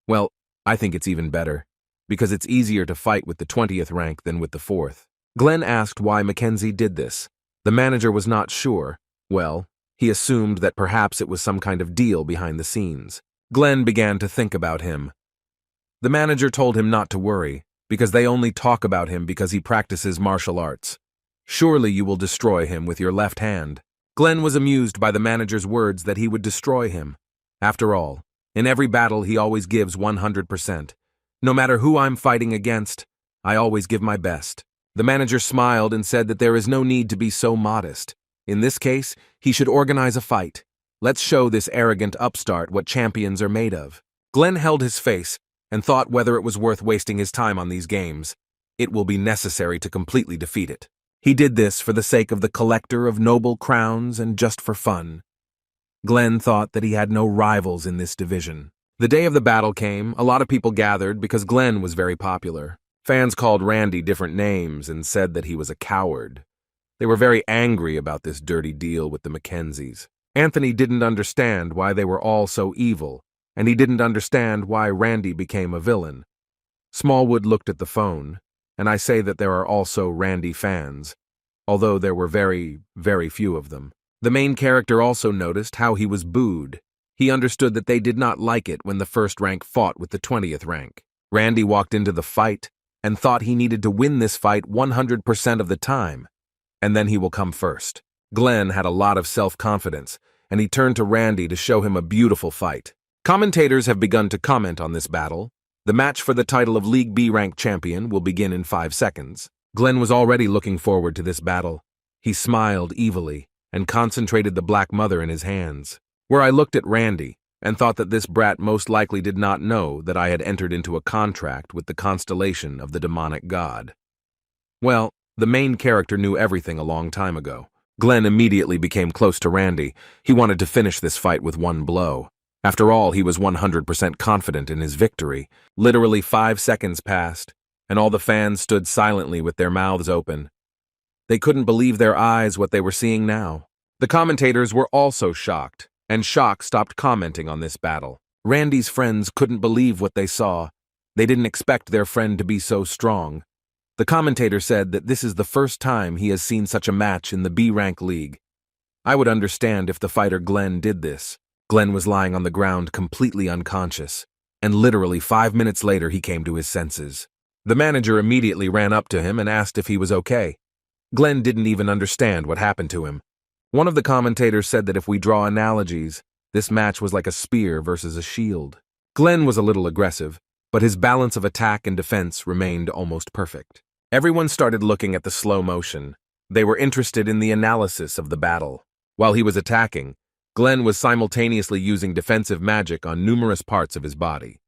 Well, I think it's even better, because it's easier to fight with the 20th rank than with the 4th. Glenn asked why Mackenzie did this. The manager was not sure. Well, he assumed that perhaps it was some kind of deal behind the scenes. Glenn began to think about him. The manager told him not to worry, because they only talk about him because he practices martial arts. Surely you will destroy him with your left hand. Glenn was amused by the manager's words that he would destroy him. After all, in every battle he always gives 100%. No matter who I'm fighting against, I always give my best. The manager smiled and said that there is no need to be so modest. In this case, he should organize a fight. Let's show this arrogant upstart what champions are made of. Glenn held his face and thought whether it was worth wasting his time on these games. It will be necessary to completely defeat it. He did this for the sake of the collector of noble crowns and just for fun. Glenn thought that he had no rivals in this division. The day of the battle came. A lot of people gathered because Glenn was very popular. Fans called Randy different names and said that he was a coward. They were very angry about this dirty deal with the Mackenzies. Anthony didn't understand why they were all so evil, and he didn't understand why Randy became a villain. Smallwood looked at the phone, and I say that there are also Randy fans, although there were very, very few of them. The main character also noticed how he was booed. He understood that they did not like it when the 1st rank fought with the 20th rank. Randy walked into the fight and thought he needed to win this fight 100% of the time, and then he will come first. Glenn had a lot of self-confidence, and he turned to Randy to show him a beautiful fight. Commentators have begun to comment on this battle. The match for the title of League B rank champion will begin in 5 seconds. Glenn was already looking forward to this battle. He smiled evilly and concentrated the Black Mother in his hands, where I looked at Randy and thought that this brat most likely did not know that I had entered into a contract with the constellation of the demonic god. Well, the main character knew everything a long time ago. Glenn immediately became close to Randy. He wanted to finish this fight with one blow. After all, he was 100% confident in his victory. Literally 5 seconds passed, and all the fans stood silently with their mouths open. They couldn't believe their eyes what they were seeing now. The commentators were also shocked, and shock stopped commenting on this battle. Randy's friends couldn't believe what they saw. They didn't expect their friend to be so strong. The commentator said that this is the first time he has seen such a match in the B-Rank League. I would understand if the fighter Glenn did this. Glenn was lying on the ground completely unconscious, and literally 5 minutes later he came to his senses. The manager immediately ran up to him and asked if he was okay. Glenn didn't even understand what happened to him. One of the commentators said that if we draw analogies, this match was like a spear versus a shield. Glenn was a little aggressive, but his balance of attack and defense remained almost perfect. Everyone started looking at the slow motion. They were interested in the analysis of the battle. While he was attacking, Glenn was simultaneously using defensive magic on numerous parts of his body.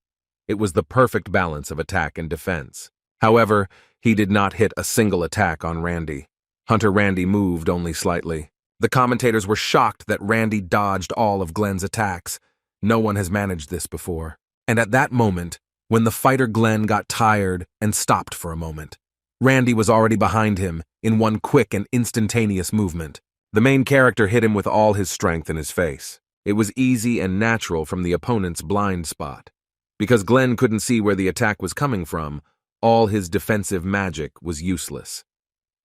It was the perfect balance of attack and defense. However, he did not hit a single attack on Randy. Hunter Randy moved only slightly. The commentators were shocked that Randy dodged all of Glenn's attacks. No one has managed this before. And at that moment, when the fighter Glenn got tired and stopped for a moment, Randy was already behind him in one quick and instantaneous movement. The main character hit him with all his strength in his face. It was easy and natural from the opponent's blind spot. Because Glenn couldn't see where the attack was coming from, all his defensive magic was useless.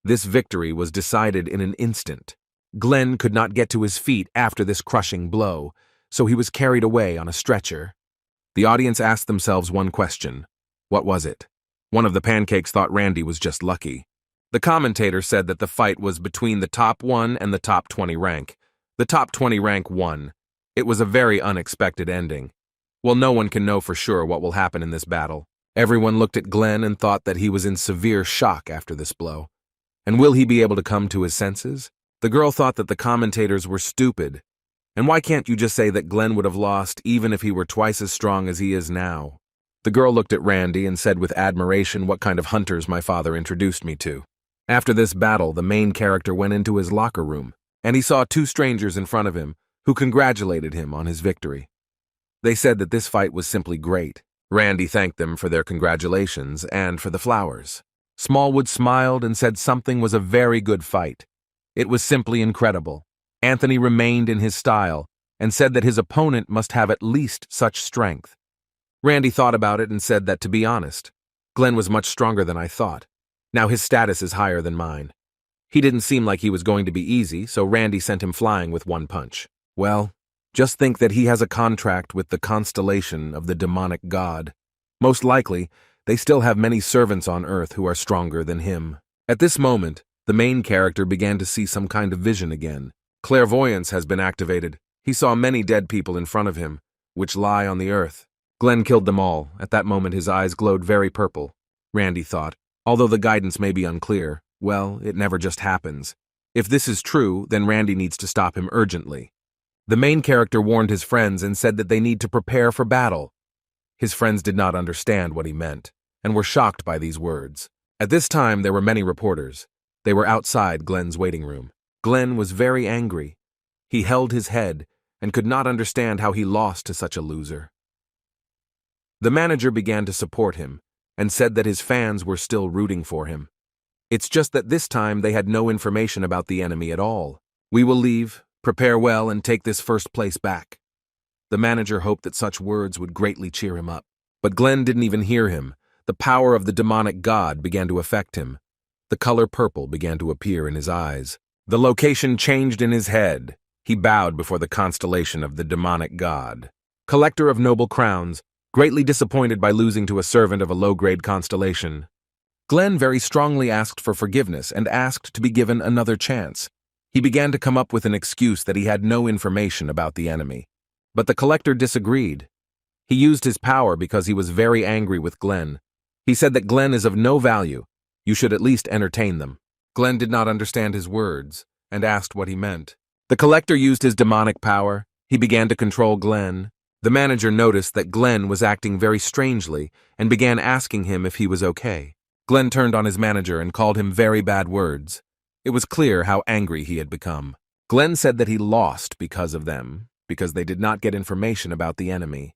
This victory was decided in an instant. Glenn could not get to his feet after this crushing blow, so he was carried away on a stretcher. The audience asked themselves one question. What was it? One of the pancakes thought Randy was just lucky. The commentator said that the fight was between the top 1 and the top 20 rank. The top 20 rank won. It was a very unexpected ending. Well, no one can know for sure what will happen in this battle. Everyone looked at Glenn and thought that he was in severe shock after this blow. And will he be able to come to his senses? The girl thought that the commentators were stupid. And why can't you just say that Glenn would have lost even if he were twice as strong as he is now? The girl looked at Randy and said with admiration what kind of hunters my father introduced me to. After this battle, the main character went into his locker room, and he saw 2 strangers in front of him who congratulated him on his victory. They said that this fight was simply great. Randy thanked them for their congratulations and for the flowers. Smallwood smiled and said something was a very good fight. It was simply incredible. Anthony remained in his style and said that his opponent must have at least such strength. Randy thought about it and said that, to be honest, Glenn was much stronger than I thought. Now his status is higher than mine. He didn't seem like he was going to be easy, so Randy sent him flying with one punch. Well, just think that he has a contract with the constellation of the demonic god. Most likely, they still have many servants on Earth who are stronger than him. At this moment, the main character began to see some kind of vision again. Clairvoyance has been activated. He saw many dead people in front of him, which lie on the earth. Glenn killed them all. At that moment his eyes glowed very purple. Randy thought, although the guidance may be unclear, well, it never just happens. If this is true, then Randy needs to stop him urgently. The main character warned his friends and said that they need to prepare for battle. His friends did not understand what he meant, and were shocked by these words. At this time there were many reporters. They were outside Glenn's waiting room. Glenn was very angry. He held his head and could not understand how he lost to such a loser. The manager began to support him and said that his fans were still rooting for him. It's just that this time they had no information about the enemy at all. We will leave, prepare well, and take this first place back. The manager hoped that such words would greatly cheer him up. But Glenn didn't even hear him. The power of the demonic god began to affect him. The color purple began to appear in his eyes. The location changed in his head. He bowed before the constellation of the demonic god. Collector of noble crowns, greatly disappointed by losing to a servant of a low-grade constellation. Glenn very strongly asked for forgiveness and asked to be given another chance. He began to come up with an excuse that he had no information about the enemy. But the collector disagreed. He used his power because he was very angry with Glenn. He said that Glenn is of no value. You should at least entertain them. Glenn did not understand his words and asked what he meant. The collector used his demonic power. He began to control Glenn. The manager noticed that Glenn was acting very strangely and began asking him if he was okay. Glenn turned on his manager and called him very bad words. It was clear how angry he had become. Glenn said that he lost because of them, because they did not get information about the enemy.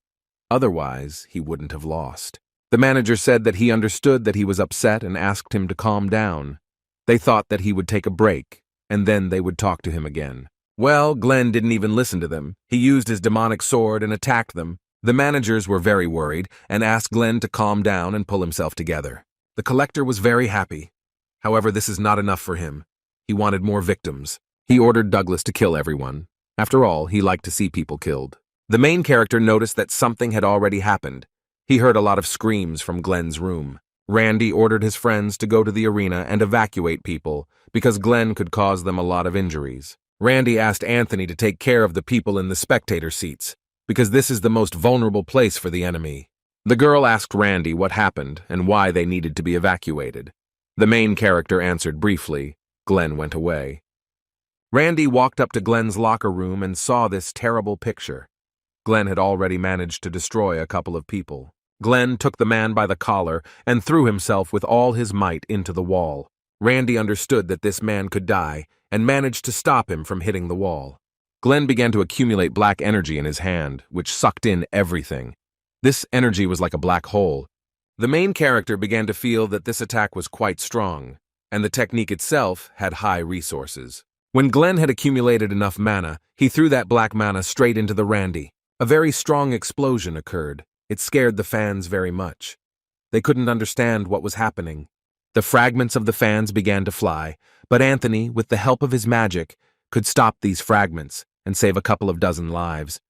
Otherwise, he wouldn't have lost. The manager said that he understood that he was upset and asked him to calm down. They thought that he would take a break, and then they would talk to him again. Well, Glenn didn't even listen to them. He used his demonic sword and attacked them. The managers were very worried and asked Glenn to calm down and pull himself together. The collector was very happy. However, this is not enough for him. He wanted more victims. He ordered Douglas to kill everyone. After all, he liked to see people killed. The main character noticed that something had already happened. He heard a lot of screams from Glenn's room. Randy ordered his friends to go to the arena and evacuate people because Glenn could cause them a lot of injuries. Randy asked Anthony to take care of the people in the spectator seats because this is the most vulnerable place for the enemy. The girl asked Randy what happened and why they needed to be evacuated. The main character answered briefly. Glenn went away. Randy walked up to Glenn's locker room and saw this terrible picture. Glenn had already managed to destroy a couple of people. Glenn took the man by the collar and threw himself with all his might into the wall. Randy understood that this man could die and managed to stop him from hitting the wall. Glenn began to accumulate black energy in his hand, which sucked in everything. This energy was like a black hole. The main character began to feel that this attack was quite strong, and the technique itself had high resources. When Glenn had accumulated enough mana, he threw that black mana straight into the Randy. A very strong explosion occurred. It scared the fans very much. They couldn't understand what was happening. The fragments of the fans began to fly, but Anthony, with the help of his magic, could stop these fragments and save a couple of dozen lives.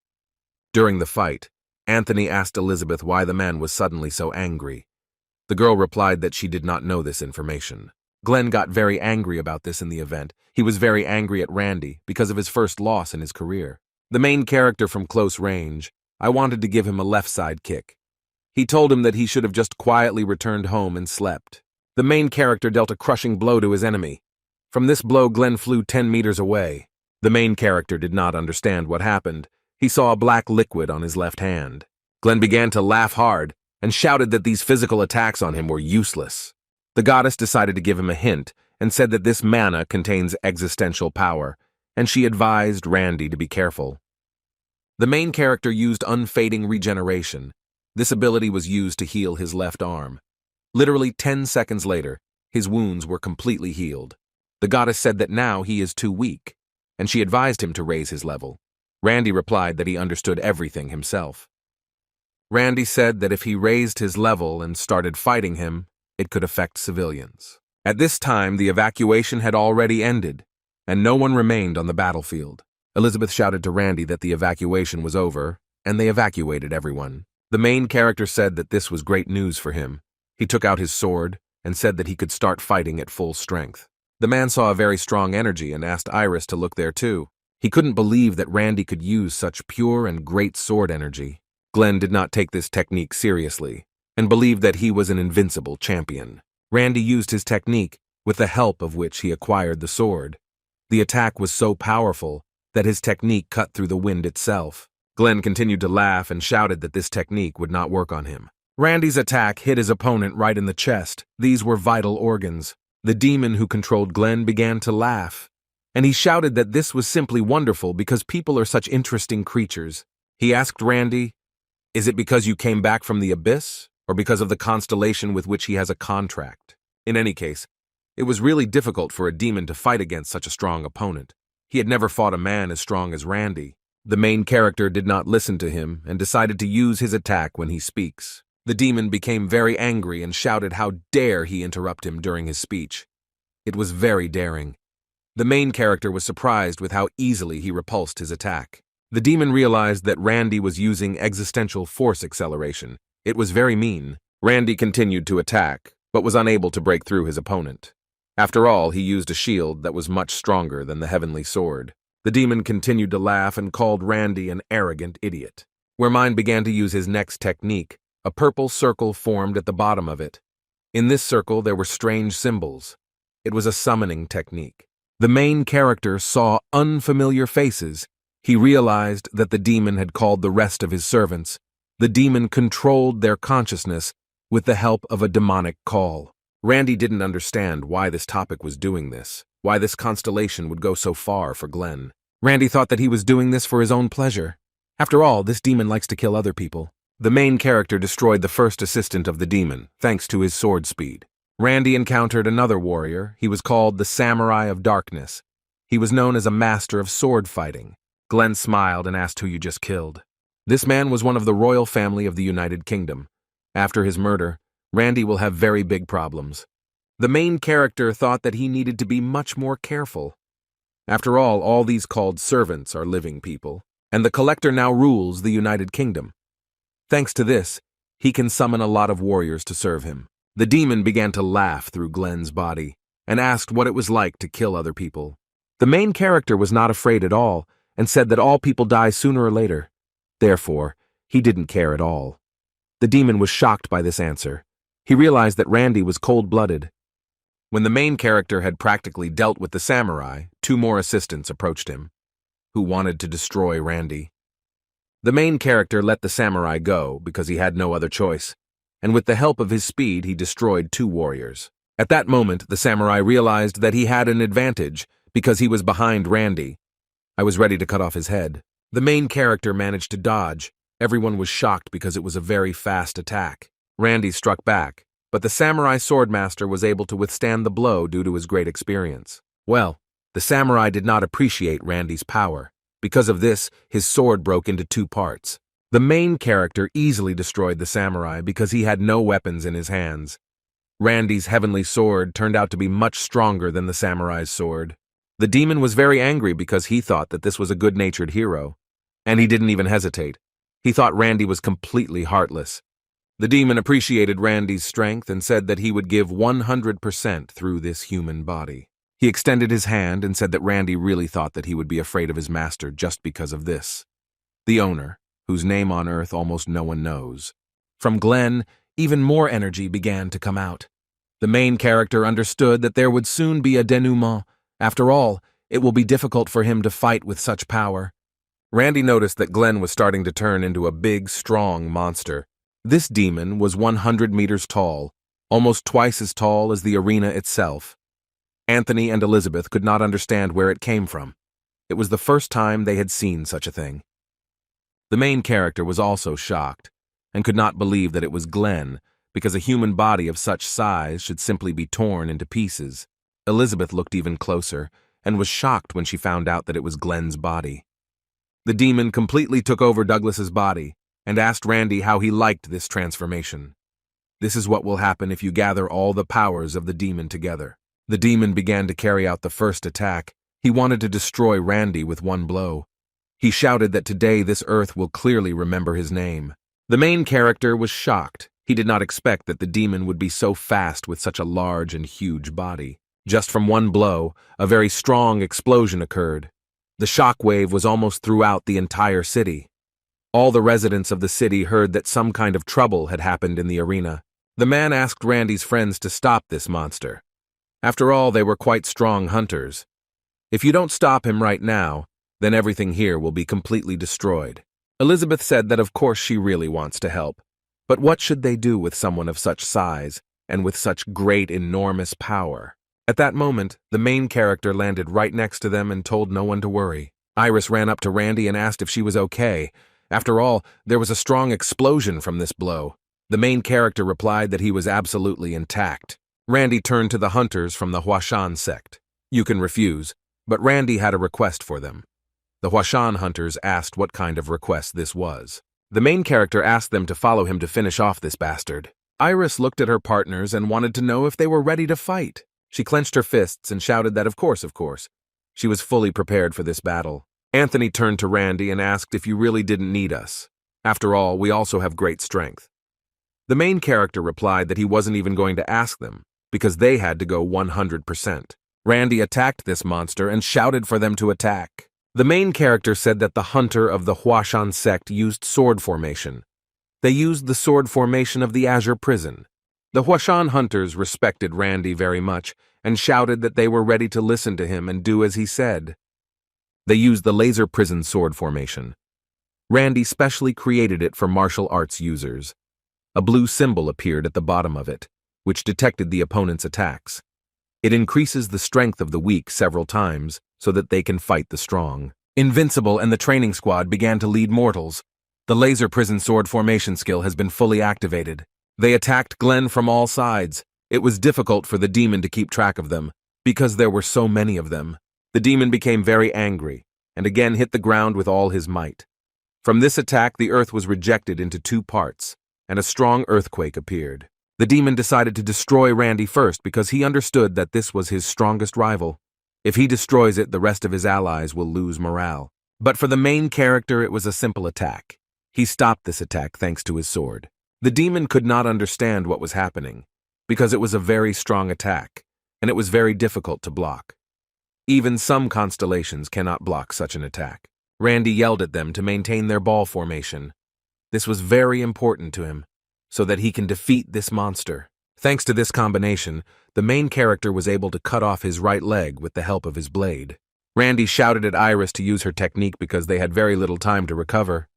During the fight, Anthony asked Elizabeth why the man was suddenly so angry. The girl replied that she did not know this information. Glenn got very angry about this in the event. He was very angry at Randy because of his first loss in his career. The main character from close range, I wanted to give him a left side kick. He told him that he should have just quietly returned home and slept. The main character dealt a crushing blow to his enemy. From this blow, Glenn flew 10 meters away. The main character did not understand what happened. He saw a black liquid on his left hand. Glenn began to laugh hard and shouted that these physical attacks on him were useless. The goddess decided to give him a hint and said that this mana contains existential power, and she advised Randy to be careful. The main character used unfading regeneration. This ability was used to heal his left arm. Literally 10 seconds later, his wounds were completely healed. The goddess said that now he is too weak, and she advised him to raise his level. Randy replied that he understood everything himself. Randy said that if he raised his level and started fighting him, it could affect civilians. At this time, the evacuation had already ended, and no one remained on the battlefield. Elizabeth shouted to Randy that the evacuation was over, and they evacuated everyone. The main character said that this was great news for him. He took out his sword and said that he could start fighting at full strength. The man saw a very strong energy and asked Iris to look there too. He couldn't believe that Randy could use such pure and great sword energy. Glenn did not take this technique seriously and believed that he was an invincible champion. Randy used his technique, with the help of which he acquired the sword. The attack was so powerful that his technique cut through the wind itself. Glenn continued to laugh and shouted that this technique would not work on him. Randy's attack hit his opponent right in the chest. These were vital organs. The demon who controlled Glenn began to laugh, and he shouted that this was simply wonderful because people are such interesting creatures. He asked Randy, "Is it because you came back from the abyss, or because of the constellation with which he has a contract?" In any case, it was really difficult for a demon to fight against such a strong opponent. He had never fought a man as strong as Randy. The main character did not listen to him and decided to use his attack when he speaks. The demon became very angry and shouted how dare he interrupt him during his speech. It was very daring. The main character was surprised with how easily he repulsed his attack. The demon realized that Randy was using existential force acceleration. It was very mean. Randy continued to attack, but was unable to break through his opponent. After all, he used a shield that was much stronger than the heavenly sword. The demon continued to laugh and called Randy an arrogant idiot. Wermine began to use his next technique. A purple circle formed at the bottom of it. In this circle there were strange symbols. It was a summoning technique. The main character saw unfamiliar faces. He realized that the demon had called the rest of his servants. The demon controlled their consciousness with the help of a demonic call. Randy didn't understand why this topic was doing this, why this constellation would go so far for Glenn. Randy thought that he was doing this for his own pleasure. After all, this demon likes to kill other people. The main character destroyed the first assistant of the demon, thanks to his sword speed. Randy encountered another warrior. He was called the Samurai of Darkness. He was known as a master of sword fighting. Glenn smiled and asked who you just killed. This man was one of the royal family of the United Kingdom. After his murder, Randy will have very big problems. The main character thought that he needed to be much more careful. After all these called servants are living people, and the collector now rules the United Kingdom. Thanks to this, he can summon a lot of warriors to serve him. The demon began to laugh through Glenn's body and asked what it was like to kill other people. The main character was not afraid at all and said that all people die sooner or later. Therefore, he didn't care at all. The demon was shocked by this answer. He realized that Randy was cold-blooded. When the main character had practically dealt with the samurai, 2 more assistants approached him, who wanted to destroy Randy. The main character let the samurai go because he had no other choice, and with the help of his speed he destroyed 2 warriors. At that moment, the samurai realized that he had an advantage because he was behind Randy. I was ready to cut off his head. The main character managed to dodge. Everyone was shocked because it was a very fast attack. Randy struck back, but the samurai swordmaster was able to withstand the blow due to his great experience. Well, the samurai did not appreciate Randy's power. Because of this, his sword broke into 2 parts. The main character easily destroyed the samurai because he had no weapons in his hands. Randy's heavenly sword turned out to be much stronger than the samurai's sword. The demon was very angry because he thought that this was a good-natured hero, and he didn't even hesitate. He thought Randy was completely heartless. The demon appreciated Randy's strength and said that he would give 100% through this human body. He extended his hand and said that Randy really thought that he would be afraid of his master just because of this. The owner, whose name on earth almost no one knows. From Glenn, even more energy began to come out. The main character understood that there would soon be a denouement. After all, it will be difficult for him to fight with such power. Randy noticed that Glenn was starting to turn into a big, strong monster. This demon was 100 meters tall, almost twice as tall as the arena itself. Anthony and Elizabeth could not understand where it came from. It was the first time they had seen such a thing. The main character was also shocked, and could not believe that it was Glenn, because a human body of such size should simply be torn into pieces. Elizabeth looked even closer, and was shocked when she found out that it was Glenn's body. The demon completely took over Douglas's body, and asked Randy how he liked this transformation. This is what will happen if you gather all the powers of the demon together. The demon began to carry out the first attack. He wanted to destroy Randy with 1 blow. He shouted that today this earth will clearly remember his name. The main character was shocked. He did not expect that the demon would be so fast with such a large and huge body. Just from 1 blow, a very strong explosion occurred. The shock wave was almost throughout the entire city. All the residents of the city heard that some kind of trouble had happened in the arena. The man asked Randy's friends to stop this monster. After all, they were quite strong hunters. If you don't stop him right now, then everything here will be completely destroyed. Elizabeth said that of course she really wants to help. But what should they do with someone of such size and with such great, enormous power? At that moment, the main character landed right next to them and told no one to worry. Iris ran up to Randy and asked if she was okay. After all, there was a strong explosion from this blow. The main character replied that he was absolutely intact. Randy turned to the hunters from the Huashan sect. You can refuse, but Randy had a request for them. The Huashan hunters asked what kind of request this was. The main character asked them to follow him to finish off this bastard. Iris looked at her partners and wanted to know if they were ready to fight. She clenched her fists and shouted that of course. She was fully prepared for this battle. Anthony turned to Randy and asked if you really didn't need us. After all, we also have great strength. The main character replied that he wasn't even going to ask them, because they had to go 100%. Randy attacked this monster and shouted for them to attack. The main character said that the hunter of the Huashan sect used sword formation. They used the sword formation of the Azure Prison. The Huashan hunters respected Randy very much and shouted that they were ready to listen to him and do as he said. They used the laser prison sword formation. Randy specially created it for martial arts users. A blue symbol appeared at the bottom of it, which detected the opponent's attacks. It increases the strength of the weak several times so that they can fight the strong. Invincible and the training squad began to lead mortals. The laser prison sword formation skill has been fully activated. They attacked Glenn from all sides. It was difficult for the demon to keep track of them, because there were so many of them. The demon became very angry, and again hit the ground with all his might. From this attack, the earth was rejected into two parts, and a strong earthquake appeared. The demon decided to destroy Randy first because he understood that this was his strongest rival. If he destroys it, the rest of his allies will lose morale. But for the main character, it was a simple attack. He stopped this attack thanks to his sword. The demon could not understand what was happening, because it was a very strong attack, and it was very difficult to block. Even some constellations cannot block such an attack. Randy yelled at them to maintain their ball formation. This was very important to him, so that he can defeat this monster. Thanks to this combination, the main character was able to cut off his right leg with the help of his blade. Randy shouted at Iris to use her technique because they had very little time to recover.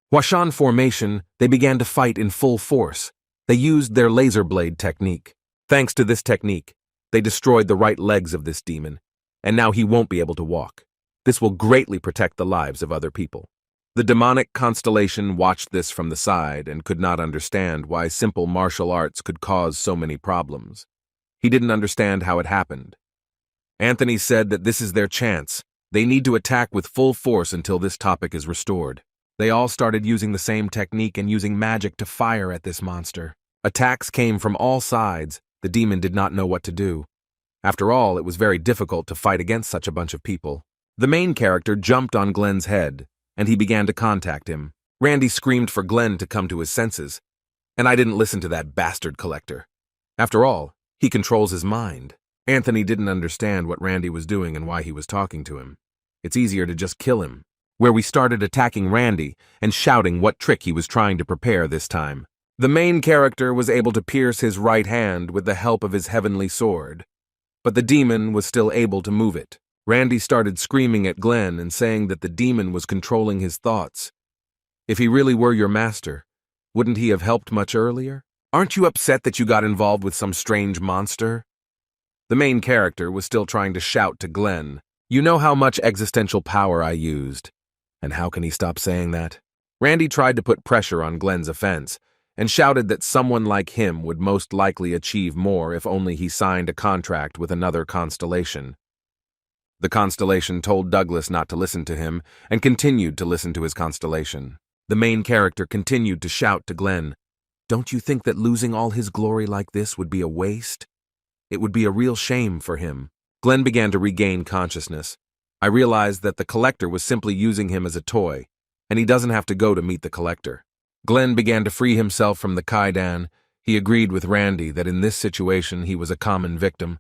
Washan formation, they began to fight in full force. They used their laser blade technique. Thanks to this technique, they destroyed the right legs of this demon, and now he won't be able to walk. This will greatly protect the lives of other people. The demonic constellation watched this from the side and could not understand why simple martial arts could cause so many problems. He didn't understand how it happened. Anthony said that this is their chance. They need to attack with full force until this topic is restored. They all started using the same technique and using magic to fire at this monster. Attacks came from all sides. The demon did not know what to do. After all, it was very difficult to fight against such a bunch of people. The main character jumped on Glenn's head, and he began to contact him. Randy screamed for Glenn to come to his senses, and I didn't listen to that bastard collector. After all, he controls his mind. Anthony didn't understand what Randy was doing and why he was talking to him. It's easier to just kill him. Where we started attacking Randy and shouting what trick he was trying to prepare this time. The main character was able to pierce his right hand with the help of his heavenly sword, but the demon was still able to move it. Randy started screaming at Glenn and saying that the demon was controlling his thoughts. If he really were your master, wouldn't he have helped much earlier? Aren't you upset that you got involved with some strange monster? The main character was still trying to shout to Glenn, "You know how much existential power I used." And how can he stop saying that? Randy tried to put pressure on Glenn's offense and shouted that someone like him would most likely achieve more if only he signed a contract with another constellation. The constellation told Douglas not to listen to him and continued to listen to his constellation. The main character continued to shout to Glenn, "Don't you think that losing all his glory like this would be a waste? It would be a real shame for him." Glenn began to regain consciousness. I realized that the collector was simply using him as a toy, and he doesn't have to go to meet the collector. Glenn began to free himself from the Kaidan. He agreed with Randy that in this situation he was a common victim.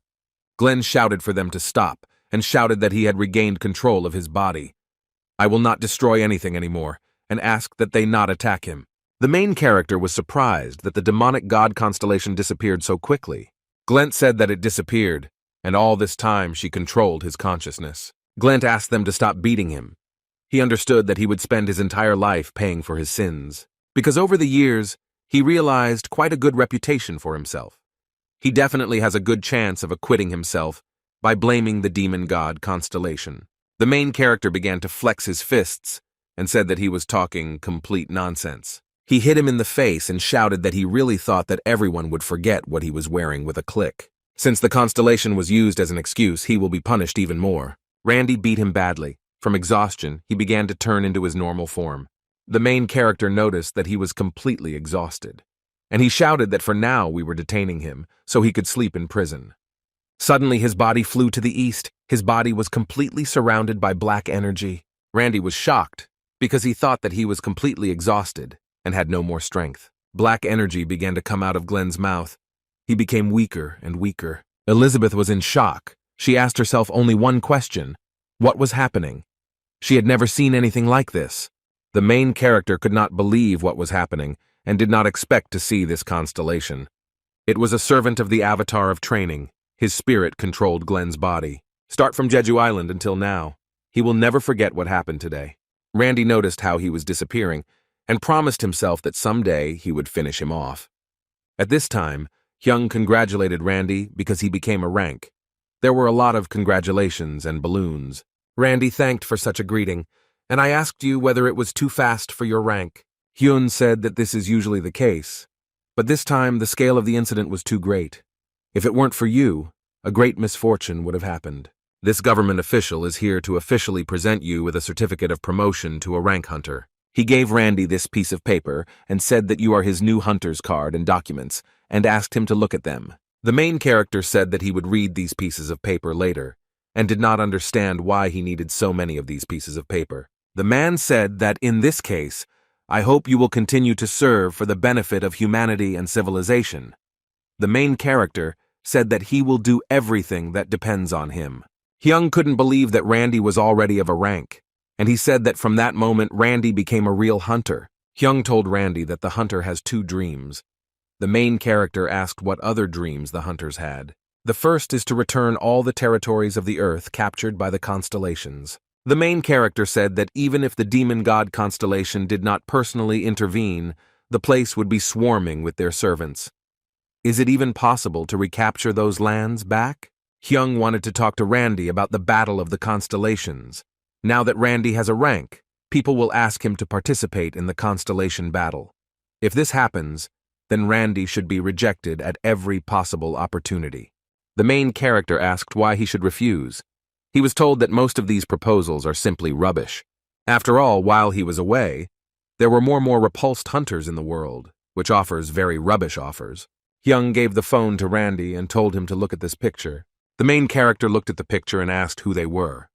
Glenn shouted for them to stop and shouted that he had regained control of his body. "I will not destroy anything anymore," and asked that they not attack him. The main character was surprised that the demonic god constellation disappeared so quickly. Glenn said that it disappeared, and all this time she controlled his consciousness. Glenn asked them to stop beating him. He understood that he would spend his entire life paying for his sins, because over the years, he realized quite a good reputation for himself. He definitely has a good chance of acquitting himself by blaming the demon god constellation. The main character began to flex his fists and said that he was talking complete nonsense. He hit him in the face and shouted that he really thought that everyone would forget what he was wearing with a click. Since the constellation was used as an excuse, he will be punished even more. Randy beat him badly. From exhaustion, he began to turn into his normal form. The main character noticed that he was completely exhausted, and he shouted that for now we were detaining him so he could sleep in prison. Suddenly his body flew to the east. His body was completely surrounded by black energy. Randy was shocked because he thought that he was completely exhausted and had no more strength. Black energy began to come out of Glenn's mouth. He became weaker and weaker. Elizabeth was in shock. She asked herself only one question: what was happening? She had never seen anything like this. The main character could not believe what was happening and did not expect to see this constellation. It was a servant of the avatar of training. His spirit controlled Glenn's body. Start from Jeju Island until now. He will never forget what happened today. Randy noticed how he was disappearing and promised himself that someday he would finish him off. At this time, Hyung congratulated Randy because he became a rank. There were a lot of congratulations and balloons. Randy thanked for such a greeting, and I asked you whether it was too fast for your rank. Hyun said that this is usually the case, but this time the scale of the incident was too great. If it weren't for you, a great misfortune would have happened. This government official is here to officially present you with a certificate of promotion to a rank hunter. He gave Randy this piece of paper and said that you are his new hunter's card and documents, and asked him to look at them. The main character said that he would read these pieces of paper later, and did not understand why he needed so many of these pieces of paper. The man said that in this case, I hope you will continue to serve for the benefit of humanity and civilization. The main character said that he will do everything that depends on him. Hyung couldn't believe that Randy was already of a rank, and he said that from that moment Randy became a real hunter. Hyung told Randy that the hunter has 2 dreams. The main character asked what other dreams the hunters had. The first is to return all the territories of the earth captured by the constellations. The main character said that even if the demon god constellation did not personally intervene, the place would be swarming with their servants. Is it even possible to recapture those lands back? Hyung wanted to talk to Randy about the battle of the constellations. Now that Randy has a rank, people will ask him to participate in the constellation battle. If this happens, then Randy should be rejected at every possible opportunity. The main character asked why he should refuse. He was told that most of these proposals are simply rubbish. After all, while he was away, there were more repulsed hunters in the world, which offers very rubbish offers. Hyung gave the phone to Randy and told him to look at this picture. The main character looked at the picture and asked who they were.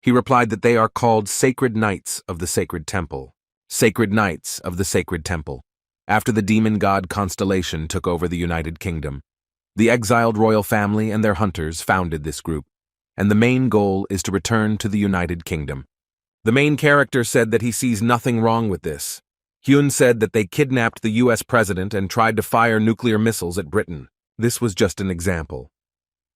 He replied that they are called Sacred Knights of the Sacred Temple. Sacred Knights of the Sacred Temple. After the demon god constellation took over the United Kingdom, the exiled royal family and their hunters founded this group, and the main goal is to return to the United Kingdom. The main character said that he sees nothing wrong with this. Hyun said that they kidnapped the US president and tried to fire nuclear missiles at Britain. This was just an example,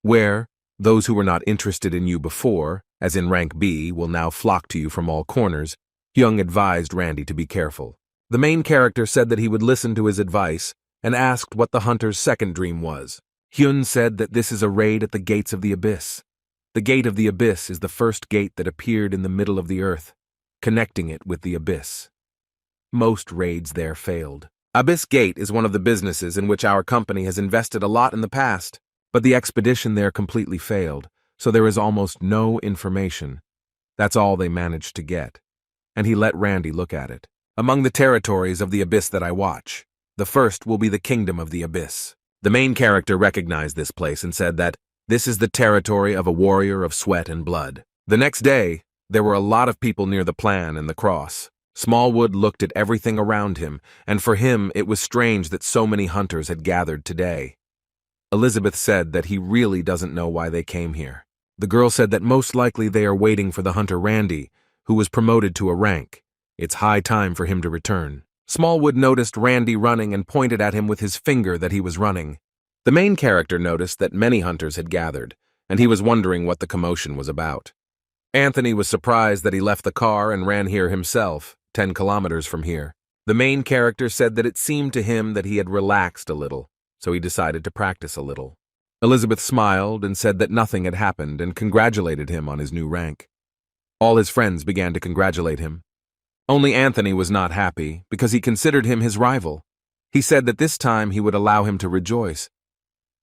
where those who were not interested in you before, as in rank B, will now flock to you from all corners. Hyun advised Randy to be careful. The main character said that he would listen to his advice and asked what the hunter's second dream was. Hyun said that this is a raid at the gates of the abyss. The gate of the abyss is the first gate that appeared in the middle of the earth, connecting it with the abyss. Most raids there failed. Abyss Gate is one of the businesses in which our company has invested a lot in the past, but the expedition there completely failed, so there is almost no information. That's all they managed to get. And he let Randy look at it. Among the territories of the abyss that I watch, the first will be the Kingdom of the Abyss. The main character recognized this place and said that this is the territory of a warrior of sweat and blood. The next day, there were a lot of people near the plan and the cross. Smallwood looked at everything around him, and for him it was strange that so many hunters had gathered today. Elizabeth said that he really doesn't know why they came here. The girl said that most likely they are waiting for the hunter Randy, who was promoted to a rank. It's high time for him to return. Smallwood noticed Randy running and pointed at him with his finger that he was running. The main character noticed that many hunters had gathered, and he was wondering what the commotion was about. Anthony was surprised that he left the car and ran here himself, 10 kilometers from here. The main character said that it seemed to him that he had relaxed a little, so he decided to practice a little. Elizabeth smiled and said that nothing had happened and congratulated him on his new rank. All his friends began to congratulate him. Only Anthony was not happy because he considered him his rival. He said that this time he would allow him to rejoice.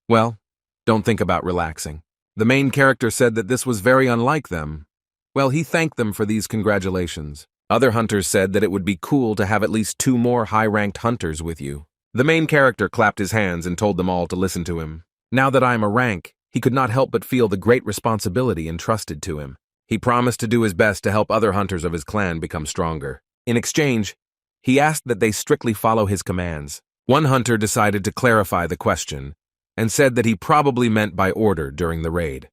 Well, don't think about relaxing. The main character said that this was very unlike them. Well, he thanked them for these congratulations. Other hunters said that it would be cool to have at least 2 more high-ranked hunters with you. The main character clapped his hands and told them all to listen to him. Now that I am a rank, he could not help but feel the great responsibility entrusted to him. He promised to do his best to help other hunters of his clan become stronger. In exchange, he asked that they strictly follow his commands. One hunter decided to clarify the question and said that he probably meant by order during the raid.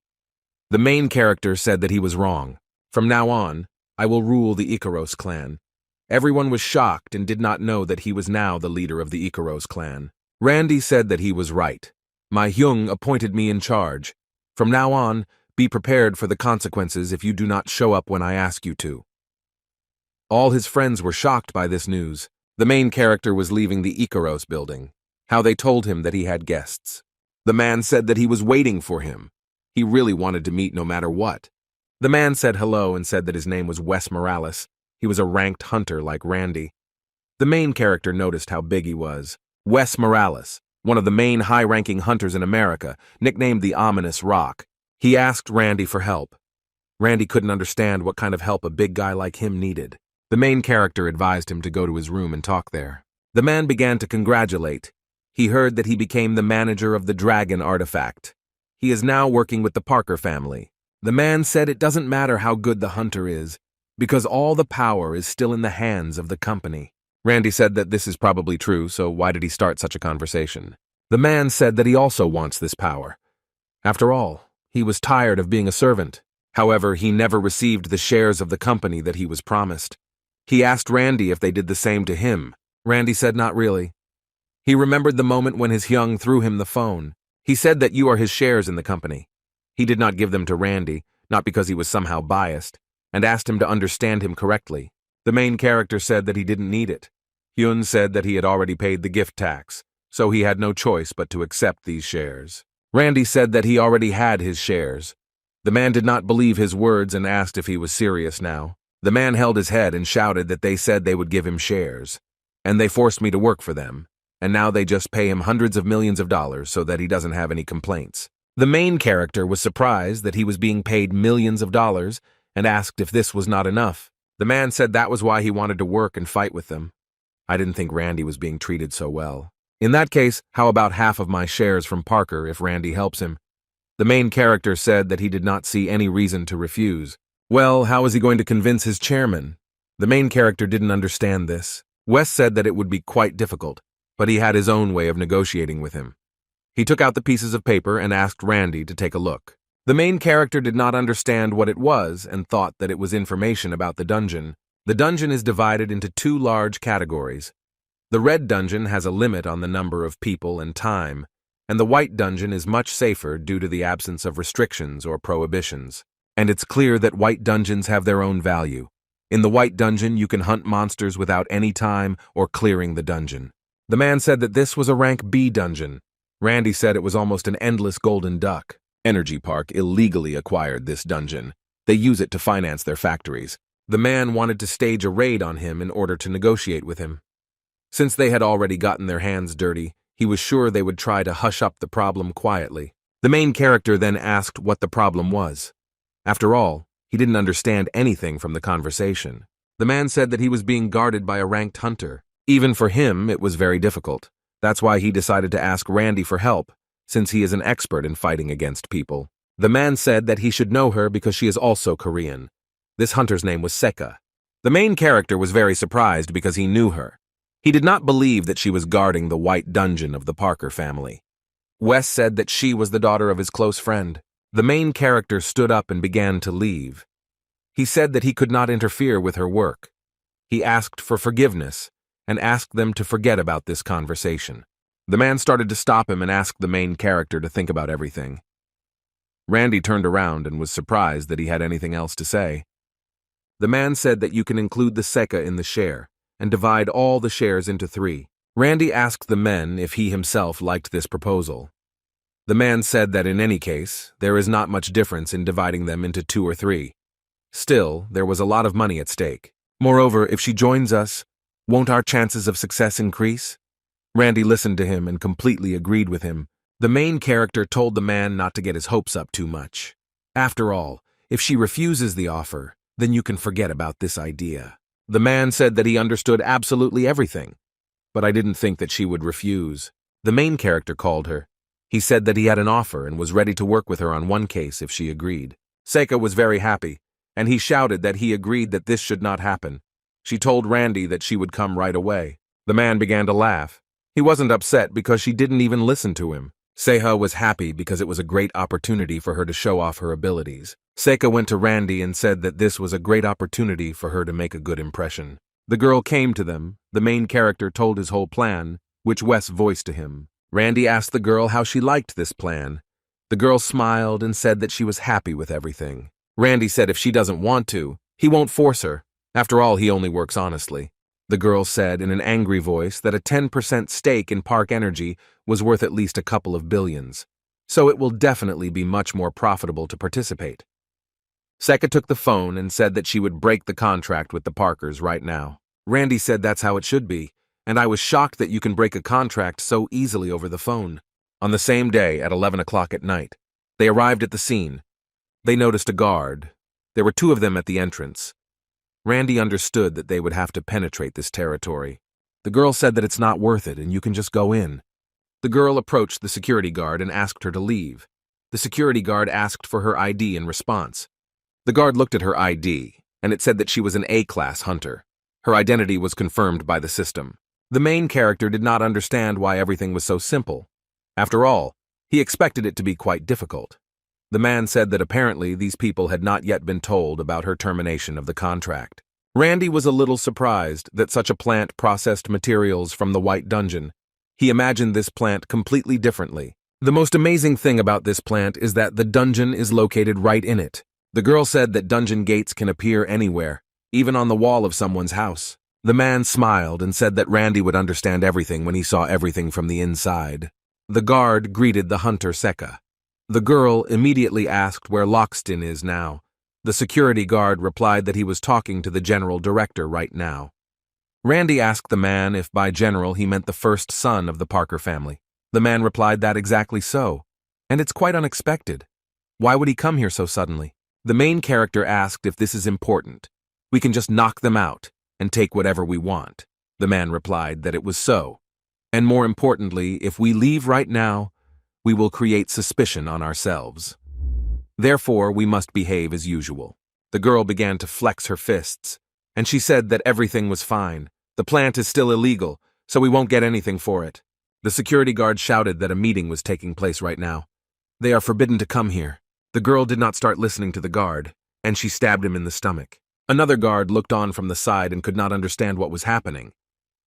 The main character said that he was wrong. From now on, I will rule the Ikaros clan. Everyone was shocked and did not know that he was now the leader of the Ikaros clan. Randy said that he was right. My Hyung appointed me in charge. From now on, be prepared for the consequences if you do not show up when I ask you to. All his friends were shocked by this news. The main character was leaving the Ikaros building. How they told him that he had guests. The man said that he was waiting for him. He really wanted to meet no matter what. The man said hello and said that his name was Wes Morales. He was a ranked hunter like Randy. The main character noticed how big he was. Wes Morales, one of the main high-ranking hunters in America, nicknamed the Ominous Rock. He asked Randy for help. Randy couldn't understand what kind of help a big guy like him needed. The main character advised him to go to his room and talk there. The man began to congratulate. He heard that he became the manager of the dragon artifact. He is now working with the Parker family. The man said it doesn't matter how good the hunter is, because all the power is still in the hands of the company. Randy said that this is probably true, so why did he start such a conversation? The man said that he also wants this power. After all, he was tired of being a servant. However, he never received the shares of the company that he was promised. He asked Randy if they did the same to him. Randy said not really. He remembered the moment when his Hyung threw him the phone. He said that you are his shares in the company. He did not give them to Randy, not because he was somehow biased, and asked him to understand him correctly. The main character said that he didn't need it. Hyun said that he had already paid the gift tax, so he had no choice but to accept these shares. Randy said that he already had his shares. The man did not believe his words and asked if he was serious now. The man held his head and shouted that they said they would give him shares. And they forced me to work for them, and now they just pay him hundreds of millions of dollars so that he doesn't have any complaints. The main character was surprised that he was being paid millions of dollars and asked if this was not enough. The man said that was why he wanted to work and fight with them. I didn't think Randy was being treated so well. In that case, how about half of my shares from Parker if Randy helps him? The main character said that he did not see any reason to refuse. Well, how is he going to convince his chairman? The main character didn't understand this. Wes said that it would be quite difficult, but he had his own way of negotiating with him. He took out the pieces of paper and asked Randy to take a look. The main character did not understand what it was and thought that it was information about the dungeon. The dungeon is divided into two large categories. The red dungeon has a limit on the number of people and time, and the white dungeon is much safer due to the absence of restrictions or prohibitions. And it's clear that white dungeons have their own value. In the white dungeon, you can hunt monsters without any time or clearing the dungeon. The man said that this was a rank B dungeon. Randy said it was almost an endless golden duck. Energy Park illegally acquired this dungeon. They use it to finance their factories. The man wanted to stage a raid on him in order to negotiate with him. Since they had already gotten their hands dirty, he was sure they would try to hush up the problem quietly. The main character then asked what the problem was. After all, he didn't understand anything from the conversation. The man said that he was being guarded by a ranked hunter. Even for him, it was very difficult. That's why he decided to ask Randy for help, since he is an expert in fighting against people. The man said that he should know her because she is also Korean. This hunter's name was Seka. The main character was very surprised because he knew her. He did not believe that she was guarding the white dungeon of the Parker family. Wes said that she was the daughter of his close friend. The main character stood up and began to leave. He said that he could not interfere with her work. He asked for forgiveness and asked them to forget about this conversation. The man started to stop him and asked the main character to think about everything. Randy turned around and was surprised that he had anything else to say. The man said that you can include the Seka in the share and divide all the shares into 3. Randy asked the men if he himself liked this proposal. The man said that in any case, there is not much difference in dividing them into 2 or 3. Still, there was a lot of money at stake. Moreover, if she joins us, won't our chances of success increase? Randy listened to him and completely agreed with him. The main character told the man not to get his hopes up too much. After all, if she refuses the offer, then you can forget about this idea. The man said that he understood absolutely everything, but I didn't think that she would refuse. The main character called her. He said that he had an offer and was ready to work with her on one case if she agreed. Seka was very happy, and he shouted that he agreed that this should not happen. She told Randy that she would come right away. The man began to laugh. He wasn't upset because she didn't even listen to him. Seha was happy because it was a great opportunity for her to show off her abilities. Seka went to Randy and said that this was a great opportunity for her to make a good impression. The girl came to them. The main character told his whole plan, which Wes voiced to him. Randy asked the girl how she liked this plan. The girl smiled and said that she was happy with everything. Randy said if she doesn't want to, he won't force her. After all, he only works honestly. The girl said in an angry voice that a 10% stake in Park Energy was worth at least a couple of billions, so it will definitely be much more profitable to participate. Seka took the phone and said that she would break the contract with the Parkers right now. Randy said that's how it should be, and I was shocked that you can break a contract so easily over the phone. On the same day, at 11 o'clock at night, they arrived at the scene. They noticed a guard. There were 2 of them at the entrance. Randy understood that they would have to penetrate this territory. The girl said that it's not worth it and you can just go in. The girl approached the security guard and asked her to leave. The security guard asked for her ID in response. The guard looked at her ID, and it said that she was an A-class hunter. Her identity was confirmed by the system. The main character did not understand why everything was so simple. After all, he expected it to be quite difficult. The man said that apparently these people had not yet been told about her termination of the contract. Randy was a little surprised that such a plant processed materials from the White Dungeon. He imagined this plant completely differently. The most amazing thing about this plant is that the dungeon is located right in it. The girl said that dungeon gates can appear anywhere, even on the wall of someone's house. The man smiled and said that Randy would understand everything when he saw everything from the inside. The guard greeted the hunter Sekka. The girl immediately asked where Loxton is now. The security guard replied that he was talking to the general director right now. Randy asked the man if by general he meant the first son of the Parker family. The man replied that exactly so, and it's quite unexpected. Why would he come here so suddenly? The main character asked if this is important. We can just knock them out and take whatever we want. The man replied that it was so. And more importantly, if we leave right now, we will create suspicion on ourselves. Therefore, we must behave as usual. The girl began to flex her fists, and she said that everything was fine. The plant is still illegal, so we won't get anything for it. The security guard shouted that a meeting was taking place right now. They are forbidden to come here. The girl did not start listening to the guard, and she stabbed him in the stomach. Another guard looked on from the side and could not understand what was happening.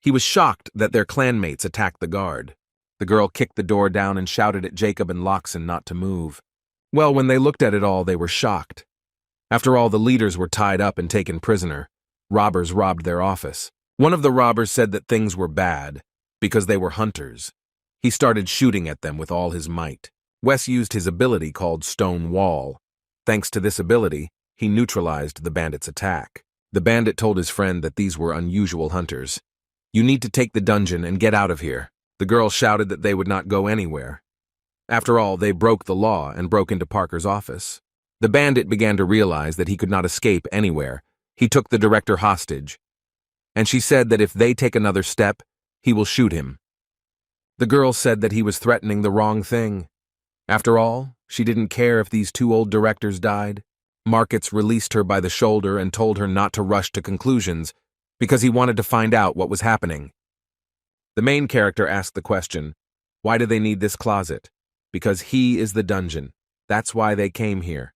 He was shocked that their clanmates attacked the guard. The girl kicked the door down and shouted at Jacob and Loxton not to move. Well, when they looked at it all, they were shocked. After all, the leaders were tied up and taken prisoner. Robbers robbed their office. One of the robbers said that things were bad because they were hunters. He started shooting at them with all his might. Wes used his ability called Stone Wall. Thanks to this ability, he neutralized the bandit's attack. The bandit told his friend that these were unusual hunters. You need to take the dungeon and get out of here. The girl shouted that they would not go anywhere. After all, they broke the law and broke into Parker's office. The bandit began to realize that he could not escape anywhere. He took the director hostage, and she said that if they take another step, he will shoot him. The girl said that he was threatening the wrong thing. After all, she didn't care if these two old directors died. Markets released her by the shoulder and told her not to rush to conclusions because he wanted to find out what was happening. The main character asked the question, why do they need this closet? Because he is the dungeon. That's why they came here.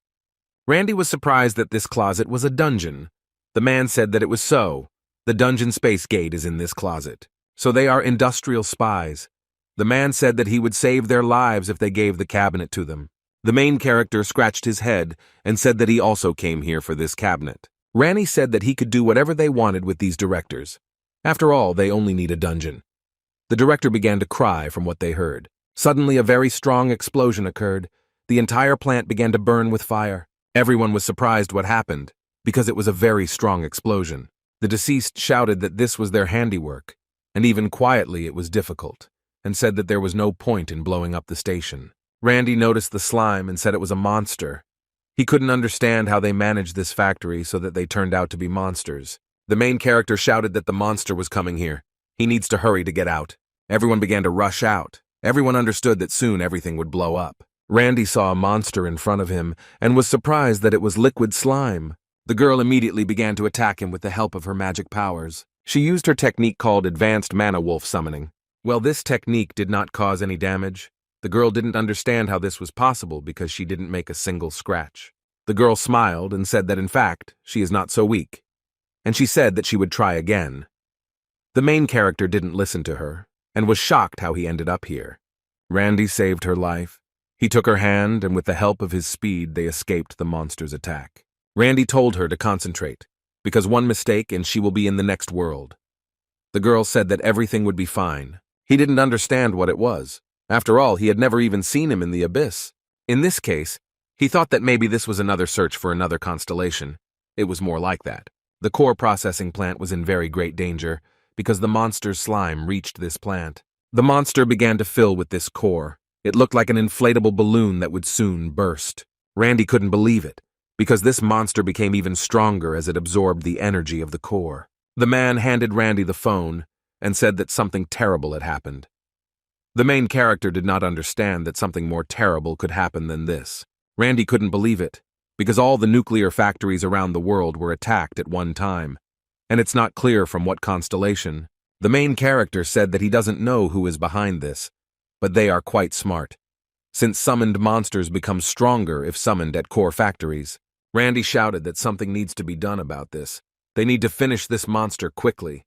Randy was surprised that this closet was a dungeon. The man said that it was so. The dungeon space gate is in this closet. So they are industrial spies. The man said that he would save their lives if they gave the cabinet to them. The main character scratched his head and said that he also came here for this cabinet. Randy said that he could do whatever they wanted with these directors. After all, they only need a dungeon. The director began to cry from what they heard. Suddenly, a very strong explosion occurred. The entire plant began to burn with fire. Everyone was surprised what happened, because it was a very strong explosion. The deceased shouted that this was their handiwork, and even quietly it was difficult, and said that there was no point in blowing up the station. Randy noticed the slime and said it was a monster. He couldn't understand how they managed this factory so that they turned out to be monsters. The main character shouted that the monster was coming here. He needs to hurry to get out. Everyone began to rush out. Everyone understood that soon everything would blow up. Randy saw a monster in front of him and was surprised that it was liquid slime. The girl immediately began to attack him with the help of her magic powers. She used her technique called Advanced Mana Wolf Summoning. Well, this technique did not cause any damage. The girl didn't understand how this was possible because she didn't make a single scratch. The girl smiled and said that in fact, she is not so weak. And she said that she would try again. The main character didn't listen to her and was shocked how he ended up here. Randy saved her life. He took her hand, and with the help of his speed, they escaped the monster's attack. Randy told her to concentrate, because one mistake and she will be in the next world. The girl said that everything would be fine. He didn't understand what it was. After all, he had never even seen him in the abyss. In this case, he thought that maybe this was another search for another constellation. It was more like that. The core processing plant was in very great danger, because the monster's slime reached this plant. The monster began to fill with this core. It looked like an inflatable balloon that would soon burst. Randy couldn't believe it. because this monster became even stronger as it absorbed the energy of the core. The man handed Randy the phone and said that something terrible had happened. The main character did not understand that something more terrible could happen than this. Randy couldn't believe it, because all the nuclear factories around the world were attacked at one time, and it's not clear from what constellation. The main character said that he doesn't know who is behind this, but they are quite smart, since summoned monsters become stronger if summoned at core factories. Randy shouted that something needs to be done about this. They need to finish this monster quickly.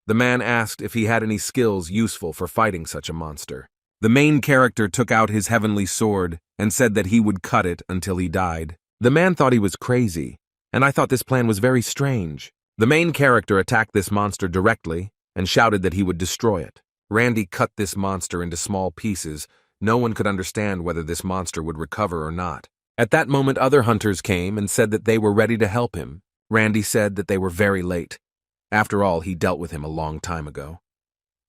The man asked if he had any skills useful for fighting such a monster. The main character took out his heavenly sword and said that he would cut it until he died. The man thought he was crazy, and I thought this plan was very strange. The main character attacked this monster directly and shouted that he would destroy it. Randy cut this monster into small pieces. No one could understand whether this monster would recover or not. At that moment, other hunters came and said that they were ready to help him. Randy said that they were very late. After all, he dealt with him a long time ago.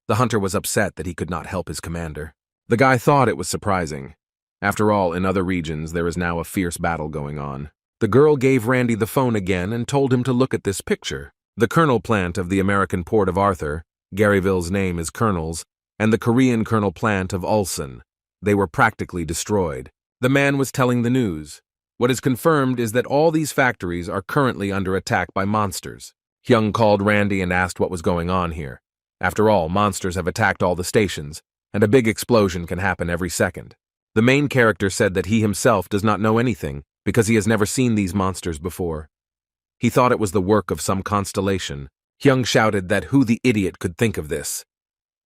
The hunter was upset that he could not help his commander. The guy thought it was surprising. After all, in other regions, there is now a fierce battle going on. The girl gave Randy the phone again and told him to look at this picture. The kernel plant of the American port of Arthur, Garyville's name is Kernels, and the Korean kernel plant of Ulsan. They were practically destroyed. The man was telling the news. What is confirmed is that all these factories are currently under attack by monsters. Hyung called Randy and asked what was going on here. After all, monsters have attacked all the stations, and a big explosion can happen every second. The main character said that he himself does not know anything because he has never seen these monsters before. He thought it was the work of some constellation. Hyung shouted that who the idiot could think of this.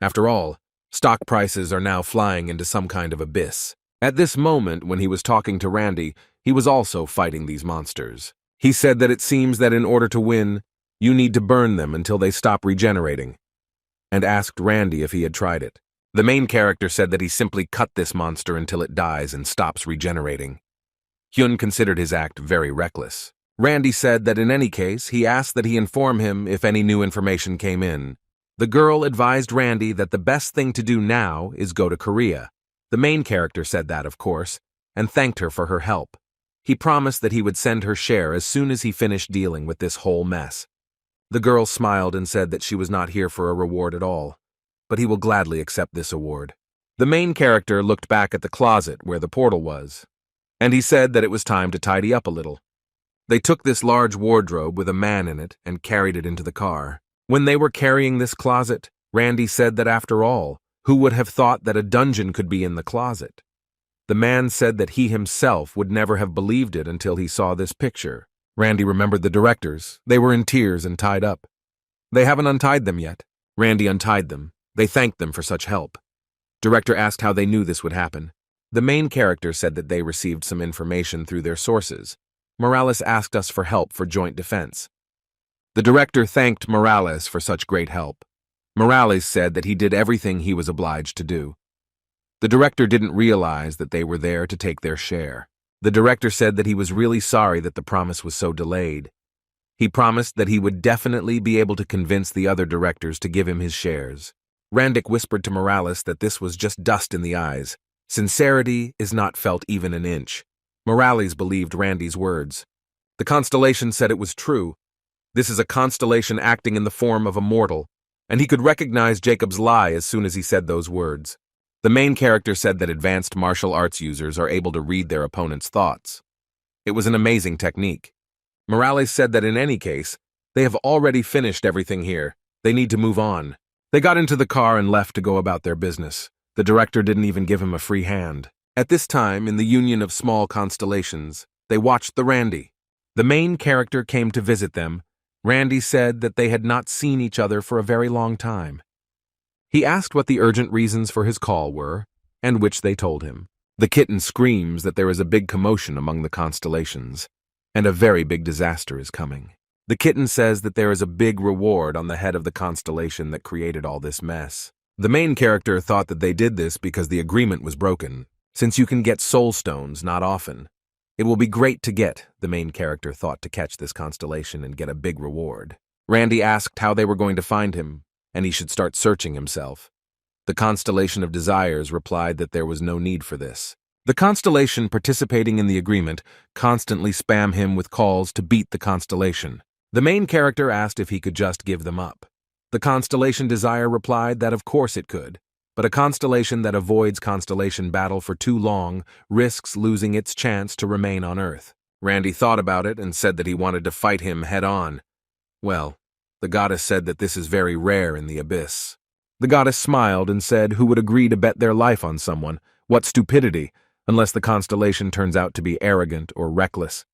After all, stock prices are now flying into some kind of abyss. At this moment, when he was talking to Randy, he was also fighting these monsters. He said that it seems that in order to win, you need to burn them until they stop regenerating, and asked Randy if he had tried it. The main character said that he simply cut this monster until it dies and stops regenerating. Hyun considered his act very reckless. Randy said that in any case, he asked that he inform him if any new information came in. The girl advised Randy that the best thing to do now is go to Korea. The main character said that, of course, and thanked her for her help. He promised that he would send her share as soon as he finished dealing with this whole mess. The girl smiled and said that she was not here for a reward at all, but he will gladly accept this award. The main character looked back at the closet where the portal was, and he said that it was time to tidy up a little. They took this large wardrobe with a man in it and carried it into the car. When they were carrying this closet, Randy said that after all, who would have thought that a dungeon could be in the closet? The man said that he himself would never have believed it until he saw this picture. Randy remembered the directors. They were in tears and tied up. They haven't untied them yet. Randy untied them. They thanked them for such help. Director asked how they knew this would happen. The main character said that they received some information through their sources. Morales asked us for help for joint defense. The director thanked Morales for such great help. Morales said that he did everything he was obliged to do. The director didn't realize that they were there to take their share. The director said that he was really sorry that the promise was so delayed. He promised that he would definitely be able to convince the other directors to give him his shares. Randick whispered to Morales that this was just dust in the eyes. Sincerity is not felt even an inch. Morales believed Randy's words. The constellation said it was true. This is a constellation acting in the form of a mortal, and he could recognize Jacob's lie as soon as he said those words. The main character said that advanced martial arts users are able to read their opponent's thoughts. It was an amazing technique. Morales said that in any case, they have already finished everything here. They need to move on. They got into the car and left to go about their business. The director didn't even give him a free hand. At this time, in the Union of Small Constellations, they watched the Randy. The main character came to visit them. Randy said that they had not seen each other for a very long time. He asked what the urgent reasons for his call were, and which they told him. The kitten screams that there is a big commotion among the constellations, and a very big disaster is coming. The kitten says that there is a big reward on the head of the constellation that created all this mess. The main character thought that they did this because the agreement was broken. Since you can get soul stones not often, it will be great to get, the main character thought, to catch this constellation and get a big reward. Randy asked how they were going to find him, and he should start searching himself. The constellation of desires replied that there was no need for this. The constellation participating in the agreement constantly spam him with calls to beat the constellation. The main character asked if he could just give them up. The constellation Desire replied that of course it could, but a constellation that avoids constellation battle for too long risks losing its chance to remain on Earth. Randy thought about it and said that he wanted to fight him head-on. Well, the goddess said that this is very rare in the abyss. The goddess smiled and said who would agree to bet their life on someone? What stupidity, unless the constellation turns out to be arrogant or reckless.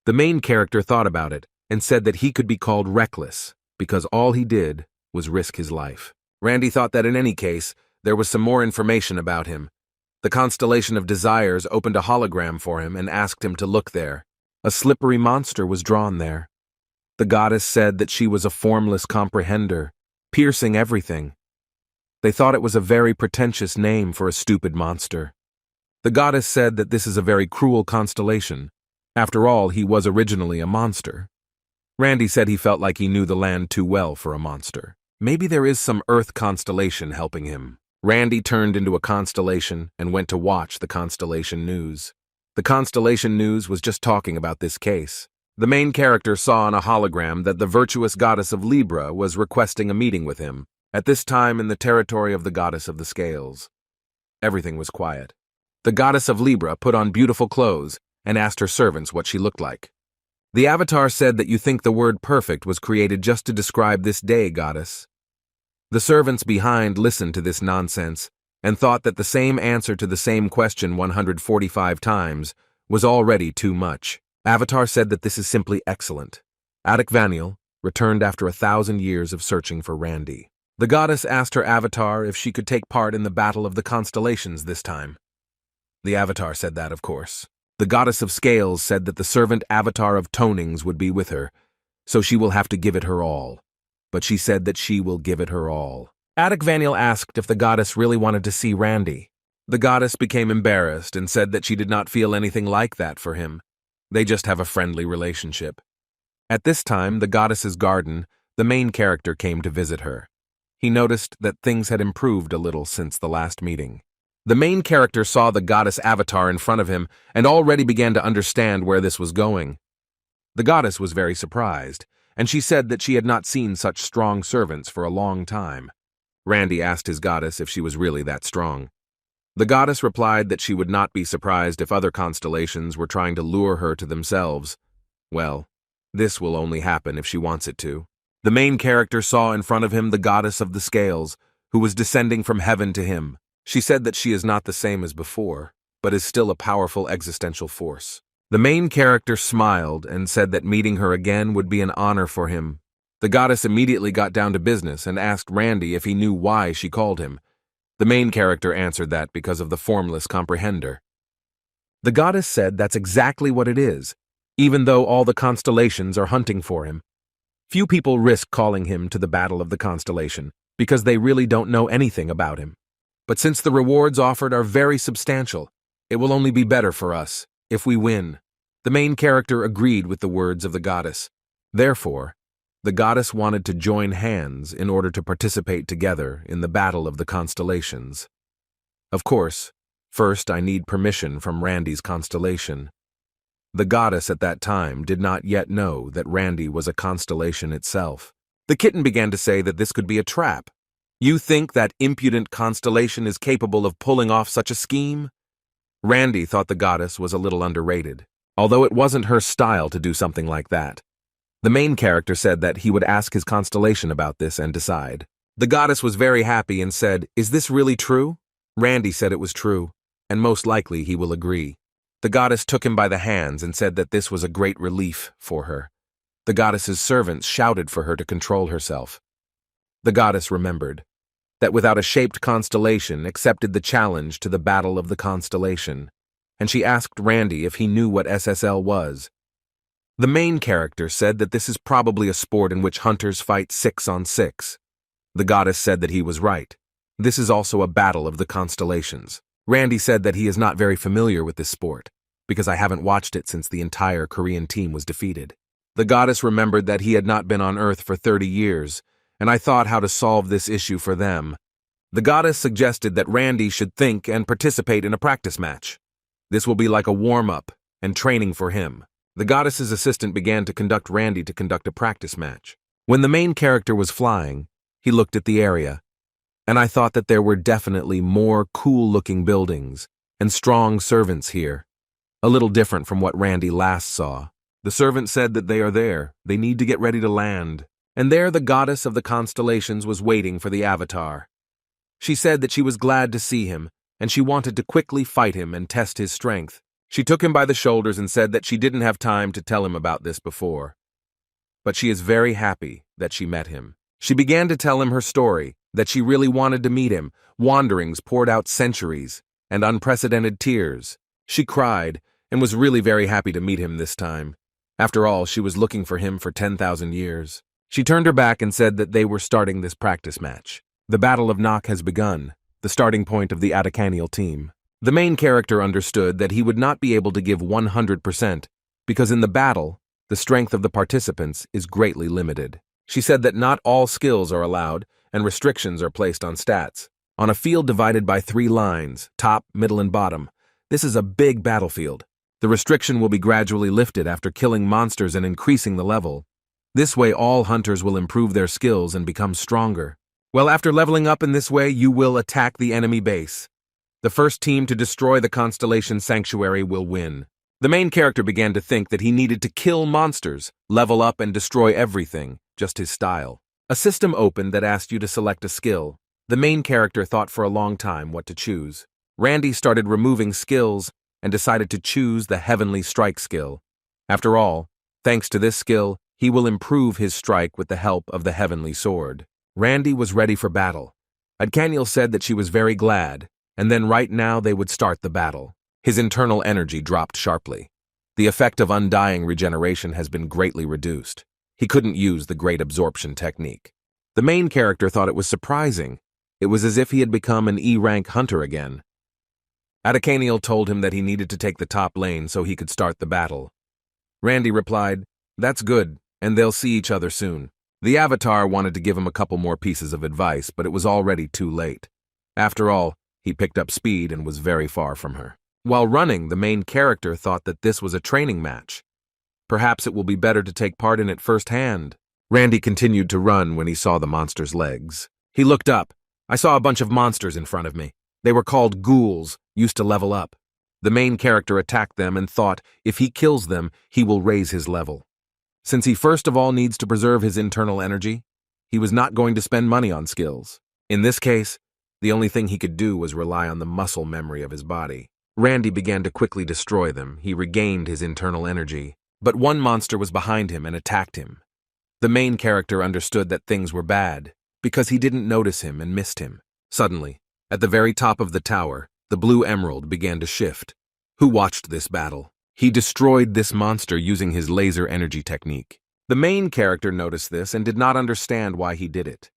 The main character thought about it and said that he could be called reckless because all he did was risk his life. Randy thought that in any case, there was some more information about him. The constellation of Desires opened a hologram for him and asked him to look there. A slippery monster was drawn there. The goddess said that she was a formless comprehender, piercing everything. They thought it was a very pretentious name for a stupid monster. The goddess said that this is a very cruel constellation. After all, he was originally a monster. Randy said he felt like he knew the land too well for a monster. Maybe there is some Earth constellation helping him. Randy turned into a constellation and went to watch the constellation news. The constellation news was just talking about this case. The main character saw on a hologram that the virtuous goddess of Libra was requesting a meeting with him, at this time in the territory of the goddess of the scales. Everything was quiet. The goddess of Libra put on beautiful clothes and asked her servants what she looked like. The avatar said that you think the word perfect was created just to describe this day, goddess. The servants behind listened to this nonsense and thought that the same answer to the same question 145 times was already too much. Avatar said that this is simply excellent. Vaniel returned after 1,000 years of searching for Randy. The goddess asked her avatar if she could take part in the battle of the constellations this time. The avatar said that, of course. The goddess of scales said that the servant avatar of tonings would be with her, so she will have to give it her all. But she said that she will give it her all. Vaniel asked if the goddess really wanted to see Randy. The goddess became embarrassed and said that she did not feel anything like that for him. They just have a friendly relationship. At this time, the goddess's garden, the main character came to visit her. He noticed that things had improved a little since the last meeting. The main character saw the goddess avatar in front of him and already began to understand where this was going. The goddess was very surprised, and she said that she had not seen such strong servants for a long time. Randy asked his goddess if she was really that strong. The goddess replied that she would not be surprised if other constellations were trying to lure her to themselves. Well, this will only happen if she wants it to. The main character saw in front of him the goddess of the scales, who was descending from heaven to him. She said that she is not the same as before, but is still a powerful existential force. The main character smiled and said that meeting her again would be an honor for him. The goddess immediately got down to business and asked Randy if he knew why she called him. The main character answered that because of the formless comprehender. The goddess said that's exactly what it is, even though all the constellations are hunting for him. Few people risk calling him to the battle of the constellation because they really don't know anything about him. But since the rewards offered are very substantial, it will only be better for us if we win. The main character agreed with the words of the goddess. Therefore, the goddess wanted to join hands in order to participate together in the battle of the constellations. Of course, first I need permission from Randy's constellation. The goddess at that time did not yet know that Randy was a constellation itself. The kitten began to say that this could be a trap. You think that impudent constellation is capable of pulling off such a scheme? Randy thought the goddess was a little underrated, although it wasn't her style to do something like that. The main character said that he would ask his constellation about this and decide. The goddess was very happy and said, "Is this really true?" Randy said it was true, and most likely he will agree. The goddess took him by the hands and said that this was a great relief for her. The goddess's servants shouted for her to control herself. The goddess remembered that without a shaped constellation accepted the challenge to the battle of the constellation, and she asked Randy if he knew what SSL was. The main character said that this is probably a sport in which hunters fight 6 on 6. The goddess said that he was right. This is also a battle of the constellations. Randy said that he is not very familiar with this sport, because I haven't watched it since the entire Korean team was defeated. The goddess remembered that he had not been on Earth for 30 years, and I thought how to solve this issue for them. The goddess suggested that Randy should think and participate in a practice match. This will be like a warm-up and training for him. The goddess's assistant began to conduct Randy to conduct a practice match. When the main character was flying, he looked at the area, and I thought that there were definitely more cool-looking buildings and strong servants here. A little different from what Randy last saw. The servant said that they are there. They need to get ready to land. And there the goddess of the constellations was waiting for the avatar. She said that she was glad to see him, and she wanted to quickly fight him and test his strength. She took him by the shoulders and said that she didn't have time to tell him about this before. But she is very happy that she met him. She began to tell him her story, that she really wanted to meet him. Wanderings poured out centuries and unprecedented tears. She cried and was really very happy to meet him this time. After all, she was looking for him for 10,000 years. She turned her back and said that they were starting this practice match. The Battle of Nock has begun, the starting point of the Atacanial team. The main character understood that he would not be able to give 100% because in the battle, the strength of the participants is greatly limited. She said that not all skills are allowed and restrictions are placed on stats. On a field divided by 3 lines, top, middle, and bottom, this is a big battlefield. The restriction will be gradually lifted after killing monsters and increasing the level. This way all hunters will improve their skills and become stronger. Well, after leveling up in this way, you will attack the enemy base. The first team to destroy the constellation sanctuary will win. The main character began to think that he needed to kill monsters, level up and destroy everything, just his style. A system opened that asked you to select a skill. The main character thought for a long time what to choose. Randy started removing skills and decided to choose the Heavenly Strike skill. After all, thanks to this skill, he will improve his strike with the help of the Heavenly Sword. Randy was ready for battle. Adcaniel said that she was very glad, and then right now they would start the battle. His internal energy dropped sharply. The effect of undying regeneration has been greatly reduced. He couldn't use the Great Absorption technique. The main character thought it was surprising. It was as if he had become an E-rank hunter again. Atacaniel told him that he needed to take the top lane so he could start the battle. Randy replied, "That's good, and they'll see each other soon." The Avatar wanted to give him a couple more pieces of advice, but it was already too late. After all, he picked up speed and was very far from her. While running, the main character thought that this was a training match. Perhaps it will be better to take part in it firsthand. Randy continued to run when he saw the monster's legs. He looked up. I saw a bunch of monsters in front of me. They were called ghouls, used to level up. The main character attacked them and thought if he kills them, he will raise his level. Since he first of all needs to preserve his internal energy, he was not going to spend money on skills. In this case, the only thing he could do was rely on the muscle memory of his body. Randy began to quickly destroy them. He regained his internal energy. But one monster was behind him and attacked him. The main character understood that things were bad, because he didn't notice him and missed him. Suddenly, at the very top of the tower, the blue emerald began to shift. Who watched this battle? He destroyed this monster using his laser energy technique. The main character noticed this and did not understand why he did it.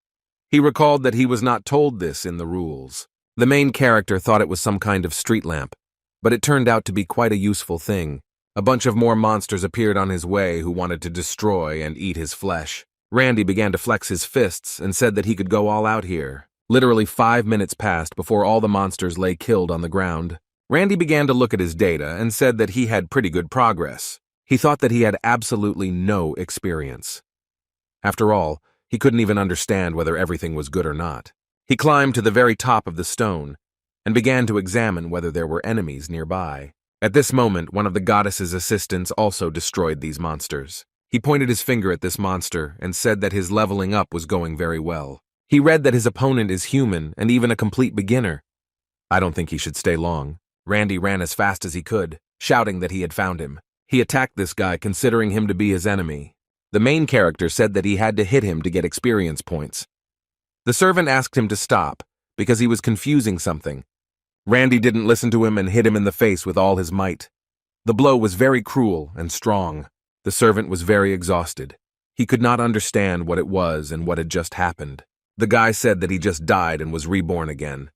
He recalled that he was not told this in the rules. The main character thought it was some kind of street lamp, but it turned out to be quite a useful thing. A bunch of more monsters appeared on his way who wanted to destroy and eat his flesh. Randy began to flex his fists and said that he could go all out here. Literally 5 minutes passed before all the monsters lay killed on the ground. Randy began to look at his data and said that he had pretty good progress. He thought that he had absolutely no experience. After all, he couldn't even understand whether everything was good or not. He climbed to the very top of the stone and began to examine whether there were enemies nearby. At this moment, one of the goddess's assistants also destroyed these monsters. He pointed his finger at this monster and said that his leveling up was going very well. He read that his opponent is human and even a complete beginner. I don't think he should stay long. Randy ran as fast as he could, shouting that he had found him. He attacked this guy, considering him to be his enemy. The main character said that he had to hit him to get experience points. The servant asked him to stop, because he was confusing something. Randy didn't listen to him and hit him in the face with all his might. The blow was very cruel and strong. The servant was very exhausted. He could not understand what it was and what had just happened. The guy said that he just died and was reborn again,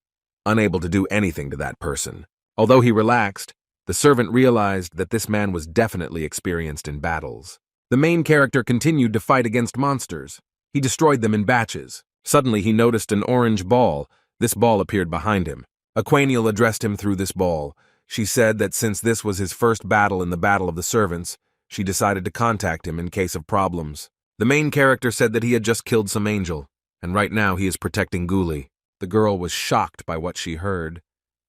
unable to do anything to that person. Although he relaxed, the servant realized that this man was definitely experienced in battles. The main character continued to fight against monsters. He destroyed them in batches. Suddenly he noticed an orange ball. This ball appeared behind him. Aquaniel addressed him through this ball. She said that since this was his first battle in the Battle of the Servants, she decided to contact him in case of problems. The main character said that he had just killed some angel, and right now he is protecting Ghoulie. The girl was shocked by what she heard,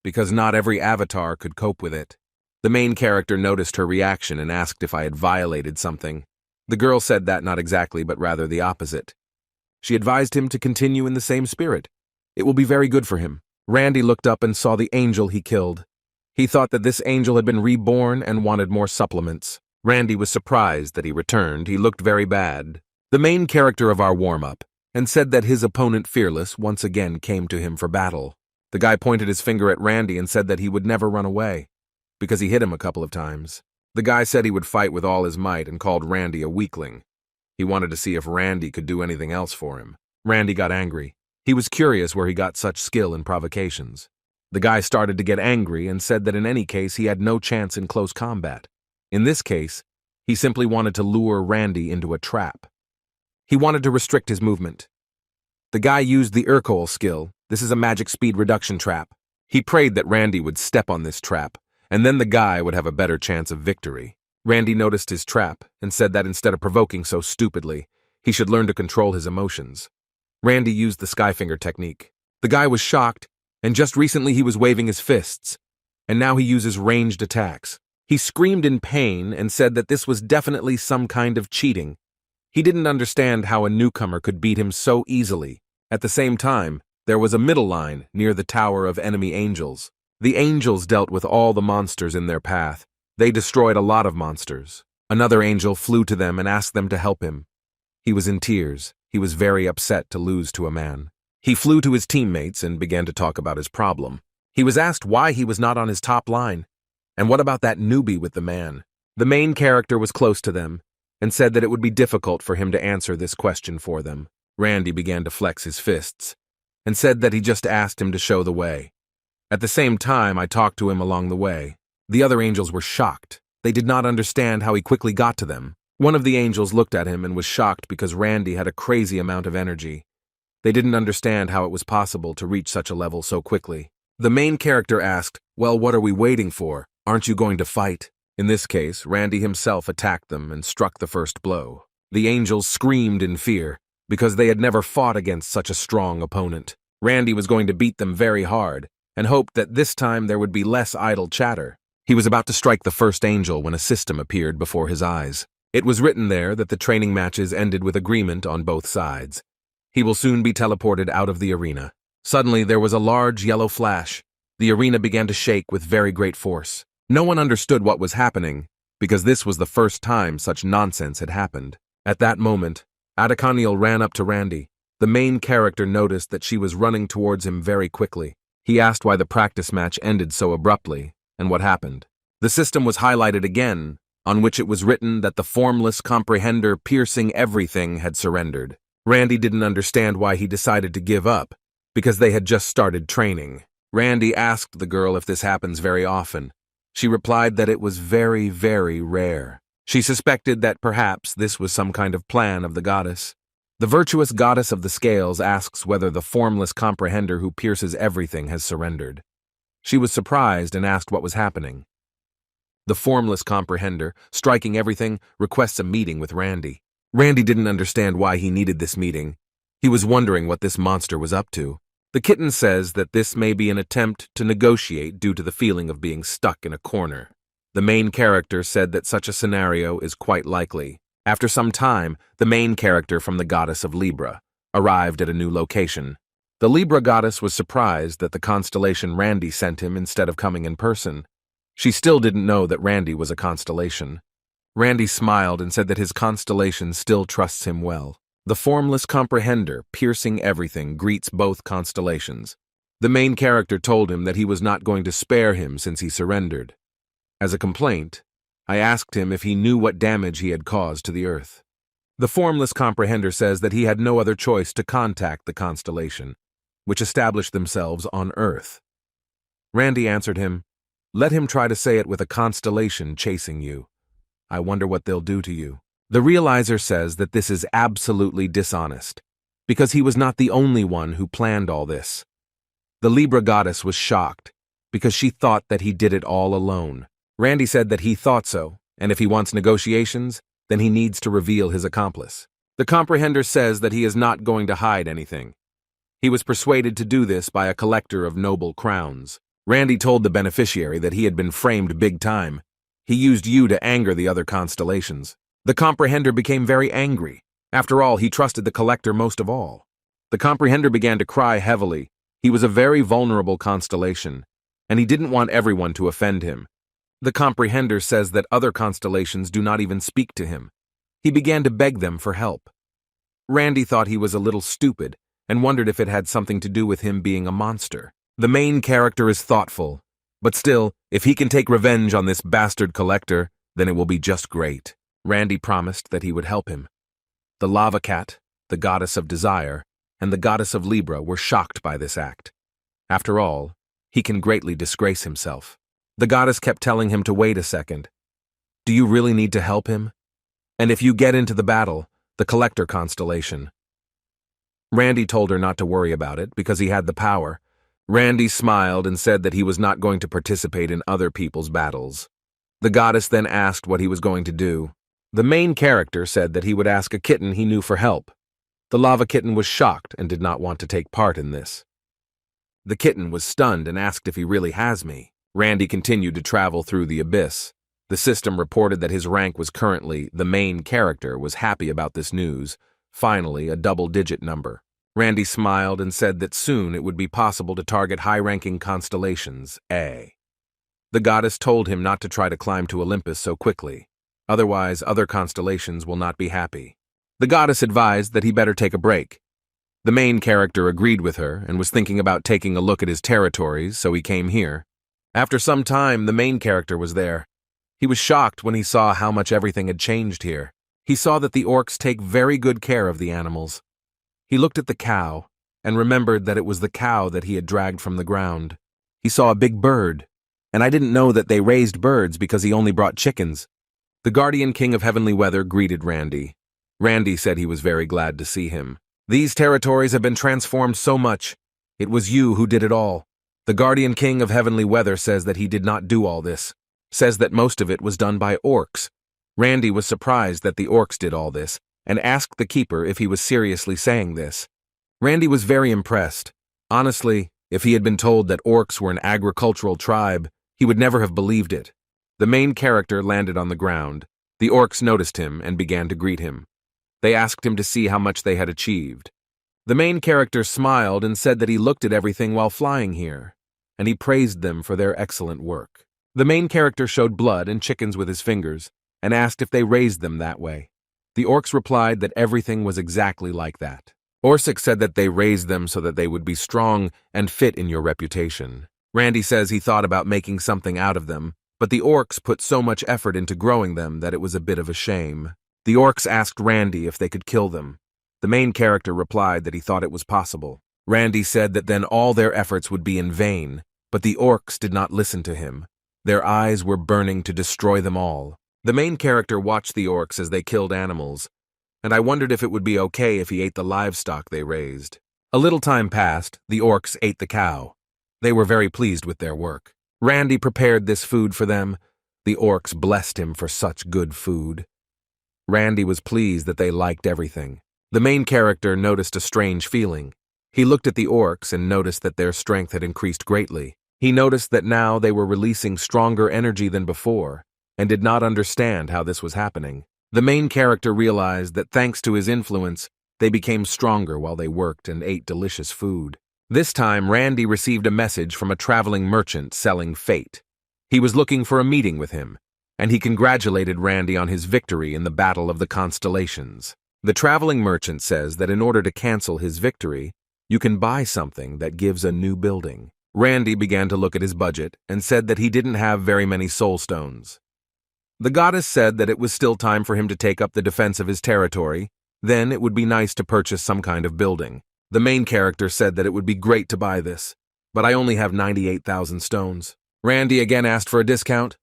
because not every avatar could cope with it. The main character noticed her reaction and asked if I had violated something. The girl said that not exactly, but rather the opposite. She advised him to continue in the same spirit. It will be very good for him. Randy looked up and saw the angel he killed. He thought that this angel had been reborn and wanted more supplements. Randy was surprised that he returned. He looked very bad. The main character of our warm-up, and said that his opponent Fearless once again came to him for battle. The guy pointed his finger at Randy and said that he would never run away, because he hit him a couple of times. The guy said he would fight with all his might and called Randy a weakling. He wanted to see if Randy could do anything else for him. Randy got angry. He was curious where he got such skill in provocations. The guy started to get angry and said that in any case he had no chance in close combat. In this case, he simply wanted to lure Randy into a trap. He wanted to restrict his movement. The guy used the Urkel skill. This is a magic speed reduction trap. He prayed that Randy would step on this trap, and then the guy would have a better chance of victory. Randy noticed his trap and said that instead of provoking so stupidly, he should learn to control his emotions. Randy used the Skyfinger technique. The guy was shocked, and just recently he was waving his fists, and now he uses ranged attacks. He screamed in pain and said that this was definitely some kind of cheating. He didn't understand how a newcomer could beat him so easily. At the same time, there was a middle line near the Tower of Enemy Angels. The angels dealt with all the monsters in their path. They destroyed a lot of monsters. Another angel flew to them and asked them to help him. He was in tears. He was very upset to lose to a man. He flew to his teammates and began to talk about his problem. He was asked why he was not on his top line. And what about that newbie with the man? The main character was close to them and said that it would be difficult for him to answer this question for them. Randy began to flex his fists and said that he just asked him to show the way. At the same time, I talked to him along the way. The other angels were shocked. They did not understand how he quickly got to them. One of the angels looked at him and was shocked because Randy had a crazy amount of energy. They didn't understand how it was possible to reach such a level so quickly. The main character asked, "Well, what are we waiting for? Aren't you going to fight?" In this case, Randy himself attacked them and struck the first blow. The angels screamed in fear because they had never fought against such a strong opponent. Randy was going to beat them very hard and hoped that this time there would be less idle chatter. He was about to strike the first angel when a system appeared before his eyes. It was written there that the training matches ended with agreement on both sides. He will soon be teleported out of the arena. Suddenly, there was a large yellow flash. The arena began to shake with very great force. No one understood what was happening, because this was the first time such nonsense had happened. At that moment, Adekaniel ran up to Randy. The main character noticed that she was running towards him very quickly. He asked why the practice match ended so abruptly, and what happened. The system was highlighted again, on which it was written that the formless comprehender piercing everything had surrendered. Randy didn't understand why he decided to give up, because they had just started training. Randy asked the girl if this happens very often. She replied that it was very, very rare. She suspected that perhaps this was some kind of plan of the goddess. The virtuous goddess of the scales asks whether the formless comprehender who pierces everything has surrendered. She was surprised and asked what was happening. The formless comprehender, striking everything, requests a meeting with Randy. Randy didn't understand why he needed this meeting. He was wondering what this monster was up to. The kitten says that this may be an attempt to negotiate due to the feeling of being stuck in a corner. The main character said that such a scenario is quite likely. After some time, the main character from the goddess of Libra arrived at a new location. The Libra goddess was surprised that the constellation Randy sent him instead of coming in person. She still didn't know that Randy was a constellation. Randy smiled and said that his constellation still trusts him well. The formless comprehender, piercing everything, greets both constellations. The main character told him that he was not going to spare him since he surrendered. As a complaint, I asked him if he knew what damage he had caused to the Earth. The formless comprehender says that he had no other choice to contact the constellation, which established themselves on Earth. Randy answered him, "Let him try to say it with a constellation chasing you. I wonder what they'll do to you." The realizer says that this is absolutely dishonest, because he was not the only one who planned all this. The Libra goddess was shocked, because she thought that he did it all alone. Randy said that he thought so, and if he wants negotiations, then he needs to reveal his accomplice. The comprehender says that he is not going to hide anything. He was persuaded to do this by a collector of noble crowns. Randy told the beneficiary that he had been framed big time. He used you to anger the other constellations. The comprehender became very angry. After all, he trusted the collector most of all. The comprehender began to cry heavily. He was a very vulnerable constellation, and he didn't want everyone to offend him. The comprehender says that other constellations do not even speak to him. He began to beg them for help. Randy thought he was a little stupid and wondered if it had something to do with him being a monster. The main character is thoughtful, but still, if he can take revenge on this bastard collector, then it will be just great. Randy promised that he would help him. The lava cat, the goddess of desire, and the goddess of Libra were shocked by this act. After all, he can greatly disgrace himself. The goddess kept telling him to wait a second. Do you really need to help him? And if you get into the battle, the collector constellation. Randy told her not to worry about it because he had the power. Randy smiled and said that he was not going to participate in other people's battles. The goddess then asked what he was going to do. The main character said that he would ask a kitten he knew for help. The lava kitten was shocked and did not want to take part in this. The kitten was stunned and asked if he really has me. Randy continued to travel through the abyss. The system reported that his rank was currently the main character was happy about this news, finally a double-digit number. Randy smiled and said that soon it would be possible to target high-ranking constellations, A. The goddess told him not to try to climb to Olympus so quickly, otherwise other constellations will not be happy. The goddess advised that he better take a break. The main character agreed with her and was thinking about taking a look at his territories, so he came here. After some time, the main character was there. He was shocked when he saw how much everything had changed here. He saw that the orcs take very good care of the animals. He looked at the cow and remembered that it was the cow that he had dragged from the ground. He saw a big bird, and I didn't know that they raised birds because he only brought chickens. The guardian king of heavenly weather greeted Randy. Randy said he was very glad to see him. These territories have been transformed so much. It was you who did it all. The guardian king of heavenly weather says that he did not do all this. Says that most of it was done by orcs. Randy was surprised that the orcs did all this, and asked the keeper if he was seriously saying this. Randy was very impressed. Honestly, if he had been told that orcs were an agricultural tribe, he would never have believed it. The main character landed on the ground. The orcs noticed him and began to greet him. They asked him to see how much they had achieved. The main character smiled and said that he looked at everything while flying here, and he praised them for their excellent work. The main character showed blood and chickens with his fingers, and asked if they raised them that way. The orcs replied that everything was exactly like that. Orsic said that they raised them so that they would be strong and fit in your reputation. Randy says he thought about making something out of them, but the orcs put so much effort into growing them that it was a bit of a shame. The orcs asked Randy if they could kill them. The main character replied that he thought it was possible. Randy said that then all their efforts would be in vain, but the orcs did not listen to him. Their eyes were burning to destroy them all. The main character watched the orcs as they killed animals, and I wondered if it would be okay if he ate the livestock they raised. A little time passed, the orcs ate the cow. They were very pleased with their work. Randy prepared this food for them. The orcs blessed him for such good food. Randy was pleased that they liked everything. The main character noticed a strange feeling. He looked at the orcs and noticed that their strength had increased greatly. He noticed that now they were releasing stronger energy than before, and did not understand how this was happening. The main character realized that thanks to his influence, they became stronger while they worked and ate delicious food. This time, Randy received a message from a traveling merchant selling fate. He was looking for a meeting with him, and he congratulated Randy on his victory in the Battle of the Constellations. The traveling merchant says that in order to cancel his victory, you can buy something that gives a new building. Randy began to look at his budget and said that he didn't have very many soul stones. The goddess said that it was still time for him to take up the defense of his territory, then it would be nice to purchase some kind of building. The main character said that it would be great to buy this, but I only have 98,000 stones. Randy again asked for a discount.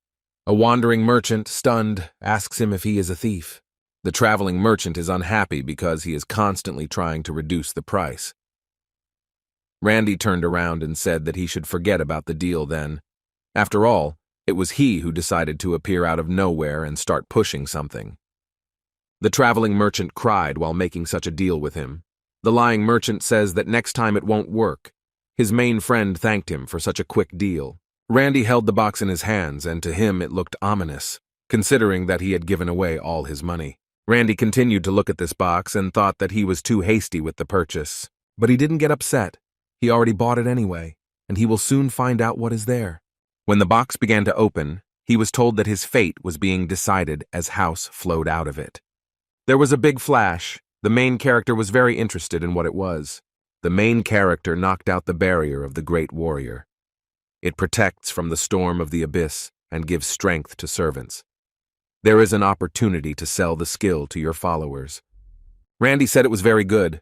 A wandering merchant, stunned, asks him if he is a thief. The traveling merchant is unhappy because he is constantly trying to reduce the price. Randy turned around and said that he should forget about the deal then. After all, it was he who decided to appear out of nowhere and start pushing something. The traveling merchant cried while making such a deal with him. The lying merchant says that next time it won't work. His main friend thanked him for such a quick deal. Randy held the box in his hands, and to him it looked ominous, considering that he had given away all his money. Randy continued to look at this box and thought that he was too hasty with the purchase. But he didn't get upset. He already bought it anyway, and he will soon find out what is there. When the box began to open, he was told that his fate was being decided as house flowed out of it. There was a big flash. The main character was very interested in what it was. The main character knocked out the barrier of the great warrior. It protects from the storm of the abyss and gives strength to servants. There is an opportunity to sell the skill to your followers. Randy said it was very good.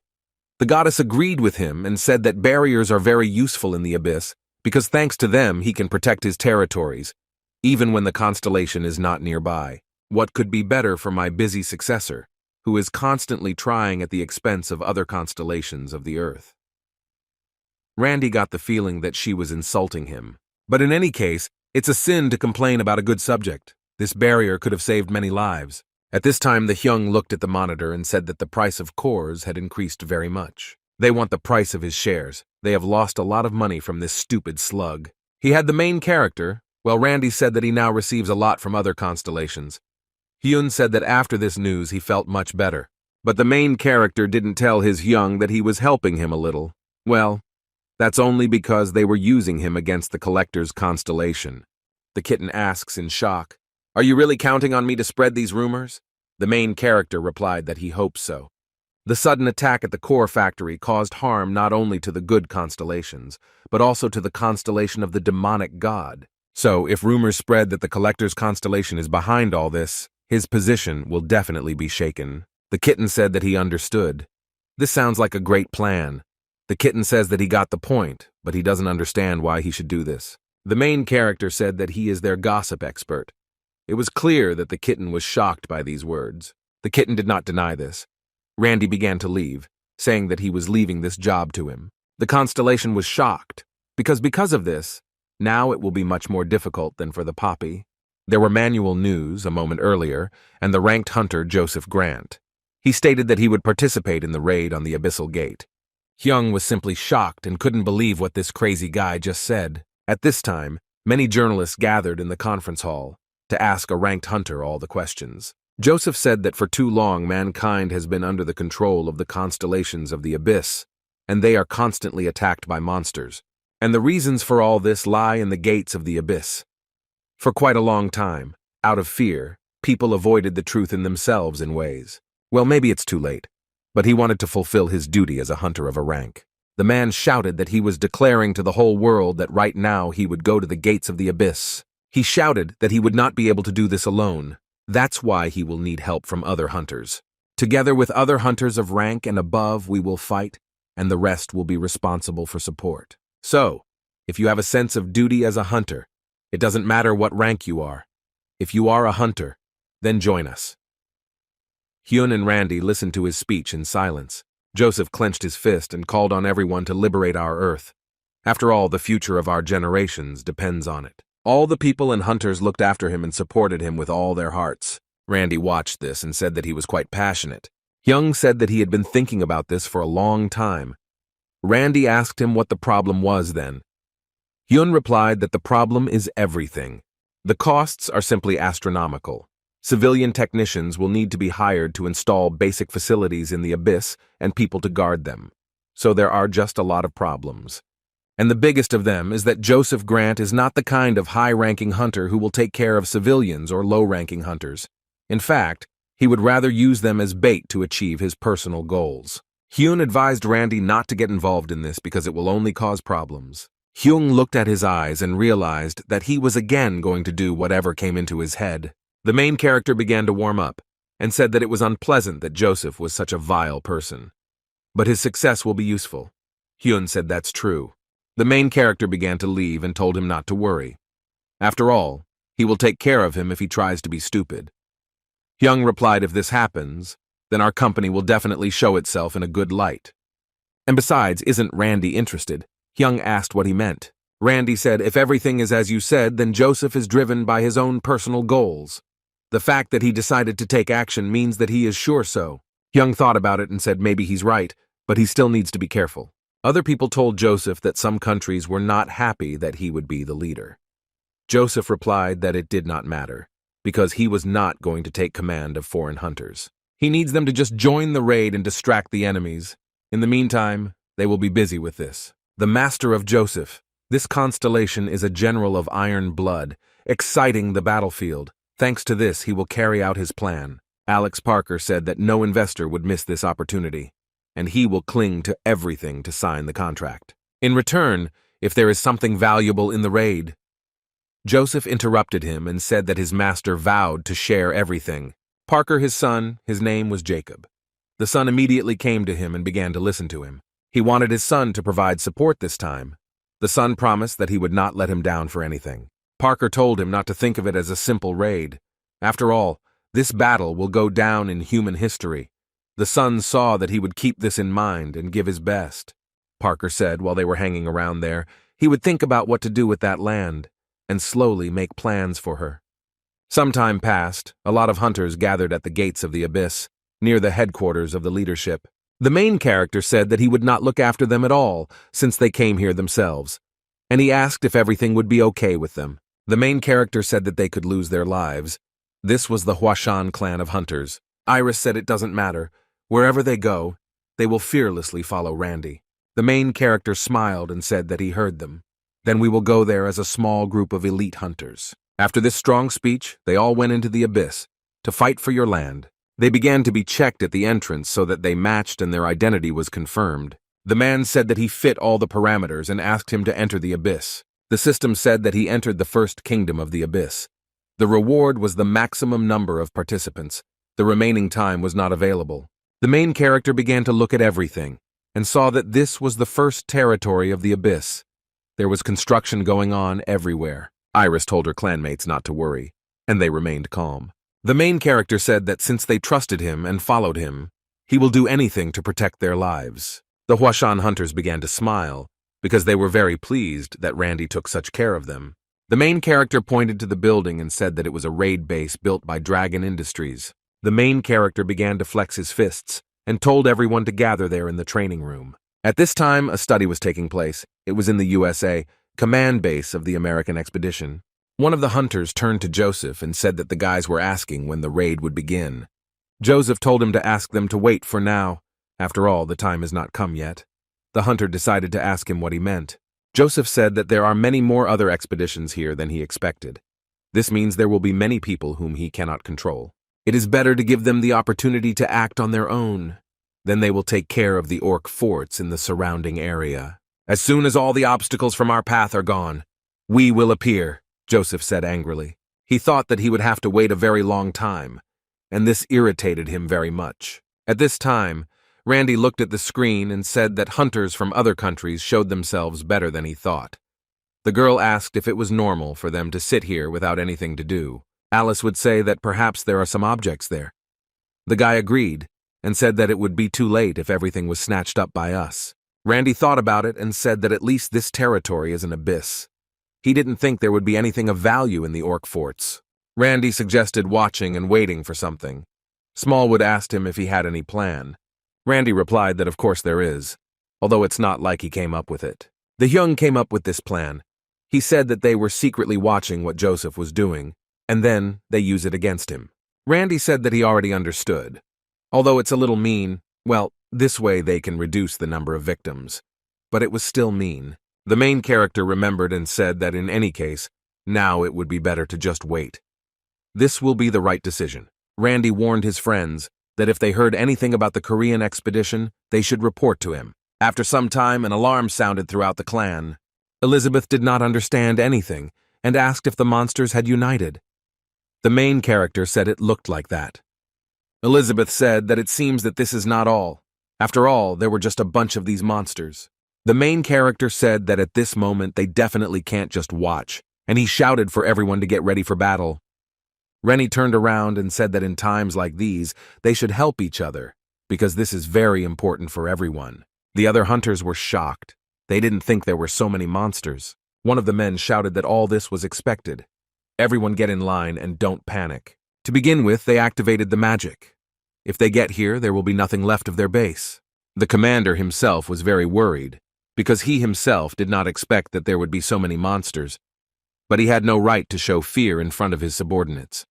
The goddess agreed with him and said that barriers are very useful in the abyss because thanks to them he can protect his territories, even when the constellation is not nearby. What could be better for my busy successor, who is constantly trying at the expense of other constellations of the earth? Randy got the feeling that she was insulting him. But in any case, it's a sin to complain about a good subject. This barrier could have saved many lives. At this time, the Hyung looked at the monitor and said that the price of cores had increased very much. They want the price of his shares. They have lost a lot of money from this stupid slug. He had the main character, while Randy said that he now receives a lot from other constellations. Hyun said that after this news he felt much better. But the main character didn't tell his Hyung that he was helping him a little. Well, that's only because they were using him against the collector's constellation. The kitten asks in shock, "Are you really counting on me to spread these rumors?" The main character replied that he hopes so. The sudden attack at the core factory caused harm not only to the good constellations, but also to the constellation of the demonic god. So, if rumors spread that the collector's constellation is behind all this, his position will definitely be shaken. The kitten said that he understood. This sounds like a great plan. The kitten says that he got the point, but he doesn't understand why he should do this. The main character said that he is their gossip expert. It was clear that the kitten was shocked by these words. The kitten did not deny this. Randy began to leave, saying that he was leaving this job to him. The constellation was shocked, because of this, now it will be much more difficult than for the poppy. There were manual news a moment earlier, and the ranked hunter Joseph Grant. He stated that he would participate in the raid on the Abyssal Gate. Hyung was simply shocked and couldn't believe what this crazy guy just said. At this time, many journalists gathered in the conference hall to ask a ranked hunter all the questions. Joseph said that for too long mankind has been under the control of the constellations of the abyss, and they are constantly attacked by monsters. And the reasons for all this lie in the gates of the abyss. For quite a long time, out of fear, people avoided the truth in themselves in ways. Well, maybe it's too late, but he wanted to fulfill his duty as a hunter of a rank. The man shouted that he was declaring to the whole world that right now he would go to the gates of the abyss. He shouted that he would not be able to do this alone. That's why he will need help from other hunters. Together with other hunters of rank and above, we will fight, and the rest will be responsible for support. So, if you have a sense of duty as a hunter, it doesn't matter what rank you are. If you are a hunter, then join us. Hyun and Randy listened to his speech in silence. Joseph clenched his fist and called on everyone to liberate our Earth. After all, the future of our generations depends on it. All the people and hunters looked after him and supported him with all their hearts. Randy watched this and said that he was quite passionate. Hyung said that he had been thinking about this for a long time. Randy asked him what the problem was then. Hyun replied that the problem is everything. The costs are simply astronomical. Civilian technicians will need to be hired to install basic facilities in the abyss and people to guard them. So there are just a lot of problems. And the biggest of them is that Joseph Grant is not the kind of high-ranking hunter who will take care of civilians or low-ranking hunters. In fact, he would rather use them as bait to achieve his personal goals. Hyun advised Randy not to get involved in this because it will only cause problems. Hyung looked at his eyes and realized that he was again going to do whatever came into his head. The main character began to warm up and said that it was unpleasant that Joseph was such a vile person. But his success will be useful. Hyun said that's true. The main character began to leave and told him not to worry. After all, he will take care of him if he tries to be stupid. Hyung replied, if this happens, then our company will definitely show itself in a good light. And besides, isn't Randy interested? Hyung asked what he meant. Randy said, if everything is as you said, then Joseph is driven by his own personal goals. The fact that he decided to take action means that he is sure so. Hyung thought about it and said maybe he's right, but he still needs to be careful. Other people told Joseph that some countries were not happy that he would be the leader. Joseph replied that it did not matter, because he was not going to take command of foreign hunters. He needs them to just join the raid and distract the enemies. In the meantime, they will be busy with this. The Master of Joseph. This constellation is a general of iron blood, exciting the battlefield. Thanks to this, he will carry out his plan. Alex Parker said that no investor would miss this opportunity, and he will cling to everything to sign the contract. In return, if there is something valuable in the raid. Joseph interrupted him and said that his master vowed to share everything. Parker, his son, his name was Jacob. The son immediately came to him and began to listen to him. He wanted his son to provide support this time. The son promised that he would not let him down for anything. Parker told him not to think of it as a simple raid. After all, this battle will go down in human history. The son saw that he would keep this in mind and give his best. Parker said while they were hanging around there, he would think about what to do with that land and slowly make plans for her. Some time passed. A lot of hunters gathered at the gates of the abyss, near the headquarters of the leadership. The main character said that he would not look after them at all, since they came here themselves, and he asked if everything would be okay with them. The main character said that they could lose their lives. This was the Huashan clan of hunters. Iris said it doesn't matter. Wherever they go, they will fearlessly follow Randy. The main character smiled and said that he heard them. Then we will go there as a small group of elite hunters. After this strong speech, they all went into the abyss to fight for your land. They began to be checked at the entrance so that they matched and their identity was confirmed. The man said that he fit all the parameters and asked him to enter the abyss. The system said that he entered the first kingdom of the abyss. The reward was the maximum number of participants. The remaining time was not available. The main character began to look at everything and saw that this was the first territory of the abyss. There was construction going on everywhere. Iris told her clanmates not to worry, and they remained calm. The main character said that since they trusted him and followed him, he will do anything to protect their lives. The Huashan hunters began to smile, because they were very pleased that Randy took such care of them. The main character pointed to the building and said that it was a raid base built by Dragon Industries. The main character began to flex his fists and told everyone to gather there in the training room. At this time, a study was taking place. It was in the USA, command base of the American expedition. One of the hunters turned to Joseph and said that the guys were asking when the raid would begin. Joseph told him to ask them to wait for now. After all, the time has not come yet. The hunter decided to ask him what he meant. Joseph said that there are many more other expeditions here than he expected. This means there will be many people whom he cannot control. It is better to give them the opportunity to act on their own. Then they will take care of the orc forts in the surrounding area. As soon as all the obstacles from our path are gone, we will appear, Joseph said angrily. He thought that he would have to wait a very long time, and this irritated him very much. At this time, Randy looked at the screen and said that hunters from other countries showed themselves better than he thought. The girl asked if it was normal for them to sit here without anything to do. Alice would say that perhaps there are some objects there. The guy agreed and said that it would be too late if everything was snatched up by us. Randy thought about it and said that at least this territory is an abyss. He didn't think there would be anything of value in the orc forts. Randy suggested watching and waiting for something. Smallwood asked him if he had any plan. Randy replied that of course there is, although it's not like he came up with it. The Hyung came up with this plan. He said that they were secretly watching what Joseph was doing, and then they use it against him. Randy said that he already understood. Although it's a little mean, well, this way they can reduce the number of victims. But it was still mean. The main character remembered and said that in any case, now it would be better to just wait. This will be the right decision. Randy warned his friends that if they heard anything about the Korean expedition, they should report to him. After some time, an alarm sounded throughout the clan. Elizabeth did not understand anything and asked if the monsters had united. The main character said it looked like that. Elizabeth said that it seems that this is not all. After all, there were just a bunch of these monsters. The main character said that at this moment they definitely can't just watch, and he shouted for everyone to get ready for battle. Rennie turned around and said that in times like these, they should help each other, because this is very important for everyone. The other hunters were shocked. They didn't think there were so many monsters. One of the men shouted that all this was expected. Everyone get in line and don't panic. To begin with, they activated the magic. If they get here, there will be nothing left of their base. The commander himself was very worried, because he himself did not expect that there would be so many monsters, but he had no right to show fear in front of his subordinates.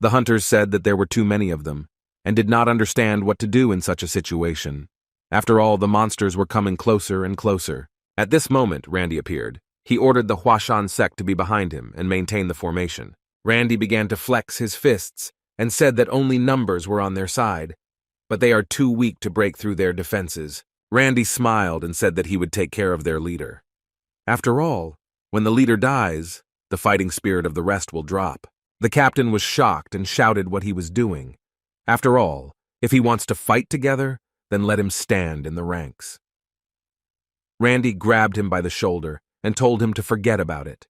The hunters said that there were too many of them, and did not understand what to do in such a situation. After all, the monsters were coming closer and closer. At this moment, Randy appeared. He ordered the Huashan sect to be behind him and maintain the formation. Randy began to flex his fists and said that only numbers were on their side, but they are too weak to break through their defenses. Randy smiled and said that he would take care of their leader. After all, when the leader dies, the fighting spirit of the rest will drop. The captain was shocked and shouted what he was doing. After all, if he wants to fight together, then let him stand in the ranks. Randy grabbed him by the shoulder and told him to forget about it.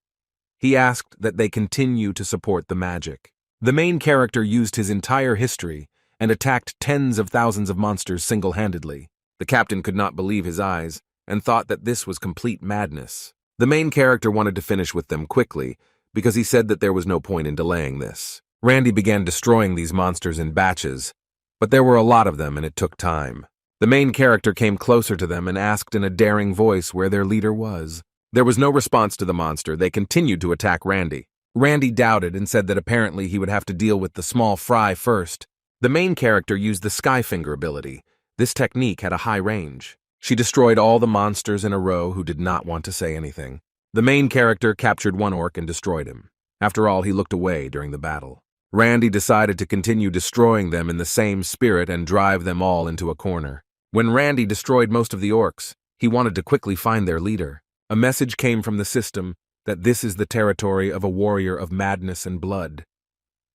He asked that they continue to support the magic. The main character used his entire history and attacked tens of thousands of monsters single-handedly. The captain could not believe his eyes and thought that this was complete madness. The main character wanted to finish with them quickly because he said that there was no point in delaying this. Randy began destroying these monsters in batches, but there were a lot of them and it took time. The main character came closer to them and asked in a daring voice where their leader was. There was no response to the monster. They continued to attack Randy. Randy doubted and said that apparently he would have to deal with the small fry first. The main character used the Skyfinger ability. This technique had a high range. She destroyed all the monsters in a row who did not want to say anything. The main character captured one orc and destroyed him. After all, he looked away during the battle. Randy decided to continue destroying them in the same spirit and drive them all into a corner. When Randy destroyed most of the orcs, he wanted to quickly find their leader. A message came from the system that this is the territory of a warrior of madness and blood.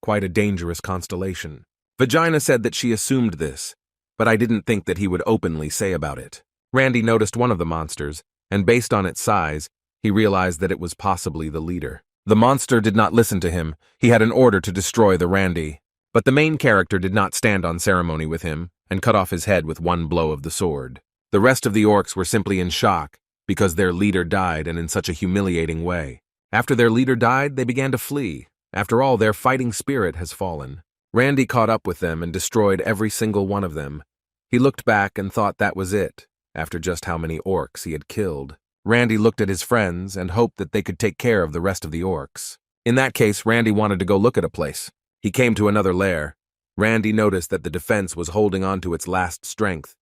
Quite a dangerous constellation. Vagina said that she assumed this, but I didn't think that he would openly say about it. Randy noticed one of the monsters, and based on its size, he realized that it was possibly the leader. The monster did not listen to him. He had an order to destroy the Randy. But the main character did not stand on ceremony with him and cut off his head with one blow of the sword. The rest of the orcs were simply in shock because their leader died and in such a humiliating way. After their leader died, they began to flee. After all, their fighting spirit has fallen. Randy caught up with them and destroyed every single one of them. He looked back and thought that was it, after just how many orcs he had killed. Randy looked at his friends and hoped that they could take care of the rest of the orcs. In that case, Randy wanted to go look at a place. He came to another lair. Randy noticed that the defense was holding on to its last strength,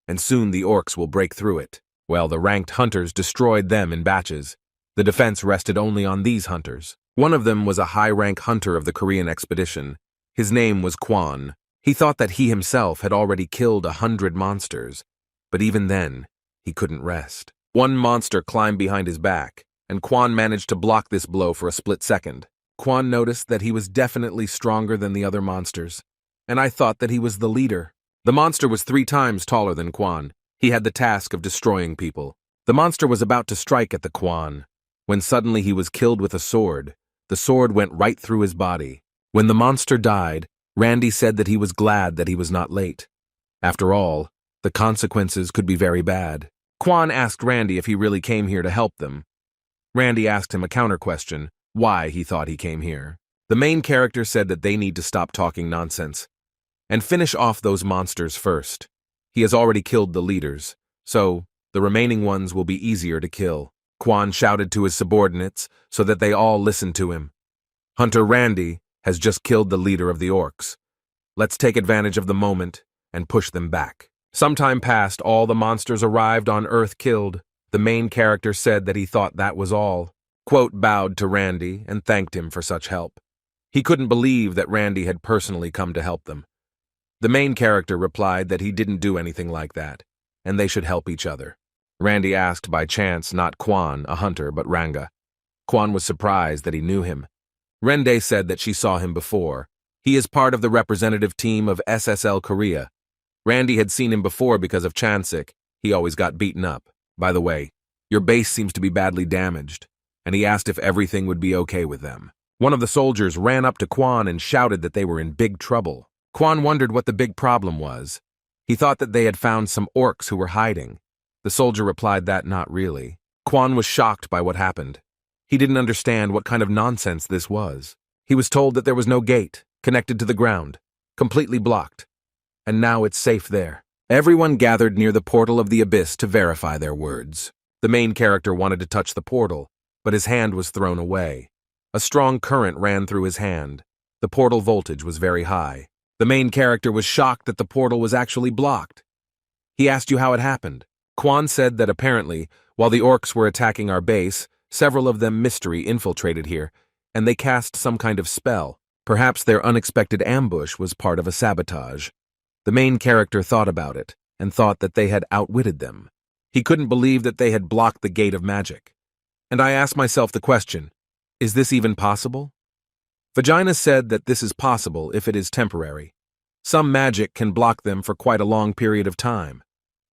and soon the orcs will break through it. Well, the ranked hunters destroyed them in batches. The defense rested only on these hunters. One of them was a high-rank hunter of the Korean expedition. His name was Kwon. He thought that he himself had already killed 100 monsters, but even then, he couldn't rest. One monster climbed behind his back, and Kwon managed to block this blow for a split second. Kwon noticed that he was definitely stronger than the other monsters, and I thought that he was the leader. The monster was 3 times taller than Kwon. He had the task of destroying people. The monster was about to strike at the Kwon, when suddenly he was killed with a sword. The sword went right through his body. When the monster died, Randy said that he was glad that he was not late. After all, the consequences could be very bad. Kwon asked Randy if he really came here to help them. Randy asked him a counter-question, why he thought he came here. The main character said that they need to stop talking nonsense and finish off those monsters first. He has already killed the leaders, so the remaining ones will be easier to kill. Kwon shouted to his subordinates so that they all listened to him. Hunter Randy has just killed the leader of the orcs. Let's take advantage of the moment and push them back. Some time passed, all the monsters arrived on Earth killed. The main character said that he thought that was all. Quote bowed to Randy and thanked him for such help. He couldn't believe that Randy had personally come to help them. The main character replied that he didn't do anything like that, and they should help each other. Randy asked by chance not Kwon, a hunter, but Ranga. Kwon was surprised that he knew him. Rende said that she saw him before. He is part of the representative team of SSL Korea. Randy had seen him before because of Chansik. He always got beaten up. By the way, your base seems to be badly damaged, and he asked if everything would be okay with them. One of the soldiers ran up to Kwon and shouted that they were in big trouble. Kwon wondered what the big problem was. He thought that they had found some orcs who were hiding. The soldier replied that not really. Quan was shocked by what happened. He didn't understand what kind of nonsense this was. He was told that there was no gate, connected to the ground, completely blocked. And now it's safe there. Everyone gathered near the portal of the abyss to verify their words. The main character wanted to touch the portal, but his hand was thrown away. A strong current ran through his hand. The portal voltage was very high. The main character was shocked that the portal was actually blocked. He asked you how it happened. Quan said that apparently, while the orcs were attacking our base, several of them mystery infiltrated here, and they cast some kind of spell. Perhaps their unexpected ambush was part of a sabotage. The main character thought about it, and thought that they had outwitted them. He couldn't believe that they had blocked the gate of magic. And I asked myself the question, is this even possible? Vagina said that this is possible if it is temporary. Some magic can block them for quite a long period of time.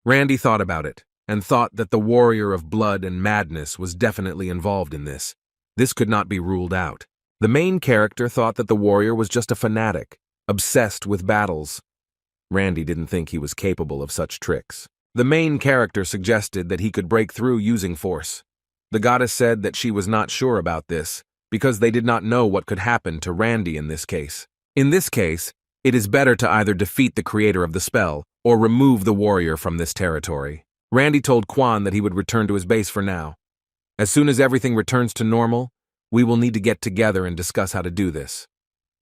Randy thought about it, and thought that the warrior of blood and madness was definitely involved in this. This could not be ruled out. The main character thought that the warrior was just a fanatic, obsessed with battles. Randy didn't think he was capable of such tricks. The main character suggested that he could break through using force. The goddess said that she was not sure about this, because they did not know what could happen to Randy in this case. In this case, it is better to either defeat the creator of the spell, or remove the warrior from this territory. Randy told Quan that he would return to his base for now. As soon as everything returns to normal, we will need to get together and discuss how to do this.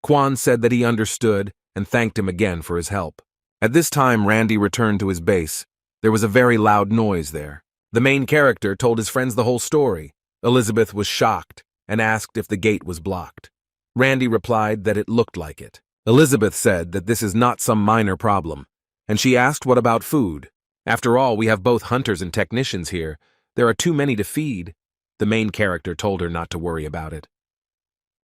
Quan said that he understood and thanked him again for his help. At this time, Randy returned to his base. There was a very loud noise there. The main character told his friends the whole story. Elizabeth was shocked and asked if the gate was blocked. Randy replied that it looked like it. Elizabeth said that this is not some minor problem, and she asked what about food. After all, we have both hunters and technicians here. There are too many to feed. The main character told her not to worry about it.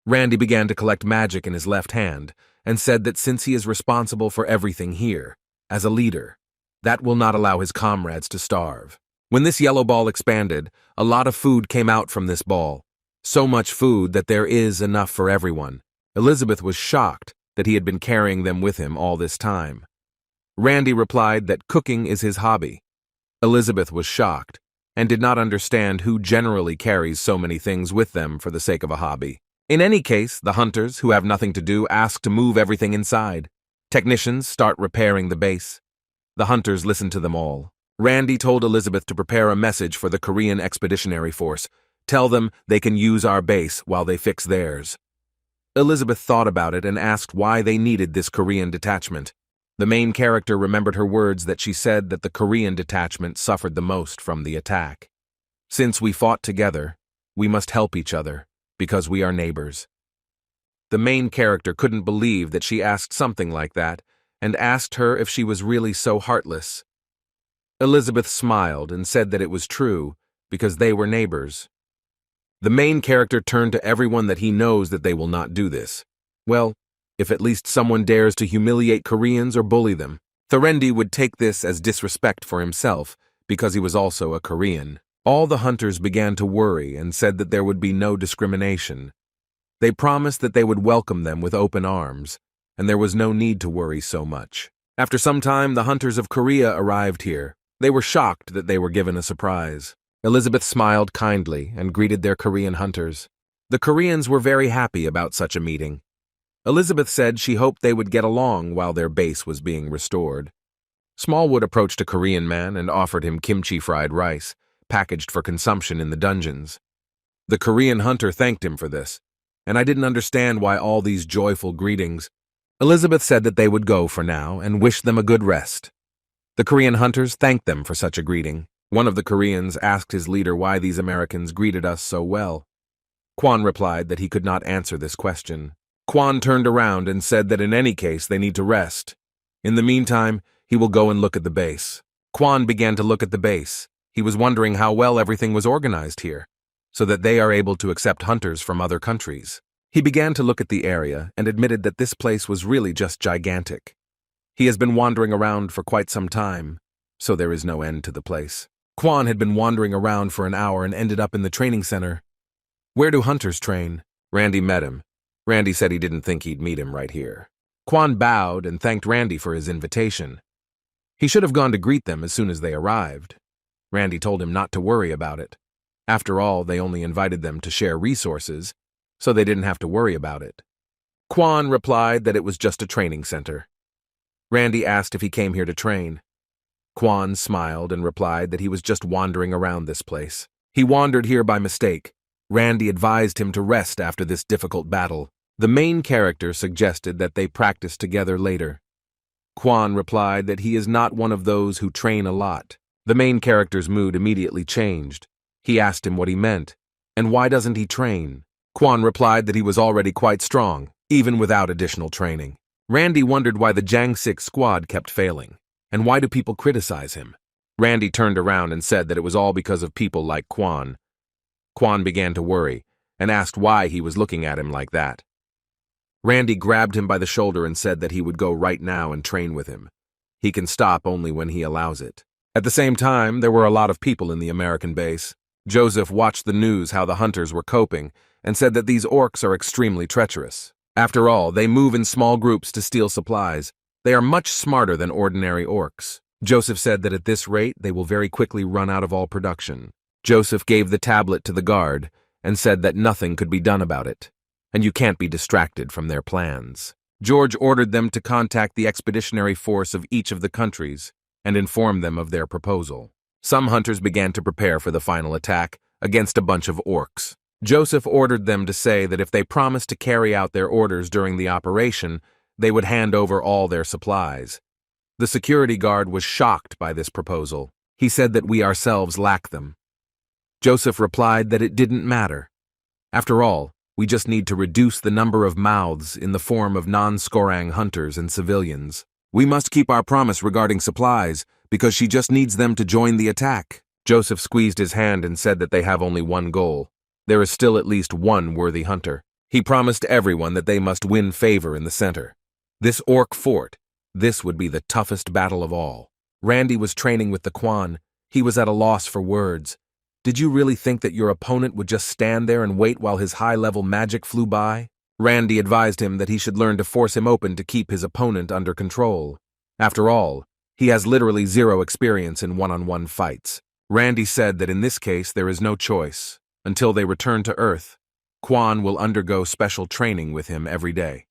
Randy began to collect magic in his left hand, and said that since he is responsible for everything here, as a leader, that will not allow his comrades to starve. When this yellow ball expanded, a lot of food came out from this ball. So much food that there is enough for everyone. Elizabeth was shocked that he had been carrying them with him all this time. Randy replied that cooking is his hobby. Elizabeth was shocked and did not understand who generally carries so many things with them for the sake of a hobby. In any case, the hunters, who have nothing to do, ask to move everything inside. Technicians start repairing the base. The hunters listen to them all. Randy told Elizabeth to prepare a message for the Korean Expeditionary Force. Tell them they can use our base while they fix theirs. Elizabeth thought about it and asked why they needed this Korean detachment. The main character remembered her words that she said that the Korean detachment suffered the most from the attack. Since we fought together, we must help each other, because we are neighbors. The main character couldn't believe that she asked something like that, and asked her if she was really so heartless. Elizabeth smiled and said that it was true, because they were neighbors. The main character turned to everyone that he knows that they will not do this. Well, if at least someone dares to humiliate Koreans or bully them. Thorendi would take this as disrespect for himself, because he was also a Korean. All the hunters began to worry and said that there would be no discrimination. They promised that they would welcome them with open arms, and there was no need to worry so much. After some time, the hunters of Korea arrived here. They were shocked that they were given a surprise. Elizabeth smiled kindly and greeted their Korean hunters. The Koreans were very happy about such a meeting. Elizabeth said she hoped they would get along while their base was being restored. Smallwood approached a Korean man and offered him kimchi fried rice, packaged for consumption in the dungeons. The Korean hunter thanked him for this, and I didn't understand why all these joyful greetings. Elizabeth said that they would go for now and wished them a good rest. The Korean hunters thanked them for such a greeting. One of the Koreans asked his leader why these Americans greeted us so well. Quan replied that he could not answer this question. Quan turned around and said that in any case they need to rest. In the meantime, he will go and look at the base. Quan began to look at the base. He was wondering how well everything was organized here, so that they are able to accept hunters from other countries. He began to look at the area and admitted that this place was really just gigantic. He has been wandering around for quite some time, so there is no end to the place. Quan had been wandering around for an hour and ended up in the training center. Where do hunters train? Randy met him. Randy said he didn't think he'd meet him right here. Quan bowed and thanked Randy for his invitation. He should have gone to greet them as soon as they arrived. Randy told him not to worry about it. After all, they only invited them to share resources, so they didn't have to worry about it. Quan replied that it was just a training center. Randy asked if he came here to train. Quan smiled and replied that he was just wandering around this place. He wandered here by mistake. Randy advised him to rest after this difficult battle. The main character suggested that they practice together later. Quan replied that he is not one of those who train a lot. The main character's mood immediately changed. He asked him what he meant, and why doesn't he train? Quan replied that he was already quite strong, even without additional training. Randy wondered why the Jiangxi squad kept failing, and why do people criticize him? Randy turned around and said that it was all because of people like Quan. Quan began to worry, and asked why he was looking at him like that. Randy grabbed him by the shoulder and said that he would go right now and train with him. He can stop only when he allows it. At the same time, there were a lot of people in the American base. Joseph watched the news how the hunters were coping and said that these orcs are extremely treacherous. After all, they move in small groups to steal supplies. They are much smarter than ordinary orcs. Joseph said that at this rate, they will very quickly run out of all production. Joseph gave the tablet to the guard and said that nothing could be done about it, and you can't be distracted from their plans. George ordered them to contact the expeditionary force of each of the countries and inform them of their proposal. Some hunters began to prepare for the final attack against a bunch of orcs. Joseph ordered them to say that if they promised to carry out their orders during the operation, they would hand over all their supplies. The security guard was shocked by this proposal. He said that we ourselves lack them. Joseph replied that it didn't matter. After all, we just need to reduce the number of mouths in the form of non-Skorang hunters and civilians. We must keep our promise regarding supplies, because she just needs them to join the attack. Joseph squeezed his hand and said that they have only one goal. There is still at least one worthy hunter. He promised everyone that they must win favor in the center. This orc fort, this would be the toughest battle of all. Randy was training with the Quan. He was at a loss for words. Did you really think that your opponent would just stand there and wait while his high-level magic flew by? Randy advised him that he should learn to force him open to keep his opponent under control. After all, he has literally zero experience in one-on-one fights. Randy said that in this case there is no choice. Until they return to Earth, Quan will undergo special training with him every day.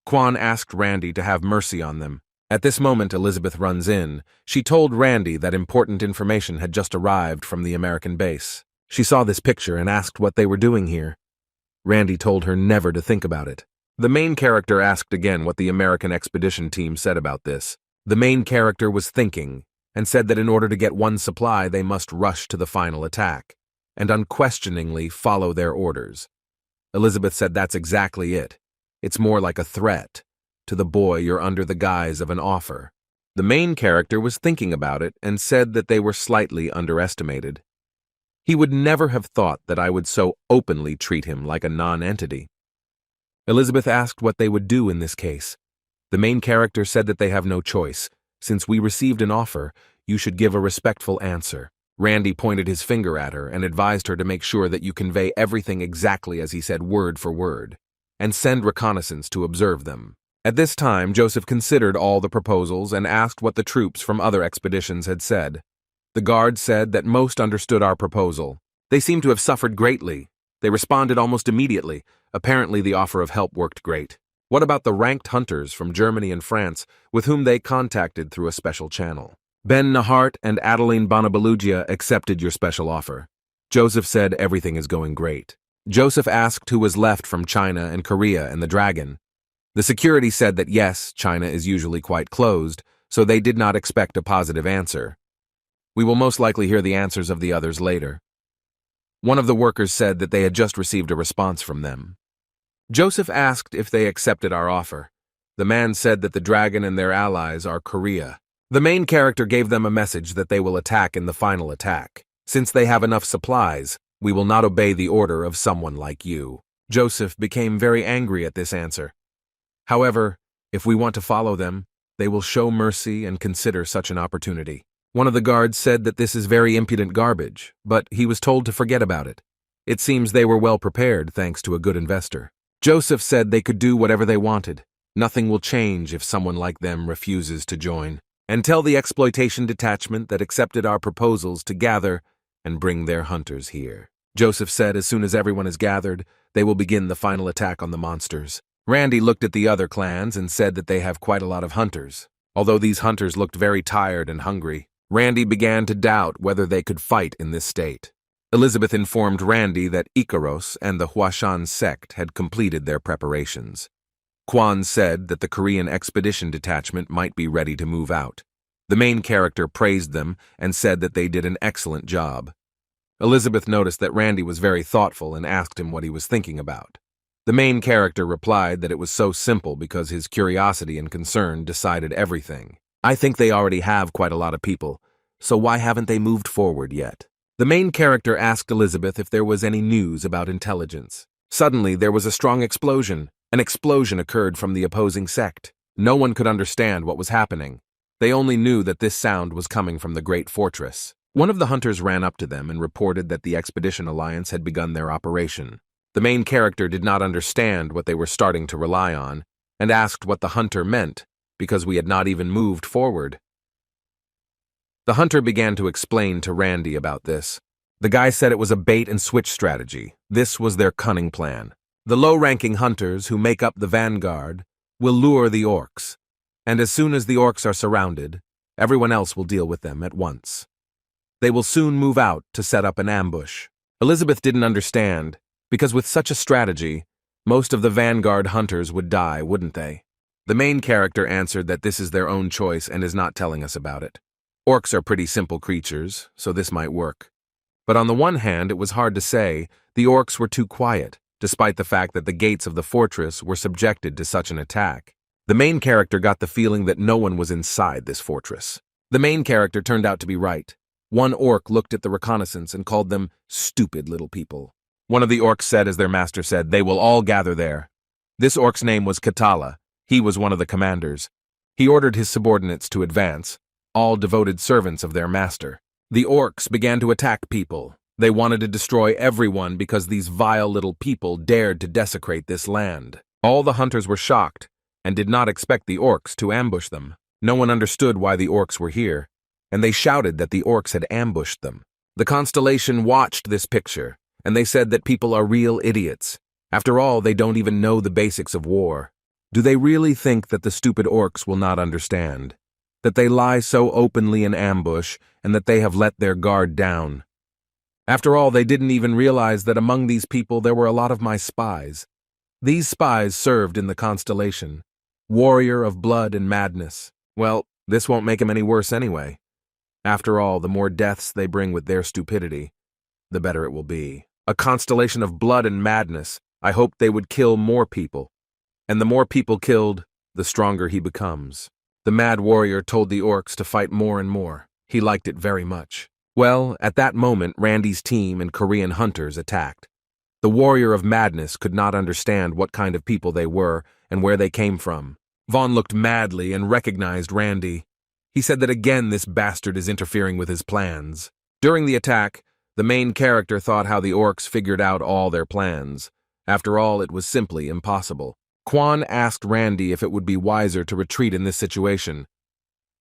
Quan asked Randy to have mercy on them. At this moment, Elizabeth runs in. She told Randy that important information had just arrived from the American base. She saw this picture and asked what they were doing here. Randy told her never to think about it. The main character asked again what the American expedition team said about this. The main character was thinking and said that in order to get one supply, they must rush to the final attack and unquestioningly follow their orders. Elizabeth said that's exactly it. It's more like a threat. To the boy, you're under the guise of an offer. The main character was thinking about it and said that they were slightly underestimated. He would never have thought that I would so openly treat him like a non-entity. Elizabeth asked what they would do in this case. The main character said that they have no choice. Since we received an offer, you should give a respectful answer. Randy pointed his finger at her and advised her to make sure that you convey everything exactly as he said word for word, and send reconnaissance to observe them. At this time, Joseph considered all the proposals and asked what the troops from other expeditions had said. The guard said that most understood our proposal. They seemed to have suffered greatly. They responded almost immediately. Apparently, the offer of help worked great. What about the ranked hunters from Germany and France, with whom they contacted through a special channel? Ben Nahart and Adeline Bonabalugia accepted your special offer. Joseph said everything is going great. Joseph asked who was left from China and Korea and the Dragon. The security said that yes, China is usually quite closed, so they did not expect a positive answer. We will most likely hear the answers of the others later. One of the workers said that they had just received a response from them. Joseph asked if they accepted our offer. The man said that the Dragon and their allies are Korea. The main character gave them a message that they will attack in the final attack. Since they have enough supplies, we will not obey the order of someone like you. Joseph became very angry at this answer. However, if we want to follow them, they will show mercy and consider such an opportunity. One of the guards said that this is very impudent garbage, but he was told to forget about it. It seems they were well prepared thanks to a good investor. Joseph said they could do whatever they wanted. Nothing will change if someone like them refuses to join. and tell the exploitation detachment that accepted our proposals to gather and bring their hunters here. Joseph said as soon as everyone is gathered, they will begin the final attack on the monsters. Randy looked at the other clans and said that they have quite a lot of hunters. Although these hunters looked very tired and hungry, Randy began to doubt whether they could fight in this state. Elizabeth informed Randy that Ikaros and the Huashan sect had completed their preparations. Quan said that the Korean expedition detachment might be ready to move out. The main character praised them and said that they did an excellent job. Elizabeth noticed that Randy was very thoughtful and asked him what he was thinking about. The main character replied that it was so simple because his curiosity and concern decided everything. I think they already have quite a lot of people, so why haven't they moved forward yet? The main character asked Elizabeth if there was any news about intelligence. Suddenly, there was a strong explosion. An explosion occurred from the opposing sect. No one could understand what was happening. They only knew that this sound was coming from the great fortress. One of the hunters ran up to them and reported that the Expedition Alliance had begun their operation. The main character did not understand what they were starting to rely on, and asked what the hunter meant, because we had not even moved forward. The hunter began to explain to Randy about this. The guy said it was a bait-and-switch strategy. This was their cunning plan. The low-ranking hunters who make up the vanguard will lure the orcs, and as soon as the orcs are surrounded, everyone else will deal with them at once. They will soon move out to set up an ambush. Elizabeth didn't understand, because with such a strategy, most of the vanguard hunters would die, wouldn't they? The main character answered that this is their own choice and is not telling us about it. Orcs are pretty simple creatures, so this might work. But on the one hand, it was hard to say. The orcs were too quiet, despite the fact that the gates of the fortress were subjected to such an attack. The main character got the feeling that no one was inside this fortress. The main character turned out to be right. One orc looked at the reconnaissance and called them stupid little people. One of the orcs said, as their master said, they will all gather there. This orc's name was Katala. He was one of the commanders. He ordered his subordinates to advance, all devoted servants of their master. The orcs began to attack people. They wanted to destroy everyone because these vile little people dared to desecrate this land. All the hunters were shocked and did not expect the orcs to ambush them. No one understood why the orcs were here, and they shouted that the orcs had ambushed them. The constellation watched this picture, and they said that people are real idiots. After all, they don't even know the basics of war. Do they really think that the stupid orcs will not understand? That they lie so openly in ambush, and that they have let their guard down? After all, they didn't even realize that among these people there were a lot of my spies. These spies served in the constellation. Warrior of blood and madness. Well, this won't make him any worse anyway. After all, the more deaths they bring with their stupidity, the better it will be. A constellation of blood and madness. I hoped they would kill more people. And the more people killed, the stronger he becomes. The mad warrior told the orcs to fight more and more. He liked it very much. Well, at that moment, Randy's team and Korean hunters attacked. The warrior of madness could not understand what kind of people they were and where they came from. Vaughn looked madly and recognized Randy. He said that again this bastard is interfering with his plans. During the attack, the main character thought how the orcs figured out all their plans. After all, it was simply impossible. Quan asked Randy if it would be wiser to retreat in this situation.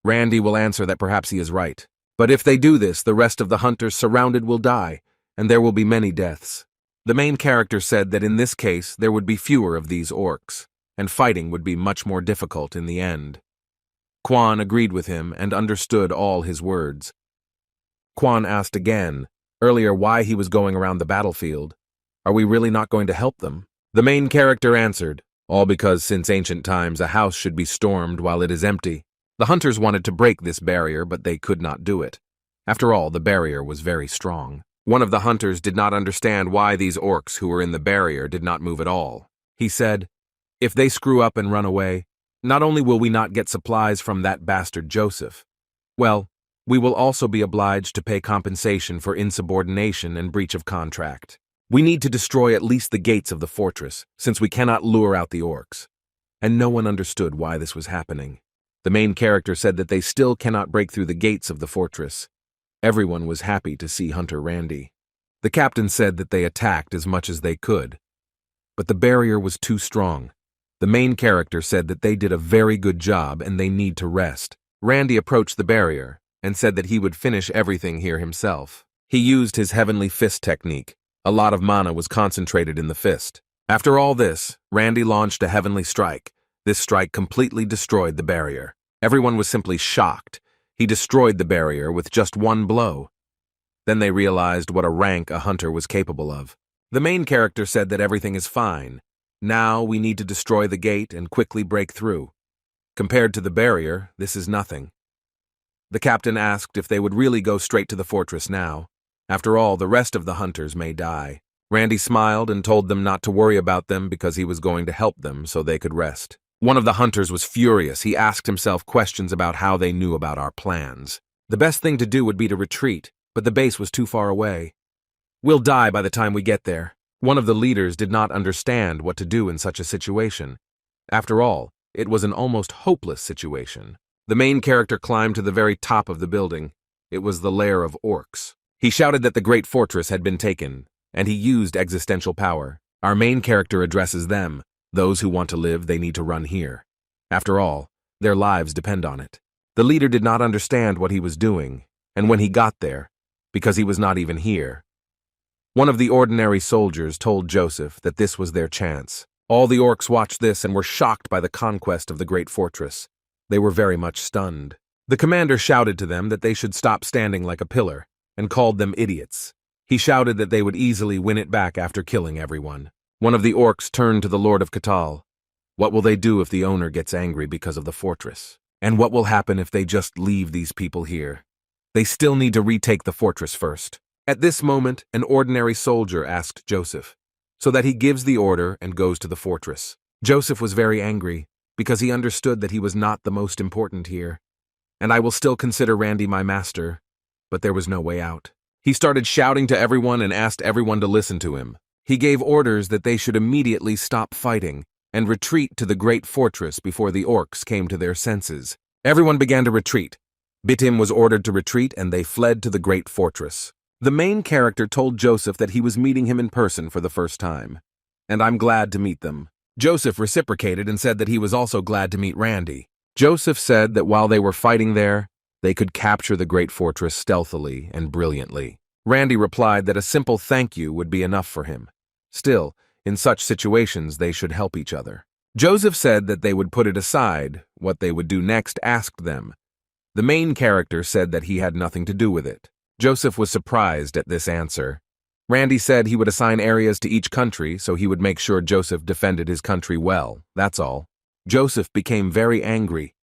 Randy will answer that perhaps he is right. But if they do this, the rest of the hunters surrounded will die, and there will be many deaths. The main character said that in this case there would be fewer of these orcs, and fighting would be much more difficult in the end. Quan agreed with him and understood all his words. Quan asked again, earlier, why he was going around the battlefield. Are we really not going to help them? The main character answered, all because since ancient times a house should be stormed while it is empty. The hunters wanted to break this barrier, but they could not do it. After all, the barrier was very strong. One of the hunters did not understand why these orcs who were in the barrier did not move at all. He said, if they screw up and run away, not only will we not get supplies from that bastard Joseph, well, we will also be obliged to pay compensation for insubordination and breach of contract. We need to destroy at least the gates of the fortress, since we cannot lure out the orcs. And no one understood why this was happening. The main character said that they still cannot break through the gates of the fortress. Everyone was happy to see Hunter Randy. The captain said that they attacked as much as they could. But the barrier was too strong. The main character said that they did a very good job and they need to rest. Randy approached the barrier and said that he would finish everything here himself. He used his heavenly fist technique. A lot of mana was concentrated in the fist. After all this, Randy launched a heavenly strike. This strike completely destroyed the barrier. Everyone was simply shocked. He destroyed the barrier with just one blow. Then they realized what a rank a hunter was capable of. The main character said that everything is fine. Now we need to destroy the gate and quickly break through. Compared to the barrier, this is nothing. The captain asked if they would really go straight to the fortress now. After all, the rest of the hunters may die. Randy smiled and told them not to worry about them because he was going to help them so they could rest. One of the hunters was furious. He asked himself questions about how they knew about our plans. The best thing to do would be to retreat, but the base was too far away. We'll die by the time we get there. One of the leaders did not understand what to do in such a situation. After all, it was an almost hopeless situation. The main character climbed to the very top of the building. It was the lair of orcs. He shouted that the great fortress had been taken, and he used existential power. Our main character addresses them. Those who want to live, they need to run here. After all, their lives depend on it. The leader did not understand what he was doing, and when he got there, because he was not even here, one of the ordinary soldiers told Joseph that this was their chance. All the orcs watched this and were shocked by the conquest of the great fortress. They were very much stunned. The commander shouted to them that they should stop standing like a pillar, and called them idiots. He shouted that they would easily win it back after killing everyone. One of the orcs turned to the Lord of Catal. What will they do if the owner gets angry because of the fortress? And what will happen if they just leave these people here? They still need to retake the fortress first. At this moment, an ordinary soldier asked Joseph, so that he gives the order and goes to the fortress. Joseph was very angry, because he understood that he was not the most important here. And I will still consider Randy my master, but there was no way out. He started shouting to everyone and asked everyone to listen to him. He gave orders that they should immediately stop fighting and retreat to the great fortress before the orcs came to their senses. Everyone began to retreat. Bitim was ordered to retreat and they fled to the great fortress. The main character told Joseph that he was meeting him in person for the first time. And I'm glad to meet them. Joseph reciprocated and said that he was also glad to meet Randy. Joseph said that while they were fighting there, they could capture the great fortress stealthily and brilliantly. Randy replied that a simple thank you would be enough for him. Still, in such situations, they should help each other. Joseph said that they would put it aside. What they would do next asked them. The main character said that he had nothing to do with it. Joseph was surprised at this answer. Randy said he would assign areas to each country so he would make sure Joseph defended his country well, that's all. Joseph became very angry,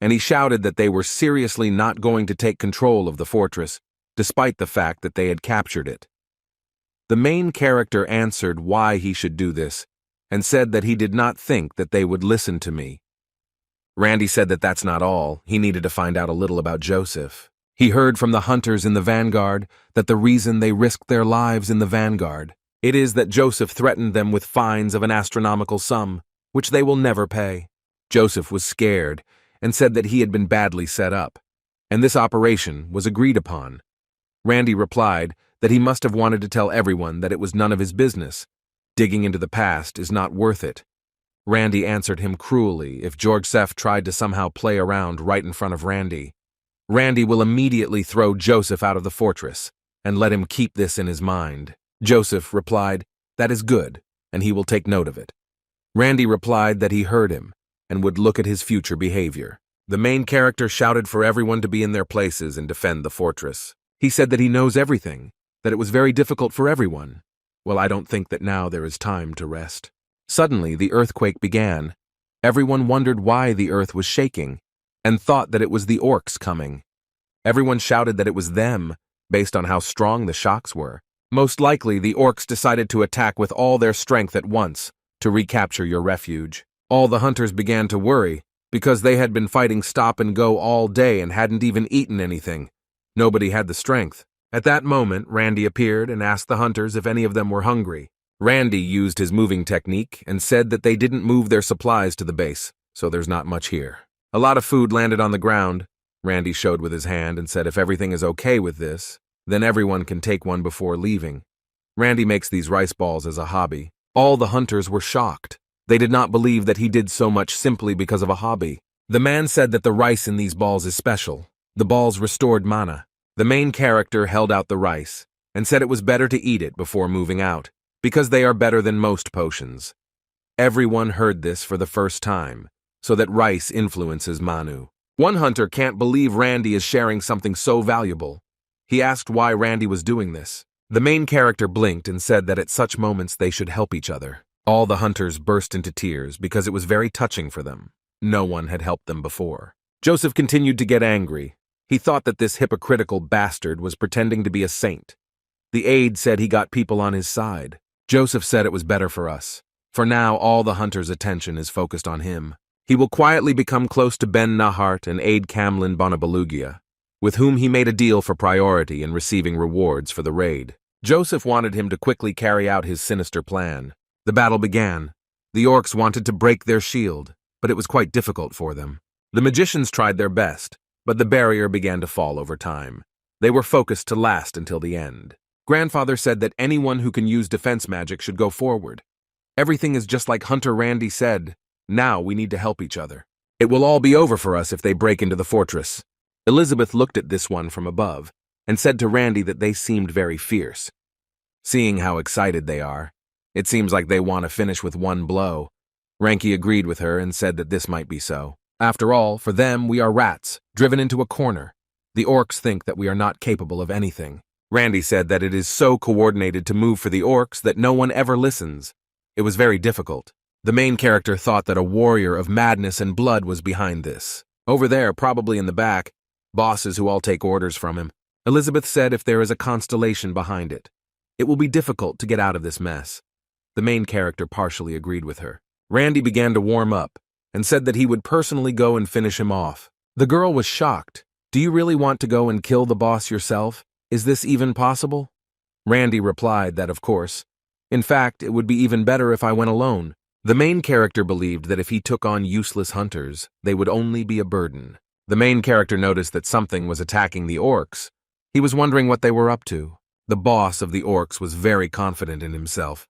and he shouted that they were seriously not going to take control of the fortress, despite the fact that they had captured it. The main character answered why he should do this, and said that he did not think that they would listen to me. Randy said that that's not all. He needed to find out a little about Joseph. He heard from the hunters in the vanguard that the reason they risked their lives in the vanguard, it is that Joseph threatened them with fines of an astronomical sum, which they will never pay. Joseph was scared and said that he had been badly set up, and this operation was agreed upon. Randy replied that he must have wanted to tell everyone that it was none of his business. Digging into the past is not worth it. Randy answered him cruelly if Joseph tried to somehow play around right in front of Randy. Randy will immediately throw Joseph out of the fortress, and let him keep this in his mind. Joseph replied, that is good, and he will take note of it. Randy replied that he heard him, and would look at his future behavior. The main character shouted for everyone to be in their places and defend the fortress. He said that he knows everything, that it was very difficult for everyone. Well, I don't think that now there is time to rest. Suddenly, the earthquake began. Everyone wondered why the earth was shaking, and thought that it was the orcs coming. Everyone shouted that it was them, based on how strong the shocks were. Most likely, the orcs decided to attack with all their strength at once, to recapture your refuge. All the hunters began to worry, because they had been fighting stop and go all day and hadn't even eaten anything. Nobody had the strength. At that moment, Randy appeared and asked the hunters if any of them were hungry. Randy used his moving technique and said that they didn't move their supplies to the base, so there's not much here. A lot of food landed on the ground. Randy showed with his hand and said if everything is okay with this, then everyone can take one before leaving. Randy makes these rice balls as a hobby. All the hunters were shocked. They did not believe that he did so much simply because of a hobby. The man said that the rice in these balls is special. The balls restored mana. The main character held out the rice and said it was better to eat it before moving out, because they are better than most potions. Everyone heard this for the first time, so that rice influences Manu. One hunter can't believe Randy is sharing something so valuable. He asked why Randy was doing this. The main character blinked and said that at such moments they should help each other. All the hunters burst into tears because it was very touching for them. No one had helped them before. Joseph continued to get angry. He thought that this hypocritical bastard was pretending to be a saint. The aide said he got people on his side. Joseph said it was better for us. For now, all the hunters' attention is focused on him. He will quietly become close to Ben Nahart and aide Camlin Bonabalugia, with whom he made a deal for priority and receiving rewards for the raid. Joseph wanted him to quickly carry out his sinister plan. The battle began. The orcs wanted to break their shield, but it was quite difficult for them. The magicians tried their best, but the barrier began to fall over time. They were focused to last until the end. Grandfather said that anyone who can use defense magic should go forward. Everything is just like Hunter Randy said. Now we need to help each other. It will all be over for us if they break into the fortress. Elizabeth looked at this one from above and said to Randy that they seemed very fierce. Seeing how excited they are, it seems like they want to finish with one blow. Ranky agreed with her and said that this might be so. After all, for them, we are rats, driven into a corner. The orcs think that we are not capable of anything. Randy said that it is so coordinated to move for the orcs that no one ever listens. It was very difficult. The main character thought that a warrior of madness and blood was behind this. Over there, probably in the back, bosses who all take orders from him. Elizabeth said if there is a constellation behind it, it will be difficult to get out of this mess. The main character partially agreed with her. Randy began to warm up and said that he would personally go and finish him off. The girl was shocked. Do you really want to go and kill the boss yourself? Is this even possible? Randy replied that of course. In fact, it would be even better if I went alone. The main character believed that if he took on useless hunters, they would only be a burden. The main character noticed that something was attacking the orcs. He was wondering what they were up to. The boss of the orcs was very confident in himself.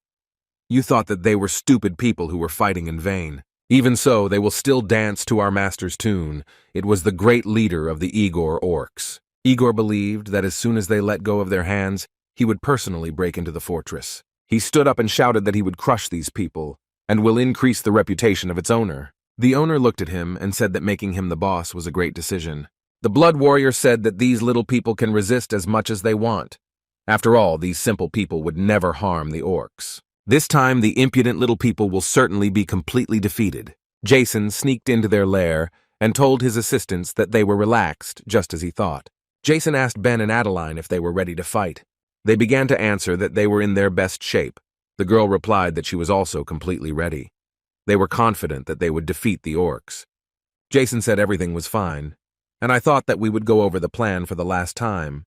You thought that they were stupid people who were fighting in vain. Even so, they will still dance to our master's tune. It was the great leader of the Igor orcs. Igor believed that as soon as they let go of their hands, he would personally break into the fortress. He stood up and shouted that he would crush these people, and will increase the reputation of its owner. The owner looked at him and said that making him the boss was a great decision. The Blood Warrior said that these little people can resist as much as they want. After all, these simple people would never harm the orcs. This time, the impudent little people will certainly be completely defeated. Jason sneaked into their lair and told his assistants that they were relaxed, just as he thought. Jason asked Ben and Adeline if they were ready to fight. They began to answer that they were in their best shape. The girl replied that she was also completely ready. They were confident that they would defeat the orcs. Jason said everything was fine, and I thought that we would go over the plan for the last time,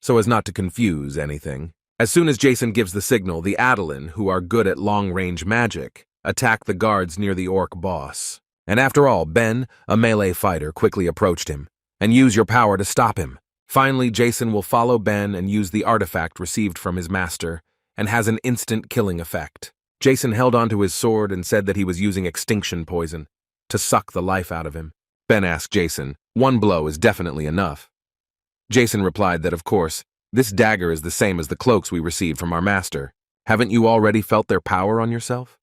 so as not to confuse anything. As soon as Jason gives the signal, the Adeline, who are good at long-range magic, attack the guards near the orc boss. And after all, Ben, a melee fighter, quickly approached him. And use your power to stop him. Finally, Jason will follow Ben and use the artifact received from his master, and has an instant killing effect. Jason held onto his sword and said that he was using extinction poison to suck the life out of him. Ben asked Jason, one blow is definitely enough. Jason replied that of course, this dagger is the same as the cloaks we received from our master. Haven't you already felt their power on yourself?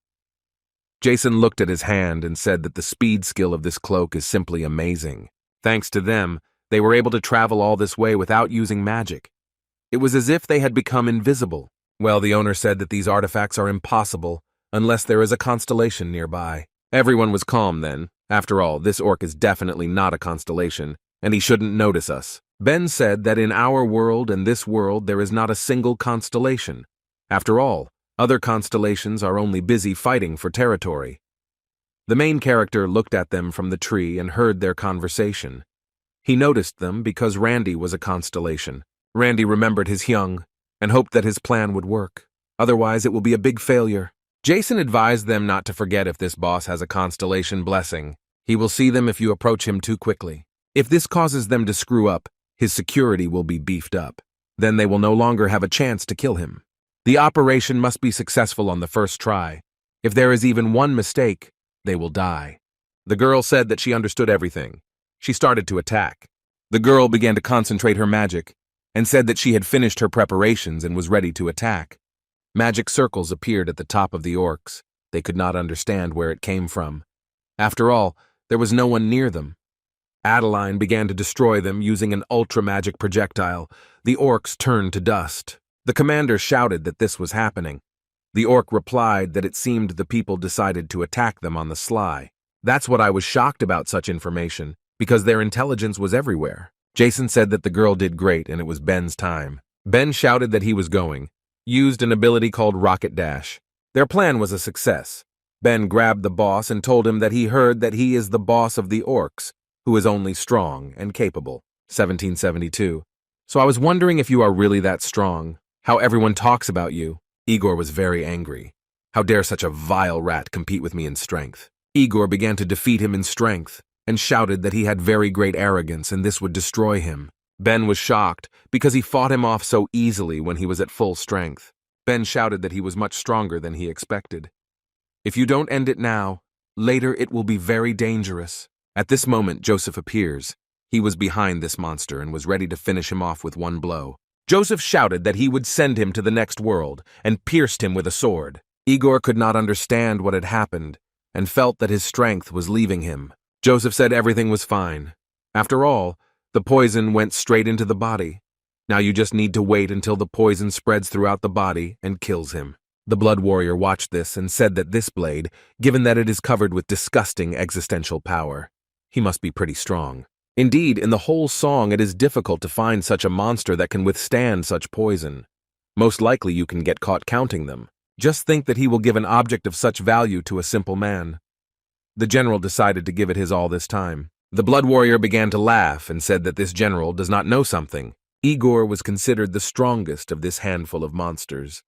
Jason looked at his hand and said that the speed skill of this cloak is simply amazing. Thanks to them, they were able to travel all this way without using magic. It was as if they had become invisible. Well, the owner said that these artifacts are impossible unless there is a constellation nearby. Everyone was calm then. After all, this orc is definitely not a constellation, and he shouldn't notice us. Ben said that in our world and this world there is not a single constellation. After all, other constellations are only busy fighting for territory. The main character looked at them from the tree and heard their conversation. He noticed them because Randy was a constellation. Randy remembered his young and hoped that his plan would work. Otherwise, it will be a big failure. Jason advised them not to forget if this boss has a constellation blessing. He will see them if you approach him too quickly. If this causes them to screw up, his security will be beefed up. Then they will no longer have a chance to kill him. The operation must be successful on the first try. If there is even one mistake, they will die. The girl said that she understood everything. She started to attack. The girl began to concentrate her magic and said that she had finished her preparations and was ready to attack. Magic circles appeared at the top of the orcs. They could not understand where it came from. After all, there was no one near them. Adeline began to destroy them using an ultra-magic projectile. The orcs turned to dust. The commander shouted that this was happening. The orc replied that it seemed the people decided to attack them on the sly. That's what I was shocked about such information, because their intelligence was everywhere. Jason said that the girl did great and it was Ben's time. Ben shouted that he was going, used an ability called Rocket Dash. Their plan was a success. Ben grabbed the boss and told him that he heard that he is the boss of the orcs, who is only strong and capable. 1772. So I was wondering if you are really that strong, how everyone talks about you. Igor was very angry. How dare such a vile rat compete with me in strength? Igor began to defeat him in strength and shouted that he had very great arrogance and this would destroy him. Ben was shocked because he fought him off so easily when he was at full strength. Ben shouted that he was much stronger than he expected. If you don't end it now, later it will be very dangerous. At this moment, Joseph appears. He was behind this monster and was ready to finish him off with one blow. Joseph shouted that he would send him to the next world and pierced him with a sword. Igor could not understand what had happened and felt that his strength was leaving him. Joseph said everything was fine. After all, the poison went straight into the body. Now you just need to wait until the poison spreads throughout the body and kills him. The Blood Warrior watched this and said that this blade, given that it is covered with disgusting existential power, he must be pretty strong. Indeed, in the whole song it is difficult to find such a monster that can withstand such poison. Most likely you can get caught counting them. Just think that he will give an object of such value to a simple man. The general decided to give it his all this time. The Blood Warrior began to laugh and said that this general does not know something. Igor was considered the strongest of this handful of monsters.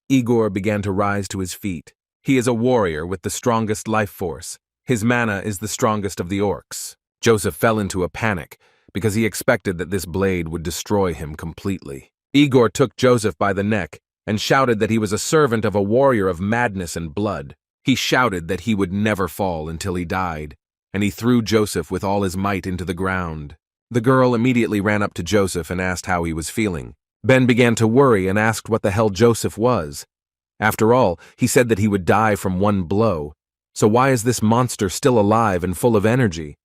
Igor began to rise to his feet. He is a warrior with the strongest life force. His mana is the strongest of the orcs. Joseph fell into a panic because he expected that this blade would destroy him completely. Igor took Joseph by the neck and shouted that he was a servant of a warrior of madness and blood. He shouted that he would never fall until he died, and he threw Joseph with all his might into the ground. The girl immediately ran up to Joseph and asked how he was feeling. Ben began to worry and asked what the hell Joseph was. After all, he said that he would die from one blow. So why is this monster still alive and full of energy?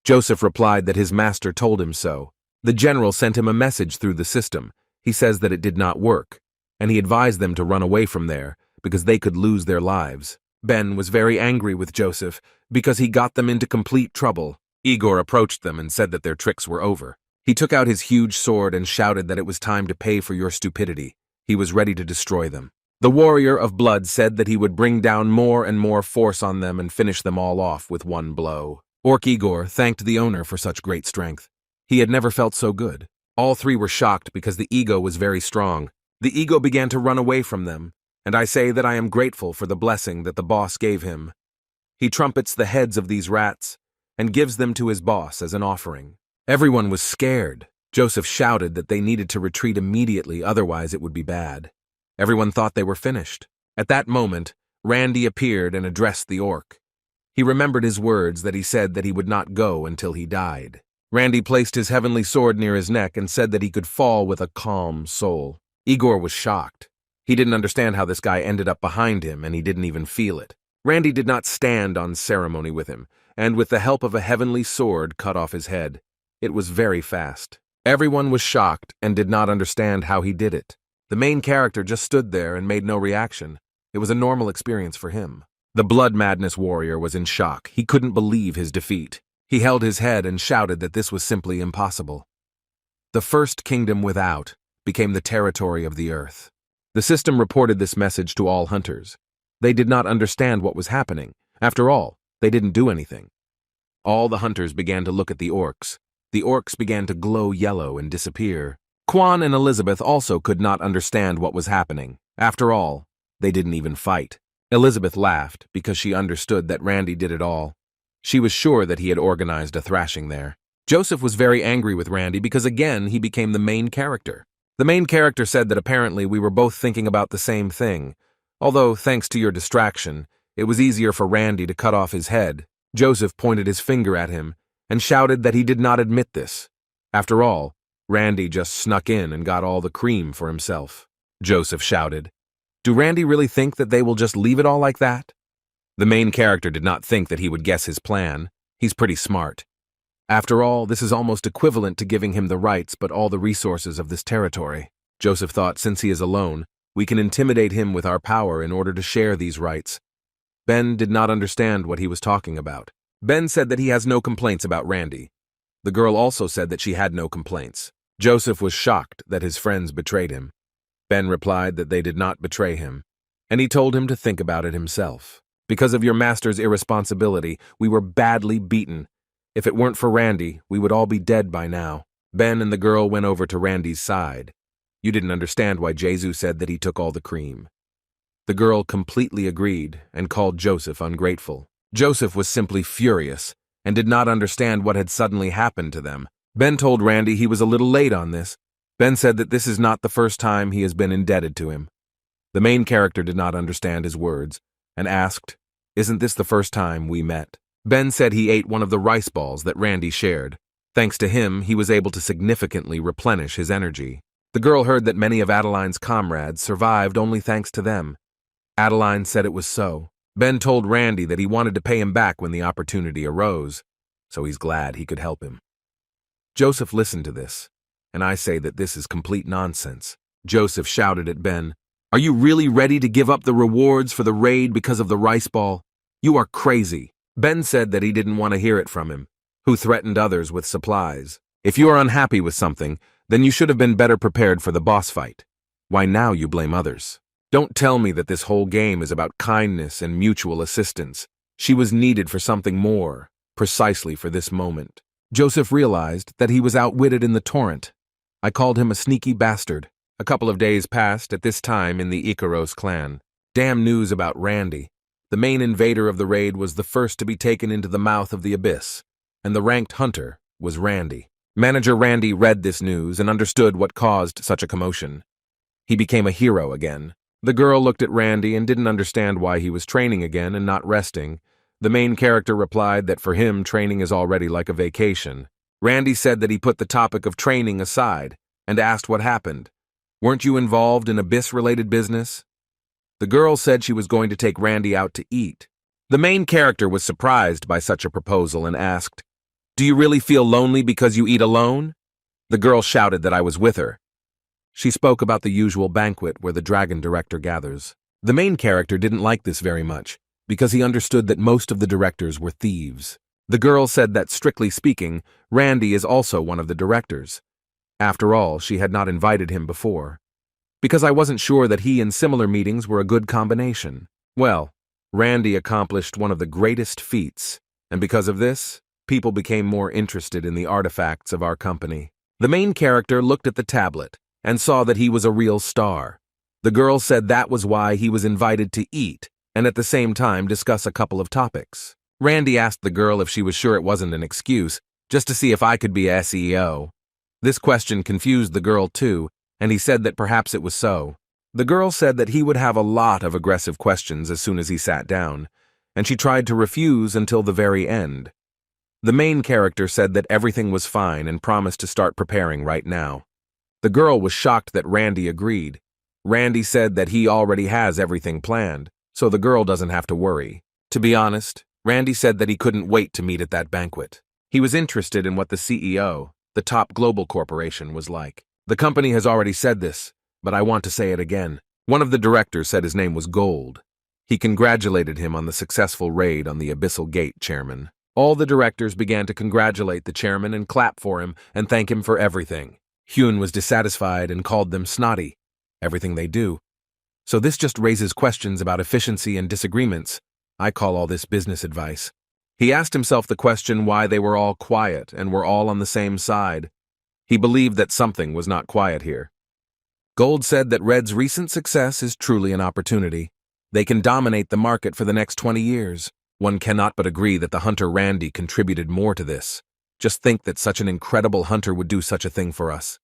Joseph replied that his master told him so. The general sent him a message through the system. He says that it did not work, and he advised them to run away from there because they could lose their lives. Ben was very angry with Joseph because he got them into complete trouble. Igor approached them and said that their tricks were over. He took out his huge sword and shouted that it was time to pay for your stupidity. He was ready to destroy them. The warrior of blood said that he would bring down more and more force on them and finish them all off with one blow. Orc Igor thanked the owner for such great strength. He had never felt so good. All three were shocked because the ego was very strong. The ego began to run away from them, and I say that I am grateful for the blessing that the boss gave him. He trumpets the heads of these rats and gives them to his boss as an offering. Everyone was scared. Joseph shouted that they needed to retreat immediately, otherwise it would be bad. Everyone thought they were finished. At that moment, Randy appeared and addressed the orc. He remembered his words that he said that he would not go until he died. Randy placed his heavenly sword near his neck and said that he could fall with a calm soul. Igor was shocked. He didn't understand how this guy ended up behind him, and he didn't even feel it. Randy did not stand on ceremony with him, and with the help of a heavenly sword cut off his head. It was very fast. Everyone was shocked and did not understand how he did it. The main character just stood there and made no reaction. It was a normal experience for him. The Blood Madness warrior was in shock. He couldn't believe his defeat. He held his head and shouted that this was simply impossible. The first kingdom without became the territory of the earth. The system reported this message to all hunters. They did not understand what was happening. After all, they didn't do anything. All the hunters began to look at the orcs. The orcs began to glow yellow and disappear. Quan and Elizabeth also could not understand what was happening. After all, they didn't even fight. Elizabeth laughed because she understood that Randy did it all. She was sure that he had organized a thrashing there. Joseph was very angry with Randy because again he became the main character. The main character said that apparently we were both thinking about the same thing, although thanks to your distraction, it was easier for Randy to cut off his head Joseph pointed his finger at him and shouted that he did not admit this. After all, Randy just snuck in and got all the cream for himself. Joseph shouted, "Do Randy really think that they will just leave it all like that?" The main character did not think that he would guess his plan. He's pretty smart. After all, this is almost equivalent to giving him the rights but all the resources of this territory. Joseph thought, since he is alone, we can intimidate him with our power in order to share these rights. Ben did not understand what he was talking about. Ben said that he has no complaints about Randy. The girl also said that she had no complaints. Joseph was shocked that his friends betrayed him. Ben replied that they did not betray him, and he told him to think about it himself. Because of your master's irresponsibility, we were badly beaten. If it weren't for Randy, we would all be dead by now. Ben and the girl went over to Randy's side. You didn't understand why Jesu said that he took all the cream. The girl completely agreed and called Joseph ungrateful. Joseph was simply furious and did not understand what had suddenly happened to them. Ben told Randy he was a little late on this. Ben said that this is not the first time he has been indebted to him. The main character did not understand his words and asked, "Isn't this the first time we met?" Ben said he ate one of the rice balls that Randy shared. Thanks to him, he was able to significantly replenish his energy. The girl heard that many of Adeline's comrades survived only thanks to them. Adeline said it was so. Ben told Randy that he wanted to pay him back when the opportunity arose, so he's glad he could help him. Joseph listened to this, and I say that this is complete nonsense. Joseph shouted at Ben, "Are you really ready to give up the rewards for the raid because of the rice ball? You are crazy." Ben said that he didn't want to hear it from him, who threatened others with supplies. If you are unhappy with something, then you should have been better prepared for the boss fight. Why now you blame others? Don't tell me that this whole game is about kindness and mutual assistance. She was needed for something more, precisely for this moment. Joseph realized that he was outwitted in the torrent. I called him a sneaky bastard. A couple of days passed at this time in the Icaros clan. Damn news about Randy. The main invader of the raid was the first to be taken into the mouth of the abyss, and the ranked hunter was Randy. Manager Randy read this news and understood what caused such a commotion. He became a hero again. The girl looked at Randy and didn't understand why he was training again and not resting. The main character replied that for him, training is already like a vacation. Randy said that he put the topic of training aside and asked what happened. Weren't you involved in abyss-related business? The girl said she was going to take Randy out to eat. The main character was surprised by such a proposal and asked, "Do you really feel lonely because you eat alone?" The girl shouted that I was with her. She spoke about the usual banquet where the dragon director gathers. The main character didn't like this very much, because he understood that most of the directors were thieves. The girl said that, strictly speaking, Randy is also one of the directors. After all, she had not invited him before, because I wasn't sure that he and similar meetings were a good combination. Well, Randy accomplished one of the greatest feats, and because of this, people became more interested in the artifacts of our company. The main character looked at the tablet and saw that he was a real star. The girl said that was why he was invited to eat, and at the same time discuss a couple of topics. Randy asked the girl if she was sure it wasn't an excuse, just to see if I could be a SEO. This question confused the girl too, and he said that perhaps it was so. The girl said that he would have a lot of aggressive questions as soon as he sat down, and she tried to refuse until the very end. The main character said that everything was fine and promised to start preparing right now. The girl was shocked that Randy agreed. Randy said that he already has everything planned, so the girl doesn't have to worry. To be honest, Randy said that he couldn't wait to meet at that banquet. He was interested in what the CEO, the top global corporation, was like. The company has already said this, but I want to say it again. One of the directors said his name was Gold. He congratulated him on the successful raid on the Abyssal Gate chairman. All the directors began to congratulate the chairman and clap for him and thank him for everything. Hyun was dissatisfied and called them snotty. Everything they do. So this just raises questions about efficiency and disagreements. I call all this business advice. He asked himself the question why they were all quiet and were all on the same side. He believed that something was not quiet here. Gold said that Red's recent success is truly an opportunity. They can dominate the market for the next 20 years. One cannot but agree that the hunter Randy contributed more to this. Just think that such an incredible hunter would do such a thing for us.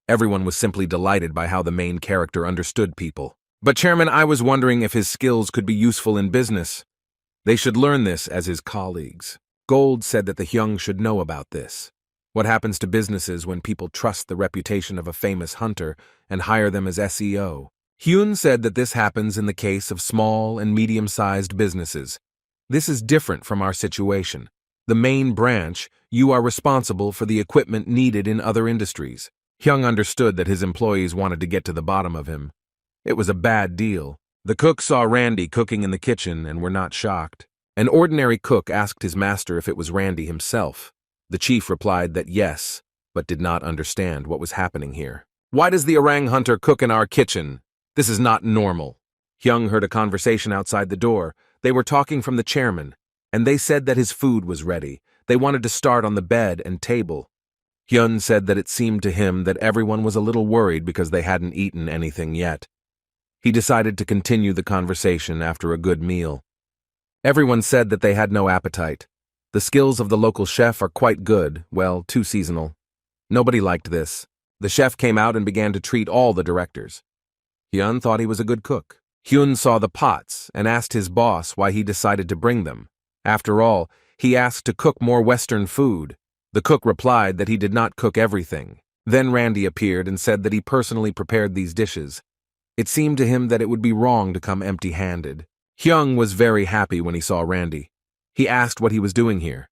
Everyone was simply delighted by how the main character understood people. But Chairman, I was wondering if his skills could be useful in business. They should learn this as his colleagues. Gold said that the Hyung should know about this. What happens to businesses when people trust the reputation of a famous hunter and hire them as SEO? Hyun said that this happens in the case of small and medium-sized businesses. This is different from our situation. The main branch, you are responsible for the equipment needed in other industries. Hyung understood that his employees wanted to get to the bottom of him. It was a bad deal. The cook saw Randy cooking in the kitchen and were not shocked. An ordinary cook asked his master if it was Randy himself. The chief replied that yes, but did not understand what was happening here. Why does the orang hunter cook in our kitchen? This is not normal. Hyung heard a conversation outside the door. They were talking from the chairman, and they said that his food was ready. They wanted to start on the bed and table. Hyun said that it seemed to him that everyone was a little worried because they hadn't eaten anything yet. He decided to continue the conversation after a good meal. Everyone said that they had no appetite. The skills of the local chef are quite good, well, too seasonal. Nobody liked this. The chef came out and began to treat all the directors. Hyun thought he was a good cook. Hyun saw the pots and asked his boss why he decided to bring them. After all, he asked to cook more Western food. The cook replied that he did not cook everything. Then Randy appeared and said that he personally prepared these dishes. It seemed to him that it would be wrong to come empty-handed. Hyung was very happy when he saw Randy. He asked what he was doing here.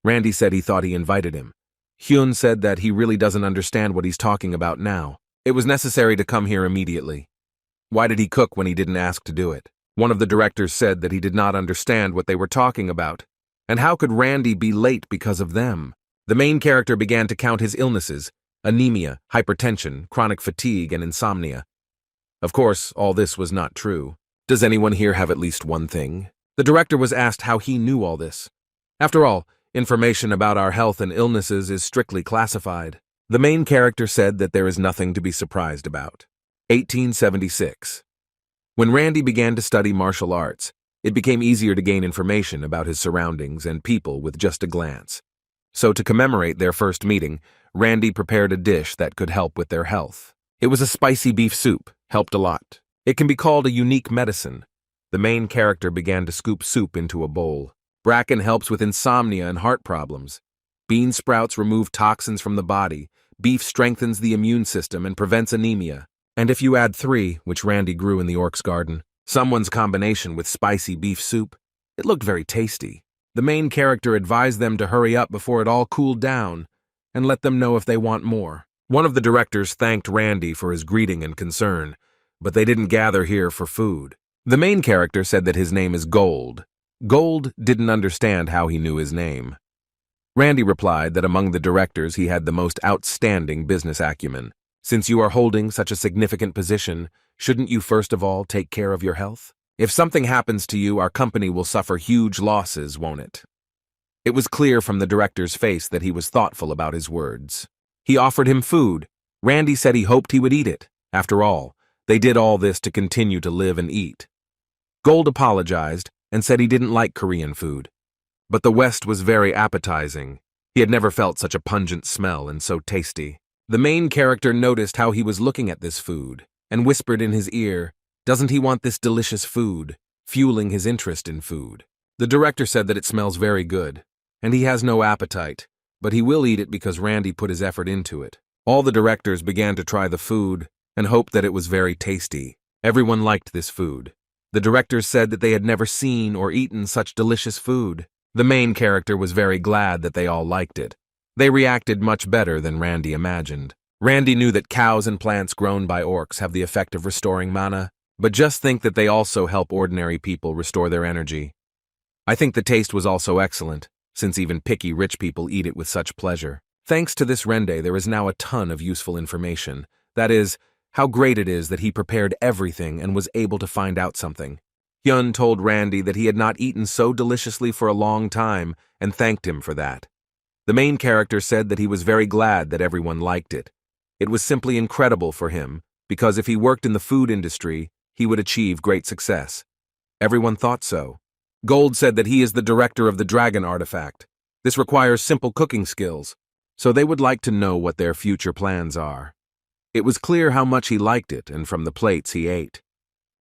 Randy said he thought he invited him. Hyun said that he really doesn't understand what he's talking about now. It was necessary to come here immediately. Why did he cook when he didn't ask to do it? One of the directors said that he did not understand what they were talking about. And how could Randy be late because of them? The main character began to count his illnesses: anemia, hypertension, chronic fatigue, and insomnia. Of course, all this was not true. Does anyone here have at least one thing? The director was asked how he knew all this. After all, information about our health and illnesses is strictly classified. The main character said that there is nothing to be surprised about. 1876. When Randy began to study martial arts, it became easier to gain information about his surroundings and people with just a glance. So to commemorate their first meeting, Randy prepared a dish that could help with their health. It was a spicy beef soup, helped a lot. It can be called a unique medicine. The main character began to scoop soup into a bowl. Bracken helps with insomnia and heart problems. Bean sprouts remove toxins from the body. Beef strengthens the immune system and prevents anemia. And if you add 3, which Randy grew in the orc's garden, someone's combination with spicy beef soup, it looked very tasty. The main character advised them to hurry up before it all cooled down and let them know if they want more. One of the directors thanked Randy for his greeting and concern, but they didn't gather here for food. The main character said that his name is Gold. Gold didn't understand how he knew his name. Randy replied that among the directors he had the most outstanding business acumen. Since you are holding such a significant position, shouldn't you first of all take care of your health? If something happens to you, our company will suffer huge losses, won't it? It was clear from the director's face that he was thoughtful about his words. He offered him food. Randy said he hoped he would eat it. After all, they did all this to continue to live and eat. Gold apologized and said he didn't like Korean food. But the West was very appetizing. He had never felt such a pungent smell and so tasty. The main character noticed how he was looking at this food and whispered in his ear, "Doesn't he want this delicious food?" fueling his interest in food. The director said that it smells very good, and he has no appetite, but he will eat it because Randy put his effort into it. All the directors began to try the food and hoped that it was very tasty. Everyone liked this food. The directors said that they had never seen or eaten such delicious food. The main character was very glad that they all liked it. They reacted much better than Randy imagined. Randy knew that cows and plants grown by orcs have the effect of restoring mana, but just think that they also help ordinary people restore their energy. I think the taste was also excellent, since even picky rich people eat it with such pleasure. Thanks to this rende, there is now a ton of useful information. That is, how great it is that he prepared everything and was able to find out something. Hyun told Randy that he had not eaten so deliciously for a long time and thanked him for that. The main character said that he was very glad that everyone liked it. It was simply incredible for him, because if he worked in the food industry, he would achieve great success. Everyone thought so. Gold said that he is the director of the dragon artifact. This requires simple cooking skills, so they would like to know what their future plans are. It was clear how much he liked it and from the plates he ate.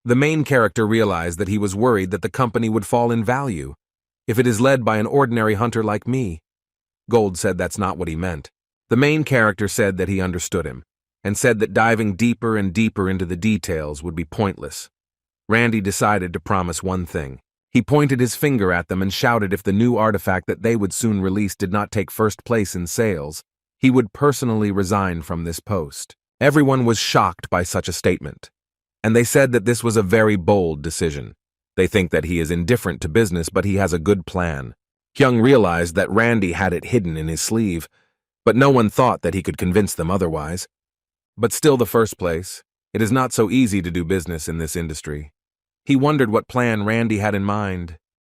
The main character realized that he was worried that the company would fall in value if it is led by an ordinary hunter like me. Gold said that's not what he meant. The main character said that he understood him, and said that diving deeper and deeper into the details would be pointless. Randy decided to promise one thing. He pointed his finger at them and shouted if the new artifact that they would soon release did not take first place in sales, he would personally resign from this post. Everyone was shocked by such a statement, and they said that this was a very bold decision. They think that he is indifferent to business, but he has a good plan. Kyung realized that Randy had it hidden in his sleeve, but no one thought that he could convince them otherwise. But still, the first place, it is not so easy to do business in this industry. He wondered what plan Randy had in mind.